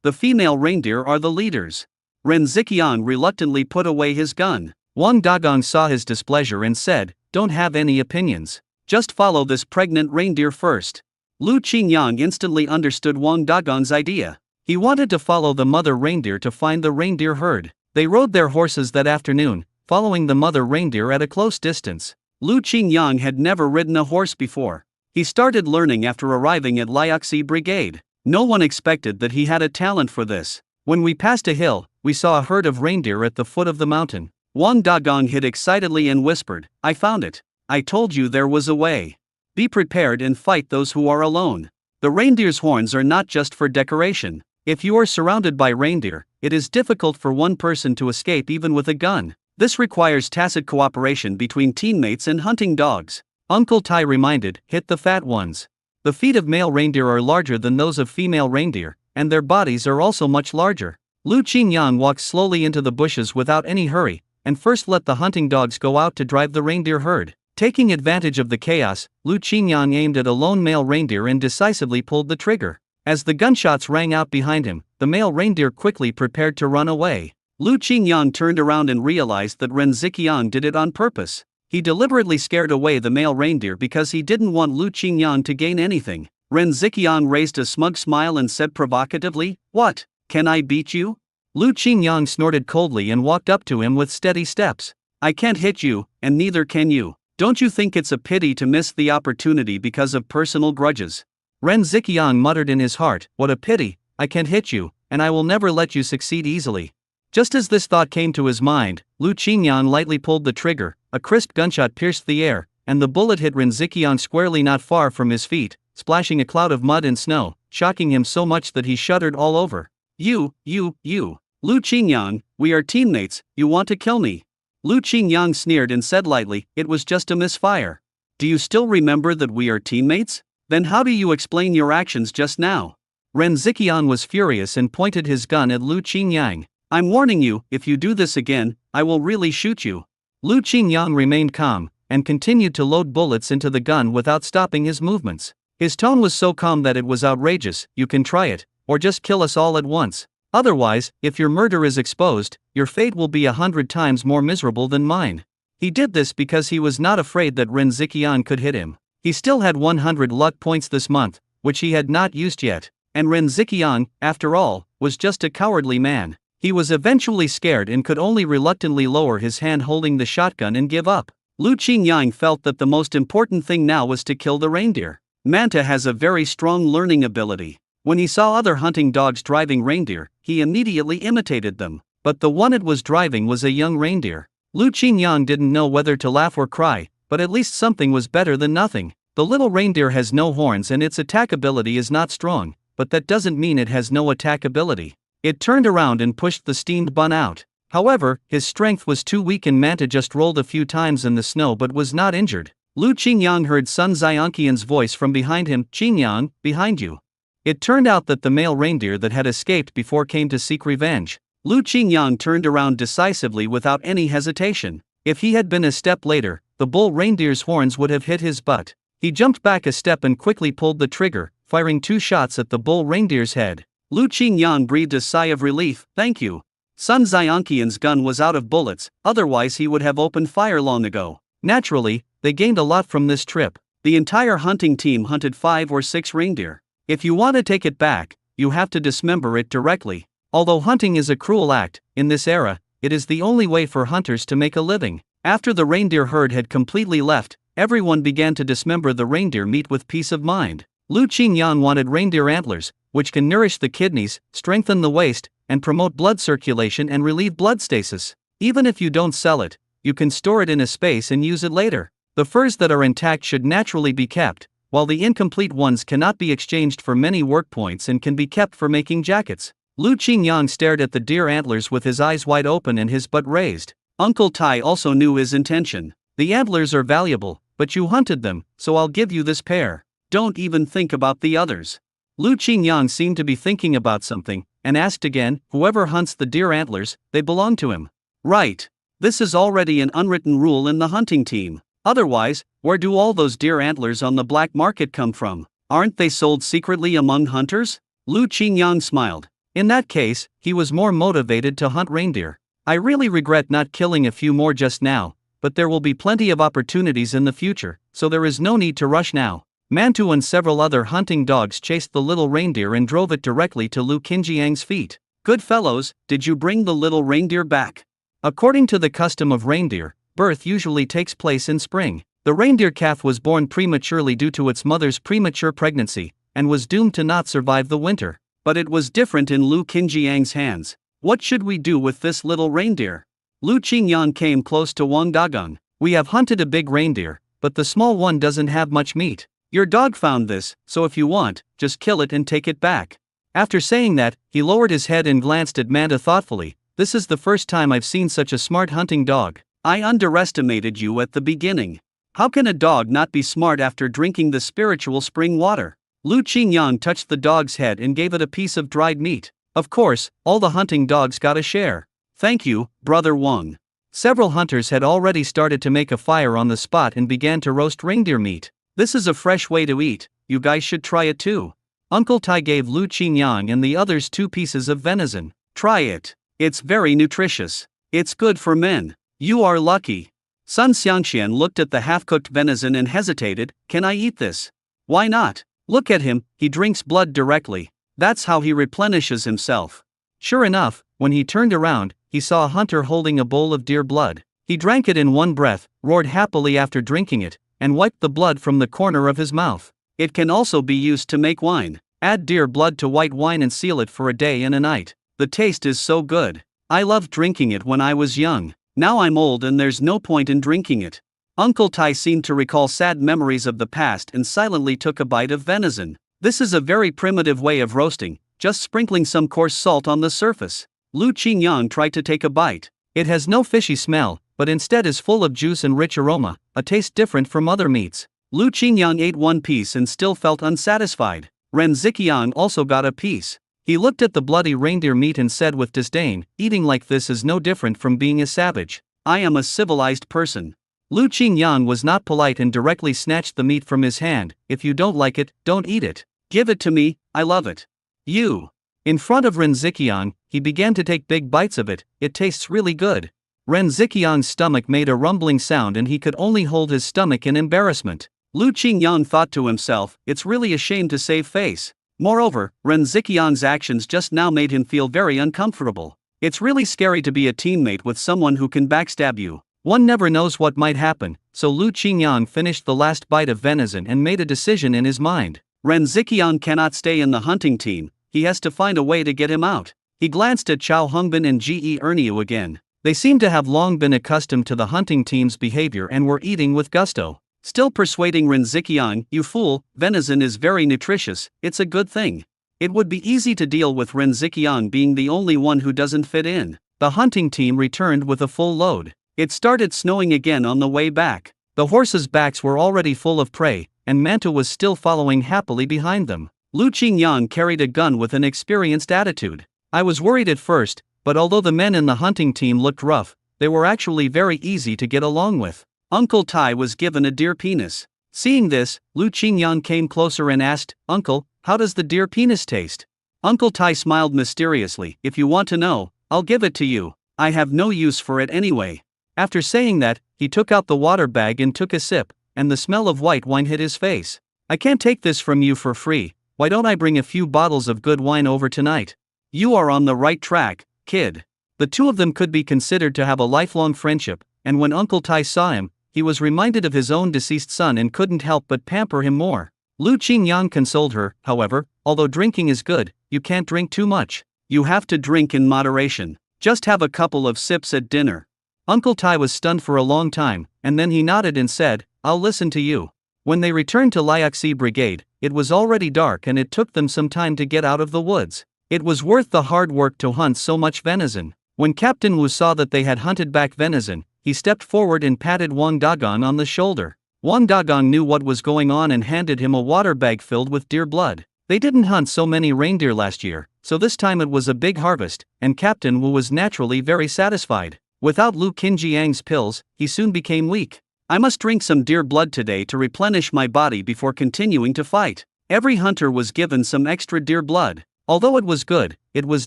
The female reindeer are the leaders. Ren Ziqiang reluctantly put away his gun. Wang Dagong saw his displeasure and said, "Don't have any opinions. Just follow this pregnant reindeer first." Lu Qingyang instantly understood Wang Dagong's idea. He wanted to follow the mother reindeer to find the reindeer herd. They rode their horses that afternoon, following the mother reindeer at a close distance. Lu Qingyang had never ridden a horse before. He started learning after arriving at Liaoxi Brigade. No one expected that he had a talent for this. When we passed a hill, we saw a herd of reindeer at the foot of the mountain. Wang Dagong hid excitedly and whispered, "I found it. I told you there was a way. Be prepared and fight those who are alone." The reindeer's horns are not just for decoration. If you are surrounded by reindeer, it is difficult for one person to escape even with a gun. This requires tacit cooperation between teammates and hunting dogs. Uncle Tai reminded, "Hit the fat ones." The feet of male reindeer are larger than those of female reindeer, and their bodies are also much larger. Lu Qingyang walked slowly into the bushes without any hurry, and first let the hunting dogs go out to drive the reindeer herd. Taking advantage of the chaos, Lu Qingyang aimed at a lone male reindeer and decisively pulled the trigger. As the gunshots rang out behind him, the male reindeer quickly prepared to run away. Lu Qingyang turned around and realized that Ren Ziqiang did it on purpose. He deliberately scared away the male reindeer because he didn't want Lu Qingyang to gain anything. Ren Ziqiang raised a smug smile and said provocatively, "What, can I beat you?" Lu Qingyang snorted coldly and walked up to him with steady steps. I can't hit you, and neither can you. Don't you think it's a pity to miss the opportunity because of personal grudges?
Ren Ziqiang muttered in his heart, what a pity, I can't hit you, and I will never let you succeed easily. Just as this thought came to his mind, Lu Qingyang lightly pulled the trigger, a crisp gunshot pierced the air, and the bullet hit Ren Ziqiang squarely not far from his feet, splashing a cloud of mud and snow, shocking him so much that he shuddered all over.
You, Lu Qingyang, we are teammates, you want to kill me. Lu Qingyang sneered and said lightly, it was just a misfire. Do you still remember that we are teammates? Then how do you explain your actions just now?
Ren Ziqiang was furious and pointed his gun at Lu Qingyang.
I'm warning you, if you do this again, I will really shoot you.
Lu Qingyang remained calm, and continued to load bullets into the gun without stopping his movements. His tone was so calm that it was outrageous. You can try it, or just kill us all at once. Otherwise, if your murder is exposed, your fate will be 100 times more miserable than mine. He did this because he was not afraid that Ren Ziqiang could hit him. He still had 100 luck points this month, which he had not used yet, and Ren Ziqiang, after all, was just a cowardly man. He was eventually scared and could only reluctantly lower his hand holding the shotgun and give up.
Lu Qingyang felt that the most important thing now was to kill the reindeer. Manta has a very strong learning ability. When he saw other hunting dogs driving reindeer, he immediately imitated them. But the one it was driving was a young reindeer. Lu Qingyang didn't know whether to laugh or cry, but at least something was better than nothing. The little reindeer has no horns and its attack ability is not strong, but that doesn't mean it has no attack ability. It turned around and pushed the steamed bun out. However, his strength was too weak and Manta just rolled a few times in the snow but was not injured. Lu Qingyang heard Sun Xianqian's voice from behind him, Qingyang, behind you. It turned out that the male reindeer that had escaped before came to seek revenge. Lu Qingyang turned around decisively without any hesitation. If he had been a step later, the bull reindeer's horns would have hit his butt. He jumped back a step and quickly pulled the trigger, firing 2 shots at the bull reindeer's head. Lu Qingyang breathed a sigh of relief, thank you. Sun Xianqian's gun was out of bullets, otherwise he would have opened fire long ago.
Naturally, they gained a lot from this trip.
The entire hunting team hunted 5 or 6 reindeer. If you want to take it back, you have to dismember it directly.
Although hunting is a cruel act, in this era, it is the only way for hunters to make a living. After the reindeer herd had completely left, everyone began to dismember the reindeer meat with peace of mind. Lu Qingyang wanted reindeer antlers, which can nourish the kidneys, strengthen the waist, and promote blood circulation and relieve blood stasis. Even if you don't sell it, you can store it in a space and use it later. The furs that are intact should naturally be kept, while the incomplete ones cannot be exchanged for many work points and can be kept for making jackets. Lu Qingyang stared at the deer antlers with his eyes wide open and his butt raised. Uncle Tai also knew his intention. The antlers are valuable, but you hunted them, so I'll give you this pair. Don't even think about the others. Lu Qingyang seemed to be thinking about something, and asked again, whoever hunts the deer antlers, they belong to him.
Right. This is already an unwritten rule in the hunting team. Otherwise, where do all those deer antlers on the black market come from? Aren't they sold secretly among hunters? Lu Qingyang smiled.
In that case, he was more motivated to hunt reindeer. I really regret not killing a few more just now, but there will be plenty of opportunities in the future, so there is no need to rush now. Mantu and several other hunting dogs chased the little reindeer and drove it directly to Lu Qingyang's feet.
Good fellows, did you bring the little reindeer back?
According to the custom of reindeer, birth usually takes place in spring. The reindeer calf was born prematurely due to its mother's premature pregnancy, and was doomed to not survive the winter.
But it was different in Lu Qingyang's hands. What should we do with this little reindeer? Lu Qingyang came close to Wang Dagang.
We have hunted a big reindeer, but the small one doesn't have much meat.
Your dog found this, so if you want, just kill it and take it back.
After saying that, he lowered his head and glanced at Manta thoughtfully. This is the first time I've seen such a smart hunting dog.
I underestimated you at the beginning. How can a dog not be smart after drinking the spiritual spring water? Lu Qingyang touched the dog's head and gave it a piece of dried meat. Of course, all the hunting dogs got a share. Thank you, Brother Wang.
Several hunters had already started to make a fire on the spot and began to roast reindeer meat.
This is a fresh way to eat, you guys should try it too.
Uncle Tai gave Lu Qingyang and the others 2 pieces of venison.
Try it. It's very nutritious. It's good for men. You are lucky. Sun Xiangxian looked at the half-cooked venison and hesitated. Can I eat this? Why not? Look at him, he drinks blood directly. That's how he replenishes himself.
Sure enough, when he turned around, he saw a hunter holding a bowl of deer blood. He drank it in one breath, roared happily after drinking it, and wiped the blood from the corner of his mouth.
It can also be used to make wine. Add deer blood to white wine and seal it for a day and a night. The taste is so good. I loved drinking it when I was young. Now I'm old and there's no point in drinking it. Uncle Tai seemed to recall sad memories of the past and silently took a bite of venison. This is a very primitive way of roasting, just sprinkling some coarse salt on the surface. Lu Qingyang tried to take a bite.
It has no fishy smell, but instead is full of juice and rich aroma, a taste different from other meats.
Lu Qingyang ate one piece and still felt unsatisfied. Ren Ziqiang also got a piece.
He looked at the bloody reindeer meat and said with disdain, "Eating like this is no different from being a savage.
I am a civilized person."
Lu Qingyang was not polite and directly snatched the meat from his hand. "If you don't like it, don't eat it.
Give it to me, I love it."
"You." In front of Ren Ziqiang, he began to take big bites of it. "It tastes really good." Ren Ziqiang's stomach made a rumbling sound and he could only hold his stomach in embarrassment.
Lu Qingyang thought to himself, "It's really a shame to save face." Moreover, Ren Ziqiang's actions just now made him feel very uncomfortable. It's really scary to be a teammate with someone who can backstab you.
One never knows what might happen, so Lu Qingyang finished the last bite of venison and made a decision in his mind.
Ren Ziqiang cannot stay in the hunting team, he has to find a way to get him out. He glanced at Chao Hongbin and Ge Erniu again.
They seemed to have long been accustomed to the hunting team's behavior and were eating with gusto.
Still persuading Ren Ziqiang, "You fool, venison is very nutritious, it's a good thing." It would be easy to deal with Ren Ziqiang being the only one who doesn't fit in.
The hunting team returned with a full load.
It started snowing again on the way back.
The horses' backs were already full of prey, and Mantu was still following happily behind them.
Lu Qingyang carried a gun with an experienced attitude.
I was worried at first, but although the men in the hunting team looked rough, they were actually very easy to get along with.
Uncle Tai was given a deer penis. Seeing this, Lu Qingyang came closer and asked, "Uncle, how does the deer penis taste?" Uncle Tai smiled mysteriously. "If you want to know, I'll give it to you. I have no use for it anyway."
After saying that, he took out the water bag and took a sip, and the smell of white wine hit his face. "I can't take this from you for free. Why don't I bring a few bottles of good wine over tonight?"
"You are on the right track, kid."
The two of them could be considered to have a lifelong friendship, and when Uncle Tai saw him, he was reminded of his own deceased son and couldn't help but pamper him more. Lu Qingyang consoled her, however, "Although drinking is good, you can't drink too much.
You have to drink in moderation. Just have a couple of sips at dinner."
Uncle Tai was stunned for a long time, and then he nodded and said, "I'll listen to you." When they returned to Liaxi Brigade, it was already dark and it took them some time to get out of the woods. It was worth the hard work to hunt so much venison. When Captain Wu saw that they had hunted back venison, he stepped forward and patted Wang Dagong on the shoulder. Wang Dagong knew what was going on and handed him a water bag filled with deer blood. They didn't hunt so many reindeer last year, so this time it was a big harvest, and Captain Wu was naturally very satisfied. Without Lu Qinjiang's pills, he soon became weak.
"I must drink some deer blood today to replenish my body before continuing to fight." Every hunter was given some extra deer blood.
Although it was good, it was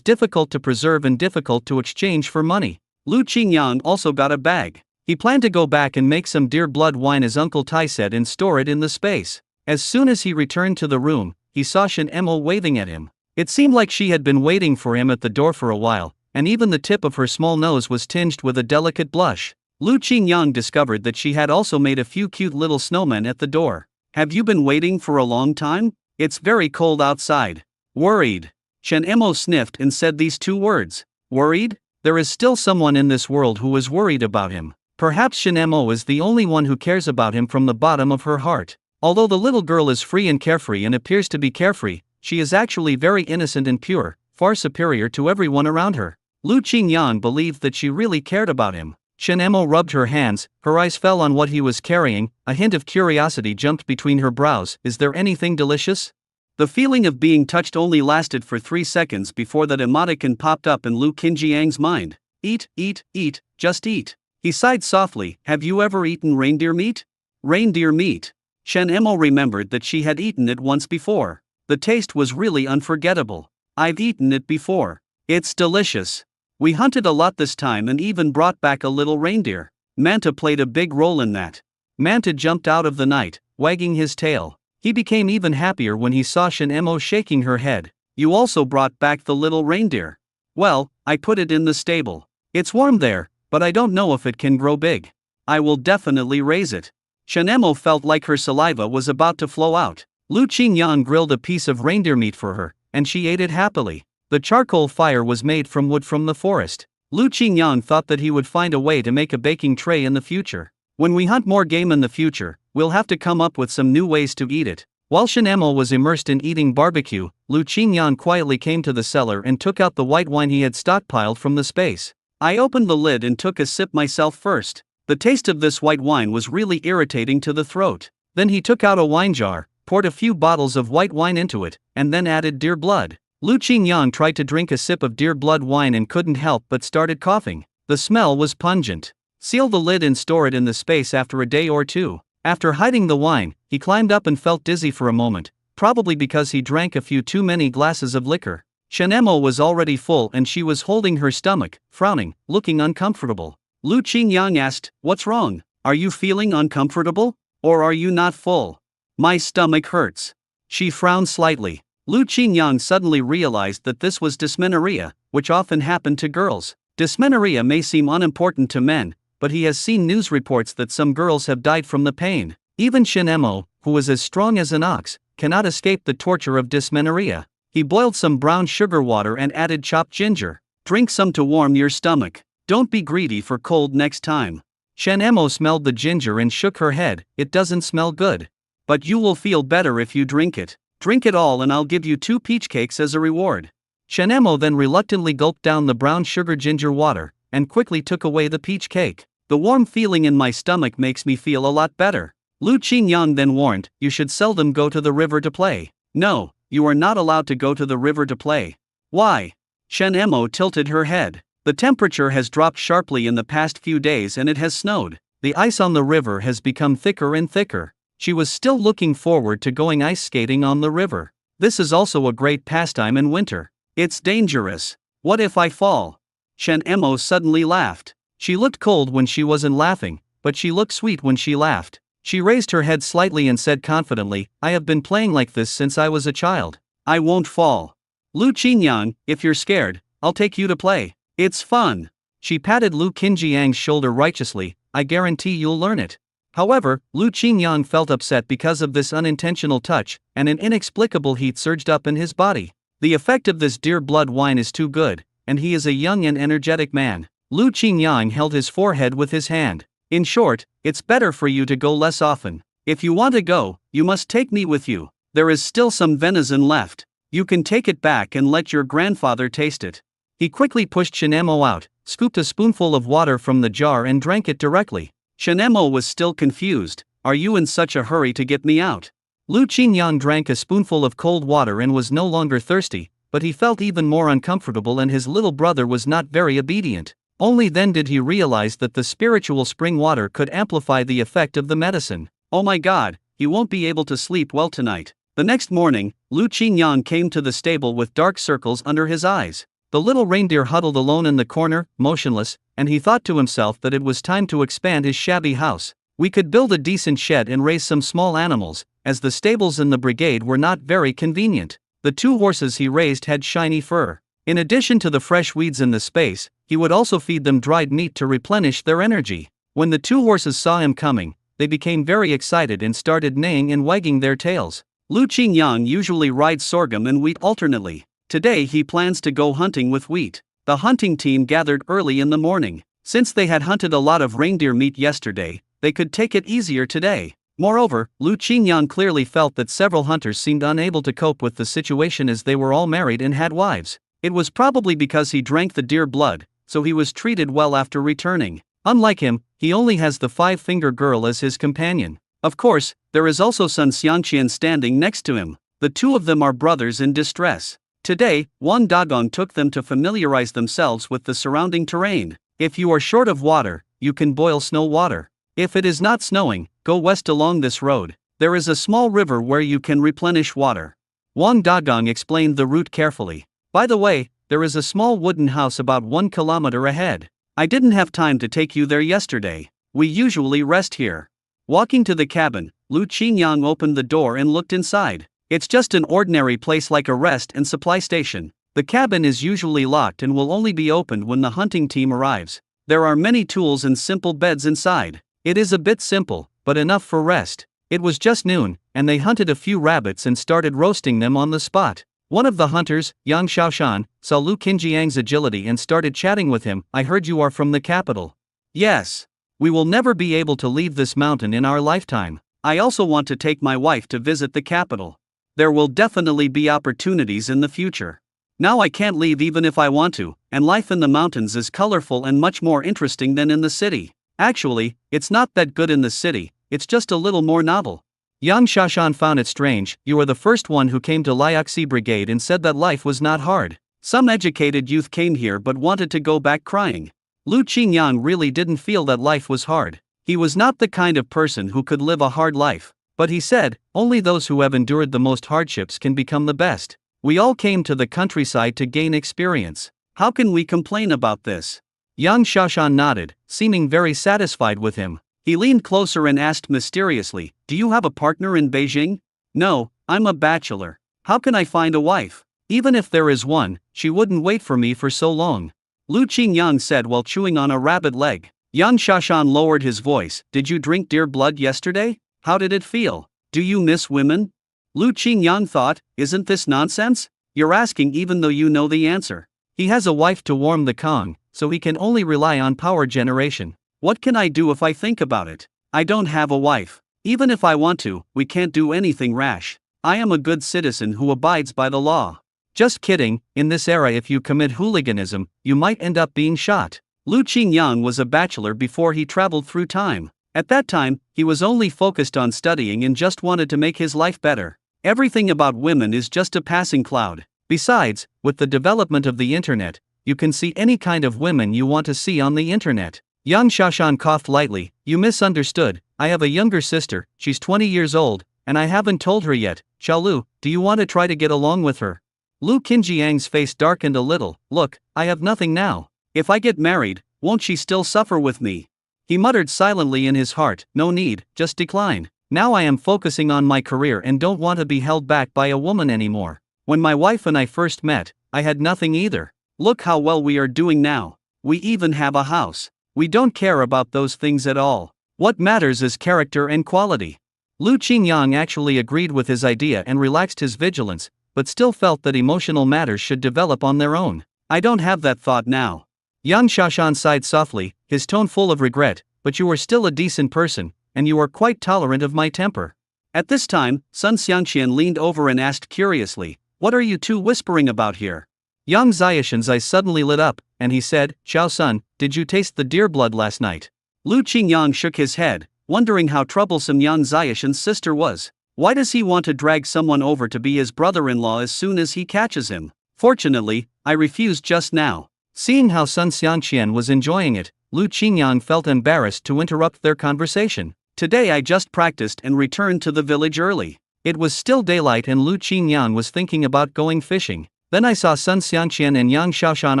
difficult to preserve and difficult to exchange for money.
Lu Qingyang also got a bag.
He planned to go back and make some deer blood wine as Uncle Tai said and store it in the space. As soon as he returned to the room, he saw Shen Emo waving at him. It seemed like she had been waiting for him at the door for a while, and even the tip of her small nose was tinged with a delicate blush. Lu Qingyang discovered that she had also made a few cute little snowmen at the door.
"Have you been waiting for a long time? It's very cold outside." "Worried." Shen Emo sniffed and said these two words. "Worried?"
There is still someone in this world who is worried about him. Perhaps Shen Emo is the only one who cares about him from the bottom of her heart. Although the little girl is free and carefree and appears to be carefree, she is actually very innocent and pure, far superior to everyone around her. Lu Qingyang believed that she really cared about him. Shen Emo rubbed her hands, her eyes fell on what he was carrying, a hint of curiosity jumped between her brows. "Is there anything delicious?"
The feeling of being touched only lasted for 3 seconds before that emoticon popped up in Lu Qinjiang's mind. "Eat, eat, eat, just eat." He sighed softly. "Have you ever eaten reindeer meat?" Reindeer meat. Shen Emo remembered that she had eaten it once before. The taste was really unforgettable. "I've eaten it before. It's delicious. We hunted a lot this time and even brought back a little reindeer. Manta played a big role in that." Manta jumped out of the night, wagging his tail. He became even happier when he saw Shen Emo shaking her head. "You also brought back the little reindeer." "Well, I put it in the stable. It's warm there, but I don't know if it can grow big. I will definitely raise it. Shanemo felt like her saliva was about to flow out. Lu Qingyang grilled a piece of reindeer meat for her, and she ate it happily. The charcoal fire was made from wood from the forest. Lu Qingyang thought that he would find a way to make a baking tray in the future. When we hunt more game in the future, we'll have to come up with some new ways to eat it. While Shanemo was immersed in eating barbecue, Lu Qingyang quietly came to the cellar and took out the white wine he had stockpiled from the space. I opened the lid and took a sip myself first. The taste of this white wine was really irritating to the throat. Then he took out a wine jar, poured a few bottles of white wine into it, and then added deer blood. Lu Qingyang tried to drink a sip of deer blood wine and couldn't help but started coughing. The smell was pungent. Seal the lid and store it in the space after a day or two. After hiding the wine, he climbed up and felt dizzy for a moment, probably because he drank a few too many glasses of liquor. Shanemo was already full and she was holding her stomach, frowning, looking uncomfortable. Lu Qingyang asked, "What's wrong? Are you feeling uncomfortable? Or are you not full?" "My stomach hurts." She frowned slightly. Lu Qingyang suddenly realized that this was dysmenorrhea, which often happened to girls. Dysmenorrhea may seem unimportant to men, but he has seen news reports that some girls have died from the pain. Even Shanemo, who is as strong as an ox, cannot escape the torture of dysmenorrhea. He boiled some brown sugar water and added chopped ginger. "Drink some to warm your stomach. Don't be greedy for cold next time." Shanemo smelled the ginger and shook her head. "It doesn't smell good. But you will feel better if you drink it. Drink it all and I'll give you 2 peach cakes as a reward." Shanemo then reluctantly gulped down the brown sugar ginger water, and quickly took away the peach cake. "The warm feeling in my stomach makes me feel a lot better." Lu Qingyang then warned, "You should seldom go to the river to play." "No, you are not allowed to go to the river to play." "Why?" Shanemo tilted her head. "The temperature has dropped sharply in the past few days and it has snowed. The ice on the river has become thicker and thicker." She was still looking forward to going ice skating on the river. "This is also a great pastime in winter." "It's dangerous. What if I fall?" Shanemo suddenly laughed. She looked cold when she wasn't laughing, but she looked sweet when she laughed. She raised her head slightly and said confidently, "I have been playing like this since I was a child. I won't fall." "Lu Qingyang, if you're scared, I'll take you to play. It's fun." She patted Lu Qinjiang's shoulder righteously. "I guarantee you'll learn it." However, Lu Qingyang felt upset because of this unintentional touch, and an inexplicable heat surged up in his body. The effect of this deer blood wine is too good, and he is a young and energetic man. Lu Qingyang held his forehead with his hand. "In short, it's better for you to go less often. If you want to go, you must take me with you. There is still some venison left. You can take it back and let your grandfather taste it." He quickly pushed Shanemo out, scooped a spoonful of water from the jar and drank it directly. Shanemo was still confused. "Are you in such a hurry to get me out?" Lu Qingyang drank a spoonful of cold water and was no longer thirsty, but he felt even more uncomfortable and his little brother was not very obedient. Only then did he realize that the spiritual spring water could amplify the effect of the medicine. "Oh my God, he won't be able to sleep well tonight." The next morning, Lu Qingyang came to the stable with dark circles under his eyes. The little reindeer huddled alone in the corner, motionless, and he thought to himself that it was time to expand his shabby house. "We could build a decent shed and raise some small animals, as the stables in the brigade were not very convenient." The 2 horses he raised had shiny fur. In addition to the fresh weeds in the space, he would also feed them dried meat to replenish their energy. When the 2 horses saw him coming, they became very excited and started neighing and wagging their tails. Lu Qingyang usually rides sorghum and wheat alternately. Today he plans to go hunting with wheat. The hunting team gathered early in the morning. Since they had hunted a lot of reindeer meat yesterday, they could take it easier today. Moreover, Lu Qingyang clearly felt that several hunters seemed unable to cope with the situation as they were all married and had wives. It was probably because he drank the deer blood, so he was treated well after returning. Unlike him, he only has the 5-finger girl as his companion. Of course, there is also Sun Xiangqian standing next to him. The 2 of them are brothers in distress. Today, Wang Dagong took them to familiarize themselves with the surrounding terrain. If you are short of water, you can boil snow water. If it is not snowing, go west along this road. There is a small river where you can replenish water. Wang Dagong explained the route carefully. "By the way, there is a small wooden house about 1 kilometer ahead. I didn't have time to take you there yesterday. We usually rest here." Walking to the cabin, Lu Qingyang opened the door and looked inside. It's just an ordinary place like a rest and supply station. The cabin is usually locked and will only be opened when the hunting team arrives. There are many tools and simple beds inside.
It is a bit simple, but enough for rest. It was just noon, and they hunted a few rabbits and started roasting them on the spot. One of the hunters, Yang Xiaoshan, saw Lu Qinjiang's agility and started chatting with him. I heard you are from the capital.
Yes.
We will never be able to leave this mountain in our lifetime.
I also want to take my wife to visit the capital. There will definitely be opportunities in the future. Now I can't leave even if I want to, and life in the mountains is colorful and much more interesting than in the city. Actually, it's not that good in the city, it's just a little more novel.
Yang Xiaoshan found it strange. You are the first one who came to Liaoxi Brigade and said that life was not hard.
Some educated youth came here but wanted to go back crying. Lu Qingyang really didn't feel that life was hard. He was not the kind of person who could live a hard life.
But he said, only those who have endured the most hardships can become the best. We all came to the countryside to gain experience.
How can we complain about this?
Yang Xiaoshan nodded, seeming very satisfied with him.
He leaned closer and asked mysteriously, do you have a partner in Beijing? No, I'm a bachelor. How can I find a wife?
Even if there is one, she wouldn't wait for me for so long.
Lu Qingyang said while chewing on a rabbit leg. Yang Xiaoshan lowered his voice. Did you drink deer blood yesterday? How did it feel? Do you miss women? Lu Qingyang thought, isn't this nonsense? You're asking even though you know the answer.
He has a wife to warm the Kong, so he can only rely on power generation.
What can I do if I think about it? I don't have a wife. Even if I want to, we can't do anything rash. I am a good citizen who abides by the law.
Just kidding, in this era if you commit hooliganism, you might end up being shot.
Lu Qingyang was a bachelor before he traveled through time. At that time, he was only focused on studying and just wanted to make his life better. Everything about women is just a passing cloud.
Besides, with the development of the internet, you can see any kind of women you want to see on the internet. Yang Xiaoshan coughed lightly. You misunderstood. I have a younger sister, she's 20 years old, and I haven't told her yet. Xiaolu, do you want to try to get along with her?
Lu Qinjiang's face darkened a little. Look, I have nothing now. If I get married, won't she still suffer with me?
He muttered silently in his heart, no need, just decline. Now I am focusing on my career and don't want to be held back by a woman anymore. When my wife and I first met, I had nothing either.
Look how well we are doing now. We even have a house. We don't care about those things at all.
What matters is character and quality. Lu Qingyang actually agreed with his idea and relaxed his vigilance, but still felt that emotional matters should develop on their own.
I don't have that thought now.
Yang Xiaoshan sighed softly, his tone full of regret, but you are still a decent person, and you are quite tolerant of my temper.
At this time, Sun Xiangqian leaned over and asked curiously, what are you two whispering about here?
Yang Xiaoshan's eyes suddenly lit up, and he said, Xiao Sun, did you taste the deer blood last night?
Lu Qingyang shook his head, wondering how troublesome Yang Xiaoshan's sister was. Why does he want to drag someone over to be his brother-in-law as soon as he catches him? Fortunately, I refused just now.
Seeing how Sun Xiangqian was enjoying it, Lu Qingyang felt embarrassed to interrupt their conversation.
Today I just practiced and returned to the village early.
It was still daylight and Lu Qingyang was thinking about going fishing. Then I saw Sun Xiangqian and Yang Xiaoshan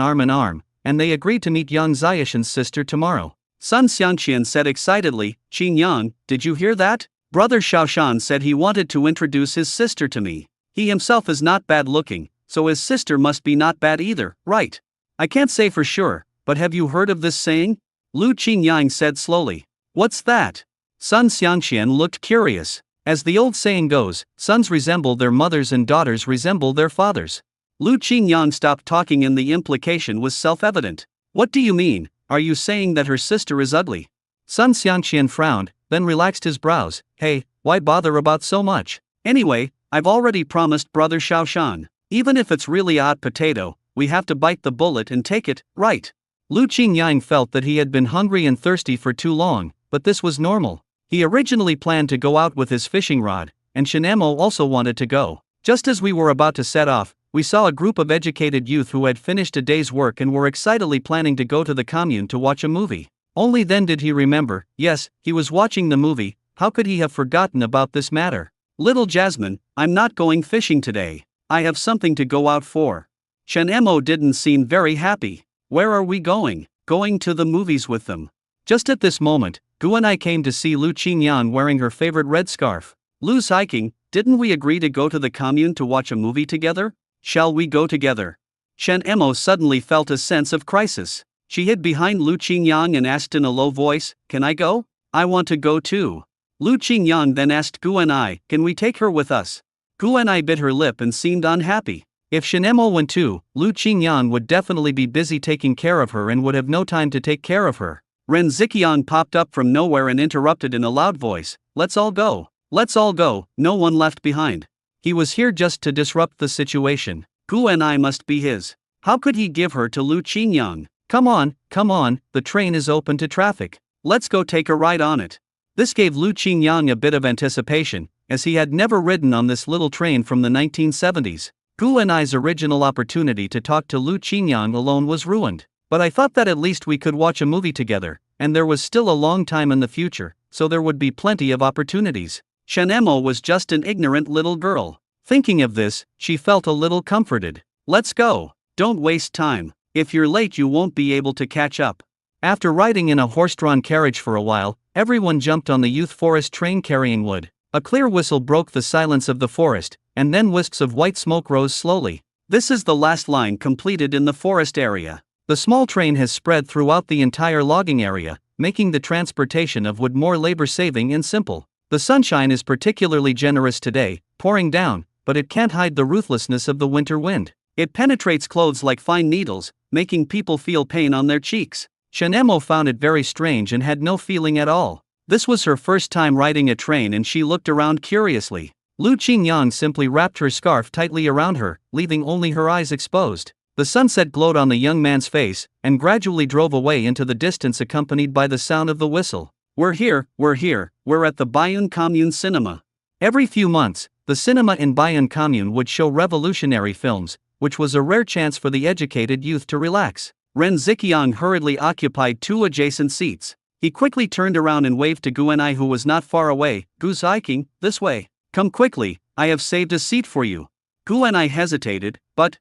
arm in arm, and they agreed to meet Yang Xiaoshan's sister tomorrow.
Sun Xiangqian said excitedly, Qingyang, did you hear that? Brother Xiaoshan said he wanted to introduce his sister to me. He himself is not bad looking, so his sister must be not bad either, right? I can't say for sure, but have you heard of this saying? Lu Qingyang said slowly. What's that?
Sun Xiangqian looked curious. As the old saying goes, sons resemble their mothers and daughters resemble their fathers.
Lu Qingyang stopped talking and the implication was self-evident. What do you mean? Are you saying that her sister is ugly?
Sun Xiangqian frowned, then relaxed his brows. Hey, why bother about so much?
Anyway, I've already promised Brother Xiaoshan. Even if it's really hot potato, we have to bite the bullet and take it, right?
Lu Qingyang felt that he had been hungry and thirsty for too long, but this was normal. He originally planned to go out with his fishing rod, and Shinamo also wanted to go. Just as we were about to set off, we saw a group of educated youth who had finished a day's work and were excitedly planning to go to the commune to watch a movie. Only then did he remember, yes, he was watching the movie. How could he have forgotten about this matter?
Little Jasmine, I'm not going fishing today. I have something to go out for. Chen Emo didn't seem very happy. Where are we going? Going to the movies with them.
Just at this moment, Gu and I came to see Lu Qingyang wearing her favorite red scarf.
Lu's hiking, didn't we agree to go to the commune to watch a movie together? Shall we go together? Chen Emo suddenly felt a sense of crisis. She hid behind Lu Qingyang and asked in a low voice, "Can I go? I want to go too." Lu Qingyang then asked Gu Enai, "Can we take her with us?" Gu Enai bit her lip and seemed unhappy. If Shen Emo went too, Lu Qingyang would definitely be busy taking care of her and would have no time to take care of her. Ren Ziqiang popped up from nowhere and interrupted in a loud voice, "Let's all go. Let's all go, no one left behind." He was here just to disrupt the situation. Gu Enai must be his. How could he give her to Lu Qingyang? Come on, the train is open to traffic. Let's go take a ride on it. This gave Lu Qingyang a bit of anticipation, as he had never ridden on this little train from the 1970s. Gu Enai's original opportunity to talk to Lu Qingyang alone was ruined. But I thought that at least we could watch a movie together, and there was still a long time in the future, so there would be plenty of opportunities. Shen Emo was just an ignorant little girl. Thinking of this, she felt a little comforted. Let's go. Don't waste time. If you're late, you won't be able to catch up. After riding in a horse-drawn carriage for a while, everyone jumped on the youth forest train carrying wood. A clear whistle broke the silence of the forest, and then wisps of white smoke rose slowly. This is the last line completed in the forest area. The small train has spread throughout the entire logging area, making the transportation of wood more labor-saving and simple. The sunshine is particularly generous today, pouring down, but it can't hide the ruthlessness of the winter wind. It penetrates clothes like fine needles, making people feel pain on their cheeks. Shen Emo found it very strange and had no feeling at all. This was her first time riding a train and she looked around curiously. Lu Qingyang simply wrapped her scarf tightly around her, leaving only her eyes exposed. The sunset glowed on the young man's face, and gradually drove away into the distance accompanied by the sound of the whistle. We're here, we're at the Bayun Commune Cinema. Every few months, the cinema in Bayun Commune would show revolutionary films, which was a rare chance for the educated youth to relax. Ren Ziqiang hurriedly occupied 2 adjacent seats. He quickly turned around and waved to Gu Enai, who was not far away. "Gu Ziqing, this way. Come quickly, I have saved a seat for you." Gu Enai hesitated, but,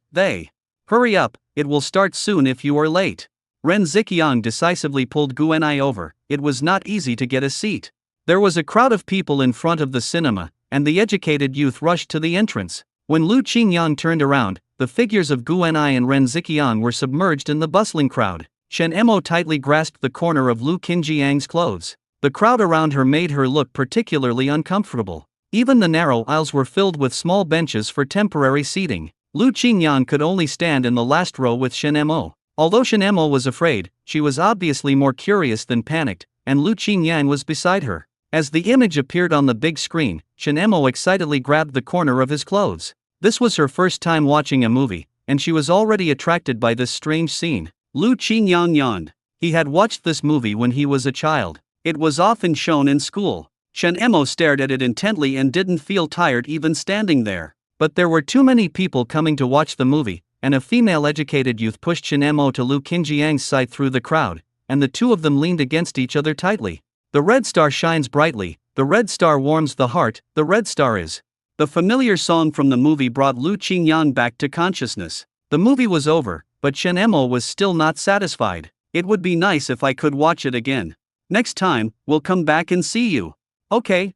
"Hurry up, it will start soon if you are late." Ren Ziqiang decisively pulled Gu Enai over. It was not easy to get a seat. There was a crowd of people in front of the cinema, and the educated youth rushed to the entrance. When Lu Qingyang turned around, the figures of Gu Enai and Ren Ziqiang were submerged in the bustling crowd. Shen Emo tightly grasped the corner of Lu Qingyang's clothes. The crowd around her made her look particularly uncomfortable. Even the narrow aisles were filled with small benches for temporary seating. Lu Qingyang could only stand in the last row with Shen Emo. Although Shen Emo was afraid, she was obviously more curious than panicked, and Lu Qingyang was beside her. As the image appeared on the big screen, Shen Emo excitedly grabbed the corner of his clothes. This was her first time watching a movie, and she was already attracted by this strange scene. Lu Qingyang yawned. He had watched this movie when he was a child. It was often shown in school. Shen Emo stared at it intently and didn't feel tired even standing there. But there were too many people coming to watch the movie, and a female educated youth pushed Shen Emo to Lu Qingyang's side through the crowd, and the two of them leaned against each other tightly. The red star shines brightly, the red star warms the heart, the red star is. The familiar song from the movie brought Lu Qingyang back to consciousness. The movie was over, but Shen Emo was still not satisfied. "It would be nice if I could watch it again. Next time, we'll come back and see you." Okay.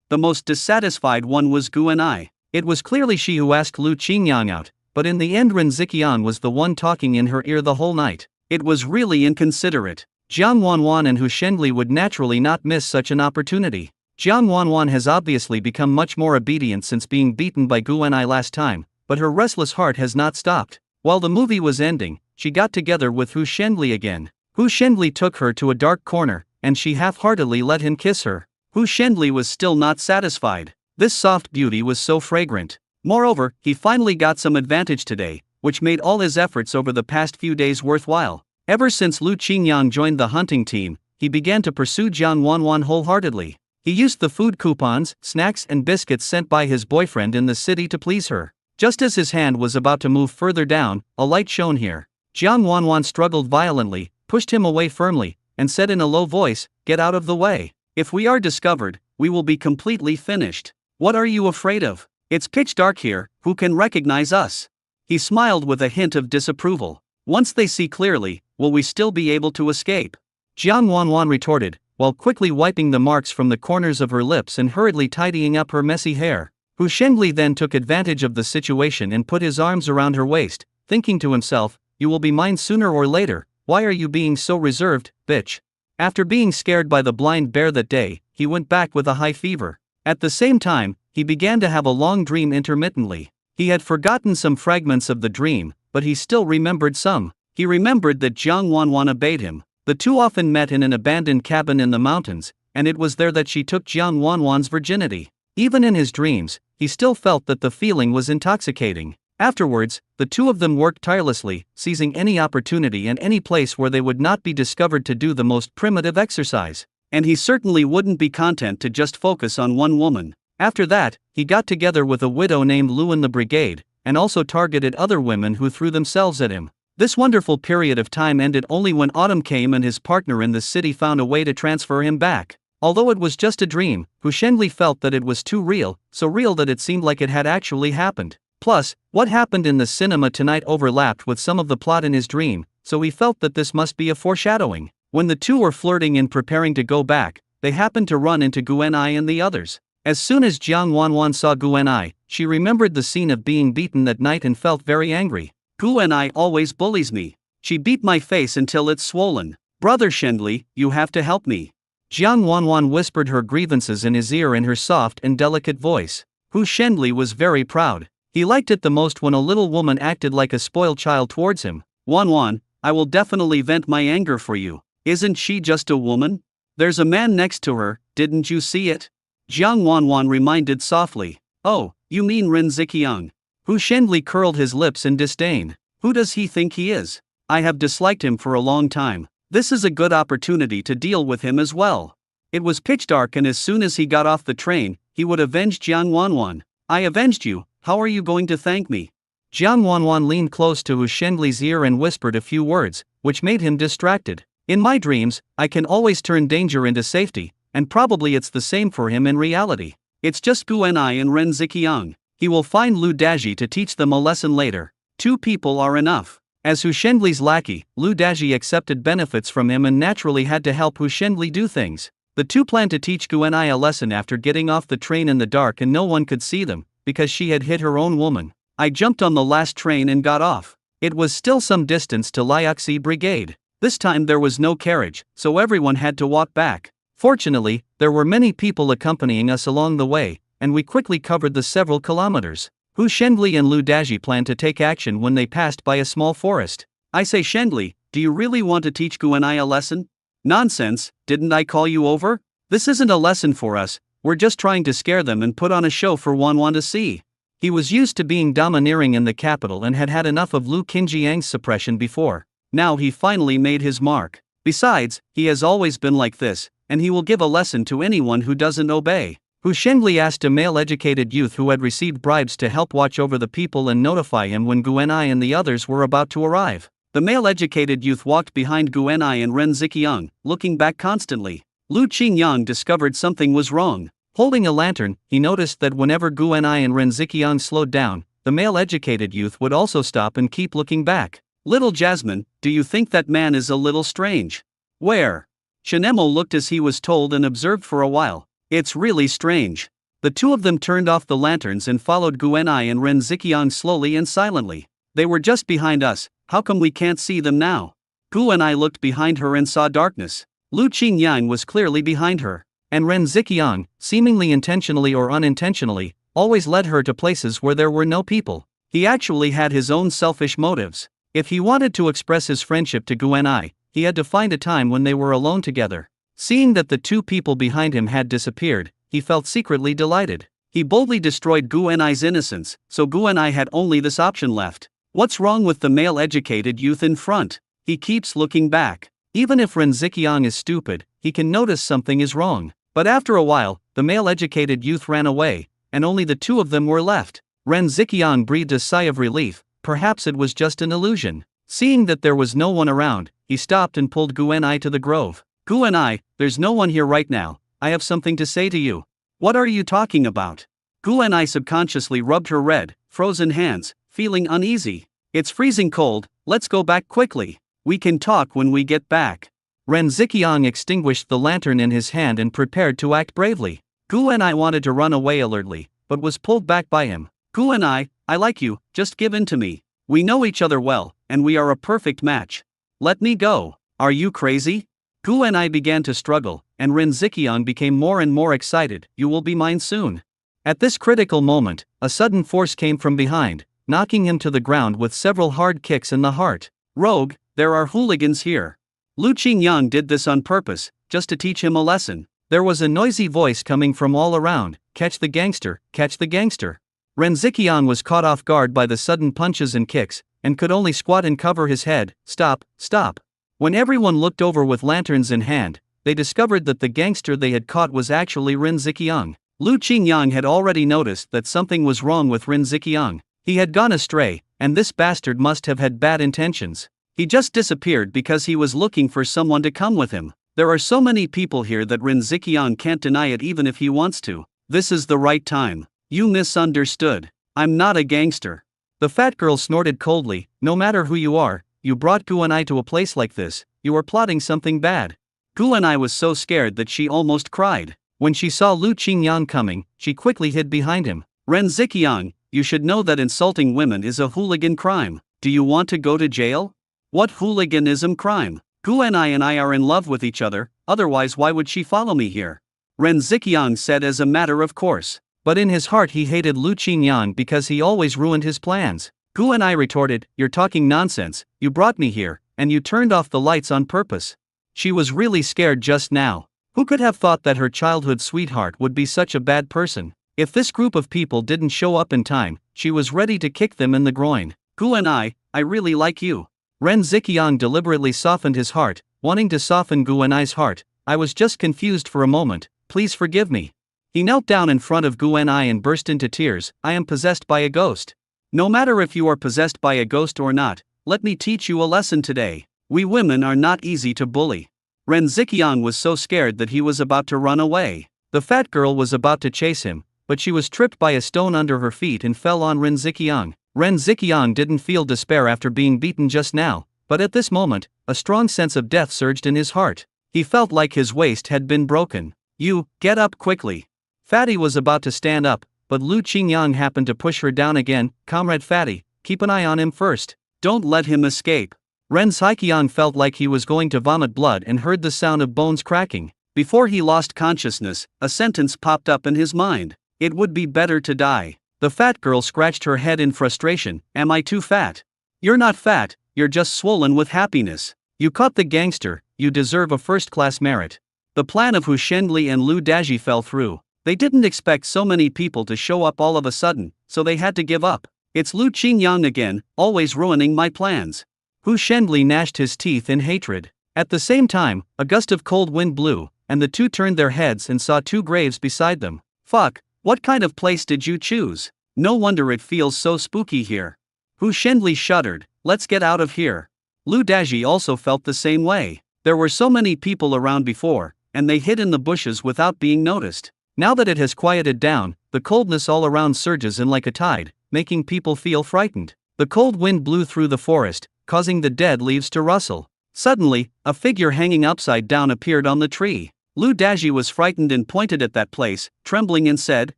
The most dissatisfied one was Gu Enai. It was clearly she who asked Lu Qingyang out, but in the end Ren Ziqiang was the one talking in her ear the whole night. It was really inconsiderate. Jiang Wanwan and Hu Shenli would naturally not miss such an opportunity. Jiang Wanwan has obviously become much more obedient since being beaten by Gu Enai last time, but her restless heart has not stopped. While the movie was ending, she got together with Hu Shenli again. Hu Shenli took her to a dark corner, and she half-heartedly let him kiss her. Hu Shenli was still not satisfied. This soft beauty was so fragrant. Moreover, he finally got some advantage today, which made all his efforts over the past few days worthwhile. Ever since Lu Qingyang joined the hunting team, he began to pursue Jiang Wanwan wholeheartedly. He used the food coupons, snacks and biscuits sent by his boyfriend in the city to please her. Just as his hand was about to move further down, a light shone here. Jiang Wanwan struggled violently, pushed him away firmly, and said in a low voice, "Get out of the way. If we are discovered, we will be completely finished. What are you afraid of? It's pitch dark here, who can recognize us?" He smiled with a hint of disapproval. "Once they see clearly, will we still be able to escape?" Jiang Wanwan retorted, while quickly wiping the marks from the corners of her lips and hurriedly tidying up her messy hair. Hu Shenli then took advantage of the situation and put his arms around her waist, thinking to himself, "You will be mine sooner or later,
Why are you being so reserved, bitch? After being scared by the blind bear that day, he went back with a high fever. At the same time, he began to have a long dream intermittently. He had forgotten some fragments of the dream, but he still remembered some. He remembered that Jiang Wanwan obeyed him. The two often met in an abandoned cabin in the mountains, and it was there that she took Jiang Wanwan's virginity. Even in his dreams, he still felt that the feeling was intoxicating. Afterwards, the two of them worked tirelessly, seizing any opportunity and any place where they would not be discovered to do the most primitive exercise. And he certainly wouldn't be content to just focus on one woman. After that, he got together with a widow named Lu in the brigade, and also targeted other women who threw themselves at him. This wonderful period of time ended only when autumn came and his partner in the city found a way to transfer him back. Although it was just a dream, Hu Shenli felt that it was too real, so real that it seemed like it had actually happened. Plus, what happened in the cinema tonight overlapped with some of the plot in his dream, so he felt that this must be a foreshadowing. When the two were flirting and preparing to go back, they happened to run into Guanai and the others. As soon as Jiang Wanwan saw Guanai, she remembered the scene of being beaten that night and felt very angry. Guanai always bullies me. She beat my face until it's swollen. Brother Shenli, you have to help me. Jiang Wanwan whispered her grievances in his ear in her soft and delicate voice. Hu Shenli was very proud. He liked it the most when a little woman acted like a spoiled child towards him. Wanwan, I will definitely vent my anger for you. Isn't she just a woman? There's a man next to her, didn't you see it? Jiang Wanwan reminded softly. Oh, you mean Ren Ziqiang. Hu Shenli curled his lips in disdain. Who does he think he is? I have disliked him for a long time. This is a good opportunity to deal with him as well. It was pitch dark and as soon as he got off the train, he would avenge Jiang Wanwan. I avenged you, how are you going to thank me? Jiang Wanwan leaned close to Hu Shenli's ear and whispered a few words, which made him distracted. In my dreams, I can always turn danger into safety, and probably it's the same for him in reality. It's just Guanai and Ren Ziqiang. He will find Lu Daji to teach them a lesson later. 2 people are enough. As Hu Shenli's lackey, Lu Daji accepted benefits from him and naturally had to help Hu Shenli do things. The two planned to teach Guanai a lesson after getting off the train in the dark and no one could see them, because she had hit her own woman. I jumped on the last train and got off. It was still some distance to Liaoxi Brigade. This time there was no carriage, so everyone had to walk back. Fortunately, there were many people accompanying us along the way, and we quickly covered the several kilometers. Hu Shenli and Lu Daji planned to take action when they passed by a small forest. I say Shenli, do you really want to teach Guanai a lesson? Nonsense, didn't I call you over? This isn't a lesson for us, we're just trying to scare them and put on a show for Wanwan to see. He was used to being domineering in the capital and had had enough of Lu Qinjiang's suppression before. Now he finally made his mark. Besides, he has always been like this, and he will give a lesson to anyone who doesn't obey. Hu Shenli asked a male-educated youth who had received bribes to help watch over the people and notify him when Guanai and the others were about to arrive. The male-educated youth walked behind Guanai and Ren Ziqiang, looking back constantly. Lu Qingyang discovered something was wrong. Holding a lantern, he noticed that whenever Guanai and Ren Ziqiang slowed down, the male-educated youth would also stop and keep looking back. Little Jasmine, do you think that man is a little strange? Where? Shenemo looked as he was told and observed for a while. It's really strange. The two of them turned off the lanterns and followed Guanai and Ren Ziqiang slowly and silently. They were just behind us, how come we can't see them now? Guanai looked behind her and saw darkness. Lu Qingyang was clearly behind her. And Ren Ziqiang, seemingly intentionally or unintentionally, always led her to places where there were no people. He actually had his own selfish motives. If he wanted to express his friendship to Guanai, he had to find a time when they were alone together. Seeing that the two people behind him had disappeared, he felt secretly delighted. He boldly destroyed Guanai's innocence, so Guanai had only this option left. What's wrong with the male-educated youth in front? He keeps looking back. Even if Ren Ziqiang is stupid, he can notice something is wrong. But after a while, the male-educated youth ran away, and only the two of them were left. Ren Ziqiang breathed a sigh of relief, perhaps it was just an illusion. Seeing that there was no one around, he stopped and pulled Guanai to the grove. Guanai, there's no one here right now, I have something to say to you. What are you talking about? Guanai subconsciously rubbed her red, frozen hands, feeling uneasy. It's freezing cold, let's go back quickly. We can talk when we get back. Ren Ziqiang extinguished the lantern in his hand and prepared to act bravely. Guanai wanted to run away alertly, but was pulled back by him. Guanai, I like you, just give in to me. We know each other well, and we are a perfect match.
Let me go. Are you crazy? Gu and I began to struggle, and Rin Ziqiang became more and more excited. You will be mine soon. At this critical moment, a sudden force came from behind, knocking him to the ground with several hard kicks in the heart. Rogue, there are hooligans here. Lu Qingyang did this on purpose, just to teach him a lesson. There was a noisy voice coming from all around. Catch the gangster, catch the gangster. Ren Ziqiang was caught off guard by the sudden punches and kicks, and could only squat and cover his head. Stop, stop. When everyone looked over with lanterns in hand, they discovered that the gangster they had caught was actually Ren Ziqiang. Lu Qingyang had already noticed that something was wrong with Ren Ziqiang. He had gone astray, and this bastard must have had bad intentions. He just disappeared because he was looking for someone to come with him. There are so many people here that Ren Ziqiang can't deny it even if he wants to. This is the right time. You misunderstood. I'm not a gangster. The fat girl snorted coldly. No matter who you are, you brought Gu and I to a place like this. You are plotting something bad. Gu and I was so scared that she almost cried. When she saw Lu Qingyang coming, she quickly hid behind him. Ren Ziqiang, you should know that insulting women is a hooligan crime. Do you want to go to jail? What hooliganism crime? Gu and I are in love with each other, otherwise why would she follow me here? Ren Ziqiang said as a matter of course. But in his heart he hated Lu Qingyang because he always ruined his plans. Gu and I retorted, you're talking nonsense, you brought me here, and you turned off the lights on purpose. She was really scared just now. Who could have thought that her childhood sweetheart would be such a bad person? If this group of people didn't show up in time, she was ready to kick them in the groin. Gu and I really like you. Ren Ziqiang deliberately softened his heart, wanting to soften Gu and I's heart. I was just confused for a moment, please forgive me. He knelt down in front of Gu and I and burst into tears. I am possessed by a ghost. No matter if you are possessed by a ghost or not, let me teach you a lesson today. We women are not easy to bully. Ren Ziqiang was so scared that he was about to run away. The fat girl was about to chase him, but she was tripped by a stone under her feet and fell on Ren Ziqiang. Ren Ziqiang didn't feel despair after being beaten just now, but at this moment, a strong sense of death surged in his heart. He felt like his waist had been broken. You, get up quickly. Fatty was about to stand up, but Lu Qingyang happened to push her down again. Comrade Fatty, keep an eye on him first. Don't let him escape. Ren Ziqiang felt like he was going to vomit blood and heard the sound of bones cracking. Before he lost consciousness, a sentence popped up in his mind. It would be better to die. The fat girl scratched her head in frustration. Am I too fat? You're not fat, you're just swollen with happiness. You caught the gangster, you deserve a first-class merit. The plan of Hu Shenli and Lu Daji fell through. They didn't expect so many people to show up all of a sudden, so they had to give up. It's Lu Qingyang again, always ruining my plans. Hu Shenli gnashed his teeth in hatred. At the same time, a gust of cold wind blew, and the two turned their heads and saw two graves beside them. Fuck, what kind of place did you choose? No wonder it feels so spooky here. Hu Shenli shuddered. Let's get out of here. Lu Daji also felt the same way. There were so many people around before, and they hid in the bushes without being noticed. Now that it has quieted down, the coldness all around surges in like a tide, making people feel frightened. The cold wind blew through the forest, causing the dead leaves to rustle. Suddenly, a figure hanging upside down appeared on the tree. Lu Daji was frightened and pointed at that place, trembling and said,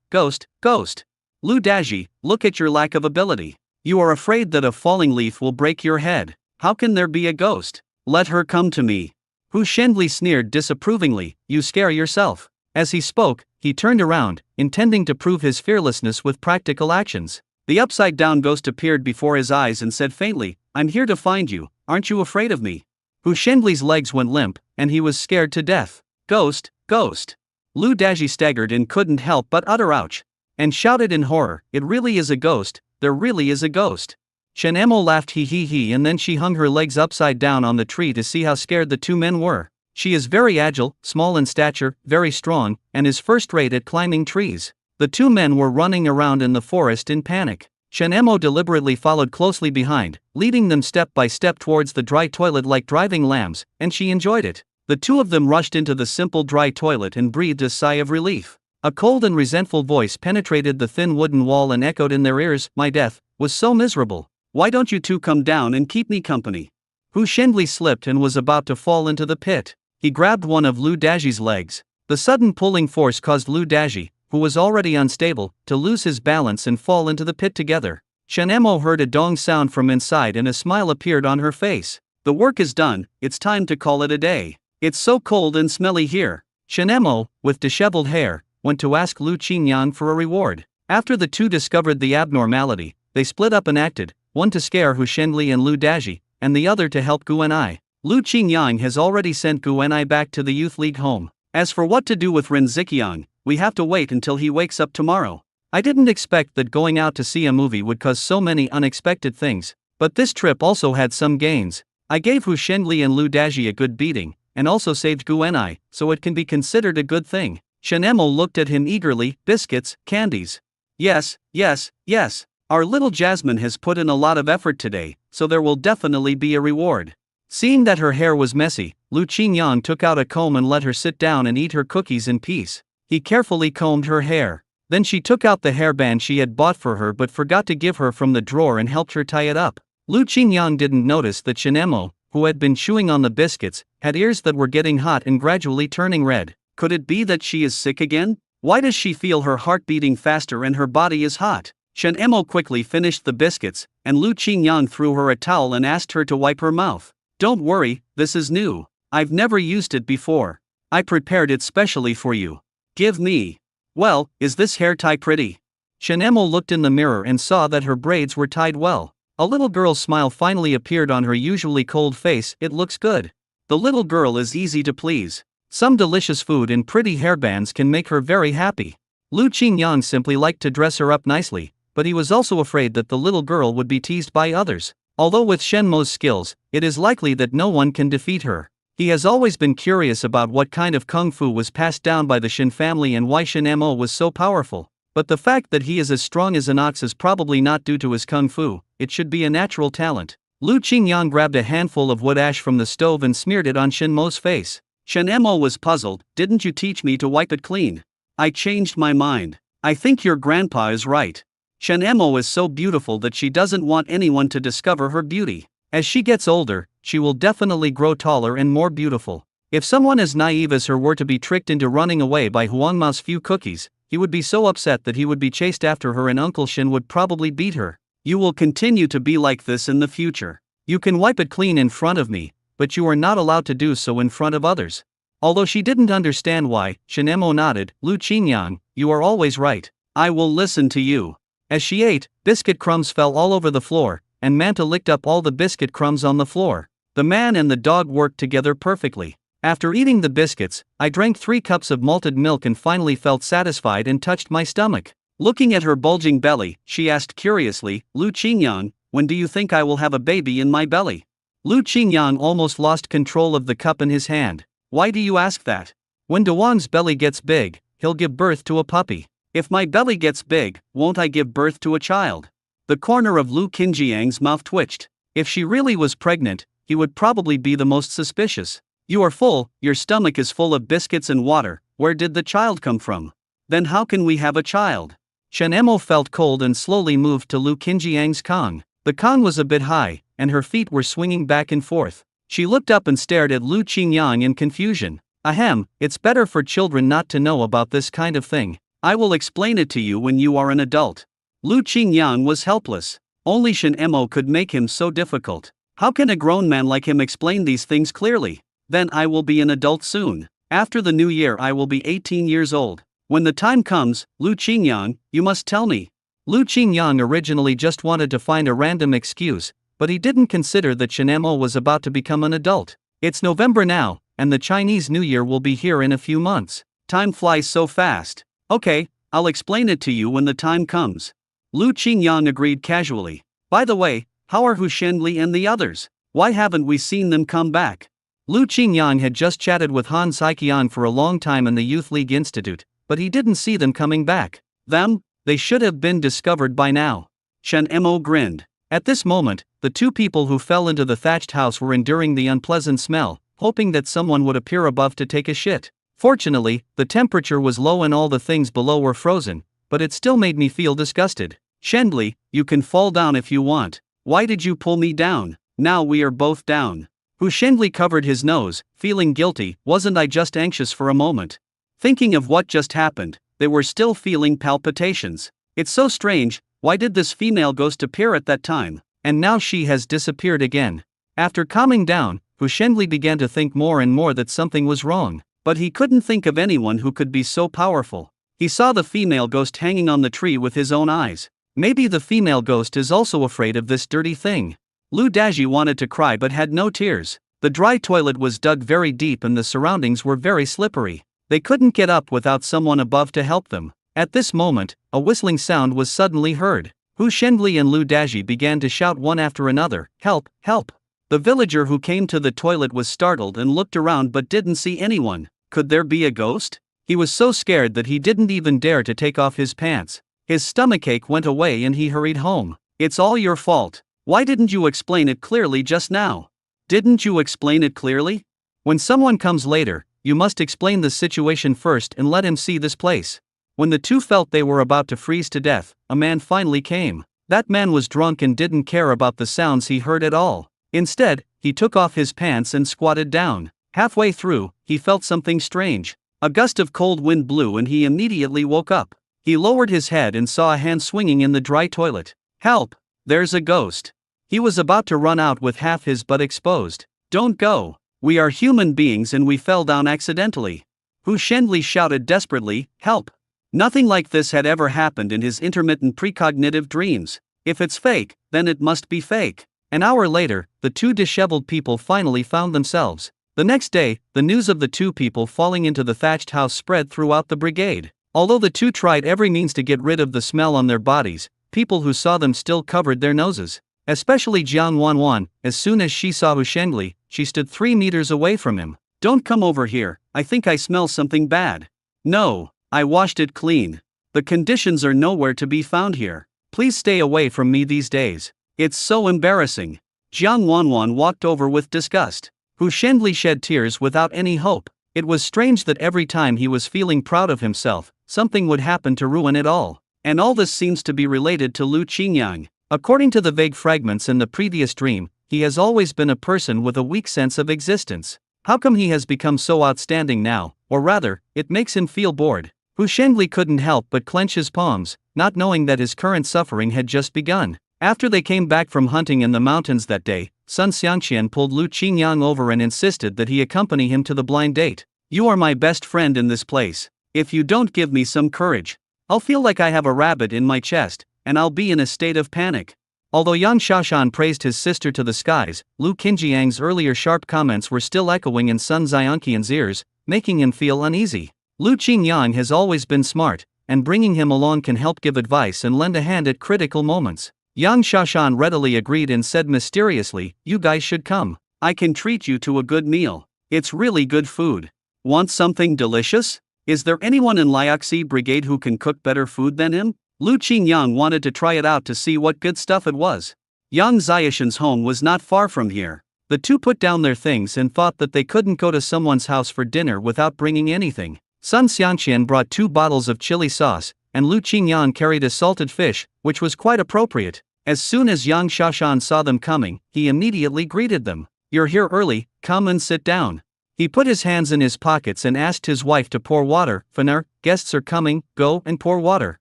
Ghost, ghost. Lu Daji, look at your lack of ability. You are afraid that a falling leaf will break your head. How can there be a ghost? Let her come to me. Hu Shenli sneered disapprovingly, you scare yourself. As he spoke, he turned around, intending to prove his fearlessness with practical actions. The upside-down ghost appeared before his eyes and said faintly, I'm here to find you, aren't you afraid of me? Hu Shenli's legs went limp, and he was scared to death. Ghost, ghost. Lu Daji staggered and couldn't help but utter ouch. And shouted in horror, it really is a ghost, there really is a ghost. Shen Emo laughed hee and then she hung her legs upside down on the tree to see how scared the two men were. She is very agile, small in stature, very strong, and is first-rate at climbing trees. The two men were running around in the forest in panic. Shen Emo deliberately followed closely behind, leading them step by step towards the dry toilet like driving lambs, and she enjoyed it. The two of them rushed into the simple dry toilet and breathed a sigh of relief. A cold and resentful voice penetrated the thin wooden wall and echoed in their ears, my death was so miserable. Why don't you two come down and keep me company? Hu Shenli slipped and was about to fall into the pit. He grabbed one of Lu Daji's legs. The sudden pulling force caused Lu Daji, who was already unstable, to lose his balance and fall into the pit together. Shen Emo heard a dong sound from inside and a smile appeared on her face. The work is done, it's time to call it a day. It's so cold and smelly here.
Shenemo, with disheveled hair, went to ask Lu Qingyang for a reward. After the two discovered the abnormality, they split up and acted, one to scare Hu Shenli and Lu Daji, and the other to help Gu Enai. Lu Qingyang has already sent Gu Enai back to the youth league home. As for what to do with Ren Ziqiang, we have to wait until he wakes up tomorrow. I didn't expect that going out to see a movie would cause so many unexpected things, but this trip also had some gains. I gave Hu Shenli and Lu Daji a good beating, and also saved Gu Enai, so it can be considered a good thing. Shenemo looked at him eagerly. Biscuits, candies.
Yes, yes, yes. Our little Jasmine has put in a lot of effort today, so there will definitely be a reward.
Seeing that her hair was messy, Lu Qingyang took out a comb and let her sit down and eat her cookies in peace. He carefully combed her hair. Then she took out the hairband she had bought for her but forgot to give her from the drawer and helped her tie it up. Lu Qingyang didn't notice that Shenemo, who had been chewing on the biscuits, had ears that were getting hot and gradually turning red.
Could it be that she is sick again? Why does she feel her heart beating faster and her body is hot? Shenemo quickly finished the biscuits, and Lu Qingyang threw her a towel and asked her to wipe her mouth. Don't worry, this is new. I've never used it before. I prepared it specially for you. Give me. Well, is this hair tie pretty?
Shenemo looked in the mirror and saw that her braids were tied well. A little girl's smile finally appeared on her usually cold face. It looks good.
The little girl is easy to please.
Some delicious food and pretty hairbands can make her very happy. Lu Qingyang simply liked to dress her up nicely, but he was also afraid that the little girl would be teased by others. Although with Shenmo's skills, it is likely that no one can defeat her. He has always been curious about what kind of kung fu was passed down by the Shen family and why Shenemo was so powerful. But the fact that he is as strong as an ox is probably not due to his kung fu, it should be a natural talent. Lu Qingyang grabbed a handful of wood ash from the stove and smeared it on Shenmo's face.
Shenemo was puzzled. Didn't you teach me to wipe it clean? I changed my mind. I think your grandpa is right. Shenemo is so beautiful that she doesn't want anyone to discover her beauty. As she gets older, she will definitely grow taller and more beautiful. If someone as naive as her were to be tricked into running away by Huangmao's few cookies, he would be so upset that he would be chased after her and Uncle Shen would probably beat her. You will continue to be like this in the future.
You can wipe it clean in front of me, but you are not allowed to do so in front of others. Although she didn't understand why, Shenemo nodded. Lu Qingyang, you are always right.
I will listen to you.
As she ate, biscuit crumbs fell all over the floor, and Manta licked up all the biscuit crumbs on the floor. The man and the dog worked together perfectly. After eating the biscuits, I drank 3 cups of malted milk and finally felt satisfied and touched my stomach.
Looking at her bulging belly, she asked curiously, Lu Qingyang, when do you think I will have a baby in my belly?
Lu Qingyang almost lost control of the cup in his hand.
Why do you ask that?
When Dewang's belly gets big, he'll give birth to a puppy.
If my belly gets big, won't I give birth to a child? The corner of Lu Qinjiang's mouth twitched. If she really was pregnant, he would probably be the most suspicious. You are full, your stomach is full of biscuits and water. Where did the child come from? Then how can we have a child?
Shenemo felt cold and slowly moved to Lu Qinjiang's Kong. The Kong was a bit high, and her feet were swinging back and forth. She looked up and stared at Lu Qingyang in confusion. Ahem, it's better for children not to know about this kind of thing.
I will explain it to you when you are an adult. Lu Qingyang was helpless. Only Shenemo could make him so difficult. How can a grown man like him explain these things clearly? Then I will be an adult soon. After the new year I will be 18 years old. When the time comes, Lu Qingyang, you must tell me.
Lu Qingyang originally just wanted to find a random excuse, but he didn't consider that Shenemo was about to become an adult. It's November now, and the Chinese New Year will be here in a few months.
Time flies so fast. Okay, I'll explain it to you when the time comes. Lu Qingyang agreed casually. By the way, how are Hu Shenli and the others? Why haven't we seen them come back?
Lu Qingyang had just chatted with Han Saiqian for a long time in the Youth League Institute, but he didn't see them coming back.
Them?
They should have been discovered by now.
Shenemo grinned.
At this moment, the 2 people who fell into the thatched house were enduring the unpleasant smell, hoping that someone would appear above to take a shit. Fortunately, the temperature was low and all the things below were frozen, but it still made me feel disgusted.
Shenli, you can fall down if you want. Why did you pull me down? Now we are both down.
Hu Shenli covered his nose, feeling guilty. Wasn't I just anxious for a moment?
Thinking of what just happened, they were still feeling palpitations. It's so strange, why did this female ghost appear at that time?
And now she has disappeared again. After calming down, Hu Shenli began to think more and more that something was wrong. But he couldn't think of anyone who could be so powerful. He saw the female ghost hanging on the tree with his own eyes. Maybe the female ghost is also afraid of this dirty thing. Lu Daji wanted to cry but had no tears. The dry toilet was dug very deep and the surroundings were very slippery. They couldn't get up without someone above to help them. At this moment, a whistling sound was suddenly heard. Hu Shenli and Lu Daji began to shout one after another, "Help, help!" The villager who came to the toilet was startled and looked around but didn't see anyone. Could there be a ghost? He was so scared that he didn't even dare to take off his pants. His stomachache went away and he hurried home. "It's all your fault. Why didn't you explain it clearly just now? Didn't you explain it clearly? When someone comes later, you must explain the situation first and let him see this place." When the two felt they were about to freeze to death, a man finally came. That man was drunk and didn't care about the sounds he heard at all. Instead, he took off his pants and squatted down. Halfway through, he felt something strange. A gust of cold wind blew and he immediately woke up. He lowered his head and saw a hand swinging in the dry toilet. "Help! There's a ghost." He was about to run out with half his butt exposed. "Don't go. We are human beings and we fell down accidentally." Hu Shenli shouted desperately, "Help!" Nothing like this had ever happened in his intermittent precognitive dreams. If it's fake, then it must be fake. An hour later, the two disheveled people finally found themselves. The next day, the news of the two people falling into the thatched house spread throughout the brigade. Although the two tried every means to get rid of the smell on their bodies, people who saw them still covered their noses. Especially Jiang Wanwan. As soon as she saw Hu Shenli, she stood 3 meters away from him. "Don't come over here, I think I smell something bad." "No, I washed it clean. The conditions are nowhere to be found here. Please stay away from me these days. It's so embarrassing." Jiang Wanwan walked over with disgust. Hu Shenli shed tears without any hope. It was strange that every time he was feeling proud of himself, something would happen to ruin it all. And all this seems to be related to Lu Qingyang. According to the vague fragments in the previous dream, he has always been a person with a weak sense of existence. How come he has become so outstanding now, or rather, it makes him feel bored? Hu Shenli couldn't help but clench his palms, not knowing that his current suffering had just begun. After they came back from hunting in the mountains that day, Sun Xiangqian pulled Lu Qingyang over and insisted that he accompany him to the blind date. "You are my best friend in this place. If you don't give me some courage, I'll feel like I have a rabbit in my chest, and I'll be in a state of panic." Although Yang Shashan praised his sister to the skies, Lu Qinjiang's earlier sharp comments were still echoing in Sun Xiangqian's ears, making him feel uneasy. Lu Qingyang has always been smart, and bringing him along can help give advice and lend a hand at critical moments. Yang Shashan readily agreed and said mysteriously, "You guys should come. I can treat you to a good meal. It's really good food. Want something delicious? Is there anyone in Liaxi Brigade who can cook better food than him?" Lu Qingyang wanted to try it out to see what good stuff it was. Yang Xiaoshan's home was not far from here. The two put down their things and thought that they couldn't go to someone's house for dinner without bringing anything. Sun Xiangqian brought 2 bottles of chili sauce, and Lu Qingyang carried a salted fish, which was quite appropriate. As soon as Yang Shashan saw them coming, he immediately greeted them. "You're here early, come and sit down." He put his hands in his pockets and asked his wife to pour water. "Fener, guests are coming, go and pour water."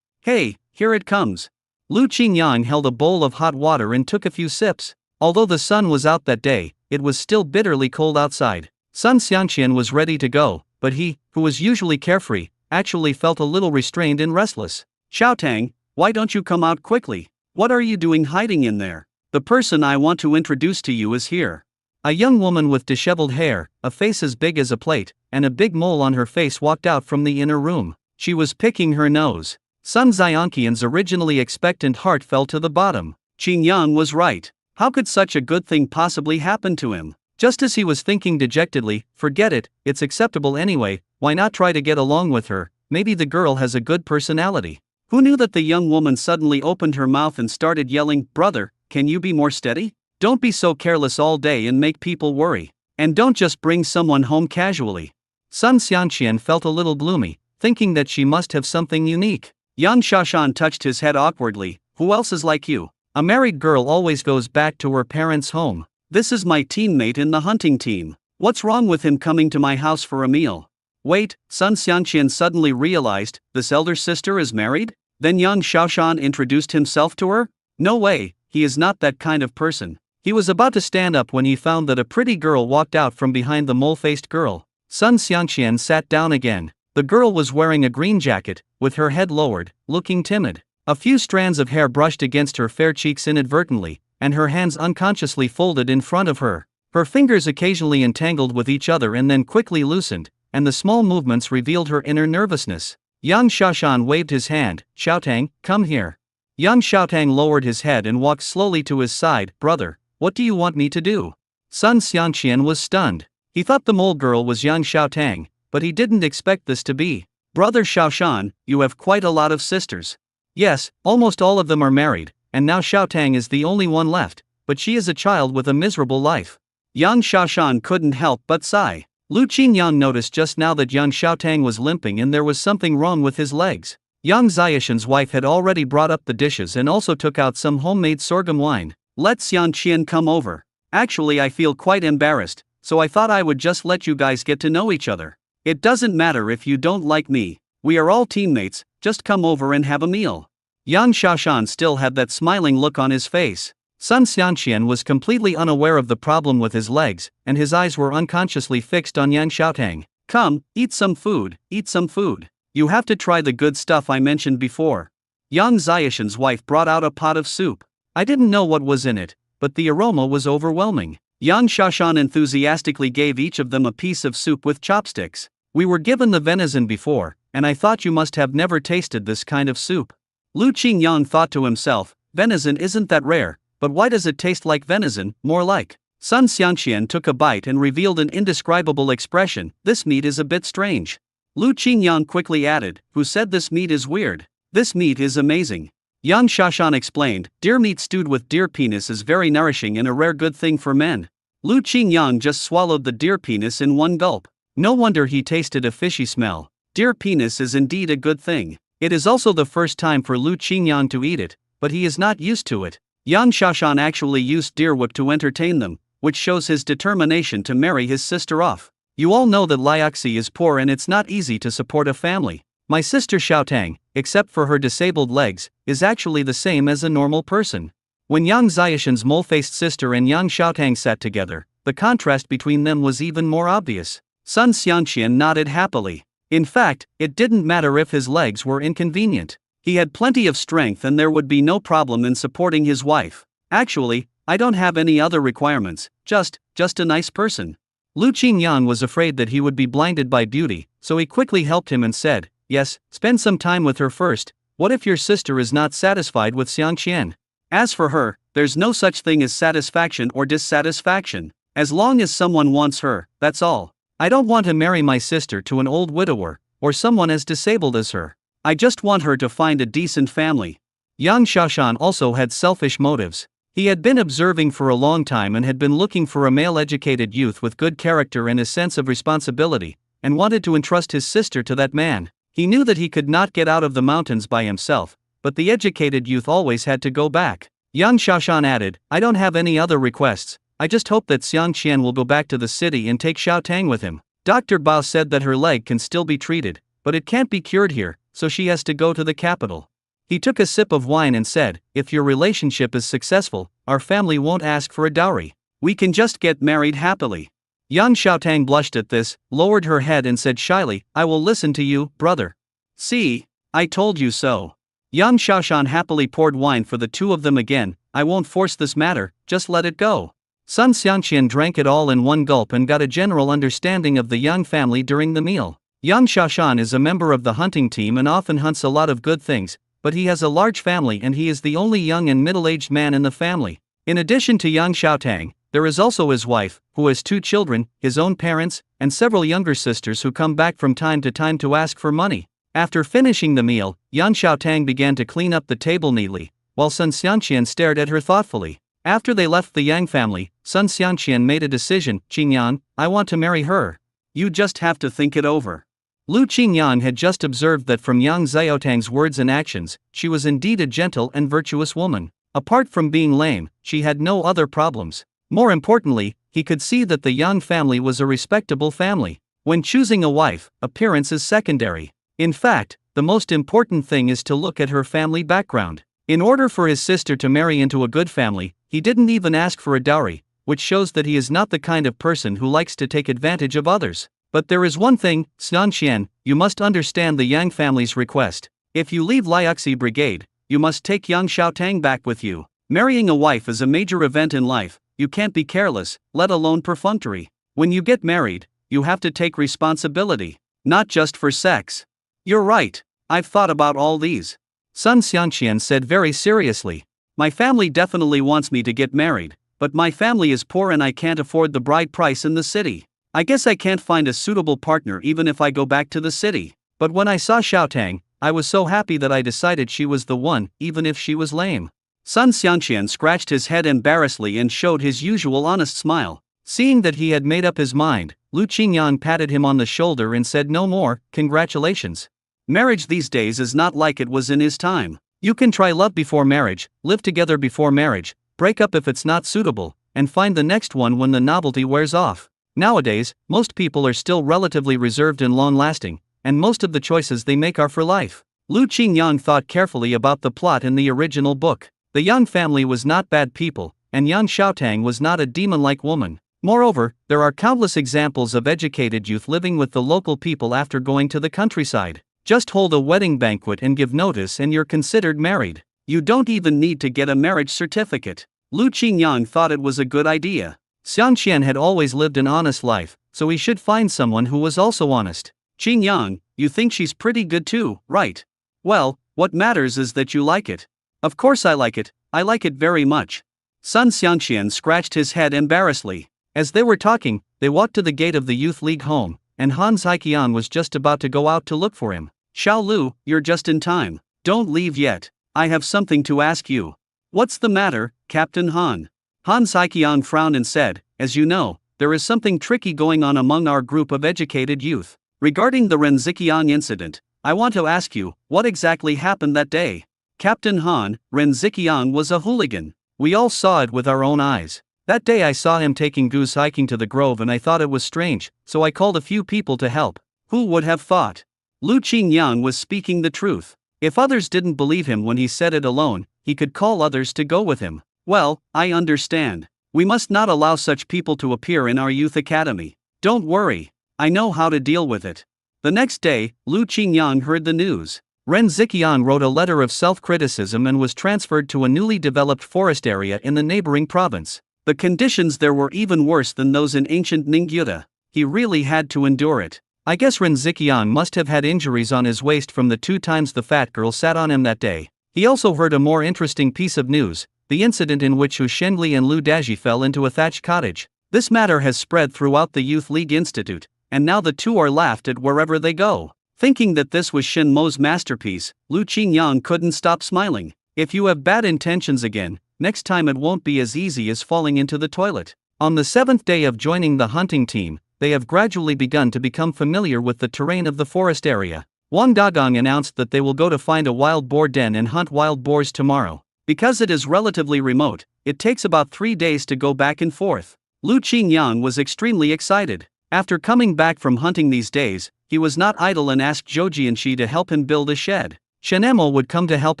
"Hey, here it comes." Lu Qingyang held a bowl of hot water and took a few sips. Although the sun was out that day, it was still bitterly cold outside. Sun Xiangqian was ready to go, but he, who was usually carefree, actually felt a little restrained and restless. "Xiaotang, why don't you come out quickly? What are you doing hiding in there? The person I want to introduce to you is here." A young woman with disheveled hair, a face as big as a plate, and a big mole on her face walked out from the inner room. She was picking her nose. Sun Xiangqian's originally expectant heart fell to the bottom. Qingyang was right. How could such a good thing possibly happen to him? Just as he was thinking dejectedly, "Forget it, it's acceptable anyway, why not try to get along with her, maybe the girl has a good personality." Who knew that the young woman suddenly opened her mouth and started yelling, "Brother, can you be more steady? Don't be so careless all day and make people worry. And don't just bring someone home casually." Sun Xiangqian felt a little gloomy, thinking that she must have something unique. Yang Shashan touched his head awkwardly. "Who else is like you? A married girl always goes back to her parents' home. This is my teammate in the hunting team. What's wrong with him coming to my house for a meal?" "Wait," Sun Xiangqian suddenly realized, this elder sister is married? Then Yang Shashan introduced himself to her? No way, he is not that kind of person. He was about to stand up when he found that a pretty girl walked out from behind the mole-faced girl. Sun Xiangqian sat down again. The girl was wearing a green jacket, with her head lowered, looking timid. A few strands of hair brushed against her fair cheeks inadvertently, and her hands unconsciously folded in front of her. Her fingers occasionally entangled with each other and then quickly loosened, and the small movements revealed her inner nervousness. Yang Xiaoshan waved his hand. Xiaotang, come here. Yang Xiaotang lowered his head and walked slowly to his side. Brother, what do you want me to do? Sun Xiangqian was stunned. He thought the mole girl was Yang Xiaotang, but he didn't expect this to be. Brother Xiaoshan, you have quite a lot of sisters. Yes, almost all of them are married, and now Xiaotang is the only one left, but she is a child with a miserable life. Yang Xiaoshan couldn't help but sigh. Lu Qingyang noticed just now that Yang Xiaotang was limping and there was something wrong with his legs. Yang Xiaoshan's wife had already brought up the dishes and also took out some homemade sorghum wine. Let Xiangqian come over. Actually, I feel quite embarrassed, so I thought I would just let you guys get to know each other. It doesn't matter if you don't like me. We are all teammates, just come over and have a meal. Yang Xiaoshan still had that smiling look on his face. Sun Xiangqian was completely unaware of the problem with his legs, and his eyes were unconsciously fixed on Yang Xiaotang. Come, eat some food, eat some food. You have to try the good stuff I mentioned before. Yang Xiaoshan's wife brought out a pot of soup. I didn't know what was in it, but the aroma was overwhelming. Yang Xiaoshan enthusiastically gave each of them a piece of soup with chopsticks. We were given the venison before, and I thought you must have never tasted this kind of soup. Lu Qingyang thought to himself, venison isn't that rare, but why does it taste like venison, more like? Sun Xiangqian took a bite and revealed an indescribable expression. This meat is a bit strange. Lu Qingyang quickly added, who said this meat is weird? This meat is amazing. Yang Xiaoshan explained, deer meat stewed with deer penis is very nourishing and a rare good thing for men. Lu Qingyang just swallowed the deer penis in one gulp. No wonder he tasted a fishy smell. Deer penis is indeed a good thing. It is also the first time for Lu Qingyang to eat it, but he is not used to it. Yang Xiaoshan actually used deer whip to entertain them, which shows his determination to marry his sister off. You all know that Liaxi is poor and it's not easy to support a family. My sister Xiaotang, except for her disabled legs, is actually the same as a normal person. When Yang Xiaoshan's mole-faced sister and Yang Xiaotang sat together, the contrast between them was even more obvious. Sun Xiangqian nodded happily. In fact, it didn't matter if his legs were inconvenient. He had plenty of strength and there would be no problem in supporting his wife. Actually, I don't have any other requirements, just a nice person. Lu Qingyang was afraid that he would be blinded by beauty, so he quickly helped him and said, yes, spend some time with her first. What if your sister is not satisfied with Xiangqian? As for her, there's no such thing as satisfaction or dissatisfaction. As long as someone wants her, that's all. I don't want to marry my sister to an old widower, or someone as disabled as her. I just want her to find a decent family. Yang Xiaoshan also had selfish motives. He had been observing for a long time and had been looking for a male-educated youth with good character and a sense of responsibility, and wanted to entrust his sister to that man. He knew that he could not get out of the mountains by himself, but the educated youth always had to go back. Yang Xiaoshan added, I don't have any other requests. I just hope that Xiangqian will go back to the city and take Xiaotang with him. Dr. Bao said that her leg can still be treated, but it can't be cured here, so she has to go to the capital. He took a sip of wine and said, if your relationship is successful, our family won't ask for a dowry. We can just get married happily. Yang Xiaotang blushed at this, lowered her head and said shyly, I will listen to you, brother. See, I told you so. Yang Xiaoshan happily poured wine for the two of them again. I won't force this matter, just let it go. Sun Xiangqian drank it all in one gulp and got a general understanding of the Yang family during the meal. Yang Xiaoshan is a member of the hunting team and often hunts a lot of good things, but he has a large family and he is the only young and middle-aged man in the family. In addition to Yang Xiaotang, there is also his wife, who has 2 children, his own parents, and several younger sisters who come back from time to time to ask for money. After finishing the meal, Yang Xiaotang began to clean up the table neatly, while Sun Xiangqian stared at her thoughtfully. After they left the Yang family, Sun Xiangqian made a decision. Qingyan, I want to marry her. You just have to think it over. Lu Qingyan had just observed that from Yang Xiaotang's words and actions, she was indeed a gentle and virtuous woman. Apart from being lame, she had no other problems. More importantly, he could see that the Yang family was a respectable family. When choosing a wife, appearance is secondary. In fact, the most important thing is to look at her family background. In order for his sister to marry into a good family, He didn't even ask for a dowry, which shows that he is not the kind of person who likes to take advantage of others. But there is one thing, Xianxian, you must understand the Yang family's request. If you leave Liuxi Brigade, you must take Yang Xiaotang back with you. Marrying a wife is a major event in life, you can't be careless, let alone perfunctory. When you get married, you have to take responsibility, not just for sex. You're right, I've thought about all these. Sun Xianxian said very seriously. My family definitely wants me to get married, but my family is poor and I can't afford the bride price in the city. I guess I can't find a suitable partner even if I go back to the city. But when I saw Xiaotang, I was so happy that I decided she was the one, even if she was lame. Sun Xianxian scratched his head embarrassedly and showed his usual honest smile. Seeing that he had made up his mind, Lu Qingyang patted him on the shoulder and said, no more, congratulations. Marriage these days is not like it was in his time. You can try love before marriage, live together before marriage, break up if it's not suitable, and find the next one when the novelty wears off. Nowadays, most people are still relatively reserved and long-lasting, and most of the choices they make are for life. Lu Qingyang thought carefully about the plot in the original book. The Yang family was not bad people, and Yang Xiaotang was not a demon-like woman. Moreover, there are countless examples of educated youth living with the local people after going to the countryside. Just hold a wedding banquet and give notice and you're considered married. You don't even need to get a marriage certificate. Lu Qingyang thought it was a good idea. Xianxian had always lived an honest life, so he should find someone who was also honest. Qingyang, you think she's pretty good too, right? Well, what matters is that you like it. Of course I like it very much. Sun Xianxian scratched his head embarrassedly. As they were talking, they walked to the gate of the youth league home, and Han Zaiqian was just about to go out to look for him. Xiao Lu, you're just in time. Don't leave yet. I have something to ask you. What's the matter, Captain Han? Han Zaiqian frowned and said, as you know, there is something tricky going on among our group of educated youth. Regarding the Renziqiang incident, I want to ask you, what exactly happened that day? Captain Han, Renziqiang was a hooligan. We all saw it with our own eyes. That day I saw him taking goose hiking to the grove and I thought it was strange, so I called a few people to help. Who would have thought? Lu Qingyang was speaking the truth. If others didn't believe him when he said it alone, he could call others to go with him. Well, I understand. We must not allow such people to appear in our youth academy. Don't worry. I know how to deal with it. The next day, Lu Qingyang heard the news. Ren Ziqian wrote a letter of self-criticism and was transferred to a newly developed forest area in the neighboring province. The conditions there were even worse than those in ancient Ningguta. He really had to endure it. I guess Ren Ziqian must have had injuries on his waist from the 2 times the fat girl sat on him that day. He also heard a more interesting piece of news, the incident in which Hu Shenli and Lu Daji fell into a thatched cottage. This matter has spread throughout the Youth League Institute, and now the two are laughed at wherever they go. Thinking that this was Shen Mo's masterpiece, Lu Qingyang couldn't stop smiling. If you have bad intentions again, next time it won't be as easy as falling into the toilet. On the 7th day of joining the hunting team, they have gradually begun to become familiar with the terrain of the forest area. Wang Dagong announced that they will go to find a wild boar den and hunt wild boars tomorrow. Because it is relatively remote, it takes about 3 days to go back and forth. Lu Qingyang was extremely excited. After coming back from hunting these days, he was not idle and asked Zhou Jianxi to help him build a shed. Shen Emo would come to help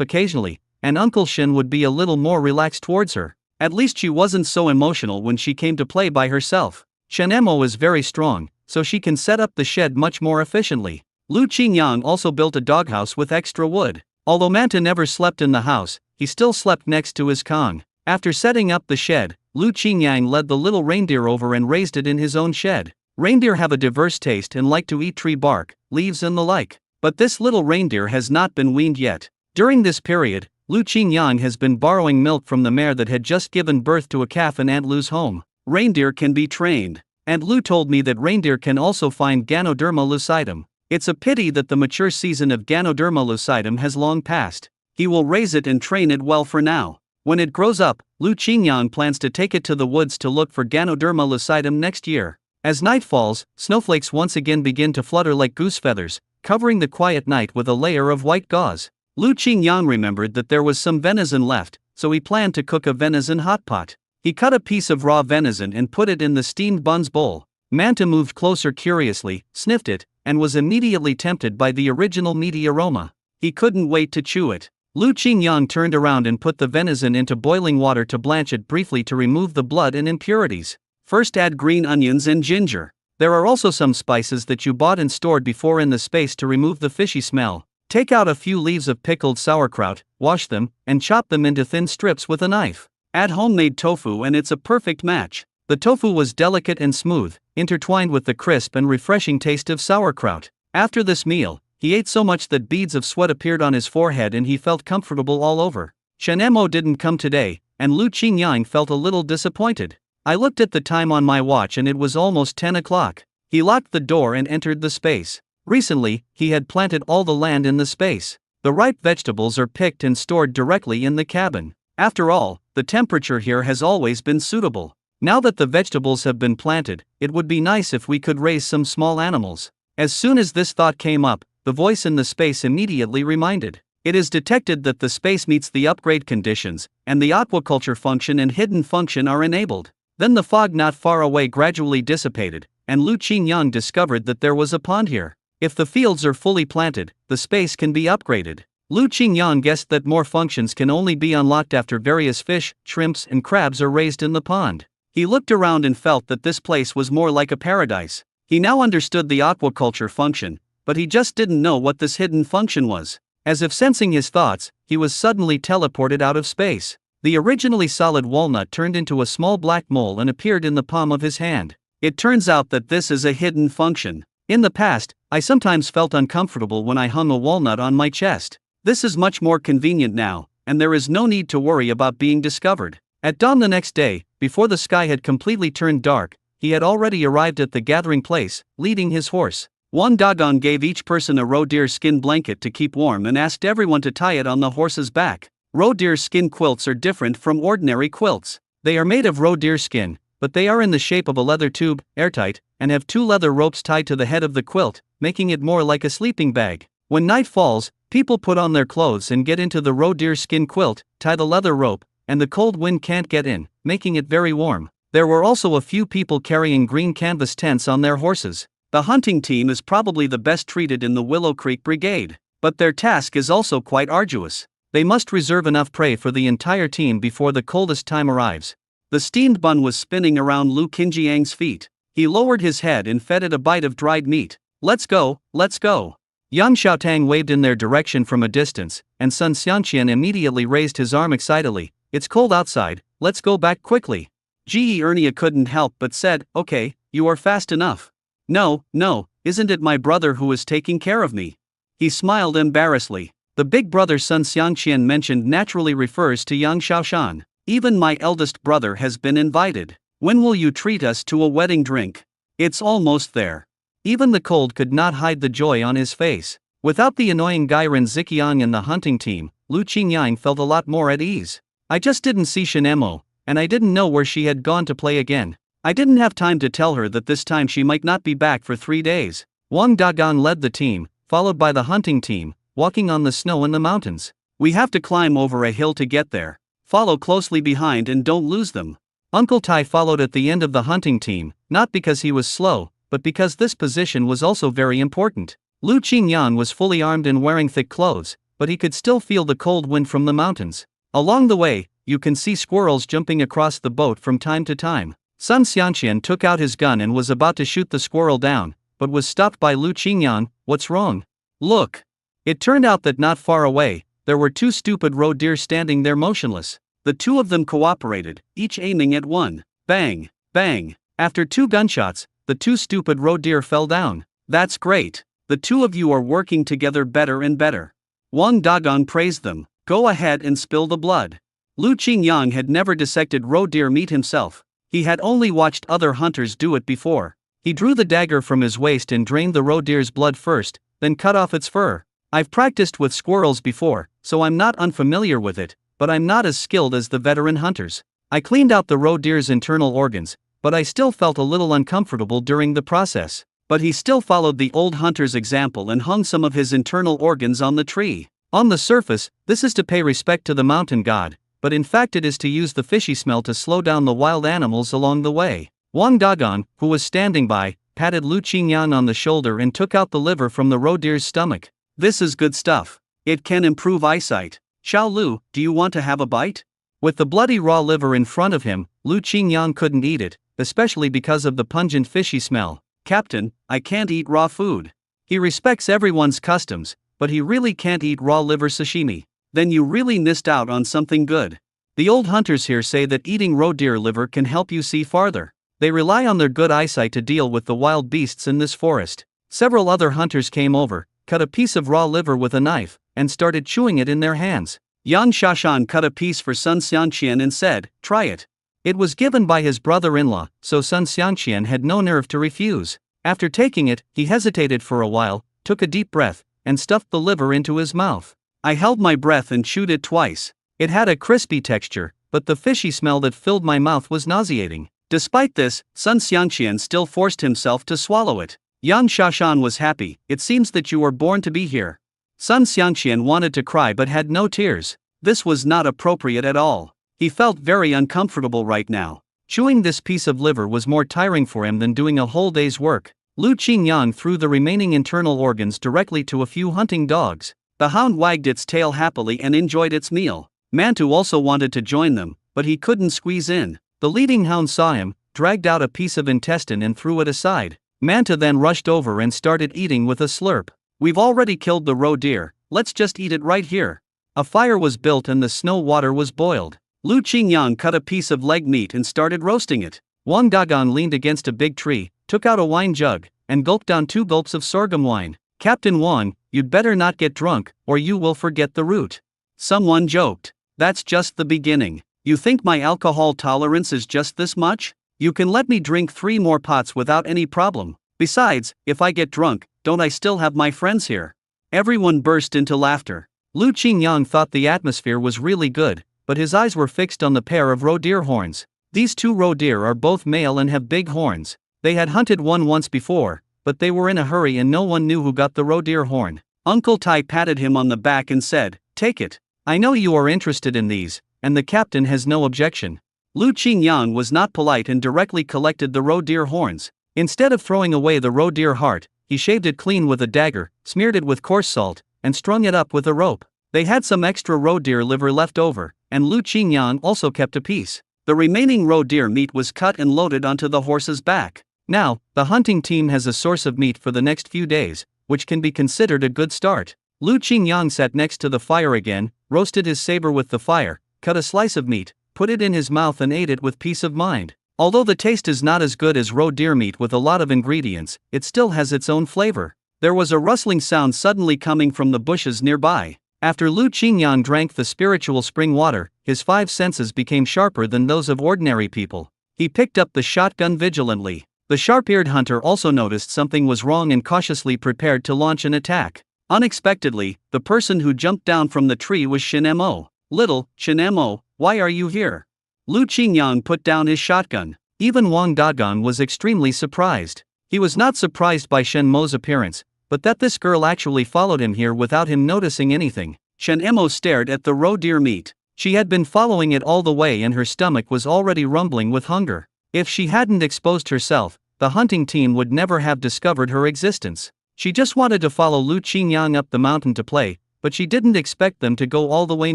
occasionally, and Uncle Shen would be a little more relaxed towards her. At least she wasn't so emotional when she came to play by herself. Shen Emo is very strong, so she can set up the shed much more efficiently. Lu Qingyang also built a doghouse with extra wood. Although Manta never slept in the house, he still slept next to his Kong. After setting up the shed, Lu Qingyang led the little reindeer over and raised it in his own shed. Reindeer have a diverse taste and like to eat tree bark, leaves and the like. But this little reindeer has not been weaned yet. During this period, Lu Qingyang has been borrowing milk from the mare that had just given birth to a calf in Aunt Lu's home. Reindeer can be trained. Aunt Lu told me that reindeer can also find Ganoderma lucidum. It's a pity that the mature season of Ganoderma lucidum has long passed. He will raise it and train it well for now. When it grows up, Lu Qingyang plans to take it to the woods to look for Ganoderma lucidum next year. As night falls, snowflakes once again begin to flutter like goose feathers, covering the quiet night with a layer of white gauze. Lu Qingyang remembered that there was some venison left, so he planned to cook a venison hot pot. He cut a piece of raw venison and put it in the steamed buns bowl. Manta moved closer curiously, sniffed it, and was immediately tempted by the original meaty aroma. He couldn't wait to chew it. Lu Qingyang turned around and put the venison into boiling water to blanch it briefly to remove the blood and impurities. First add green onions and ginger. There are also some spices that you bought and stored before in the space to remove the fishy smell. Take out a few leaves of pickled sauerkraut, wash them, and chop them into thin strips with a knife. Add homemade tofu and it's a perfect match. The tofu was delicate and smooth, intertwined with the crisp and refreshing taste of sauerkraut. After this meal, he ate so much that beads of sweat appeared on his forehead and he felt comfortable all over. Shen Mo didn't come today, and Lu Qingyang felt a little disappointed. I looked at the time on my watch and it was almost 10 o'clock. He locked the door and entered the space. Recently, he had planted all the land in the space. The ripe vegetables are picked and stored directly in the cabin. After all, the temperature here has always been suitable. Now that the vegetables have been planted, it would be nice if we could raise some small animals. As soon as this thought came up, the voice in the space immediately reminded. It is detected that the space meets the upgrade conditions, and the aquaculture function and hidden function are enabled. Then the fog not far away gradually dissipated, and Lu Qingyang discovered that there was a pond here. If the fields are fully planted, the space can be upgraded. Lu Qingyang guessed that more functions can only be unlocked after various fish, shrimps, and crabs are raised in the pond. He looked around and felt that this place was more like a paradise. He now understood the aquaculture function, but he just didn't know what this hidden function was. As if sensing his thoughts, he was suddenly teleported out of space. The originally solid walnut turned into a small black mole and appeared in the palm of his hand. It turns out that this is a hidden function. In the past, I sometimes felt uncomfortable when I hung a walnut on my chest. This is much more convenient now, and there is no need to worry about being discovered. At dawn the next day, before the sky had completely turned dark, he had already arrived at the gathering place, leading his horse. Wang Dagon gave each person a roe deer skin blanket to keep warm and asked everyone to tie it on the horse's back. Roe deer skin quilts are different from ordinary quilts. They are made of roe deer skin, but they are in the shape of a leather tube, airtight, and have two leather ropes tied to the head of the quilt, making it more like a sleeping bag. When night falls, people put on their clothes and get into the roe deer skin quilt, tie the leather rope, and the cold wind can't get in, making it very warm. There were also a few people carrying green canvas tents on their horses. The hunting team is probably the best treated in the Willow Creek Brigade, but their task is also quite arduous. They must reserve enough prey for the entire team before the coldest time arrives. The steamed bun was spinning around Lu Qingyang's feet. He lowered his head and fed it a bite of dried meat. Let's go, let's go. Yang Xiaotang waved in their direction from a distance, and Sun Xianqian immediately raised his arm excitedly. It's cold outside, let's go back quickly. Ge Ernia couldn't help but said, okay, you are fast enough. No, isn't it my brother who is taking care of me? He smiled embarrassedly. The big brother Sun Xianqian mentioned naturally refers to Yang Xiaoshan. Even my eldest brother has been invited. When will you treat us to a wedding drink? It's almost there. Even the cold could not hide the joy on his face. Without the annoying Gairen Ziqiang and the hunting team, Lu Qingyang felt a lot more at ease. I just didn't see Shenemo, and I didn't know where she had gone to play again. I didn't have time to tell her that this time she might not be back for 3 days. Wang Dagang led the team, followed by the hunting team, walking on the snow in the mountains. We have to climb over a hill to get there. Follow closely behind and don't lose them. Uncle Tai followed at the end of the hunting team, not because he was slow, but because this position was also very important. Lu Qingyang was fully armed and wearing thick clothes, but he could still feel the cold wind from the mountains. Along the way, you can see squirrels jumping across the boat from time to time. Sun Xianqian took out his gun and was about to shoot the squirrel down, but was stopped by Lu Qingyang. What's wrong? Look. It turned out that not far away, there were 2 stupid roe deer standing there motionless. The 2 of them cooperated, each aiming at one. Bang, bang. After 2 gunshots, the 2 stupid roe deer fell down. That's great. The 2 of you are working together better and better. Wang Dagang praised them. Go ahead and spill the blood. Lu Qingyang had never dissected roe deer meat himself. He had only watched other hunters do it before. He drew the dagger from his waist and drained the roe deer's blood first, then cut off its fur. I've practiced with squirrels before, so I'm not unfamiliar with it, but I'm not as skilled as the veteran hunters. I cleaned out the roe deer's internal organs, but I still felt a little uncomfortable during the process. But he still followed the old hunter's example and hung some of his internal organs on the tree. On the surface, this is to pay respect to the mountain god, but in fact it is to use the fishy smell to slow down the wild animals along the way. Wang Dagang, who was standing by, patted Lu Qingyang on the shoulder and took out the liver from the roe deer's stomach. This is good stuff. It can improve eyesight.
Xiao Lu, do you want to have a bite?
With the bloody raw liver in front of him, Lu Qingyang couldn't eat it, especially because of the pungent fishy smell.
Captain, I can't eat raw food.
He respects everyone's customs, but he really can't eat raw liver sashimi.
Then you really missed out on something good.
The old hunters here say that eating raw deer liver can help you see farther. They rely on their good eyesight to deal with the wild beasts in this forest. Several other hunters came over, cut a piece of raw liver with a knife, and started chewing it in their hands.
Yang Shashan cut a piece for Sun Xianqian and said, "Try it."
It was given by his brother-in-law, so Sun Xianqian had no nerve to refuse. After taking it, he hesitated for a while, took a deep breath, and stuffed the liver into his mouth.
I held my breath and chewed it twice.
It had a crispy texture, but the fishy smell that filled my mouth was nauseating.
Despite this, Sun Xianqian still forced himself to swallow it. Yang Shashan was happy. "It seems that you were born to be here."
Sun Xianqian wanted to cry but had no tears.
This was not appropriate at all. He felt very uncomfortable right now.
Chewing this piece of liver was more tiring for him than doing a whole day's work. Lu Qingyang threw the remaining internal organs directly to a few hunting dogs.
The hound wagged its tail happily and enjoyed its meal. Mantu also wanted to join them, but he couldn't squeeze in.
The leading hound saw him, dragged out a piece of intestine and threw it aside. Manta then rushed over and started eating with a slurp.
"We've already killed the roe deer, let's just eat it right here."
A fire was built and the snow water was boiled.
Lu Qingyang cut a piece of leg meat and started roasting it.
Wang Dagang leaned against a big tree, took out a wine jug, and gulped down 2 gulps of sorghum wine. "Captain Wang, you'd better not get drunk, or you will forget the route."
Someone joked. "That's just the beginning. You think my alcohol tolerance is just this much? You can let me drink 3 more pots without any problem. Besides, if I get drunk, don't I still have my friends here?" Everyone burst into laughter.
Lu Qingyang thought the atmosphere was really good, but his eyes were fixed on the pair of roe deer horns. These 2 roe deer are both male and have big horns. They had hunted one once before, but they were in a hurry and no one knew who got the roe deer horn.
Uncle Tai patted him on the back and said, "Take it.
I know you are interested in these, and the captain has no objection."
Lu Qingyang was not polite and directly collected the roe deer horns.
Instead of throwing away the roe deer heart, he shaved it clean with a dagger, smeared it with coarse salt, and strung it up with a rope. They had some extra roe deer liver left over, and Lu Qingyang also kept a piece.
The remaining roe deer meat was cut and loaded onto the horse's back.
Now, the hunting team has a source of meat for the next few days, which can be considered a good start. Lu Qingyang sat next to the fire again, roasted his saber with the fire, cut a slice of meat, put it in his mouth and ate it with peace of mind. Although the taste is not as good as roe deer meat with a lot of ingredients, it still has its own flavor.
There was a rustling sound suddenly coming from the bushes nearby.
After Lu Qingyang drank the spiritual spring water, his 5 senses became sharper than those of ordinary people. He picked up the shotgun vigilantly. The sharp-eared hunter also noticed something was wrong and cautiously prepared to launch an attack.
Unexpectedly, the person who jumped down from the tree was Shen Mo. "Little Shen Mo, why are you here?" Lu Qingyang put down his shotgun.
Even Wang Dagang was extremely surprised. He was not surprised by Shen Mo's appearance, but that this girl actually followed him here without him noticing anything.
Shen Mo stared at the roe deer meat.
She had been following it all the way and her stomach was already rumbling with hunger. If she hadn't exposed herself, the hunting team would never have discovered her existence. She just wanted to follow Lu Qingyang up the mountain to play, but she didn't expect them to go all the way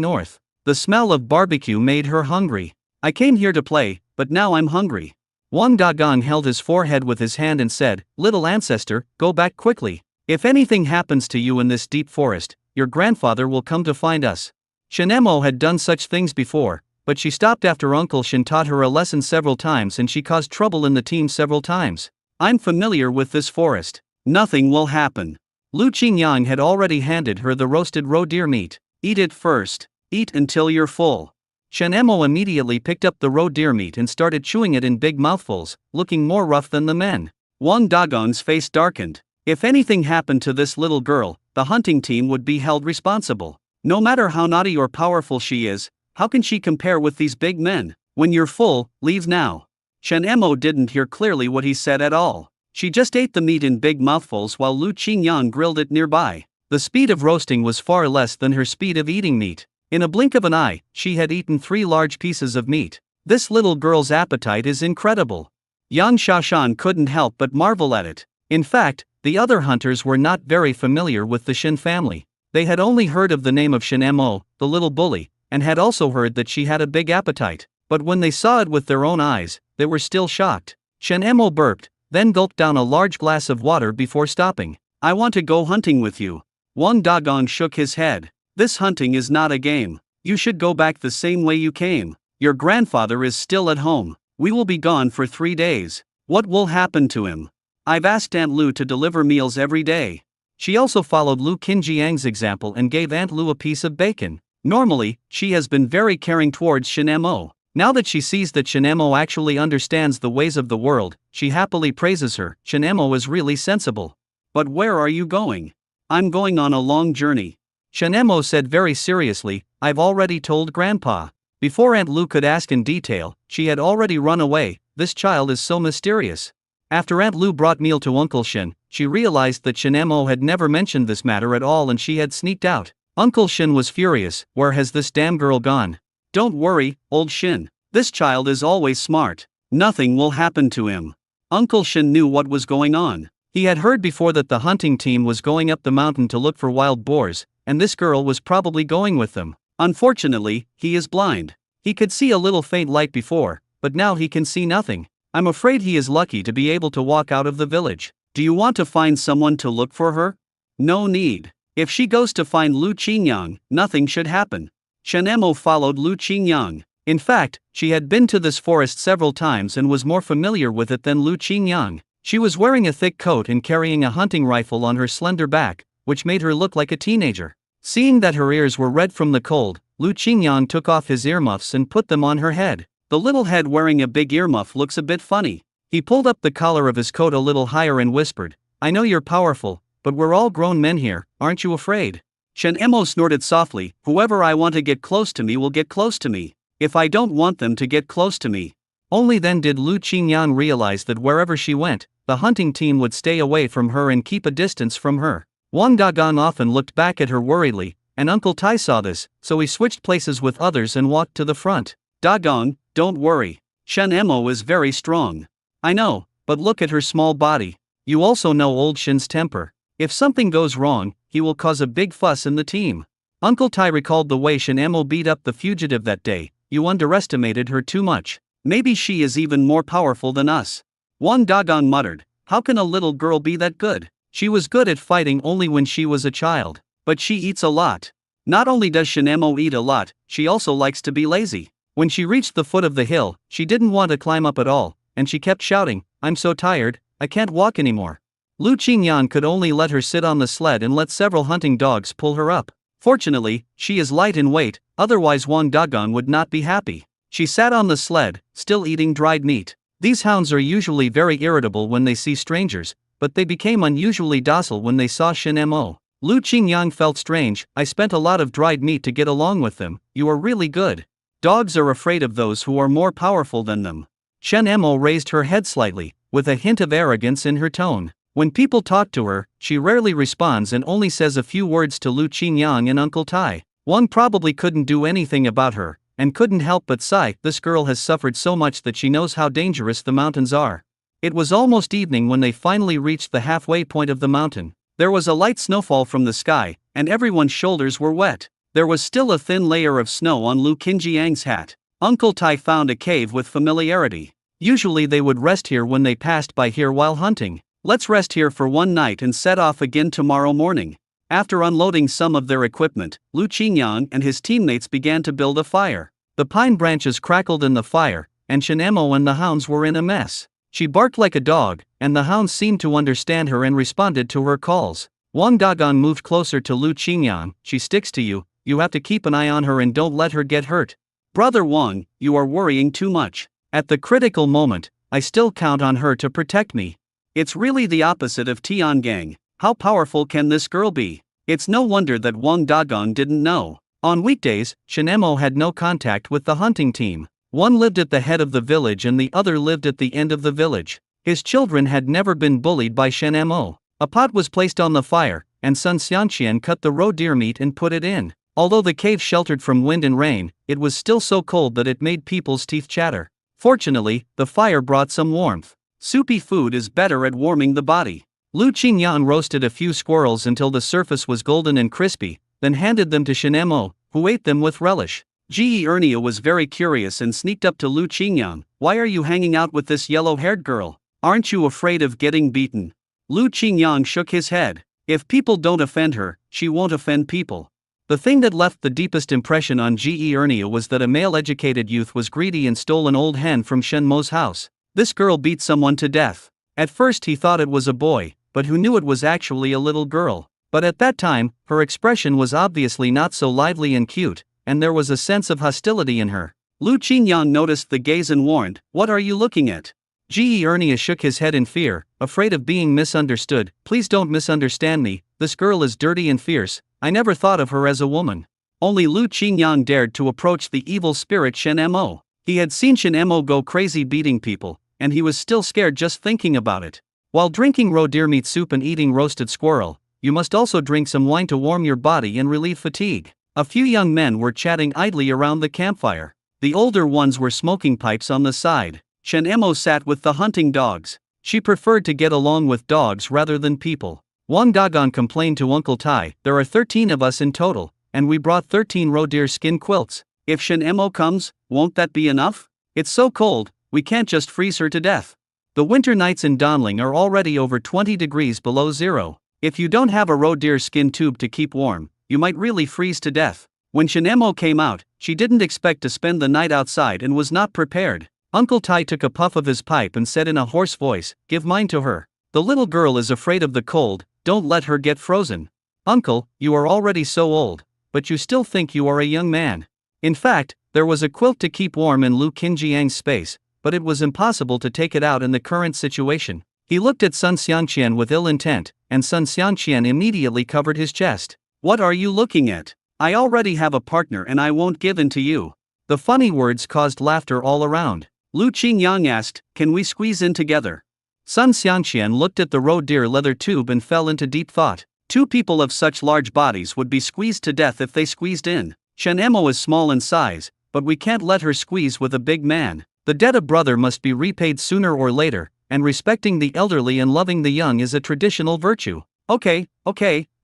north. The smell of barbecue made her hungry.
"I came here to play, but now I'm hungry."
Wang Dagang held his forehead with his hand and said, "Little ancestor, go back quickly. If anything happens to you in this deep forest, your grandfather will come to find us." Shen Mo had done such things before, but she stopped after Uncle Shen taught her a lesson several times and she caused trouble in the team several times.
"I'm familiar with this forest. Nothing will happen."
Lu Qingyang had already handed her the roasted roe deer meat.
"Eat it first. Eat until you're full."
Shen Mo immediately picked up the roe deer meat and started chewing it in big mouthfuls, looking more rough than the men.
Wang Dagong's face darkened. If anything happened to this little girl, the hunting team would be held responsible. No matter how naughty or powerful she is, how can she compare with these big men? "When you're full, leave now." Shen Mo didn't hear clearly what he said at all. She just ate the meat in big mouthfuls while Lu Qingyang grilled it nearby.
The speed of roasting was far less than her speed of eating meat. In a blink of an eye, she had eaten 3 large pieces of meat. This little girl's appetite is incredible.
Yang Shashan couldn't help but marvel at it.
In fact, the other hunters were not very familiar with the Shen family. They had only heard of the name of Shen Mo, the little bully, and had also heard that she had a big appetite. But when they saw it with their own eyes, they were still shocked. Shen Mo burped, then gulped down a large glass of water before stopping.
I want to go hunting with you. Wang Dagong shook his head. This hunting is not a game. You should go back the same way you came. Your grandfather is still at home. We will be gone for 3 days. What will happen to him? I've asked Aunt Lu to deliver meals every day.
She also followed Lu Qinjiang's example and gave Aunt Lu a piece of bacon. Normally, she has been very caring towards Shen Mo. Now that she sees that Shen Mo actually understands the ways of the world, she happily praises her. Shen Mo is really sensible.
But where are you going? I'm going on a long journey.
Shen Mo said very seriously, I've already told Grandpa. Before Aunt Lu could ask in detail, she had already run away. This child is so mysterious. After Aunt Lu brought meal to Uncle Shen, she realized that Shen Mo had never mentioned this matter at all and she had sneaked out. Uncle Shen was furious. Where has this damn girl gone?
Don't worry, old Shen. This child is always smart. Nothing will happen to him. Uncle Shen knew what was going on.
He had heard before that the hunting team was going up the mountain to look for wild boars, and this girl was probably going with them.
Unfortunately, he is blind.
He could see a little faint light before, but now he can see nothing. I'm afraid he is lucky to be able to walk out of the village.
Do you want to find someone to look for her? No need. If she goes to find Lu Qingyang, nothing should happen. Shen Mo followed Lu Qingyang.
In fact, she had been to this forest several times and was more familiar with it than Lu Qingyang. She was wearing a thick coat and carrying a hunting rifle on her slender back, which made her look like a teenager. Seeing that her ears were red from the cold, Lu Qingyang took off his earmuffs and put them on her head.
The little head wearing a big earmuff looks a bit funny.
He pulled up the collar of his coat a little higher and whispered, I know you're powerful, but we're all grown men here, aren't you afraid?
Shen Mo snorted softly, whoever I want to get close to me will get close to me. If I don't want them to get close to me.
Only then did Lu Qingyang realize that wherever she went, the hunting team would stay away from her and keep a distance from her. Wang Dagong often looked back at her worriedly, and Uncle Tai saw this, so he switched places with others and walked to the front.
Dagong, don't worry. Shen Mo is very strong.
I know, but look at her small body. You also know old Shen's temper. If something goes wrong, he will cause a big fuss in the team. Uncle Tai recalled the way Shen Mo beat up the fugitive that day. You underestimated her too much.
Maybe she is even more powerful than us. Wang Dagong muttered, how can a little girl be that good?
She was good at fighting only when she was a child.
But she eats a lot. Not only does Shen Mo eat a lot, she also likes to be lazy.
When she reached the foot of the hill, she didn't want to climb up at all, and she kept shouting, I'm so tired, I can't walk anymore. Lu Qingyang could only let her sit on the sled and let several hunting dogs pull her up. Fortunately, she is light in weight, otherwise Wang Dagong would not be happy. She sat on the sled, still eating dried meat. These hounds are usually very irritable when they see strangers, but they became unusually docile when they saw Shen Mo. Lu Qingyang felt strange. I spent a lot of dried meat to get along with them. You are really good.
Dogs are afraid of those who are more powerful than them.
Shen Mo raised her head slightly, with a hint of arrogance in her tone. When people talk to her, she rarely responds and only says a few words to Lu Qingyang and Uncle Tai. Wang probably couldn't do anything about her, and couldn't help but sigh. This girl has suffered so much that she knows how dangerous the mountains are. It was almost evening when they finally reached the halfway point of the mountain. There was a light snowfall from the sky, and everyone's shoulders were wet. There was still a thin layer of snow on Lu Qinjiang's hat. Uncle Tai found a cave with familiarity. Usually they would rest here when they passed by here while hunting. Let's rest here for one night and set off again tomorrow morning. After unloading some of their equipment, Lu Qingyang and his teammates began to build a fire. The pine branches crackled in the fire, and Shen Mo and the hounds were in a mess. She barked like a dog, and the hounds seemed to understand her and responded to her calls. Wang Dagong moved closer to Lu Qingyang. She sticks to you, you have to keep an eye on her and don't let her get hurt.
Brother Wang, you are worrying too much.
At the critical moment, I still count on her to protect me.
It's really the opposite of Tiangang. How powerful can this girl be? It's no wonder that Wang Dagong didn't know.
On weekdays, Shen Mo had no contact with the hunting team. One lived at the head of the village and the other lived at the end of the village. His children had never been bullied by Shen Mo. A pot was placed on the fire, and Sun Xianqian cut the roe deer meat and put it in. Although the cave sheltered from wind and rain, it was still so cold that it made people's teeth chatter. Fortunately, the fire brought some warmth.
Soupy food is better at warming the body.
Lu Qingyang roasted a few squirrels until the surface was golden and crispy, then handed them to Shen Mo, who ate them with relish.
Ge Ernia was very curious and sneaked up to Lu Qingyang. Why are you hanging out with this yellow-haired girl? Aren't you afraid of getting beaten? Lu Qingyang shook his head. If people don't offend her, she won't offend people.
The thing that left the deepest impression on Ge Ernia was that a male-educated youth was greedy and stole an old hen from Shen Mo's house. This girl beat someone to death. At first he thought it was a boy, but who knew it was actually a little girl. But at that time, her expression was obviously not so lively and cute, and there was a sense of hostility in her.
Lu Qingyang noticed the gaze and warned, "What are you looking at?"
Ge Ernia shook his head in fear, afraid of being misunderstood. "Please don't misunderstand me, this girl is dirty and fierce, I never thought of her as a woman."
Only Lu Qingyang dared to approach the evil spirit Shen Mo. He had seen Shen Mo go crazy beating people, and he was still scared just thinking about it.
While drinking raw deer meat soup and eating roasted squirrel, you must also drink some wine to warm your body and relieve fatigue.
A few young men were chatting idly around the campfire. The older ones were smoking pipes on the side. Shen Mo sat with the hunting dogs.
She preferred to get along with dogs rather than people. Wang Dagon complained to Uncle Tai, "There are 13 of us in total, and we brought 13 raw deer skin quilts.
If Shen Mo comes, won't that be enough? It's so cold, we can't just freeze her to death."
The winter nights in Donling are already over 20 degrees below zero.
If you don't have a raw deer skin tube to keep warm, you might really freeze to death. When Shen Mo came out, she didn't expect to spend the night outside and was not prepared.
Uncle Tai took a puff of his pipe and said in a hoarse voice, "Give mine to her. The little girl is afraid of the cold, don't let her get frozen." "Uncle, you are already so old, but you still think you are a young man." In fact, there was a quilt to keep warm in Lu Qinjiang's space, but it was impossible to take it out in the current situation. He looked at Sun Xiangqian with ill intent, and Sun Xiangqian immediately covered his chest.
"What are you looking at? I already have a partner and I won't give in to you."
The funny words caused laughter all around.
Lu Qingyang asked, "Can we squeeze in together?"
Sun Xiangqian looked at the raw deer leather tube and fell into deep thought.
Two people of such large bodies would be squeezed to death if they squeezed in. Shen Mo is small in size, but we can't let her squeeze with a big man.
The debt of brother must be repaid sooner or later, and respecting the elderly and loving the young is a traditional virtue.
Okay,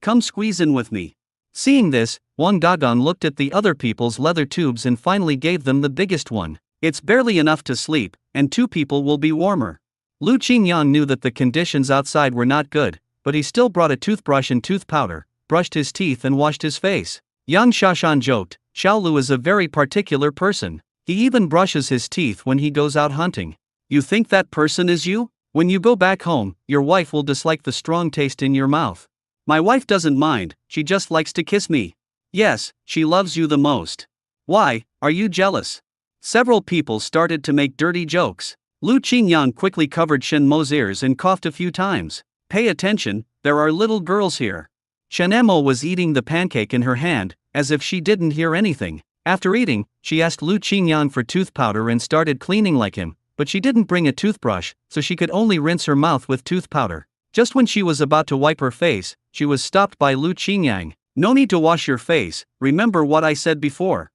come squeeze in with me."
Seeing this, Wang Dagon looked at the other people's leather tubes and finally gave them the biggest one.
"It's barely enough to sleep, and two people will be warmer."
Lu Qingyang knew that the conditions outside were not good, but he still brought a toothbrush and tooth powder, brushed his teeth and washed his face. Yang Shashan joked, "Xiaolu is a very particular person. He even brushes his teeth when he goes out hunting."
"You think that person is you?
When you go back home, your wife will dislike the strong taste in your mouth."
"My wife doesn't mind, she just likes to kiss me." "Yes, she loves you the most." "Why, are you jealous?" Several people started to make dirty jokes. Lu Qingyang quickly covered Shen Mo's ears and coughed a few times. "Pay attention, there are little girls here."
Shen Mo was eating the pancake in her hand, as if she didn't hear anything. After eating, she asked Lu Qingyang for tooth powder and started cleaning like him, but she didn't bring a toothbrush, so she could only rinse her mouth with tooth powder. Just when she was about to wipe her face, she was stopped by Lu Qingyang.
"No need to wash your face, remember what I said before."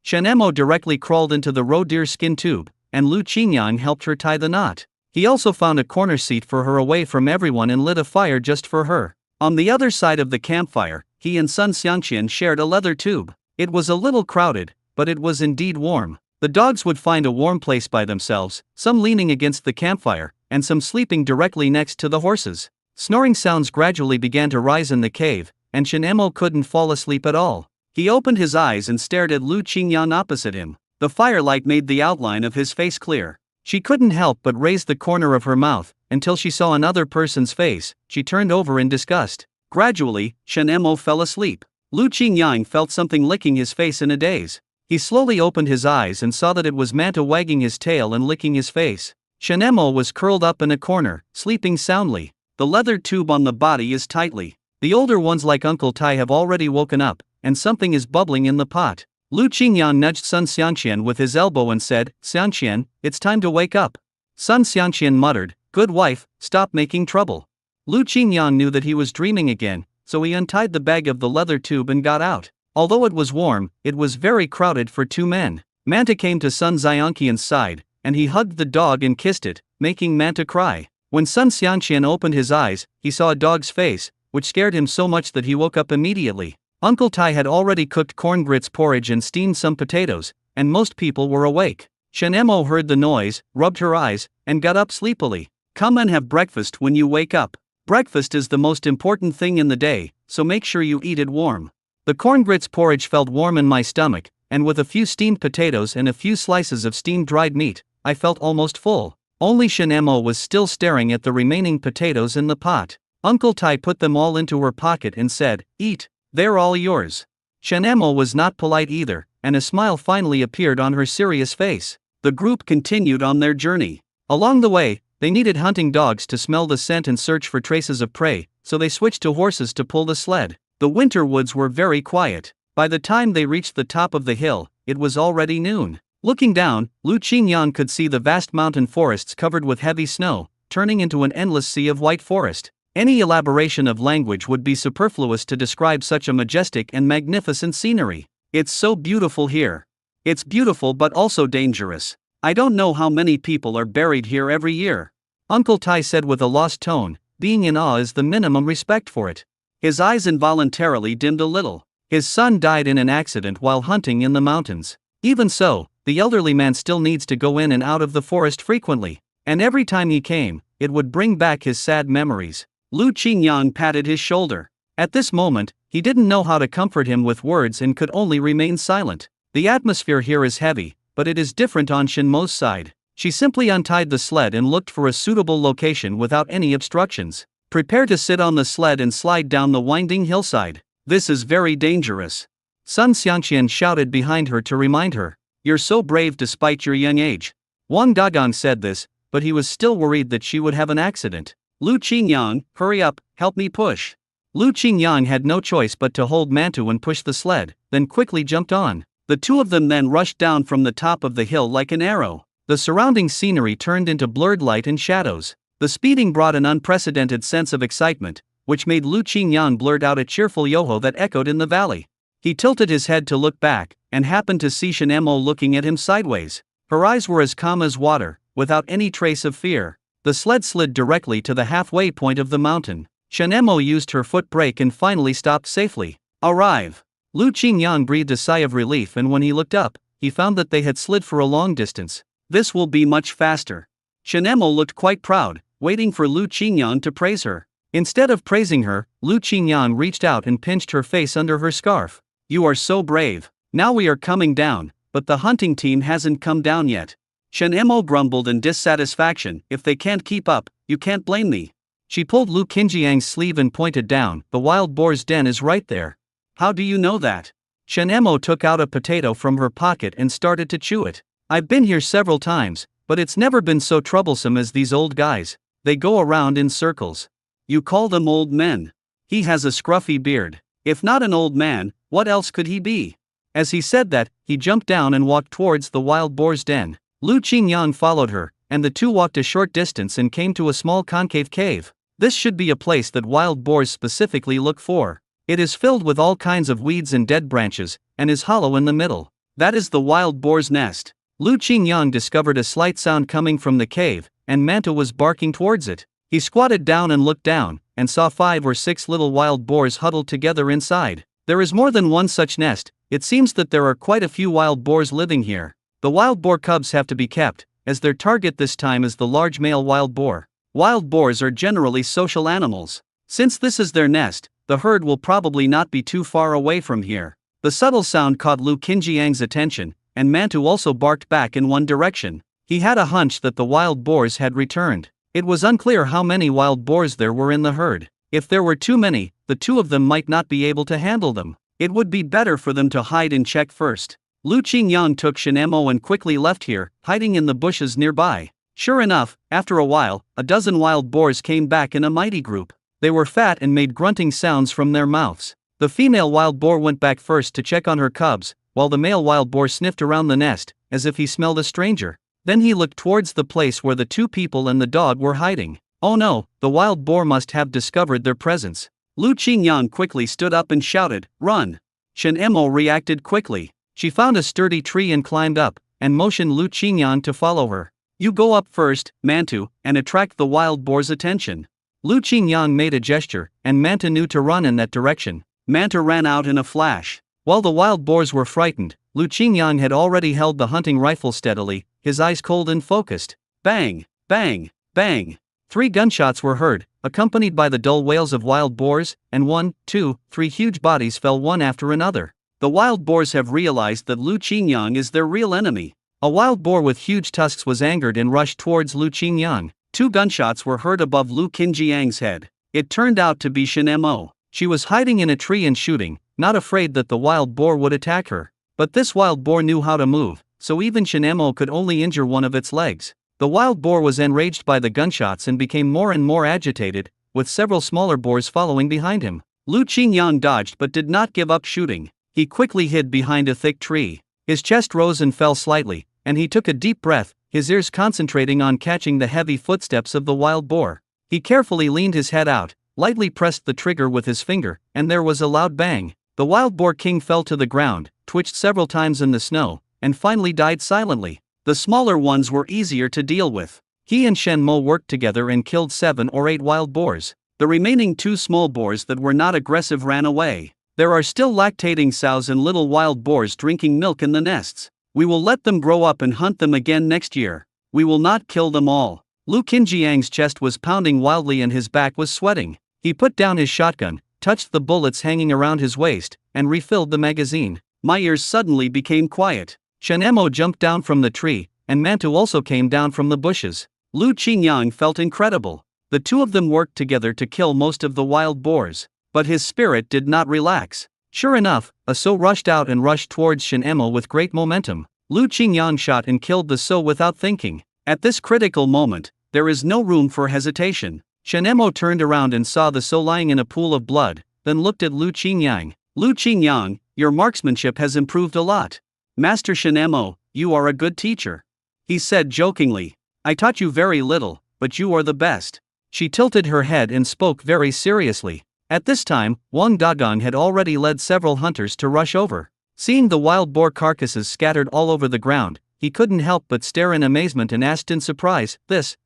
Shen Mo directly crawled into the raw deer skin tube, and Lu Qingyang helped her tie the knot. He also found a corner seat for her away from everyone and lit a fire just for her.
On the other side of the campfire, he and Sun Xiangqian shared a leather tube.
It was a little crowded, but it was indeed warm. The dogs would find a warm place by themselves, some leaning against the campfire, and some sleeping directly next to the horses. Snoring sounds gradually began to rise in the cave, and Shen Mo couldn't fall asleep at all.
He opened his eyes and stared at Lu Qingyang opposite him. The firelight made the outline of his face clear.
She couldn't help but raise the corner of her mouth, until she saw another person's face. She turned over in disgust.
Gradually, Shen Mo fell asleep. Lu Qingyang felt something licking his face in a daze.
He slowly opened his eyes and saw that it was Manta wagging his tail and licking his face. Shen Mo was curled up in a corner, sleeping soundly.
The leather tube on the body is tightly.
The older ones like Uncle Tai have already woken up, and something is bubbling in the pot. Lu Qingyang nudged Sun Xiangqian with his elbow and said, "Xiangqian, it's time to wake up." Sun Xiangqian muttered, "Good wife, stop making trouble." Lu Qingyang knew that he was dreaming again, so he untied the bag of the leather tube and got out. Although it was warm, it was very crowded for two men. Manta came to Sun Xiangqian's side, and he hugged the dog and kissed it, making Manta cry. When Sun Xiangqian opened his eyes, he saw a dog's face, which scared him so much that he woke up immediately. Uncle Tai had already cooked corn grits porridge and steamed some potatoes, and most people were awake. Shen Emo heard the noise, rubbed her eyes, and got up sleepily. Come and have breakfast when you wake up. Breakfast is the most important thing in the day, so make sure you eat it warm. The corn grits porridge felt warm in my stomach, and with a few steamed potatoes and a few slices of steamed dried meat, I felt almost full. Only Shen Emo was still staring at the remaining potatoes in the pot. Uncle Tai put them all into her pocket and said, "Eat, they're all yours." Shen Emo was not polite either, and a smile finally appeared on her serious face. The group continued on their journey. Along the way, they needed hunting dogs to smell the scent and search for traces of prey, so they switched to horses to pull the sled. The winter woods were very quiet. By the time they reached the top of the hill, it was already noon. Looking down, Lu Qingyang could see the vast mountain forests covered with heavy snow, turning into an endless sea of white forest. Any elaboration of language would be superfluous to describe such a majestic and magnificent scenery. It's so beautiful here. It's beautiful but also dangerous. I don't know how many people are buried here every year. Uncle Tai said with a lost tone, being in awe is the minimum respect for it. His eyes involuntarily dimmed a little. His son died in an accident while hunting in the mountains. Even so, the elderly man still needs to go in and out of the forest frequently, and every time he came, it would bring back his sad memories. Lu Qingyang patted his shoulder. At this moment, he didn't know how to comfort him with words and could only remain silent. The atmosphere here is heavy, but it is different on Shen Mo's side. She simply untied the sled and looked for a suitable location without any obstructions. Prepare to sit on the sled and slide down the winding hillside. This is very dangerous. Sun Xiangqian shouted behind her to remind her. You're so brave despite your young age. Wang Dagan said this, but he was still worried that she would have an accident. Lu Qingyang, hurry up, help me push. Lu Qingyang had no choice but to hold Mantu and push the sled, then quickly jumped on. The two of them then rushed down from the top of the hill like an arrow. The surrounding scenery turned into blurred light and shadows. The speeding brought an unprecedented sense of excitement, which made Lu Qingyang blurt out a cheerful yoho that echoed in the valley. He tilted his head to look back, and happened to see Shen Emo looking at him sideways. Her eyes were as calm as water, without any trace of fear. The sled slid directly to the halfway point of the mountain. Shen Emo used her foot brake and finally stopped safely. Arrive! Lu Qingyang breathed a sigh of relief, and when he looked up, he found that they had slid for a long distance. This will be much faster. Shen Emo looked quite proud, waiting for Lu Qingyang to praise her. Instead of praising her, Lu Qingyang reached out and pinched her face under her scarf. You are so brave. Now we are coming down, but the hunting team hasn't come down yet. Shen Emo grumbled in dissatisfaction. If they can't keep up, you can't blame me. She pulled Lu Qingyang's sleeve and pointed down. The wild boar's den is right there. How do you know that? Shen Emo took out a potato from her pocket and started to chew it. I've been here several times, but it's never been so troublesome as these old guys. They go around in circles. You call them old men. He has a scruffy beard. If not an old man, what else could he be? As he said that, he jumped down and walked towards the wild boar's den. Lu Qingyang followed her, and the two walked a short distance and came to a small concave cave. This should be a place that wild boars specifically look for. It is filled with all kinds of weeds and dead branches, and is hollow in the middle. That is the wild boar's nest. Lu Qingyang discovered a slight sound coming from the cave, and Manta was barking towards it. He squatted down and looked down, and saw 5 or 6 little wild boars huddled together inside. There is more than one such nest. It seems that there are quite a few wild boars living here. The wild boar cubs have to be kept, as their target this time is the large male wild boar. Wild boars are generally social animals. Since this is their nest, the herd will probably not be too far away from here. The subtle sound caught Lu Qingyang's attention, and Mantu also barked back in one direction. He had a hunch that the wild boars had returned. It was unclear how many wild boars there were in the herd. If there were too many, the two of them might not be able to handle them. It would be better for them to hide and check first. Lu Qingyang took Shen Emo and quickly left here, hiding in the bushes nearby. Sure enough, after a while, a dozen wild boars came back in a mighty group. They were fat and made grunting sounds from their mouths. The female wild boar went back first to check on her cubs, while the male wild boar sniffed around the nest, as if he smelled a stranger. Then he looked towards the place where the two people and the dog were hiding. Oh no, the wild boar must have discovered their presence. Lu Qingyang quickly stood up and shouted, "Run!" Shen Emo reacted quickly. She found a sturdy tree and climbed up, and motioned Lu Qingyang to follow her. You go up first, Mantu, and attract the wild boar's attention. Lu Qingyang made a gesture, and Manta knew to run in that direction.
Manta ran out in a flash. While the wild boars were frightened, Lu Qingyang had already held the hunting rifle steadily, his eyes cold and focused. Bang, bang, bang. 3 gunshots were heard, accompanied by the dull wails of wild boars, and 1, 2, 3 huge bodies fell one after another. The wild boars have realized that Lu Qingyang is their real enemy. A wild boar with huge tusks was angered and rushed towards Lu Qingyang. 2 gunshots were heard above Lu Qinjiang's head. It turned out to be Shen Mo. She was hiding in a tree and shooting, not afraid that the wild boar would attack her. But this wild boar knew how to move, so even Shen Mo could only injure one of its legs. The wild boar was enraged by the gunshots and became more and more agitated, with several smaller boars following behind him. Lu Qingyang dodged but did not give up shooting. He quickly hid behind a thick tree. His chest rose and fell slightly, and he took a deep breath, his ears concentrating on catching the heavy footsteps of the wild boar. He carefully leaned his head out, lightly pressed the trigger with his finger, and there was a loud bang. The wild boar king fell to the ground, twitched several times in the snow, and finally died silently. The smaller ones were easier to deal with. He and Shen Mo worked together and killed 7 or 8 wild boars. The remaining 2 small boars that were not aggressive ran away. There are still lactating sows and little wild boars drinking milk in the nests. We will let them grow up and hunt them again next year. We will not kill them all. Lu Qinjiang's chest was pounding wildly and his back was sweating. He put down his shotgun, touched the bullets hanging around his waist, and refilled the magazine. My ears suddenly became quiet. Shen Mo jumped down from the tree, and Mantu also came down from the bushes. Lu Qingyang felt incredible. The 2 of them worked together to kill most of the wild boars. But his spirit did not relax. Sure enough, a sow rushed out and rushed towards Shen Mo with great momentum. Lu Qingyang shot and killed the sow without thinking. At this critical moment, there is no room for hesitation. Shen Mo turned around and saw the sow lying in a pool of blood, then looked at Lu Qingyang. Lu Qingyang, your marksmanship has improved a lot. Master Shen Mo, you are a good teacher. He said jokingly. I taught you very little, but you are the best. She tilted her head and spoke very seriously. At this time, Wang Dagong had already led several hunters to rush over. Seeing the wild boar carcasses scattered all over the ground, he couldn't help but stare in amazement and asked in surprise,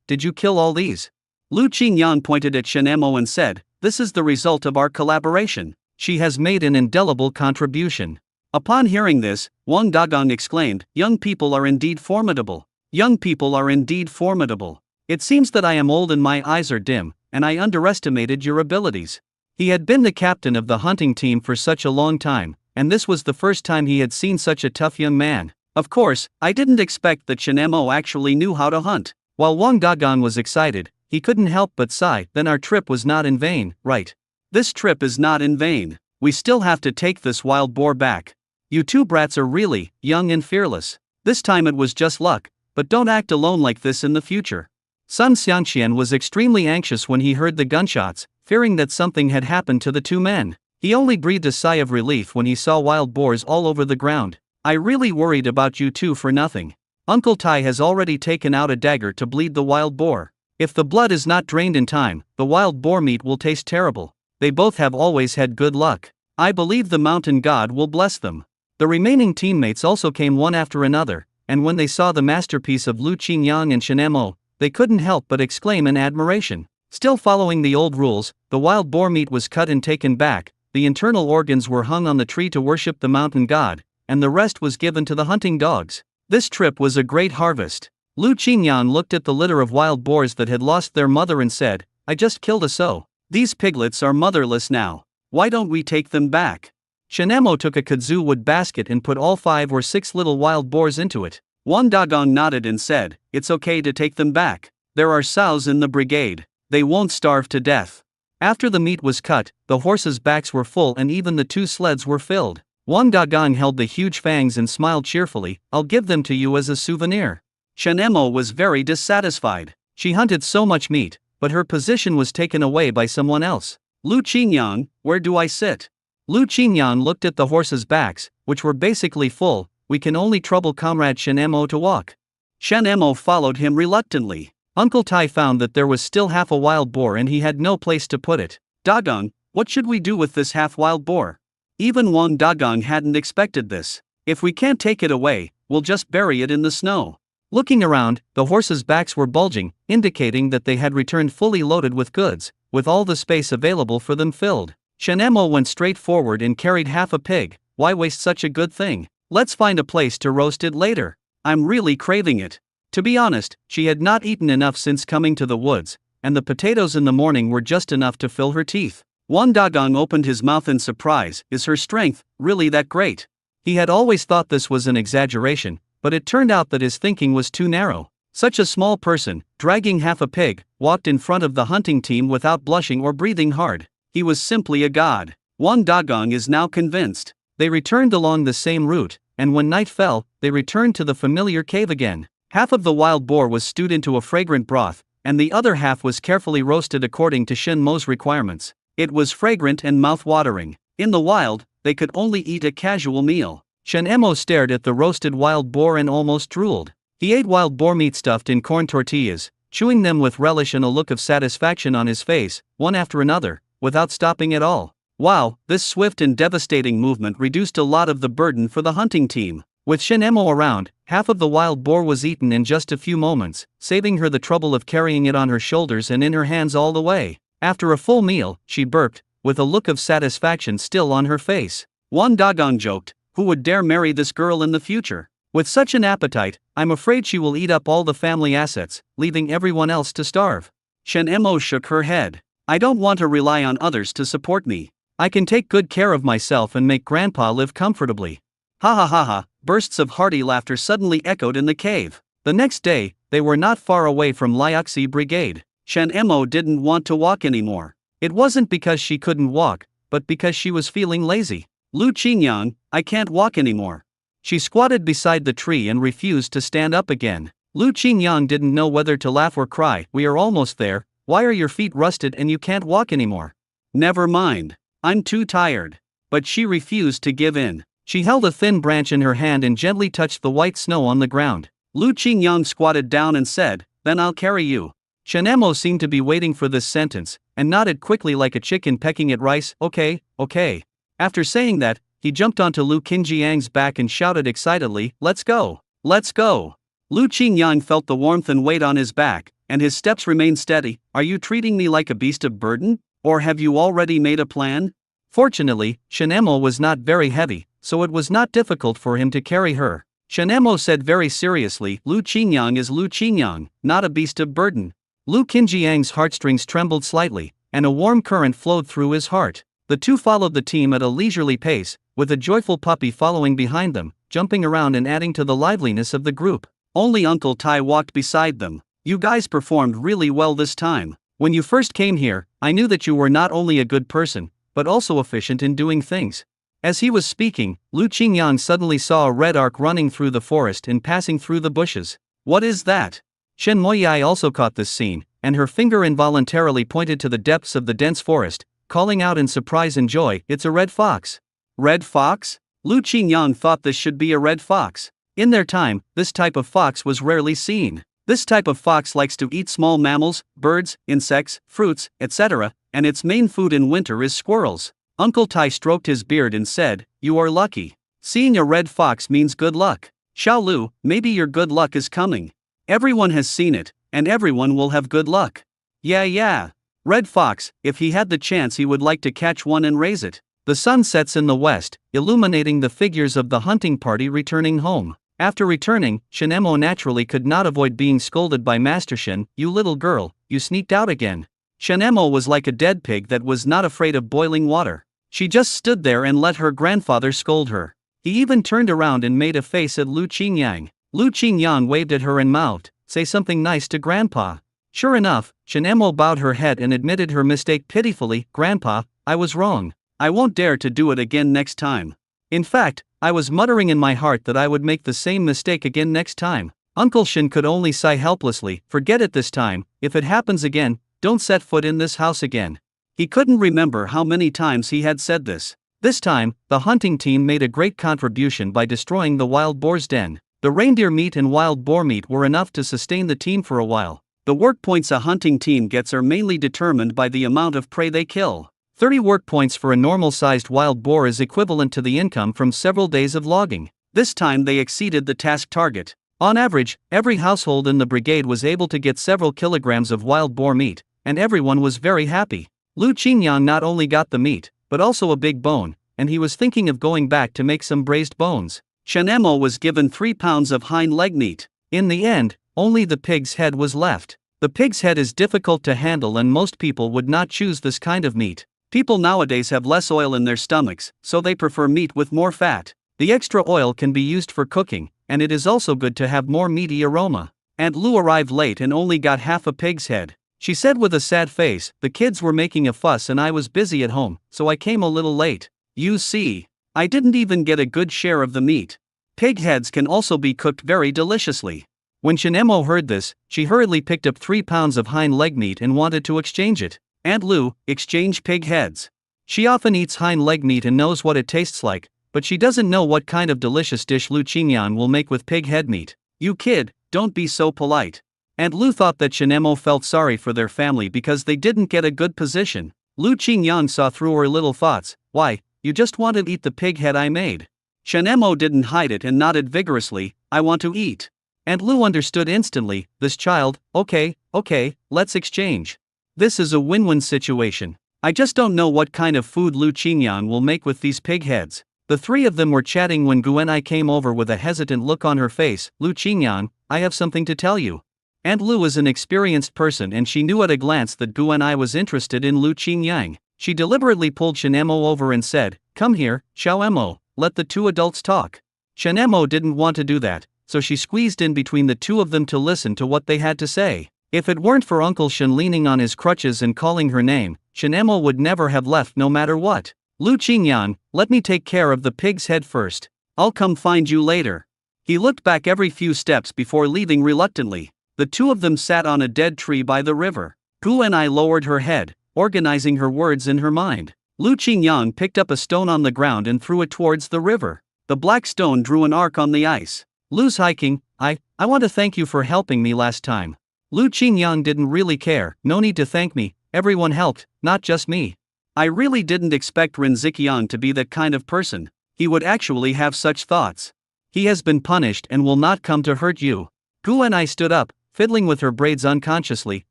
did you kill all these? Lu Qingyang pointed at Shen Mo and said, this is the result of our collaboration. She has made an indelible contribution. Upon hearing this, Wang Dagong exclaimed, young people are indeed formidable. Young people are indeed formidable. It seems that I am old and my eyes are dim, and I underestimated your abilities. He had been the captain of the hunting team for such a long time, and this was the first time he had seen such a tough young man. Of course, I didn't expect that Shen Mo actually knew how to hunt. While Wang Dagong was excited, he couldn't help but sigh, then our trip was not in vain, right? This trip is not in vain. We still have to take this wild boar back. You 2 brats are really young and fearless. This time it was just luck, but don't act alone like this in the future. Sun Xianxian was extremely anxious when he heard the gunshots, fearing that something had happened to the 2 men. He only breathed a sigh of relief when he saw wild boars all over the ground. I really worried about you 2 for nothing. Uncle Tai has already taken out a dagger to bleed the wild boar. If the blood is not drained in time, the wild boar meat will taste terrible. They both have always had good luck. I believe the mountain god will bless them. The remaining teammates also came one after another, and when they saw the masterpiece of Lu Qingyang and Shen Mo, they couldn't help but exclaim in admiration. Still following the old rules, the wild boar meat was cut and taken back, the internal organs were hung on the tree to worship the mountain god, and the rest was given to the hunting dogs. This trip was a great harvest. Lu Qingyang looked at the litter of wild boars that had lost their mother and said, I just killed a sow. These piglets are motherless now. Why don't we take them back? Shen Mo took a kudzu wood basket and put all 5 or 6 little wild boars into it. Wang Dagong nodded and said, it's okay to take them back. There are sows in the brigade. They won't starve to death. After the meat was cut, the horses' backs were full and even the 2 sleds were filled. Wang Dagong held the huge fangs and smiled cheerfully, I'll give them to you as a souvenir. Shen Mo was very dissatisfied. She hunted so much meat, but her position was taken away by someone else. Lu Qingyang, where do I sit? Lu Qingyang looked at the horses' backs, which were basically full. We can only trouble comrade Shen Mo to walk. Shen Mo followed him reluctantly. Uncle Tai found that there was still half a wild boar and he had no place to put it. Dagong, what should we do with this half wild boar? Even Wang Dagong hadn't expected this. If we can't take it away, we'll just bury it in the snow. Looking around, the horses' backs were bulging, indicating that they had returned fully loaded with goods, with all the space available for them filled.
Shen Emo went straight forward and carried half a pig. Why waste such a good thing? Let's find a place to roast it later. I'm really craving it. To be honest, she had not eaten enough since coming to the woods, and the potatoes in the morning were just enough to fill her teeth. Won Dagong opened his mouth in surprise. Is her strength really that great? He had always thought this was an exaggeration, but it turned out that his thinking was too narrow. Such a small person, dragging half a pig, walked in front of the hunting team without blushing or breathing hard. He was simply a god. Won Dagong is now convinced. They returned along the same route, and when night fell, they returned to the familiar cave again. Half of the wild boar was stewed into a fragrant broth, and the other half was carefully roasted according to Shen Mo's requirements. It was fragrant and mouth-watering. In the wild, they could only eat a casual meal. Shen Emo stared at the roasted wild boar and almost drooled. He ate wild boar meat stuffed in corn tortillas, chewing them with relish and a look of satisfaction on his face, one after another, without stopping at all. Wow, this swift and devastating movement reduced a lot of the burden for the hunting team. With Shen Emo around, half of the wild boar was eaten in just a few moments, saving her the trouble of carrying it on her shoulders and in her hands all the way. After a full meal, she burped, with a look of satisfaction still on her face. Won Dagong joked, who would dare marry this girl in the future? With such an appetite, I'm afraid she will eat up all the family assets, leaving everyone else to starve. Shen Emo shook her head. I don't want to rely on others to support me. I can take good care of myself and make Grandpa live comfortably. Ha ha ha ha, bursts of hearty laughter suddenly echoed in the cave. The next day, they were not far away from Liuxi Brigade. Shen Emo didn't want to walk anymore. It wasn't because she couldn't walk, but because she was feeling lazy. Lu Qingyang, I can't walk anymore. She squatted beside the tree and refused to stand up again. Lu Qingyang didn't know whether to laugh or cry. We are almost there. Why are your feet rusted and you can't walk anymore? Never mind. I'm too tired. But she refused to give in. She held a thin branch in her hand and gently touched the white snow on the ground. Lu Qingyang squatted down and said, Then I'll carry you. Shen Emo seemed to be waiting for this sentence, and nodded quickly like a chicken pecking at rice. Okay. After saying that, he jumped onto Lu Qingyang's back and shouted excitedly, Let's go! Let's go! Lu Qingyang felt the warmth and weight on his back, and his steps remained steady. Are you treating me like a beast of burden? Or have you already made a plan? Fortunately, Shen Emo was not very heavy, so it was not difficult for him to carry her. Shen Emo said very seriously, Lu Qingyang is Lu Qingyang, not a beast of burden. Lu Qingyang's heartstrings trembled slightly, and a warm current flowed through his heart. The two followed the team at a leisurely pace, with a joyful puppy following behind them, jumping around and adding to the liveliness of the group. Only Uncle Tai walked beside them. You guys performed really well this time. When you first came here, I knew that you were not only a good person, but also efficient in doing things. As he was speaking, Lu Qingyang suddenly saw a red arc running through the forest and passing through the bushes. What is that? Shen Moyai also caught this scene, and her finger involuntarily pointed to the depths of the dense forest, calling out in surprise and joy, It's a red fox. Red fox? Lu Qingyang thought this should be a red fox. In their time, this type of fox was rarely seen. This type of fox likes to eat small mammals, birds, insects, fruits, etc., and its main food in winter is squirrels. Uncle Tai stroked his beard and said, You are lucky. Seeing a red fox means good luck. Xiao Lu, maybe your good luck is coming. Everyone has seen it, and everyone will have good luck. Yeah. Red fox, if he had the chance he would like to catch one and raise it. The sun sets in the west, illuminating the figures of the hunting party returning home. After returning, Shen Emo naturally could not avoid being scolded by Master Shen. You little girl, you sneaked out again. Shen Emo was like a dead pig that was not afraid of boiling water. She just stood there and let her grandfather scold her. He even turned around and made a face at Lu Qingyang. Lu Qingyang waved at her and mouthed, Say something nice to Grandpa. Sure enough, Shen Emo bowed her head and admitted her mistake pitifully, Grandpa, I was wrong. I won't dare to do it again next time. In fact, I was muttering in my heart that I would make the same mistake again next time. Uncle Shen could only sigh helplessly, Forget it this time. If it happens again, don't set foot in this house again. He couldn't remember how many times he had said this. This time, the hunting team made a great contribution by destroying the wild boar's den. The reindeer meat and wild boar meat were enough to sustain the team for a while. The work points a hunting team gets are mainly determined by the amount of prey they kill. 30 work points for a normal-sized wild boar is equivalent to the income from several days of logging. This time they exceeded the task target. On average, every household in the brigade was able to get several kilograms of wild boar meat, and everyone was very happy. Lu Qingyang not only got the meat, but also a big bone, and he was thinking of going back to make some braised bones.
Shen Emo was given 3 pounds of hind leg meat.
In the end, only the pig's head was left. The pig's head is difficult to handle and most people would not choose this kind of meat.
People nowadays have less oil in their stomachs, so they prefer meat with more fat.
The extra oil can be used for cooking, and it is also good to have more meaty aroma.
Aunt Lou arrived late and only got half a pig's head.
She said with a sad face, "The kids were making a fuss and I was busy at home, so I came a little late.
You see, I didn't even get a good share of the meat." Pig heads can also be cooked very deliciously.
When Shen Emo heard this, she hurriedly picked up 3 pounds of hind leg meat and wanted to exchange it.
Aunt Lou, exchange pig heads.
She often eats hind leg meat and knows what it tastes like, but she doesn't know what kind of delicious dish Lu Qingyan will make with pig head meat.
You kid, don't be so polite.
Aunt Lu thought that Shen Emo felt sorry for their family because they didn't get a good position.
Lu Qingyang saw through her little thoughts.
"Why, you just want to eat the pig head I made."
Shen Emo didn't hide it and nodded vigorously. "I want to eat."
Aunt Lu understood instantly, this child, okay, let's exchange. This is a win-win situation.
I just don't know what kind of food Lu Qingyan will make with these pig heads.
The three of them were chatting when Guanai came over with a hesitant look on her face. "Lu Qingyan, I have something to tell you." Aunt Lu is an experienced person and she knew at a glance that Guanai was interested in Lu Qingyang. She deliberately pulled Shen Emo over and said, "Come here, Xiao Emo, let the two adults talk." Shen Emo didn't want to do that, so she squeezed in between the two of them to listen to what they had to say. If it weren't for Uncle Shen leaning on his crutches and calling her name, Shen Emo would never have left no matter what.
"Lu Qingyan, let me take care of the pig's head first. I'll come find you later." He looked back every few steps before leaving reluctantly. The two of them sat on a dead tree by the river. Guanai lowered her head, organizing her words in her mind. Lu Qingyang picked up a stone on the ground and threw it towards the river. The black stone drew an arc on the ice.
"Lu's hiking, I want to thank you for helping me last time." Lu Qingyang didn't really care. "No need to thank me, everyone helped, not just me."
I really didn't expect Ren Ziqiang to be that kind of person. He would actually have such thoughts.
He has been punished and will not come to hurt you. Guanai stood up, fiddling with her braids unconsciously.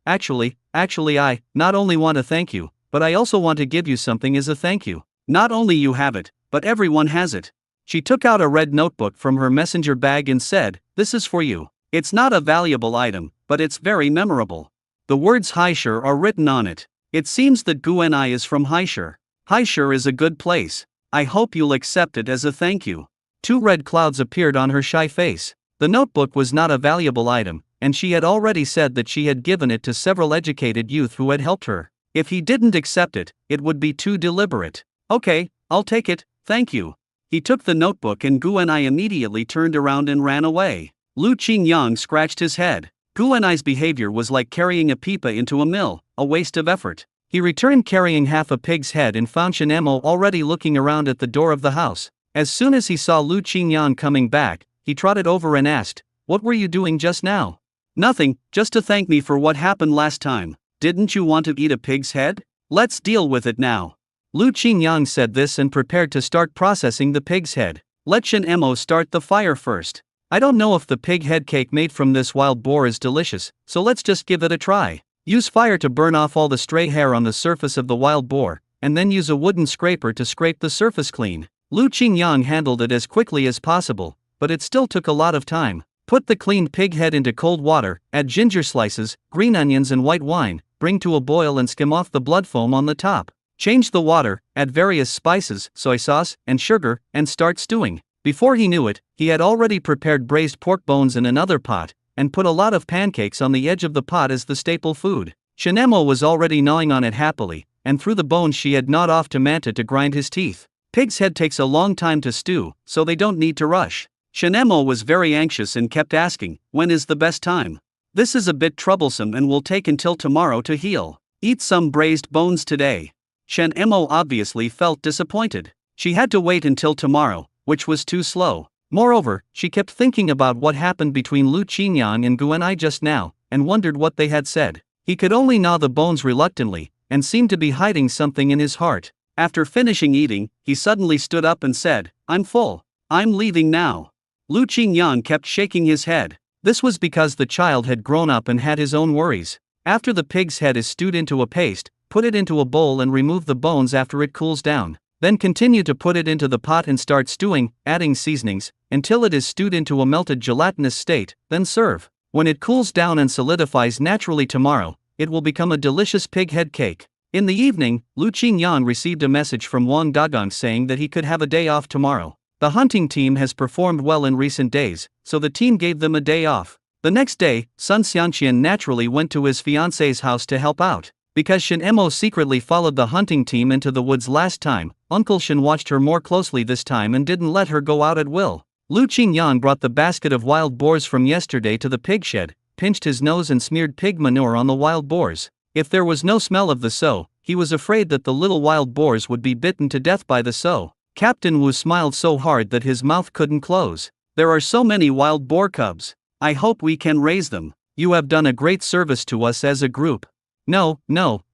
Actually, I not only want to thank you, but I also want to give you something as a thank you."
"Not only you have it, but everyone has it."
She took out a red notebook from her messenger bag and said, "This is for you."
It's not a valuable item, but it's very memorable. The words Haishur are written on it. It seems that Guanai is from Haishur. Haishur is a good place. I hope you'll accept it as a thank you.
2 red clouds appeared on her shy face. The notebook was not a valuable item, and she had already said that she had given it to several educated youth who had helped her.
If he didn't accept it, it would be too deliberate. "Okay, I'll take it, thank you." He took the notebook and Guanai immediately turned around and ran away. Lu Qingyang scratched his head. Guanai's behavior was like carrying a pipa into a mill, a waste of effort.
He returned carrying half a pig's head and found Shen Emo already looking around at the door of the house. As soon as he saw Lu Qingyang coming back, he trotted over and asked, "What were you doing just now?"
"Nothing, just to thank me for what happened last time. Didn't you want to eat a pig's head? Let's deal with it now."
Lu Qingyang said this and prepared to start processing the pig's head.
"Let Shen Emo start the fire first.
I don't know if the pig head cake made from this wild boar is delicious, so let's just give it a try. Use fire to burn off all the stray hair on the surface of the wild boar, and then use a wooden scraper to scrape the surface clean." Lu Qingyang handled it as quickly as possible, but it still took a lot of time. Put the cleaned pig head into cold water, add ginger slices, green onions and white wine, bring to a boil and skim off the blood foam on the top. Change the water, add various spices, soy sauce, and sugar, and start stewing. Before he knew it, he had already prepared braised pork bones in another pot, and put a lot of pancakes on the edge of the pot as the staple food. Shen Emo was already gnawing on it happily, and threw the bones she had gnawed off to Manta to grind his teeth. Pig's head takes a long time to stew, so they don't need to rush.
Shen Emo was very anxious and kept asking, "When is the best time? This is a bit troublesome and will take until tomorrow to heal. Eat some braised bones today." Shen Emo obviously felt disappointed. She had to wait until tomorrow, which was too slow.
Moreover, she kept thinking about what happened between Lu Qingyang and Guanai just now, and wondered what they had said. He could only gnaw the bones reluctantly, and seemed to be hiding something in his heart.
After finishing eating, he suddenly stood up and said, "I'm full. I'm leaving now." Lu Qingyang kept shaking his head.
This was because the child had grown up and had his own worries. After the pig's head is stewed into a paste, put it into a bowl and remove the bones after it cools down. Then continue to put it into the pot and start stewing, adding seasonings, until it is stewed into a melted gelatinous state, then serve. When it cools down and solidifies naturally tomorrow, it will become a delicious pig head cake. In the evening, Lu Qingyang received a message from Wang Dagong saying that he could have a day off tomorrow. The hunting team has performed well in recent days, so the team gave them a day off. The next day, Sun Xianqian naturally went to his fiancée's house to help out. Because Shen Emo secretly followed the hunting team into the woods last time, Uncle Shen watched her more closely this time and didn't let her go out at will. Lu Qingyang brought the basket of wild boars from yesterday to the pig shed, pinched his nose and smeared pig manure on the wild boars. If there was no smell of the sow, he was afraid that the little wild boars would be bitten to death by the sow. Captain Wu smiled so hard that his mouth couldn't close. There are so many wild boar cubs. I hope we can raise them. You have done a great service to us as a group. No,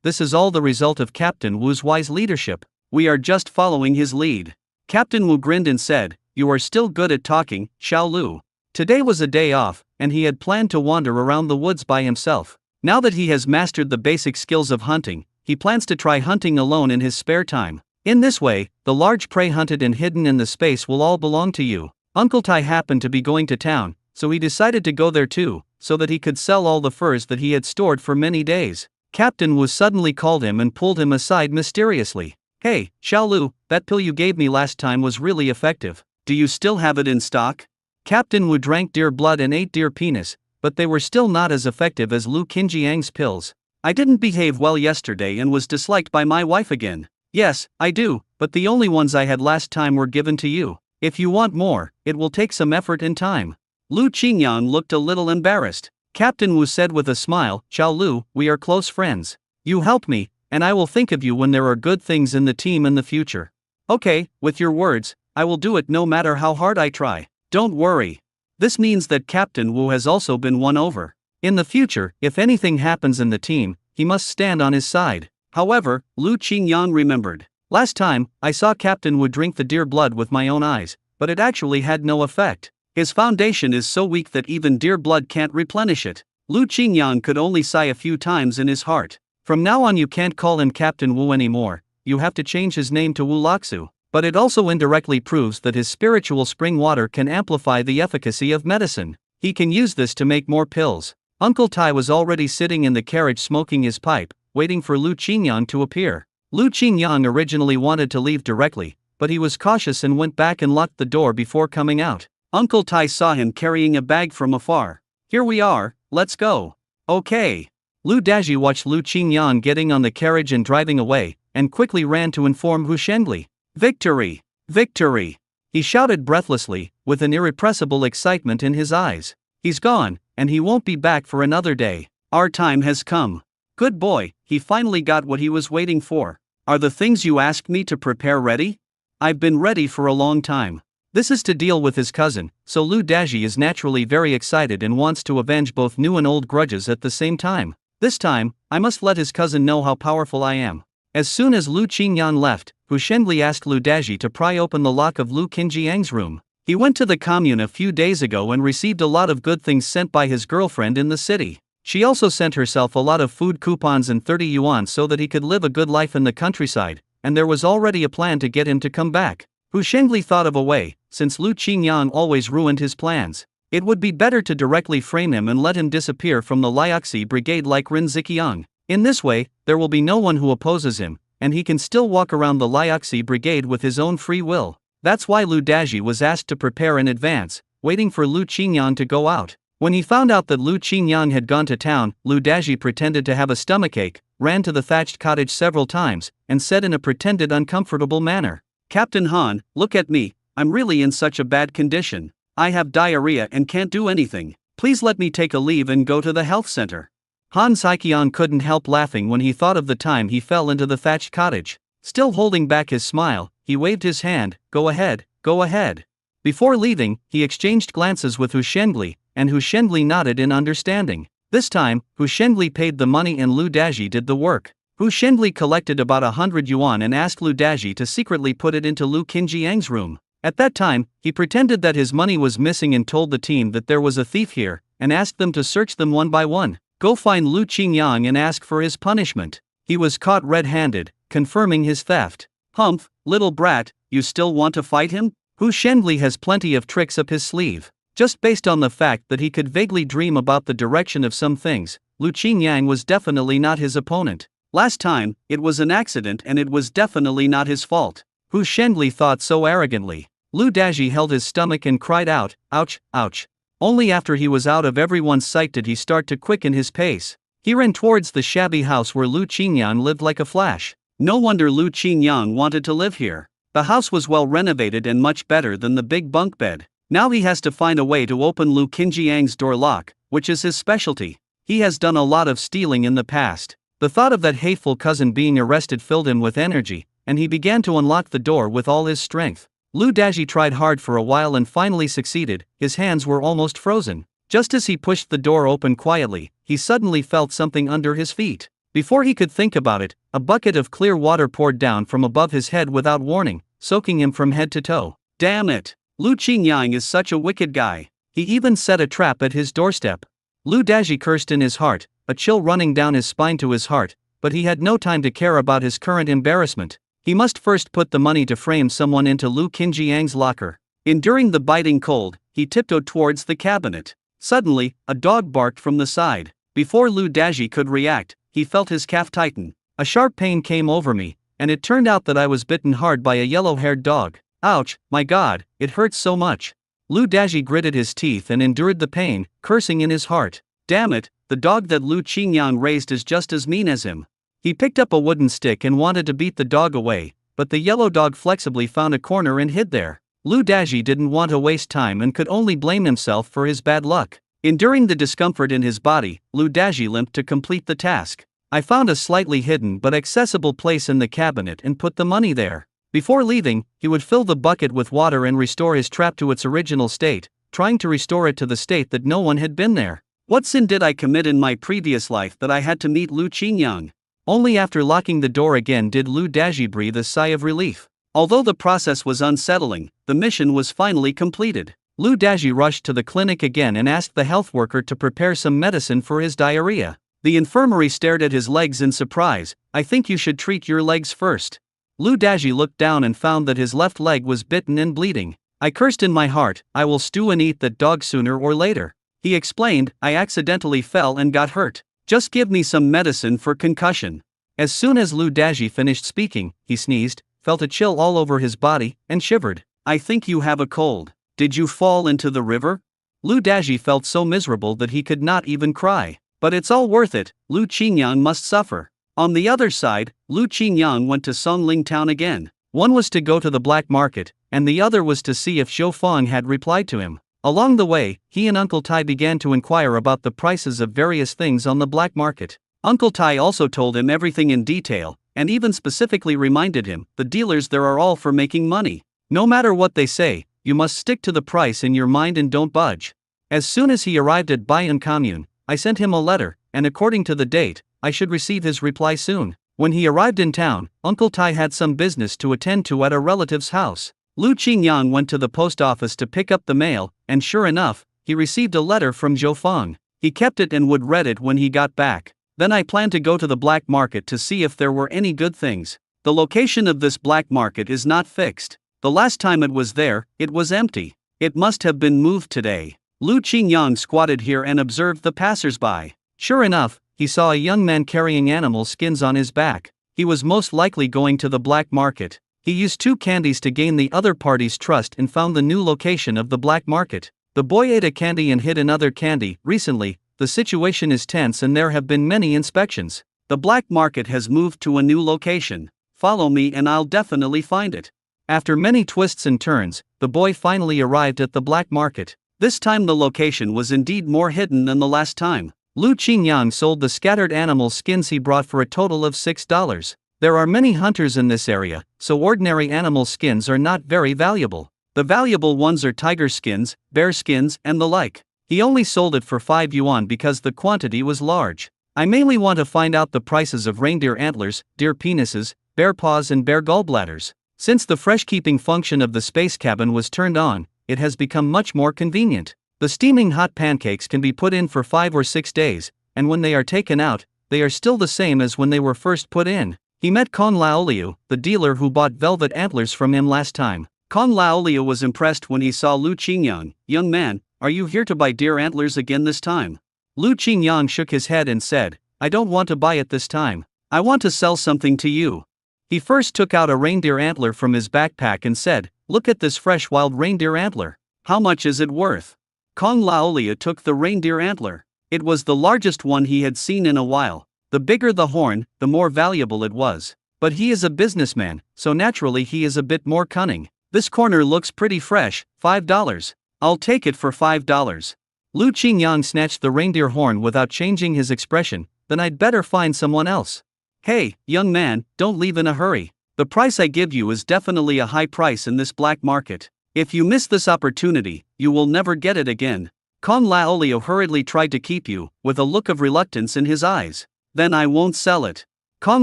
this is all the result of Captain Wu's wise leadership. We are just following his lead. Captain Wu grinned and said, "You are still good at talking, Xiao Lu." Today was a day off, and he had planned to wander around the woods by himself. Now that he has mastered the basic skills of hunting, he plans to try hunting alone in his spare time. In this way, the large prey hunted and hidden in the space will all belong to you. Uncle Tai happened to be going to town, so he decided to go there too, so that he could sell all the furs that he had stored for many days. Captain Wu suddenly called him and pulled him aside mysteriously. "Hey, Xiao Lu, that pill you gave me last time was really effective. Do you still have it in stock?" Captain Wu drank deer blood and ate deer penis, but they were still not as effective as Lu Qinjiang's pills. "I didn't behave well yesterday and was disliked by my wife again." "Yes, I do, but the only ones I had last time were given to you. If you want more, it will take some effort and time." Lu Qingyang looked a little embarrassed. Captain Wu said with a smile, "Xiao Lu, we are close friends. You help me, and I will think of you when there are good things in the team in the future." "Okay, with your words, I will do it no matter how hard I try. Don't worry." This means that Captain Wu has also been won over. In the future, if anything happens in the team, he must stand on his side. However, Lu Qingyang remembered. "Last time, I saw Captain Wu drink the deer blood with my own eyes, but it actually had no effect. His foundation is so weak that even deer blood can't replenish it." Lu Qingyang could only sigh a few times in his heart. From now on you can't call him Captain Wu anymore, you have to change his name to Wu Laksu. But it also indirectly proves that his spiritual spring water can amplify the efficacy of medicine. He can use this to make more pills. Uncle Tai was already sitting in the carriage smoking his pipe, waiting for Lu Qingyang to appear. Lu Qingyang originally wanted to leave directly, but he was cautious and went back and locked the door before coming out. Uncle Tai saw him carrying a bag from afar. "Here we are, let's go." "Okay." Lu Daji watched Lu Qingyang getting on the carriage and driving away, and quickly ran to inform Hu Shengli. "Victory! Victory!" he shouted breathlessly, with an irrepressible excitement in his eyes. "He's gone, and he won't be back for another day. Our time has come." Good boy, he finally got what he was waiting for. "Are the things you asked me to prepare ready?" "I've been ready for a long time." This is to deal with his cousin, so Lu Daji is naturally very excited and wants to avenge both new and old grudges at the same time. "This time, I must let his cousin know how powerful I am." As soon as Lu Qingyang left, Hu Shengli asked Lu Daji to pry open the lock of Lu Qinjiang's room. He went to the commune a few days ago and received a lot of good things sent by his girlfriend in the city. She also sent herself a lot of food coupons and 30 yuan so that he could live a good life in the countryside, and there was already a plan to get him to come back. Hu Shengli thought of a way, since Lu Qingyang always ruined his plans. It would be better to directly frame him and let him disappear from the Liaoxi brigade like Rin Ziqiang. In this way, there will be no one who opposes him, and he can still walk around the Liaoxi brigade with his own free will. That's why Lu Daji was asked to prepare in advance, waiting for Lu Qingyang to go out. When he found out that Lu Qingyang had gone to town, Lu Daji pretended to have a stomachache, ran to the thatched cottage several times, and said in a pretended uncomfortable manner, "Captain Han, look at me, I'm really in such a bad condition. I have diarrhea and can't do anything. Please let me take a leave and go to the health center." Han Saiqian couldn't help laughing when he thought of the time he fell into the thatched cottage. Still holding back his smile, he waved his hand, "Go ahead, go ahead." Before leaving, he exchanged glances with Hu Shengli, and Hu Shengli nodded in understanding. This time, Hu Shengli paid the money and Lu Daji did the work. Hu Shengli collected about 100 yuan and asked Lu Daji to secretly put it into Lu Qinjiang's room. At that time, he pretended that his money was missing and told the team that there was a thief here, and asked them to search them one by one. "Go find Lu Qingyang and ask for his punishment." He was caught red-handed, confirming his theft.
Humph, little brat, you still want to fight him?
Hu Shenli has plenty of tricks up his sleeve. Just based on the fact that he could vaguely dream about the direction of some things, Lu Qingyang was definitely not his opponent.
Last time, it was an accident and it was definitely not his fault.
Hu Shenli thought so arrogantly. Lu Daji held his stomach and cried out, ouch, ouch. Only after he was out of everyone's sight did he start to quicken his pace. He ran towards the shabby house where Lu Qingyang lived like a flash.
No wonder Lu Qingyang wanted to live here. The house was well renovated and much better than the big bunk bed. Now he has to find a way to open Lu Qingyang's door lock, which is his specialty. He has done a lot of stealing in the past. The thought of that hateful cousin being arrested filled him with energy, and he began to unlock the door with all his strength. Lu Daji tried hard for a while and finally succeeded. His hands were almost frozen. Just as he pushed the door open quietly, he suddenly felt something under his feet. Before he could think about it, a bucket of clear water poured down from above his head without warning, soaking him from head to toe. Damn it! Lu Qingyang is such a wicked guy.
He even set a trap at his doorstep. Lu Daji cursed in his heart, a chill running down his spine to his heart, but he had no time to care about his current embarrassment. He must first put the money to frame someone into Lu Qingyang's locker.
Enduring the biting cold, he tiptoed towards the cabinet. Suddenly, a dog barked from the side. Before Lu Daji could react, he felt his calf tighten.
A sharp pain came over me, and it turned out that I was bitten hard by a yellow-haired dog. Ouch, my god, it hurts so much. Lu Daji gritted his teeth and endured the pain, cursing in his heart.
Damn it, the dog that Lu Qingyang raised is just as mean as him.
He picked up a wooden stick and wanted to beat the dog away, but the yellow dog flexibly found a corner and hid there. Lu Daji didn't want to waste time and could only blame himself for his bad luck. Enduring the discomfort in his body, Lu Daji limped to complete the task. I found a slightly hidden but accessible place in the cabinet and put the money there. Before leaving, he would fill the bucket with water and restore his trap to its original state, trying to restore it to the state that no one had been there.
What sin did I commit in my previous life that I had to meet Lu Qingyang?
Only after locking the door again did Lu Daji breathe a sigh of relief.
Although the process was unsettling, the mission was finally completed.
Lu Daji rushed to the clinic again and asked the health worker to prepare some medicine for his diarrhea. The infirmary stared at his legs in surprise. I think you should treat your legs first. Lu Daji looked down and found that his left leg was bitten and bleeding. I cursed in my heart, I will stew and eat that dog sooner or later. He explained, I accidentally fell and got hurt. Just give me some medicine for concussion. As soon as Lu Daji finished speaking, he sneezed, felt a chill all over his body, and shivered.
I think you have a cold. Did you fall into the river?
Lu Daji felt so miserable that he could not even cry.
But it's all worth it, Lu Qingyang must suffer. On the other side, Lu Qingyang went to Songling town again.
One was to go to the black market, and the other was to see if Zhou Feng had replied to him. Along the way, he and Uncle Tai began to inquire about the prices of various things on the black market. Uncle Tai also told him everything in detail, and even specifically reminded him, the dealers there are all for making money. No matter what they say, you must stick to the price in your mind and don't budge. As soon as he arrived at Baiyun Commune, I sent him a letter, and according to the date, I should receive his reply soon. When he arrived in town, Uncle Tai had some business to attend to at a relative's house. Lu Qingyang went to the post office to pick up the mail, and sure enough, he received a letter from Zhou Feng. He kept it and would read it when he got back. Then I planned to go to the black market to see if there were any good things. The location of this black market is not fixed. The last time it was there, it was empty. It must have been moved today. Lu Qingyang squatted here and observed the passers-by. Sure enough, he saw a young man carrying animal skins on his back. He was most likely going to the black market. He used 2 candies to gain the other party's trust and found the new location of the black market. The boy ate a candy and hid another candy. Recently, the situation is tense and there have been many inspections. The black market has moved to a new location. Follow me and I'll definitely find it. After many twists and turns, the boy finally arrived at the black market. This time the location was indeed more hidden than the last time. Lu Qingyang sold the scattered animal skins he brought for a total of $6. There are many hunters in this area, so ordinary animal skins are not very valuable. The valuable ones are tiger skins, bear skins, and the like. He only sold it for 5 yuan because the quantity was large. I mainly want to find out the prices of reindeer antlers, deer penises, bear paws and bear gallbladders. Since the fresh-keeping function of the space cabin was turned on, it has become much more convenient. The steaming hot pancakes can be put in for 5 or 6 days, and when they are taken out, they are still the same as when they were first put in. He met Kong Laoliu, the dealer who bought velvet antlers from him last time.
Kong Laoliu was impressed when he saw Lu Qingyang. "Young man, are you here to buy deer antlers again this time?"
Lu Qingyang shook his head and said, "I don't want to buy it this time.
I want to sell something to you."
He first took out a reindeer antler from his backpack and said, "Look at this fresh wild reindeer antler.
How much is it worth?" Kong Laoliu took the reindeer antler. It was the largest one he had seen in a while. The bigger the horn, the more valuable it was.
But he is a businessman, so naturally he is a bit more cunning.
"This corner looks pretty fresh, $5. I'll take it for $5.
Lu Qingyang snatched the reindeer horn without changing his expression. "Then I'd better find someone else."
"Hey, young man, don't leave in a hurry. The price I give you is definitely a high price in this black market. If you miss this opportunity, you will never get it again." Kong Laoliu hurriedly tried to keep you, with a look of reluctance in his eyes. "Then I won't sell it."
Kong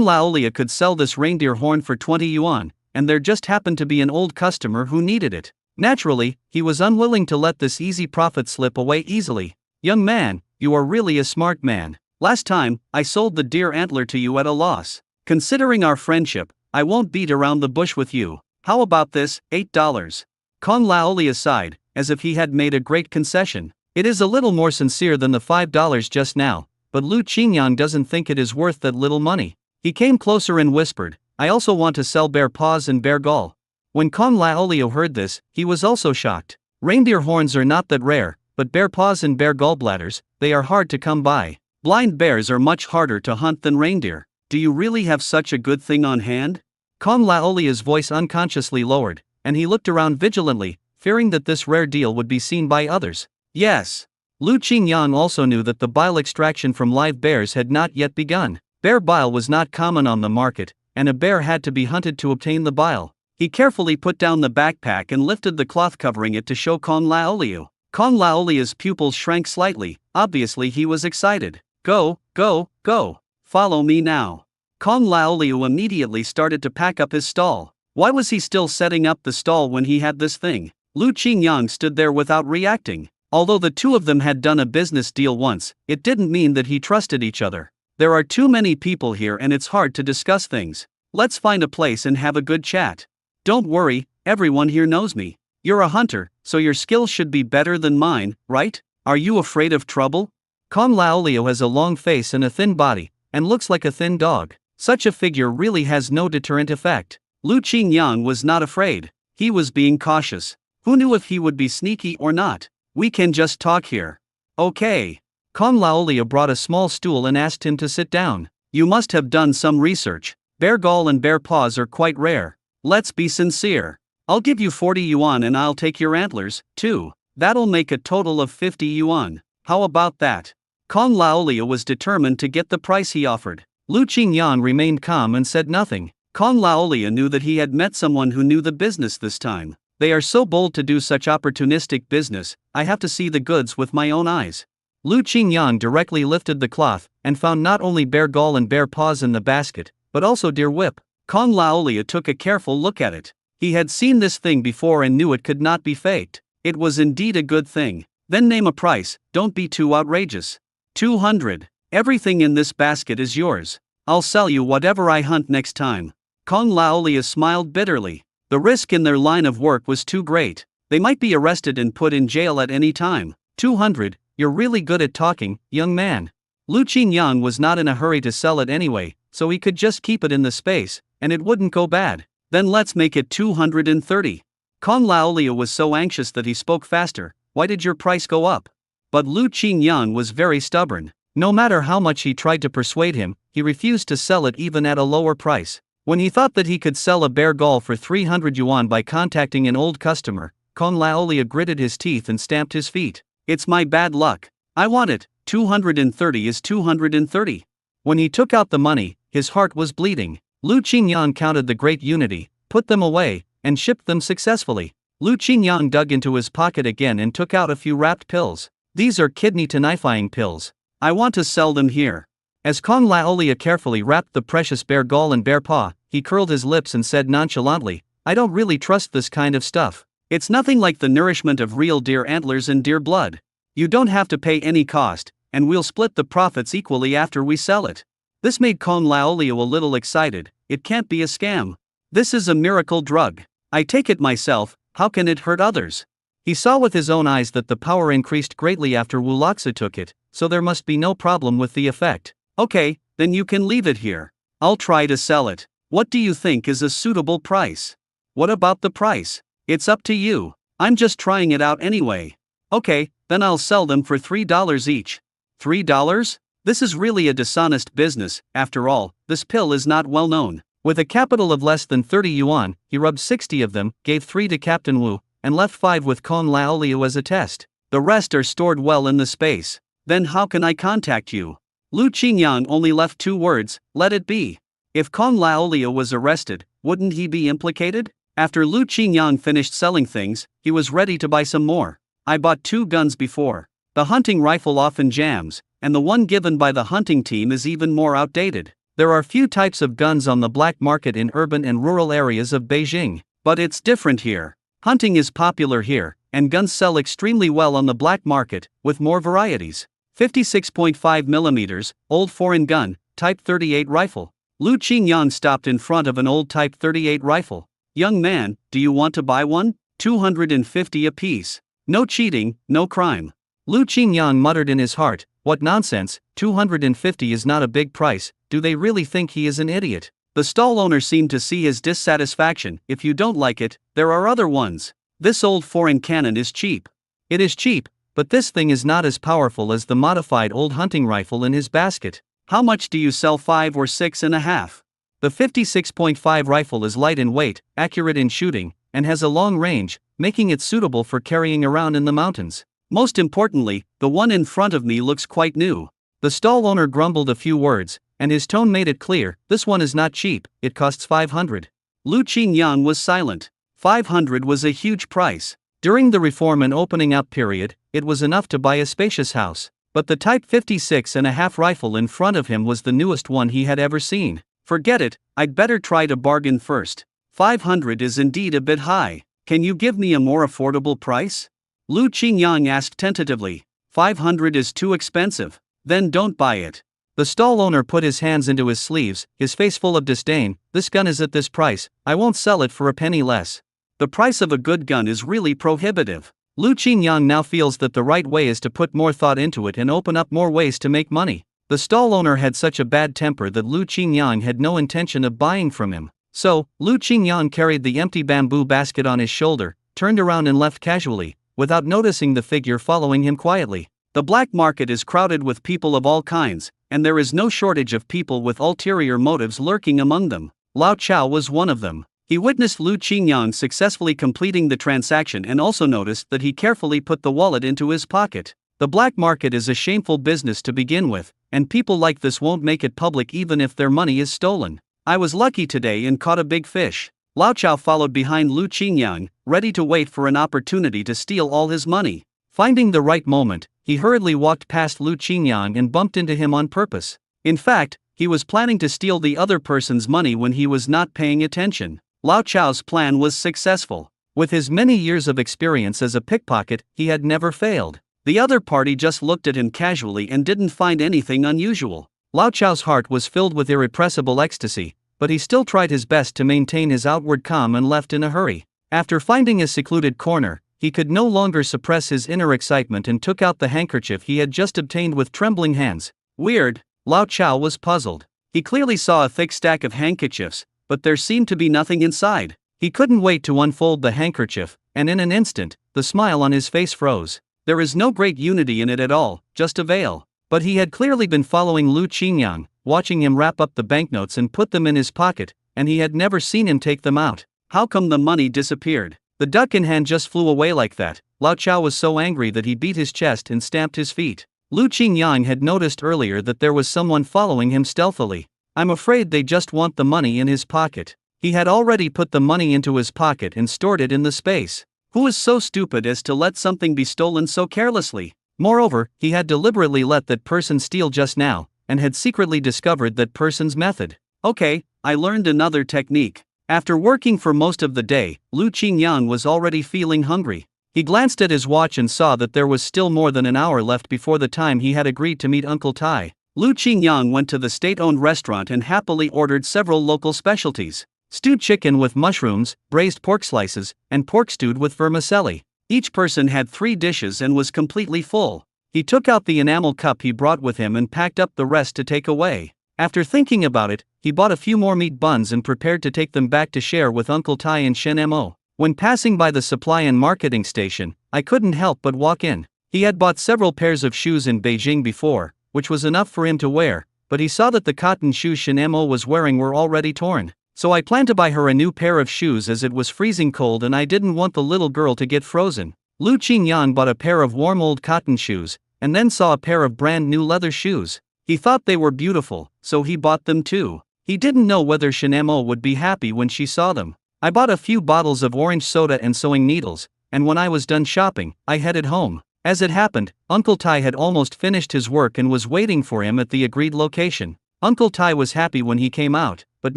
Laoliu could sell this reindeer horn for 20 yuan, and there just happened to be an old customer who needed it. Naturally, he was unwilling to let this easy profit slip away easily.
"Young man, you are really a smart man. Last time, I sold the deer antler to you at a loss. Considering our friendship, I won't beat around the bush with you. How about this, $8?
Kong Laoliu sighed, as if he had made a great concession. It is a little more sincere than the $5 just now, but Lu Qingyang doesn't think it is worth that little money. He came closer and whispered, "I also want to sell bear paws and bear gall." When Kong Laoliu heard this, he was also shocked. Reindeer horns are not that rare, but bear paws and bear gallbladders, they are hard to come by.
Blind bears are much harder to hunt than reindeer. Do you really have such a good thing on hand?
Kong Laoliu's voice unconsciously lowered, and he looked around vigilantly, fearing that this rare deal would be seen by others.
Yes.
Lu Qingyang also knew that the bile extraction from live bears had not yet begun. Bear bile was not common on the market, and a bear had to be hunted to obtain the bile.
He carefully put down the backpack and lifted the cloth covering it to show Kong Laoliu. Kong Laoliu's pupils shrank slightly, obviously he was excited. "Go, go, go. Follow me now." Kong Laoliu immediately started to pack up his stall. Why was he still setting up the stall when he had this thing? Lu Qingyang stood there without reacting. Although the two of them had done a business deal once, it didn't mean that he trusted each other. "There are too many people here and it's hard to discuss things. Let's find a place and have a good chat." "Don't worry, everyone here knows me. You're a hunter, so your skills should be better than mine, right? Are you afraid of trouble?"
Kong Laoliu has a long face and a thin body, and looks like a thin dog. Such a figure really has no deterrent effect.
Lu Qingyang was not afraid. He was being cautious. Who knew if he would be sneaky or not? "We can just talk here." "Okay."
Kong Laoliu brought a small stool and asked him to sit down.
"You must have done some research. Bear gall and bear paws are quite rare. Let's be sincere. I'll give you 40 yuan and I'll take your antlers, too. That'll make a total of 50 yuan. How about that?" Kong Laoliu was determined to get the price he offered.
Lu Qingyang remained calm and said nothing.
Kong Laoliu knew that he had met someone who knew the business this time. "They are so bold to do such opportunistic business, I have to see the goods with my own eyes."
Lu Qingyang directly lifted the cloth, and found not only bear gall and bear paws in the basket, but also deer whip.
Kong Laoliu took a careful look at it. He had seen this thing before and knew it could not be faked. It was indeed a good thing. "Then name a price, don't be too outrageous." 200. "Everything in this basket is yours. I'll sell you whatever I hunt next time." Kong Laoliu smiled bitterly. The risk in their line of work was too great. They might be arrested and put in jail at any time.
200. You're really good at talking, young man. Lu Qingyang was not in a hurry to sell it anyway, so he could just keep it in the space, and it wouldn't go bad.
"Then let's make it 230. Kong Laoliu was so anxious that he spoke faster. "Why did your price go up?" But Lu Qingyang was very stubborn.
No matter how much he tried to persuade him, he refused to sell it even at a lower price. When he thought that he could sell a bear gall for 300 yuan by contacting an old customer, Kong Laoliu gritted his teeth and stamped his feet.
"It's my bad luck. I want it. 230 is 230.
When he took out the money, his heart was bleeding. Lu Qingyang counted the great unity, put them away, and shipped them successfully. Lu Qingyang dug into his pocket again and took out a few wrapped pills. "These are kidney tonifying pills.
I want to sell them here."
As Kong Laoliu carefully wrapped the precious bear gall and bear paw, he curled his lips and said nonchalantly, "I don't really trust this kind of stuff.
It's nothing like the nourishment of real deer antlers and deer blood. You don't have to pay any cost, and we'll split the profits equally after we sell it." This made Kong Laolio a little excited. It can't be a scam. This is a miracle drug. I take it myself, how can it hurt others? He saw with his own eyes that the power increased greatly after Wulaxa took it, so there must be no problem with the effect. Okay, then you can leave it here. I'll try to sell it. What do you think is a suitable price? What about the price? It's up to you. I'm just trying it out anyway. Okay, then I'll sell them for $3 each. $3? This is really a dishonest business. After all, this pill is not well known. With a capital of less than 30 yuan, he rubbed 60 of them, gave 3 to Captain Wu, and left 5 with Kong Laolio as a test. The rest are stored well in the space. Then how can I contact you? Lu Qingyang only left 2 words, let it be. If Kong Laolio was arrested, wouldn't he be implicated? After Lu Qingyang finished selling things, he was ready to buy some more. I bought 2 guns before. The hunting rifle often jams, and the one given by the hunting team is even more outdated. There are few types of guns on the black market in urban and rural areas of Beijing, but it's different here. Hunting is popular here, and guns sell extremely well on the black market, with more varieties. 56.5mm, old foreign gun, Type 38 rifle. Lu Qingyang stopped in front of an old Type 38 rifle. Young man, do you want to buy one? 250 apiece. No cheating, no crime.
Lu Qingyang muttered in his heart, what nonsense, 250 is not a big price, do they really think he is an idiot?
The stall owner seemed to see his dissatisfaction. If you don't like it, there are other ones. This old foreign cannon is cheap.
It is cheap, but this thing is not as powerful as the modified old hunting rifle in his basket.
How much do you sell? 5 or 6.5?
The 56.5 rifle is light in weight, accurate in shooting, and has a long range, making it suitable for carrying around in the mountains.
Most importantly, the one in front of me looks quite new.
The stall owner grumbled a few words, and his tone made it clear, this one is not cheap, it costs 500.
Lu Qingyang was silent. 500 was a huge price.
During the reform and opening up period, it was enough to buy a spacious house. But the Type 56.5 rifle in front of him was the newest one he had ever seen.
Forget it, I'd better try to bargain first. 500 is indeed a bit high. Can you give me a more affordable price? Lu Qingyang asked tentatively. 500 is too expensive. Then don't buy it.
The stall owner put his hands into his sleeves, his face full of disdain. This gun is at this price, I won't sell it for a penny less.
The price of a good gun is really prohibitive.
Lu Qingyang now feels that the right way is to put more thought into it and open up more ways to make money. The stall owner had such a bad temper that Lu Qingyang had no intention of buying from him. So, Lu Qingyang carried the empty bamboo basket on his shoulder, turned around and left casually, without noticing the figure following him quietly. The black market is crowded with people of all kinds, and there is no shortage of people with ulterior motives lurking among them. Lao Chao was one of them. He witnessed Lu Qingyang successfully completing the transaction and also noticed that he carefully put the wallet into his pocket. The black market is a shameful business to begin with, and people like this won't make it public even if their money is stolen. I was lucky today and caught a big fish. Lao Chao followed behind Lu Qingyang, ready to wait for an opportunity to steal all his money. Finding the right moment, he hurriedly walked past Lu Qingyang and bumped into him on purpose. In fact, he was planning to steal the other person's money when he was not paying attention. Lao Chao's plan was successful. With his many years of experience as a pickpocket, he had never failed. The other party just looked at him casually and didn't find anything unusual. Lao Chao's heart was filled with irrepressible ecstasy, but he still tried his best to maintain his outward calm and left in a hurry. After finding a secluded corner, he could no longer suppress his inner excitement and took out the handkerchief he had just obtained with trembling hands. Weird, Lao Chao was puzzled. He clearly saw a thick stack of handkerchiefs, but there seemed to be nothing inside. He couldn't wait to unfold the handkerchief, and in an instant, the smile on his face froze. There is no great unity in it at all, just a veil. But he had clearly been following Lu Qingyang, watching him wrap up the banknotes and put them in his pocket, and he had never seen him take them out. How come the money disappeared? The duck in hand just flew away like that. Lao Chao was so angry that he beat his chest and stamped his feet. Lu Qingyang had noticed earlier that there was someone following him stealthily. I'm afraid they just want the money in his pocket. He had already put the money into his pocket and stored it in the space. Who is so stupid as to let something be stolen so carelessly? Moreover, he had deliberately let that person steal just now, and had secretly discovered that person's method. Okay, I learned another technique. After working for most of the day, Lu Qingyang was already feeling hungry. He glanced at his watch and saw that there was still more than an hour left before the time he had agreed to meet Uncle Tai.
Lu Qingyang went to the state-owned restaurant and happily ordered several local specialties: stewed chicken with mushrooms, braised pork slices, and pork stewed with vermicelli. Each person had 3 dishes and was completely full. He took out the enamel cup he brought with him and packed up the rest to take away. After thinking about it, he bought a few more meat buns and prepared to take them back to share with Uncle Tai and Shen Mo. When passing by the supply and marketing station, I couldn't help but walk in. He had bought several pairs of shoes in Beijing before, which was enough for him to wear, but he saw that the cotton shoes Shen Mo was wearing were already torn. So I planned to buy her a new pair of shoes as it was freezing cold and I didn't want the little girl to get frozen. Lu Qingyang bought a pair of warm old cotton shoes, and then saw a pair of brand new leather shoes. He thought they were beautiful, so he bought them too. He didn't know whether Shen Mo would be happy when she saw them. I bought a few bottles of orange soda and sewing needles, and when I was done shopping, I headed home. As it happened, Uncle Tai had almost finished his work and was waiting for him at the agreed location. Uncle Tai was happy when he came out, but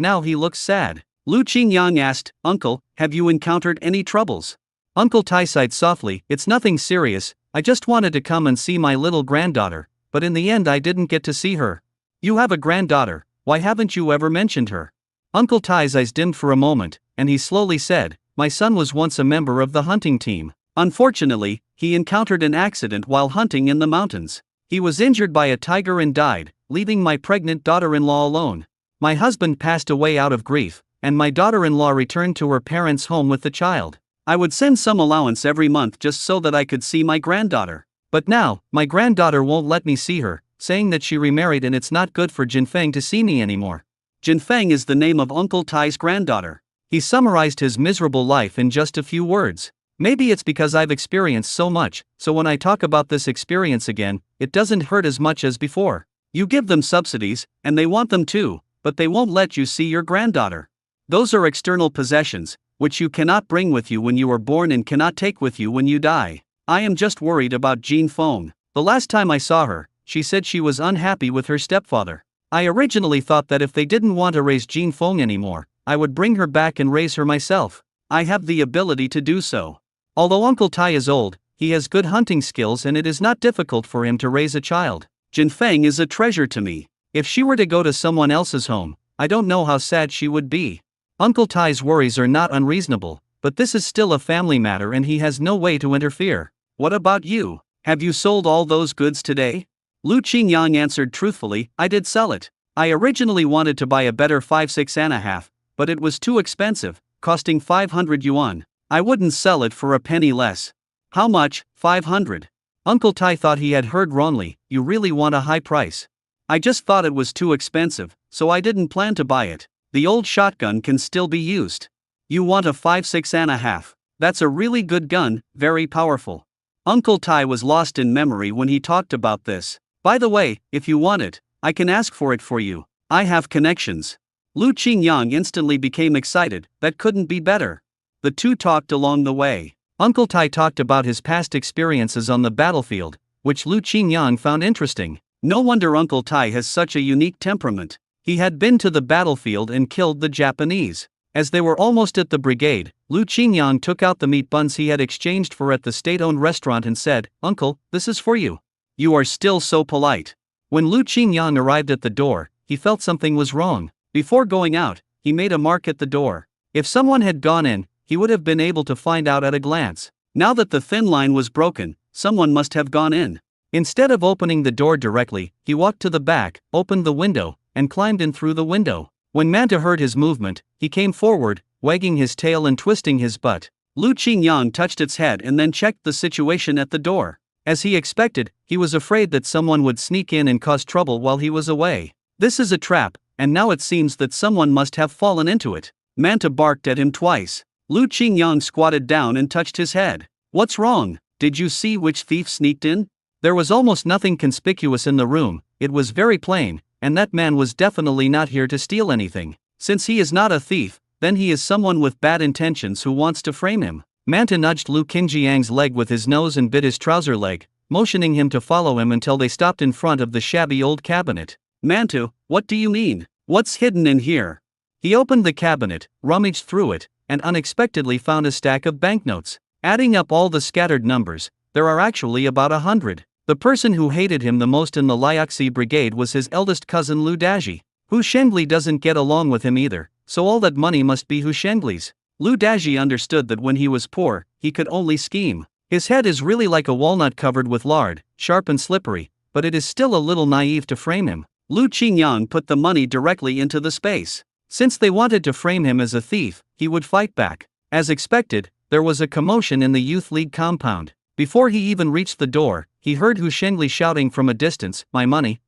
now he looks sad. Lu Qingyang asked, "Uncle, have you encountered any troubles?" Uncle Tai sighed softly, "It's nothing serious, I just wanted to come and see my little granddaughter, but in the end I didn't get to see her." "You have a granddaughter, why haven't you ever mentioned her?" Uncle Tai's eyes dimmed for a moment, and he slowly said, "My son was once a member of the hunting team. Unfortunately, he encountered an accident while hunting in the mountains. He was injured by a tiger and died, leaving my pregnant daughter-in-law alone. My husband passed away out of grief, and my daughter-in-law returned to her parents' home with the child. I would send some allowance every month just so that I could see my granddaughter. But now, my granddaughter won't let me see her, saying that she remarried and it's not good for Jinfeng to see me anymore." Jinfeng is the name of Uncle Tai's granddaughter. He summarized his miserable life in just a few words. "Maybe it's because I've experienced so much, so when I talk about this experience again, it doesn't hurt as much as before. You give them subsidies, and they want them too, but they won't let you see your granddaughter. Those are external possessions, which you cannot bring with you when you are born and cannot take with you when you die. I am just worried about Jean Feng. The last time I saw her, she said she was unhappy with her stepfather. I originally thought that if they didn't want to raise Jean Feng anymore, I would bring her back and raise her myself. I have the ability to do so. Although Uncle Tai is old, he has good hunting skills and it is not difficult for him to raise a child. Jinfeng is a treasure to me. If she were to go to someone else's home, I don't know how sad she would be." Uncle Tai's worries are not unreasonable, but this is still a family matter and he has no way to interfere. "What about you? Have you sold all those goods today?" Lu Qingyang answered truthfully, "I did sell it. I originally wanted to buy a better 5.5, but it was too expensive, costing 500 yuan. I wouldn't sell it for a penny less." "How much? 500? Uncle Tai thought he had heard wrongly. "You really want a high price?" "I just thought it was too expensive, so I didn't plan to buy it. The old shotgun can still be used." "You want a 5.5? That's a really good gun, very powerful." Uncle Tai was lost in memory when he talked about this. "By the way, if you want it, I can ask for it for you. I have connections." Lu Qingyang instantly became excited. That couldn't be better. The two talked along the way. Uncle Tai talked about his past experiences on the battlefield, which Lu Qingyang found interesting. No wonder Uncle Tai has such a unique temperament. He had been to the battlefield and killed the Japanese. As they were almost at the brigade, Lu Qingyang took out the meat buns he had exchanged for at the state-owned restaurant and said, "Uncle, this is for you." "You are still so polite." When Lu Qingyang arrived at the door, he felt something was wrong. Before going out, he made a mark at the door. If someone had gone in, he would have been able to find out at a glance. Now that the thin line was broken, someone must have gone in. Instead of opening the door directly, he walked to the back, opened the window, and climbed in through the window. When Manta heard his movement, he came forward, wagging his tail and twisting his butt. Lu Qingyang touched its head and then checked the situation at the door. As he expected, he was afraid that someone would sneak in and cause trouble while he was away. "This is a trap, and now it seems that someone must have fallen into it." Manta barked at him twice. Lu Qingyang squatted down and touched his head. "What's wrong? Did you see which thief sneaked in?" There was almost nothing conspicuous in the room, it was very plain, and that man was definitely not here to steal anything. Since he is not a thief, then he is someone with bad intentions who wants to frame him. Manta nudged Lu Qingyang's leg with his nose and bit his trouser leg, motioning him to follow him until they stopped in front of the shabby old cabinet. "Manta, what do you mean? What's hidden in here?" He opened the cabinet, rummaged through it, and unexpectedly found a stack of banknotes. Adding up all the scattered numbers, there are actually about 100.
The person who hated him the most in the Liaxi brigade was his eldest cousin Lu Daji. Hu Shengli doesn't get along with him either, so all that money must be Hu Shengli's. Lu Daji understood that when he was poor, he could only scheme. His head is really like a walnut covered with lard, sharp and slippery, but it is still a little naive to frame him. Lu Qingyang put the money directly into the space. Since they wanted to frame him as a thief, he would fight back. As expected, there was a commotion in the youth league compound. Before he even reached the door, he heard Hu Shengli shouting from a distance, my money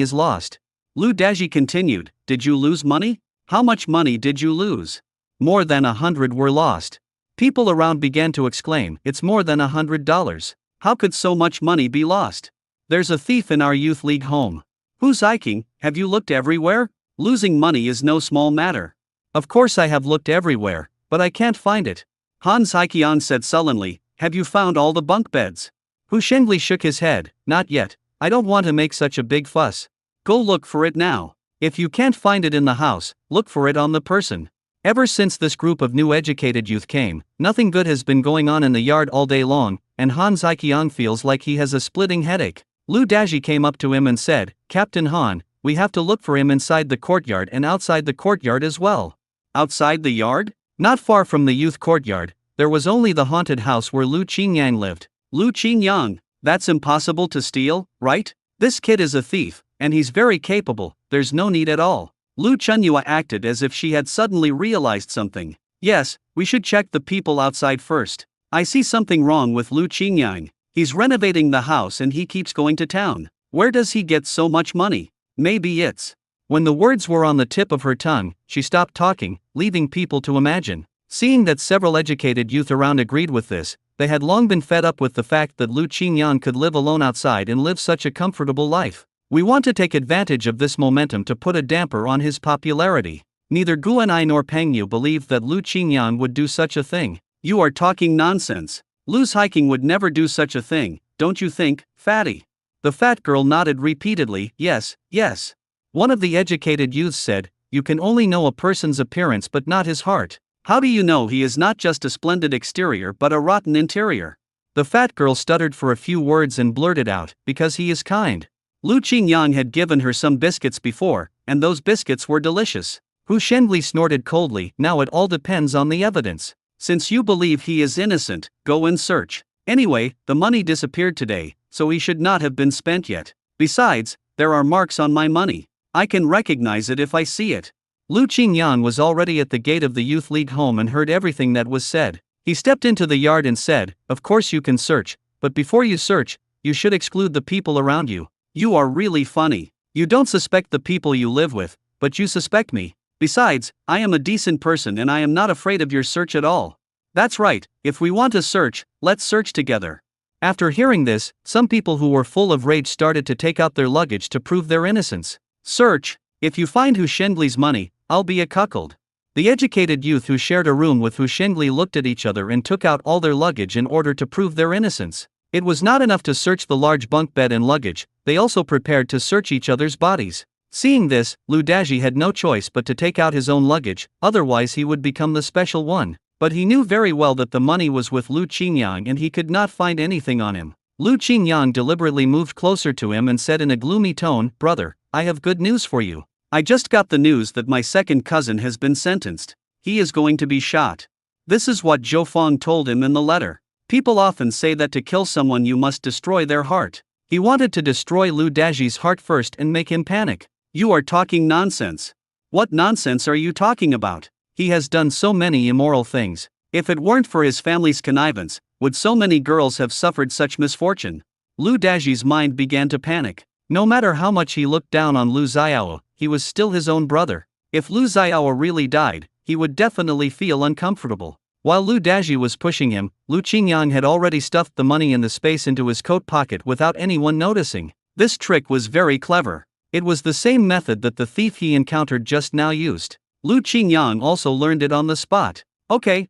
is lost." Lu Daji continued, "Did you lose money? How much money did you lose?" "More than 100 were lost." People around began to exclaim, "It's more than $100. How could so much money be lost? There's a thief in our youth league home." "Who's hiking? Have you looked everywhere? Losing money is no small matter." "Of course I have looked everywhere, but I can't find it." Han Saiqian said sullenly, "Have you found all the bunk beds?" Hu Shengli shook his head, "Not yet. I don't want to make such a big fuss." "Go look for it now. If you can't find it in the house, look for it on the person." Ever since this group of new educated youth came, nothing good has been going on in the yard all day long, and Han Saiqian feels like he has a splitting headache. Lu Daji came up to him and said, "Captain Han, we have to look for him inside the courtyard and outside the courtyard as well." "Outside the yard?" Not far from the youth courtyard, there was only the haunted house where Lu Qingyang lived. "Lu Qingyang? That's impossible to steal, right? This kid is a thief, and he's very capable, there's no need at all." Lu Chunyua acted as if she had suddenly realized something. "Yes, we should check the people outside first. I see something wrong with Lu Qingyang. He's renovating the house and he keeps going to town. Where does he get so much money? Maybe it's..." When the words were on the tip of her tongue, she stopped talking, leaving people to imagine. Seeing that several educated youth around agreed with this, they had long been fed up with the fact that Lu Qingyang could live alone outside and live such a comfortable life. "We want to take advantage of this momentum to put a damper on his popularity." Neither Guanai nor Pengyu believed that Lu Qingyang would do such a thing. "You are talking nonsense. Lu's hiking would never do such a thing, don't you think, fatty?" The fat girl nodded repeatedly, "Yes, yes." One of the educated youths said, "You can only know a person's appearance but not his heart. How do you know he is not just a splendid exterior but a rotten interior?" The fat girl stuttered for a few words and blurted out, "Because he is kind." Lu Qingyang had given her some biscuits before, and those biscuits were delicious. Hu Shenli snorted coldly, "Now it all depends on the evidence. Since you believe he is innocent, go and search. Anyway, the money disappeared today, so he should not have been spent yet. Besides, there are marks on my money. I can recognize it if I see it." Lu Qingyang was already at the gate of the youth league home and heard everything that was said. He stepped into the yard and said, "Of course you can search, but before you search, you should exclude the people around you. You are really funny. You don't suspect the people you live with, but you suspect me. Besides, I am a decent person and I am not afraid of your search at all. That's right, if we want to search, let's search together." After hearing this, some people who were full of rage started to take out their luggage to prove their innocence. "Search. If you find Hu Shengli's money, I'll be a cuckold." The educated youth who shared a room with Hu Shengli looked at each other and took out all their luggage in order to prove their innocence. It was not enough to search the large bunk bed and luggage, they also prepared to search each other's bodies. Seeing this, Lu Daji had no choice but to take out his own luggage, otherwise he would become the special one. But he knew very well that the money was with Lu Qingyang and he could not find anything on him. Lu Qingyang deliberately moved closer to him and said in a gloomy tone, "Brother, I have good news for you. I just got the news that my second cousin has been sentenced. He is going to be shot." This is what Zhou Feng told him in the letter. People often say that to kill someone you must destroy their heart. He wanted to destroy Lu Daji's heart first and make him panic. "You are talking nonsense." "What nonsense are you talking about? He has done so many immoral things. If it weren't for his family's connivance, would so many girls have suffered such misfortune?" Lu Daji's mind began to panic. No matter how much he looked down on Lu Xiao, he was still his own brother. If Lu Xiao really died, he would definitely feel uncomfortable. While Lu Daji was pushing him, Lu Qingyang had already stuffed the money in the space into his coat pocket without anyone noticing. This trick was very clever. It was the same method that the thief he encountered just now used. Lu Qingyang also learned it on the spot. Okay,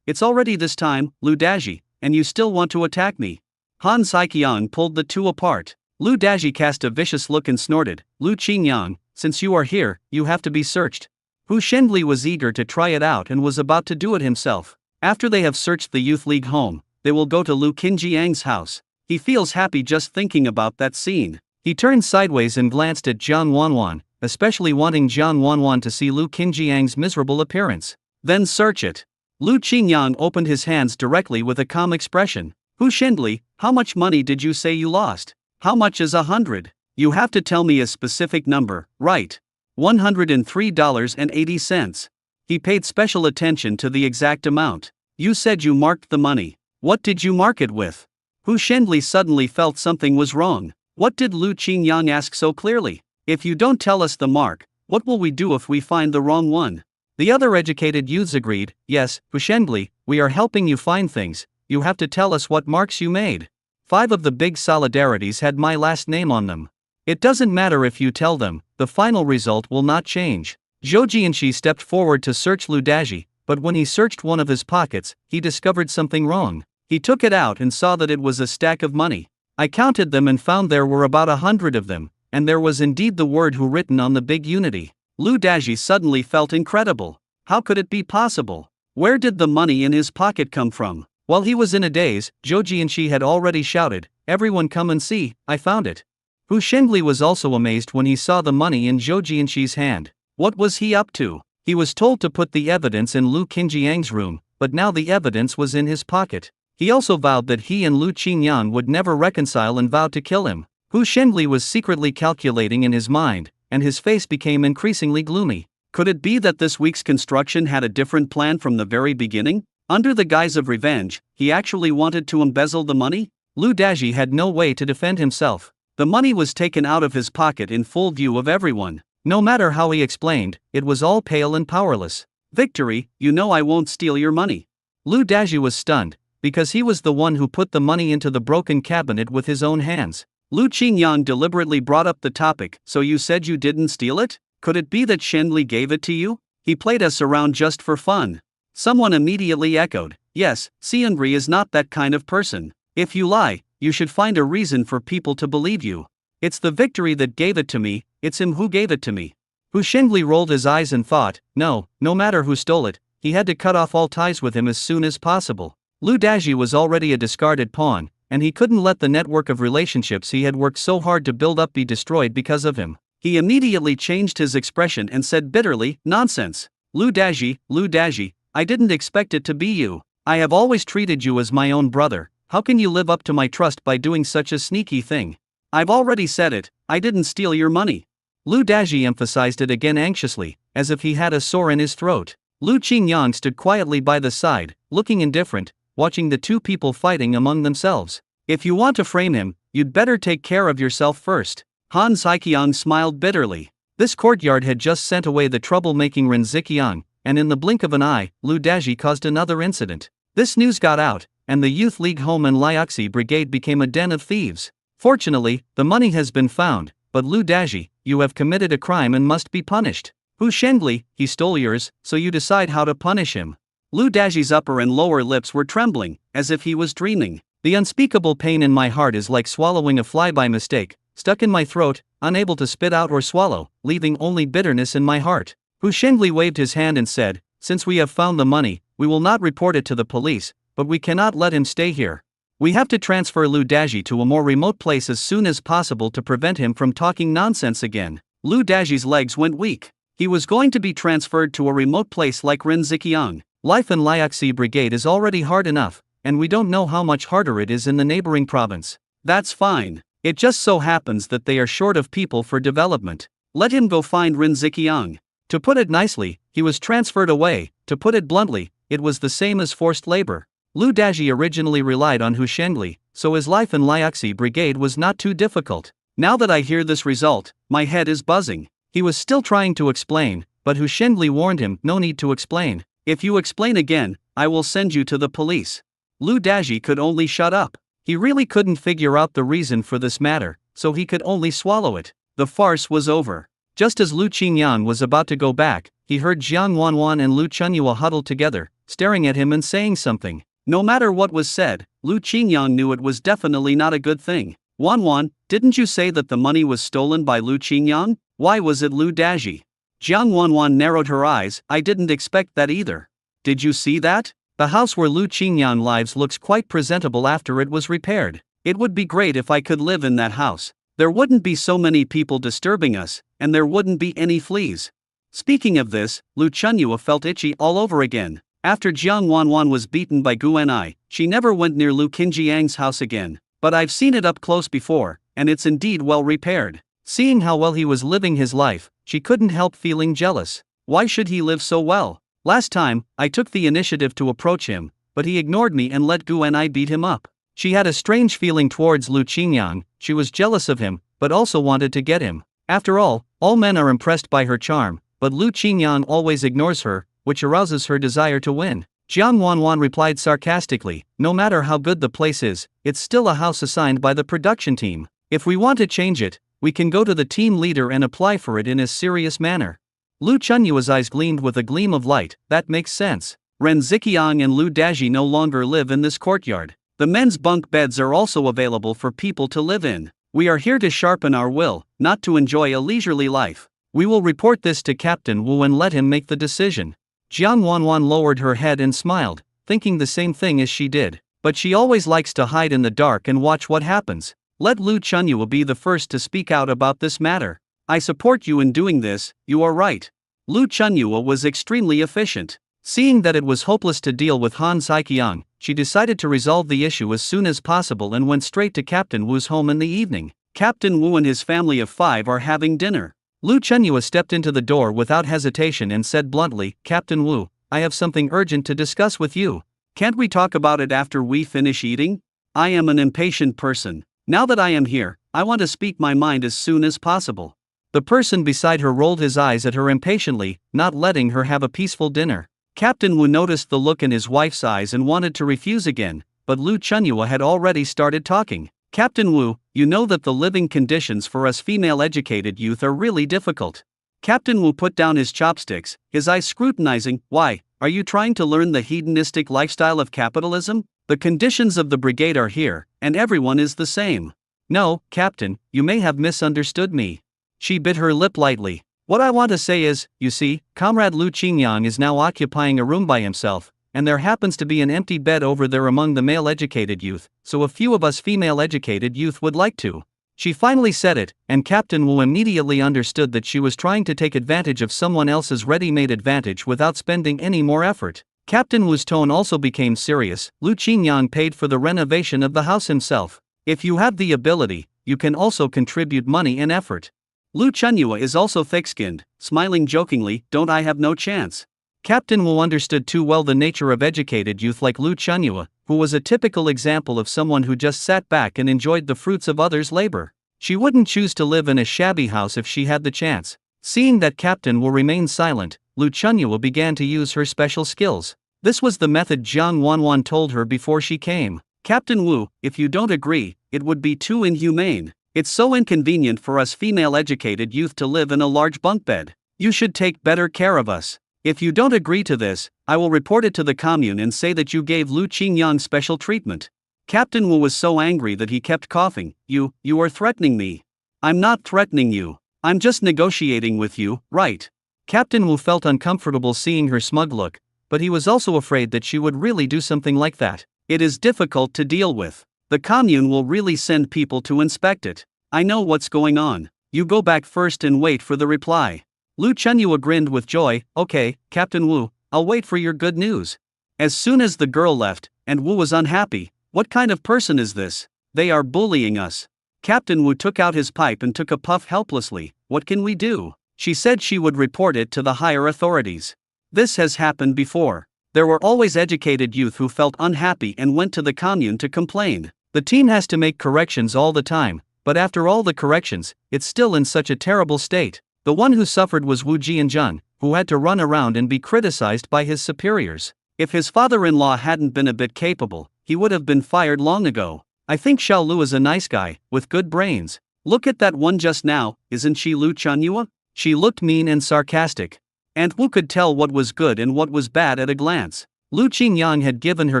it's already this time, Lu Daji, and you still want to attack me." Han Saiqian pulled the two apart. Lu Daji cast a vicious look and snorted, "Lu Qingyang, since you are here, you have to be searched." Hu Shenli was eager to try it out and was about to do it himself. After they have searched the youth league home, they will go to Lu Qinjiang's house.
He feels happy just thinking about that scene.
He turned sideways and glanced at Jiang Wanwan, especially wanting Jiang Wanwan to see Lu Qingjiang's miserable appearance.
Then search it. Lu Qingyang opened his hands directly with a calm expression. Hu Shendli, how much money did you say you lost? How much is 100? You have to tell me a specific number, right? $103.80. He paid special attention to the exact amount. You said you marked the money. What did you mark it with? Hu Shendli suddenly felt something was wrong. What did Lu Qingyang ask so clearly? If you don't tell us the mark, what will we do if we find the wrong one?
The other educated youths agreed. Yes, Hu Shendli, we are helping you find things. You have to tell us what marks you made. 5 of the big solidarities had my last name on them. It doesn't matter if you tell them, the final result will not change. Zhou Jianxi stepped forward to search Lu Daji, but when he searched one of his pockets, he discovered something wrong. He took it out and saw that it was a stack of money. I counted them and found there were about 100 of them, and there was indeed the word Hu written on the big unity. Lu Daji suddenly felt incredible. How could it be possible? Where did the money in his pocket come from? While he was in a daze, Zhou Jianxi had already shouted, "Everyone come and see, I found it." Hu Shendli was also amazed when he saw the money in Zhou Jianxi's hand. What was he up to? He was told to put the evidence in Lu Qingjiang's room, but now the evidence was in his pocket. He also vowed that he and Lu Qingyan would never reconcile and vowed to kill him. Hu Shendli was secretly calculating in his mind, and his face became increasingly gloomy. Could it be that this week's construction had a different plan from the very beginning? Under the guise of revenge, he actually wanted to embezzle the money? Lu Daji had no way to defend himself. The money was taken out of his pocket in full view of everyone. No matter how he explained, it was all pale and powerless. Victory, you know I won't steal your money. Lu Daji was stunned, because he was the one who put the money into the broken cabinet with his own hands. Lu Qingyang deliberately brought up the topic. So you said you didn't steal it? Could it be that Shendli gave it to you? He played us around just for fun. Someone immediately echoed, yes, Xianri is not that kind of person. If you lie, you should find a reason for people to believe you. It's the Victory that gave it to me, it's him who gave it to me. Hu Shendli rolled his eyes and thought, no matter who stole it, he had to cut off all ties with him as soon as possible. Lu Daji was already a discarded pawn, and he couldn't let the network of relationships he had worked so hard to build up be destroyed because of him. He immediately changed his expression and said bitterly, nonsense. Lu Daji, I didn't expect it to be you. I have always treated you as my own brother. How can you live up to my trust by doing such a sneaky thing? I've already said it, I didn't steal your money. Lu Daji emphasized it again anxiously, as if he had a sore in his throat. Lu Qingyang stood quietly by the side, looking indifferent, watching the two people fighting among themselves. If you want to frame him, you'd better take care of yourself first. Han Saiqiang smiled bitterly. This courtyard had just sent away the troublemaking Ren Ziqiang, and in the blink of an eye, Lu Daji caused another incident. This news got out, and the Youth League Home and Liaxi Brigade became a den of thieves. Fortunately, the money has been found, but Lu Daji, you have committed a crime and must be punished. Hu Shendli, he stole yours, so you decide how to punish him. Lu Daji's upper and lower lips were trembling, as if he was dreaming. The unspeakable pain in my heart is like swallowing a fly by mistake, stuck in my throat, unable to spit out or swallow, leaving only bitterness in my heart. Hu Shendli waved his hand and said, since we have found the money, we will not report it to the police, but we cannot let him stay here. We have to transfer Lu Daji to a more remote place as soon as possible to prevent him from talking nonsense again. Lu Daji's legs went weak. He was going to be transferred to a remote place like Ren Ziqiang. Life in Liaxi Brigade is already hard enough, and we don't know how much harder it is in the neighboring province. That's fine. It just so happens that they are short of people for development. Let him go find Ren Ziqiang. To put it nicely, he was transferred away. To put it bluntly, it was the same as forced labor. Lu Daji originally relied on Hu Shendli, so his life in Liaxi Brigade was not too difficult. Now that I hear this result, my head is buzzing. He was still trying to explain, but Hu Shendli warned him, no need to explain. If you explain again, I will send you to the police. Lu Daji could only shut up. He really couldn't figure out the reason for this matter, so he could only swallow it. The farce was over. Just as Lu Qingyang was about to go back, he heard Jiang Wanwan and Lu Chunyua huddled together, staring at him and saying something. No matter what was said, Lu Qingyang knew it was definitely not a good thing. Wanwan, didn't you say that the money was stolen by Lu Qingyang? Why was it Lu Daji? Jiang Wanwan narrowed her eyes. I didn't expect that either. Did you see that? The house where Lu Qingyang lives looks quite presentable after it was repaired.
It would be great if I could live in that house. There wouldn't be so many people disturbing us, and there wouldn't be any fleas. Speaking of this, Lu Chunyua felt itchy all over again. After Jiang Wanwan was beaten by Gu Ni, she never went near Lu Qingjiang's house again. But I've seen it up close before, and it's indeed well repaired. Seeing how well he was living his life, she couldn't help feeling jealous. Why should he live so well? Last time, I took the initiative to approach him, but he ignored me and let Gu Ni beat him up. She had a strange feeling towards Lu Qingyang. She was jealous of him, but also wanted to get him. After all men are impressed by her charm, but Lu Qingyang always ignores her, which arouses her desire to win. Jiang Wanwan replied sarcastically, no matter how good the place is, it's still a house assigned by the production team. If we want to change it, we can go to the team leader and apply for it in a serious manner. Lu Chunyua's eyes gleamed with a gleam of light. That makes sense. Ren Ziqiang and Lu Daji no longer live in this courtyard. The men's bunk beds are also available for people to live in. We are here to sharpen our will, not to enjoy a leisurely life. We will report this to Captain Wu and let him make the decision. Jiang Wanwan lowered her head and smiled, thinking the same thing as she did. But she always likes to hide in the dark and watch what happens. Let Lu Chunyua be the first to speak out about this matter. I support you in doing this, you are right. Lu Chunyua was extremely efficient. Seeing that it was hopeless to deal with Han Saiqiang, she decided to resolve the issue as soon as possible and went straight to Captain Wu's home in the evening. Captain Wu and his family of 5 are having dinner. Lu Chunyua stepped into the door without hesitation and said bluntly, Captain Wu, I have something urgent to discuss with you. Can't we talk about it after we finish eating? I am an impatient person. Now that I am here, I want to speak my mind as soon as possible. The person beside her rolled his eyes at her impatiently, not letting her have a peaceful dinner. Captain Wu noticed the look in his wife's eyes and wanted to refuse again, but Lu Chunyua had already started talking. Captain Wu, you know that the living conditions for us female-educated youth are really difficult. Captain Wu put down his chopsticks, his eyes scrutinizing. Why, are you trying to learn the hedonistic lifestyle of capitalism? The conditions of the brigade are here, and everyone is the same. No, Captain, you may have misunderstood me. She bit her lip lightly. What I want to say is, you see, Comrade Lu Qingyang is now occupying a room by himself, and there happens to be an empty bed over there among the male-educated youth, so a few of us female-educated youth would like to. She finally said it, and Captain Wu immediately understood that she was trying to take advantage of someone else's ready-made advantage without spending any more effort. Captain Wu's tone also became serious. Lu Qingyang paid for the renovation of the house himself. If you have the ability, you can also contribute money and effort. Lu Chunyua is also thick-skinned, smiling jokingly, don't I have no chance? Captain Wu understood too well the nature of educated youth like Lu Chunyua, who was a typical example of someone who just sat back and enjoyed the fruits of others' labor. She wouldn't choose to live in a shabby house if she had the chance. Seeing that Captain Wu remained silent, Lu Chunyua began to use her special skills. This was the method Jiang Wanwan told her before she came. Captain Wu, if you don't agree, it would be too inhumane. It's so inconvenient for us female-educated youth to live in a large bunk bed. You should take better care of us. If you don't agree to this, I will report it to the commune and say that you gave Lu Qingyang special treatment. Captain Wu was so angry that he kept coughing. You are threatening me. I'm not threatening you. I'm just negotiating with you, right? Captain Wu felt uncomfortable seeing her smug look, but he was also afraid that she would really do something like that. It is difficult to deal with. The commune will really send people to inspect it. I know what's going on. You go back first and wait for the reply. Lu Chunyua grinned with joy. Okay, Captain Wu, I'll wait for your good news. As soon as the girl left, and Wu was unhappy. What kind of person is this? They are bullying us. Captain Wu took out his pipe and took a puff helplessly. What can we do? She said she would report it to the higher authorities. This has happened before. There were always educated youth who felt unhappy and went to the commune to complain. The team has to make corrections all the time, but after all the corrections, it's still in such a terrible state. The one who suffered was Wu Jianzhen, who had to run around and be criticized by his superiors. If his father-in-law hadn't been a bit capable, he would have been fired long ago. I think Xiao Lu is a nice guy, with good brains. Look at that one just now, isn't she Lu Chunyua? She looked mean and sarcastic. And Wu could tell what was good and what was bad at a glance. Lu Qingyang had given her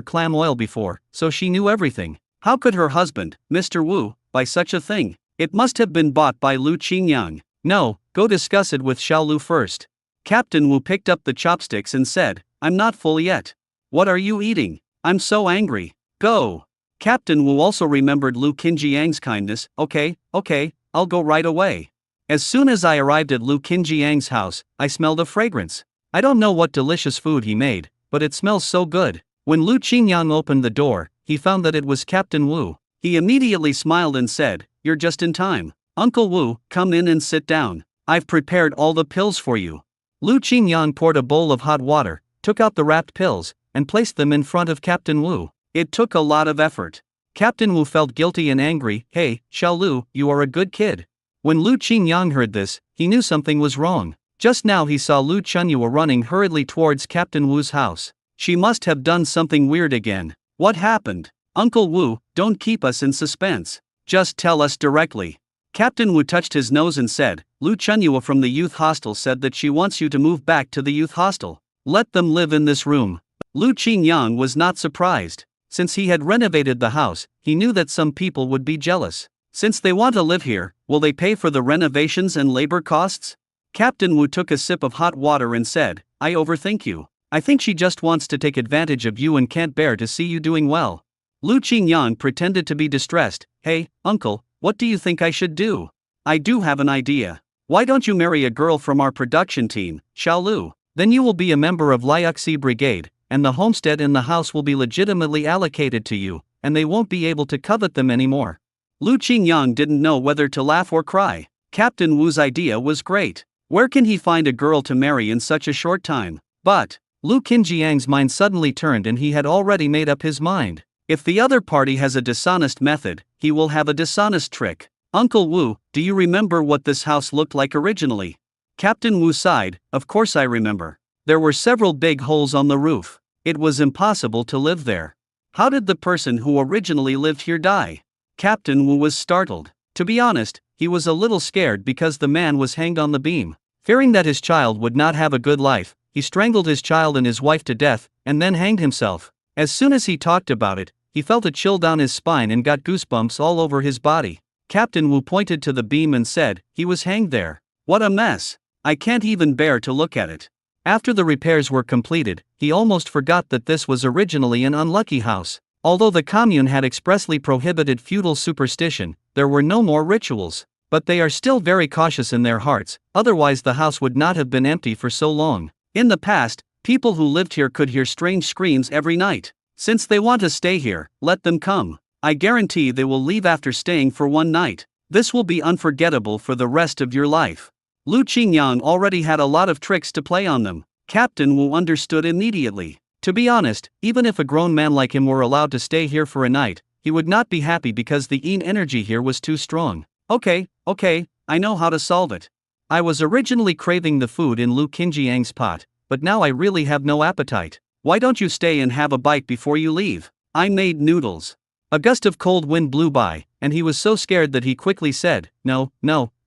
clam oil before, so she knew everything. How could her husband, Mr. Wu, buy such a thing? It must have been bought by Lu Qingyang. No, go discuss it with Xiao Lu first. Captain Wu picked up the chopsticks and said, I'm not full yet. What are you eating? I'm so angry. Go. Captain Wu also remembered Lu Qinjiang's kindness. Okay, I'll go right away. As soon as I arrived at Lu Qinjiang's house, I smelled a fragrance. I don't know what delicious food he made, but it smells so good. When Lu Qingyang opened the door, he found that it was Captain Wu. He immediately smiled and said, "You're just in time. Uncle Wu, come in and sit down. I've prepared all the pills for you." Lu Qingyang poured a bowl of hot water, took out the wrapped pills, and placed them in front of Captain Wu. It took a lot of effort. Captain Wu felt guilty and angry. "Hey, Xiao Lu, you are a good kid." When Lu Qingyang heard this, he knew something was wrong. Just now he saw Lu Chunyua running hurriedly towards Captain Wu's house. She must have done something weird again. What happened? Uncle Wu, don't keep us in suspense. Just tell us directly. Captain Wu touched his nose and said, "Lu Chunyua from the youth hostel said that she wants you to move back to the youth hostel. Let them live in this room." Lu Qingyang was not surprised. Since he had renovated the house, he knew that some people would be jealous. Since they want to live here, will they pay for the renovations and labor costs? Captain Wu took a sip of hot water and said, "I overthink you. I think she just wants to take advantage of you and can't bear to see you doing well." Lu Qingyang pretended to be distressed. "Hey, uncle, what do you think I should do? I do have an idea. Why don't you marry a girl from our production team, Xiao Lu? Then you will be a member of Liuxi Brigade, and the homestead in the house will be legitimately allocated to you, and they won't be able to covet them anymore." Lu Qingyang didn't know whether to laugh or cry. Captain Wu's idea was great. Where can he find a girl to marry in such a short time? But Lu Qinjiang's mind suddenly turned and he had already made up his mind. If the other party has a dishonest method, he will have a dishonest trick. "Uncle Wu, do you remember what this house looked like originally?" Captain Wu sighed. "Of course I remember. There were several big holes on the roof. It was impossible to live there. How did the person who originally lived here die?" Captain Wu was startled. To be honest, he was a little scared because the man was hanged on the beam. Fearing that his child would not have a good life, he strangled his child and his wife to death, and then hanged himself. As soon as he talked about it, he felt a chill down his spine and got goosebumps all over his body. Captain Wu pointed to the beam and said, "He was hanged there. What a mess. I can't even bear to look at it." After the repairs were completed, he almost forgot that this was originally an unlucky house. Although the commune had expressly prohibited feudal superstition, there were no more rituals. But they are still very cautious in their hearts, otherwise the house would not have been empty for so long. In the past, people who lived here could hear strange screams every night. Since they want to stay here, let them come. I guarantee they will leave after staying for one night. This will be unforgettable for the rest of your life. Lu Qingyang already had a lot of tricks to play on them. Captain Wu understood immediately. To be honest, even if a grown man like him were allowed to stay here for a night, he would not be happy because the yin energy here was too strong. Okay, I know how to solve it. I was originally craving the food in Lu Qinjiang's pot, but now I really have no appetite. Why don't you stay and have a bite before you leave? I made noodles." A gust of cold wind blew by, and he was so scared that he quickly said, No,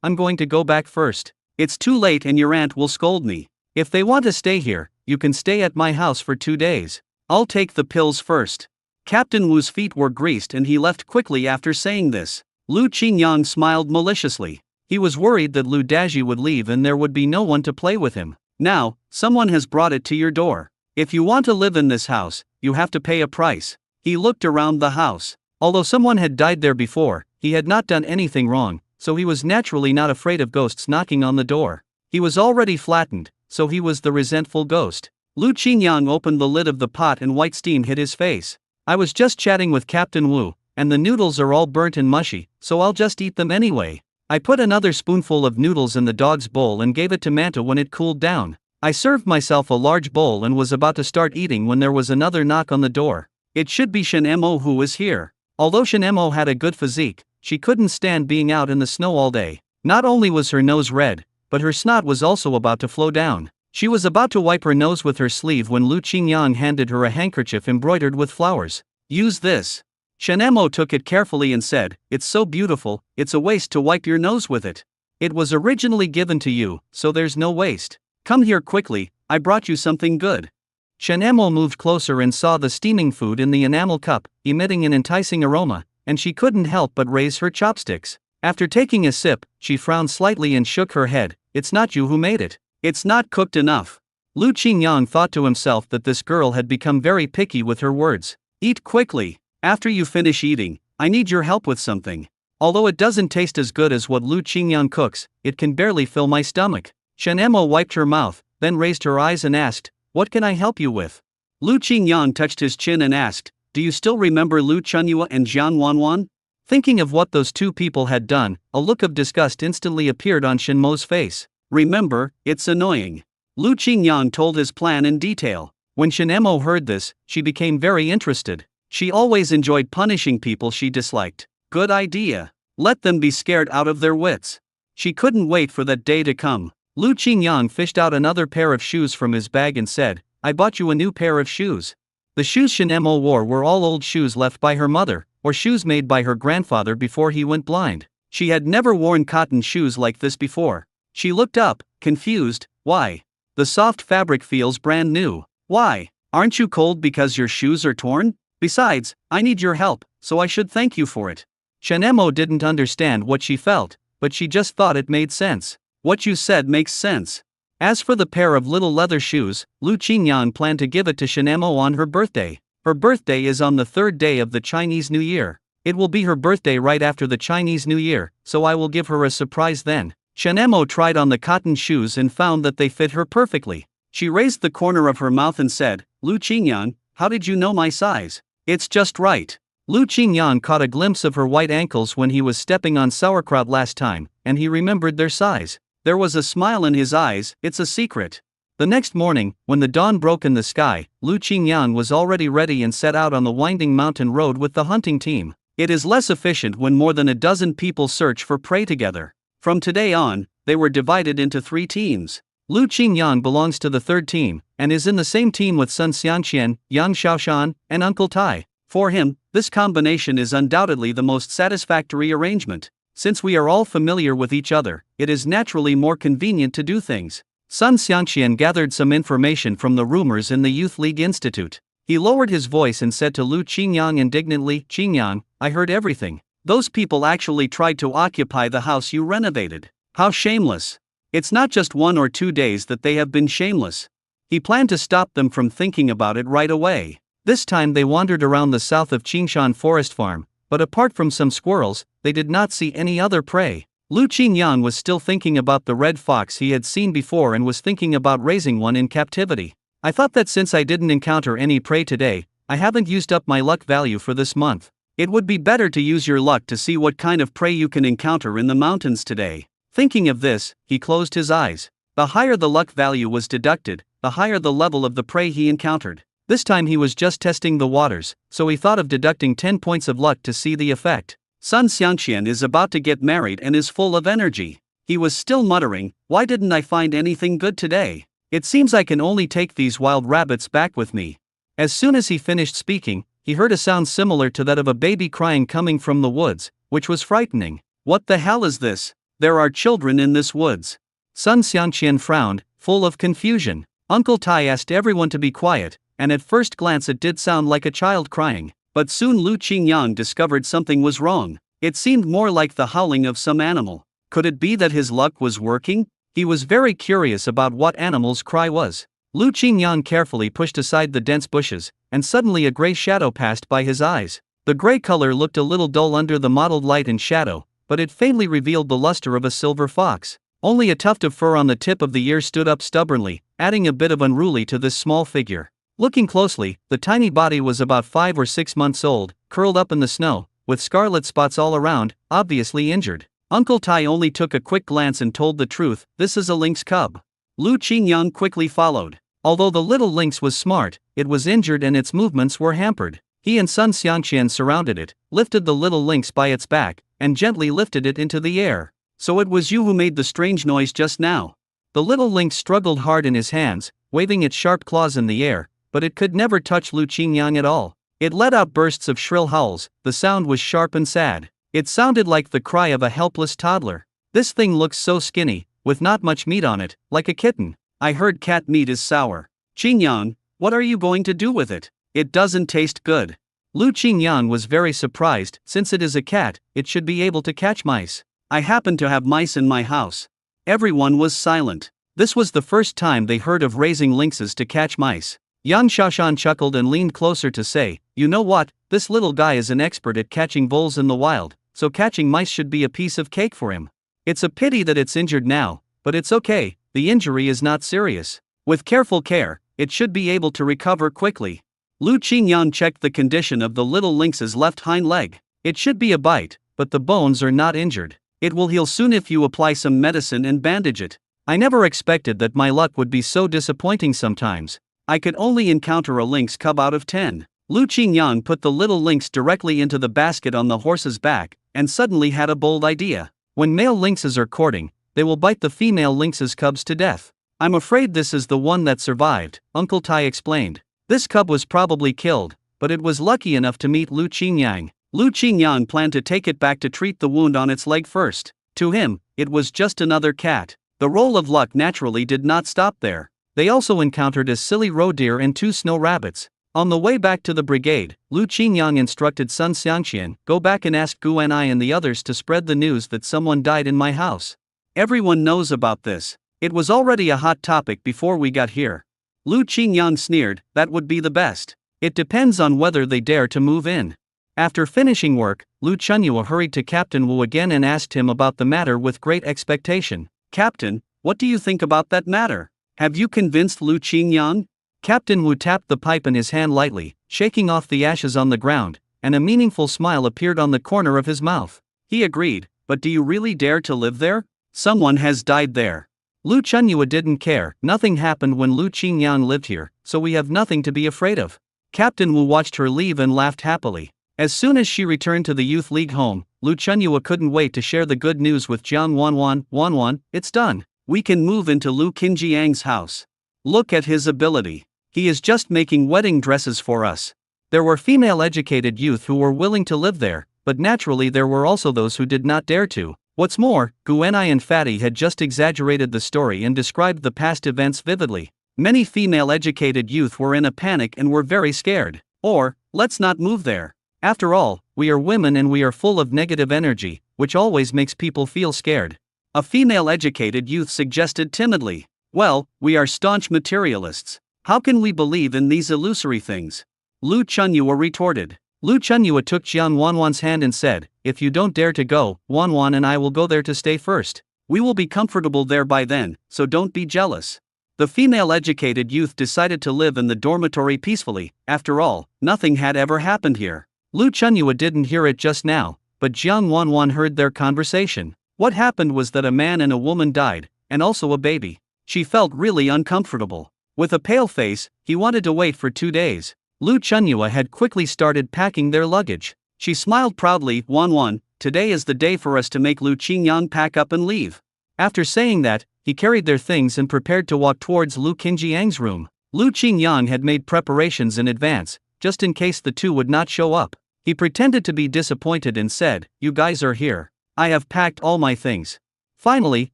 I'm going to go back first. It's too late and your aunt will scold me. If they want to stay here, you can stay at my house for 2 days. I'll take the pills first." Captain Wu's feet were greased and he left quickly after saying this. Lu Qingyang smiled maliciously. He was worried that Lu Daji would leave and there would be no one to play with him. Now, someone has brought it to your door. If you want to live in this house, you have to pay a price. He looked around the house. Although someone had died there before, he had not done anything wrong, so he was naturally not afraid of ghosts knocking on the door. He was already flattened, so he was the resentful ghost. Lu Qingyang opened the lid of the pot and white steam hit his face. "I was just chatting with Captain Wu, and the noodles are all burnt and mushy, so I'll just eat them anyway." I put another spoonful of noodles in the dog's bowl and gave it to Manta when it cooled down. I served myself a large bowl and was about to start eating when there was another knock on the door. It should be Shen Mo who was here. Although Shen Mo had a good physique, she couldn't stand being out in the snow all day. Not only was her nose red, but her snot was also about to flow down. She was about to wipe her nose with her sleeve when Lu Qingyang handed her a handkerchief embroidered with flowers. "Use this." Shen Mo took it carefully and said, "It's so beautiful, it's a waste to wipe your nose with it. It was originally given to you, so there's no waste. Come here quickly, I brought you something good." Shen Mo moved closer and saw the steaming food in the enamel cup, emitting an enticing aroma, and she couldn't help but raise her chopsticks. After taking a sip, she frowned slightly and shook her head. "It's not you who made it. It's not cooked enough." Lu Qingyang thought to himself that this girl had become very picky with her words. "Eat quickly." After you finish eating, I need your help with something. Although it doesn't taste as good as what Lu Qingyang cooks, it can barely fill my stomach. Shen Emo wiped her mouth, then raised her eyes and asked, "What can I help you with?" Lu Qingyang touched his chin and asked, "Do you still remember Lu Chunyua and Jiang Wanwan?" Thinking of what those two people had done, a look of disgust instantly appeared on Shen Mo's face. "Remember, it's annoying." Lu Qingyang told his plan in detail. When Shen Emo heard this, she became very interested. She always enjoyed punishing people she disliked. Good idea. Let them be scared out of their wits. She couldn't wait for that day to come. Lu Qingyang fished out another pair of shoes from his bag and said, "I bought you a new pair of shoes." The shoes Shen Emo wore were all old shoes left by her mother, or shoes made by her grandfather before he went blind. She had never worn cotton shoes like this before. She looked up, confused. "Why? The soft fabric feels brand new. Why? Aren't you cold because your shoes are torn? Besides, I need your help, so I should thank you for it." Shen Emo didn't understand what she felt, but she just thought it made sense. "What you said makes sense." As for the pair of little leather shoes, Lu Qingyang planned to give it to Shen Emo on her birthday. Her birthday is on the 3rd day of the Chinese New Year. It will be her birthday right after the Chinese New Year, so I will give her a surprise then. Shen Emo tried on the cotton shoes and found that they fit her perfectly. She raised the corner of her mouth and said, "Lu Qingyang, how did you know my size? It's just right." Lu Qingyang caught a glimpse of her white ankles when he was stepping on sauerkraut last time, and he remembered their size. There was a smile in his eyes. "It's a secret." The next morning, when the dawn broke in the sky, Lu Qingyang was already ready and set out on the winding mountain road with the hunting team. It is less efficient when more than a dozen people search for prey together. From today on, they were divided into 3 teams. Lu Qingyang belongs to the 3rd team, and is in the same team with Sun Xiangqian, Yang Xiaoshan, and Uncle Tai. For him, this combination is undoubtedly the most satisfactory arrangement. Since we are all familiar with each other, it is naturally more convenient to do things. Sun Xiangqian gathered some information from the rumors in the Youth League Institute. He lowered his voice and said to Lu Qingyang indignantly, "Qingyang, I heard everything. Those people actually tried to occupy the house you renovated. How shameless. It's not just 1 or 2 days that they have been shameless." He planned to stop them from thinking about it right away. This time they wandered around the south of Qingshan Forest Farm, but apart from some squirrels, they did not see any other prey. Lu Qingyang was still thinking about the red fox he had seen before and was thinking about raising one in captivity. "I thought that since I didn't encounter any prey today, I haven't used up my luck value for this month. It would be better to use your luck to see what kind of prey you can encounter in the mountains today." Thinking of this, he closed his eyes. The higher the luck value was deducted, the higher the level of the prey he encountered. This time he was just testing the waters, so he thought of deducting 10 points of luck to see the effect. Sun Xiangqian is about to get married and is full of energy. He was still muttering, "Why didn't I find anything good today? It seems I can only take these wild rabbits back with me." As soon as he finished speaking, he heard a sound similar to that of a baby crying coming from the woods, which was frightening. "What the hell is this? There are children in this woods." Sun Xiangqian frowned, full of confusion. Uncle Tai asked everyone to be quiet, and at first glance it did sound like a child crying, but soon Lu Qingyang discovered something was wrong. It seemed more like the howling of some animal. Could it be that his luck was working? He was very curious about what animal's cry was. Lu Qingyang carefully pushed aside the dense bushes, and suddenly a gray shadow passed by his eyes. The gray color looked a little dull under the mottled light and shadow, but it faintly revealed the luster of a silver fox. Only a tuft of fur on the tip of the ear stood up stubbornly, adding a bit of unruly to this small figure. Looking closely, the tiny body was about 5 or 6 months old, curled up in the snow, with scarlet spots all around, obviously injured. Uncle Tai only took a quick glance and told the truth, "This is a lynx cub." Lu Qingyang quickly followed. Although the little lynx was smart, it was injured and its movements were hampered. He and Sun Xiangqian surrounded it, lifted the little lynx by its back, and gently lifted it into the air. "So it was you who made the strange noise just now." The little lynx struggled hard in his hands, waving its sharp claws in the air, but it could never touch Lu Qingyang at all. It let out bursts of shrill howls. The sound was sharp and sad. It sounded like the cry of a helpless toddler. "This thing looks so skinny, with not much meat on it, like a kitten. I heard cat meat is sour. Qingyang, what are you going to do with it? It doesn't taste good." Lu Qingyang was very surprised. Since it is a cat, it should be able to catch mice. "I happen to have mice in my house." Everyone was silent. This was the first time they heard of raising lynxes to catch mice.
Yang Shashan chuckled and leaned closer to say, "You know what, this little guy is an expert at catching voles in the wild, so catching mice should be a piece of cake for him. It's a pity that it's injured now, but it's okay, the injury is not serious. With careful care, it should be able to recover quickly." Lu Qingyang checked the condition of the little lynx's left hind leg. "It should be a bite, but the bones are not injured. It will heal soon if you apply some medicine and bandage it. I never expected that my luck would be so disappointing sometimes. I could only encounter a lynx cub out of 10. Lu Qingyang put the little lynx directly into the basket on the horse's back, and suddenly had a bold idea. When male lynxes are courting, they will bite the female lynx's cubs to death. "I'm afraid this is the one that survived," Uncle Tai explained. "This cub was probably killed, but it was lucky enough to meet Lu Qingyang." Lu Qingyang planned to take it back to treat the wound on its leg first. To him, it was just another cat. The roll of luck naturally did not stop there. They also encountered a silly roe deer and 2 snow rabbits. On the way back to the brigade, Lu Qingyang instructed Sun Xiangqian, "Go back and ask Gu Anai and the others to spread the news that someone died in my house. Everyone knows about this. It was already a hot topic before we got here." Lu Qingyang sneered, "That would be the best. It depends on whether they dare to move in." After finishing work, Lu Chunyua hurried to Captain Wu again and asked him about the matter with great expectation. "Captain, what do you think about that matter? Have you convinced Lu Qingyang?" Captain Wu tapped the pipe in his hand lightly, shaking off the ashes on the ground, and a meaningful smile appeared on the corner of his mouth. He agreed, "But do you really dare to live there? Someone has died there." Lu Chunyua didn't care. "Nothing happened when Lu Qingyang lived here, so we have nothing to be afraid of." Captain Wu watched her leave and laughed happily. As soon as she returned to the youth league home, Lu Chunyua couldn't wait to share the good news with Jiang Wanwan. "Wanwan, it's done. We can move into Lu Qinjiang's house. Look at his ability. He is just making wedding dresses for us." There were female educated youth who were willing to live there, but naturally there were also those who did not dare to. What's more, Guenai and Fatty had just exaggerated the story and described the past events vividly. Many female educated youth were in a panic and were very scared. Or, let's not move there. After all, we are women and we are full of negative energy, which always makes people feel scared. A female educated youth suggested timidly. "Well, we are staunch materialists. How can we believe in these illusory things?" Lu Chunyua retorted. Lu Chunyua took Jiang Wanwan's hand and said, "If you don't dare to go, Wanwan and I will go there to stay first. We will be comfortable there by then, so don't be jealous." The female educated youth decided to live in the dormitory peacefully. After all, nothing had ever happened here. Lu Chunyua didn't hear it just now, but Jiang Wanwan heard their conversation. What happened was that a man and a woman died, and also a baby. She felt really uncomfortable. With a pale face, he wanted to wait for 2 days. Lu Chunyua had quickly started packing their luggage. She smiled proudly. "Wanwan, today is the day for us to make Lu Qingyang pack up and leave." After saying that, he carried their things and prepared to walk towards Lu Qinjiang's room. Lu Qingyang had made preparations in advance, just in case the two would not show up. He pretended to be disappointed and said, "You guys are here. I have packed all my things." Finally,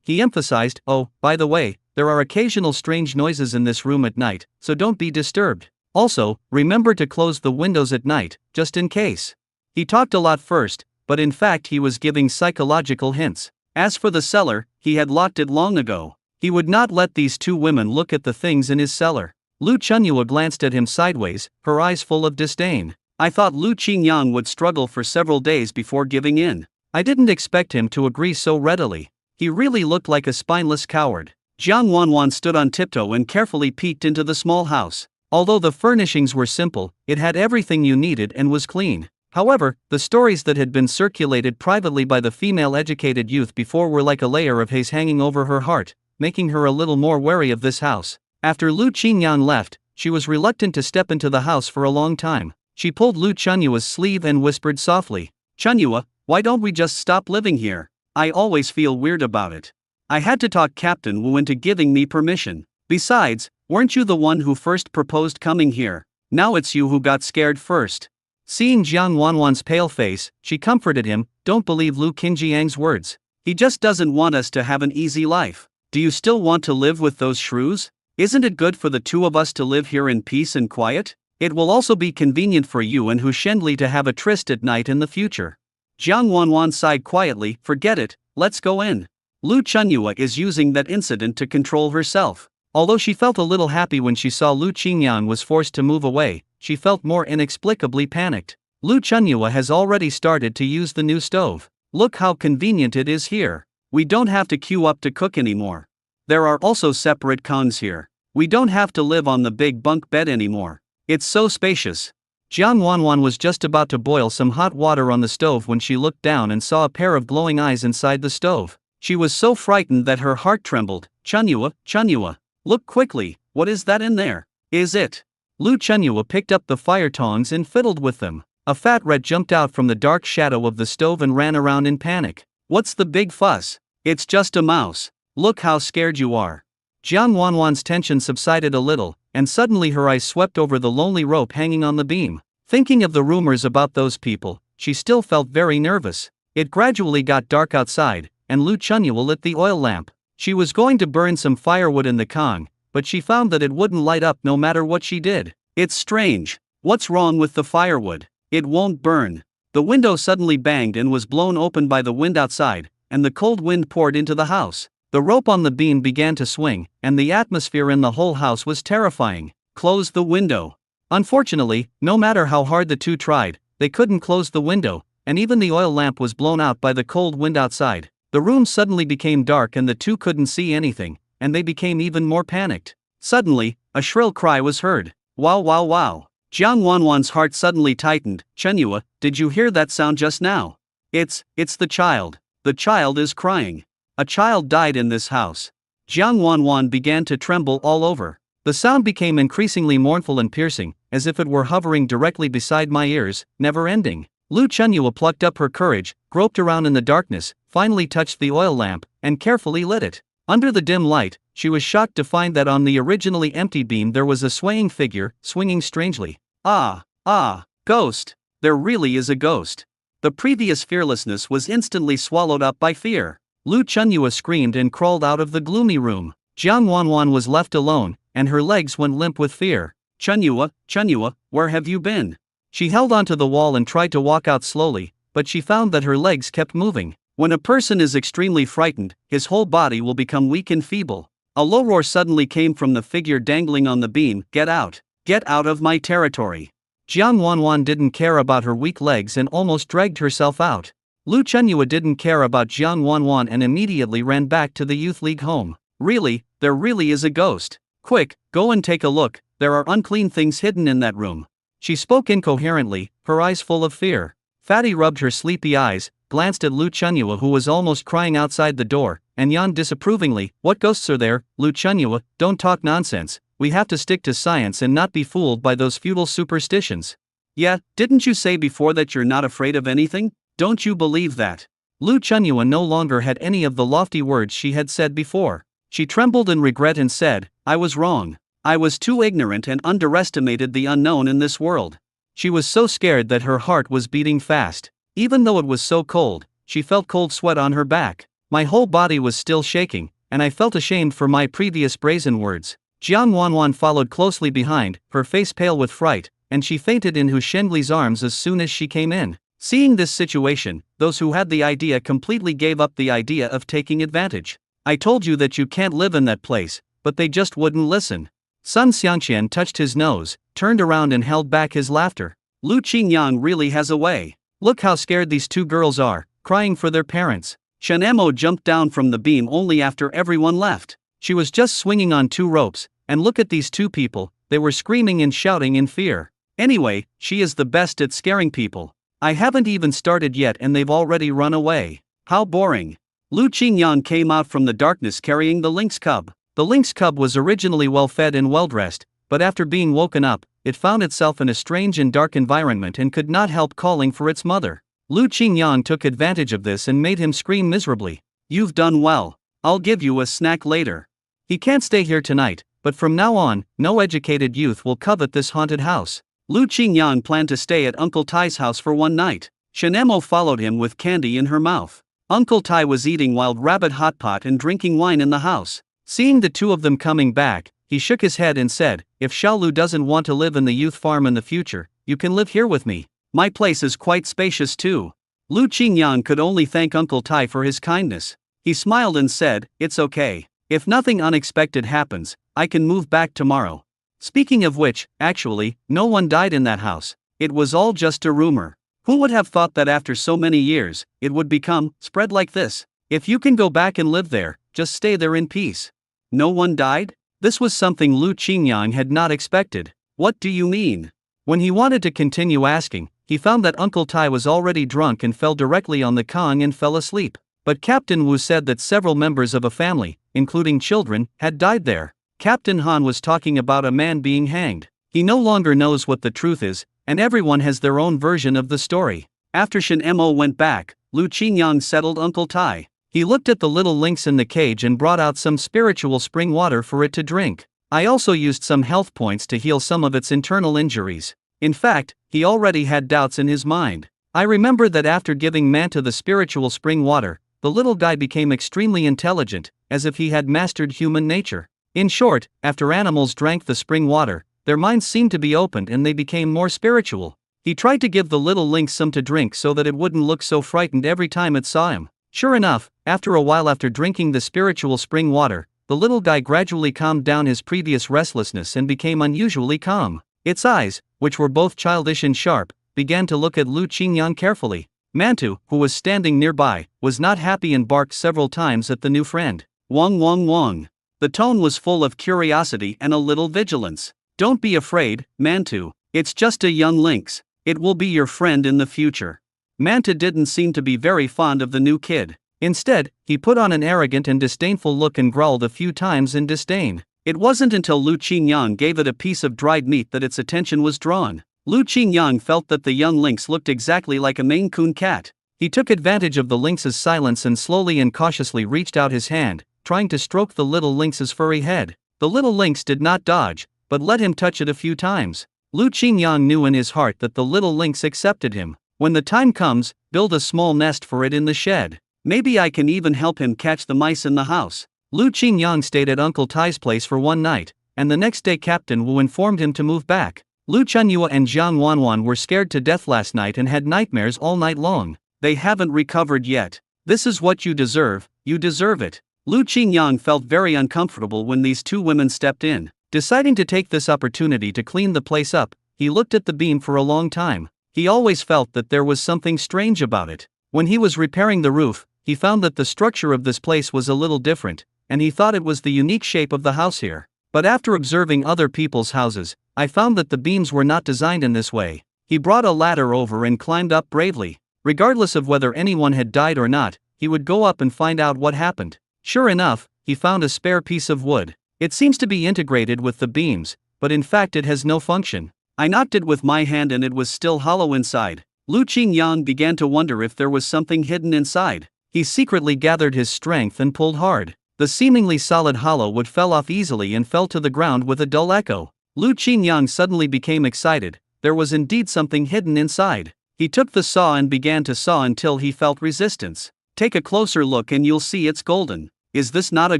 he emphasized, "Oh, by the way, there are occasional strange noises in this room at night, so don't be disturbed. Also, remember to close the windows at night, just in case." He talked a lot first, but in fact he was giving psychological hints. As for the cellar, he had locked it long ago. He would not let these two women look at the things in his cellar. Lu Chunyua glanced at him sideways, her eyes full of disdain. "I thought Lu Qingyang would struggle for several days before giving in. I didn't expect him to agree so readily. He really looked like a spineless coward." Jiang Wanwan stood on tiptoe and carefully peeked into the small house. Although the furnishings were simple, it had everything you needed and was clean. However, the stories that had been circulated privately by the female educated youth before were like a layer of haze hanging over her heart, making her a little more wary of this house. After Lu Qingyang left, she was reluctant to step into the house for a long time. She pulled Lu Chunyua's sleeve and whispered softly, "Chunyua, why don't we just stop living here? I always feel weird about it. I had to talk Captain Wu into giving me permission. Besides, weren't you the one who first proposed coming here? Now it's you who got scared first." Seeing Jiang Wanwan's pale face, she comforted him, "Don't believe Lu Qinjiang's words. He just doesn't want us to have an easy life. Do you still want to live with those shrews? Isn't it good for the two of us to live here in peace and quiet? It will also be convenient for you and Hu Shendli to have a tryst at night in the future." Jiang Wanwan sighed quietly, "Forget it, let's go in." Lu Chunyua is using that incident to control herself. Although she felt a little happy when she saw Lu Qingyang was forced to move away, she felt more inexplicably panicked. Lu Chunyua has already started to use the new stove. Look how convenient it is here. We don't have to queue up to cook anymore. There are also separate cons here. We don't have to live on the big bunk bed anymore. It's so spacious. Jiang Wanwan was just about to boil some hot water on the stove when she looked down and saw a pair of glowing eyes inside the stove. She was so frightened that her heart trembled. Chunyua, Chunyua, look quickly, what is that in there? Is it? Lu Chunyua picked up the fire tongs and fiddled with them. A fat rat jumped out from the dark shadow of the stove and ran around in panic. What's the big fuss? It's just a mouse. Look how scared you are. Jiang Wanwan's tension subsided a little, and suddenly her eyes swept over the lonely rope hanging on the beam. Thinking of the rumors about those people, she still felt very nervous. It gradually got dark outside, and Lu Chunyua lit the oil lamp. She was going to burn some firewood in the Kong, but she found that it wouldn't light up no matter what she did. It's strange. What's wrong with the firewood? It won't burn. The window suddenly banged and was blown open by the wind outside, and the cold wind poured into the house. The rope on the beam began to swing, and the atmosphere in the whole house was terrifying. Close the window. Unfortunately, no matter how hard the two tried, they couldn't close the window, and even the oil lamp was blown out by the cold wind outside. The room suddenly became dark and the two couldn't see anything, and they became even more panicked. Suddenly, a shrill cry was heard. Wow wow wow. Jiang Wanwan's heart suddenly tightened. Chunyua, did you hear that sound just now? It's the child. The child is crying. A child died in this house. Jiang Wanwan began to tremble all over. The sound became increasingly mournful and piercing, as if it were hovering directly beside my ears, never ending. Lu Chunyua plucked up her courage, groped around in the darkness, finally touched the oil lamp, and carefully lit it. Under the dim light, she was shocked to find that on the originally empty beam there was a swaying figure, swinging strangely. Ghost! There really is a ghost. The previous fearlessness was instantly swallowed up by fear. Lu Chunyua screamed and crawled out of the gloomy room. Jiang Wanwan was left alone, and her legs went limp with fear. Chunyua, Chunyua, where have you been? She held onto the wall and tried to walk out slowly, but she found that her legs kept moving. When a person is extremely frightened, his whole body will become weak and feeble. A low roar suddenly came from the figure dangling on the beam. Get out! Get out of my territory! Jiang Wanwan didn't care about her weak legs and almost dragged herself out. Lu Chunyua didn't care about Jiang Wanwan and immediately ran back to the youth league home. Really, there really is a ghost. Quick, go and take a look, there are unclean things hidden in that room. She spoke incoherently, her eyes full of fear. Fatty rubbed her sleepy eyes, glanced at Lu Chunyua who was almost crying outside the door, and yawned disapprovingly. What ghosts are there, Lu Chunyua? Don't talk nonsense. We have to stick to science and not be fooled by those feudal superstitions. Yeah, didn't you say before that you're not afraid of anything? Don't you believe that? Lu Chunyua no longer had any of the lofty words she had said before. She trembled in regret and said, I was wrong. I was too ignorant and underestimated the unknown in this world. She was so scared that her heart was beating fast. Even though it was so cold, she felt cold sweat on her back. My whole body was still shaking, and I felt ashamed for my previous brazen words. Jiang Wanwan followed closely behind, her face pale with fright, and she fainted in Hu Shengli's arms as soon as she came in. Seeing this situation, those who had the idea completely gave up the idea of taking advantage. I told you that you can't live in that place, but they just wouldn't listen. Sun Xiangqian touched his nose, turned around and held back his laughter. Lu Qingyang really has a way. Look how scared these two girls are, crying for their parents. Shen Emo jumped down from the beam only after everyone left. She was just swinging on two ropes, and look at these two people, they were screaming and shouting in fear. Anyway, she is the best at scaring people. I haven't even started yet and they've already run away. How boring. Lu Qingyang came out from the darkness carrying the lynx cub. The lynx cub was originally well fed and well dressed, but after being woken up, it found itself in a strange and dark environment and could not help calling for its mother. Lu Qingyang took advantage of this and made him scream miserably. You've done well. I'll give you a snack later. He can't stay here tonight, but from now on, no educated youth will covet this haunted house. Lu Qingyang planned to stay at Uncle Tai's house for one night. Shen Emo followed him with candy in her mouth. Uncle Tai was eating wild rabbit hot pot and drinking wine in the house. Seeing the two of them coming back, he shook his head and said, if Xiaolu doesn't want to live in the youth farm in the future, you can live here with me. My place is quite spacious too. Lu Qingyang could only thank Uncle Tai for his kindness. He smiled and said, it's okay.
If nothing unexpected happens, I can move back tomorrow. Speaking of which, actually, no one died in that house. It was all just a rumor. Who would have thought that after so many years, it would become spread like this? If you can go back and live there, just stay there in peace. No one died? This was something Lu Qingyang had not expected. What do you mean? When he wanted to continue asking, he found that Uncle Tai was already drunk and fell directly on the Kong and fell asleep. But Captain Wu said that several members of a family, including children, had died there. Captain Han was talking about a man being hanged. He no longer knows what the truth is, and everyone has their own version of the story. After Shen Mo went back, Lu Qingyang settled Uncle Tai. He looked at the little lynx in the cage and brought out some spiritual spring water for it to drink. I also used some health points to heal some of its internal injuries. In fact, he already had doubts in his mind. I remember that after giving Manta the spiritual spring water, the little guy became extremely intelligent, as if he had mastered human nature. In short, after animals drank the spring water, their minds seemed to be opened and they became more spiritual. He tried to give the little lynx some to drink so that it wouldn't look so frightened every time it saw him. Sure enough, after a while after drinking the spiritual spring water, the little guy gradually calmed down his previous restlessness and became unusually calm. Its eyes, which were both childish and sharp, began to look at Lu Qingyang carefully. Mantu, who was standing nearby, was not happy and barked several times at the new friend. Wong wong wong. The tone was full of curiosity and a little vigilance. Don't be afraid, Mantu. It's just a young lynx. It will be your friend in the future. Manta didn't seem to be very fond of the new kid. Instead, he put on an arrogant and disdainful look and growled a few times in disdain. It wasn't until Lu Qingyang gave it a piece of dried meat that its attention was drawn. Lu Qingyang felt that the young lynx looked exactly like a Maine Coon cat. He took advantage of the lynx's silence and slowly and cautiously reached out his hand, trying to stroke the little lynx's furry head. The little lynx did not dodge, but let him touch it a few times. Lu Qingyang knew in his heart that the little lynx accepted him. When the time comes, build a small nest for it in the shed. Maybe I can even help him catch the mice in the house. Lu Qingyang stayed at Uncle Tai's place for one night, and the next day Captain Wu informed him to move back. Lu Chunyua and Jiang Wanwan were scared to death last night and had nightmares all night long. They haven't recovered yet. This is what you deserve it. Lu Qingyang felt very uncomfortable when these two women stepped in. Deciding to take this opportunity to clean the place up, he looked at the beam for a long time. He always felt that there was something strange about it. When he was repairing the roof, he found that the structure of this place was a little different, and he thought it was the unique shape of the house here. But after observing other people's houses, I found that the beams were not designed in this way. He brought a ladder over and climbed up bravely. Regardless of whether anyone had died or not, he would go up and find out what happened. Sure enough, he found a spare piece of wood. It seems to be integrated with the beams, but in fact it has no function. I knocked it with my hand and it was still hollow inside. Lu Qingyang began to wonder if there was something hidden inside. He secretly gathered his strength and pulled hard. The seemingly solid hollow wood fell off easily and fell to the ground with a dull echo. Lu Qingyang suddenly became excited. There was indeed something hidden inside. He took the saw and began to saw until he felt resistance. Take a closer look and you'll see it's golden. Is this not a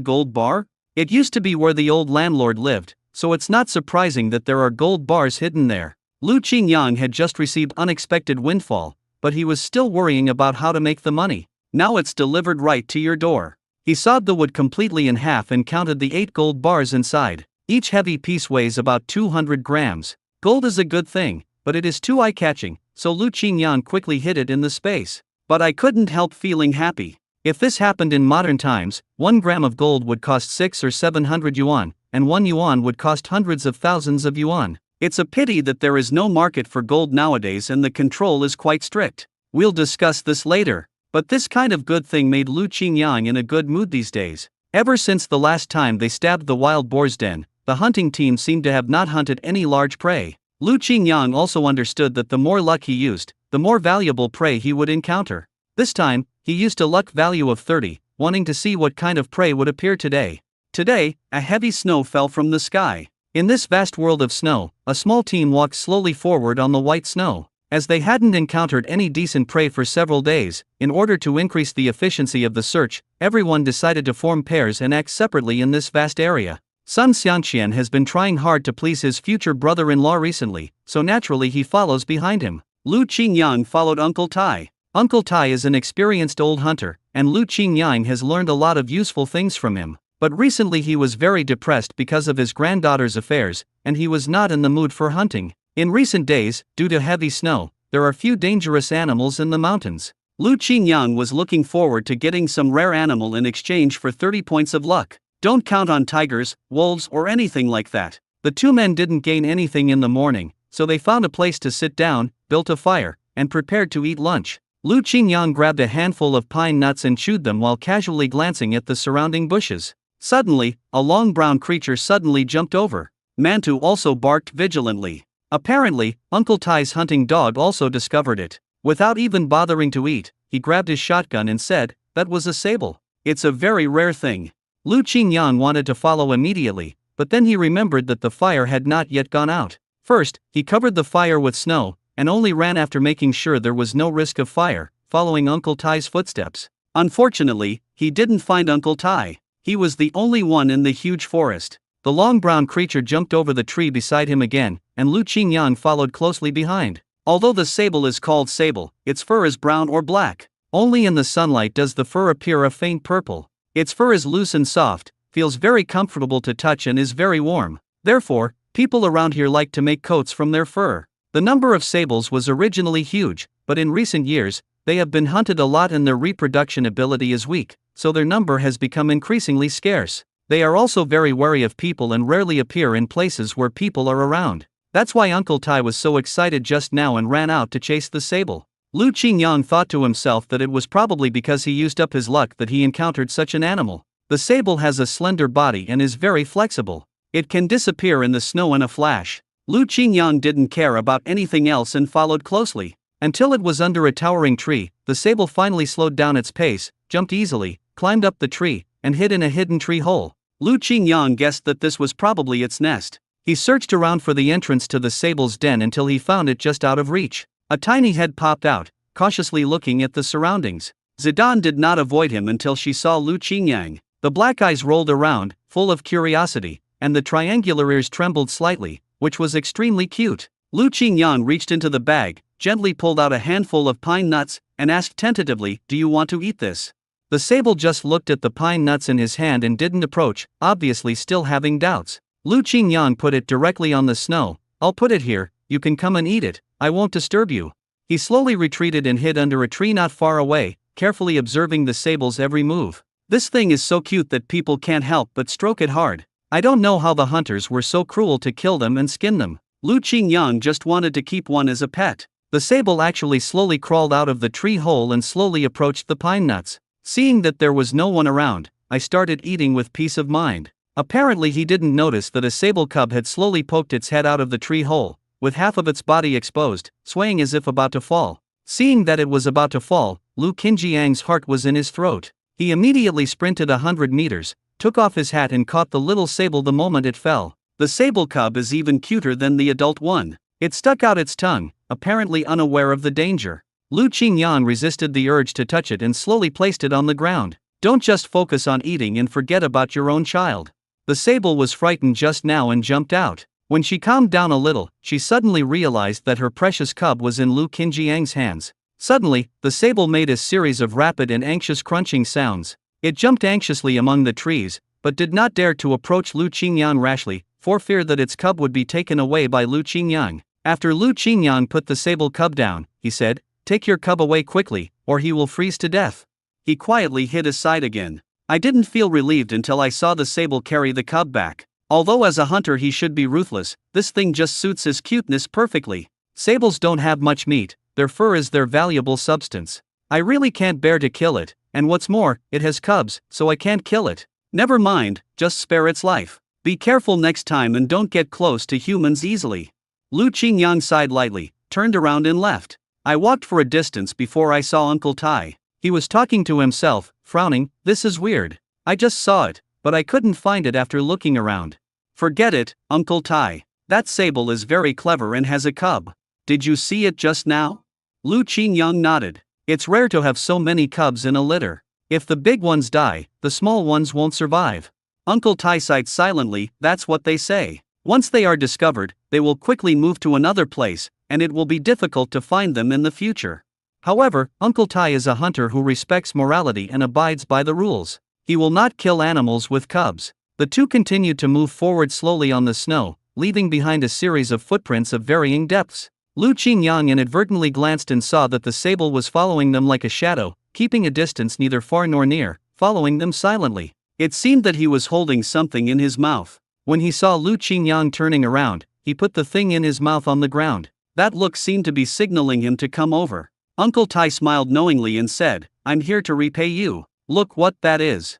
gold bar? It used to be where the old landlord lived, so it's not surprising that there are gold bars hidden there. Lu Qingyang had just received unexpected windfall, but he was still worrying about how to make the money. Now it's delivered right to your door. He sawed the wood completely in half and counted the 8 gold bars inside. Each heavy piece weighs about 200 grams. Gold is a good thing, but it is too eye-catching, so Lu Qingyang quickly hid it in the space. But I couldn't help feeling happy. If this happened in modern times, 1 gram of gold would cost 600 or 700 yuan, and 1 yuan would cost hundreds of thousands of yuan. It's a pity that there is no market for gold nowadays and the control is quite strict. We'll discuss this later. But this kind of good thing made Lu Qingyang in a good mood these days. Ever since the last time they stabbed the wild boar's den, the hunting team seemed to have not hunted any large prey. Lu Qingyang also understood that the more luck he used, the more valuable prey he would encounter. This time, he used a luck value of 30, wanting to see what kind of prey would appear today. Today, a heavy snow fell from the sky. In this vast world of snow, a small team walked slowly forward on the white snow. As they hadn't encountered any decent prey for several days, in order to increase the efficiency of the search, everyone decided to form pairs and act separately in this vast area. Sun Xiangqian has been trying hard to please his future brother-in-law recently, so naturally he follows behind him. Lu Qingyang followed Uncle Tai. Uncle Tai is an experienced old hunter, and Lu Qingyang has learned a lot of useful things from him.
But recently he was very depressed because of his granddaughter's affairs, and he was not in the mood for hunting. In recent days, due to heavy snow, there are few dangerous animals in the mountains.
Lu Qingyang was looking forward to getting some rare animal in exchange for 30 points of luck. Don't count on tigers, wolves, or anything like that.
The two men didn't gain anything in the morning, so they found a place to sit down, built a fire, and prepared to eat lunch. Lu Qingyang grabbed a handful of pine nuts and chewed them while casually glancing at the surrounding bushes. Suddenly, a long brown creature suddenly jumped over.
Mantu also barked vigilantly.
Apparently, Uncle Tai's hunting dog also discovered it. Without even bothering to eat, he grabbed his shotgun and said, "That was a sable.
It's a very rare thing."
Lu Qingyang wanted to follow immediately, but then he remembered that the fire had not yet gone out. First, he covered the fire with snow, and only ran after making sure there was no risk of fire, following Uncle Tai's footsteps.
Unfortunately, he didn't find Uncle Tai. He was the only one in the huge forest.
The long brown creature jumped over the tree beside him again, and Lu Qingyang followed closely behind.
Although the sable is called sable, its fur is brown or black.
Only in the sunlight does the fur appear a faint purple. Its fur is loose and soft, feels very comfortable to touch and is very warm. Therefore, people around here like to make coats from their fur. The number of sables was originally huge, but in recent years, they have been hunted a lot and their reproduction ability is weak, so their number has become increasingly scarce. They are also very wary of people and rarely appear in places where people are around. That's why Uncle Tai was so excited just now and ran out to chase the sable. Lu Qingyang thought to himself that it was probably because he used up his luck that he encountered such an animal. The sable has a slender body and is very flexible. It can disappear in the snow in a flash.
Lu Qingyang didn't care about anything else and followed closely.
Until it was under a towering tree, the sable finally slowed down its pace, jumped easily, climbed up the tree, and hid in a hidden tree hole.
Lu Qingyang guessed that this was probably its nest.
He searched around for the entrance to the sable's den until he found it just out of reach. A tiny head popped out, cautiously looking at the surroundings.
Zidane did not avoid him until she saw Lu Qingyang.
The black eyes rolled around, full of curiosity, and the triangular ears trembled slightly, which was extremely cute.
Lu Qingyang reached into the bag, gently pulled out a handful of pine nuts, and asked tentatively, "Do you want to eat this?"
The sable just looked at the pine nuts in his hand and didn't approach, obviously still having doubts. Lu Qingyang put it directly on the snow. "I'll put it here, you can come and eat it, I won't disturb you." He slowly retreated and hid under a tree not far away, carefully observing the sable's every move.
"This thing is so cute that people can't help but stroke it hard.
I don't know how the hunters were so cruel to kill them and skin them."
Lu Qingyang just wanted to keep one as a pet.
The sable actually slowly crawled out of the tree hole and slowly approached the pine nuts. Seeing that there was no one around, I started eating with peace of mind. Apparently he didn't notice that a sable cub had slowly poked its head out of the tree hole, with half of its body exposed, swaying as if about to fall. Seeing that it was about to fall, Lu Qingyang's heart was in his throat. He immediately sprinted 100 meters, took off his hat and caught the little sable the moment it fell.
The sable cub is even cuter than the adult one.
It stuck out its tongue, apparently unaware of the danger. Lu Qingyang resisted the urge to touch it and slowly placed it on the ground. Don't just focus on eating and forget about your own child. The sable was frightened just now and jumped out. When she calmed down a little, she suddenly realized that her precious cub was in Lu Qingyang's hands. Suddenly, the sable made a series of rapid and anxious crunching sounds. It jumped anxiously among the trees, but did not dare to approach Lu Qingyang rashly, for fear that its cub would be taken away by Lu Qingyang. After Lu Qingyang put the sable cub down, he said, "Take your cub away quickly, or he will freeze to death."
He quietly hid aside again. I didn't feel relieved until I saw the sable carry the cub back. Although as a hunter he should be ruthless, this thing just suits his cuteness perfectly. Sables don't have much meat, their fur is their valuable substance. I really can't bear to kill it, and what's more, it has cubs, so I can't kill it. Never mind, just spare its life. Be careful next time and don't get close to humans easily. Lu Qingyang sighed lightly, turned around and left. I walked for a distance before I saw Uncle Tai.
He was talking to himself, frowning. "This is weird. I just saw it, but I couldn't find it after looking around."
"Forget it, Uncle Tai. That sable is very clever and has a cub. Did you see it just now?" Lu Qingyang nodded.
"It's rare to have so many cubs in a litter. If the big ones die, the small ones won't survive."
Uncle Tai sighed silently. "That's what they say. Once they are discovered, they will quickly move to another place, and it will be difficult to find them in the future."
However, Uncle Tai is a hunter who respects morality and abides by the rules. He will not kill animals with cubs. The two continued to move forward slowly on the snow, leaving behind a series of footprints of varying depths. Lu Qingyang inadvertently glanced and saw that the sable was following them like a shadow, keeping a distance neither far nor near, following them silently. It seemed that he was holding something in his mouth. When he saw Lu Qingyang turning around, he put the thing in his mouth on the ground. That look seemed to be signaling him to come over. Uncle Tai smiled knowingly and said, "I'm here to repay you. Look what that is."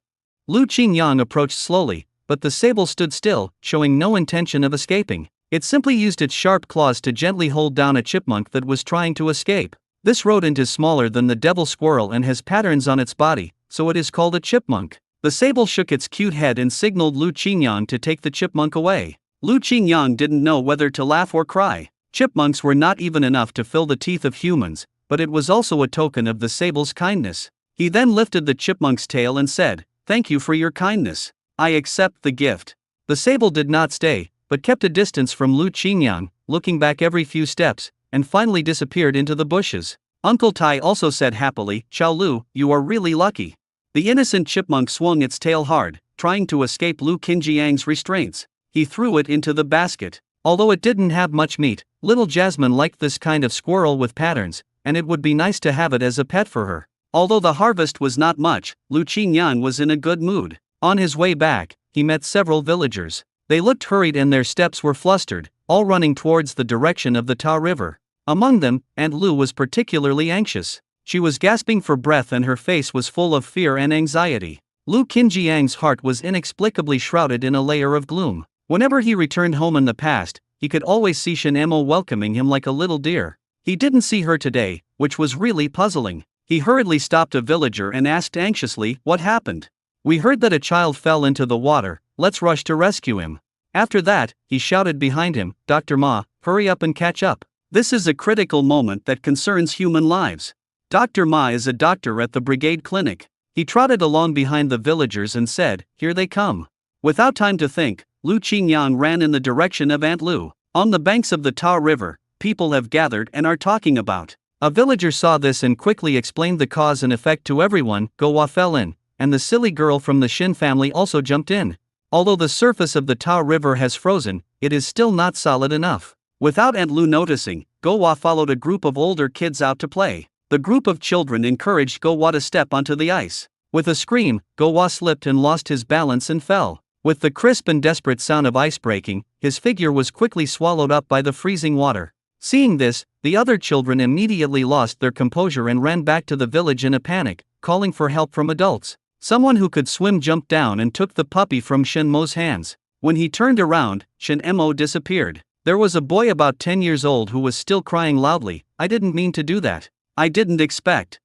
Lu Qingyang approached slowly, but the sable stood still, showing no intention of escaping. It simply used its sharp claws to gently hold down a chipmunk that was trying to escape. This rodent is smaller than the devil squirrel and has patterns on its body, so it is called a chipmunk. The sable shook its cute head and signaled Lu Qingyang to take the chipmunk away. Lu Qingyang didn't know whether to laugh or cry. Chipmunks were not even enough to fill the teeth of humans, but it was also a token of the sable's kindness. He then lifted the chipmunk's tail and said, "Thank you for your kindness. I accept the gift." The sable did not stay, but kept a distance from Lu Qingyang, looking back every few steps, and finally disappeared into the bushes. Uncle Tai also said happily, "Xiao Lu, you are really lucky." The innocent chipmunk swung its tail hard, trying to escape Lu Qingyang's restraints. He threw it into the basket. Although it didn't have much meat, little Jasmine liked this kind of squirrel with patterns, and it would be nice to have it as a pet for her. Although the harvest was not much, Lu Qingyang was in a good mood. On his way back, he met several villagers. They looked hurried and their steps were flustered, all running towards the direction of the Ta River. Among them, Aunt Lu was particularly anxious. She was gasping for breath and her face was full of fear and anxiety. Lu Qingyang's heart was inexplicably shrouded in a layer of gloom. Whenever he returned home in the past, he could always see Shen Emo welcoming him like a little deer. He didn't see her today, which was really puzzling. He hurriedly stopped a villager and asked anxiously, "What happened?" "We heard that a child fell into the water, let's rush to rescue him." After that, he shouted behind him, "Dr. Ma, hurry up and catch up. This is a critical moment that concerns human lives." Dr. Ma is a doctor at the brigade clinic. He trotted along behind the villagers and said, "Here they come." Without time to think, Lu Qingyang ran in the direction of Aunt Lu. On the banks of the Ta River, people have gathered and are talking about. A villager saw this and quickly explained the cause and effect to everyone. Gowa fell in, and the silly girl from the Shin family also jumped in. Although the surface of the Ta River has frozen, it is still not solid enough. Without Aunt Lu noticing, Gowa followed a group of older kids out to play. The group of children encouraged Gowa to step onto the ice. With a scream, Gowa slipped and lost his balance and fell. With the crisp and desperate sound of ice breaking, his figure was quickly swallowed up by the freezing water. Seeing this, the other children immediately lost their composure and ran back to the village in a panic, calling for help from adults. Someone who could swim jumped down and took the puppy from Shen Mo's hands. When he turned around, Shen Mo disappeared. There was a boy about 10 years old who was still crying loudly, "I didn't mean to do that. I didn't expect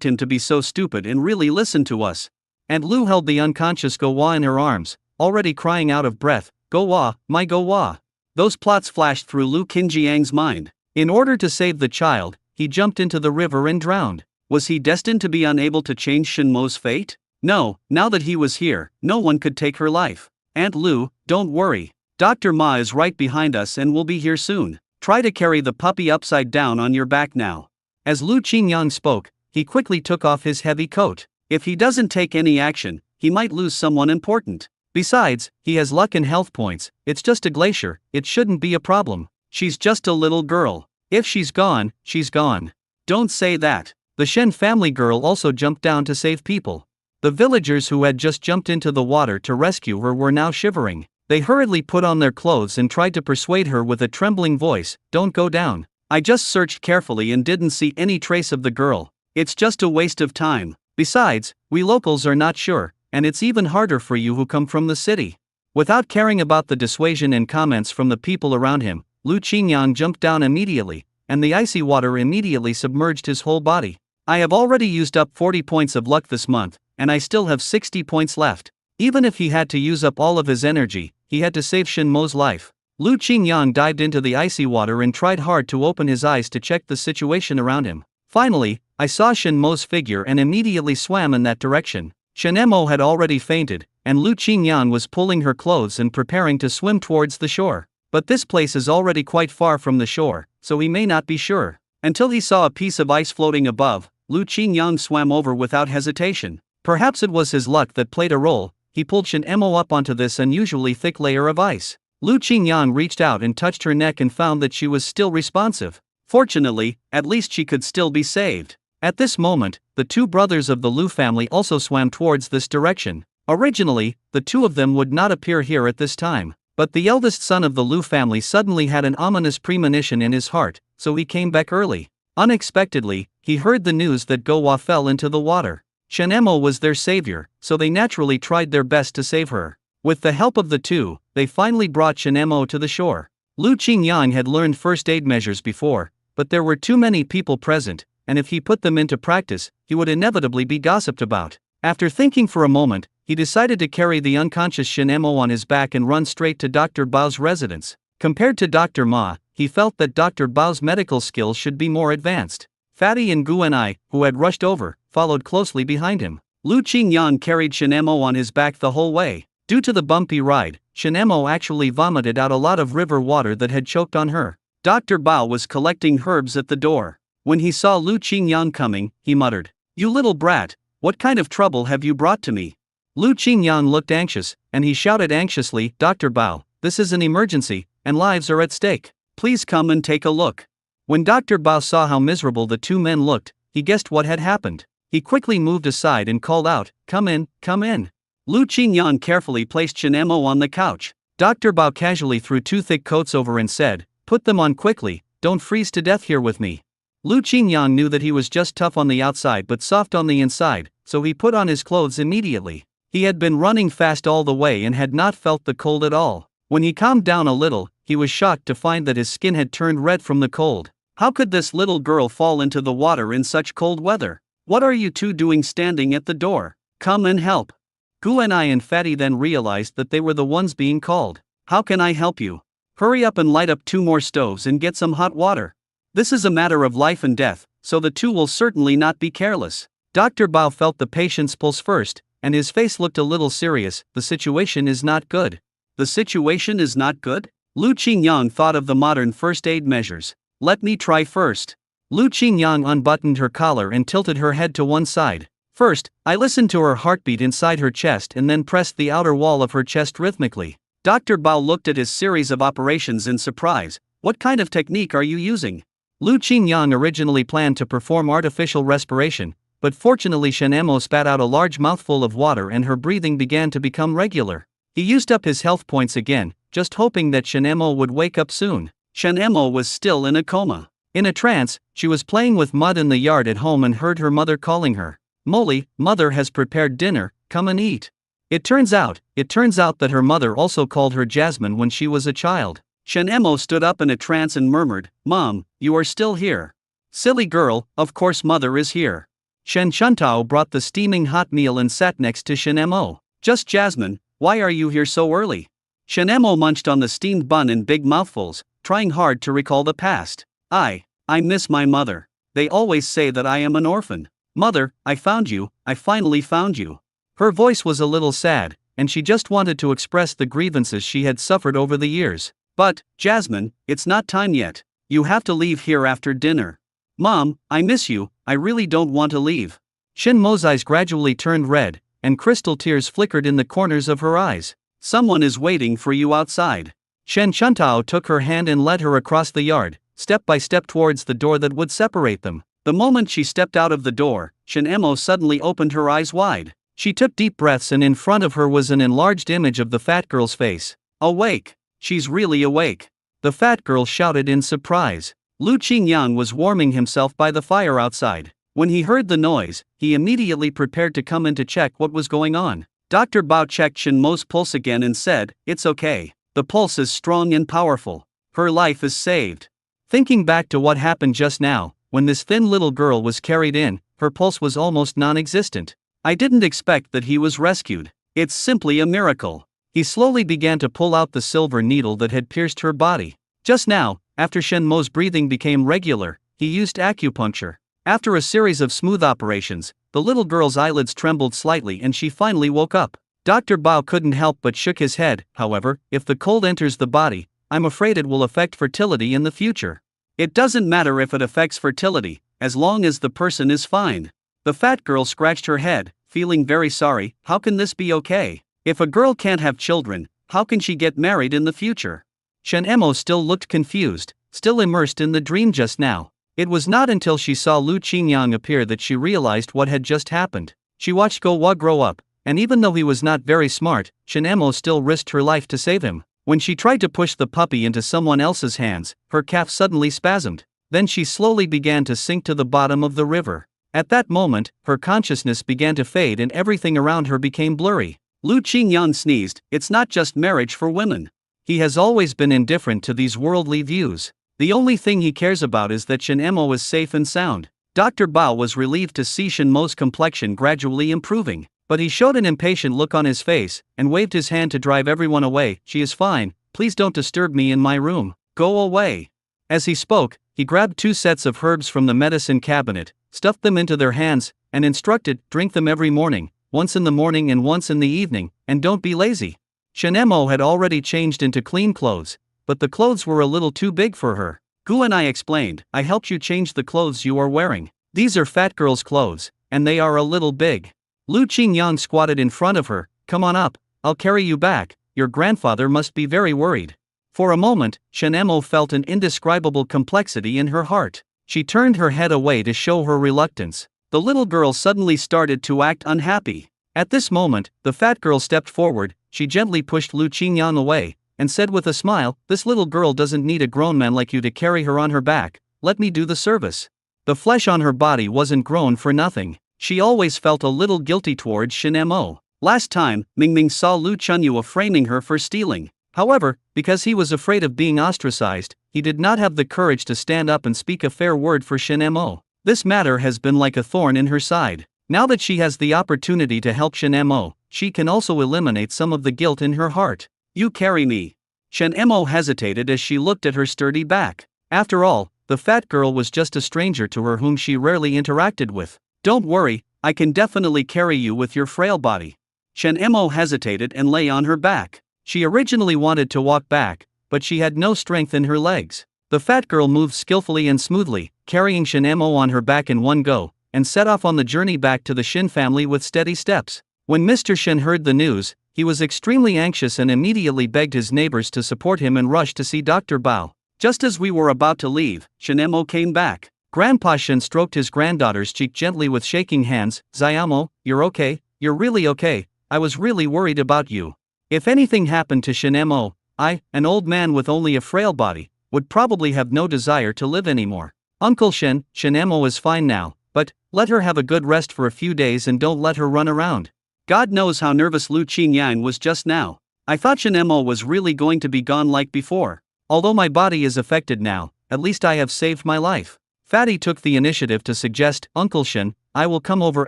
him to be so stupid and really listen to us." And Lu held the unconscious Gowa in her arms, already crying out of breath, "Gowa, my Gowa." Those plots flashed through Lu Qingyang's mind. In order to save the child, he jumped into the river and drowned. Was he destined to be unable to change Shen Mo's fate? No, now that he was here, no one could take her life. "Aunt Lu, don't worry. Dr. Ma is right behind us and will be here soon. Try to carry the puppy upside down on your back now." As Lu Qingyang spoke, he quickly took off his heavy coat. If he doesn't take any action, he might lose someone important. Besides, he has luck and health points. It's just a glacier, it shouldn't be a problem. She's just a little girl. If she's gone, she's gone. Don't say that. The Shen family girl also jumped down to save people. The villagers who had just jumped into the water to rescue her were now shivering. They hurriedly put on their clothes and tried to persuade her with a trembling voice, "Don't go down. I just searched carefully and didn't see any trace of the girl. It's just a waste of time. Besides, we locals are not sure, and it's even harder for you who come from the city." Without caring about the dissuasion and comments from the people around him, Lu Qingyang jumped down immediately, and the icy water immediately submerged his whole body. "I have already used up 40 points of luck this month, and I still have 60 points left." Even if he had to use up all of his energy, he had to save Shen Mo's life. Lu Qingyang dived into the icy water and tried hard to open his eyes to check the situation around him. Finally, I saw Shen Mo's figure and immediately swam in that direction. Shen Mo had already fainted, and Lu Qingyang was pulling her clothes and preparing to swim towards the shore. But this place is already quite far from the shore, so he may not be sure. Until he saw a piece of ice floating above, Lu Qingyang swam over without hesitation. Perhaps it was his luck that played a role. He pulled Shen Mo up onto this unusually thick layer of ice. Lu Qingyang reached out and touched her neck and found that she was still responsive. Fortunately, at least she could still be saved. At this moment, the two brothers of the Lu family also swam towards this direction. Originally, the two of them would not appear here at this time, but the eldest son of the Lu family suddenly had an ominous premonition in his heart, so he came back early. Unexpectedly, he heard the news that Go Hua fell into the water. Shen Mo was their savior, so they naturally tried their best to save her. With the help of the two, they finally brought Shen Mo to the shore. Lu Qingyang had learned first aid measures before, but there were too many people present, and if he put them into practice, he would inevitably be gossiped about. After thinking for a moment, he decided to carry the unconscious Shen Mo on his back and run straight to Dr. Bao's residence. Compared to Dr. Ma, he felt that Dr. Bao's medical skills should be more advanced. Fatty and Guanai, who had rushed over, followed closely behind him. Lu Qingyang carried Shen Mo on his back the whole way. Due to the bumpy ride, Shen Mo actually vomited out a lot of river water that had choked on her. Dr. Bao was collecting herbs at the door. When he saw Lu Qingyang coming, he muttered, "You little brat, what kind of trouble have you brought to me?" Lu Qingyang looked anxious, and he shouted anxiously, "Dr. Bao, this is an emergency, and lives are at stake. Please come and take a look." When Dr. Bao saw how miserable the two men looked, he guessed what had happened. He quickly moved aside and called out, "Come in, come in." Lu Qingyang carefully placed Shen Mo on the couch. Dr. Bao casually threw two thick coats over and said, "Put them on quickly, don't freeze to death here with me." Lu Qingyang knew that he was just tough on the outside but soft on the inside, so he put on his clothes immediately. He had been running fast all the way and had not felt the cold at all. When he calmed down a little, he was shocked to find that his skin had turned red from the cold. How could this little girl fall into the water in such cold weather? "What are you two doing standing at the door? Come and help." Guanai and Fatty then realized that they were the ones being called. "How can I help you? Hurry up and light up 2 more stoves and get some hot water. This is a matter of life and death, so the two will certainly not be careless." Dr. Bao felt the patient's pulse first, and his face looked a little serious. "The situation is not good." "The situation is not good?" Lu Qingyang thought of the modern first aid measures. "Let me try first." Lu Qingyang unbuttoned her collar and tilted her head to one side. First, I listened to her heartbeat inside her chest and then pressed the outer wall of her chest rhythmically. Dr. Bao looked at his series of operations in surprise. "What kind of technique are you using?" Lu Qingyang originally planned to perform artificial respiration, but fortunately Shen Mo spat out a large mouthful of water and her breathing began to become regular. He used up his health points again, just hoping that Shen Mo would wake up soon. Shen Mo was still in a coma. In a trance, she was playing with mud in the yard at home and heard her mother calling her. "Molly, mother has prepared dinner, come and eat." It turns out that her mother also called her Jasmine when she was a child. Shen Mo stood up in a trance and murmured, "Mom, you are still here." "Silly girl, of course mother is here." Shen Shuntao brought the steaming hot meal and sat next to Shen Mo. "Just Jasmine, why are you here so early?" Shen Mo munched on the steamed bun in big mouthfuls, trying hard to recall the past. I miss my mother. They always say that I am an orphan. Mother, I found you, I finally found you." Her voice was a little sad, and she just wanted to express the grievances she had suffered over the years. "But, Jasmine, it's not time yet. You have to leave here after dinner." "Mom, I miss you, I really don't want to leave." Shen Mo's eyes gradually turned red, and crystal tears flickered in the corners of her eyes. "Someone is waiting for you outside." Shen Shuntao took her hand and led her across the yard, step by step towards the door that would separate them. The moment she stepped out of the door, Shen Mo suddenly opened her eyes wide. She took deep breaths and in front of her was an enlarged image of the fat girl's face. "Awake! She's really awake!" the fat girl shouted in surprise. Lu Qingyang was warming himself by the fire outside. When he heard the noise, he immediately prepared to come in to check what was going on. Dr. Bao checked Shen Mo's pulse again and said, "It's okay. The pulse is strong and powerful. Her life is saved." Thinking back to what happened just now, when this thin little girl was carried in, her pulse was almost non-existent. "I didn't expect that he was rescued. It's simply a miracle." He slowly began to pull out the silver needle that had pierced her body. Just now, after Shen Mo's breathing became regular, he used acupuncture. After a series of smooth operations, the little girl's eyelids trembled slightly and she finally woke up. Dr. Bao couldn't help but shook his head. "However, if the cold enters the body, I'm afraid it will affect fertility in the future." "It doesn't matter if it affects fertility, as long as the person is fine." The fat girl scratched her head,
feeling very sorry. How can this be okay? If a girl can't have children, how can she get married in the future?
Shen Emo still looked confused, still immersed in the dream just now. It was not until she saw Lu Qingyang appear that she realized what had just happened. She watched Go Wa grow up, and even though he was not very smart, Shen Emo still risked her life to save him. When she tried to push the puppy into someone else's hands, her calf suddenly spasmed. Then she slowly began to sink to the bottom of the river. At that moment, her consciousness began to fade and everything around her became blurry.
Lu Qingyang sneezed. It's not just marriage for women.
He has always been indifferent to these worldly views. The only thing he cares about is that Shen Emo is safe and sound.
Dr. Bao was relieved to see Shen Mo's complexion gradually improving,
but he showed an impatient look on his face and waved his hand to drive everyone away. She is fine, please don't disturb me in my room.
Go away.
As he spoke, he grabbed 2 sets of herbs from the medicine cabinet, stuffed them into their hands, and instructed, drink them every morning, once in the morning and once in the evening, and don't be lazy. Shen Emo had already changed into clean clothes, but the clothes were a little too big for her.
Gu and I explained, I helped you change the clothes you are wearing.
These are fat girl's clothes, and they are a little big.
Lu Qingyang squatted in front of her. Come on up, I'll carry you back, your grandfather must be very worried.
For a moment, Shen Emo felt an indescribable complexity in her heart. She turned her head away to show her reluctance.
The little girl suddenly started to act unhappy.
At this moment, the fat girl stepped forward. She gently pushed Lu Qingyang away, and said with a smile, this little girl doesn't need a grown man like you to carry her on her back, let me do the service. The flesh on her body wasn't grown for nothing. She always felt a little guilty towards Shen Emo.
Last time, Mingming saw Lu Chunyua framing her for stealing.
However, because he was afraid of being ostracized, he did not have the courage to stand up and speak a fair word for Shen Emo. This matter has been like a thorn in her side. Now that she has the opportunity to help Shen Emo, she can also eliminate some of the guilt in her heart.
You carry me. Shen Emo hesitated as she looked at her sturdy back.
After all, the fat girl was just a stranger to her whom she rarely interacted with.
Don't worry, I can definitely carry you with your frail body. Shen Emo hesitated and lay on her back.
She originally wanted to walk back, but she had no strength in her legs. The fat girl moved skillfully and smoothly, carrying Shen Emo on her back in one go, and set off on the journey back to the Shin family with steady steps. When Mr. Shin heard the news, he was extremely anxious and immediately begged his neighbors to support him and rushed to see Dr. Bao.
Just as we were about to leave, Shen Emo came back.
Grandpa Shin stroked his granddaughter's cheek gently with shaking hands. Zayamo, you're okay, you're really okay, I was really worried about you. If anything happened to Shen Emo, I, an old man with only a frail body, would probably have no desire to live anymore. Uncle Shen, Shen Emo is fine now, but let her have a good rest for a few days and don't let her run around.
God knows how nervous Lu Qingyang was just now. I thought Shen Emo was really going to be gone like before.
Although my body is affected now, at least I have saved my life. Fatty took the initiative to suggest, Uncle Shen, I will come over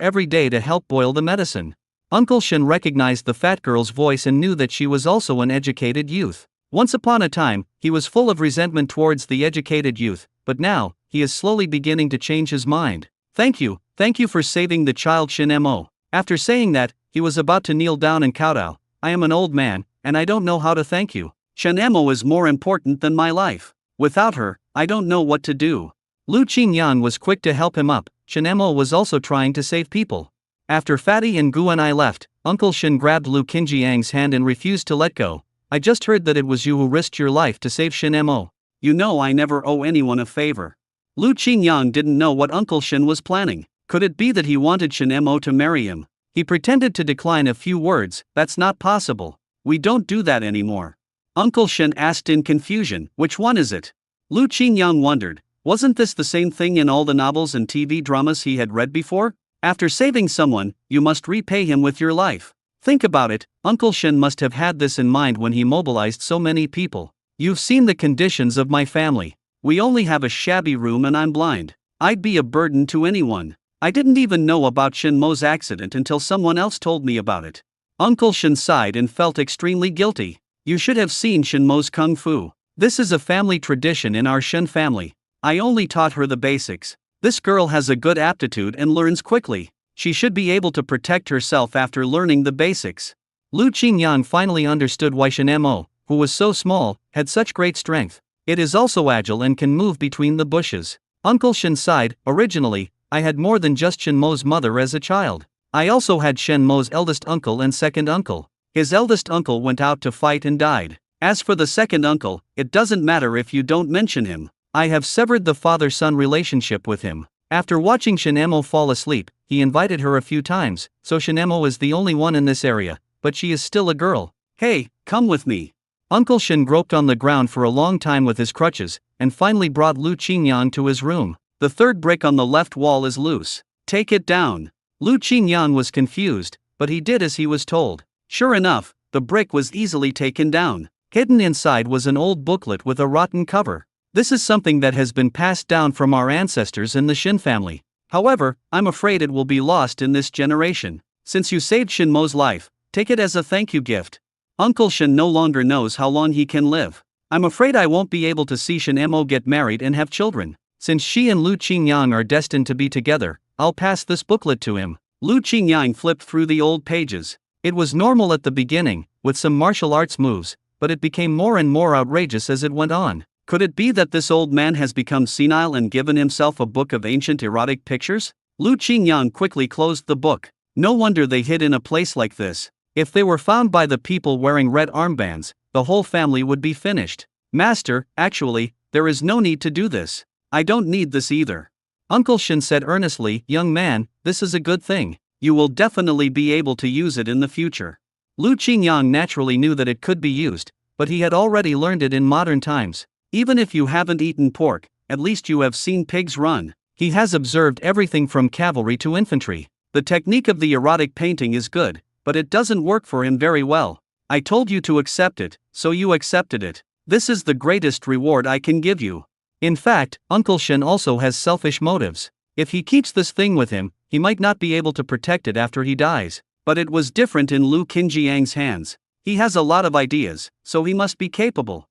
every day to help boil the medicine. Uncle Shen recognized the fat girl's voice and knew that she was also an educated youth. Once upon a time, he was full of resentment towards the educated youth, but now, he is slowly beginning to change his mind. Thank you for saving the child Shen Emo. After saying that, he was about to kneel down and kowtow. I am an old man, and I don't know how to thank you.
Shen Emo is more important than my life. Without her, I don't know what to do.
Lu Qingyang was quick to help him up. Shen Emo was also trying to save people. After Fatty and Gu and I left, Uncle Shen grabbed Lu Qinjiang's hand and refused to let go. I just heard that it was you who risked your life to save Shen Emo.
You know I never owe anyone a favor. Lu Qingyang didn't know what Uncle Shen was planning. Could it be that he wanted Shen Emo to marry him?
He pretended to decline a few words. That's not possible.
We don't do that anymore. Uncle Shen asked in confusion, which one is it? Lu Qingyang wondered, wasn't this the same thing in all the novels and TV dramas he had read before? After saving someone, you must repay him with your life. Think about it, Uncle Shen must have had this in mind when he mobilized so many people. You've seen the conditions of my family. We only have a shabby room and I'm blind. I'd be a burden to anyone. I didn't even know about Shen Mo's accident until someone else told me about it. Uncle Shen sighed and felt extremely guilty. You should have seen Shen Mo's kung fu. This is a family tradition in our Shen family. I only taught her the basics. This girl has a good aptitude and learns quickly. She should be able to protect herself after learning the basics. Lu Qingyang finally understood why Shen Emo, who was so small, had such great strength. It is also agile and can move between the bushes. Uncle Shen sighed. Originally, I had more than just Shen Mo's mother as a child.
I also had Shen Mo's eldest uncle and second uncle. His eldest uncle went out to fight and died. As for the second uncle, it doesn't matter if you don't mention him. I have severed the father-son relationship with him. After watching Shen Mo fall asleep, he invited her a few times, so Shen Mo is the only one in this area, but she is still a girl. Hey, come with me. Uncle Shen groped on the ground for a long time with his crutches, and finally brought Lu Qingyang to his room. The third brick on the left wall is loose. Take it down. Lu Qingyang was confused, but he did as he was told. Sure enough, the brick was easily taken down. Hidden inside was an old booklet with a rotten cover. This is something that has been passed down from our ancestors in the Shin family. However, I'm afraid it will be lost in this generation. Since you saved Shin Mo's life, take it as a thank you gift. Uncle Shen no longer knows how long he can live. I'm afraid I won't be able to see Shen Mo get married and have children. Since she and Lu Qingyang are destined to be together, I'll pass this booklet to him. Lu Qingyang flipped through the old pages. It was normal at the beginning, with some martial arts moves, but it became more and more outrageous as it went on. Could it be that this old man has become senile and given himself a book of ancient erotic pictures? Lu Qingyang quickly closed the book. No wonder they hid in a place like this. If they were found by the people wearing red armbands, the whole family would be finished. Master, actually, there is no need to do this. I don't need this either. Uncle Shen said earnestly, young man, this is a good thing. You will definitely be able to use it in the future. Lu Qingyang naturally knew that it could be used, but he had already learned it in modern times. Even if you haven't eaten pork, at least you have seen pigs run. He has observed everything from cavalry to infantry. The technique of the erotic painting is good, but it doesn't work for him very well. I told you to accept it, so you accepted it. This is the greatest reward I can give you. In fact, Uncle Shen also has selfish motives. If he keeps this thing with him, he might not be able to protect it after he dies. But it was different in Lu Qingyang's hands. He has a lot of ideas, so he must be capable.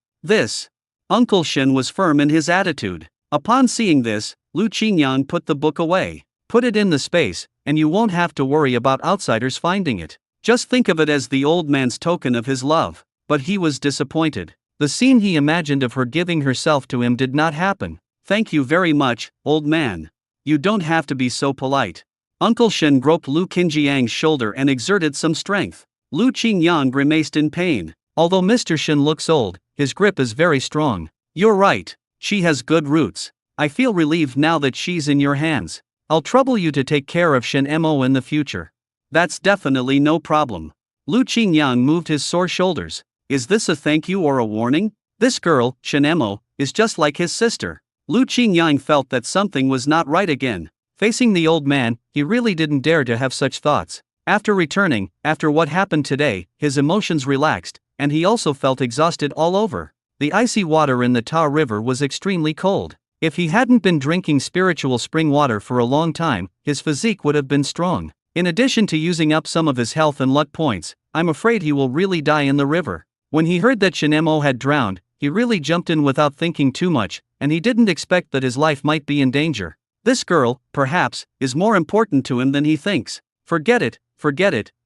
Uncle Shen was firm in his attitude. Upon seeing this, Lu Qingyang put the book away. Put it in the space, and you won't have to worry about outsiders finding it. Just think of it as the old man's token of his love. But he was disappointed. The scene he imagined of her giving herself to him did not happen. Thank you very much, old man. You don't have to be so polite. Uncle Shen groped Lu Qingyang's shoulder and exerted some strength. Lu Qingyang grimaced in pain. Although Mr. Shen looks old, his grip is very strong. You're right. She has good roots. I feel relieved now that she's in your hands. I'll trouble you to take care of Shen Mo in the future. That's definitely no problem. Lu Qingyang moved his sore shoulders. Is this a thank you or a warning? This girl, Shen Mo, is just like his sister. Lu Qingyang felt that something was not right again. Facing the old man, he really didn't dare to have such thoughts. After returning, after what happened today, his emotions relaxed, and he also felt exhausted all over. The icy water in the Ta River was extremely cold. If he hadn't been drinking spiritual spring water for a long time, his physique would have been strong. In addition to using up some of his health and luck points, I'm afraid he will really die in the river. When he heard that Shen Mo had drowned, he really jumped in without thinking too much, and he didn't expect that his life might be in danger. This girl, perhaps, is more important to him than he thinks. Forget it,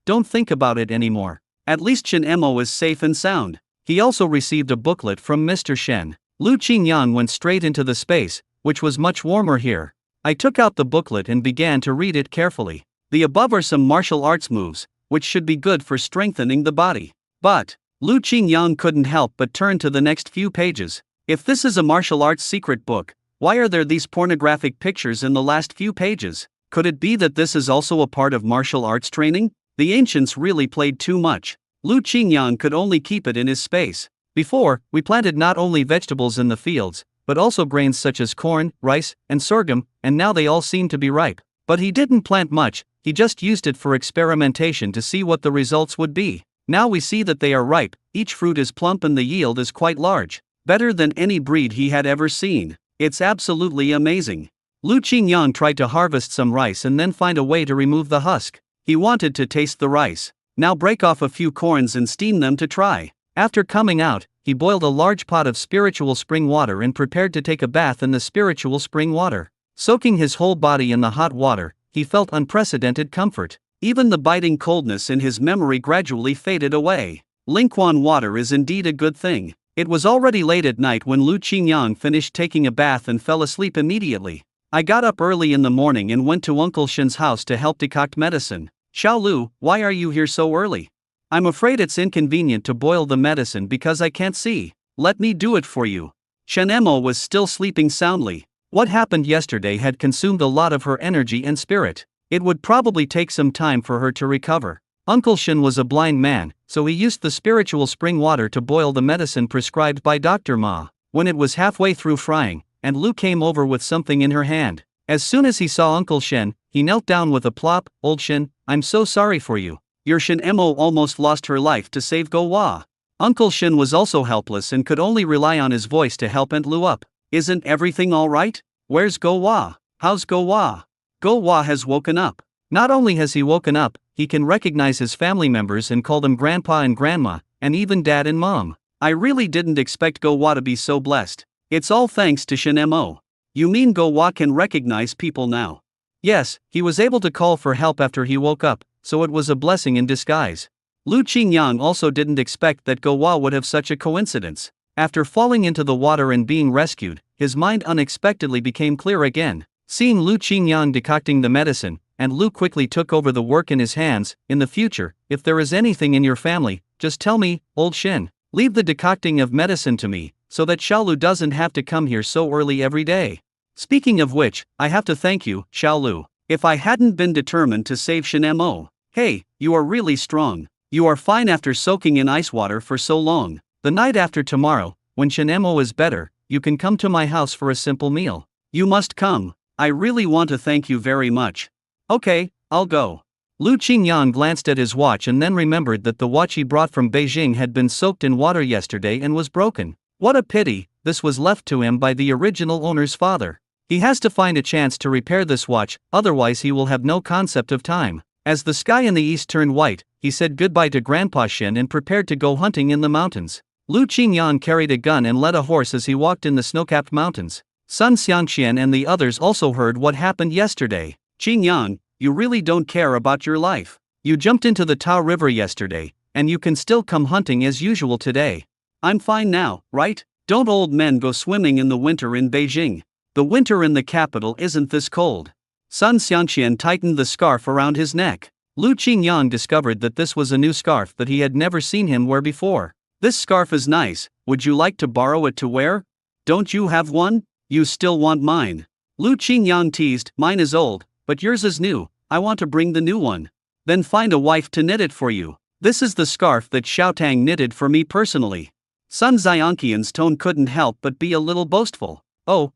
don't think about it anymore. At least Shen Mo is safe and sound. He also received a booklet from Mr. Shen. Lu Qingyang went straight into the space, which was much warmer here. I took out the booklet and began to read it carefully. The above are some martial arts moves, which should be good for strengthening the body. But Lu Qingyang couldn't help but turn to the next few pages. If this is a martial arts secret book, why are there these pornographic pictures in the last few pages? Could it be that this is also a part of martial arts training? The ancients really played too much. Lu Qingyang could only keep it in his space. Before, we planted not only vegetables in the fields, but also grains such as corn, rice, and sorghum, and now they all seem to be ripe. But he didn't plant much, he just used it for experimentation to see what the results would be. Now we see that they are ripe, each fruit is plump and the yield is quite large. Better than any breed he had ever seen. It's absolutely amazing. Lu Qingyang tried to harvest some rice and then find a way to remove the husk. He wanted to taste the rice. Now break off a few corns and steam them to try. After coming out, he boiled a large pot of spiritual spring water and prepared to take a bath in the spiritual spring water. Soaking his whole body in the hot water, he felt unprecedented comfort. Even the biting coldness in his memory gradually faded away. Lingquan water is indeed a good thing. It was already late at night when Lu Qingyang finished taking a bath and fell asleep immediately. I got up early in the morning and went to Uncle Shen's house to help decoct medicine.
Xiao Lu, why are you here so early? I'm afraid it's inconvenient to boil the medicine because I can't see. Let me do it for you. Shen Emo was still sleeping soundly. What happened yesterday had consumed a lot of her energy and spirit. It would probably take some time for her to recover. Uncle Shen was a blind man, so he used the spiritual spring water to boil the medicine prescribed by Dr. Ma. When it was halfway through frying, and Lu came over with something in her hand. As soon as he saw Uncle Shen, he knelt down with a plop. Old Shen, I'm so sorry for you. Your Shen Emo almost lost her life to save Go Hua. Uncle Shen was also helpless and could only rely on his voice to help Aunt Lu up. Isn't everything alright? Where's Go Hua? How's Go Hua? Go Hua has woken up. Not only has he woken up, he can recognize his family members and call them grandpa and grandma, and even dad and mom. I really didn't expect Go Hua to be so blessed. It's all thanks to Shen Mo. You mean Go Hua can recognize people now? Yes, he was able to call for help after he woke up, so it was a blessing in disguise. Lu Qingyang also didn't expect that Go Hua would have such a coincidence. After falling into the water and being rescued, his mind unexpectedly became clear again. Seeing Lu Qingyang decocting the medicine, and Lu quickly took over the work in his hands. In the future, if there is anything in your family, just tell me, old Shen. Leave the decocting of medicine to me, so that Xiaolu doesn't have to come here so early every day. Speaking of which, I have to thank you, Xiaolu. If I hadn't been determined to save Shen Mo. Hey, you are really strong. You are fine after soaking in ice water for so long. The night after tomorrow, when Shen Mo is better, you can come to my house for a simple meal. You must come. I really want to thank you very much. Okay, I'll go. Lu Qingyang glanced at his watch and then remembered that the watch he brought from Beijing had been soaked in water yesterday and was broken. What a pity, this was left to him by the original owner's father. He has to find a chance to repair this watch, otherwise he will have no concept of time. As the sky in the east turned white, he said goodbye to Grandpa Shen and prepared to go hunting in the mountains. Lu Qingyang carried a gun and led a horse as he walked in the snow-capped mountains. Sun Xiangxian and the others also heard what happened yesterday. Qingyang, you really don't care about your life. You jumped into the Tao River yesterday, and you can still come hunting as usual today. I'm fine now, right? Don't old men go swimming in the winter in Beijing? The winter in the capital isn't this cold. Sun Xiangxian tightened the scarf around his neck. Lu Qingyang discovered that this was a new scarf that he had never seen him wear before. This scarf is nice, would you like to borrow it to wear? Don't you have one? You still want mine? Lu Qingyang teased, mine is old, but yours is new, I want to bring the new one. Then find a wife to knit it for you. This is the scarf that Xiaotang knitted for me personally. Sun Xiangqian's tone couldn't help but be a little boastful. Oh,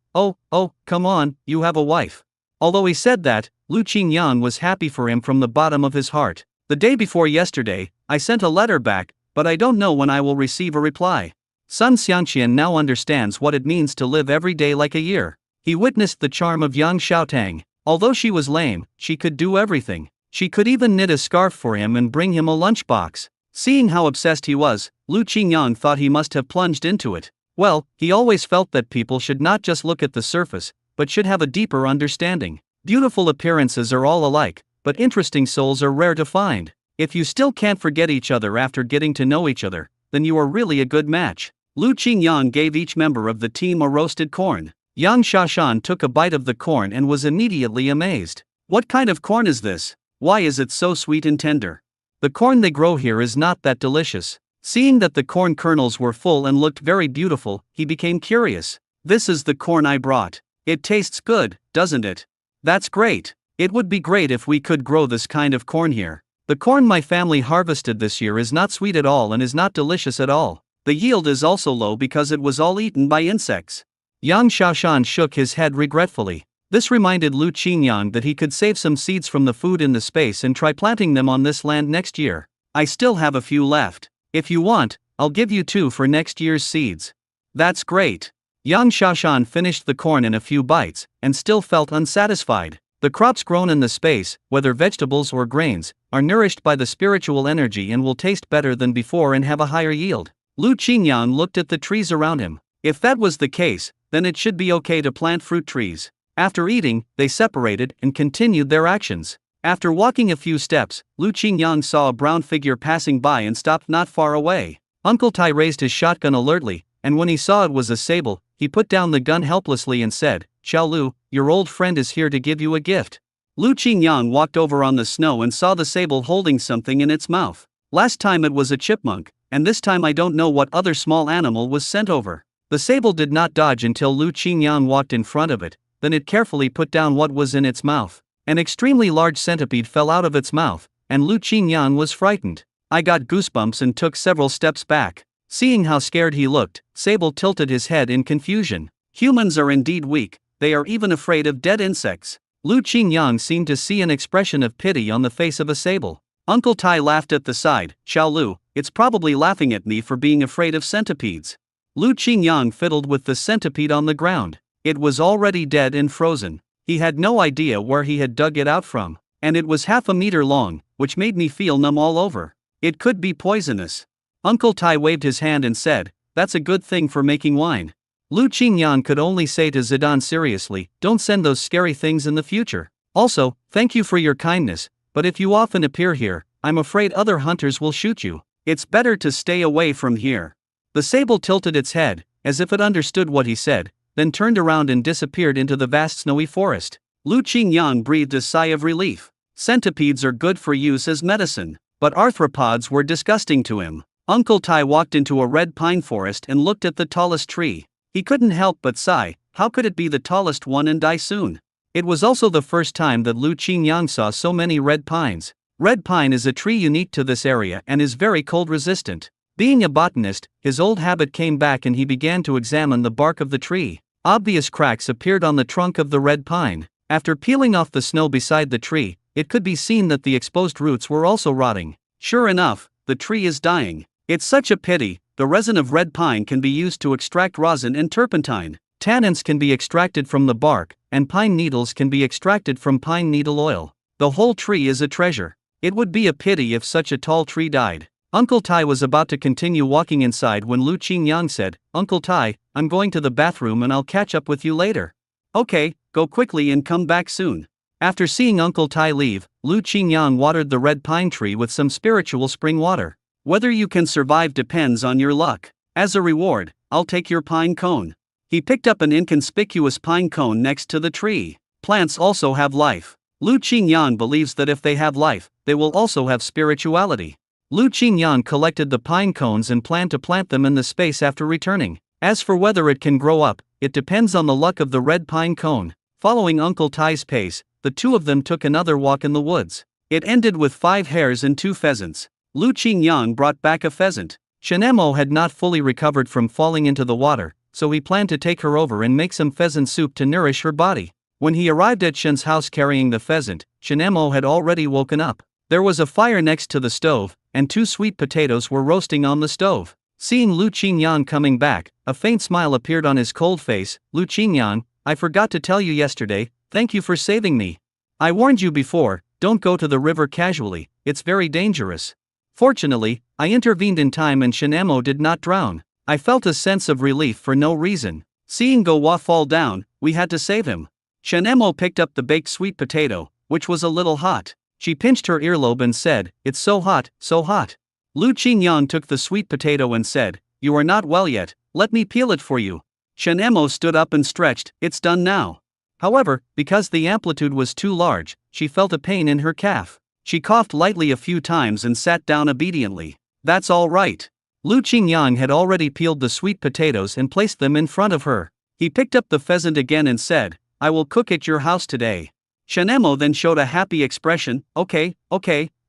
come on, you have a wife. Although he said that, Lu Qingyang was happy for him from the bottom of his heart. The day before yesterday, I sent a letter back, but I don't know when I will receive a reply. Sun Xiangqian now understands what it means to live every day like a year. He witnessed the charm of young Xiaotang. Although she was lame, she could do everything. She could even knit a scarf for him and bring him a lunchbox. Seeing how obsessed he was, Lu Qingyang thought he must have plunged into it. Well, he always felt that people should not just look at the surface, but should have a deeper understanding. Beautiful appearances are all alike, but interesting souls are rare to find. If you still can't forget each other after getting to know each other, then you are really a good match. Lu Qingyang gave each member of the team a roasted corn. Yang Shashan took a bite of the corn and was immediately amazed. What kind of corn is this? Why is it so sweet and tender? The corn they grow here is not that delicious. Seeing that the corn kernels were full and looked very beautiful, he became curious. This is the corn I brought. It tastes good, doesn't it? That's great. It would be great if we could grow this kind of corn here. The corn my family harvested this year is not sweet at all and is not delicious at all. The yield is also low because it was all eaten by insects. Yang Shaoshan shook his head regretfully. This reminded Lu Qingyang that he could save some seeds from the food in the space and try planting them on this land next year. I still have a few left. If you want, I'll give you 2 for next year's seeds. That's great. Yang Shaoshan finished the corn in a few bites, and still felt unsatisfied. The crops grown in the space, whether vegetables or grains, are nourished by the spiritual energy and will taste better than before and have a higher yield. Lu Qingyang looked at the trees around him. If that was the case, then it should be okay to plant fruit trees. After eating, they separated and continued their actions. After walking a few steps, Lu Qingyang saw a brown figure passing by and stopped not far away. Uncle Tai raised his shotgun alertly, and when he saw it was a sable, he put down the gun helplessly and said, Xiao Lu, your old friend is here to give you a gift. Lu Qingyang walked over on the snow and saw the sable holding something in its mouth. Last time it was a chipmunk, and this time I don't know what other small animal was sent over. The sable did not dodge until Lu Qingyang walked in front of it, then it carefully put down what was in its mouth. An extremely large centipede fell out of its mouth, and Lu Qingyang was frightened. I got goosebumps and took several steps back. Seeing how scared he looked, Sable tilted his head in confusion. Humans are indeed weak, they are even afraid of dead insects. Lu Qingyang seemed to see an expression of pity on the face of a sable. Uncle Tai laughed at the side. Xiao Lu, it's probably laughing at me for being afraid of centipedes. Lu Qingyang fiddled with the centipede on the ground. It was already dead and frozen. He had no idea where he had dug it out from, and it was half a meter long, which made me feel numb all over. It could be poisonous. Uncle Tai waved his hand and said, "That's a good thing for making wine." Lu Qingyang could only say to Zidane seriously, "Don't send those scary things in the future. Also, thank you for your kindness, but if you often appear here, I'm afraid other hunters will shoot you. It's better to stay away from here." The sable tilted its head, as if it understood what he said, then turned around and disappeared into the vast snowy forest. Lu Qingyang breathed a sigh of relief. Centipedes are good for use as medicine, but arthropods were disgusting to him. Uncle Tai walked into a red pine forest and looked at the tallest tree. He couldn't help but sigh, how could it be the tallest one and die soon? It was also the first time that Lu Qingyang saw so many red pines. Red pine is a tree unique to this area and is very cold resistant. Being a botanist, his old habit came back and he began to examine the bark of the tree. Obvious cracks appeared on the trunk of the red pine. After peeling off the snow beside the tree, it could be seen that the exposed roots were also rotting. Sure enough, the tree is dying. It's such a pity. The resin of red pine can be used to extract rosin and turpentine. Tannins can be extracted from the bark, and pine needles can be extracted from pine needle oil. The whole tree is a treasure. It would be a pity if such a tall tree died. Uncle Tai was about to continue walking inside when Lu Qingyang said, "Uncle Tai, I'm going to the bathroom and I'll catch up with you later." "Okay, go quickly and come back soon." After seeing Uncle Tai leave, Lu Qingyang watered the red pine tree with some spiritual spring water. Whether you can survive depends on your luck. As a reward, I'll take your pine cone. He picked up an inconspicuous pine cone next to the tree. Plants also have life. Lu Qingyang believes that if they have life, they will also have spirituality. Lu Qingyang collected the pine cones and planned to plant them in the space after returning. As for whether it can grow up, it depends on the luck of the red pine cone. Following Uncle Tai's pace, the two of them took another walk in the woods. It ended with 5 hares and 2 pheasants. Lu Qingyang brought back a pheasant. Shenemo had not fully recovered from falling into the water, so he planned to take her over and make some pheasant soup to nourish her body. When he arrived at Shen's house carrying the pheasant, Shenemo had already woken up. There was a fire next to the stove, and 2 sweet potatoes were roasting on the stove. Seeing Lu Qingyang coming back, a faint smile appeared on his cold face. "Lu Qingyang, I forgot to tell you yesterday, thank you for saving me. I warned you before, don't go to the river casually, it's very dangerous." Fortunately, I intervened in time and Shenemo did not drown. I felt a sense of relief for no reason. Seeing Go Wa fall down, we had to save him. Shenemo picked up the baked sweet potato, which was a little hot. She pinched her earlobe and said, "It's so hot, so hot." Lu Qingyang took the sweet potato and said, "You are not well yet, let me peel it for you." Shenemo stood up and stretched, "It's done now." However, because the amplitude was too large, she felt a pain in her calf. She coughed lightly a few times and sat down obediently. "That's all right." Lu Qingyang had already peeled the sweet potatoes and placed them in front of her. He picked up the pheasant again and said, "I will cook at your house today." Shenemo then showed a happy expression. Okay,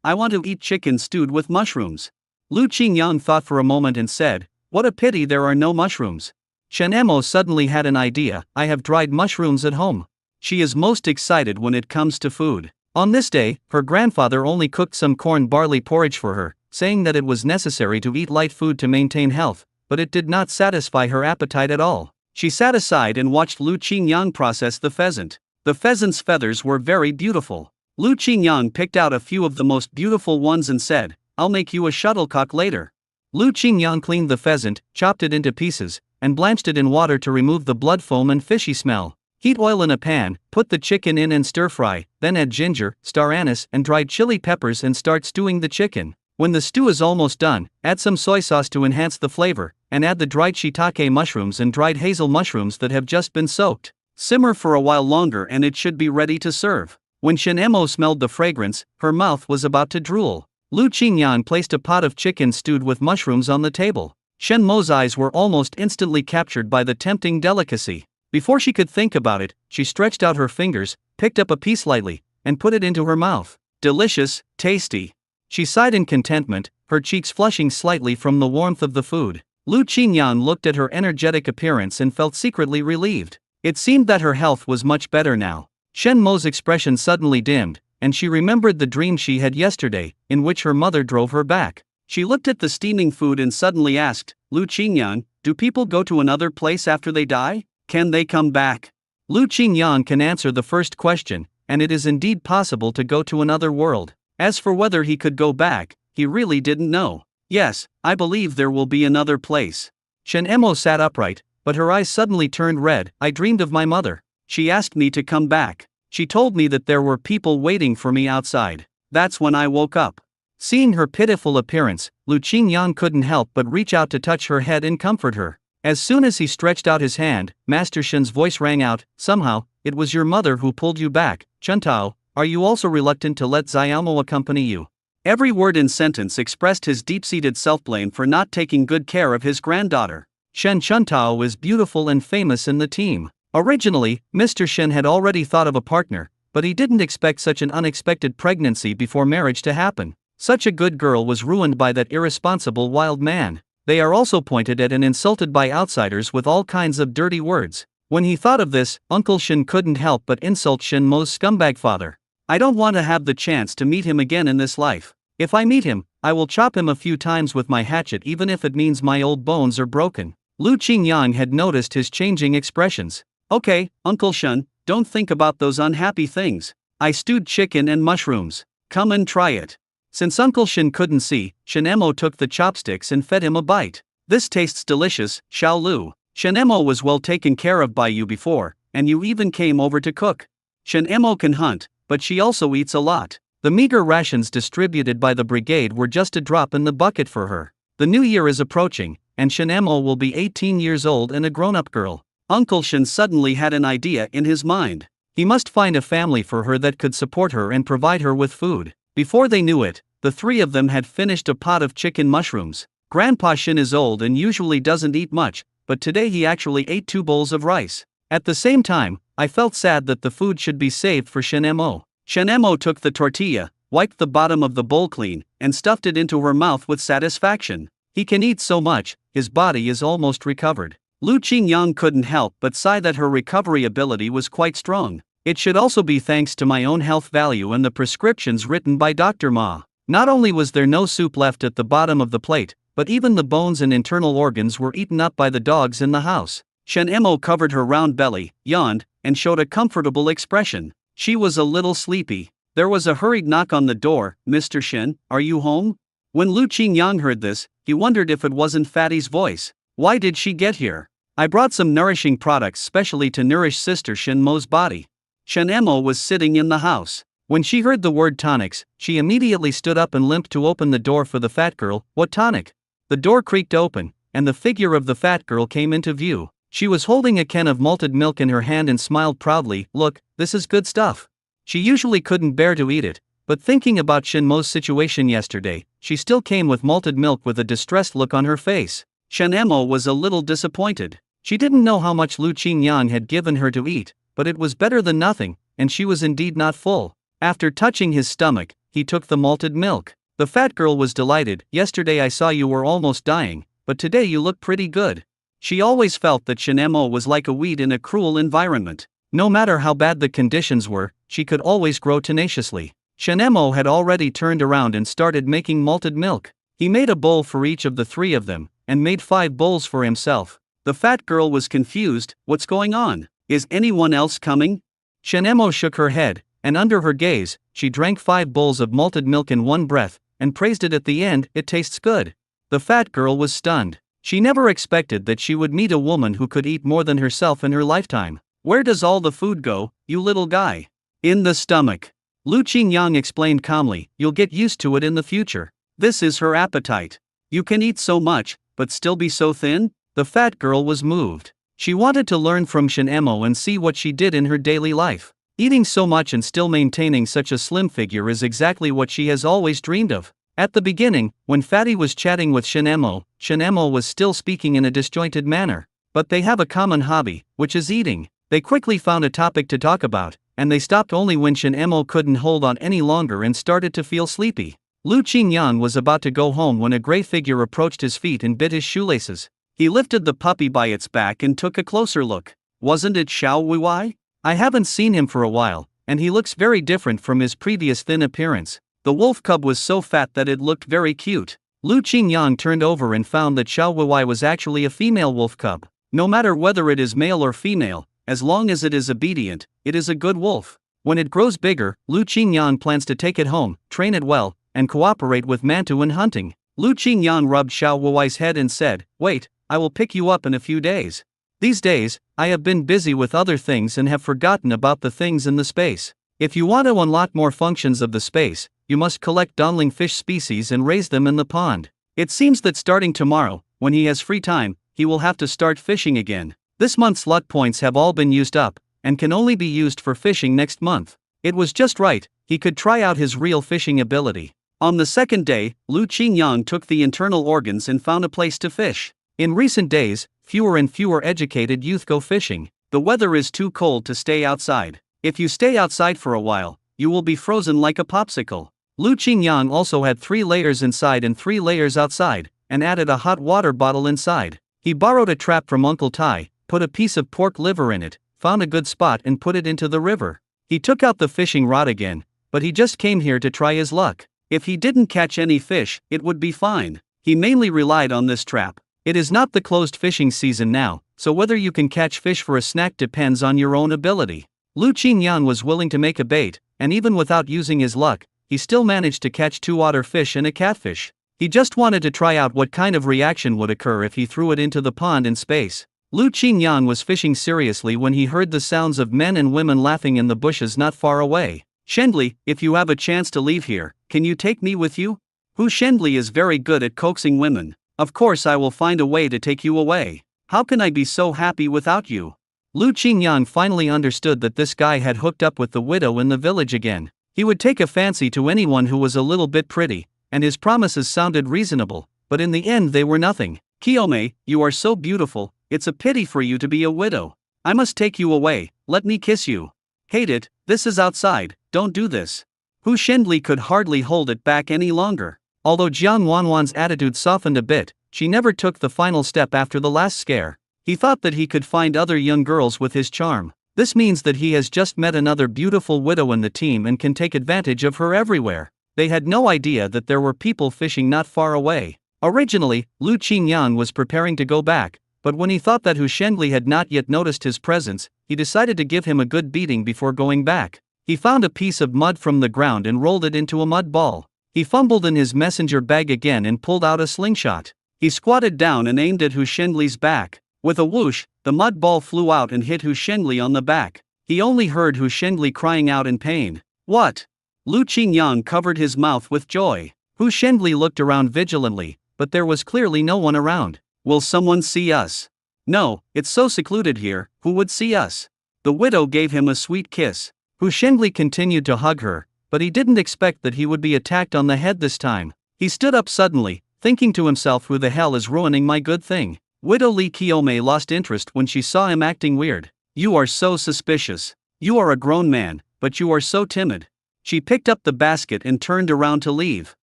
I want to eat chicken stewed with mushrooms." Lu Qingyang thought for a moment and said, "What a pity there are no mushrooms." Shenemo suddenly had an idea. "I have dried mushrooms at home." She is most excited when it comes to food. On this day, her grandfather only cooked some corn barley porridge for her, saying that it was necessary to eat light food to maintain health, but it did not satisfy her appetite at all. She sat aside and watched Lu Qingyang process the pheasant. The pheasant's feathers were very beautiful. Lu Qingyang picked out a few of the most beautiful ones and said, "I'll make you a shuttlecock later." Lu Qingyang cleaned the pheasant, chopped it into pieces, and blanched it in water to remove the blood foam and fishy smell. Heat oil in a pan, put the chicken in and stir-fry, then add ginger, star anise and dried chili peppers and start stewing the chicken. When the stew is almost done, add some soy sauce to enhance the flavor, and add the dried shiitake mushrooms and dried hazel mushrooms that have just been soaked. Simmer for a while longer and it should be ready to serve. When Shen Emo smelled the fragrance, her mouth was about to drool. Lu Qingyan placed a pot of chicken stewed with mushrooms on the table. Shen Mo's eyes were almost instantly captured by the tempting delicacy. Before she could think about it, she stretched out her fingers, picked up a piece lightly, and put it into her mouth. Delicious, tasty. She sighed in contentment, her cheeks flushing slightly from the warmth of the food. Lu Qingyan looked at her energetic appearance and felt secretly relieved. It seemed that her health was much better now. Shen Mo's expression suddenly dimmed, and she remembered the dream she had yesterday, in which her mother drove her back. She looked at the steaming food and suddenly asked, Lu Qingyan, do people go to another place after they die? Can they come back? Lu Qingyan can answer the first question, and it is indeed possible to go to another world. As for whether he could go back, he really didn't know. Yes, I believe there will be another place. Shen Emo sat upright, but her eyes suddenly turned red. I dreamed of my mother. She asked me to come back. She told me that there were people waiting for me outside. That's when I woke up. Seeing her pitiful appearance, Lu Qingyan couldn't help but reach out to touch her head and comfort her. As soon as he stretched out his hand, Master Shen's voice rang out, somehow, it was your mother who pulled you back. Chuntao, are you also reluctant to let Xiaomo accompany you? Every word in sentence expressed his deep-seated self-blame for not taking good care of his granddaughter. Shen Chuntao is beautiful and famous in the team. Originally, Mr. Shen had already thought of a partner, but he didn't expect such an unexpected pregnancy before marriage to happen. Such a good girl was ruined by that irresponsible wild man. They are also pointed at and insulted by outsiders with all kinds of dirty words. When he thought of this, Uncle Shen couldn't help but insult Shen Mo's scumbag father. I don't want to have the chance to meet him again in this life. If I meet him, I will chop him a few times with my hatchet even if it means my old bones are broken. Lu Qingyan had noticed his changing expressions. Okay, Uncle Shen, don't think about those unhappy things. I stewed chicken and mushrooms. Come and try it. Since Uncle Shen couldn't see, Shen Emo took the chopsticks and fed him a bite. This tastes delicious, Xiao Lu. Shen Emo was well taken care of by you before, and you even came over to cook. Shen Emo can hunt, but she also eats a lot. The meager rations distributed by the brigade were just a drop in the bucket for her. The new year is approaching, and Shen Emo will be 18 years old and a grown-up girl. Uncle Shen suddenly had an idea in his mind. He must find a family for her that could support her and provide her with food. Before they knew it, the three of them had finished a pot of chicken mushrooms. Grandpa Shen is old and usually doesn't eat much, but today he actually ate 2 bowls of rice. At the same time, I felt sad that the food should be saved for Shen Emo. Shen Emo took the tortilla, wiped the bottom of the bowl clean, and stuffed it into her mouth with satisfaction. He can eat so much, his body is almost recovered. Lu Qingyang couldn't help but sigh that her recovery ability was quite strong. It should also be thanks to my own health value and the prescriptions written by Dr. Ma. Not only was there no soup left at the bottom of the plate, but even the bones and internal organs were eaten up by the dogs in the house. Shen Emo covered her round belly, yawned, and showed a comfortable expression. She was a little sleepy. There was a hurried knock on the door. Mr. Shen, are you home? When Lu Qingyang heard this, he wondered if it wasn't Fatty's voice. Why did she get here? I brought some nourishing products specially to nourish Sister Shen Mo's body. Shen Emo was sitting in the house. When she heard the word tonics, she immediately stood up and limped to open the door for the fat girl. What tonic? The door creaked open, and the figure of the fat girl came into view. She was holding a can of malted milk in her hand and smiled proudly. Look, this is good stuff. She usually couldn't bear to eat it, but thinking about Shen Mo's situation yesterday, she still came with malted milk with a distressed look on her face. Shen Emo was a little disappointed. She didn't know how much Lu Qingyang had given her to eat, but it was better than nothing, and she was indeed not full. After touching his stomach, he took the malted milk. The fat girl was delighted. Yesterday I saw you were almost dying, but today you look pretty good. She always felt that Shen Emo was like a weed in a cruel environment. No matter how bad the conditions were, she could always grow tenaciously. Shen Emo had already turned around and started making malted milk. He made a bowl for each of the 3 of them, and made 5 bowls for himself. The fat girl was confused. What's going on? Is anyone else coming? Shen Emo shook her head, and under her gaze, she drank 5 bowls of malted milk in one breath, and praised it at the end. It tastes good. The fat girl was stunned. She never expected that she would meet a woman who could eat more than herself in her lifetime. Where does all the food go, you little guy? In the stomach. Lu Qingyang explained calmly. You'll get used to it in the future. This is her appetite. You can eat so much, but still be so thin? The fat girl was moved. She wanted to learn from Shen Emo and see what she did in her daily life.
Eating so much and still maintaining such a slim figure is exactly what she has always dreamed of. At the beginning, when Fatty was chatting with Shinemo was still speaking in a disjointed manner. But they have a common hobby, which is eating. They quickly found a topic to talk about, and they stopped only when Shinemo couldn't hold on any longer and started to feel sleepy. Lu Qingyang was about to go home when a gray figure approached his feet and bit his shoelaces. He lifted the puppy by its back and took a closer look. Wasn't it Xiao Wuwei? I haven't seen him for a while, and he looks very different from his previous thin appearance. The wolf cub was so fat that it looked very cute. Lu Qingyang turned over and found that Xiao Wuwei was actually a female wolf cub. No matter whether it is male or female, as long as it is obedient, it is a good wolf. When it grows bigger, Lu Qingyang plans to take it home, train it well, and cooperate with Mantu in hunting. Lu Qingyang rubbed Xiao Wuwei's head and said, "Wait, I will pick you up in a few days. These days, I have been busy with other things and have forgotten about the things in the space. If you want to unlock more functions of the space, you must collect donling fish species and raise them in the pond. It seems that starting tomorrow, when he has free time, he will have to start fishing again. This month's luck points have all been used up, and can only be used for fishing next month." It was just right, he could try out his real fishing ability. On the second day, Lu Qingyang took the internal organs and found a place to fish. In recent days, fewer and fewer educated youth go fishing. The weather is too cold to stay outside. If you stay outside for a while, you will be frozen like a popsicle. Lu Qingyang also had 3 layers inside and 3 layers outside, and added a hot water bottle inside. He borrowed a trap from Uncle Tai, put a piece of pork liver in it, found a good spot and put it into the river. He took out the fishing rod again, but he just came here to try his luck. If he didn't catch any fish, it would be fine. He mainly relied on this trap. It is not the closed fishing season now, so whether you can catch fish for a snack depends on your own ability. Lu Qingyang was willing to make a bait, and even without using his luck, he still managed to catch 2 otter fish and a catfish. He just wanted to try out what kind of reaction would occur if he threw it into the pond in space. Lu Qingyang was fishing seriously when he heard the sounds of men and women laughing in the bushes not far away. "Shendli, if you have a chance to leave here, can you take me with you?" Hu Shendli is very good at coaxing women. "Of course I will find a way to take you away. How can I be so happy without you?" Lu Qingyang finally understood that this guy had hooked up with the widow in the village again. He would take a fancy to anyone who was a little bit pretty, and his promises sounded reasonable, but in the end they were nothing. "Kiyome, you are so beautiful, it's a pity for you to be a widow. I must take you away, let me kiss you." "Hate it, this is outside, don't do this." Hu Shendli could hardly hold it back any longer. Although Jiang Wanwan's attitude softened a bit, she never took the final step after the last scare. He thought that he could find other young girls with his charm. This means that he has just met another beautiful widow in the team and can take advantage of her everywhere. They had no idea that there were people fishing not far away. Originally, Lu Qingyang was preparing to go back, but when he thought that Hu Shendli had not yet noticed his presence, he decided to give him a good beating before going back. He found a piece of mud from the ground and rolled it into a mud ball. He fumbled in his messenger bag again and pulled out a slingshot. He squatted down and aimed at Hu Shendli's back. With a whoosh, the mud ball flew out and hit Hu Shendli on the back. He only heard Hu Shendli crying out in pain. "What?" Lu Qingyang covered his mouth with joy. Hu Shendli looked around vigilantly, but there was clearly no one around. "Will someone see us?" "No, it's so secluded here, who would see us?" The widow gave him a sweet kiss. Hu Shendli continued to hug her, but he didn't expect that he would be attacked on the head this time. He stood up suddenly, thinking to himself, "Who the hell is ruining my good thing?" Widow Li Kiyome lost interest when she saw him acting weird. "You are so suspicious. You are a grown man, but you are so timid." She picked up the basket and turned around to leave.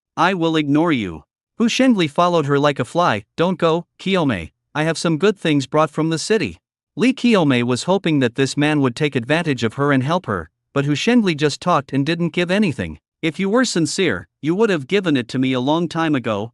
"I will ignore you." Hu Shendli followed her like a fly. "Don't go, Kiyome, I have some good things brought from the city." Li Kiyome was hoping that this man would take advantage of her and help her, but Hu Shendli just talked and didn't give anything. "If you were sincere, you would have given it to me a long time ago,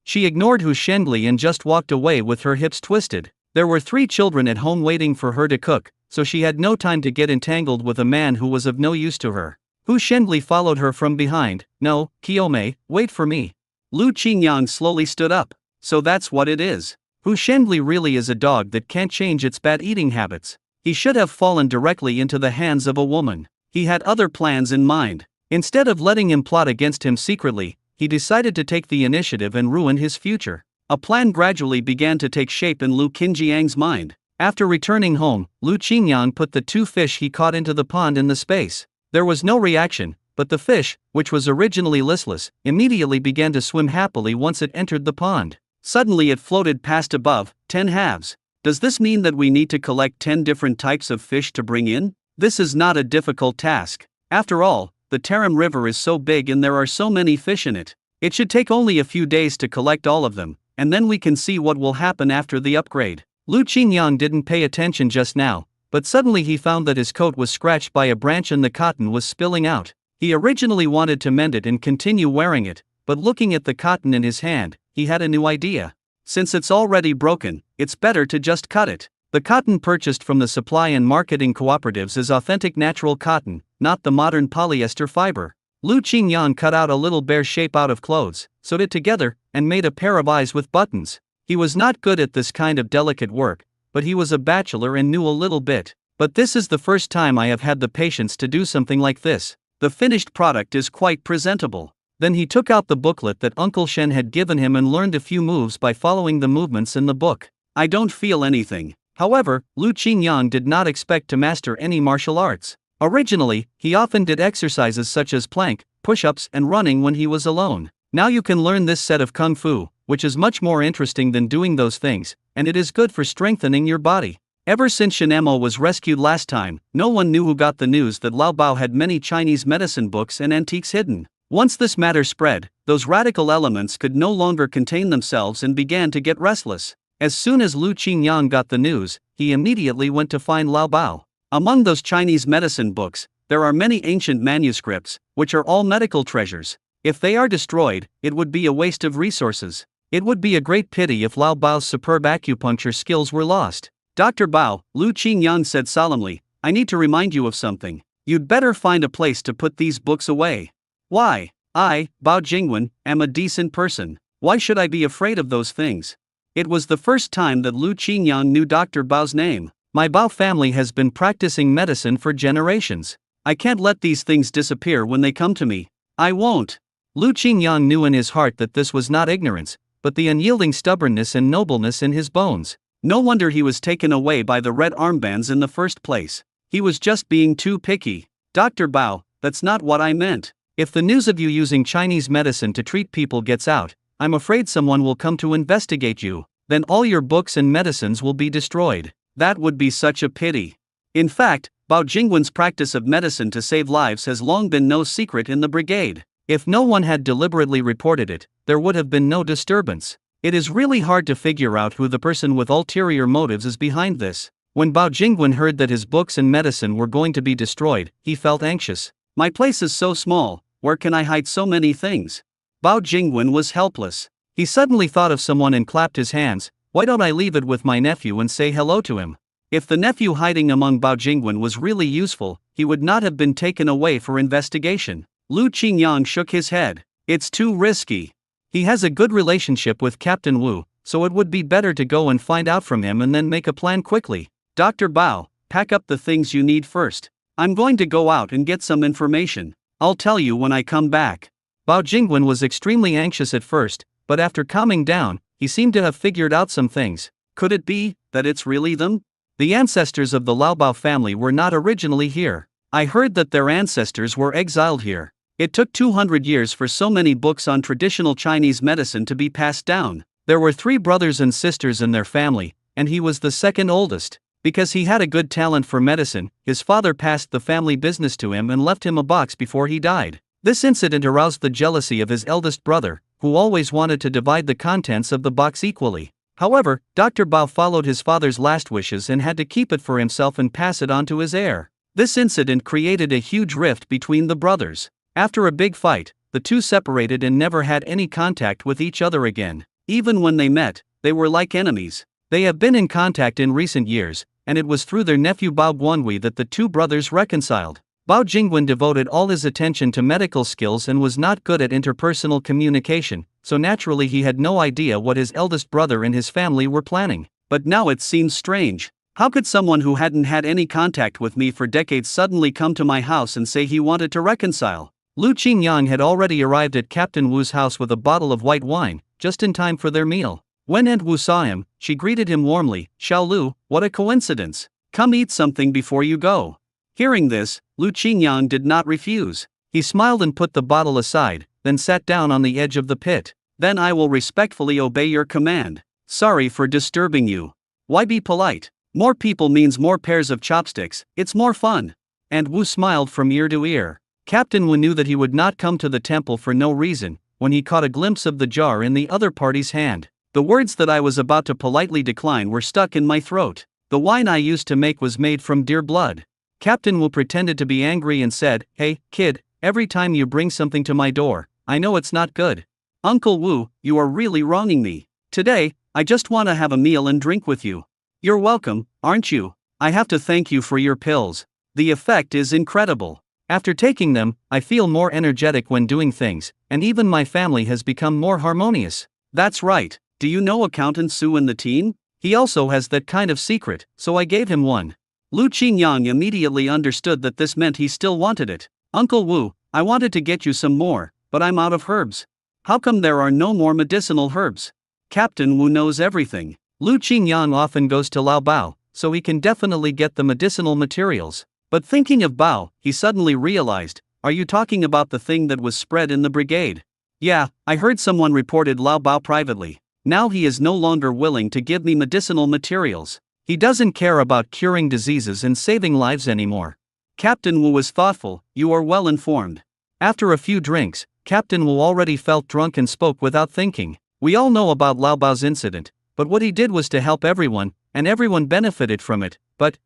She ignored Hu Shendli and just walked away with her hips twisted. There were 3 children at home waiting for her to cook, so she had no time to get entangled with a man who was of no use to her. Hu Shendli followed her from behind. "No, Kiyome, wait for me." Lu Qingyang slowly stood up. "So that's what it is. Hu Shendli really is a dog that can't change its bad eating habits." He should have fallen directly into the hands of a woman. He had other plans in mind. Instead of letting him plot against him secretly, he decided to take the initiative and ruin his future. A plan gradually began to take shape in Lu Qinjiang's mind. After returning home, Lu Qingyang put the 2 fish he caught into the pond in the space. There was no reaction, but the fish, which was originally listless, immediately began to swim happily once it entered the pond. Suddenly it floated past above, 10 halves. Does this mean that we need to collect 10 different types of fish to bring in? This is not a difficult task. After all, the Tarim River is so big and there are so many fish in it. It should take only a few days to collect all of them, and then we can see what will happen after the upgrade. Lu Qingyang didn't pay attention just now, but suddenly he found that his coat was scratched by a branch and the cotton was spilling out. He originally wanted to mend it and continue wearing it, but looking at the cotton in his hand, he had a new idea. Since it's already broken, it's better to just cut it. The cotton purchased from the supply and marketing cooperatives is authentic natural cotton, not the modern polyester fiber. Lu Qingyang cut out a little bear shape out of clothes, sewed it together, and made a pair of eyes with buttons. He was not good at this kind of delicate work, but he was a bachelor and knew a little bit. But this is the first time I have had the patience to do something like this. The finished product is quite presentable. Then he took out the booklet that Uncle Shen had given him and learned a few moves by following the movements in the book. I don't feel anything. However, Lu Qingyang did not expect to master any martial arts. Originally, he often did exercises such as plank, push-ups and running when he was alone. Now you can learn this set of kung fu, which is much more interesting than doing those things, and it is good for strengthening your body. Ever since Shenemo was rescued last time, no one knew who got the news that Lao Bao had many Chinese medicine books and antiques hidden. Once this matter spread, those radical elements could no longer contain themselves and began to get restless. As soon as Lu Qingyang got the news, he immediately went to find Lao Bao. Among those Chinese medicine books, there are many ancient manuscripts, which are all medical treasures. If they are destroyed, it would be a waste of resources. It would be a great pity if Lao Bao's superb acupuncture skills were lost. Dr. Bao, Lu Qingyang said solemnly, I need to remind you of something. You'd better find a place to put these books away. Why? I, Bao Jingwen, am a decent person. Why should I be afraid of those things? It was the first time that Lu Qingyang knew Dr. Bao's name. My Bao family has been practicing medicine for generations. I can't let these things disappear when they come to me. I won't. Lu Qingyang knew in his heart that this was not ignorance, but the unyielding stubbornness and nobleness in his bones. No wonder he was taken away by the red armbands in the first place. He was just being too picky. Dr. Bao, that's not what I meant. If the news of you using Chinese medicine to treat people gets out, I'm afraid someone will come to investigate you. Then all your books and medicines will be destroyed. That would be such a pity. In fact, Bao Jingwen's practice of medicine to save lives has long been no secret in the brigade. If no one had deliberately reported it, there would have been no disturbance. It is really hard to figure out who the person with ulterior motives is behind this. When Bao Jingwen heard that his books and medicine were going to be destroyed, he felt anxious. My place is so small, where can I hide so many things? Bao Jingwen was helpless. He suddenly thought of someone and clapped his hands. Why don't I leave it with my nephew and say hello to him? If the nephew hiding among Bao Jingwen was really useful, he would not have been taken away for investigation. Lu Qingyang shook his head. It's too risky. He has a good relationship with Captain Wu, so it would be better to go and find out from him and then make a plan quickly. Dr. Bao, pack up the things you need first. I'm going to go out and get some information. I'll tell you when I come back. Bao Jingwen was extremely anxious at first, but after calming down, he seemed to have figured out some things. Could it be that it's really them? The ancestors of the Lao Bao family were not originally here. I heard that their ancestors were exiled here. It took 200 years for so many books on traditional Chinese medicine to be passed down. There were 3 brothers and sisters in their family, and he was the second oldest. Because he had a good talent for medicine, his father passed the family business to him and left him a box before he died. This incident aroused the jealousy of his eldest brother, who always wanted to divide the contents of the box equally. However, Dr. Bao followed his father's last wishes and had to keep it for himself and pass it on to his heir. This incident created a huge rift between the brothers. After a big fight, the two separated and never had any contact with each other again. Even when they met, they were like enemies. They have been in contact in recent years, and it was through their nephew Bao Guanhui that the two brothers reconciled. Bao Jingwen devoted all his attention to medical skills and was not good at interpersonal communication, so naturally he had no idea what his eldest brother and his family were planning. But now it seems strange. How could someone who hadn't had any contact with me for decades suddenly come to my house and say he wanted to reconcile? Lu Qingyang had already arrived at Captain Wu's house with a bottle of white wine, just in time for their meal.
When Aunt Wu saw him, she greeted him warmly. "Xiao Lu, what a coincidence. Come eat something before you go." Hearing this, Lu Qingyang did not refuse. He smiled and put the bottle aside, then sat down on the edge of the pit. "Then I will respectfully obey your command. Sorry for disturbing you. Why be polite? More people means more pairs of chopsticks, it's more fun." And Wu smiled from ear to ear. Captain Wu knew that he would not come to the temple for no reason, when he caught a glimpse of the jar in the other party's hand. The words that I was about to politely decline were stuck in my throat. "The wine I used to make was made from deer blood." Captain Wu pretended to be angry and said, "Hey, kid, every time you bring something to my door, I know it's not good. Uncle Wu, you are really wronging me. Today, I just want to have a meal and drink with you." "You're welcome, aren't you? I have to thank you for your pills. The effect is incredible. After taking them, I feel more energetic when doing things, and even my family has become more harmonious." "That's right. Do you know Accountant Su and the team? He also has that kind of secret, so I gave him one." Lu Qingyang immediately understood that this meant he still wanted it. "Uncle Wu, I wanted to get you some more, but I'm out of herbs." "How come there are no more medicinal herbs?" Captain Wu knows everything. Lu Qingyang often goes to Lao Bao, so he can definitely get the medicinal materials. But thinking of Bao, he suddenly realized, "Are you talking about the thing that was spread in the brigade?" "Yeah, I heard someone reported Lao Bao privately. Now he is no longer willing to give me medicinal materials. He doesn't care about curing diseases and saving lives anymore." Captain Wu was thoughtful. "You are well informed." After a few drinks, Captain Wu already felt drunk and spoke without thinking. "We all know about Lao Bao's incident, but what he did was to help everyone, and everyone benefited from it, but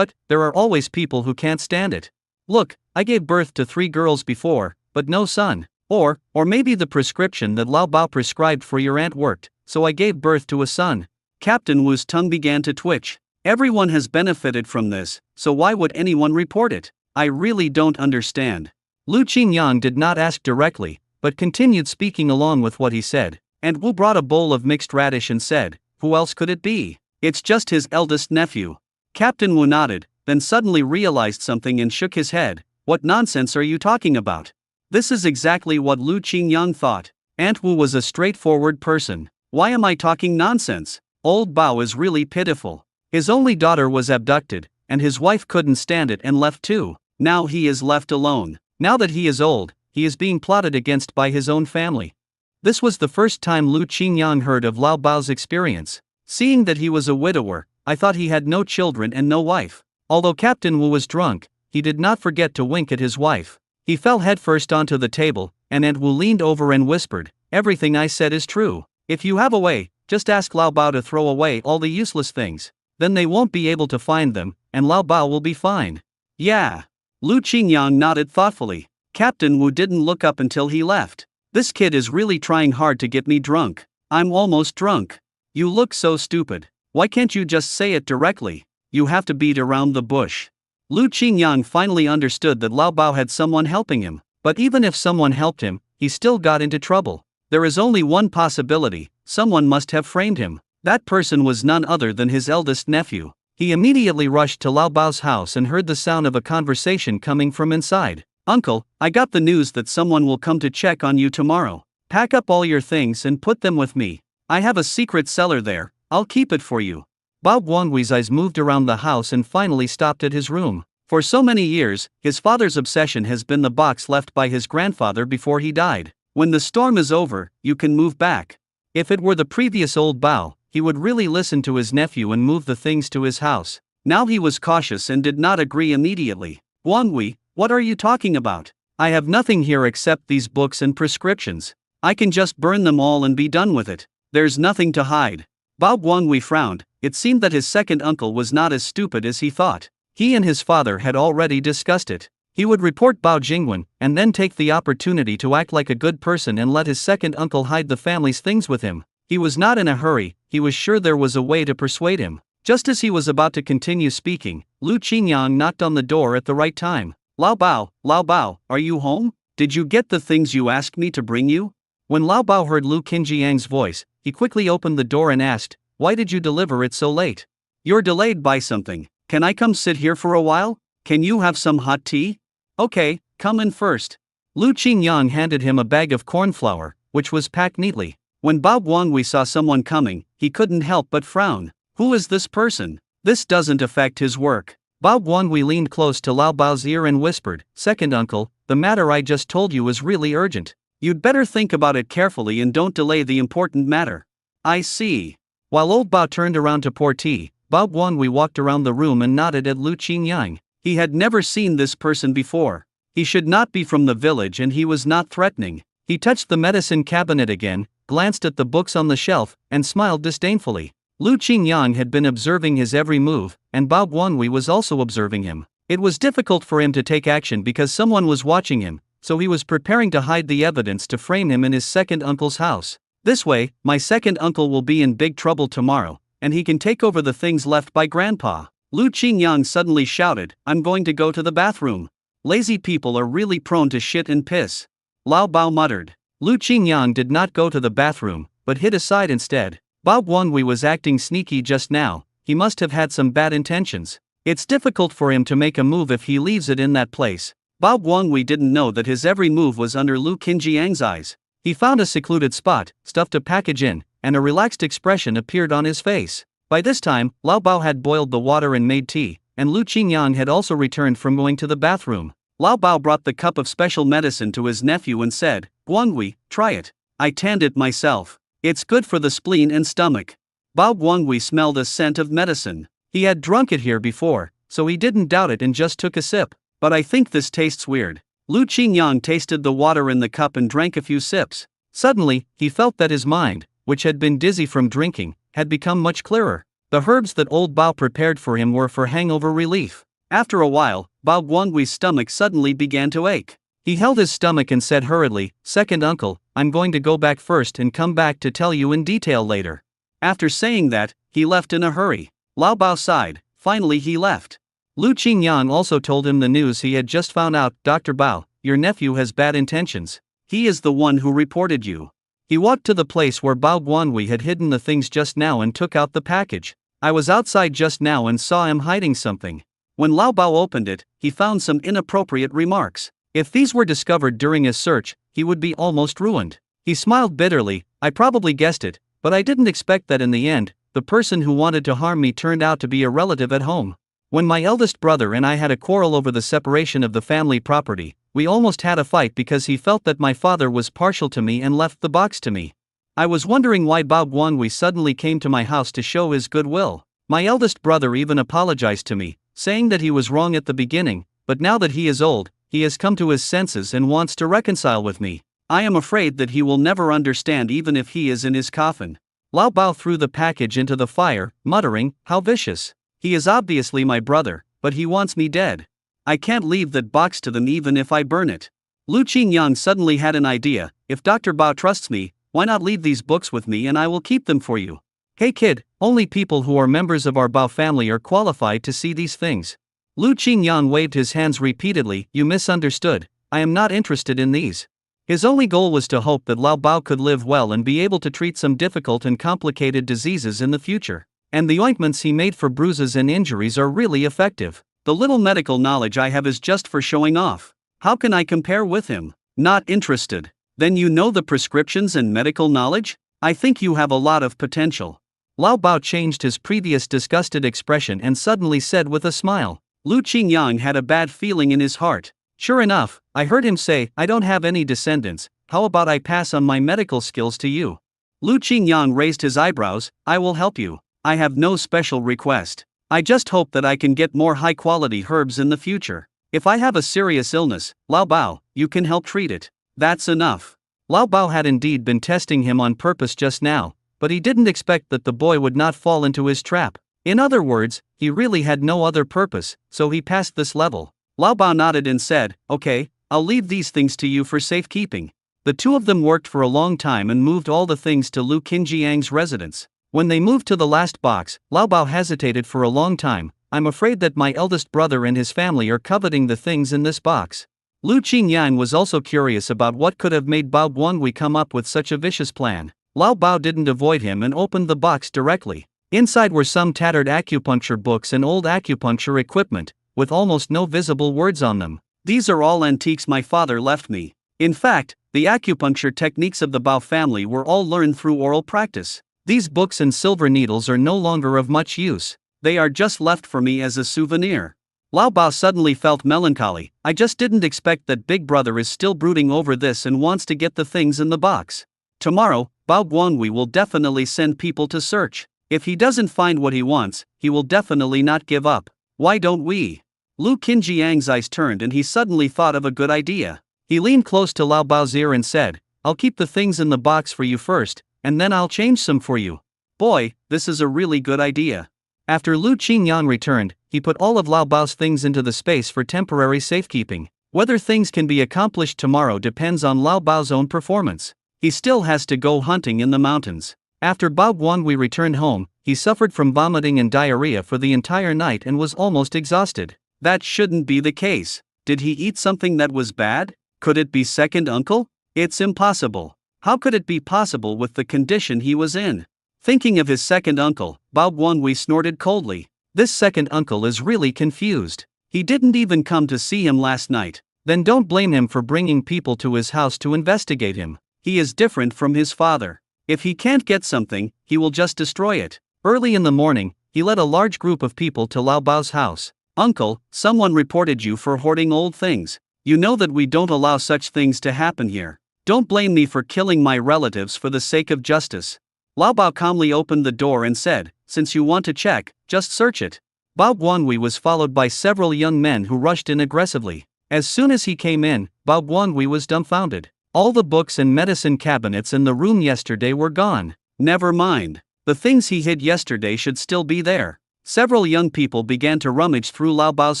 there are always people who can't stand it. Look, I gave birth to 3 girls before, but no son. Or maybe the prescription that Lao Bao prescribed for your aunt worked, so I gave birth to a son." Captain Wu's tongue began to twitch. Everyone has benefited from this, so why would anyone report it? I really don't understand. Lu Qingyang did not ask directly, but continued speaking along with what he said, and Wu brought a bowl of mixed radish and said, "Who else could it be? It's just his eldest nephew." Captain Wu nodded, then suddenly realized something and shook his head. "What nonsense are you talking about?" This is exactly what Lu Qingyang thought. Aunt Wu was a straightforward person. Why am I talking nonsense? Old Bao is really pitiful. His only daughter was abducted, and his wife couldn't stand it and left too. Now he is left alone. Now that he is old, he is being plotted against by his own family. This was the first time Lu Qingyang heard of Lao Bao's experience. Seeing that he was a widower, I thought he had no children and no wife. Although Captain Wu was drunk, he did not forget to wink at his wife. He fell headfirst onto the table, and Aunt Wu leaned over and whispered, "Everything I said is true. If you have a way, just ask Lao Bao to throw away all the useless things. Then they won't be able to find them, and Lao Bao will be fine." "Yeah." Lu Qingyang nodded thoughtfully. Captain Wu didn't look up until he left. "This kid is really trying hard to get me drunk. I'm almost drunk." "You look so stupid. Why can't you just say it directly? You have to beat around the bush." Lu Qingyang finally understood that Lao Bao had someone helping him, but even if someone helped him, he still got into trouble. There is only one possibility: someone must have framed him. That person was none other than his eldest nephew. He immediately rushed to Lao Bao's house and heard the sound of a conversation coming from inside. "Uncle, I got the news that someone will come to check on you tomorrow. Pack up all your things and put them with me. I have a secret cellar there, I'll keep it for you." Bao Guanghui's eyes moved around the house and finally stopped at his room. For so many years, his father's obsession has been the box left by his grandfather before he died. When the storm is over, you can move back. If it were the previous old Bao, he would really listen to his nephew and move the things to his house. Now he was cautious and did not agree immediately. "Guanghui, what are you talking about? I have nothing here except these books and prescriptions. I can just burn them all and be done with it. There's nothing to hide." Bao Guanghui frowned. It seemed that his second uncle was not as stupid as he thought. He and his father had already discussed it. He would report Bao Jingwen, and then take the opportunity to act like a good person and let his second uncle hide the family's things with him. He was not in a hurry, he was sure there was a way to persuade him. Just as he was about to continue speaking, Lu Qingyang knocked on the door at the right time. Lao Bao, are you home? Did you get the things you asked me to bring you?" When Lao Bao heard Lu Qingyang's voice, he quickly opened the door and asked, "Why did you deliver it so late?" "You're delayed by something. Can I come sit here for a while? Can you have some hot tea?" "Okay, come in first." Lu Qingyang handed him a bag of corn flour, which was packed neatly. When Bao Guanghui saw someone coming, he couldn't help but frown. Who is this person? This doesn't affect his work.
Bao Guanghui leaned close to Lao Bao's ear and whispered, "Second uncle, the matter I just told you is really urgent.
You'd better think about it carefully and don't delay the important matter." I see.
While old Bao turned around to pour tea, Bao Guanghui walked around the room and nodded at Lu Qingyang.
He had never seen this person before. He should not be from the village and he was not threatening.
He touched the medicine cabinet again, glanced at the books on the shelf, and smiled disdainfully. Lu Qingyang had been observing his every move, and Bao Guanghui was also observing him. It was difficult for him to take action because someone was watching him, so he was preparing to hide the evidence to frame him in his second uncle's house. This way, my second uncle will be in big trouble tomorrow, and he can take over the things left by Grandpa.
Lu Qingyang suddenly shouted, "I'm going to go to the bathroom. Lazy people are really prone to shit and piss." Lao Bao muttered.
Lu Qingyang did not go to the bathroom, but hid aside instead. Bao Guanghui was acting sneaky just now. He must have had some bad intentions. It's difficult for him to make a move if he leaves it in that place.
Bao Guanghui didn't know that his every move was under Lu Qingyang's eyes.
He found a secluded spot, stuffed a package in, and a relaxed expression appeared on his face. By this time, Lao Bao had boiled the water and made tea, and Lu Qingyang had also returned from going to the bathroom.
Lao Bao brought the cup of special medicine to his nephew and said, "Guanghui, try it. I tanned it myself. It's good for the spleen and stomach." Bao Guanghui smelled a scent of medicine.
He had drunk it here before, so he didn't doubt it and just took a sip.
"But I think this tastes weird." Lu Qingyang tasted the water in the cup and drank a few sips.
Suddenly, he felt that his mind, which had been dizzy from drinking, had become much clearer. The herbs that old Bao prepared for him were for hangover relief.
After a while, Bao Guanghui's stomach suddenly began to ache.
He held his stomach and said hurriedly, "Second uncle, I'm going to go back first and come back to tell you in detail later."
After saying that, he left in a hurry. Lao Bao sighed. Finally he left.
Lu Qingyang also told him the news he had just found out. "Dr. Bao, your nephew has bad intentions.
He is the one who reported you."
He walked to the place where Bao Guanghui had hidden the things just now and took out the package. "I was outside just now and saw him hiding something."
When Lao Bao opened it, he found some inappropriate remarks.
If these were discovered during his search, he would be almost ruined. He smiled bitterly. "I probably guessed it, but I didn't expect that in the end, the person who wanted to harm me turned out to be a relative at home. When my eldest brother and I had a quarrel over the separation of the family property, we almost had a fight because he felt that my father was partial to me and left the box to me. I was wondering why Bao Guanghui suddenly came to my house to show his goodwill. My eldest brother even apologized to me, saying that he was wrong at the beginning, but now that he is old, he has come to his senses and wants to reconcile with me. I am afraid that he will never understand even if he is in his coffin." Lao Bao threw the package into the fire, muttering, "How vicious. He is obviously my brother, but he wants me dead. I can't leave that box to them even if I burn it." Lu Qingyang suddenly had an idea. "If Dr. Bao trusts me, why not leave these books with me and I will keep them for you?" "Hey kid, only people who are members of our Bao family are qualified to see these things." Lu Qingyang waved his hands repeatedly. "You misunderstood. I am not interested in these." His only goal was to hope that Lao Bao could live well and be able to treat some difficult and complicated diseases in the future. And the ointments he made for bruises and injuries are really effective. "The little medical knowledge I have is just for showing off. How can I compare with him?" "Not interested. Then you know the prescriptions and medical knowledge? I think you have a lot of potential." Lao Bao changed his previous disgusted expression and suddenly said with a smile. Lu Qingyang had a bad feeling in his heart. "Sure enough, I heard him say, 'I don't have any descendants, how about I pass on my medical skills to you?'" Lu Qingyang raised his eyebrows. "I will help you. I have no special request. I just hope that I can get more high-quality herbs in the future. If I have a serious illness, Lao Bao, you can help treat it. That's enough." Lao Bao had indeed been testing him on purpose just now, but he didn't expect that the boy would not fall into his trap. In other words, he really had no other purpose, so he passed this level. Lao Bao nodded and said, "Okay, I'll leave these things to you for safekeeping." The two of them worked for a long time and moved all the things to Lu Qingyang's residence. When they moved to the last box, Lao Bao hesitated for a long time. "I'm afraid that my eldest brother and his family are coveting the things in this box." Lu Qingyang was also curious about what could have made Bao Guanghui come up with such a vicious plan. Lao Bao didn't avoid him and opened the box directly. Inside were some tattered acupuncture books and old acupuncture equipment, with almost no visible words on them. "These are all antiques my father left me. In fact,
The acupuncture techniques of the Bao family were all learned through oral practice.
These books and silver needles are no longer of much use.
They are just left for me as a souvenir. Lao Bao suddenly felt melancholy. I just didn't expect that Big Brother is still brooding over this and wants to get the things in the box. Tomorrow, Bao Guangwei will definitely send people to search. If he doesn't find what he wants, he will definitely not give up. Why don't we? Lu Qinjiang's eyes turned and he suddenly thought of a good idea.
He leaned close to Lao Bao's ear and said, "I'll keep the things in the box for you first, and then I'll change some for you."
Boy, this is a really good idea.
After Lu Qingyang returned, he put all of Lao Bao's things into the space for temporary safekeeping. Whether things can be accomplished tomorrow depends on Lao Bao's own performance. He still has to go hunting in the mountains. After Bao Guangwei returned home, he suffered from vomiting and diarrhea for the entire night and was almost exhausted.
That shouldn't be the case. Did he eat something that was bad? Could it be second uncle? It's impossible. How could it be possible with the condition he was in? Thinking of his second uncle, Bao Guangwei snorted coldly.
This second uncle is really confused.
He didn't even come to see him last night.
Then don't blame him for bringing people to his house to investigate him.
He is different from his father. If he can't get something, he will just destroy it.
Early in the morning, he led a large group of people to Lao Bao's house.
"Uncle, someone reported you for hoarding old things. You know that we don't allow such things to happen here. Don't blame me for killing my relatives for the sake of justice." Lao Bao calmly opened the door and said, "Since you want to check, just search it."
Bao Guangwei was followed by several young men who rushed in aggressively. As soon as he came in, Bao Guangwei was dumbfounded. All the books and medicine cabinets in the room yesterday were gone.
Never mind. The things he hid yesterday should still be there. Several young people began to rummage through Lao Bao's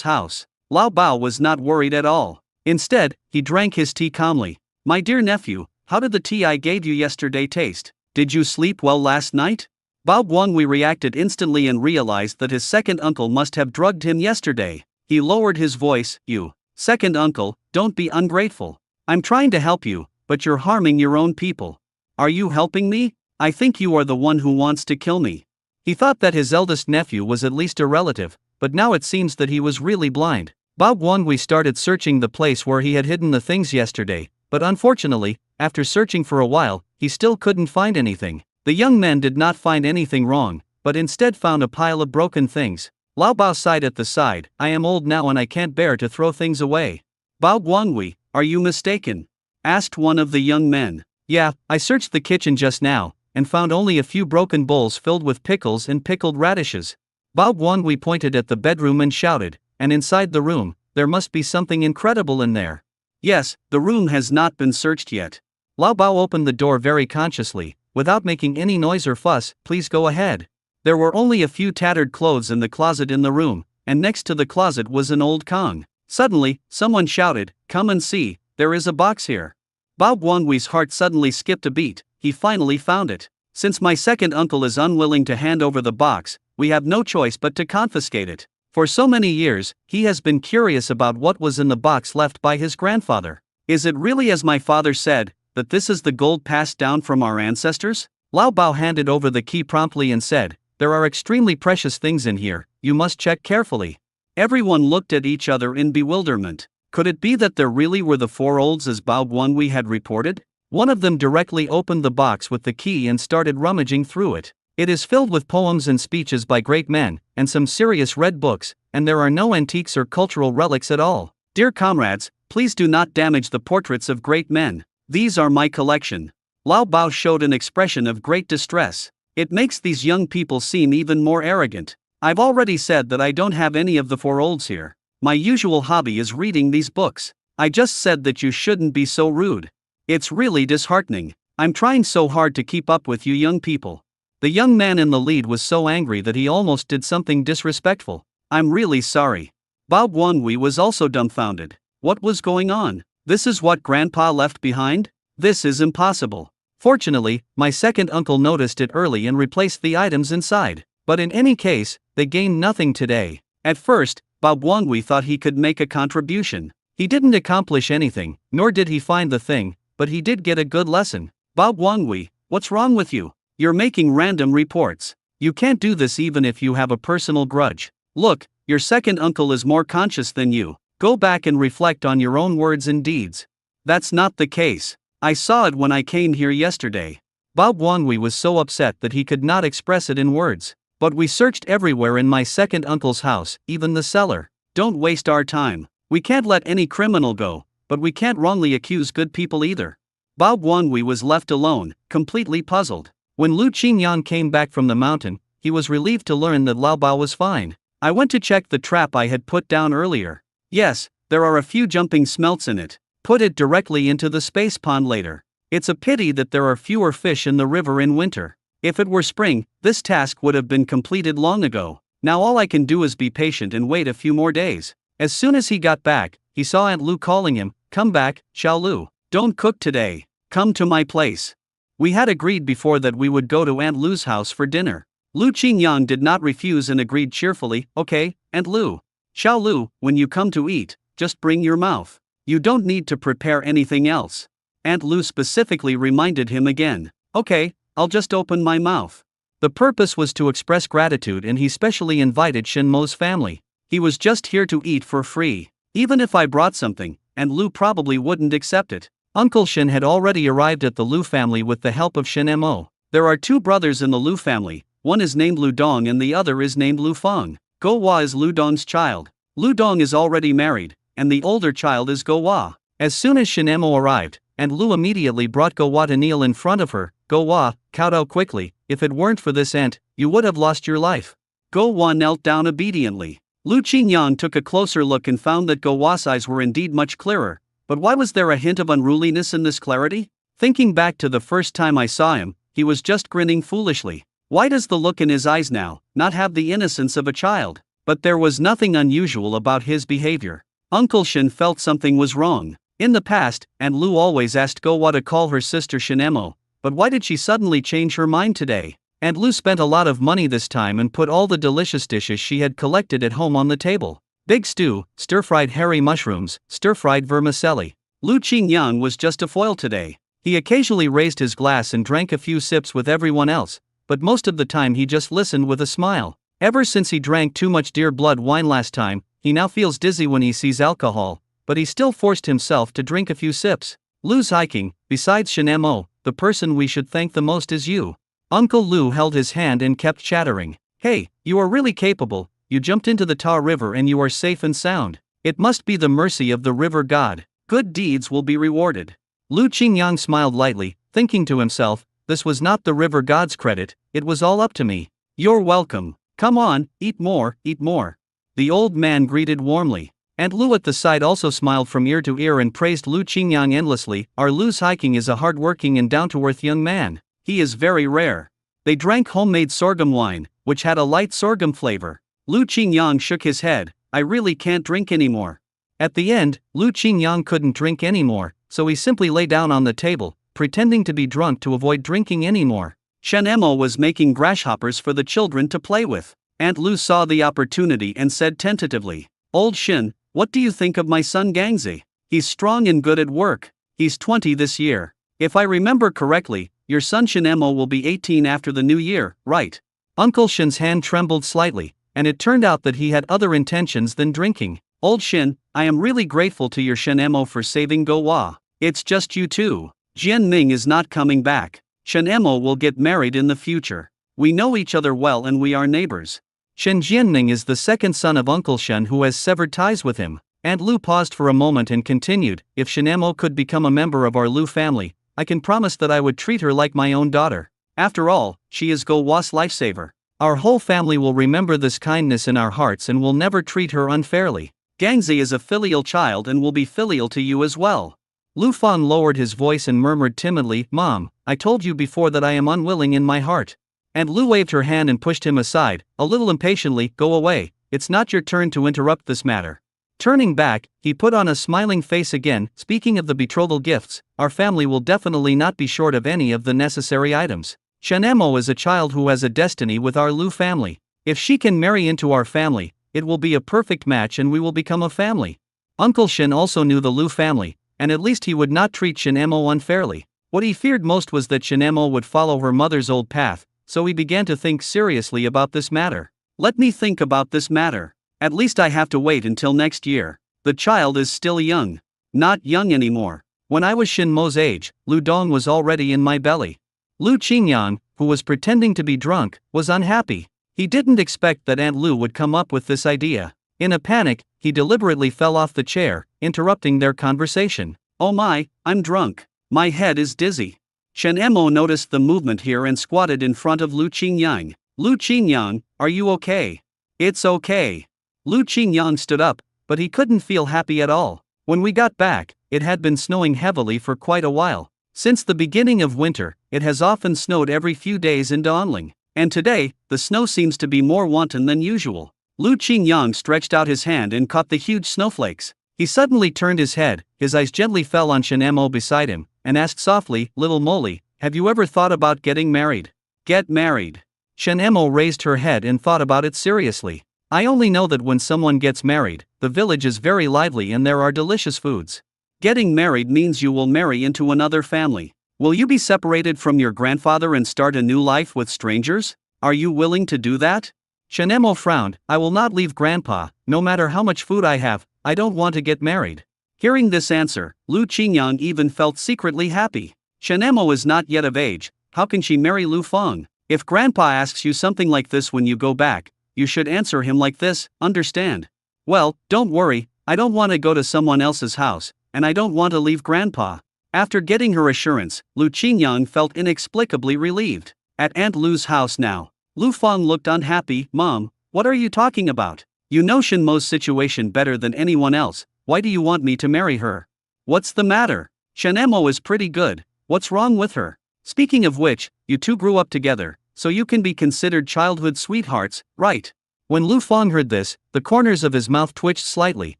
house. Lao Bao was not worried at all. Instead, he drank his tea calmly. "My dear nephew, how did the tea I gave you yesterday taste? Did you sleep well last night?" Bao Guangwei reacted instantly and realized that his second uncle must have drugged him yesterday. He lowered his voice, "You, second uncle, don't be ungrateful. I'm trying to help you, but you're harming your own people. Are you helping me? I think you are the one who wants to kill me."
He thought that his eldest nephew was at least a relative, but now it seems that he was really blind. Bao Guangwei started searching the place where he had hidden the things yesterday, but unfortunately, after searching for a while, he still couldn't find anything. The young men did not find anything wrong, but instead found a pile of broken things. Lao Bao sighed at the side, "I am old now and I can't bear to throw things away."
"Bao Guangwei, are you mistaken?" asked one of the young men.
"Yeah, I searched the kitchen just now, and found only a few broken bowls filled with pickles and pickled radishes." Bao Guangwei pointed at the bedroom and shouted, "And inside the room, there must be something incredible in there."
"Yes, the room has not been searched yet."
Lao Bao opened the door very consciously, without making any noise or fuss. "Please go ahead."
There were only a few tattered clothes in the closet in the room, and next to the closet was an old Kong. Suddenly, someone shouted, "Come and see, there is a box here." Bao Guangwei's heart suddenly skipped a beat. He finally found it. "Since my second uncle is unwilling to hand over the box, we have no choice but to confiscate it. For so many years, he has been curious about what was in the box left by his grandfather. Is it really as my father said, that this is the gold passed down from our ancestors?"
Lao Bao handed over the key promptly and said, "There are extremely precious things in here, you must check carefully."
Everyone looked at each other in bewilderment. Could it be that there really were the four olds as Bao Guangwei had reported?
One of them directly opened the box with the key and started rummaging through it. "It is filled with poems and speeches by great men, and some serious red books, and there are no antiques or cultural relics at all.
Dear comrades, please do not damage the portraits of great men. These are my collection." Lao Bao showed an expression of great distress. "It makes these young people seem even more arrogant. I've already said that I don't have any of the four olds here. My usual hobby is reading these books. I just said that you shouldn't be so rude. It's really disheartening. I'm trying so hard to keep up with you young people." The young man in the lead was so angry that he almost did something disrespectful. "I'm really sorry." Bao Guangwei was also dumbfounded. What was going on? This is what Grandpa left behind? This is impossible.
Fortunately, my second uncle noticed it early and replaced the items inside. But in any case, they gained nothing today.
At first, Bao Guangwei thought he could make a contribution.
He didn't accomplish anything, nor did he find the thing, but he did get a good lesson.
"Bao Guangwei, what's wrong with you? You're making random reports.
You can't do this even if you have a personal grudge.
Look, your second uncle is more conscious than you. Go back and reflect on your own words and deeds." "That's not the case. I saw it when I came here yesterday.
Bao Guanghui was so upset that he could not express it in words.
But we searched everywhere in my second uncle's house, even the cellar. Don't waste our time. We can't let any criminal go, but we can't wrongly accuse good people either. Bao Guanghui was left alone, completely puzzled.
When Lu Qingyang came back from the mountain, he was relieved to learn that Lao Bao was fine.
I went to check the trap I had put down earlier. Yes, there are a few jumping smelts in it. Put it directly into the space pond later. It's a pity that there are fewer fish in the river in winter. If it were spring, this task would have been completed long ago. Now all I can do is be patient and wait a few more days. As soon as he got back, he saw Aunt Lu calling him, "Come back, Xiao Lu. Don't cook today. Come to my place." We had agreed before that we would go to Aunt Lu's house for dinner. Lu Qingyang did not refuse and agreed cheerfully, "Okay, Aunt Lu. Xiao Lu, when you come to eat, just bring your mouth. You don't need to prepare anything else." Aunt Lu specifically reminded him again. "Okay, I'll just open my mouth."
The purpose was to express gratitude, and he specially invited Shen Mo's family.
He was just here to eat for free. Even if I brought something, Aunt Lu probably wouldn't accept it.
Uncle Shen had already arrived at the Lu family with the help of Shen Mo.
There are two brothers in the Lu family, one is named Lu Dong and the other is named Lu Feng. Go Hua is Lu Dong's child. Lu Dong is already married, and the older child is Go Hua.
As soon as Shen Mo arrived, and Lu immediately brought Go Hua to kneel in front of her. Go Hua, kowtow quickly, if it weren't for this aunt, you would have lost your life.
Go Hua knelt down obediently. Lu Qingyang took a closer look and found that Go Hua's eyes were indeed much clearer. But why was there a hint of unruliness in this clarity? Thinking back to the first time I saw him, he was just grinning foolishly. Why does the look in his eyes now not have the innocence of a child? But there was nothing unusual about his behavior. Uncle Shen felt something was wrong. In the past, Aunt Lu always asked Go Hua to call her sister Shen Mo, but why did she suddenly change her mind today? Aunt Lu spent a lot of money this time and put all the delicious dishes she had collected at home on the table. Big stew, stir-fried hairy mushrooms, stir-fried vermicelli. Lu Qingyang was just a foil today.
He occasionally raised his glass and drank a few sips with everyone else, but most of the time he just listened with a smile. Ever since he drank too much deer blood wine last time, he now feels dizzy when he sees alcohol, but he still forced himself to drink a few sips. Lu's hiking, besides Shen Mo, the person we should thank the most is you. Uncle Lu held his hand and kept chattering. Hey, you are really capable. You jumped into the Ta River and you are safe and sound. It must be the mercy of the river god. Good deeds will be rewarded. Lu Qingyang smiled lightly, thinking to himself, this was not the river god's credit, it was all up to me. You're welcome. Come on, eat more, eat more. The old man greeted warmly. Aunt Lu at the side also smiled from ear to ear and praised Lu Qingyang endlessly. Our Lu's hiking is a hard-working and down-to-earth young man. He is very rare. They drank homemade sorghum wine, which had a light sorghum flavor. Lu Qingyang shook his head. I really can't drink anymore. At the end, Lu Qingyang couldn't drink anymore, so he simply lay down on the table, pretending to be drunk to avoid drinking anymore. Shen Mo was making grasshoppers for the children to play with. Aunt Lu saw the opportunity and said tentatively, Old Shen, what do you think of my son Gangzi? He's strong and good at work. He's 20 this year. If I remember correctly, your son Shen Mo will be 18 after the new year, right? Uncle Shen's hand trembled slightly, and it turned out that he had other intentions than drinking. Old Shen, I am really grateful to your Shen Mo for saving Go Hua. It's just you two. Jian Ming is not coming back. Shen Mo will get married in the future. We know each other well and we are neighbors. Shen Jianming is the second son of Uncle Shen who has severed ties with him. Aunt Lu paused for a moment and continued, if Shen Mo could become a member of our Lu family, I can promise that I would treat her like my own daughter. After all, she is Go Hua's lifesaver. Our whole family will remember this kindness in our hearts and will never treat her unfairly. Gangzi is a filial child and will be filial to you as well. Lu Fan lowered his voice and murmured timidly, Mom, I told you before that I am unwilling in my heart. And Lu waved her hand and pushed him aside, a little impatiently, go away, it's not your turn to interrupt this matter. Turning back, he put on a smiling face again, speaking of the betrothal gifts, our family will definitely not be short of any of the necessary items. Shen Mo is a child who has a destiny with our Lu family. If she can marry into our family, it will be a perfect match and we will become a family. Uncle Shen also knew the Lu family, and at least he would not treat Shen Mo unfairly. What he feared most was that Shen Mo would follow her mother's old path, so he began to think seriously about this matter. Let me think about this matter. At least I have to wait until next year. The child is still young. Not young anymore. When I was Shin Mo's age, Lu Dong was already in my belly. Lu Qingyang, who was pretending to be drunk, was unhappy. He didn't expect that Aunt Lu would come up with this idea. In a panic, he deliberately fell off the chair, interrupting their conversation.
Oh my, I'm drunk. My head is dizzy. Shen Mo noticed the movement here and squatted in front of Lu Qingyang. Lu Qingyang, are you okay?
It's okay.
Lu Qingyang stood up, but he couldn't feel happy at all.
When we got back, it had been snowing heavily for quite a while. Since the beginning of winter, it has often snowed every few days in Dongling.
And today, the snow seems to be more wanton than usual. Lu Qingyang stretched out his hand and caught the huge snowflakes.
He suddenly turned his head, his eyes gently fell on Shen Mo beside him, and asked softly, "Little Molly, have you ever thought about getting married?"
Get married.
Shen Mo raised her head and thought about it seriously. I only know that when someone gets married, the village is very lively and there are delicious foods.
Getting married means you will marry into another family. Will you be separated from your grandfather and start a new life with strangers? Are you willing to do that?
Shen Mo frowned. I will not leave Grandpa, no matter how much food I have. I don't want to get married.
Hearing this answer, Lu Qingyang even felt secretly happy. Shen Mo is not yet of age. How can she marry Lu Feng? If Grandpa asks you something like this when you go back, you should answer him like this, understand?
Well, don't worry, I don't want to go to someone else's house, and I don't want to leave Grandpa.
After getting her assurance, Lu Qingyang felt inexplicably relieved. At Aunt Lu's house now, Lu Feng looked unhappy. Mom, what are you talking about? You know Shen Mo's situation better than anyone else. Why do you want me to marry her?
What's the matter?
Shen Mo is pretty good. What's wrong with her? Speaking of which, you two grew up together, so you can be considered childhood sweethearts, right?
When Lu Feng heard this, the corners of his mouth twitched slightly,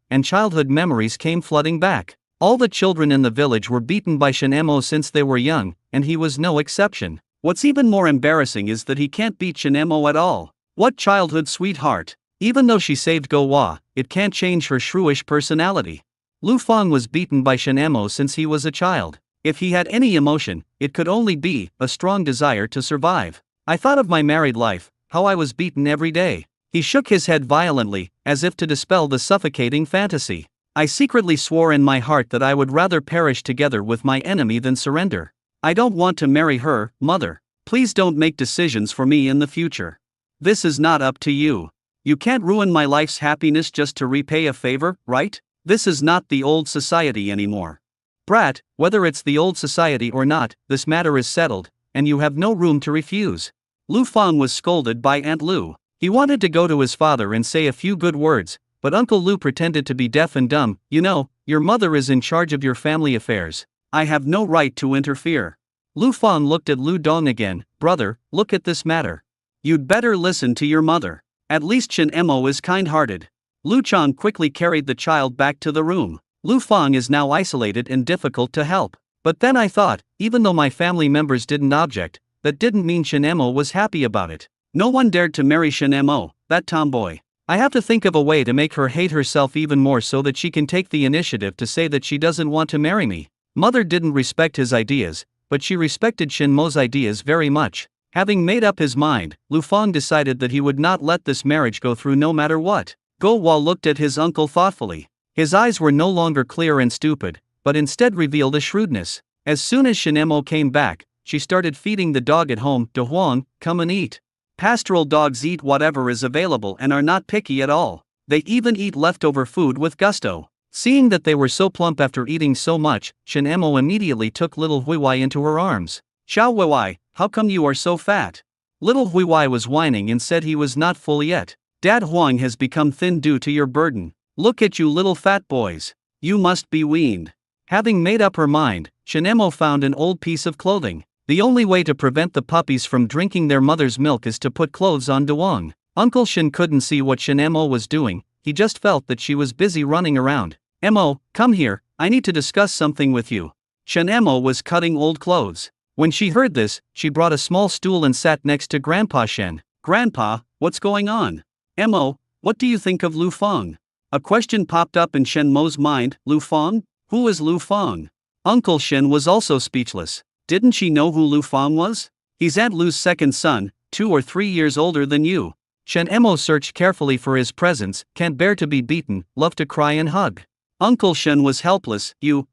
and childhood memories came flooding back. All the children in the village were beaten by Shen Mo since they were young, and he was no exception.
What's even more embarrassing is that he can't beat Shen Mo at all. What childhood sweetheart?
Even though she saved Go Hua, it can't change her shrewish personality. Lu Feng was beaten by Shen Mo since he was a child. If he had any emotion, it could only be a strong desire to survive. I thought of my married life, how I was beaten every day. He shook his head violently, as if to dispel the suffocating fantasy. I secretly swore in my heart that I would rather perish together with my enemy than surrender.
I don't want to marry her, mother. Please don't make decisions for me in the future. This is not up to you. You can't ruin my life's happiness just to repay a favor, right? This is not the old society anymore.
Brat, whether it's the old society or not, this matter is settled, and you have no room to refuse.
Lu Feng was scolded by Aunt Lu.
He wanted to go to his father and say a few good words, but Uncle Lu pretended to be deaf and dumb. You know, your mother is in charge of your family affairs.
I have no right to interfere.
Lu Feng looked at Lu Dong again. Brother, look at this matter.
You'd better listen to your mother. At least Shen Mo is kind-hearted. Lu Chang quickly carried the child back to the room. Lu Feng is now isolated and difficult to help.
But then I thought, even though my family members didn't object, that didn't mean Shen Mo was happy about it.
No one dared to marry Shen Mo, that tomboy.
I have to think of a way to make her hate herself even more so that she can take the initiative to say that she doesn't want to marry me. Mother didn't respect his ideas, but she respected Shen Mo's ideas very much. Having made up his mind, Lu Feng decided that he would not let this marriage go through no matter what.
Go Hua looked at his uncle thoughtfully.
His eyes were no longer clear and stupid, but instead revealed a shrewdness. As soon as Shen Mo came back, she started feeding the dog at home. De Huang, come and eat.
Pastoral dogs eat whatever is available and are not picky at all. They even eat leftover food with gusto.
Seeing that they were so plump after eating so much, Shen Mo immediately took little Huiwai into her arms.
Xiao Huiwai, how come you are so fat?
Little Huiwai was whining and said he was not full yet.
Dad Huang has become thin due to your burden. Look at you little fat boys. You must be weaned.
Having made up her mind, Shen Mo found an old piece of clothing. The only way to prevent the puppies from drinking their mother's milk is to put clothes on Duong. Uncle Shen couldn't see what Shen Mo was doing, he just felt that she was busy running around.
Mo, come here, I need to discuss something with you. Shen Mo was cutting old clothes.
When she heard this, she brought a small stool and sat next to Grandpa Shen.
Grandpa, what's going on? Mo, what do you think of Lu Feng? A question popped up in Shen Mo's mind. Lu Feng? Who is Lu Feng? Uncle Shen was also speechless. Didn't she know who Lu Feng was? He's Aunt Lu's second son, 2 or 3 years older than you.
Shen Mo searched carefully for his presence, can't bear to be beaten, love to cry and hug.
Uncle Shen was helpless. You.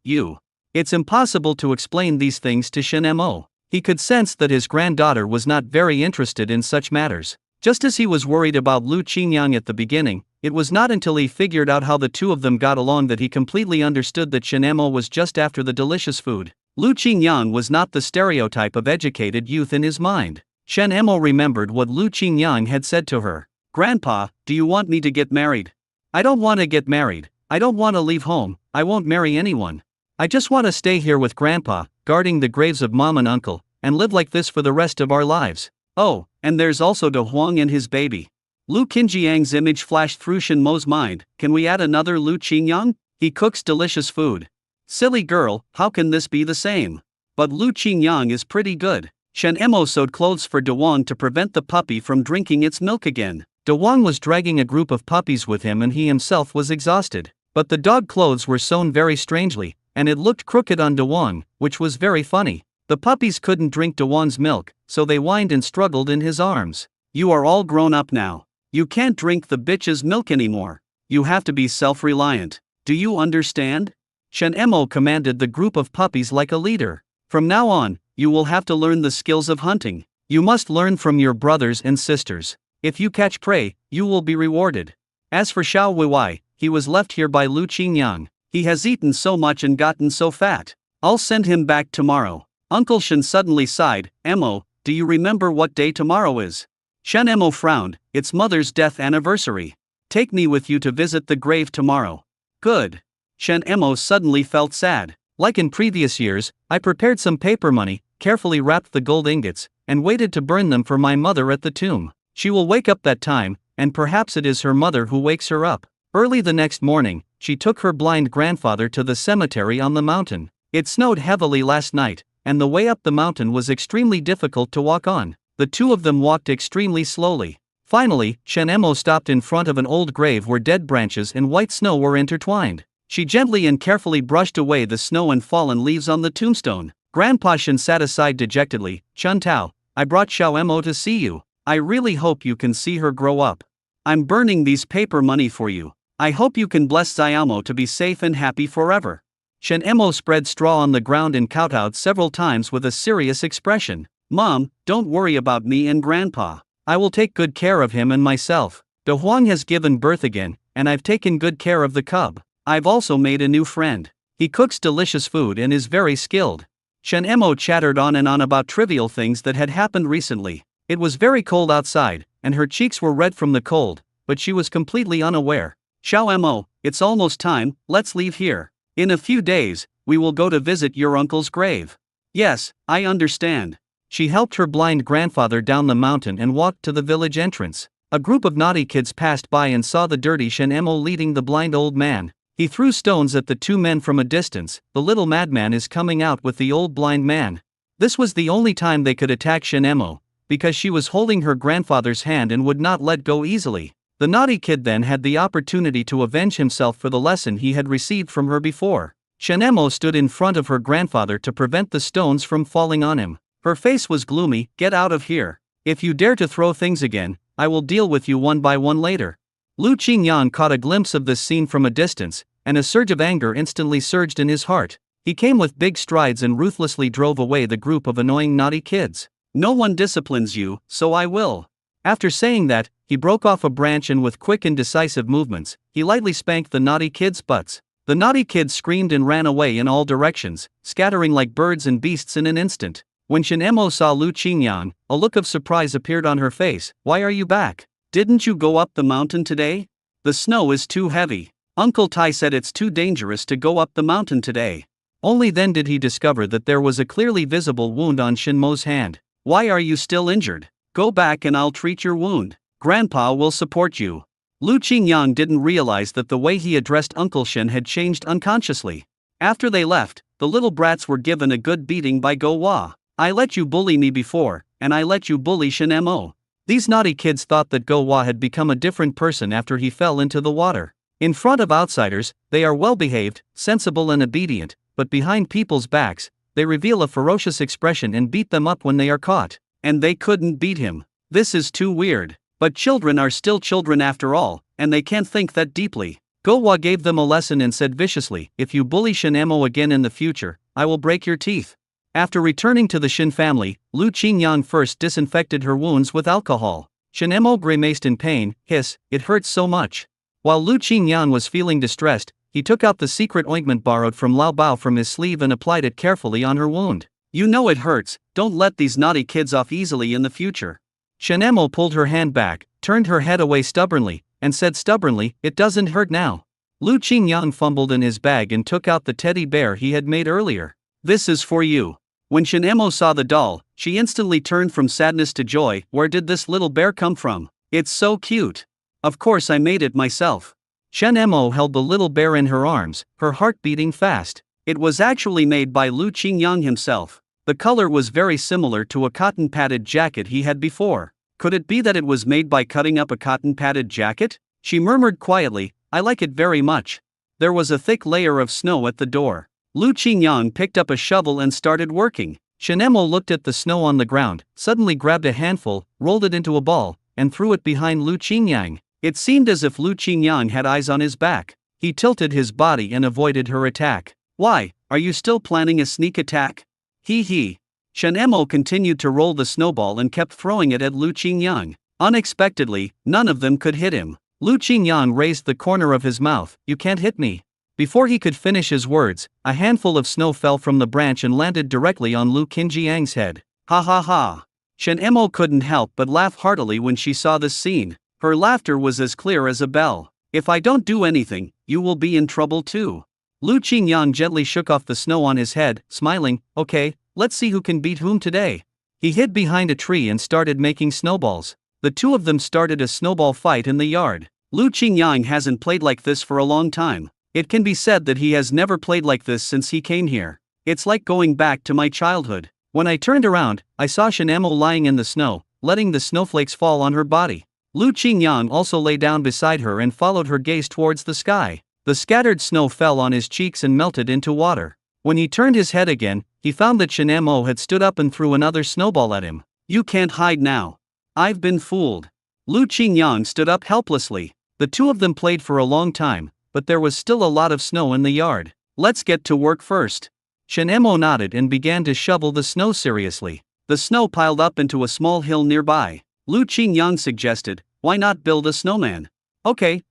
It's impossible to explain these things to Shin Mo. He could sense that his granddaughter was not very interested in such matters. Just as he was worried about Lu Qingyang at the beginning, it was not until he figured out how the two of them got along that he completely understood that Shin Mo was just after the delicious food. Lu Qingyang was not the stereotype of educated youth in his mind. Shen Mo remembered what Lu Qingyang had said to her. "Grandpa, do you want me to get married?" "I don't want to get married. I don't want to leave home. I won't marry anyone. I just want to stay here with Grandpa, guarding the graves of Mom and Uncle, and live like this for the rest of our lives. Oh, and there's also De Huang and his baby." Lu Qinjiang's image flashed through Shen Mo's mind. "Can we add another Lu Qingyang? He cooks delicious food." "Silly girl, how can this be the same?" "But Lu Qingyang is pretty good." Shen Mo sewed clothes for De Huang to prevent the puppy from drinking its milk again. De Huang was dragging a group of puppies with him and he himself was exhausted. But the dog clothes were sewn very strangely, and it looked crooked on De Huang, which was very funny. The puppies couldn't drink De Huang's milk, so they whined and struggled in his arms. "You are all grown up now. You can't drink the bitch's milk anymore. You have to be self-reliant. Do you understand?" Shen Mo commanded the group of puppies like a leader. "From now on, you will have to learn the skills of hunting. You must learn from your brothers and sisters. If you catch prey, you will be rewarded." As for Xiao Weiwei, he was left here by Lu Qingyang. "He has eaten so much and gotten so fat. I'll send him back tomorrow." Uncle Shen suddenly sighed. "Mo, do you remember what day tomorrow is?" Shen Mo frowned. "It's Mother's death anniversary. Take me with you to visit the grave tomorrow." "Good." Shen Mo suddenly felt sad. "Like in previous years, I prepared some paper money, carefully wrapped the gold ingots, and waited to burn them for my mother at the tomb. She will wake up that time, and perhaps it is her mother who wakes her up." Early the next morning, she took her blind grandfather to the cemetery on the mountain. It snowed heavily last night, and the way up the mountain was extremely difficult to walk on. The two of them walked extremely slowly. Finally, Shen Mo stopped in front of an old grave where dead branches and white snow were intertwined. She gently and carefully brushed away the snow and fallen leaves on the tombstone. Grandpa Shen sat aside dejectedly. "Chun Tao, I brought Xiao Mo to see you. I really hope you can see her grow up. I'm burning these paper money for you. I hope you can bless Xiaomo to be safe and happy forever." Shen Mo spread straw on the ground and kowtowed several times with a serious expression. "Mom, don't worry about me and Grandpa. I will take good care of him and myself. De Huang has given birth again, and I've taken good care of the cub. I've also made a new friend. He cooks delicious food and is very skilled." Shen Mo chattered on and on about trivial things that had happened recently. It was very cold outside, and her cheeks were red from the cold, but she was completely unaware. "Xiao Mo, it's almost time, let's leave here. In a few days, we will go to visit your uncle's grave." "Yes, I understand." She helped her blind grandfather down the mountain and walked to the village entrance. A group of naughty kids passed by and saw the dirty Shen Mo leading the blind old man. He threw stones at the two men from a distance. "The little madman is coming out with the old blind man." This was the only time they could attack Shen Mo, because she was holding her grandfather's hand and would not let go easily. The naughty kid then had the opportunity to avenge himself for the lesson he had received from her before. Shen Mo stood in front of her grandfather to prevent the stones from falling on him. Her face was gloomy. "Get out of here. If you dare to throw things again, I will deal with you one by one later." Lu Qingyang caught a glimpse of this scene from a distance, and a surge of anger instantly surged in his heart. He came with big strides and ruthlessly drove away the group of annoying naughty kids. "No one disciplines you, so I will." After saying that, he broke off a branch and with quick and decisive movements, he lightly spanked the naughty kids' butts. The naughty kids screamed and ran away in all directions, scattering like birds and beasts in an instant. When Shen Mo saw Lu Qingyang, a look of surprise appeared on her face. "Why are you back? Didn't you go up the mountain today? The snow is too heavy. Uncle Tai said it's too dangerous to go up the mountain today." Only then did he discover that there was a clearly visible wound on Shen Mo's hand. "Why are you still injured? Go back and I'll treat your wound. Grandpa will support you." Lu Qingyang didn't realize that the way he addressed Uncle Shen had changed unconsciously. After they left, the little brats were given a good beating by Go Hua. "I let you bully me before, and I let you bully Shen Mo." These naughty kids thought that Go Hua had become a different person after he fell into the water. In front of outsiders, they are well-behaved, sensible and obedient, but behind people's backs, they reveal a ferocious expression and beat them up when they are caught. And they couldn't beat him. This is too weird. But children are still children after all, and they can't think that deeply. Go Hua gave them a lesson and said viciously, "If you bully Shen Mo again in the future, I will break your teeth. After returning to the Shin family, Lu Qingyang first disinfected her wounds with alcohol. Shin Emo grimaced in pain, it hurts so much. While Lu Qingyang was feeling distressed, he took out the secret ointment borrowed from Lao Bao from his sleeve and applied it carefully on her wound. You know it hurts, don't let these naughty kids off easily in the future. Shin Emo pulled her hand back, turned her head away stubbornly, and said stubbornly, it doesn't hurt now. Lu Qingyang fumbled in his bag and took out the teddy bear he had made earlier. This is for you. When Shin Emo saw the doll, she instantly turned from sadness to joy. Where did this little bear come from? It's so cute. Of course I made it myself. Shin Emo held the little bear in her arms, her heart beating fast. It was actually made by Lu Qingyang himself. The color was very similar to a cotton-padded jacket he had before. Could it be that it was made by cutting up a cotton-padded jacket? She murmured quietly, I like it very much. There was a thick layer of snow at the door. Lu Qingyang picked up a shovel and started working. Shin Emo looked at the snow on the ground, suddenly grabbed a handful, rolled it into a ball, and threw it behind Lu Qingyang. It seemed as if Lu Qingyang had eyes on his back. He tilted his body and avoided her attack. Why, are you still planning a sneak attack? Hee. Shin Emo continued to roll the snowball and kept throwing it at Lu Qingyang. Unexpectedly, none of them could hit him. Lu Qingyang raised the corner of his mouth, you can't hit me. Before he could finish his words, a handful of snow fell from the branch and landed directly on Lu Qingyang's head. Ha ha ha. Shin Emo couldn't help but laugh heartily when she saw this scene. Her laughter was as clear as a bell. If I don't do anything, you will be in trouble too. Lu Qingyang gently shook off the snow on his head, smiling, okay, let's see who can beat whom today. He hid behind a tree and started making snowballs. The two of them started a snowball fight in the yard. Lu Qingyang hasn't played like this for a long time. It can be said that he has never played like this since he came here. It's like going back to my childhood. When I turned around, I saw Shin Emo lying in the snow, letting the snowflakes fall on her body. Lu Qingyang also lay down beside her and followed her gaze towards the sky. The scattered snow fell on his cheeks and melted into water. When he turned his head again, he found that Shin Emo had stood up and threw another snowball at him. You can't hide now. I've been fooled. Lu Qingyang stood up helplessly. The two of them played for a long time, but there was still a lot of snow in the yard. Let's get to work first. Shin Emo nodded and began to shovel the snow seriously. The snow piled up into a small hill nearby. Lu Qingyang suggested, why not build a snowman? Okay,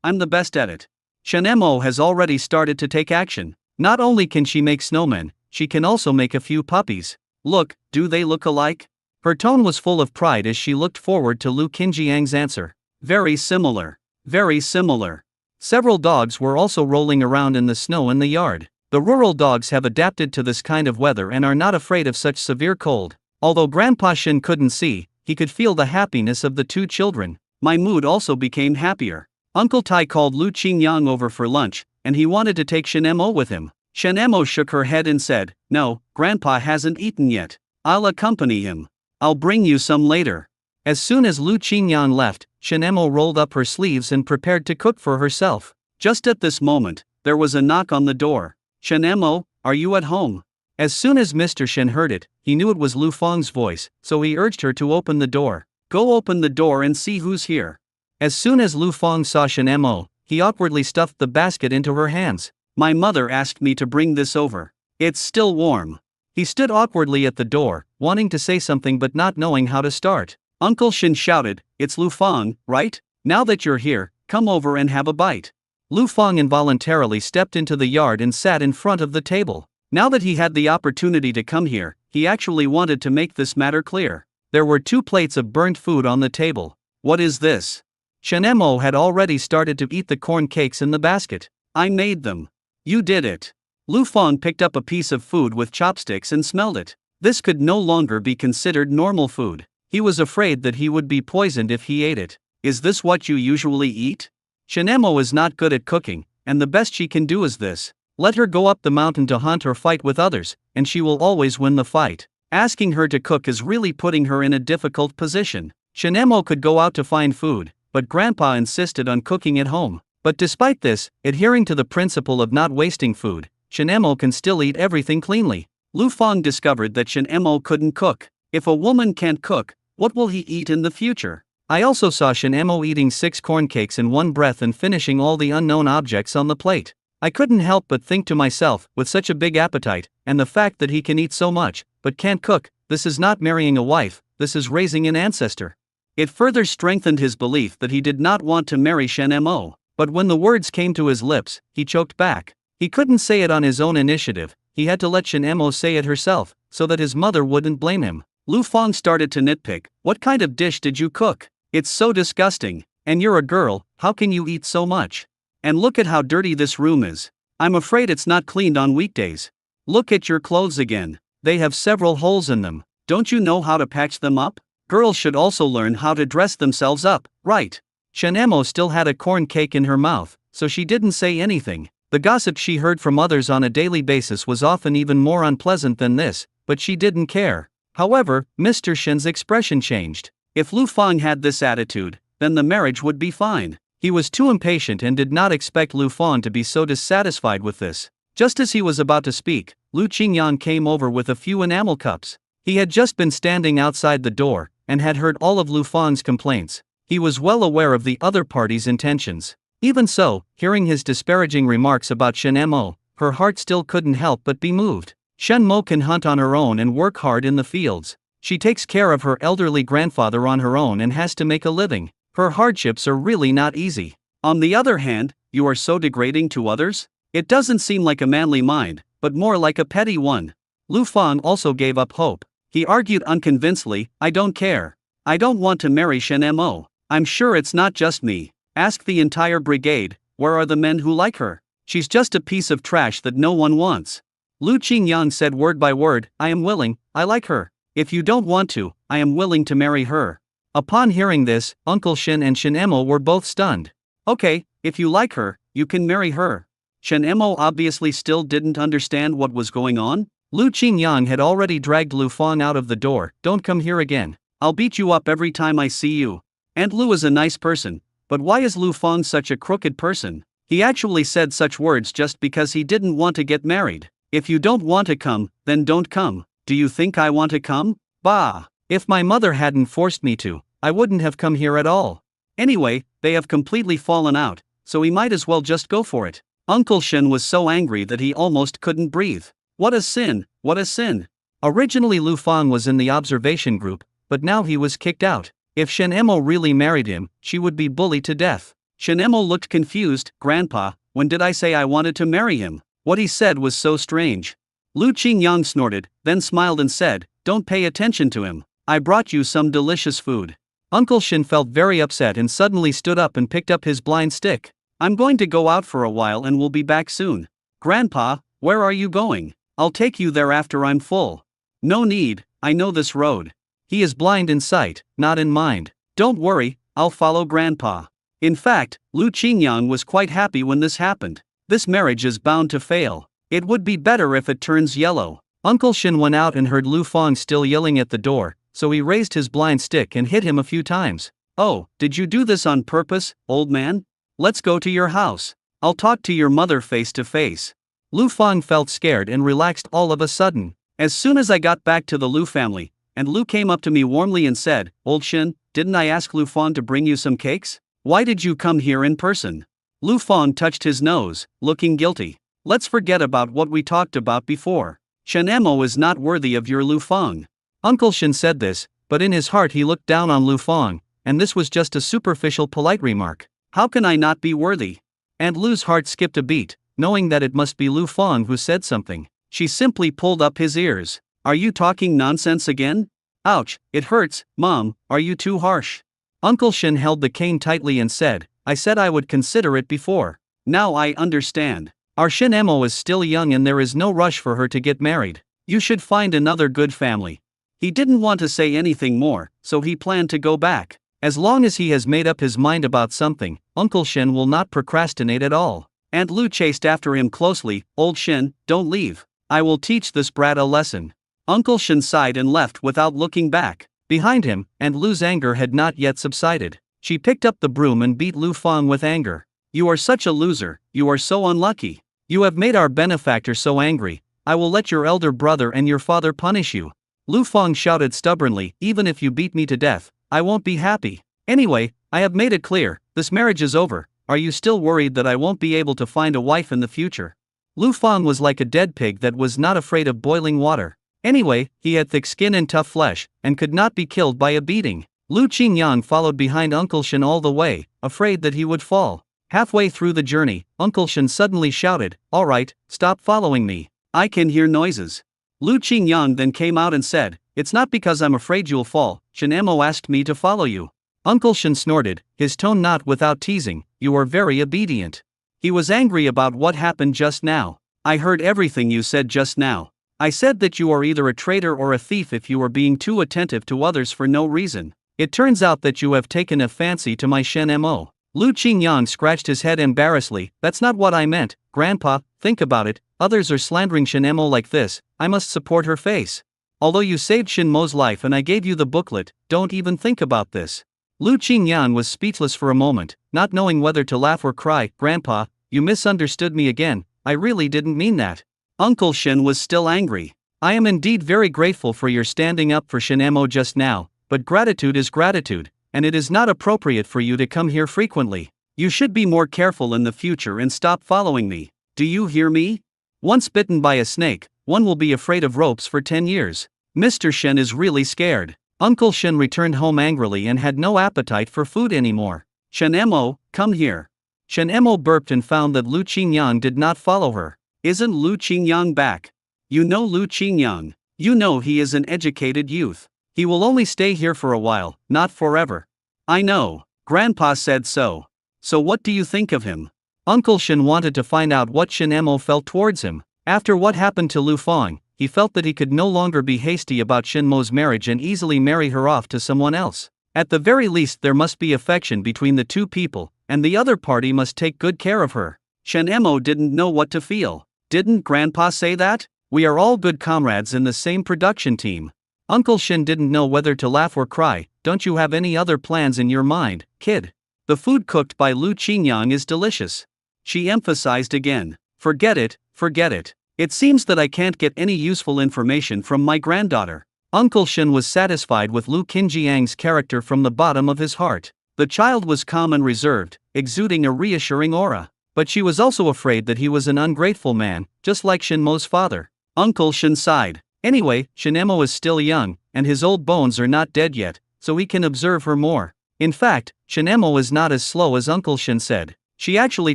I'm the best at it. Shin Emo has already started to take action. Not only can she make snowmen, she can also make a few puppies. Look, do they look alike? Her tone was full of pride as she looked forward to Lu Qingyang's answer. Very similar. Very similar. Several dogs were also rolling around in the snow in the yard. The rural dogs have adapted to this kind of weather and are not afraid of such severe cold. Although Grandpa Shin couldn't see, he could feel the happiness of the two children. My mood also became happier. Uncle Tai called Lu Qingyang over for lunch, and he wanted to take Shin Emo with him. Shin Emo shook her head and said, no, Grandpa hasn't eaten yet. I'll accompany him. I'll bring you some later. As soon as Lu Qingyang left, Shin Emo rolled up her sleeves and prepared to cook for herself. Just at this moment, there was a knock on the door. Shin Emo, are you at home? As soon as Mr. Shin heard it, he knew it was Lu Feng's voice, so he urged her to open the door. Go open the door and see who's here. As soon as Lu Feng saw Shin Emo, he awkwardly stuffed the basket into her hands. My mother asked me to bring this over. It's still warm. He stood awkwardly at the door, wanting to say something but not knowing how to start. Uncle Shin shouted, it's Lu Feng, right? Now that you're here, come over and have a bite. Lu Feng involuntarily stepped into the yard and sat in front of the table. Now that he had the opportunity to come here, he actually wanted to make this matter clear. There were 2 plates of burnt food on the table. What is this? Shin Emo had already started to eat the corn cakes in the basket. I made them. You did it. Lu Feng picked up a piece of food with chopsticks and smelled it. This could no longer be considered normal food. He was afraid that he would be poisoned if he ate it. Is this what you usually eat? Shin Emo is not good at cooking, and the best she can do is this. Let her go up the mountain to hunt or fight with others, and she will always win the fight. Asking her to cook is really putting her in a difficult position. Shin Emo could go out to find food, but Grandpa insisted on cooking at home. But despite this, adhering to the principle of not wasting food, Shin Emo can still eat everything cleanly. Lu Feng discovered that Shin Emo couldn't cook. If a woman can't cook, what will he eat in the future? I also saw Shin Emo eating 6 corn cakes in one breath and finishing all the unknown objects on the plate. I couldn't help but think to myself, with such a big appetite, and the fact that he can eat so much, but can't cook, this is not marrying a wife, this is raising an ancestor. It further strengthened his belief that he did not want to marry Shen Mo. But when the words came to his lips, he choked back. He couldn't say it on his own initiative, he had to let Shen Mo say it herself, so that his mother wouldn't blame him. Lu Fang started to nitpick. What kind of dish did you cook? It's so disgusting. And you're a girl, how can you eat so much? And look at how dirty this room is. I'm afraid it's not cleaned on weekdays. Look at your clothes again. They have several holes in them. Don't you know how to patch them up? Girls should also learn how to dress themselves up, right? Shen Mo still had a corn cake in her mouth, so she didn't say anything. The gossip she heard from others on a daily basis was often even more unpleasant than this, but she didn't care. However, Mr. Shen's expression changed. If Lu Fang had this attitude, then the marriage would be fine. He was too impatient and did not expect Lu Fang to be so dissatisfied with this. Just as he was about to speak, Lu Qingyan came over with a few enamel cups. He had just been standing outside the door, and had heard all of Lu Fang's complaints. He was well aware of the other party's intentions. Even so, hearing his disparaging remarks about Shen Mo, her heart still couldn't help but be moved. Shen Mo can hunt on her own and work hard in the fields. She takes care of her elderly grandfather on her own and has to make a living. Her hardships are really not easy. On the other hand, you are so degrading to others? It doesn't seem like a manly mind, but more like a petty one. Lu Fang also gave up hope. He argued unconvincedly, I don't care. I don't want to marry Shen Mo. I'm sure it's not just me. Ask the entire brigade, where are the men who like her? She's just a piece of trash that no one wants. Lu Qingyan said word by word, I am willing, I like her. If you don't want to, I am willing to marry her. Upon hearing this, Uncle Shen and Shen Mo were both stunned. Okay, if you like her, you can marry her. Shen Mo obviously still didn't understand what was going on. Lu Qingyan had already dragged Lu Fang out of the door. Don't come here again. I'll beat you up every time I see you. And Lu is a nice person. But why is Lu Fang such a crooked person? He actually said such words just because he didn't want to get married. If you don't want to come, then don't come. Do you think I want to come? Bah! If my mother hadn't forced me to, I wouldn't have come here at all. Anyway, they have completely fallen out, so he might as well just go for it. Uncle Shen was so angry that he almost couldn't breathe. What a sin, what a sin. Originally Lu Fang was in the observation group, but now he was kicked out. If Shen Mo really married him, she would be bullied to death. Shen Mo looked confused. Grandpa, when did I say I wanted to marry him? What he said was so strange. Lu Qingyang snorted, then smiled and said, don't pay attention to him. I brought you some delicious food. Uncle Shen felt very upset and suddenly stood up and picked up his blind stick. I'm going to go out for a while and will be back soon. Grandpa, where are you going? I'll take you there after I'm full. No need, I know this road. He is blind in sight, not in mind. Don't worry, I'll follow Grandpa. In fact, Lu Qingyang was quite happy when this happened. This marriage is bound to fail. It would be better if it turns yellow. Uncle Shen went out and heard Lu Fang still yelling at the door, so he raised his blind stick and hit him a few times. Oh, did you do this on purpose, old man? Let's go to your house. I'll talk to your mother face to face. Lu Fang felt scared and relaxed all of a sudden. As soon as I got back to the Lu family, and Lu came up to me warmly and said, Old Shen, didn't I ask Lu Fang to bring you some cakes? Why did you come here in person? Lu Fang touched his nose, looking guilty. Let's forget about what we talked about before. Shen Mo is not worthy of your Lu Fang. Uncle Shen said this, but in his heart he looked down on Lu Fang, and this was just a superficial polite remark. How can I not be worthy? And Lu's heart skipped a beat, knowing that it must be Lu Fang who said something. She simply pulled up his ears. Are you talking nonsense again? Ouch, it hurts, Mom, are you too harsh? Uncle Shen held the cane tightly and said, I said I would consider it before. Now I understand. Our Shen Mo is still young and there is no rush for her to get married. You should find another good family. He didn't want to say anything more, so he planned to go back. As long as he has made up his mind about something, Uncle Shen will not procrastinate at all. Aunt Lu chased after him closely. Old Shen, don't leave. I will teach this brat a lesson. Uncle Shen sighed and left without looking back. Behind him, Aunt Lu's anger had not yet subsided. She picked up the broom and beat Lu Fang with anger. You are such a loser, you are so unlucky. You have made our benefactor so angry. I will let your elder brother and your father punish you. Lu Fang shouted stubbornly, even if you beat me to death, I won't be happy. Anyway, I have made it clear, this marriage is over, Are you still worried that I won't be able to find a wife in the future? Lu Fang was like a dead pig that was not afraid of boiling water. Anyway, he had thick skin and tough flesh, and could not be killed by a beating. Lu Qingyang followed behind Uncle Shen all the way, afraid that he would fall. Halfway through the journey, Uncle Shen suddenly shouted, "All right, stop following me. I can hear noises." Lu Qingyang then came out and said, "It's not because I'm afraid you'll fall, Shen Emo asked me to follow you." Uncle Shen snorted, his tone not without teasing, "You are very obedient." He was angry about what happened just now. "I heard everything you said just now. I said that you are either a traitor or a thief if you are being too attentive to others for no reason. It turns out that you have taken a fancy to my Shen Mo." Lu Qingyang scratched his head embarrassedly. "That's not what I meant, Grandpa, think about it, others are slandering Shen Mo like this, I must support her face. Although you saved Shen Mo's life and I gave you the booklet, don't even think about this." Lu Qingyang was speechless for a moment, not knowing whether to laugh or cry. "Grandpa, you misunderstood me again, I really didn't mean that." Uncle Shen was still angry. "I am indeed very grateful for your standing up for Shen Mo just now, but gratitude is gratitude, and it is not appropriate for you to come here frequently. You should be more careful in the future and stop following me. Do you hear me? Once bitten by a snake, one will be afraid of ropes for 10 years. Mr. Shen is really scared." Uncle Shen returned home angrily and had no appetite for food anymore. "Shen Mo, come here." Shen Mo burped and found that Lu Qingyang did not follow her. "Isn't Lu Qingyang back? You know Lu Qingyang. You know he is an educated youth. He will only stay here for a while, not forever." "I know. Grandpa said so. So what do you think of him?" Uncle Shen wanted to find out what Shen Mo felt towards him. After what happened to Lu Fang, he felt that he could no longer be hasty about Shen Mo's marriage and easily marry her off to someone else. At the very least there must be affection between the two people, and the other party must take good care of her. Shen Mo didn't know what to feel. "Didn't Grandpa say that? We are all good comrades in the same production team." Uncle Shen didn't know whether to laugh or cry. "Don't you have any other plans in your mind, kid? The food cooked by Lu Qingyang is delicious." She emphasized again. "Forget it, forget it. It seems that I can't get any useful information from my granddaughter." Uncle Shen was satisfied with Lu Qingyang's character from the bottom of his heart. The child was calm and reserved, exuding a reassuring aura. But she was also afraid that he was an ungrateful man, just like Shen Mo's father. Uncle Shen sighed. "Anyway, Shen Mo is still young, and his old bones are not dead yet, so he can observe her more. In fact, Shen Mo is not as slow as Uncle Shen said." She actually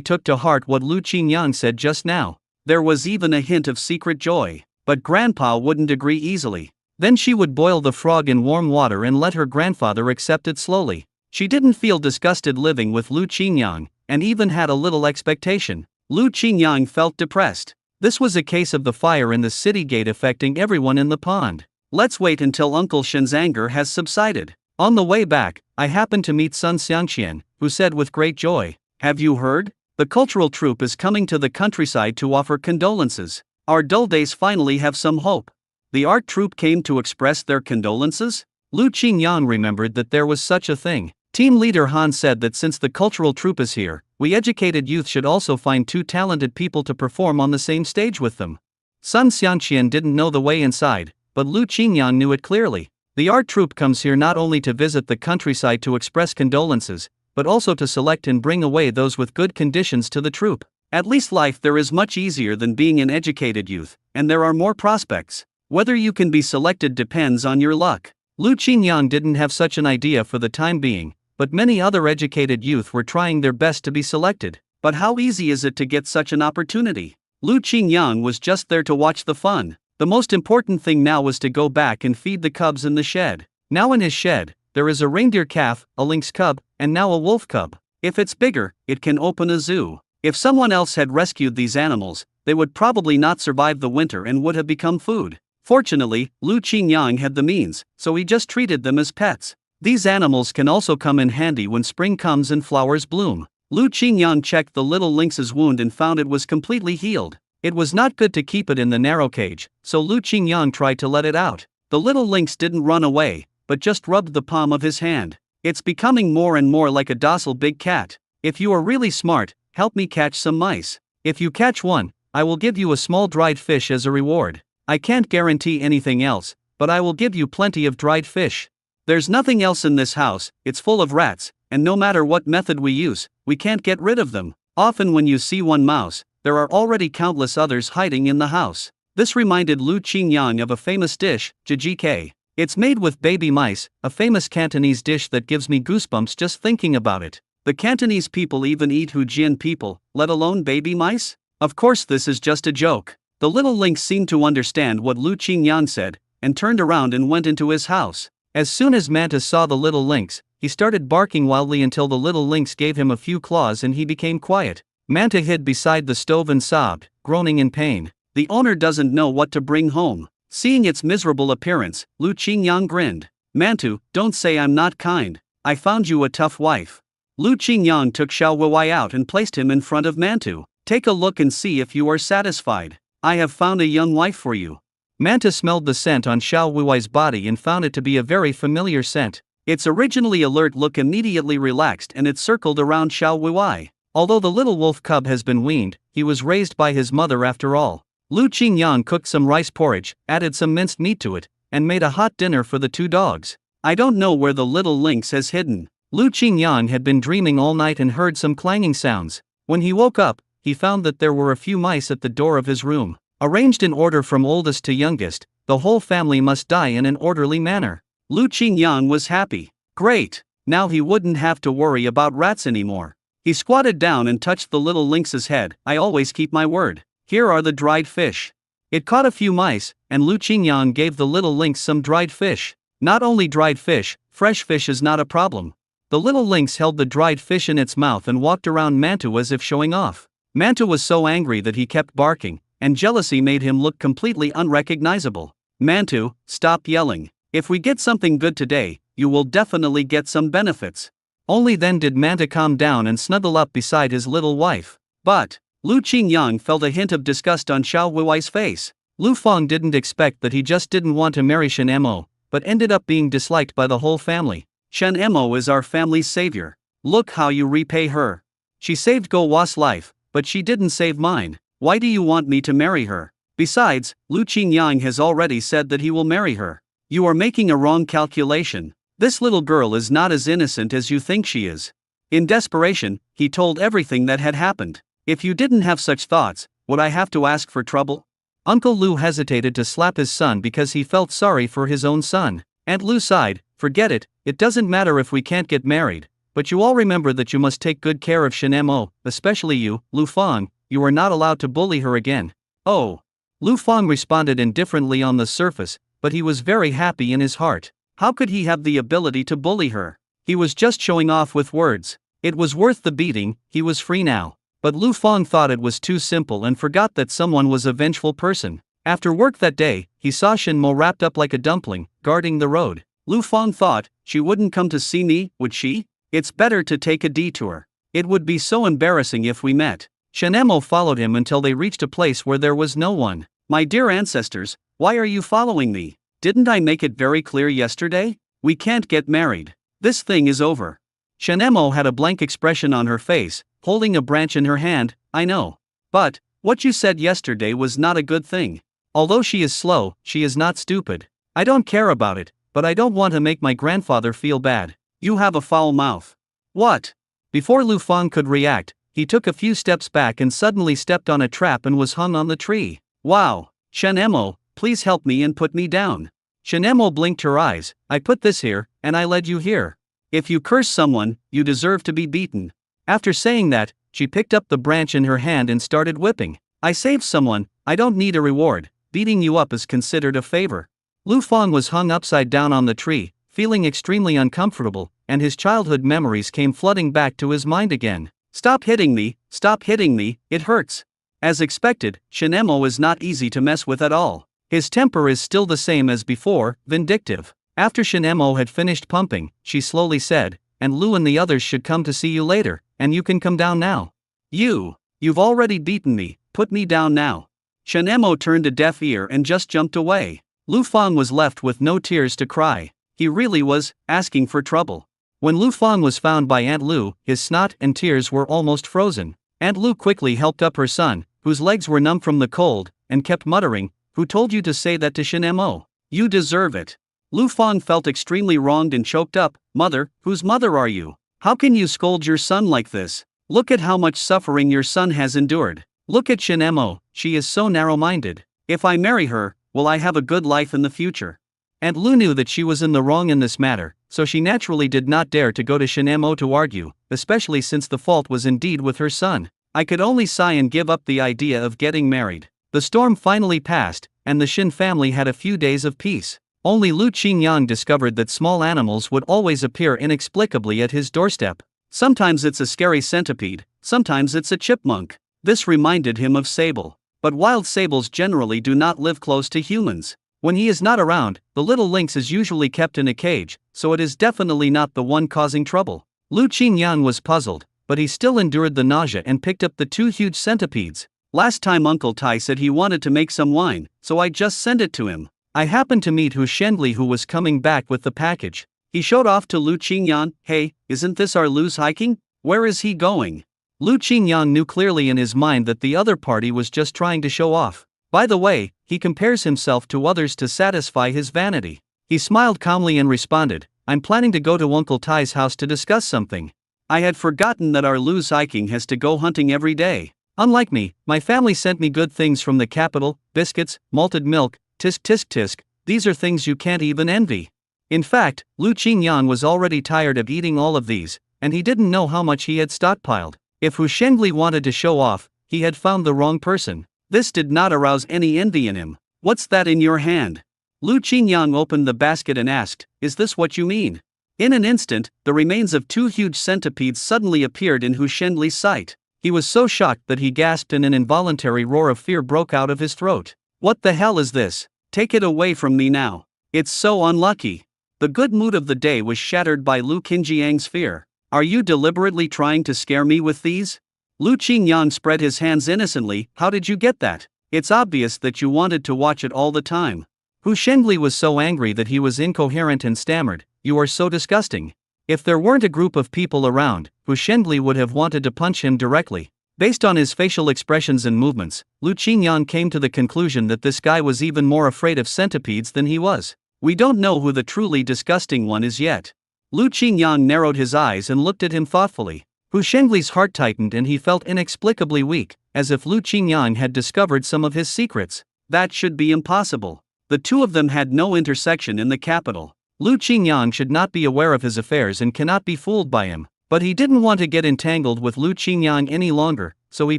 took to heart what Lu Qingyang said just now. There was even a hint of secret joy. But Grandpa wouldn't agree easily. Then she would boil the frog in warm water and let her grandfather accept it slowly. She didn't feel disgusted living with Lu Qingyang, and even had a little expectation. Lu Qingyang felt depressed. This was a case of the fire in the city gate affecting everyone in the pond. Let's wait until Uncle Shen's anger has subsided. On the way back, I happened to meet Sun Xiangqian, who said with great joy, "Have you heard? The cultural troupe is coming to the countryside to offer condolences. Our dull days finally have some hope." The art troupe came to express their condolences? Lu Qingyang remembered that there was such a thing. Team leader Han said that since the cultural troupe is here, we educated youth should also find two talented people to perform on the same stage with them. Sun Xiangqian didn't know the way inside, but Lu Qingyang knew it clearly. The art troupe comes here not only to visit the countryside to express condolences, but also to select and bring away those with good conditions to the troupe. At least life there is much easier than being an educated youth, and there are more prospects. Whether you can be selected depends on your luck. Lu Qingyang didn't have such an idea for the time being, but many other educated youth were trying their best to be selected. But how easy is it to get such an opportunity? Lu Qingyang was just there to watch the fun. The most important thing now was to go back and feed the cubs in the shed. Now in his shed, there is a reindeer calf, a lynx cub, and now a wolf cub. If it's bigger, it can open a zoo. If someone else had rescued these animals, they would probably not survive the winter and would have become food. Fortunately, Lu Qingyang had the means, so he just treated them as pets. These animals can also come in handy when spring comes and flowers bloom. Lu Qingyang checked the little lynx's wound and found it was completely healed. It was not good to keep it in the narrow cage, so Lu Qingyang tried to let it out. The little lynx didn't run away, but just rubbed the palm of his hand. It's becoming more and more like a docile big cat. If you are really smart, help me catch some mice. If you catch one, I will give you a small dried fish as a reward. I can't guarantee anything else, but I will give you plenty of dried fish. There's nothing else in this house, it's full of rats, and no matter what method we use,
we can't get rid of them. Often when you see one mouse, there are already countless others hiding in the house. This reminded Lu Qingyang of a famous dish, jjigae. It's made with baby mice, a famous Cantonese dish that gives me goosebumps just thinking about it. The Cantonese people even eat Fujian people, let alone baby mice? Of course this is just a joke. The little lynx seemed to understand what Lu Qingyang said, and turned around and went into his house. As soon as Manta saw the little lynx, he started barking wildly until the little lynx gave him a few claws and he became quiet. Manta hid beside the stove and sobbed, groaning in pain. The owner doesn't know what to bring home. Seeing its miserable appearance, Lu Qingyang grinned. Mantu, don't say I'm not kind. I found you a tough wife. Lu Qingyang took Xiao Wuwai out and placed him in front of Mantu. Take a look and see if you are satisfied. I have found a young wife for you. Manta smelled the scent on Xiao Wuwai's body and found it to be a very familiar scent. Its originally alert look immediately relaxed and it circled around Xiao Wuwai. Although the little wolf cub has been weaned, he was raised by his mother after all. Lu Qingyang cooked some rice porridge, added some minced meat to it, and made a hot dinner for the two dogs. I don't know where the little lynx has hidden. Lu Qingyang had been dreaming all night and heard some clanging sounds. When he woke up, he found that there were a few mice at the door of his room. Arranged in order from oldest to youngest, the whole family must die in an orderly manner. Lu Qingyang was happy. Great! Now he wouldn't have to worry about rats anymore. He squatted down and touched the little lynx's head. I always keep my word. Here are the dried fish. It caught a few mice, and Lu Qingyang gave the little lynx some dried fish. Not only dried fish, fresh fish is not a problem. The little lynx held the dried fish in its mouth and walked around Mantu as if showing off. Mantu was so angry that he kept barking, and jealousy made him look completely unrecognizable. Mantu, stop yelling. If we get something good today, you will definitely get some benefits. Only then did Manta calm down and snuggle up beside his little wife. But Lu Qingyang felt a hint of disgust on Xiao Wuwai's face. Lu Feng didn't expect that he just didn't want to marry Shen Mo, but ended up being disliked by the whole family. Shen Mo is our family's savior. Look how you repay her. She saved Go Wa's life, but she didn't save mine. Why do you want me to marry her? Besides, Lu Qingyang has already said that he will marry her. You are making a wrong calculation. This little girl is not as innocent as you think she is. In desperation, he told everything that had happened. If you didn't have such thoughts, would I have to ask for trouble? Uncle Lu hesitated to slap his son because he felt sorry for his own son. Aunt Lu sighed, forget it, it doesn't matter if we can't get married, but you all remember that you must take good care of Shen Mo, especially you, Lu Feng, you are not allowed to bully her again. Oh. Lu Feng responded indifferently on the surface, but he was very happy in his heart. How could he have the ability to bully her? He was just showing off with words. It was worth the beating, he was free now. But Lu Feng thought it was too simple and forgot that someone was a vengeful person. After work that day, he saw Shen Mo wrapped up like a dumpling, guarding the road. Lu Feng thought, she wouldn't come to see me, would she? It's better to take a detour. It would be so embarrassing if we met. Shen Mo followed him until they reached a place where there was no one. My dear ancestors, why are you following me? Didn't I make it very clear yesterday? We can't get married. This thing is over. Shen Mo had a blank expression on her face, holding a branch in her hand. I know. But what you said yesterday was not a good thing. Although she is slow, she is not stupid. I don't care about it, but I don't want to make my grandfather feel bad. You have a foul mouth. What? Before Lu Feng could react, he took a few steps back and suddenly stepped on a trap and was hung on the tree. Wow. Shen Mo, please help me and put me down. Shen Mo blinked her eyes. I put this here, and I led you here. If you curse someone, you deserve to be beaten. After saying that, she picked up the branch in her hand and started whipping. I saved someone, I don't need a reward. Beating you up is considered a favor. Lu Feng was hung upside down on the tree, feeling extremely uncomfortable, and his childhood memories came flooding back to his mind again. Stop hitting me, it hurts. As expected, Shen Mo is not easy to mess with at all. His temper is still the same as before, vindictive. After Shen Mo had finished pumping, she slowly said, and Lu and the others should come to see you later, and you can come down now. You've already beaten me, put me down now. Shen Mo turned a deaf ear and just jumped away. Lu Feng was left with no tears to cry. He really was asking for trouble. When Lu Feng was found by Aunt Lu, his snot and tears were almost frozen. Aunt Lu quickly helped up her son, whose legs were numb from the cold, and kept muttering, "Who told you to say that to Shen Mo? You deserve it." Lu Feng felt extremely wronged and choked up. Mother, whose mother are you? How can you scold your son like this? Look at how much suffering your son has endured. Look at Shinemo, she is so narrow-minded. If I marry her, will I have a good life in the future? Aunt Lu knew that she was in the wrong in this matter, so she naturally did not dare to go to Shinemo to argue, especially since the fault was indeed with her son. I could only sigh and give up the idea of getting married. The storm finally passed, and the Shin family had a few days of peace. Only Lu Qingyang discovered that small animals would always appear inexplicably at his doorstep. Sometimes it's a scary centipede, sometimes it's a chipmunk. This reminded him of Sable. But wild sables generally do not live close to humans. When he is not around, the little lynx is usually kept in a cage, so it is definitely not the one causing trouble. Lu Qingyang was puzzled, but he still endured the nausea and picked up the 2 huge centipedes. Last time Uncle Tai said he wanted to make some wine, so I just sent it to him. I happened to meet Hu Shenli, who was coming back with the package. He showed off to Lu Qingyang. Hey, isn't this our Lu's hiking? Where is he going? Lu Qingyang knew clearly in his mind that the other party was just trying to show off. By the way, he compares himself to others to satisfy his vanity. He smiled calmly and responded, I'm planning to go to Uncle Tai's house to discuss something. I had forgotten that our Lu's hiking has to go hunting every day. Unlike me, my family sent me good things from the capital, biscuits, malted milk, tisk tisk tisk, these are things you can't even envy. In fact, Lu Qingyang was already tired of eating all of these, and he didn't know how much he had stockpiled. If Hu Shengli wanted to show off, he had found the wrong person. This did not arouse any envy in him. What's that in your hand? Lu Qingyang opened the basket and asked, is this what you mean? In an instant, the remains of 2 huge centipedes suddenly appeared in Hu Shenli's sight. He was so shocked that he gasped and an involuntary roar of fear broke out of his throat. What the hell is this? Take it away from me now. It's so unlucky. The good mood of the day was shattered by Lu Qingyang's fear. Are you deliberately trying to scare me with these? Lu Qingyang spread his hands innocently. How did you get that? It's obvious that you wanted to watch it all the time. Hu Shengli was so angry that he was incoherent and stammered, you are so disgusting. If there weren't a group of people around, Hu Shengli would have wanted to punch him directly. Based on his facial expressions and movements, Lu Qingyang came to the conclusion that this guy was even more afraid of centipedes than he was. We don't know who the truly disgusting one is yet. Lu Qingyang narrowed his eyes and looked at him thoughtfully. Hu Shengli's heart tightened and he felt inexplicably weak, as if Lu Qingyang had discovered some of his secrets. That should be impossible. The two of them had no intersection in the capital. Lu Qingyang should not be aware of his affairs and cannot be fooled by him. But he didn't want to get entangled with Lu Qingyang any longer, so he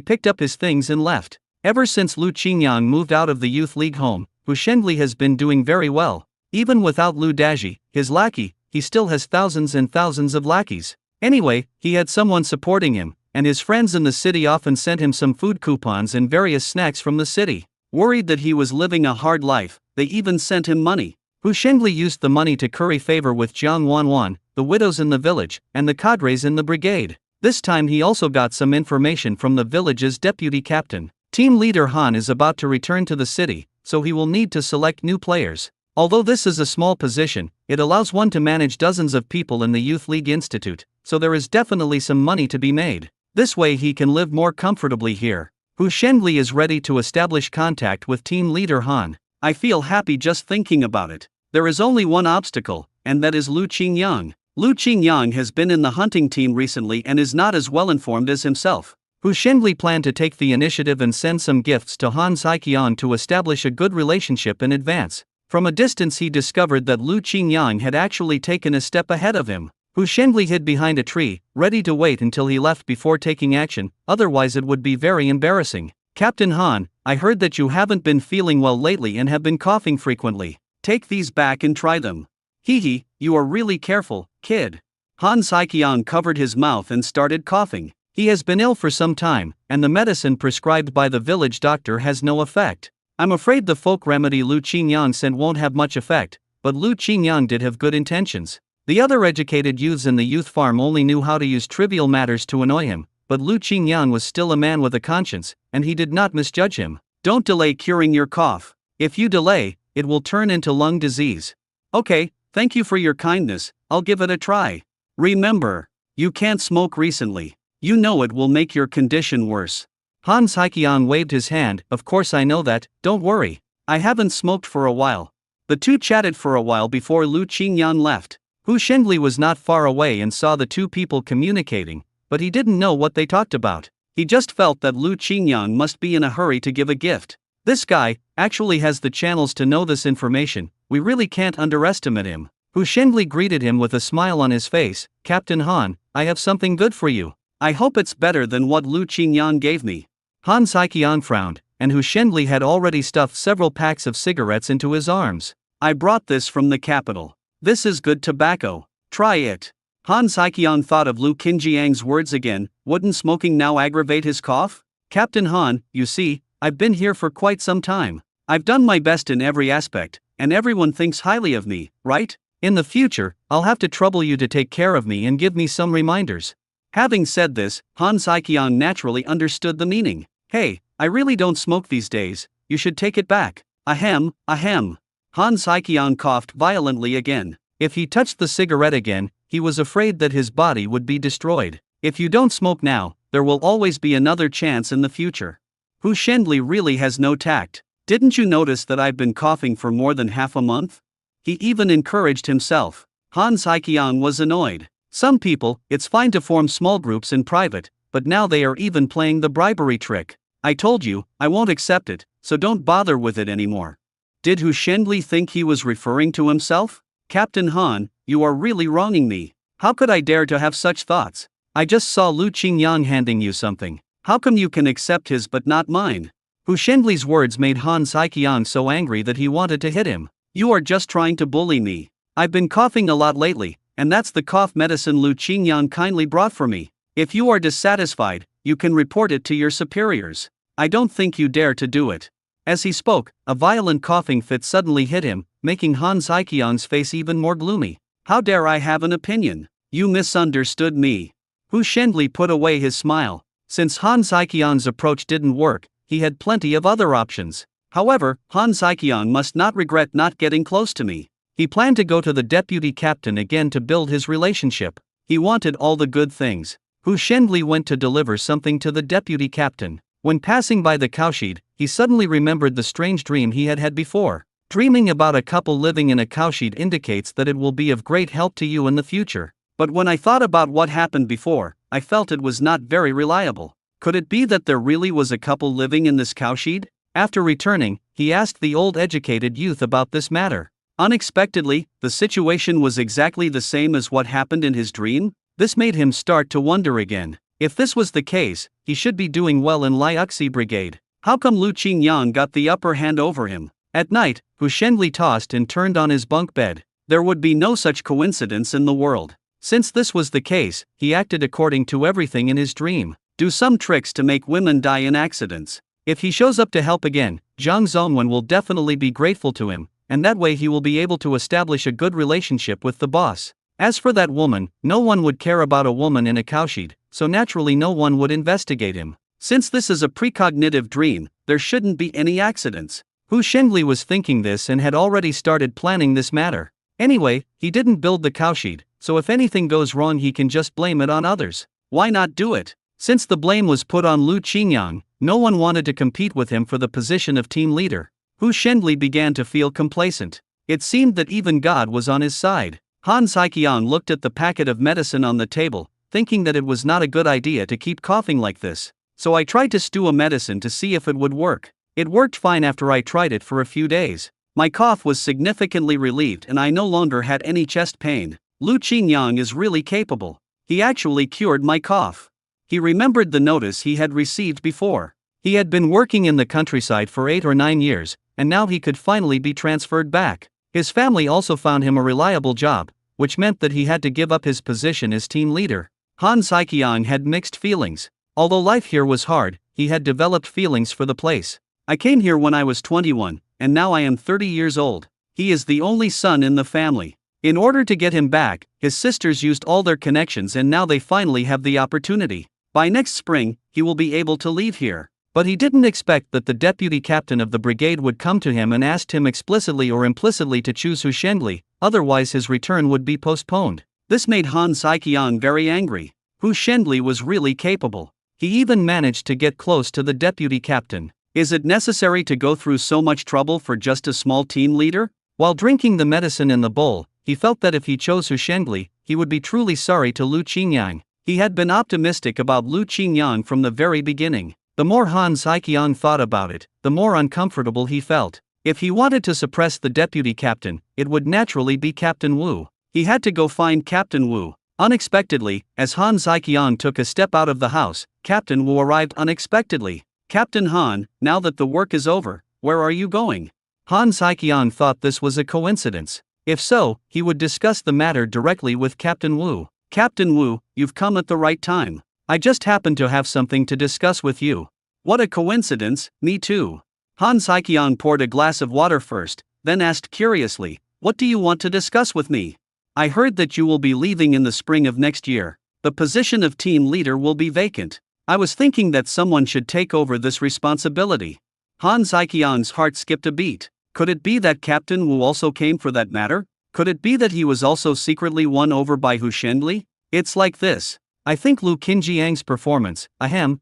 picked up his things and left. Ever since Lu Qingyang moved out of the youth league home, Hu Shengli has been doing very well. Even without Lu Daji, his lackey, he still has thousands and thousands of lackeys. Anyway, he had someone supporting him, and his friends in the city often sent him some food coupons and various snacks from the city. Worried that he was living a hard life, they even sent him money. Hu Shengli used the money to curry favor with Jiang Wanwan, the widows in the village, and the cadres in the brigade. This time he also got some information from the village's deputy captain. Team leader Han is about to return to the city, so he will need to select new players. Although this is a small position, it allows one to manage dozens of people in the Youth League Institute, so there is definitely some money to be made. This way he can live more comfortably here. Hu Shengli is ready to establish contact with team leader Han. I feel happy just thinking about it. There is only one obstacle, and that is Lu Qingyang. Lu Qingyang has been in the hunting team recently and is not as well informed as himself. Hu Shengli planned to take the initiative and send some gifts to Han Saiqian to establish a good relationship in advance. From a distance he discovered that Lu Qingyang had actually taken a step ahead of him. Hu Shengli hid behind a tree, ready to wait until he left before taking action, otherwise it would be very embarrassing. Captain Han, I heard that you haven't been feeling well lately and have been coughing frequently. Take these back and try them. Hee, you are really careful, kid. Han Saiqian covered his mouth and started coughing. He has been ill for some time, and the medicine prescribed by the village doctor has no effect. I'm afraid the folk remedy Lu Qingyang sent won't have much effect, but Lu Qingyang did have good intentions. The other educated youths in the youth farm only knew how to use trivial matters to annoy him, but Lu Qingyang was still a man with a conscience, and he did not misjudge him. Don't delay curing your cough. If you delay, it will turn into lung disease. Okay, thank you for your kindness, I'll give it a try. Remember, you can't smoke recently. You know it will make your condition worse. Han Saiqian waved his hand. Of course I know that, don't worry. I haven't smoked for a while. The two chatted for a while before Lu Qingyang left. Hu Shengli was not far away and saw the two people communicating,
but he didn't know what they talked about. He just felt that Lu Qingyang must be in a hurry to give a gift. This guy actually has the channels to know this information, we really can't underestimate him. Hu Shenli greeted him with a smile on his face. Captain Han, I have something good for you. I hope it's better than what Lu Qingyang gave me. Han Saiqiang frowned, and Hu Shenli had already stuffed several packs of cigarettes into his arms. I brought this from the capital. This is good tobacco. Try it. Han Saiqiang thought of Lu Qinjiang's words again. Wouldn't smoking now aggravate his cough? Captain Han, you see, I've been here for quite some time. I've done my best in every aspect, and everyone thinks highly of me, right? In the future, I'll have to trouble you to take care of me and give me some reminders. Having said this, Han Saiqiang naturally understood the meaning. Hey, I really don't smoke these days, you should take it back. Ahem, ahem. Han Saiqiang coughed violently again. If he touched the cigarette again, he was afraid that his body would be destroyed. If you don't smoke now, there will always be another chance in the future. Hu Shenli really has no tact. Didn't you notice that I've been coughing for more than half a month? He even encouraged himself. Han Saiqiang was annoyed. Some people, it's fine to form small groups in private, but now they are even playing the bribery trick. I told you, I won't accept it, so don't bother with it anymore. Did Hu Shenli think he was referring to himself? Captain Han, you are really wronging me. How could I dare to have such thoughts? I just saw Lu Qingyang handing you something. How come you can accept his but not mine? Hu Shenli's words made Han Saiqiang so angry that he wanted to hit him. You are just trying to bully me. I've been coughing a lot lately, and that's the cough medicine Lu Qingyang kindly brought for me. If you are dissatisfied, you can report it to your superiors. I don't think you dare to do it. As he spoke, a violent coughing fit suddenly hit him, making Han Saiqiang's face even more gloomy. How dare I have an opinion? You misunderstood me. Hu Shenli put away his smile. Since Han Saiqiang's approach didn't work, he had plenty of other options. However, Han Saiqiang must not regret not getting close to me. He planned to go to the deputy captain again to build his relationship. He wanted all the good things. Hu Shenli went to deliver something to the deputy captain. When passing by the cowshed, he suddenly remembered the strange dream he had had before. Dreaming about a couple living in a cowshed indicates that it will be of great help to you in the future. But when I thought about what happened before, I felt it was not very reliable. Could it be that there really was a couple living in this cowshed? After returning, he asked the old educated youth about this matter. Unexpectedly, the situation was exactly the same as what happened in his dream. This made him start to wonder again. If this was the case, he should be doing well in Liuxi Brigade. How come Lu Qingyang got the upper hand over him? At night, Hu Shenli tossed and turned on his bunk bed. There would be no such coincidence in the world. Since this was the case, he acted according to everything in his dream. Do some tricks to make women die in accidents. If he shows up to help again, Zhang Zongwen will definitely be grateful to him, and that way he will be able to establish a good relationship with the boss. As for that woman, no one would care about a woman in a cowshed, so naturally no one would investigate him. Since this is a precognitive dream, there shouldn't be any accidents. Hu Shenli was thinking this and had already started planning this matter. Anyway, he didn't build the cowshed, so if anything goes wrong he can just blame it on others. Why not do it? Since the blame was put on Lu Qingyang, no one wanted to compete with him for the position of team leader. Hu Shenli began to feel complacent. It seemed that even God was on his side. Han Saiqiang looked at the packet of medicine on the table, thinking that it was not a good idea to keep coughing like this. So I tried to stew a medicine to see if it would work. It worked fine after I tried it for a few days. My cough was significantly relieved and I no longer had any chest pain. Lu Qingyang is really capable. He actually cured my cough. He remembered the notice he had received before. He had been working in the countryside for 8 or 9 years, and now he could finally be transferred back. His family also found him a reliable job, which meant that he had to give up his position as team leader. Han Saiqiang had mixed feelings. Although life here was hard, he had developed feelings for the place. I came here when I was 21, and now I am 30 years old. He is the only son in the family. In order to get him back, his sisters used all their connections and now they finally have the opportunity. By next spring, he will be able to leave here. But he didn't expect that the deputy captain of the brigade would come to him and asked him explicitly or implicitly to choose Hu Shenli, otherwise his return would be postponed. This made Han Saiqiang very angry. Hu Shenli was really capable. He even managed to get close to the deputy captain. Is it necessary to go through so much trouble for just a small team leader? While drinking the medicine in the bowl, he felt that if he chose Hu Shenli, he would be truly sorry to Lu Qingyang.
He had been optimistic about Lu Qingyang from the very beginning. The more Han Saiqiang thought about it, the more uncomfortable he felt. If he wanted to suppress the deputy captain, it would naturally be Captain Wu. He had to go find Captain Wu. Unexpectedly, as Han Saiqiang took a step out of the house, Captain Wu arrived unexpectedly. "Captain Han, now that the work is over, where are you going?" Han Saiqiang thought this was a coincidence. If so, he would discuss the matter directly with Captain Wu. "Captain Wu, you've come at the right time. I just happen to have something to discuss with you." "What a coincidence, me too." Han Saiqiang poured a glass of water first, then asked curiously, "What do you want to discuss with me?" "I heard that you will be leaving in the spring of next year. The position of team leader will be vacant. I was thinking that someone should take over this responsibility." Han Saiqiang's heart skipped a beat. Could it be that Captain Wu also came for that matter? Could it be that he was also secretly won over by Hu Shenli? "It's like this. I think Lu Qinjiang's performance,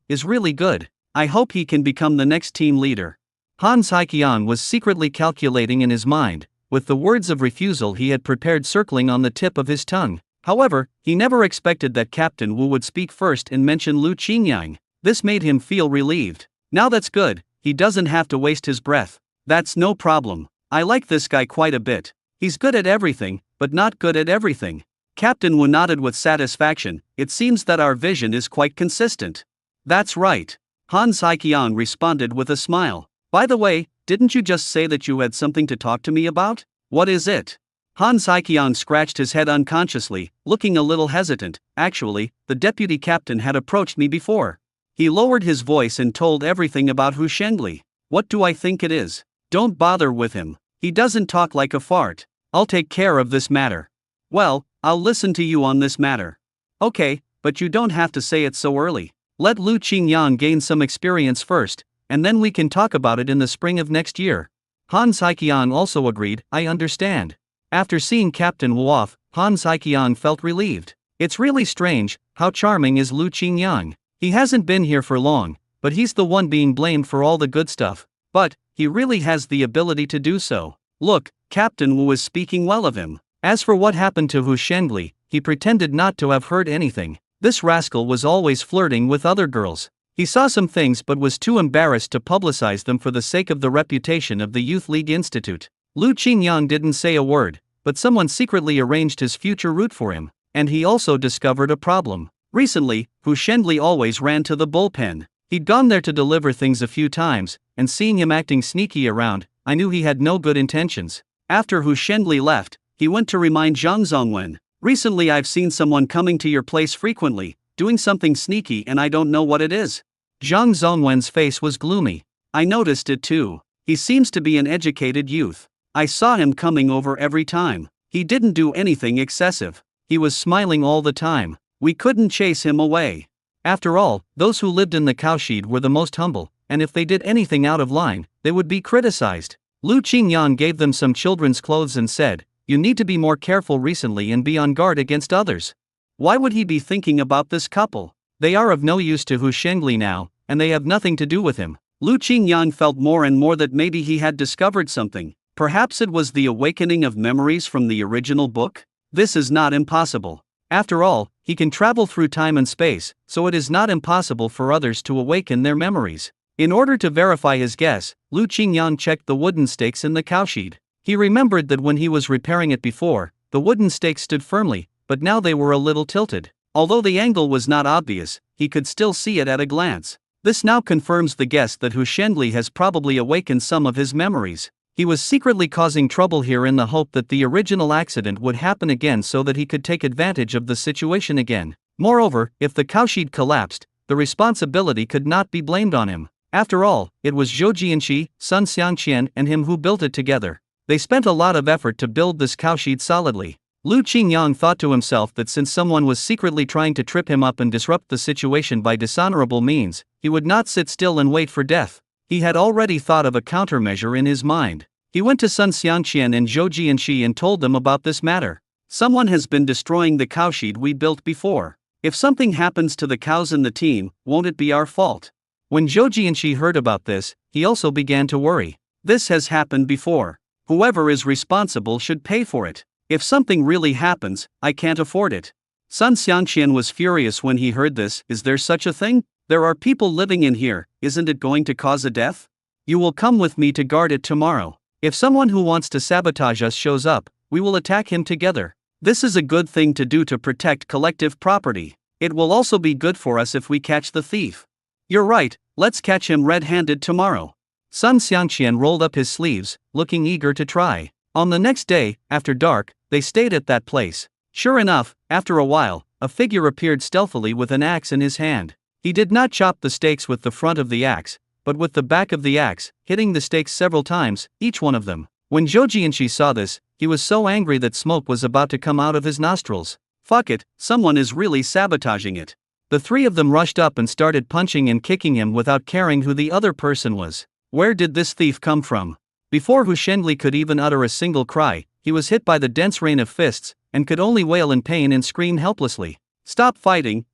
is really good. I hope he can become the next team leader." Han Saiqiang was secretly calculating in his mind, with the words of refusal he had prepared circling on the tip of his tongue. However, he never expected that Captain Wu would speak first and mention Lu Qingyang. This made him feel relieved. Now that's good, he doesn't have to waste his breath. "That's no problem. I like this guy quite a bit. He's good at everything, but not good at everything." Captain Wu nodded with satisfaction. "It seems that our vision is quite consistent." "That's right." Han Saiqiang responded with a smile. "By the way, didn't you just say that you had something to talk to me about? What is it?" Han Saiqiang scratched his head unconsciously, looking a little hesitant. "Actually, the deputy captain had approached me before." He lowered his voice and told everything about Hu Shenli. "What do I think it is? Don't bother with him. He doesn't talk like a fart. I'll take care of this matter." "Well, I'll listen to you on this matter." "Okay, but you don't have to say it so early. Let Lu Qingyang gain some experience first, and then we can talk about it in the spring of next year." Han Saiqiang also agreed. "I understand." After seeing Captain Wu off, Han Saiqiang felt relieved. It's really strange, how charming is Lu Qingyang. He hasn't been here for long, but he's the one being blamed for all the good stuff. But he really has the ability to do so. Look, Captain Wu is speaking well of him. As for what happened to Hu Shenli, he pretended not to have heard anything. This rascal was always flirting with other girls. He saw some things but was too embarrassed to publicize them for the sake of the reputation of the Youth League Institute. Lu Qingyang didn't say a word, but someone secretly arranged his future route for him, and he also discovered a problem. Recently, Hu Shenli always ran to the bullpen. He'd gone there to deliver things a few times, and seeing him acting sneaky around, I knew he had no good intentions. After Hu Shenli left, he went to remind Zhang Zongwen. "Recently I've seen someone coming to your place frequently, doing something sneaky and I don't know what it is." Zhang Zongwen's face was gloomy. "I noticed it too. He seems to be an educated youth. I saw him coming over every time. He didn't do anything excessive. He was smiling all the time. We couldn't chase him away." After all, those who lived in the cowshed were the most humble, and if they did anything out of line, they would be criticized. Lu Qingyang gave them some children's clothes and said, "You need to be more careful recently and be on guard against others." Why would he be thinking about this couple? They are of no use to Hu Shenli now, and they have nothing to do with him. Lu Qingyang felt more and more that maybe he had discovered something. Perhaps it was the awakening of memories from the original book? This is not impossible. After all, he can travel through time and space, so it is not impossible for others to awaken their memories. In order to verify his guess, Lu Qingyang checked the wooden stakes in the cowshed. He remembered that when he was repairing it before, the wooden stakes stood firmly, but now they were a little tilted. Although the angle was not obvious, he could still see it at a glance. This now confirms the guess that Hu Shenli has probably awakened some of his memories. He was secretly causing trouble here in the hope that the original accident would happen again so that he could take advantage of the situation again. Moreover, if the cowshed collapsed, the responsibility could not be blamed on him. After all, it was Zhou Jianxi, Sun Xiangqian and him who built it together. They spent a lot of effort to build this cowshed solidly. Lu Qingyang thought to himself that since someone was secretly trying to trip him up and disrupt the situation by dishonorable means, he would not sit still and wait for death. He had already thought of a countermeasure in his mind. He went to Sun Xiangqian and Zhou Jianxi and told them about this matter. "Someone has been destroying the cowshed we built before. If something happens to the cows in the team, won't it be our fault?" When Zhou Jianxi heard about this, he also began to worry. This has happened before. Whoever is responsible should pay for it. If something really happens, I can't afford it. Sun Xiangqian was furious when he heard this. Is there such a thing? There are people living in here, isn't it going to cause a death? You will come with me to guard it tomorrow. If someone who wants to sabotage us shows up, we will attack him together. This is a good thing to do to protect collective property. It will also be good for us if we catch the thief. You're right, let's catch him red-handed tomorrow.
Sun Xiangqian rolled up his sleeves, looking eager to try. On the next day, after dark, they stayed at that place. Sure enough, after a while, a figure appeared stealthily with an axe in his hand. He did not chop the stakes with the front of the axe, but with the back of the axe, hitting the stakes several times, each one of them. When Zhou Jianxi saw this, he was so angry that smoke was about to come out of his nostrils. Fuck it, someone is really sabotaging it. The three of them rushed up and started punching and kicking him without caring who the other person was. Where did this thief come from? Before Hu Shenli could even utter a single cry, he was hit by the dense rain of fists, and could only wail in pain and scream helplessly. Stop fighting,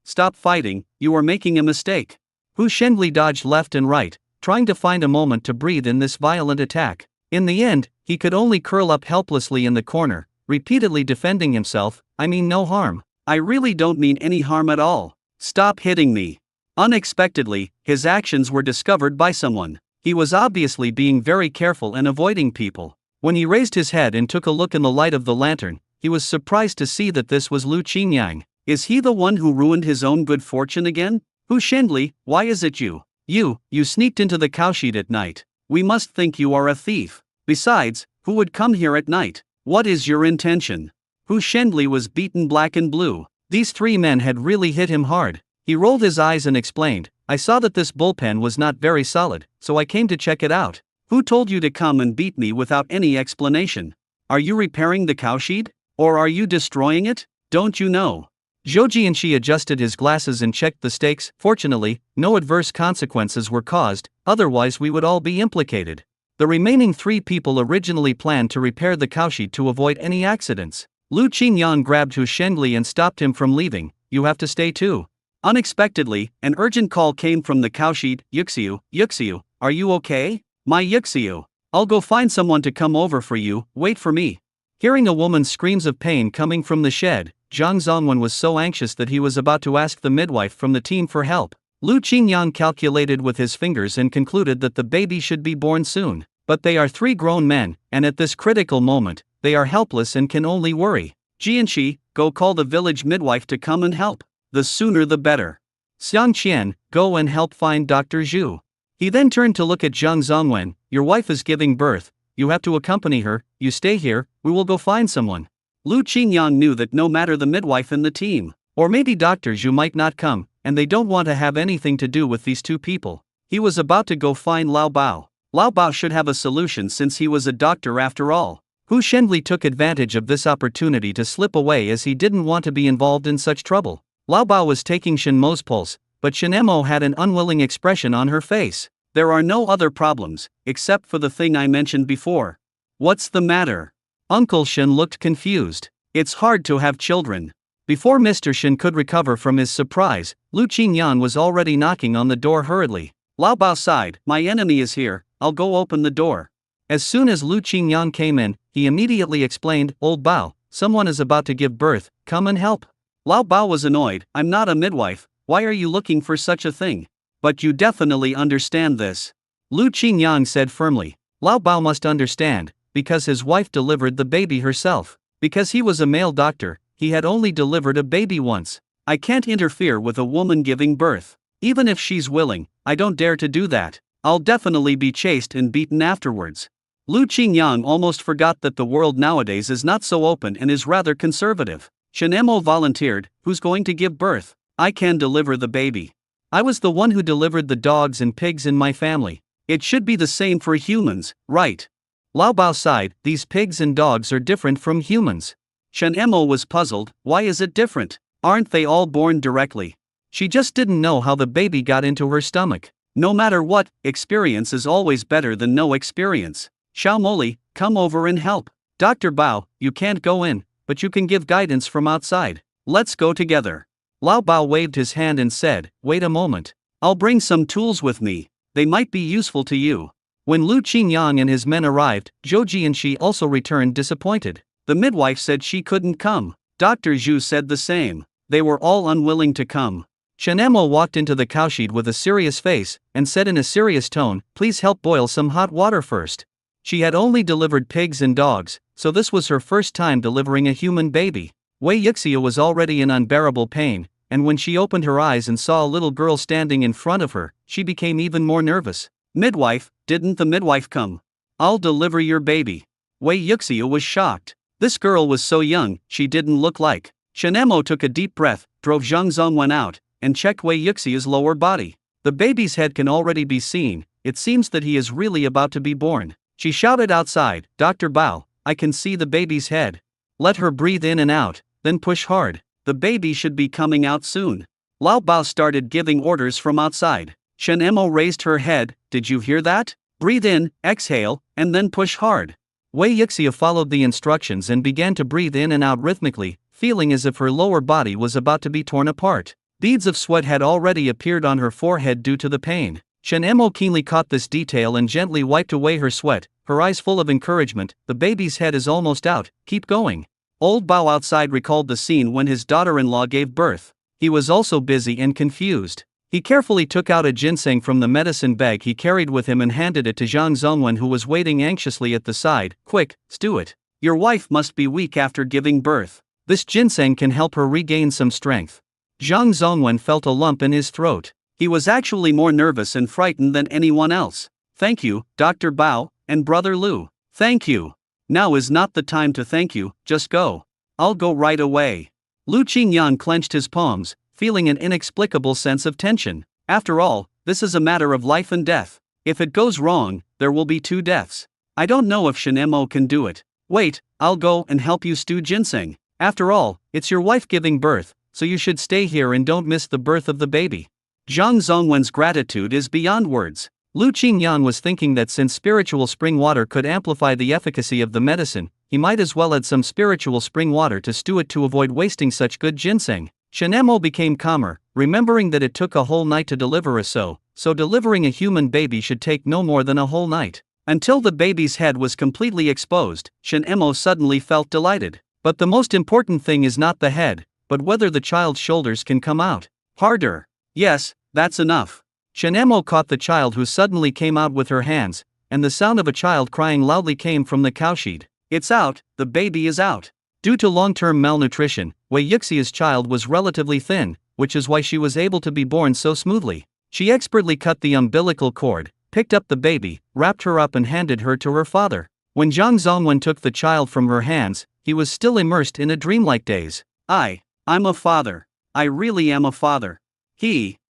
you are making a mistake. Hu Shenli dodged left and right, trying to find a moment to breathe in this violent attack. In the end, he could only curl up helplessly in the corner, repeatedly defending himself. I mean no harm.
I really don't mean any harm at all. Stop hitting me. Unexpectedly, his actions were discovered by someone. He was obviously being very careful and avoiding people. When he raised his head and took a look in the light of the lantern, he was surprised to see that this was Lu Qingyang. Is he the one who ruined his own good fortune again? Hu Shenli, why is it you? You sneaked into the cowshed at night. We must think you are a thief. Besides, who would come here at night? What is your intention? Hu Shenli was beaten black and blue. These three men had really hit him hard. He rolled his eyes and explained, I saw that this bullpen was not very solid, so I came to check it out. Who told you to come and beat me without any explanation? Are you repairing the cowshed? Or are you destroying it? Don't you know?
Zhou Jianxi adjusted his glasses and checked the stakes. Fortunately, no adverse consequences were caused, otherwise we would all be implicated. The remaining three people originally planned to repair the cowshed to avoid any accidents. Lu Qingyang grabbed Hu Shenli and stopped him from leaving. You have to stay too. Unexpectedly, an urgent call came from the cowshed. Yuxiu, are you okay? My Yuxiu. I'll go find someone to come over for you, wait for me. Hearing a woman's screams of pain coming from the shed, Zhang Zongwen was so anxious that he was about to ask the midwife from the team for help. Lu Qingyang calculated with his fingers and concluded that the baby should be born soon. But they are three grown men, and at this critical moment, they are helpless and can only worry. Jianxi, go call the village midwife to come and help. The sooner the better. Xiang Qian, go and help find Dr. Zhu. He then turned to look at Zhang Zongwen. Your wife is giving birth. You have to accompany her. You stay here, we will go find someone. Lu Qingyang knew that no matter the midwife in the team, or maybe Dr. Zhu might not come, and they don't want to have anything to do with these two people. He was about to go find Lao Bao. Lao Bao should have a solution since he was a doctor after all. Hu Shenli took advantage of this opportunity to slip away as he didn't want to be involved in such trouble. Lao Bao was taking Shen Mo's pulse, but Shen Mo had an unwilling expression on her face. There are no other problems, except for the thing I mentioned before. What's the matter? Uncle Shen looked confused. It's hard to have children. Before Mr. Shen could recover from his surprise, Lu Qingyang was already knocking on the door hurriedly. Lao Bao sighed, my enemy is here, I'll go open the door. As soon as Lu Qingyang came in, he immediately explained, Old Bao, someone is about to give birth, come and help. Lao Bao was annoyed, I'm not a midwife, why are you looking for such a thing? But you definitely understand this. Lu Qingyang said firmly. Lao Bao must understand, because his wife delivered the baby herself. Because he was a male doctor, he had only delivered a baby once. I can't interfere with a woman giving birth. Even if she's willing, I don't dare to do that. I'll definitely be chased and beaten afterwards. Lu Qingyang almost forgot that the world nowadays is not so open and is rather conservative. Shen Mo volunteered, who's going to give birth? I can deliver the baby. I was the one who delivered the dogs and pigs in my family. It should be the same for humans, right? Lao Bao sighed, these pigs and dogs are different from humans. Shen Mo was puzzled, why is it different? Aren't they all born directly? She just didn't know how the baby got into her stomach. No matter what, experience is always better than no experience. Xiao Moli, come over and help. Dr. Bao, you can't go in, but you can give guidance from outside. Let's go together. Lao Bao waved his hand and said, wait a moment. I'll bring some tools with me. They might be useful to you. When Lu Qingyang and his men arrived, Zhou Jianxi also returned disappointed. The midwife said she couldn't come. Dr. Zhu said the same.
They were all unwilling to come.
Chen Emo walked into the cowshed with a serious face, and said in a serious tone, "Please help boil some hot water first." She had only delivered pigs and dogs, so this was her first time delivering a human baby. Wei Yixia was already in unbearable pain, and when she opened her eyes and saw a little girl standing in front of her, she became even more nervous.
"Midwife, didn't the midwife come? I'll deliver your baby." Wei Yixia was shocked. This girl was so young, she didn't look like. Chen Emo took a deep breath, drove Zhang Zongwen out, and checked Wei Yixia's lower body. The baby's head can already be seen. It seems that he is really about to be born. She shouted outside, "Dr. Bao, I can see the baby's head. Let her breathe in and out, then push hard. The baby should be coming out soon." Lao Bao started giving orders from outside. Chen Emo raised her head, "Did you hear that? Breathe in, exhale, and then push hard."
Wei Yixia followed the instructions and began to breathe in and out rhythmically, feeling as if her lower body was about to be torn apart. Beads of sweat had already appeared on her forehead due to the pain. Chen Emo keenly caught this detail and gently wiped away her sweat, her eyes full of encouragement. "The baby's head is almost out, keep going." Old Bao outside recalled the scene when his daughter-in-law gave birth. He was also busy and confused. He carefully took out a ginseng from the medicine bag he carried with him and handed it to Zhang Zongwen, who was waiting anxiously at the side. "Quick, stew it. Your wife must be weak after giving birth. This ginseng can help her regain some strength." Zhang Zongwen felt a lump in his throat. He was actually more nervous and frightened than anyone else. "Thank you, Dr. Bao, and Brother Lu. Thank you. Now is not the time to thank you, just go." "I'll go right away." Lu Qingyan clenched his palms, feeling an inexplicable sense of tension. After all, this is a matter of life and death. If it goes wrong, there will be 2 deaths. I don't know if Chen Emo can do it. "Wait, I'll go and help you stew ginseng. After all, it's your wife giving birth, so you should stay here and don't miss the birth of the baby." Zhang Zongwen's gratitude is beyond words. Lu Qingyan was thinking that since spiritual spring water could amplify the efficacy of the medicine, he might as well add some spiritual spring water to stew it to avoid wasting such good ginseng. Chen Emo became calmer, remembering that it took a whole night to deliver so delivering a human baby should take no more than a whole night. Until the baby's head was completely exposed, Chen Emo suddenly felt delighted. But the most important thing is not the head, but whether the child's shoulders can come out. Harder. Yes, that's enough. Chen Emo caught the child, who suddenly came out with her hands, and the sound of a child crying loudly came from the cowshed. "It's out, the baby is out." Due to long-term malnutrition, Wei Yixia's child was relatively thin, which is why she was able to be born so smoothly. She expertly cut the umbilical cord, picked up the baby, wrapped her up and handed her to her father. When Zhang Zongwen took the child from her hands, he was still immersed in a dreamlike daze. I'm a father. I really am a father.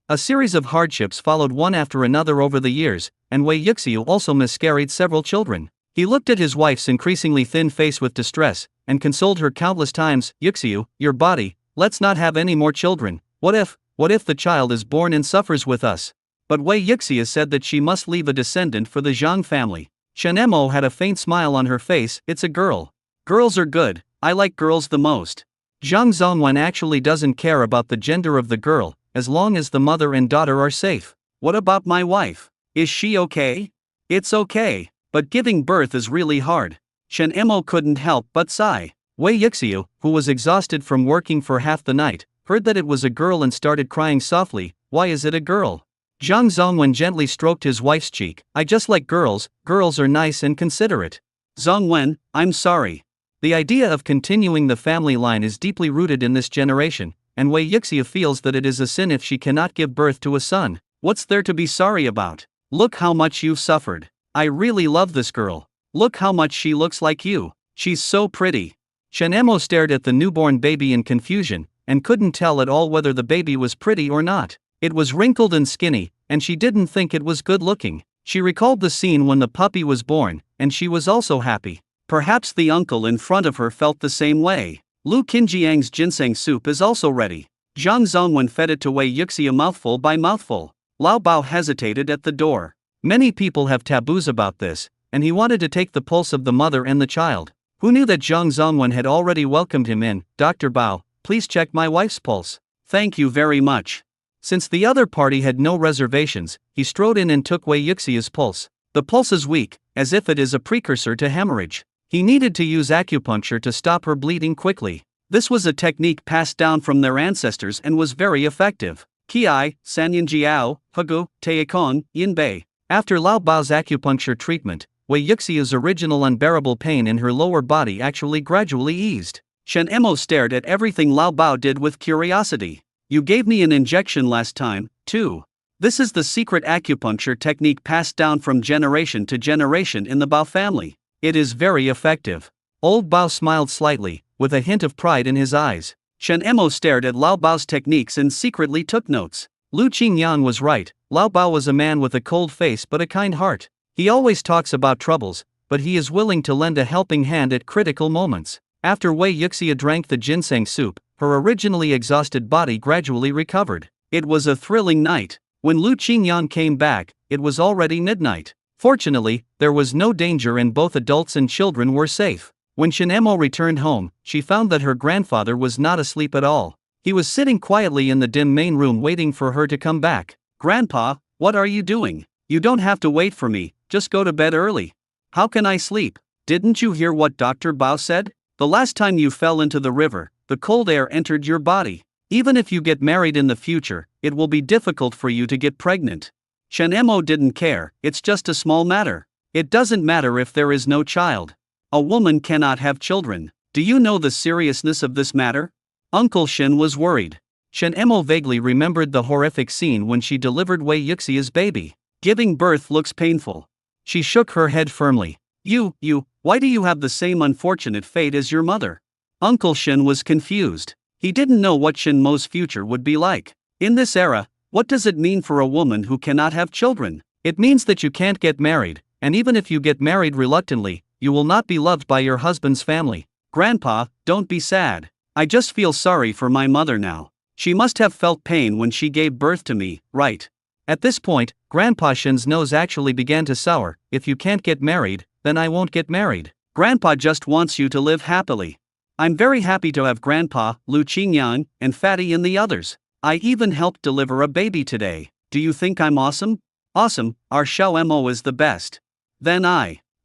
A series of hardships followed one after another over the years, and Wei Yixia also miscarried several children. He looked at his wife's increasingly thin face with distress, and consoled her countless times. "Yixia, your body, let's not have any more children. What if the child is born and suffers with us?" But Wei Yixia said that she must leave a descendant for the Zhang family. Chen Emo had a faint smile on her face. "It's a girl. Girls are good, I like girls the most." Zhang Zongwen actually doesn't care about the gender of the girl, as long as the mother and daughter are safe. "What about my wife? Is she okay?" "It's okay, but giving birth is really hard." Chen Emo couldn't help but sigh. Wei Yixia, who was exhausted from working for half the night, heard that it was a girl and started crying softly. "Why is it a girl?" Zhang Zongwen gently stroked his wife's cheek. "I just like girls, girls are nice and considerate." "Zongwen, I'm sorry." The idea of continuing the family line is deeply rooted in this generation, and Wei Yixia feels that it is a sin if she cannot give birth to a son. "What's there to be sorry about? Look how much you've suffered. I really love this girl. Look how much she looks like you. She's so pretty." Chen Emo stared at the newborn baby in confusion, and couldn't tell at all whether the baby was pretty or not. It was wrinkled and skinny, and she didn't think it was good looking. She recalled the scene when the puppy was born, and she was also happy. Perhaps the uncle in front of her felt the same way. Lu Qinjiang's ginseng soup is also ready. Zhang Zongwen fed it to Wei Yixia mouthful by mouthful. Lao Bao hesitated at the door. Many people have taboos about this, and he wanted to take the pulse of the mother and the child. Who knew that Zhang Zongwen had already welcomed him in? "Dr. Bao, please check my wife's pulse." "Thank you very much." Since the other party had no reservations, he strode in and took Wei Yixia's pulse. The pulse is weak, as if it is a precursor to hemorrhage. He needed to use acupuncture to stop her bleeding quickly.
This was a technique passed down from their ancestors and was very effective. Kiai, Sanyan Jiao, Hagu, Taekong, Yinbei. After Lao Bao's acupuncture treatment, Wei Yuxia's original unbearable pain in her lower body actually gradually eased. Shen Emo stared at everything Lao Bao did with curiosity. You gave me an injection last time, too. This is the secret acupuncture technique passed down from generation to generation in the Bao family. It is very effective. Old Bao smiled slightly, with a hint of pride in his eyes. Shen Emo stared at Lao Bao's techniques and secretly took notes. Lu Qingyang was right. Lao Bao was a man with a cold face but a kind heart. He always talks about troubles, but he is willing to lend a helping hand at critical moments. After Wei Yuxia drank the ginseng soup, her originally exhausted body gradually recovered. It was a thrilling night. When Lu Qingyang came back, it was already midnight. Fortunately, there was no danger and both adults and children were safe. When Shen Emo returned home, she found that her grandfather was not asleep at all. He was sitting quietly in the dim main room waiting for her to come back. "Grandpa, what are you doing? You don't have to wait for me, just go to bed early." "How can I sleep? Didn't you hear what Dr. Bao said? The last time you fell into the river, the cold air entered your body. Even if you get married in the future, it will be difficult for you to get pregnant." Shen Emo didn't care, it's just a small matter. It doesn't matter if there is no child. A woman cannot have children. Do you know the seriousness of this matter? Uncle Shen was worried. Shen Emo vaguely remembered the horrific scene when she delivered Wei Yuxia's baby. Giving birth looks painful. She shook her head firmly. Why do you have the same unfortunate fate as your mother?" Uncle Shen was confused. He didn't know what Shen Mo's future would be like. In this era, what does it mean for a woman who cannot have children? It means that you can't get married, and even if you get married reluctantly, you will not be loved by your husband's family. "Grandpa, don't be sad. I just feel sorry for my mother now. She must have felt pain when she gave birth to me, right?" At this point, Grandpa Shen's nose actually began to sour. "If you can't get married, then I won't get married. Grandpa just wants you to live happily." "I'm very happy to have Grandpa, Lu Qingyang, and Fatty and the others. I even helped deliver a baby today. Do you think I'm awesome?" "Awesome, our Xiao Mo is the best." "Then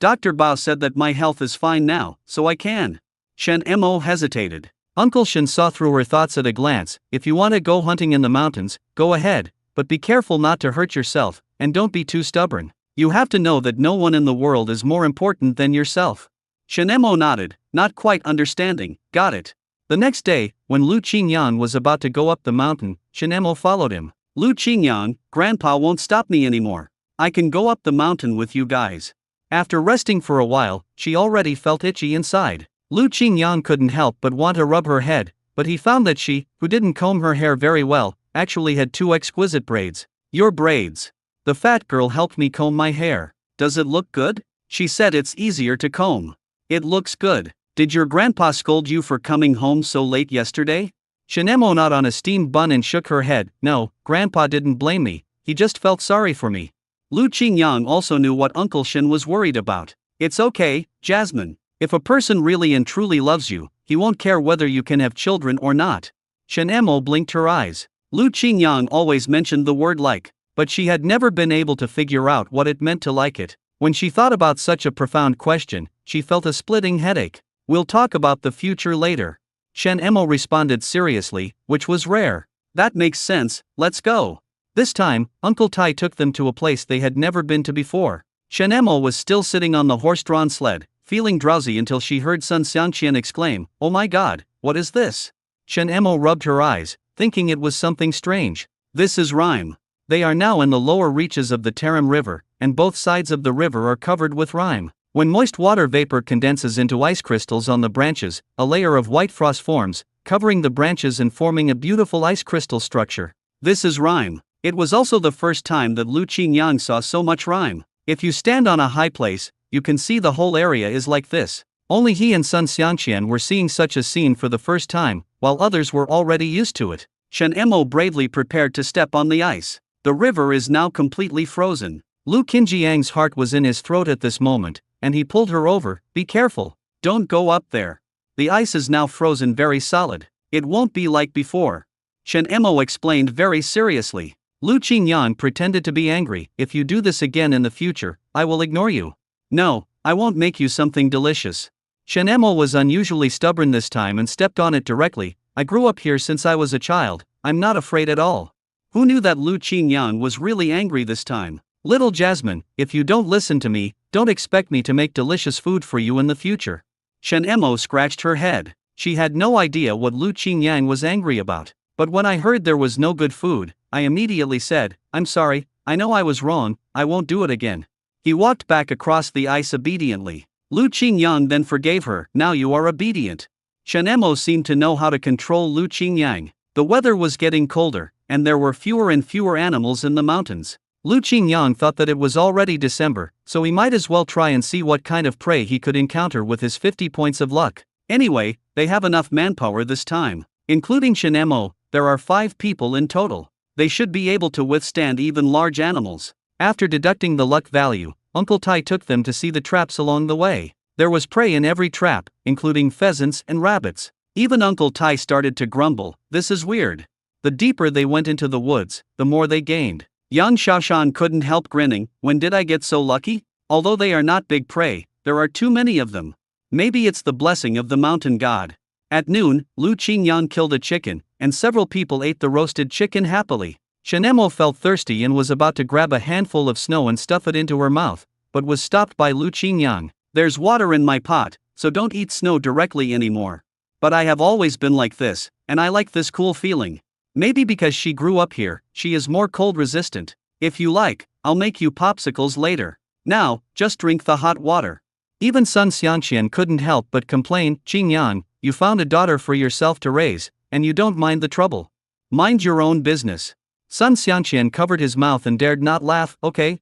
Dr. Bao said that my health is fine now, so I can." Shen Mo hesitated. Uncle Shen saw through her thoughts at a glance. "If you want to go hunting in the mountains, go ahead, but be careful not to hurt yourself, and don't be too stubborn. You have to know that no one in the world is more important than yourself." Shen Mo nodded, not quite understanding. "Got it." The next day, when Lu Qingyang was about to go up the mountain, Shen Mo followed him. "Lu Qingyang, Grandpa won't stop me anymore. I can go up the mountain with you guys." After resting for a while, she already felt itchy inside. Lu Qingyang couldn't help but want to rub her head, but he found that she, who didn't comb her hair very well, actually had two exquisite braids. "Your braids. The fat girl helped me comb my hair. Does it look good?" She said it's easier to comb. "It looks good. Did your grandpa scold you for coming home so late yesterday?" Shen Emo gnawed on a steamed bun and shook her head. "No, Grandpa didn't blame me, he just felt sorry for me." Lu Qingyang also knew what Uncle Shen was worried about. "It's okay, Jasmine. If a person really and truly loves you, he won't care whether you can have children or not." Shen Emo blinked her eyes. Lu Qingyang always mentioned the word like, but she had never been able to figure out what it meant to like it. When she thought about such a profound question, she felt a splitting headache. "We'll talk about the future later." Shen Emo responded seriously, which was rare. "That makes sense, let's go." This time, Uncle Tai took them to a place they had never been to before. Shen Emo was still sitting on the horse-drawn sled, feeling drowsy until she heard Sun Xiangqian exclaim, "Oh my god, what is this?" Shen Emo rubbed her eyes, thinking it was something strange. "This is rime." They are now in the lower reaches of the Tarim River, and both sides of the river are covered with rime. When moist water vapor condenses into ice crystals on the branches, a layer of white frost forms, covering the branches and forming a beautiful ice crystal structure. This is rime. It was also the first time that Lu Qingyang saw so much rime. If you stand on a high place, you can see the whole area is like this. Only he and Sun Xiangqian were seeing such a scene for the first time, while others were already used to it. Shen Emo bravely prepared to step on the ice. The river is now completely frozen. Lu Qinjiang's heart was in his throat at this moment, and he pulled her over. "Be careful. Don't go up there. The ice is now frozen very solid. It won't be like before." Shen Emo explained very seriously. Lu Qingyang pretended to be angry. "If you do this again in the future, I will ignore you." "No, I won't make you something delicious."
Shenemo was unusually stubborn this time and stepped on it directly. I grew up here since I was a child, I'm not afraid at all.
Who knew that Lu Qingyang was really angry this time?
Little Jasmine, if you don't listen to me, don't expect me to make delicious food for you in the future.
Shenemo scratched her head. She had no idea what Lu Qingyang was angry about.
But when I heard there was no good food, I immediately said, I'm sorry, I know I was wrong, I won't do it again.
He walked back across the ice obediently. Lu Qingyang then forgave her. Now you are obedient. Shenemo seemed to know how to control Lu Qingyang. The weather was getting colder, and there were fewer and fewer animals in the mountains.
Lu Qingyang thought that it was already December, so he might as well try and see what kind of prey he could encounter with his 50 points of luck.
Anyway, they have enough manpower this time. Including Shenemo, there are 5 people in total. They should be able to withstand even large animals.
After deducting the luck value, Uncle Tai took them to see the traps along the way. There was prey in every trap, including pheasants and rabbits.
Even Uncle Tai started to grumble, this is weird.
The deeper they went into the woods, the more they gained.
Yang Shaoshan couldn't help grinning. When did I get so lucky? Although they are not big prey, there are too many of them. Maybe it's the blessing of the mountain god. At noon, Lu Qingyang killed a chicken, and several people ate the roasted chicken happily.
Shenemo felt thirsty and was about to grab a handful of snow and stuff it into her mouth, but was stopped by Lu Qingyang.
There's water in my pot, so don't eat snow directly anymore. But I have always been like this, and I like this cool feeling.
Maybe because she grew up here, she is more cold resistant.
If you like, I'll make you popsicles later. Now, just drink the hot water.
Even Sun Xiangqian couldn't help but complain, Qingyang, you found a daughter for yourself to raise, and you don't mind the trouble.
Mind your own business.
Sun Xiangqian covered his mouth and dared not laugh. Okay,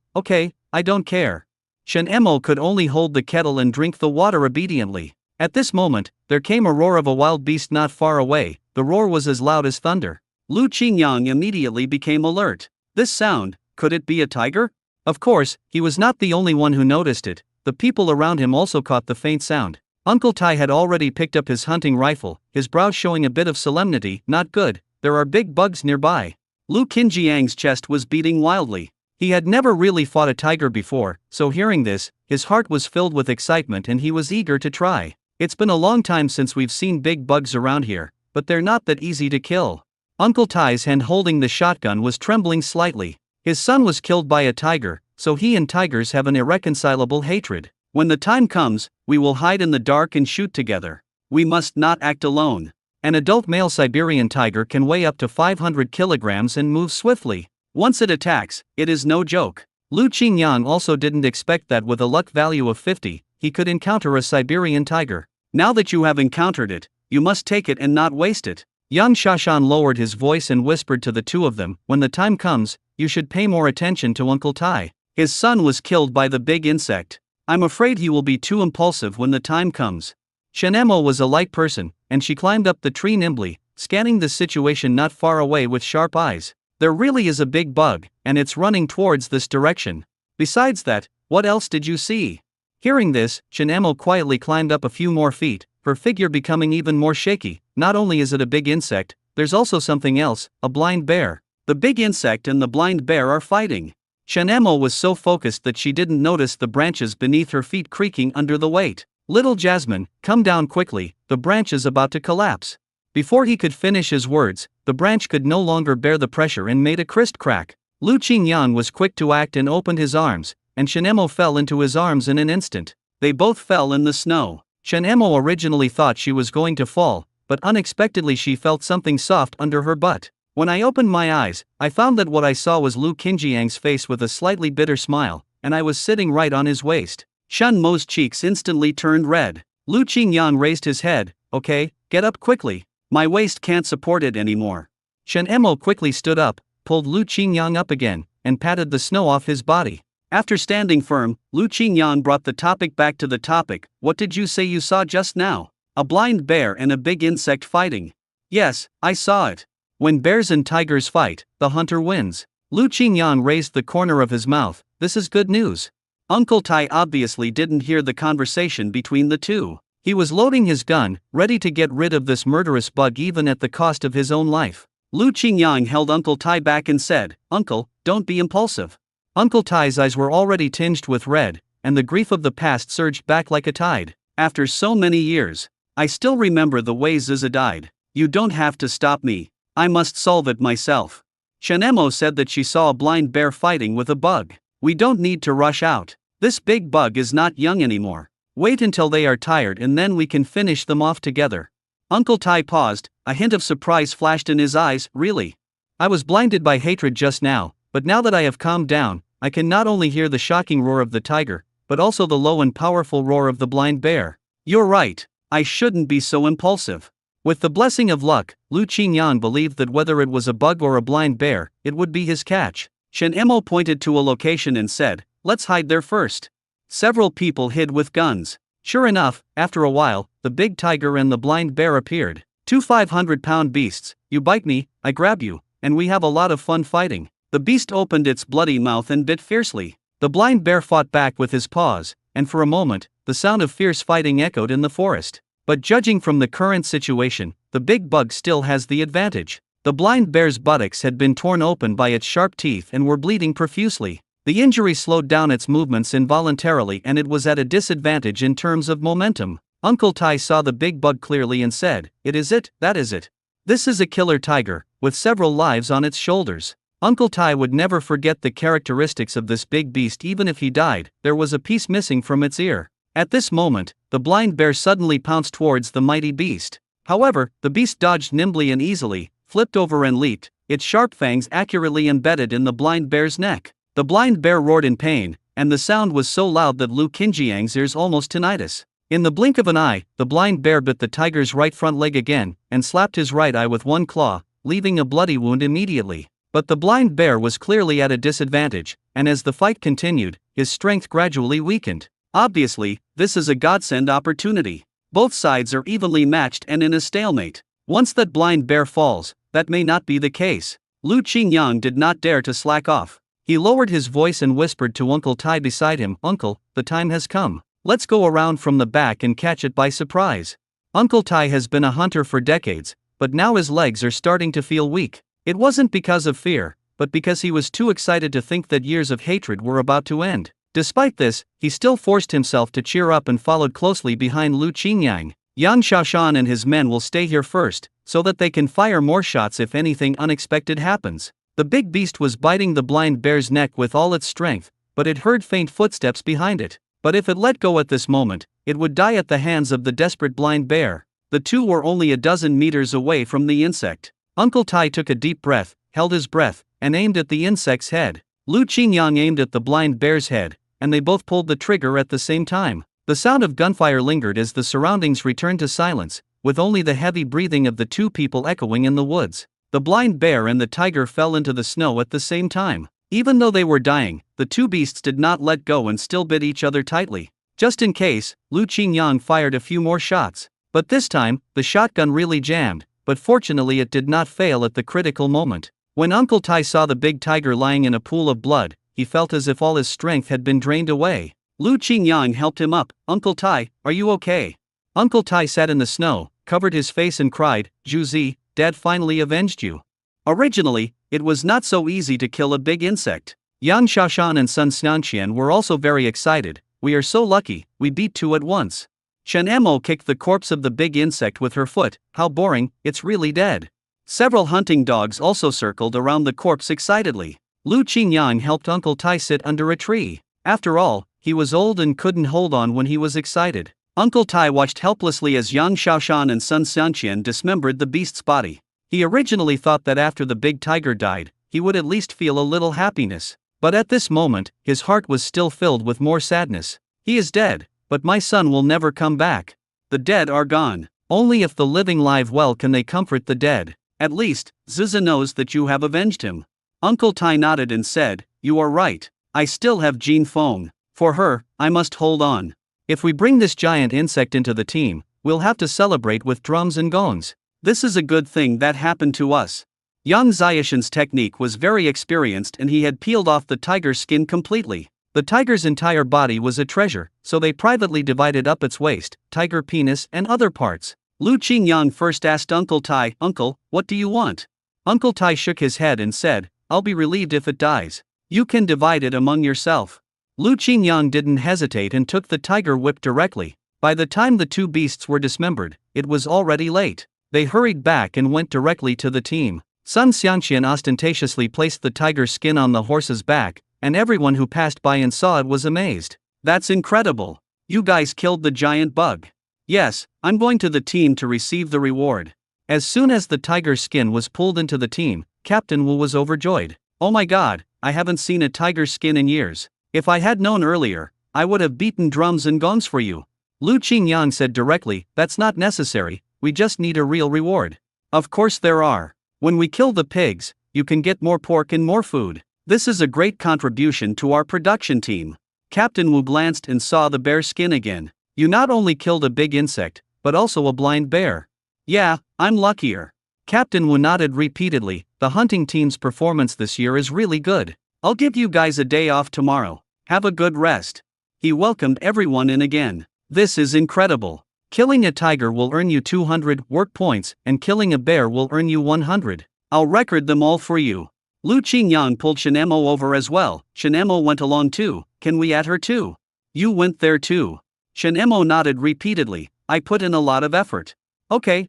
I don't care.
Shenemo could only hold the kettle and drink the water obediently.
At this moment, there came a roar of a wild beast not far away. The roar was as loud as thunder.
Lu Qingyang immediately became alert. This sound, could it be a tiger?
Of course, he was not the only one who noticed it. The people around him also caught the faint sound. Uncle Tai had already picked up his hunting rifle, his brow showing a bit of solemnity. Not good, there are big bugs nearby.
Lu Qinjiang's chest was beating wildly.
He had never really fought a tiger before, so hearing this, his heart was filled with excitement and he was eager to try. It's been a long time since we've seen big bugs around here, but they're not that easy to kill. Uncle Tai's hand holding the shotgun was trembling slightly. His son was killed by a tiger, so he and tigers have an irreconcilable hatred.
When the time comes, we will hide in the dark and shoot together. We must not act alone.
An adult male Siberian tiger can weigh up to 500 kilograms and move swiftly.
Once it attacks, it is no joke.
Lu Qingyang also didn't expect that with a luck value of 50, he could encounter a Siberian tiger.
Now that you have encountered it, you must take it and not waste it.
Yang Shashan lowered his voice and whispered to the two of them, when the time comes, you should pay more attention to Uncle Tai.
His son was killed by the big insect. I'm afraid he will be too impulsive when the time comes.
Shenemo was a light person, and she climbed up the tree nimbly, scanning the situation not far away with sharp eyes. There really is a big bug, and it's running towards this direction. Besides that, what else did you see? Hearing this, Shenemo quietly climbed up a few more feet, her figure becoming even more shaky. Not only is it a big insect, there's also something else, a blind bear.
The big insect and the blind bear are fighting.
Shenemo was so focused that she didn't notice the branches beneath her feet creaking under the weight. Little Jasmine, come down quickly, the branch is about to collapse. Before he could finish his words, the branch could no longer bear the pressure and made a crisp crack. Lu Qingyang was quick to act and opened his arms, and Shenemo fell into his arms in an instant.
They both fell in the snow.
Shenemo originally thought she was going to fall, but unexpectedly she felt something soft under her butt. When I opened my eyes, I found that what I saw was Lu Qinjiang's face with a slightly bitter smile, and I was sitting right on his waist.
Shen Mo's cheeks instantly turned red.
Lu Qingyang raised his head. Okay, get up quickly.
My waist can't support it anymore.
Shenemo quickly stood up, pulled Lu Qingyang up again, and patted the snow off his body.
After standing firm, Lu Qingyang brought the topic back to the topic. What did you say you saw just now? A blind bear and a big insect fighting.
Yes, I saw it. When bears and tigers fight, the hunter wins. Lu Qingyang raised the corner of his mouth. This is good news.
Uncle Tai obviously didn't hear the conversation between the two.
He was loading his gun, ready to get rid of this murderous bug even at the cost of his own life.
Lu Qingyang held Uncle Tai back and said, Uncle, don't be impulsive.
Uncle Tai's eyes were already tinged with red, and the grief of the past surged back like a tide.
After so many years, I still remember the way Ziza died. You don't have to stop me. I must solve it myself. Shanemo said that she saw a blind bear fighting with a bug. We don't need to rush out. This big bug is not young anymore. Wait until they are tired and then we can finish them off together. Uncle Tai paused, a hint of surprise flashed in his eyes. Really? I was blinded by hatred just now, but now that I have calmed down, I can not only hear the shocking roar of the tiger, but also the low and powerful roar of the blind bear. You're right, I shouldn't be so impulsive. With the blessing of luck, Lu Qingyang believed that whether it was a bug or a blind bear, it would be his catch. Shen Emo pointed to a location and said, "Let's hide there first." Several people hid with guns. Sure enough, after a while, the big tiger and the blind bear appeared. Two 500-pound beasts, you bite me, I grab you, and we have a lot of fun fighting. The beast opened its bloody mouth and bit fiercely. The blind bear fought back with his paws, and for a moment, the sound of fierce fighting echoed in the forest. But judging from the current situation, the big bug still has the advantage. The blind bear's buttocks had been torn open by its sharp teeth and were bleeding profusely. The injury slowed down its movements involuntarily and it was at a disadvantage in terms of momentum. Uncle Tai saw the big bug clearly and said, that is it. This is a killer tiger, with several lives on its shoulders. Uncle Tai would never forget the characteristics of this big beast even if he died. There was a piece missing from its ear. At this moment, the blind bear suddenly pounced towards the mighty beast. However, the beast dodged nimbly and easily, flipped over and leaped, its sharp fangs accurately embedded in the blind bear's neck. The blind bear roared in pain, and the sound was so loud that Lu Qinjiang's ears almost tinnitus. In the blink of an eye, the blind bear bit the tiger's right front leg again, and slapped his right eye with one claw, leaving a bloody wound immediately. But the blind bear was clearly at a disadvantage, and as the fight continued, his strength gradually weakened. Obviously, this is a godsend opportunity. Both sides are evenly matched and in a stalemate. Once that blind bear falls, that may not be the case. Lu Qingyang did not dare to slack off. He lowered his voice and whispered to Uncle Tai beside him, "Uncle, the time has come. Let's go around from the back and catch it by surprise." Uncle Tai has been a hunter for decades, but now his legs are starting to feel weak. It wasn't because of fear, but because he was too excited to think that years of hatred were about to end. Despite this, he still forced himself to cheer up and followed closely behind Lu Qingyang. Yang Shaoshan and his men will stay here first, so that they can fire more shots if anything unexpected happens. The big beast was biting the blind bear's neck with all its strength, but it heard faint footsteps behind it. But if it let go at this moment, it would die at the hands of the desperate blind bear. The two were only a dozen meters away from the insect. Uncle Tai took a deep breath, held his breath, and aimed at the insect's head. Lu Qingyang aimed at the blind bear's head, and they both pulled the trigger at the same time. The sound of gunfire lingered as the surroundings returned to silence, with only the heavy breathing of the two people echoing in the woods. The blind bear and the tiger fell into the snow at the same time. Even though they were dying, the two beasts did not let go and still bit each other tightly. Just in case, Lu Qingyang fired a few more shots. But this time, the shotgun really jammed, but fortunately it did not fail at the critical moment. When Uncle Tai saw the big tiger lying in a pool of blood, he felt as if all his strength had been drained away. Lu Qingyang helped him up. "Uncle Tai, are you okay?" Uncle Tai sat in the snow, covered his face and cried, "Zhuzi, Dad finally avenged you." Originally, it was not so easy to kill a big insect. Yang Shaoshan and Sun Xianqian were also very excited. "We are so lucky, we beat two at once." Shen Emo kicked the corpse of the big insect with her foot. "How boring, it's really dead." Several hunting dogs also circled around the corpse excitedly. Lu Qingyang helped Uncle Tai sit under a tree. After all, he was old and couldn't hold on when he was excited. Uncle Tai watched helplessly as Yang Shaoshan and Sun Xianqian dismembered the beast's body. He originally thought that after the big tiger died, he would at least feel a little happiness. But at this moment, his heart was still filled with more sadness. "He is dead, but my son will never come back. The dead are gone. Only if the living live well can they comfort the dead. At least, Ziza knows that you have avenged him." Uncle Tai nodded and said, "You are right. I still have Jean Feng. For her, I must hold on. If we bring this giant insect into the team, we'll have to celebrate with drums and gongs. This is a good thing that happened to us." Yang Xiaoshan's technique was very experienced and he had peeled off the tiger's skin completely. The tiger's entire body was a treasure, so they privately divided up its waist, tiger penis and other parts. Lu Qingyang first asked Uncle Tai, "Uncle, what do you want?" Uncle Tai shook his head and said, "I'll be relieved if it dies. You can divide it among yourself." Lu Qingyang didn't hesitate and took the tiger whip directly.
By the time the two beasts were dismembered, it was already late. They hurried back and went directly to the team. Sun Xianqian ostentatiously placed the tiger's skin on the horse's back, and everyone who passed by and saw it was amazed. That's incredible. You guys killed the giant bug. Yes, I'm going to the team to receive the reward. As soon as the tiger's skin was pulled into the team, Captain Wu was overjoyed. Oh my god, I haven't seen a tiger's skin in years. If I had known earlier, I would have beaten drums and gongs for you. Lu Qingyang said directly, that's not necessary, we just need a real reward. Of course there are. When we kill the pigs, you can get more pork and more food. This is a great contribution to our production team. Captain Wu glanced and saw the bear skin again. You not only killed a big insect, but also a blind bear. Yeah, I'm luckier. Captain Wu nodded repeatedly. The hunting team's performance this year is really good. I'll give you guys a day off tomorrow. Have a good rest. He welcomed everyone in again. This is incredible. Killing a tiger will earn you 200 work points, and killing a bear will earn you 100. I'll record them all for you. Lu Qingyang pulled Shenemo over as well. Shenemo went along too. Can we add her too? You went there too. Shenemo nodded repeatedly. I put in a lot of effort. Okay,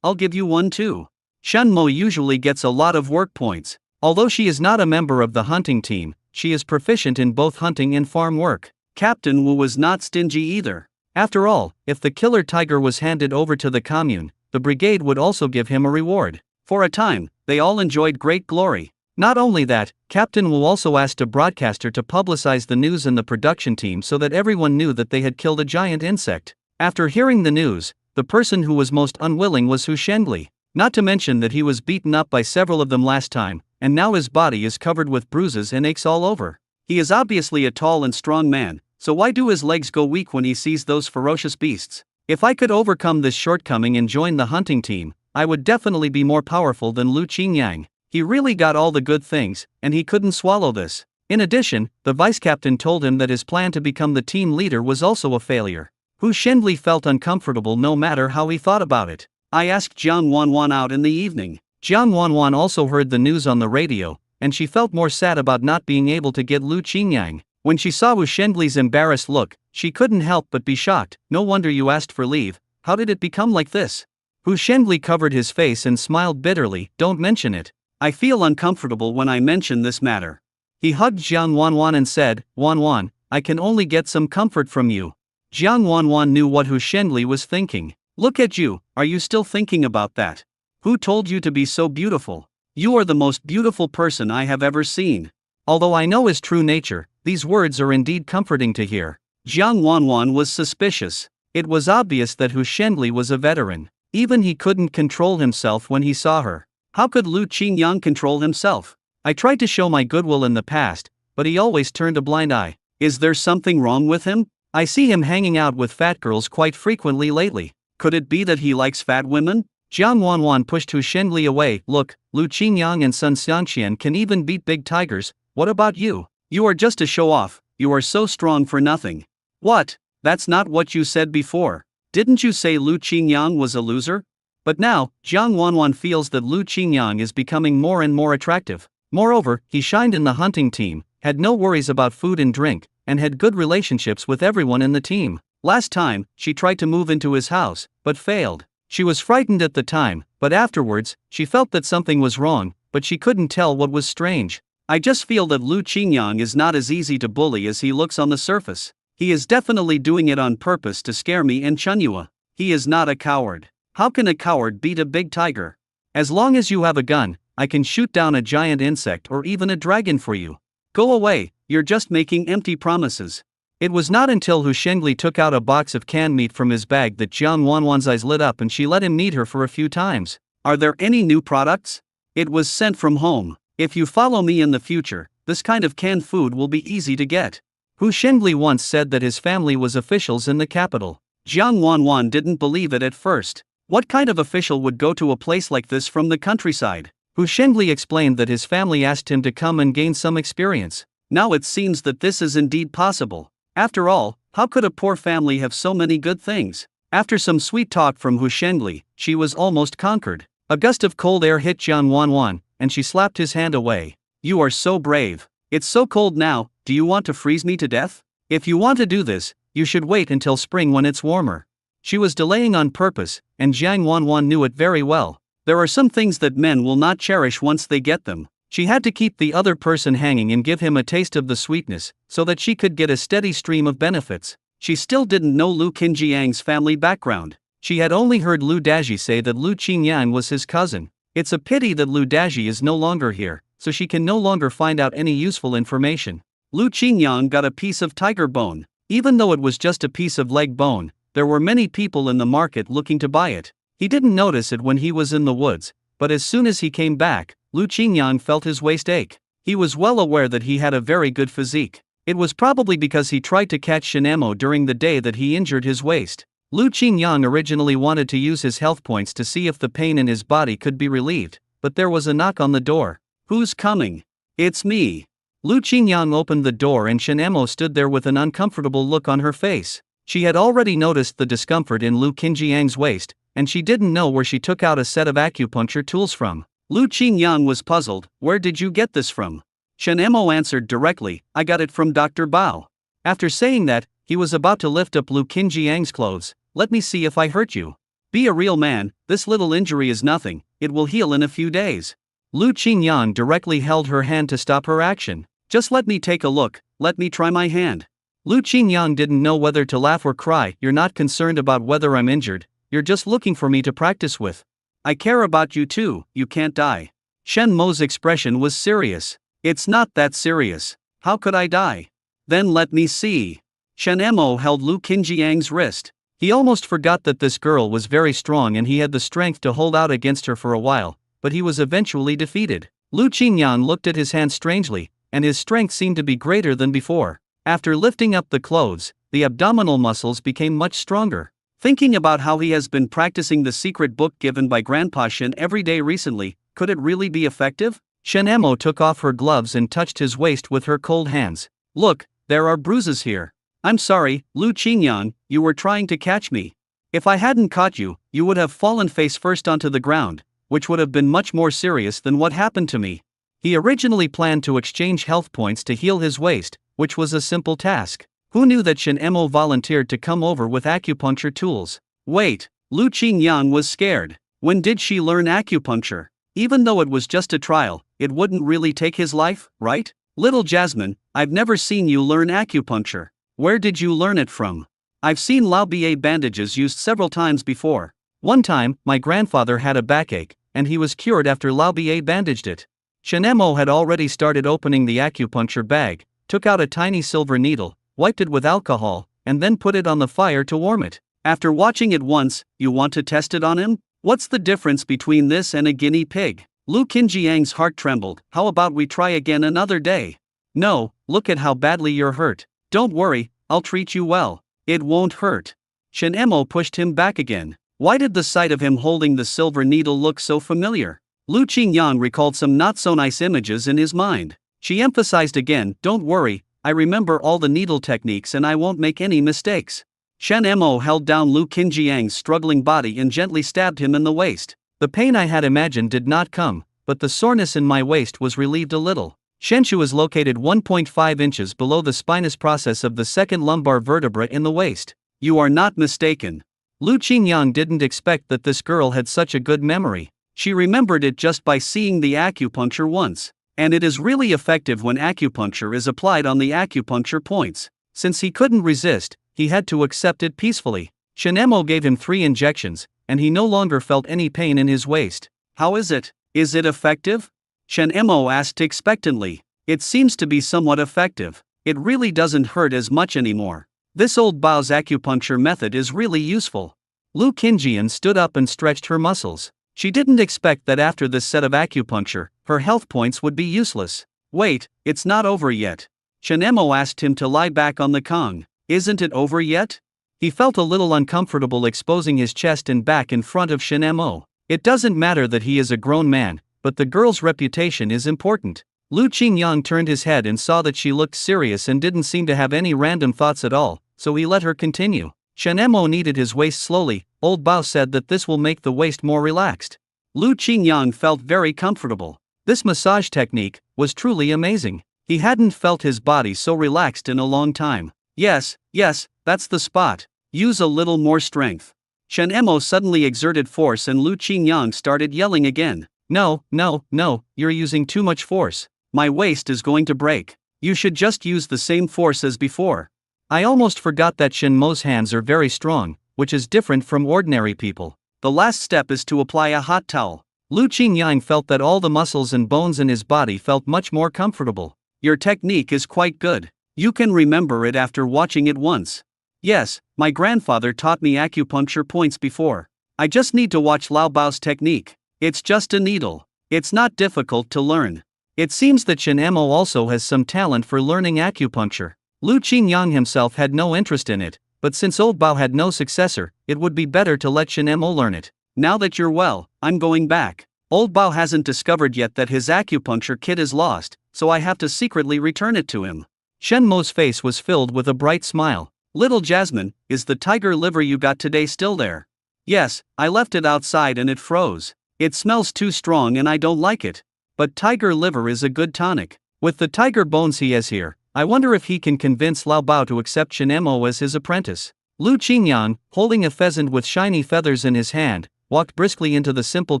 I'll give you one too. Shenmo usually gets a lot of work points. Although she is not a member of the hunting team, she is proficient in both hunting and farm work. Captain Wu was not stingy either. After all, if the killer tiger was handed over to the commune, the brigade would also give him a reward. For a time, they all enjoyed great glory. Not only that, Captain Wu also asked a broadcaster to publicize the news in the production team so that everyone knew that they had killed a giant insect. After hearing the news, the person who was most unwilling was Hu Shengli. Not to mention that he was beaten up by several of them last time, and now his body is covered with bruises and aches all over. He is obviously a tall and strong man, so why do his legs go weak when he sees those ferocious beasts? If I could overcome this shortcoming and join the hunting team, I would definitely be more powerful than Lu Qingyang. He really got all the good things, and he couldn't swallow this. In addition, the vice-captain told him that his plan to become the team leader was also a failure. Hu Shenli felt uncomfortable no matter how he thought about it. I asked Jiang Wanwan out in the evening. Jiang Wanwan also heard the news on the radio, and she felt more sad about not being able to get Lu Qingyang. When she saw Hu Shenli's embarrassed look, she couldn't help but be shocked. No wonder you asked for leave. How did it become like this? Hu Shenli covered his face and smiled bitterly. Don't mention it. I feel uncomfortable when I mention this matter. He hugged Jiang Wanwan and said, Wanwan, I can only get some comfort from you. Jiang Wanwan knew what Hu Shenli was thinking. Look at you, are you still thinking about that? Who told you to be so beautiful? You are the most beautiful person I have ever seen. Although I know his true nature, these words are indeed comforting to hear. Jiang Wanwan was suspicious. It was obvious that Hu Shenli was a veteran. Even he couldn't control himself when he saw her. How could Lu Qingyang control himself? I tried to show my goodwill in the past, but he always turned a blind eye. Is there something wrong with him? I see him hanging out with fat girls quite frequently lately. Could it be that he likes fat women? Jiang Wanwan pushed Hu Shenli away. Look, Lu Qingyang and Sun Xianqian can even beat big tigers. What about you? You are just a show-off. You are so strong for nothing. What? That's not what you said before. Didn't you say Lu Qingyang was a loser? But now, Jiang Wanwan feels that Lu Qingyang is becoming more and more attractive. Moreover, he shined in the hunting team, had no worries about food and drink, and had good relationships with everyone in the team. Last time, she tried to move into his house, but failed. She was frightened at the time, but afterwards, she felt that something was wrong, but she couldn't tell what was strange. I just feel that Lu Qingyang is not as easy to bully as he looks on the surface. He is definitely doing it on purpose to scare me and Chunyua. He is not a coward. How can a coward beat a big tiger? As long as you have a gun, I can shoot down a giant insect or even a dragon for you. Go away, you're just making empty promises. It was not until Hu Shengli took out a box of canned meat from his bag that Jiang Wanwan's eyes lit up and she let him meet her for a few times. Are there any new products? It was sent from home. If you follow me in the future, this kind of canned food will be easy to get. Hu Shengli once said that his family was officials in the capital. Jiang Wanwan didn't believe it at first. What kind of official would go to a place like this from the countryside? Hu Shengli explained that his family asked him to come and gain some experience. Now it seems that this is indeed possible. After all, how could a poor family have so many good things? After some sweet talk from Hu Shengli, she was almost conquered. A gust of cold air hit Jiang Wanwan, and she slapped his hand away. You are so brave. It's so cold now, do you want to freeze me to death? If you want to do this, You should wait until spring when it's warmer. She was delaying on purpose, and Jiang Wanwan knew it very well. There are some things that men will not cherish once they get them. She had to keep the other person hanging and give him a taste of the sweetness, so that she could get a steady stream of benefits. She still didn't know Lu Qinjiang's family background. She had only heard Lu Daji say that Lu Qingyang was his cousin. It's a pity that Lu Daji is no longer here, so she can no longer find out any useful information. Lu Qingyang got a piece of tiger bone. Even though it was just a piece of leg bone, there were many people in the market looking to buy it. He didn't notice it when he was in the woods, but as soon as he came back, Lu Qingyang felt his waist ache. He was well aware that he had a very good physique. It was probably because he tried to catch Shinemo during the day that he injured his waist. Lu Qingyang originally wanted to use his health points to see if the pain in his body could be relieved, but there was a knock on the door. "Who's coming?" "It's me." Lu Qingyang opened the door and Shinemo stood there with an uncomfortable look on her face. She had already noticed the discomfort in Lu Qinjiang's waist, and she didn't know where she took out a set of acupuncture tools from. Lu Qingyang was puzzled. "Where did you get this from?" Shinemo answered directly, "I got it from Dr. Bao." After saying that, he was about to lift up Lu Qinjiang's clothes. "Let me see if I hurt you." "Be a real man, this little injury is nothing, it will heal in a few days." Lu Qingyang directly held her hand to stop her action. "Just let me take a look, let me try my hand." Lu Qingyang didn't know whether to laugh or cry. "You're not concerned about whether I'm injured, you're just looking for me to practice with. I care about you too, you can't die." Shen Mo's expression was serious. "It's not that serious. How could I die?" "Then let me see." Shen Mo held Lu Qinjiang's wrist. He almost forgot that this girl was very strong and he had the strength to hold out against her for a while, but he was eventually defeated. Lu Qingyang looked at his hand strangely, and his strength seemed to be greater than before. After lifting up the clothes, the abdominal muscles became much stronger. Thinking about how he has been practicing the secret book given by Grandpa Shen every day recently, could it really be effective? Shen Mo took off her gloves and touched his waist with her cold hands. "Look, there are bruises here." "I'm sorry, Lu Qingyang, you were trying to catch me. If I hadn't caught you, you would have fallen face first onto the ground, which would have been much more serious than what happened to me." He originally planned to exchange health points to heal his waist, which was a simple task. Who knew that Shen Mo volunteered to come over with acupuncture tools? Wait, Lu Qingyang was scared. When did she learn acupuncture? Even though it was just a trial, it wouldn't really take his life, right? "Little Jasmine, I've never seen you learn acupuncture. Where did you learn it from?" "I've seen Lao Bie bandages used several times before. One time, my grandfather had a backache, and he was cured after Lao Bie bandaged it." Shen Mo had already started opening the acupuncture bag, took out a tiny silver needle, wiped it with alcohol, and then put it on the fire to warm it. "After watching it once, you want to test it on him? What's the difference between this and a guinea pig?" Lu Qinjiang's heart trembled. "How about we try again another day?" "No, look at how badly you're hurt. Don't worry, I'll treat you well. It won't hurt." Shen Mo pushed him back again. Why did the sight of him holding the silver needle look so familiar? Lu Qingyang recalled some not-so-nice images in his mind. She emphasized again, "Don't worry, I remember all the needle techniques and I won't make any mistakes." Shen Mo held down Lu Qinjiang's struggling body and gently stabbed him in the waist. "The pain I had imagined did not come, but the soreness in my waist was relieved a little." Shenshu is located 1.5 inches below the spinous process of the second lumbar vertebra in the waist. "You are not mistaken." Lu Qingyang didn't expect that this girl had such a good memory. She remembered it just by seeing the acupuncture once. And it is really effective when acupuncture is applied on the acupuncture points. Since he couldn't resist, he had to accept it peacefully. Shen Mo gave him 3 injections, and he no longer felt any pain in his waist. "How is it? Is it effective?" Shen Mo asked expectantly. "It seems to be somewhat effective. It really doesn't hurt as much anymore. This old Bao's acupuncture method is really useful." Lu Qinjian stood up and stretched her muscles. She didn't expect that after this set of acupuncture, her health points would be useless. "Wait, it's not over yet." Shen Mo asked him to lie back on the Kong. "Isn't it over yet?" He felt a little uncomfortable exposing his chest and back in front of Shen Mo. It doesn't matter that he is a grown man, but the girl's reputation is important. Lu Qingyang turned his head and saw that she looked serious and didn't seem to have any random thoughts at all, so he let her continue. Shen Mo kneaded his waist slowly. Old Bao said that this will make the waist more relaxed. Lu Qingyang felt very comfortable. This massage technique was truly amazing. He hadn't felt his body so relaxed in a long time.
Yes, yes, that's the spot. Use a little more strength. Shen Emo suddenly exerted force and Lu Qingyang started yelling again.
No, no, no, you're using too much force.
My waist is going to break. You should just use the same force as before.
I almost forgot that Shen Mo's hands are very strong, which is different from ordinary people.
The last step is to apply a hot towel.
Lu Qingyang felt that all the muscles and bones in his body felt much more comfortable.
Your technique is quite good. You can remember it after watching it once. Yes, my grandfather taught me acupuncture points before. I just need to watch Lao Bao's technique. It's just a needle. It's not difficult to learn.
It seems that Shen Emo also has some talent for learning acupuncture. Lu Qingyang himself had no interest in it, but since Old Bao had no successor, it would be better to let Shen Emo learn it.
Now that you're well, I'm going back. Old Bao hasn't discovered yet that his acupuncture kit is lost, so I have to secretly return it to him.
Shen Mo's face was filled with a bright smile.
Little Jasmine, is the tiger liver you got today still there? Yes, I left it outside and it froze. It smells too strong and I don't like it. But tiger liver is a good tonic.
With the tiger bones he has here, I wonder if he can convince Lao Bao to accept Shen Emo as his apprentice. Lu Qingyang, holding a pheasant with shiny feathers in his hand, walked briskly into the simple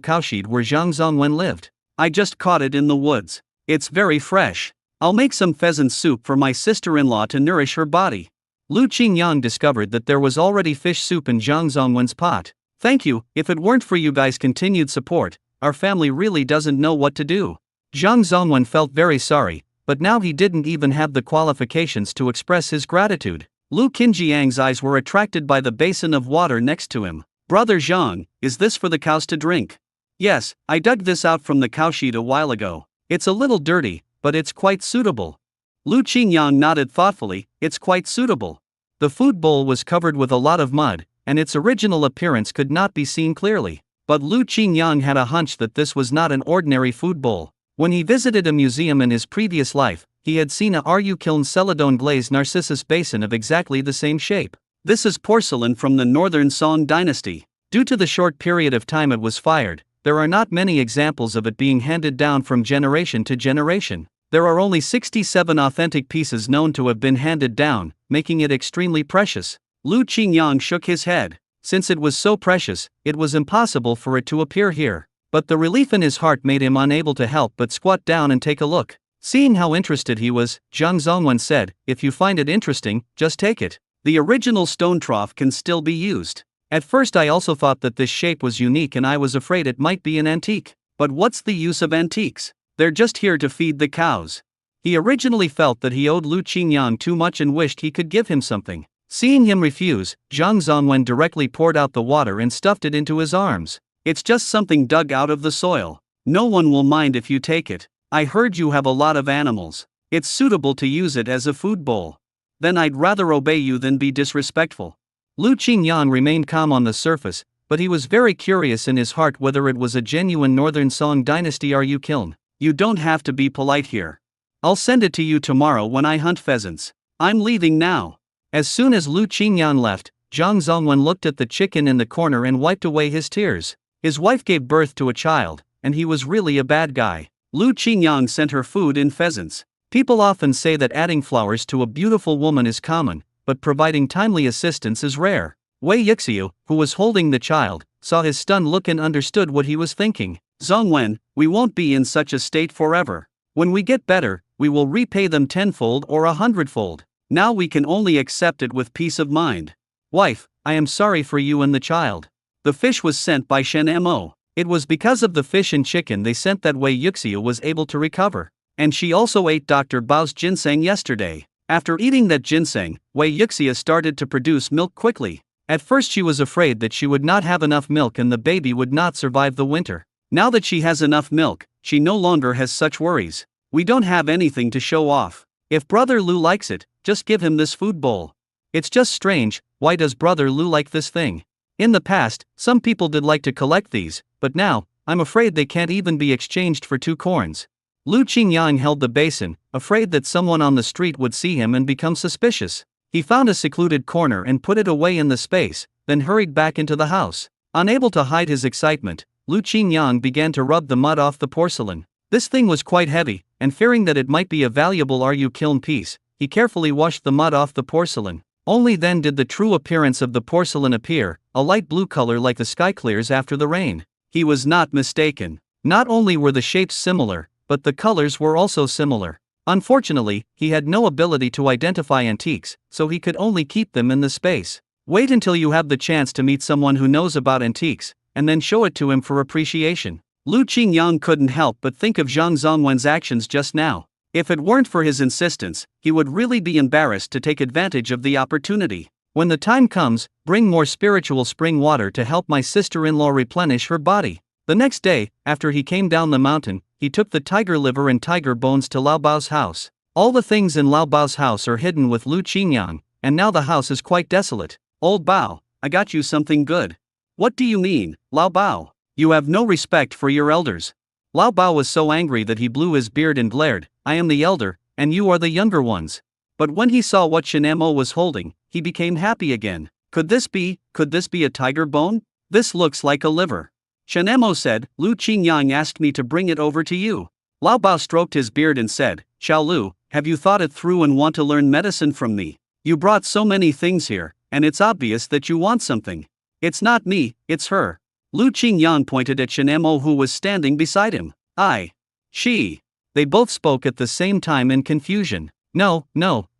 cowshed where Zhang Zongwen lived.
I just caught it in the woods. It's very fresh. I'll make some pheasant soup for my sister-in-law to nourish her body.
Lu Qingyang discovered that there was already fish soup in Zhang Zongwen's pot.
Thank you, if it weren't for you guys' continued support, our family really doesn't know what to do.
Zhang Zongwen felt very sorry, but now he didn't even have the qualifications to express his gratitude.
Lu Qinjiang's eyes were attracted by the basin of water next to him. Brother Zhang, is this for the cows to drink? Yes, I dug this out from the cowshed a while ago. It's a little dirty, but it's quite suitable. Lu Qingyang nodded thoughtfully, it's quite suitable.
The food bowl was covered with a lot of mud, and its original appearance could not be seen clearly. But Lu Qingyang had a hunch that this was not an ordinary food bowl. When he visited a museum in his previous life, he had seen a Kiln Celadon glazed Narcissus basin of exactly the same shape.
This is porcelain from the Northern Song dynasty.
Due to the short period of time it was fired, there are not many examples of it being handed down from generation to generation. There are only 67 authentic pieces known to have been handed down, making it extremely precious.
Lu Qingyang shook his head.
Since it was so precious, it was impossible for it to appear here. But the relief in his heart made him unable to help but squat down and take a look. Seeing how interested he was, Zhang Zongwen said, "If you find it interesting, just take it.
The original stone trough can still be used."
At first I also thought that this shape was unique and I was afraid it might be an antique.
But what's the use of antiques? They're just here to feed the cows.
He originally felt that he owed Lu Qingyang too much and wished he could give him something. Seeing him refuse, Zhang Zongwen directly poured out the water and stuffed it into his arms.
It's just something dug out of the soil. No one will mind if you take it. I heard you have a lot of animals. It's suitable to use it as a food bowl. Then I'd rather obey you than be disrespectful.
Lu Qingyang remained calm on the surface, but he was very curious in his heart whether it was a genuine Northern Song dynasty kiln.
You don't have to be polite here. I'll send it to you tomorrow when I hunt pheasants. I'm leaving now.
As soon as Lu Qingyang left, Zhang Zongwen looked at the chicken in the corner and wiped away his tears. His wife gave birth to a child, and he was really a bad guy.
Lu Qingyang sent her food in pheasants.
People often say that adding flowers to a beautiful woman is common, but providing timely assistance is rare. Wei Yixiu, who was holding the child, saw his stunned look and understood what he was thinking.
Zongwen, we won't be in such a state forever. When we get better, we will repay them tenfold or 100-fold. Now we can only accept it with peace of mind.
Wife, I am sorry for you and the child.
The fish was sent by Shen Mo.
It was because of the fish and chicken they sent that Wei Yixiu was able to recover.
And she also ate Dr. Bao's ginseng yesterday. After eating that ginseng, Wei Yixiu started to produce milk quickly.
At first she was afraid that she would not have enough milk and the baby would not survive the winter.
Now that she has enough milk, she no longer has such worries. We don't have anything to show off. If Brother Lu likes it, just give him this food bowl.
It's just strange, why does Brother Lu like this thing? In the past, some people did like to collect these, but now, I'm afraid they can't even be exchanged for 2 corns. Lu Qingyang held the basin, afraid that someone on the street would see him and become suspicious. He found a secluded corner and put it away in the space, then hurried back into the house. Unable to hide his excitement, Lu Qingyang began to rub the mud off the porcelain. This thing was quite heavy, and fearing that it might be a valuable kiln piece, he carefully washed the mud off the porcelain. Only then did the true appearance of the porcelain appear, a light blue color like the sky clears after the rain. He was not mistaken. Not only were the shapes similar, but the colors were also similar. Unfortunately, he had no ability to identify antiques, so he could only keep them in the space. Wait until you have the chance to meet someone who knows about antiques, and then show it to him for appreciation. Lu Qingyang couldn't help but think of Zhang Zongwen's actions just now. If it weren't for his insistence, he would really be embarrassed to take advantage of the opportunity. When the time comes, bring more spiritual spring water to help my sister-in-law replenish her body. The next day, after he came down the mountain, he took the tiger liver and tiger bones to Lao Bao's house. All the things in Lao Bao's house are hidden with Lu Qingyang, and now the house is quite desolate. Old Bao, I got you something good. What do you mean, Lao Bao? You have no respect for your elders. Lao Bao was so angry that he blew his beard and glared, I am the elder, and you are the younger ones. But when he saw what Shen Mo was holding, he became happy again. Could this be a tiger bone? This looks like a liver. Shen Mo said, Lu Qingyang asked me to bring it over to you. Lao Bao stroked his beard and said, Xiao Lu, have you thought it through and want to learn medicine from me? You brought so many things here, and it's obvious that you want something. It's not me, it's her. Lu Qingyang pointed at Shen Mo who was standing beside him. She. They both spoke at the same time in confusion. No,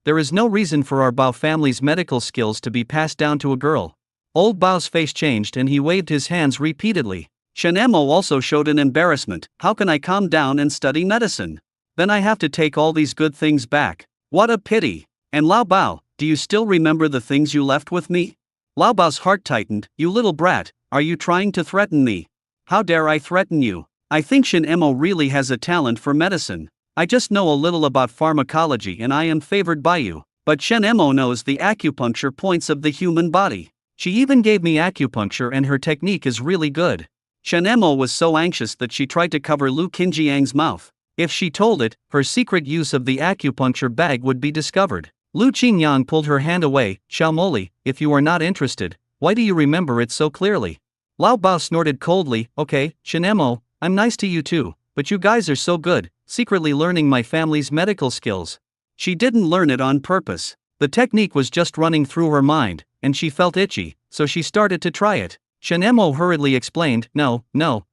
there is no reason for our Bao family's medical skills to be passed down to a girl. Old Bao's face changed and he waved his hands repeatedly. Shen Mo also showed an embarrassment. How can I calm down and study medicine? Then I have to take all these good things back. What a pity. And Lao Bao, do you still remember the things you left with me? Lao Bao's heart tightened. You little brat, are you trying to threaten me? How dare I threaten you? I think Shen Mo really has a talent for medicine. I just know a little about pharmacology and I am favored by you. But Shen Mo knows the acupuncture points of the human body. She even gave me acupuncture and her technique is really good. Shen Mo was so anxious that she tried to cover Lu Qinjiang's mouth. If she told it, her secret use of the acupuncture bag would be discovered. Lu Qingyang pulled her hand away. Xiao Moli, if you are not interested, why do you remember it so clearly? Lao Bao snorted coldly. Okay, Shen Mo, I'm nice to you too, but you guys are so good, secretly learning my family's medical skills. She didn't learn it on purpose. The technique was just running through her mind, and she felt itchy, so she started to try it. Shen Mo hurriedly explained, No,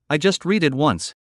I just read it once.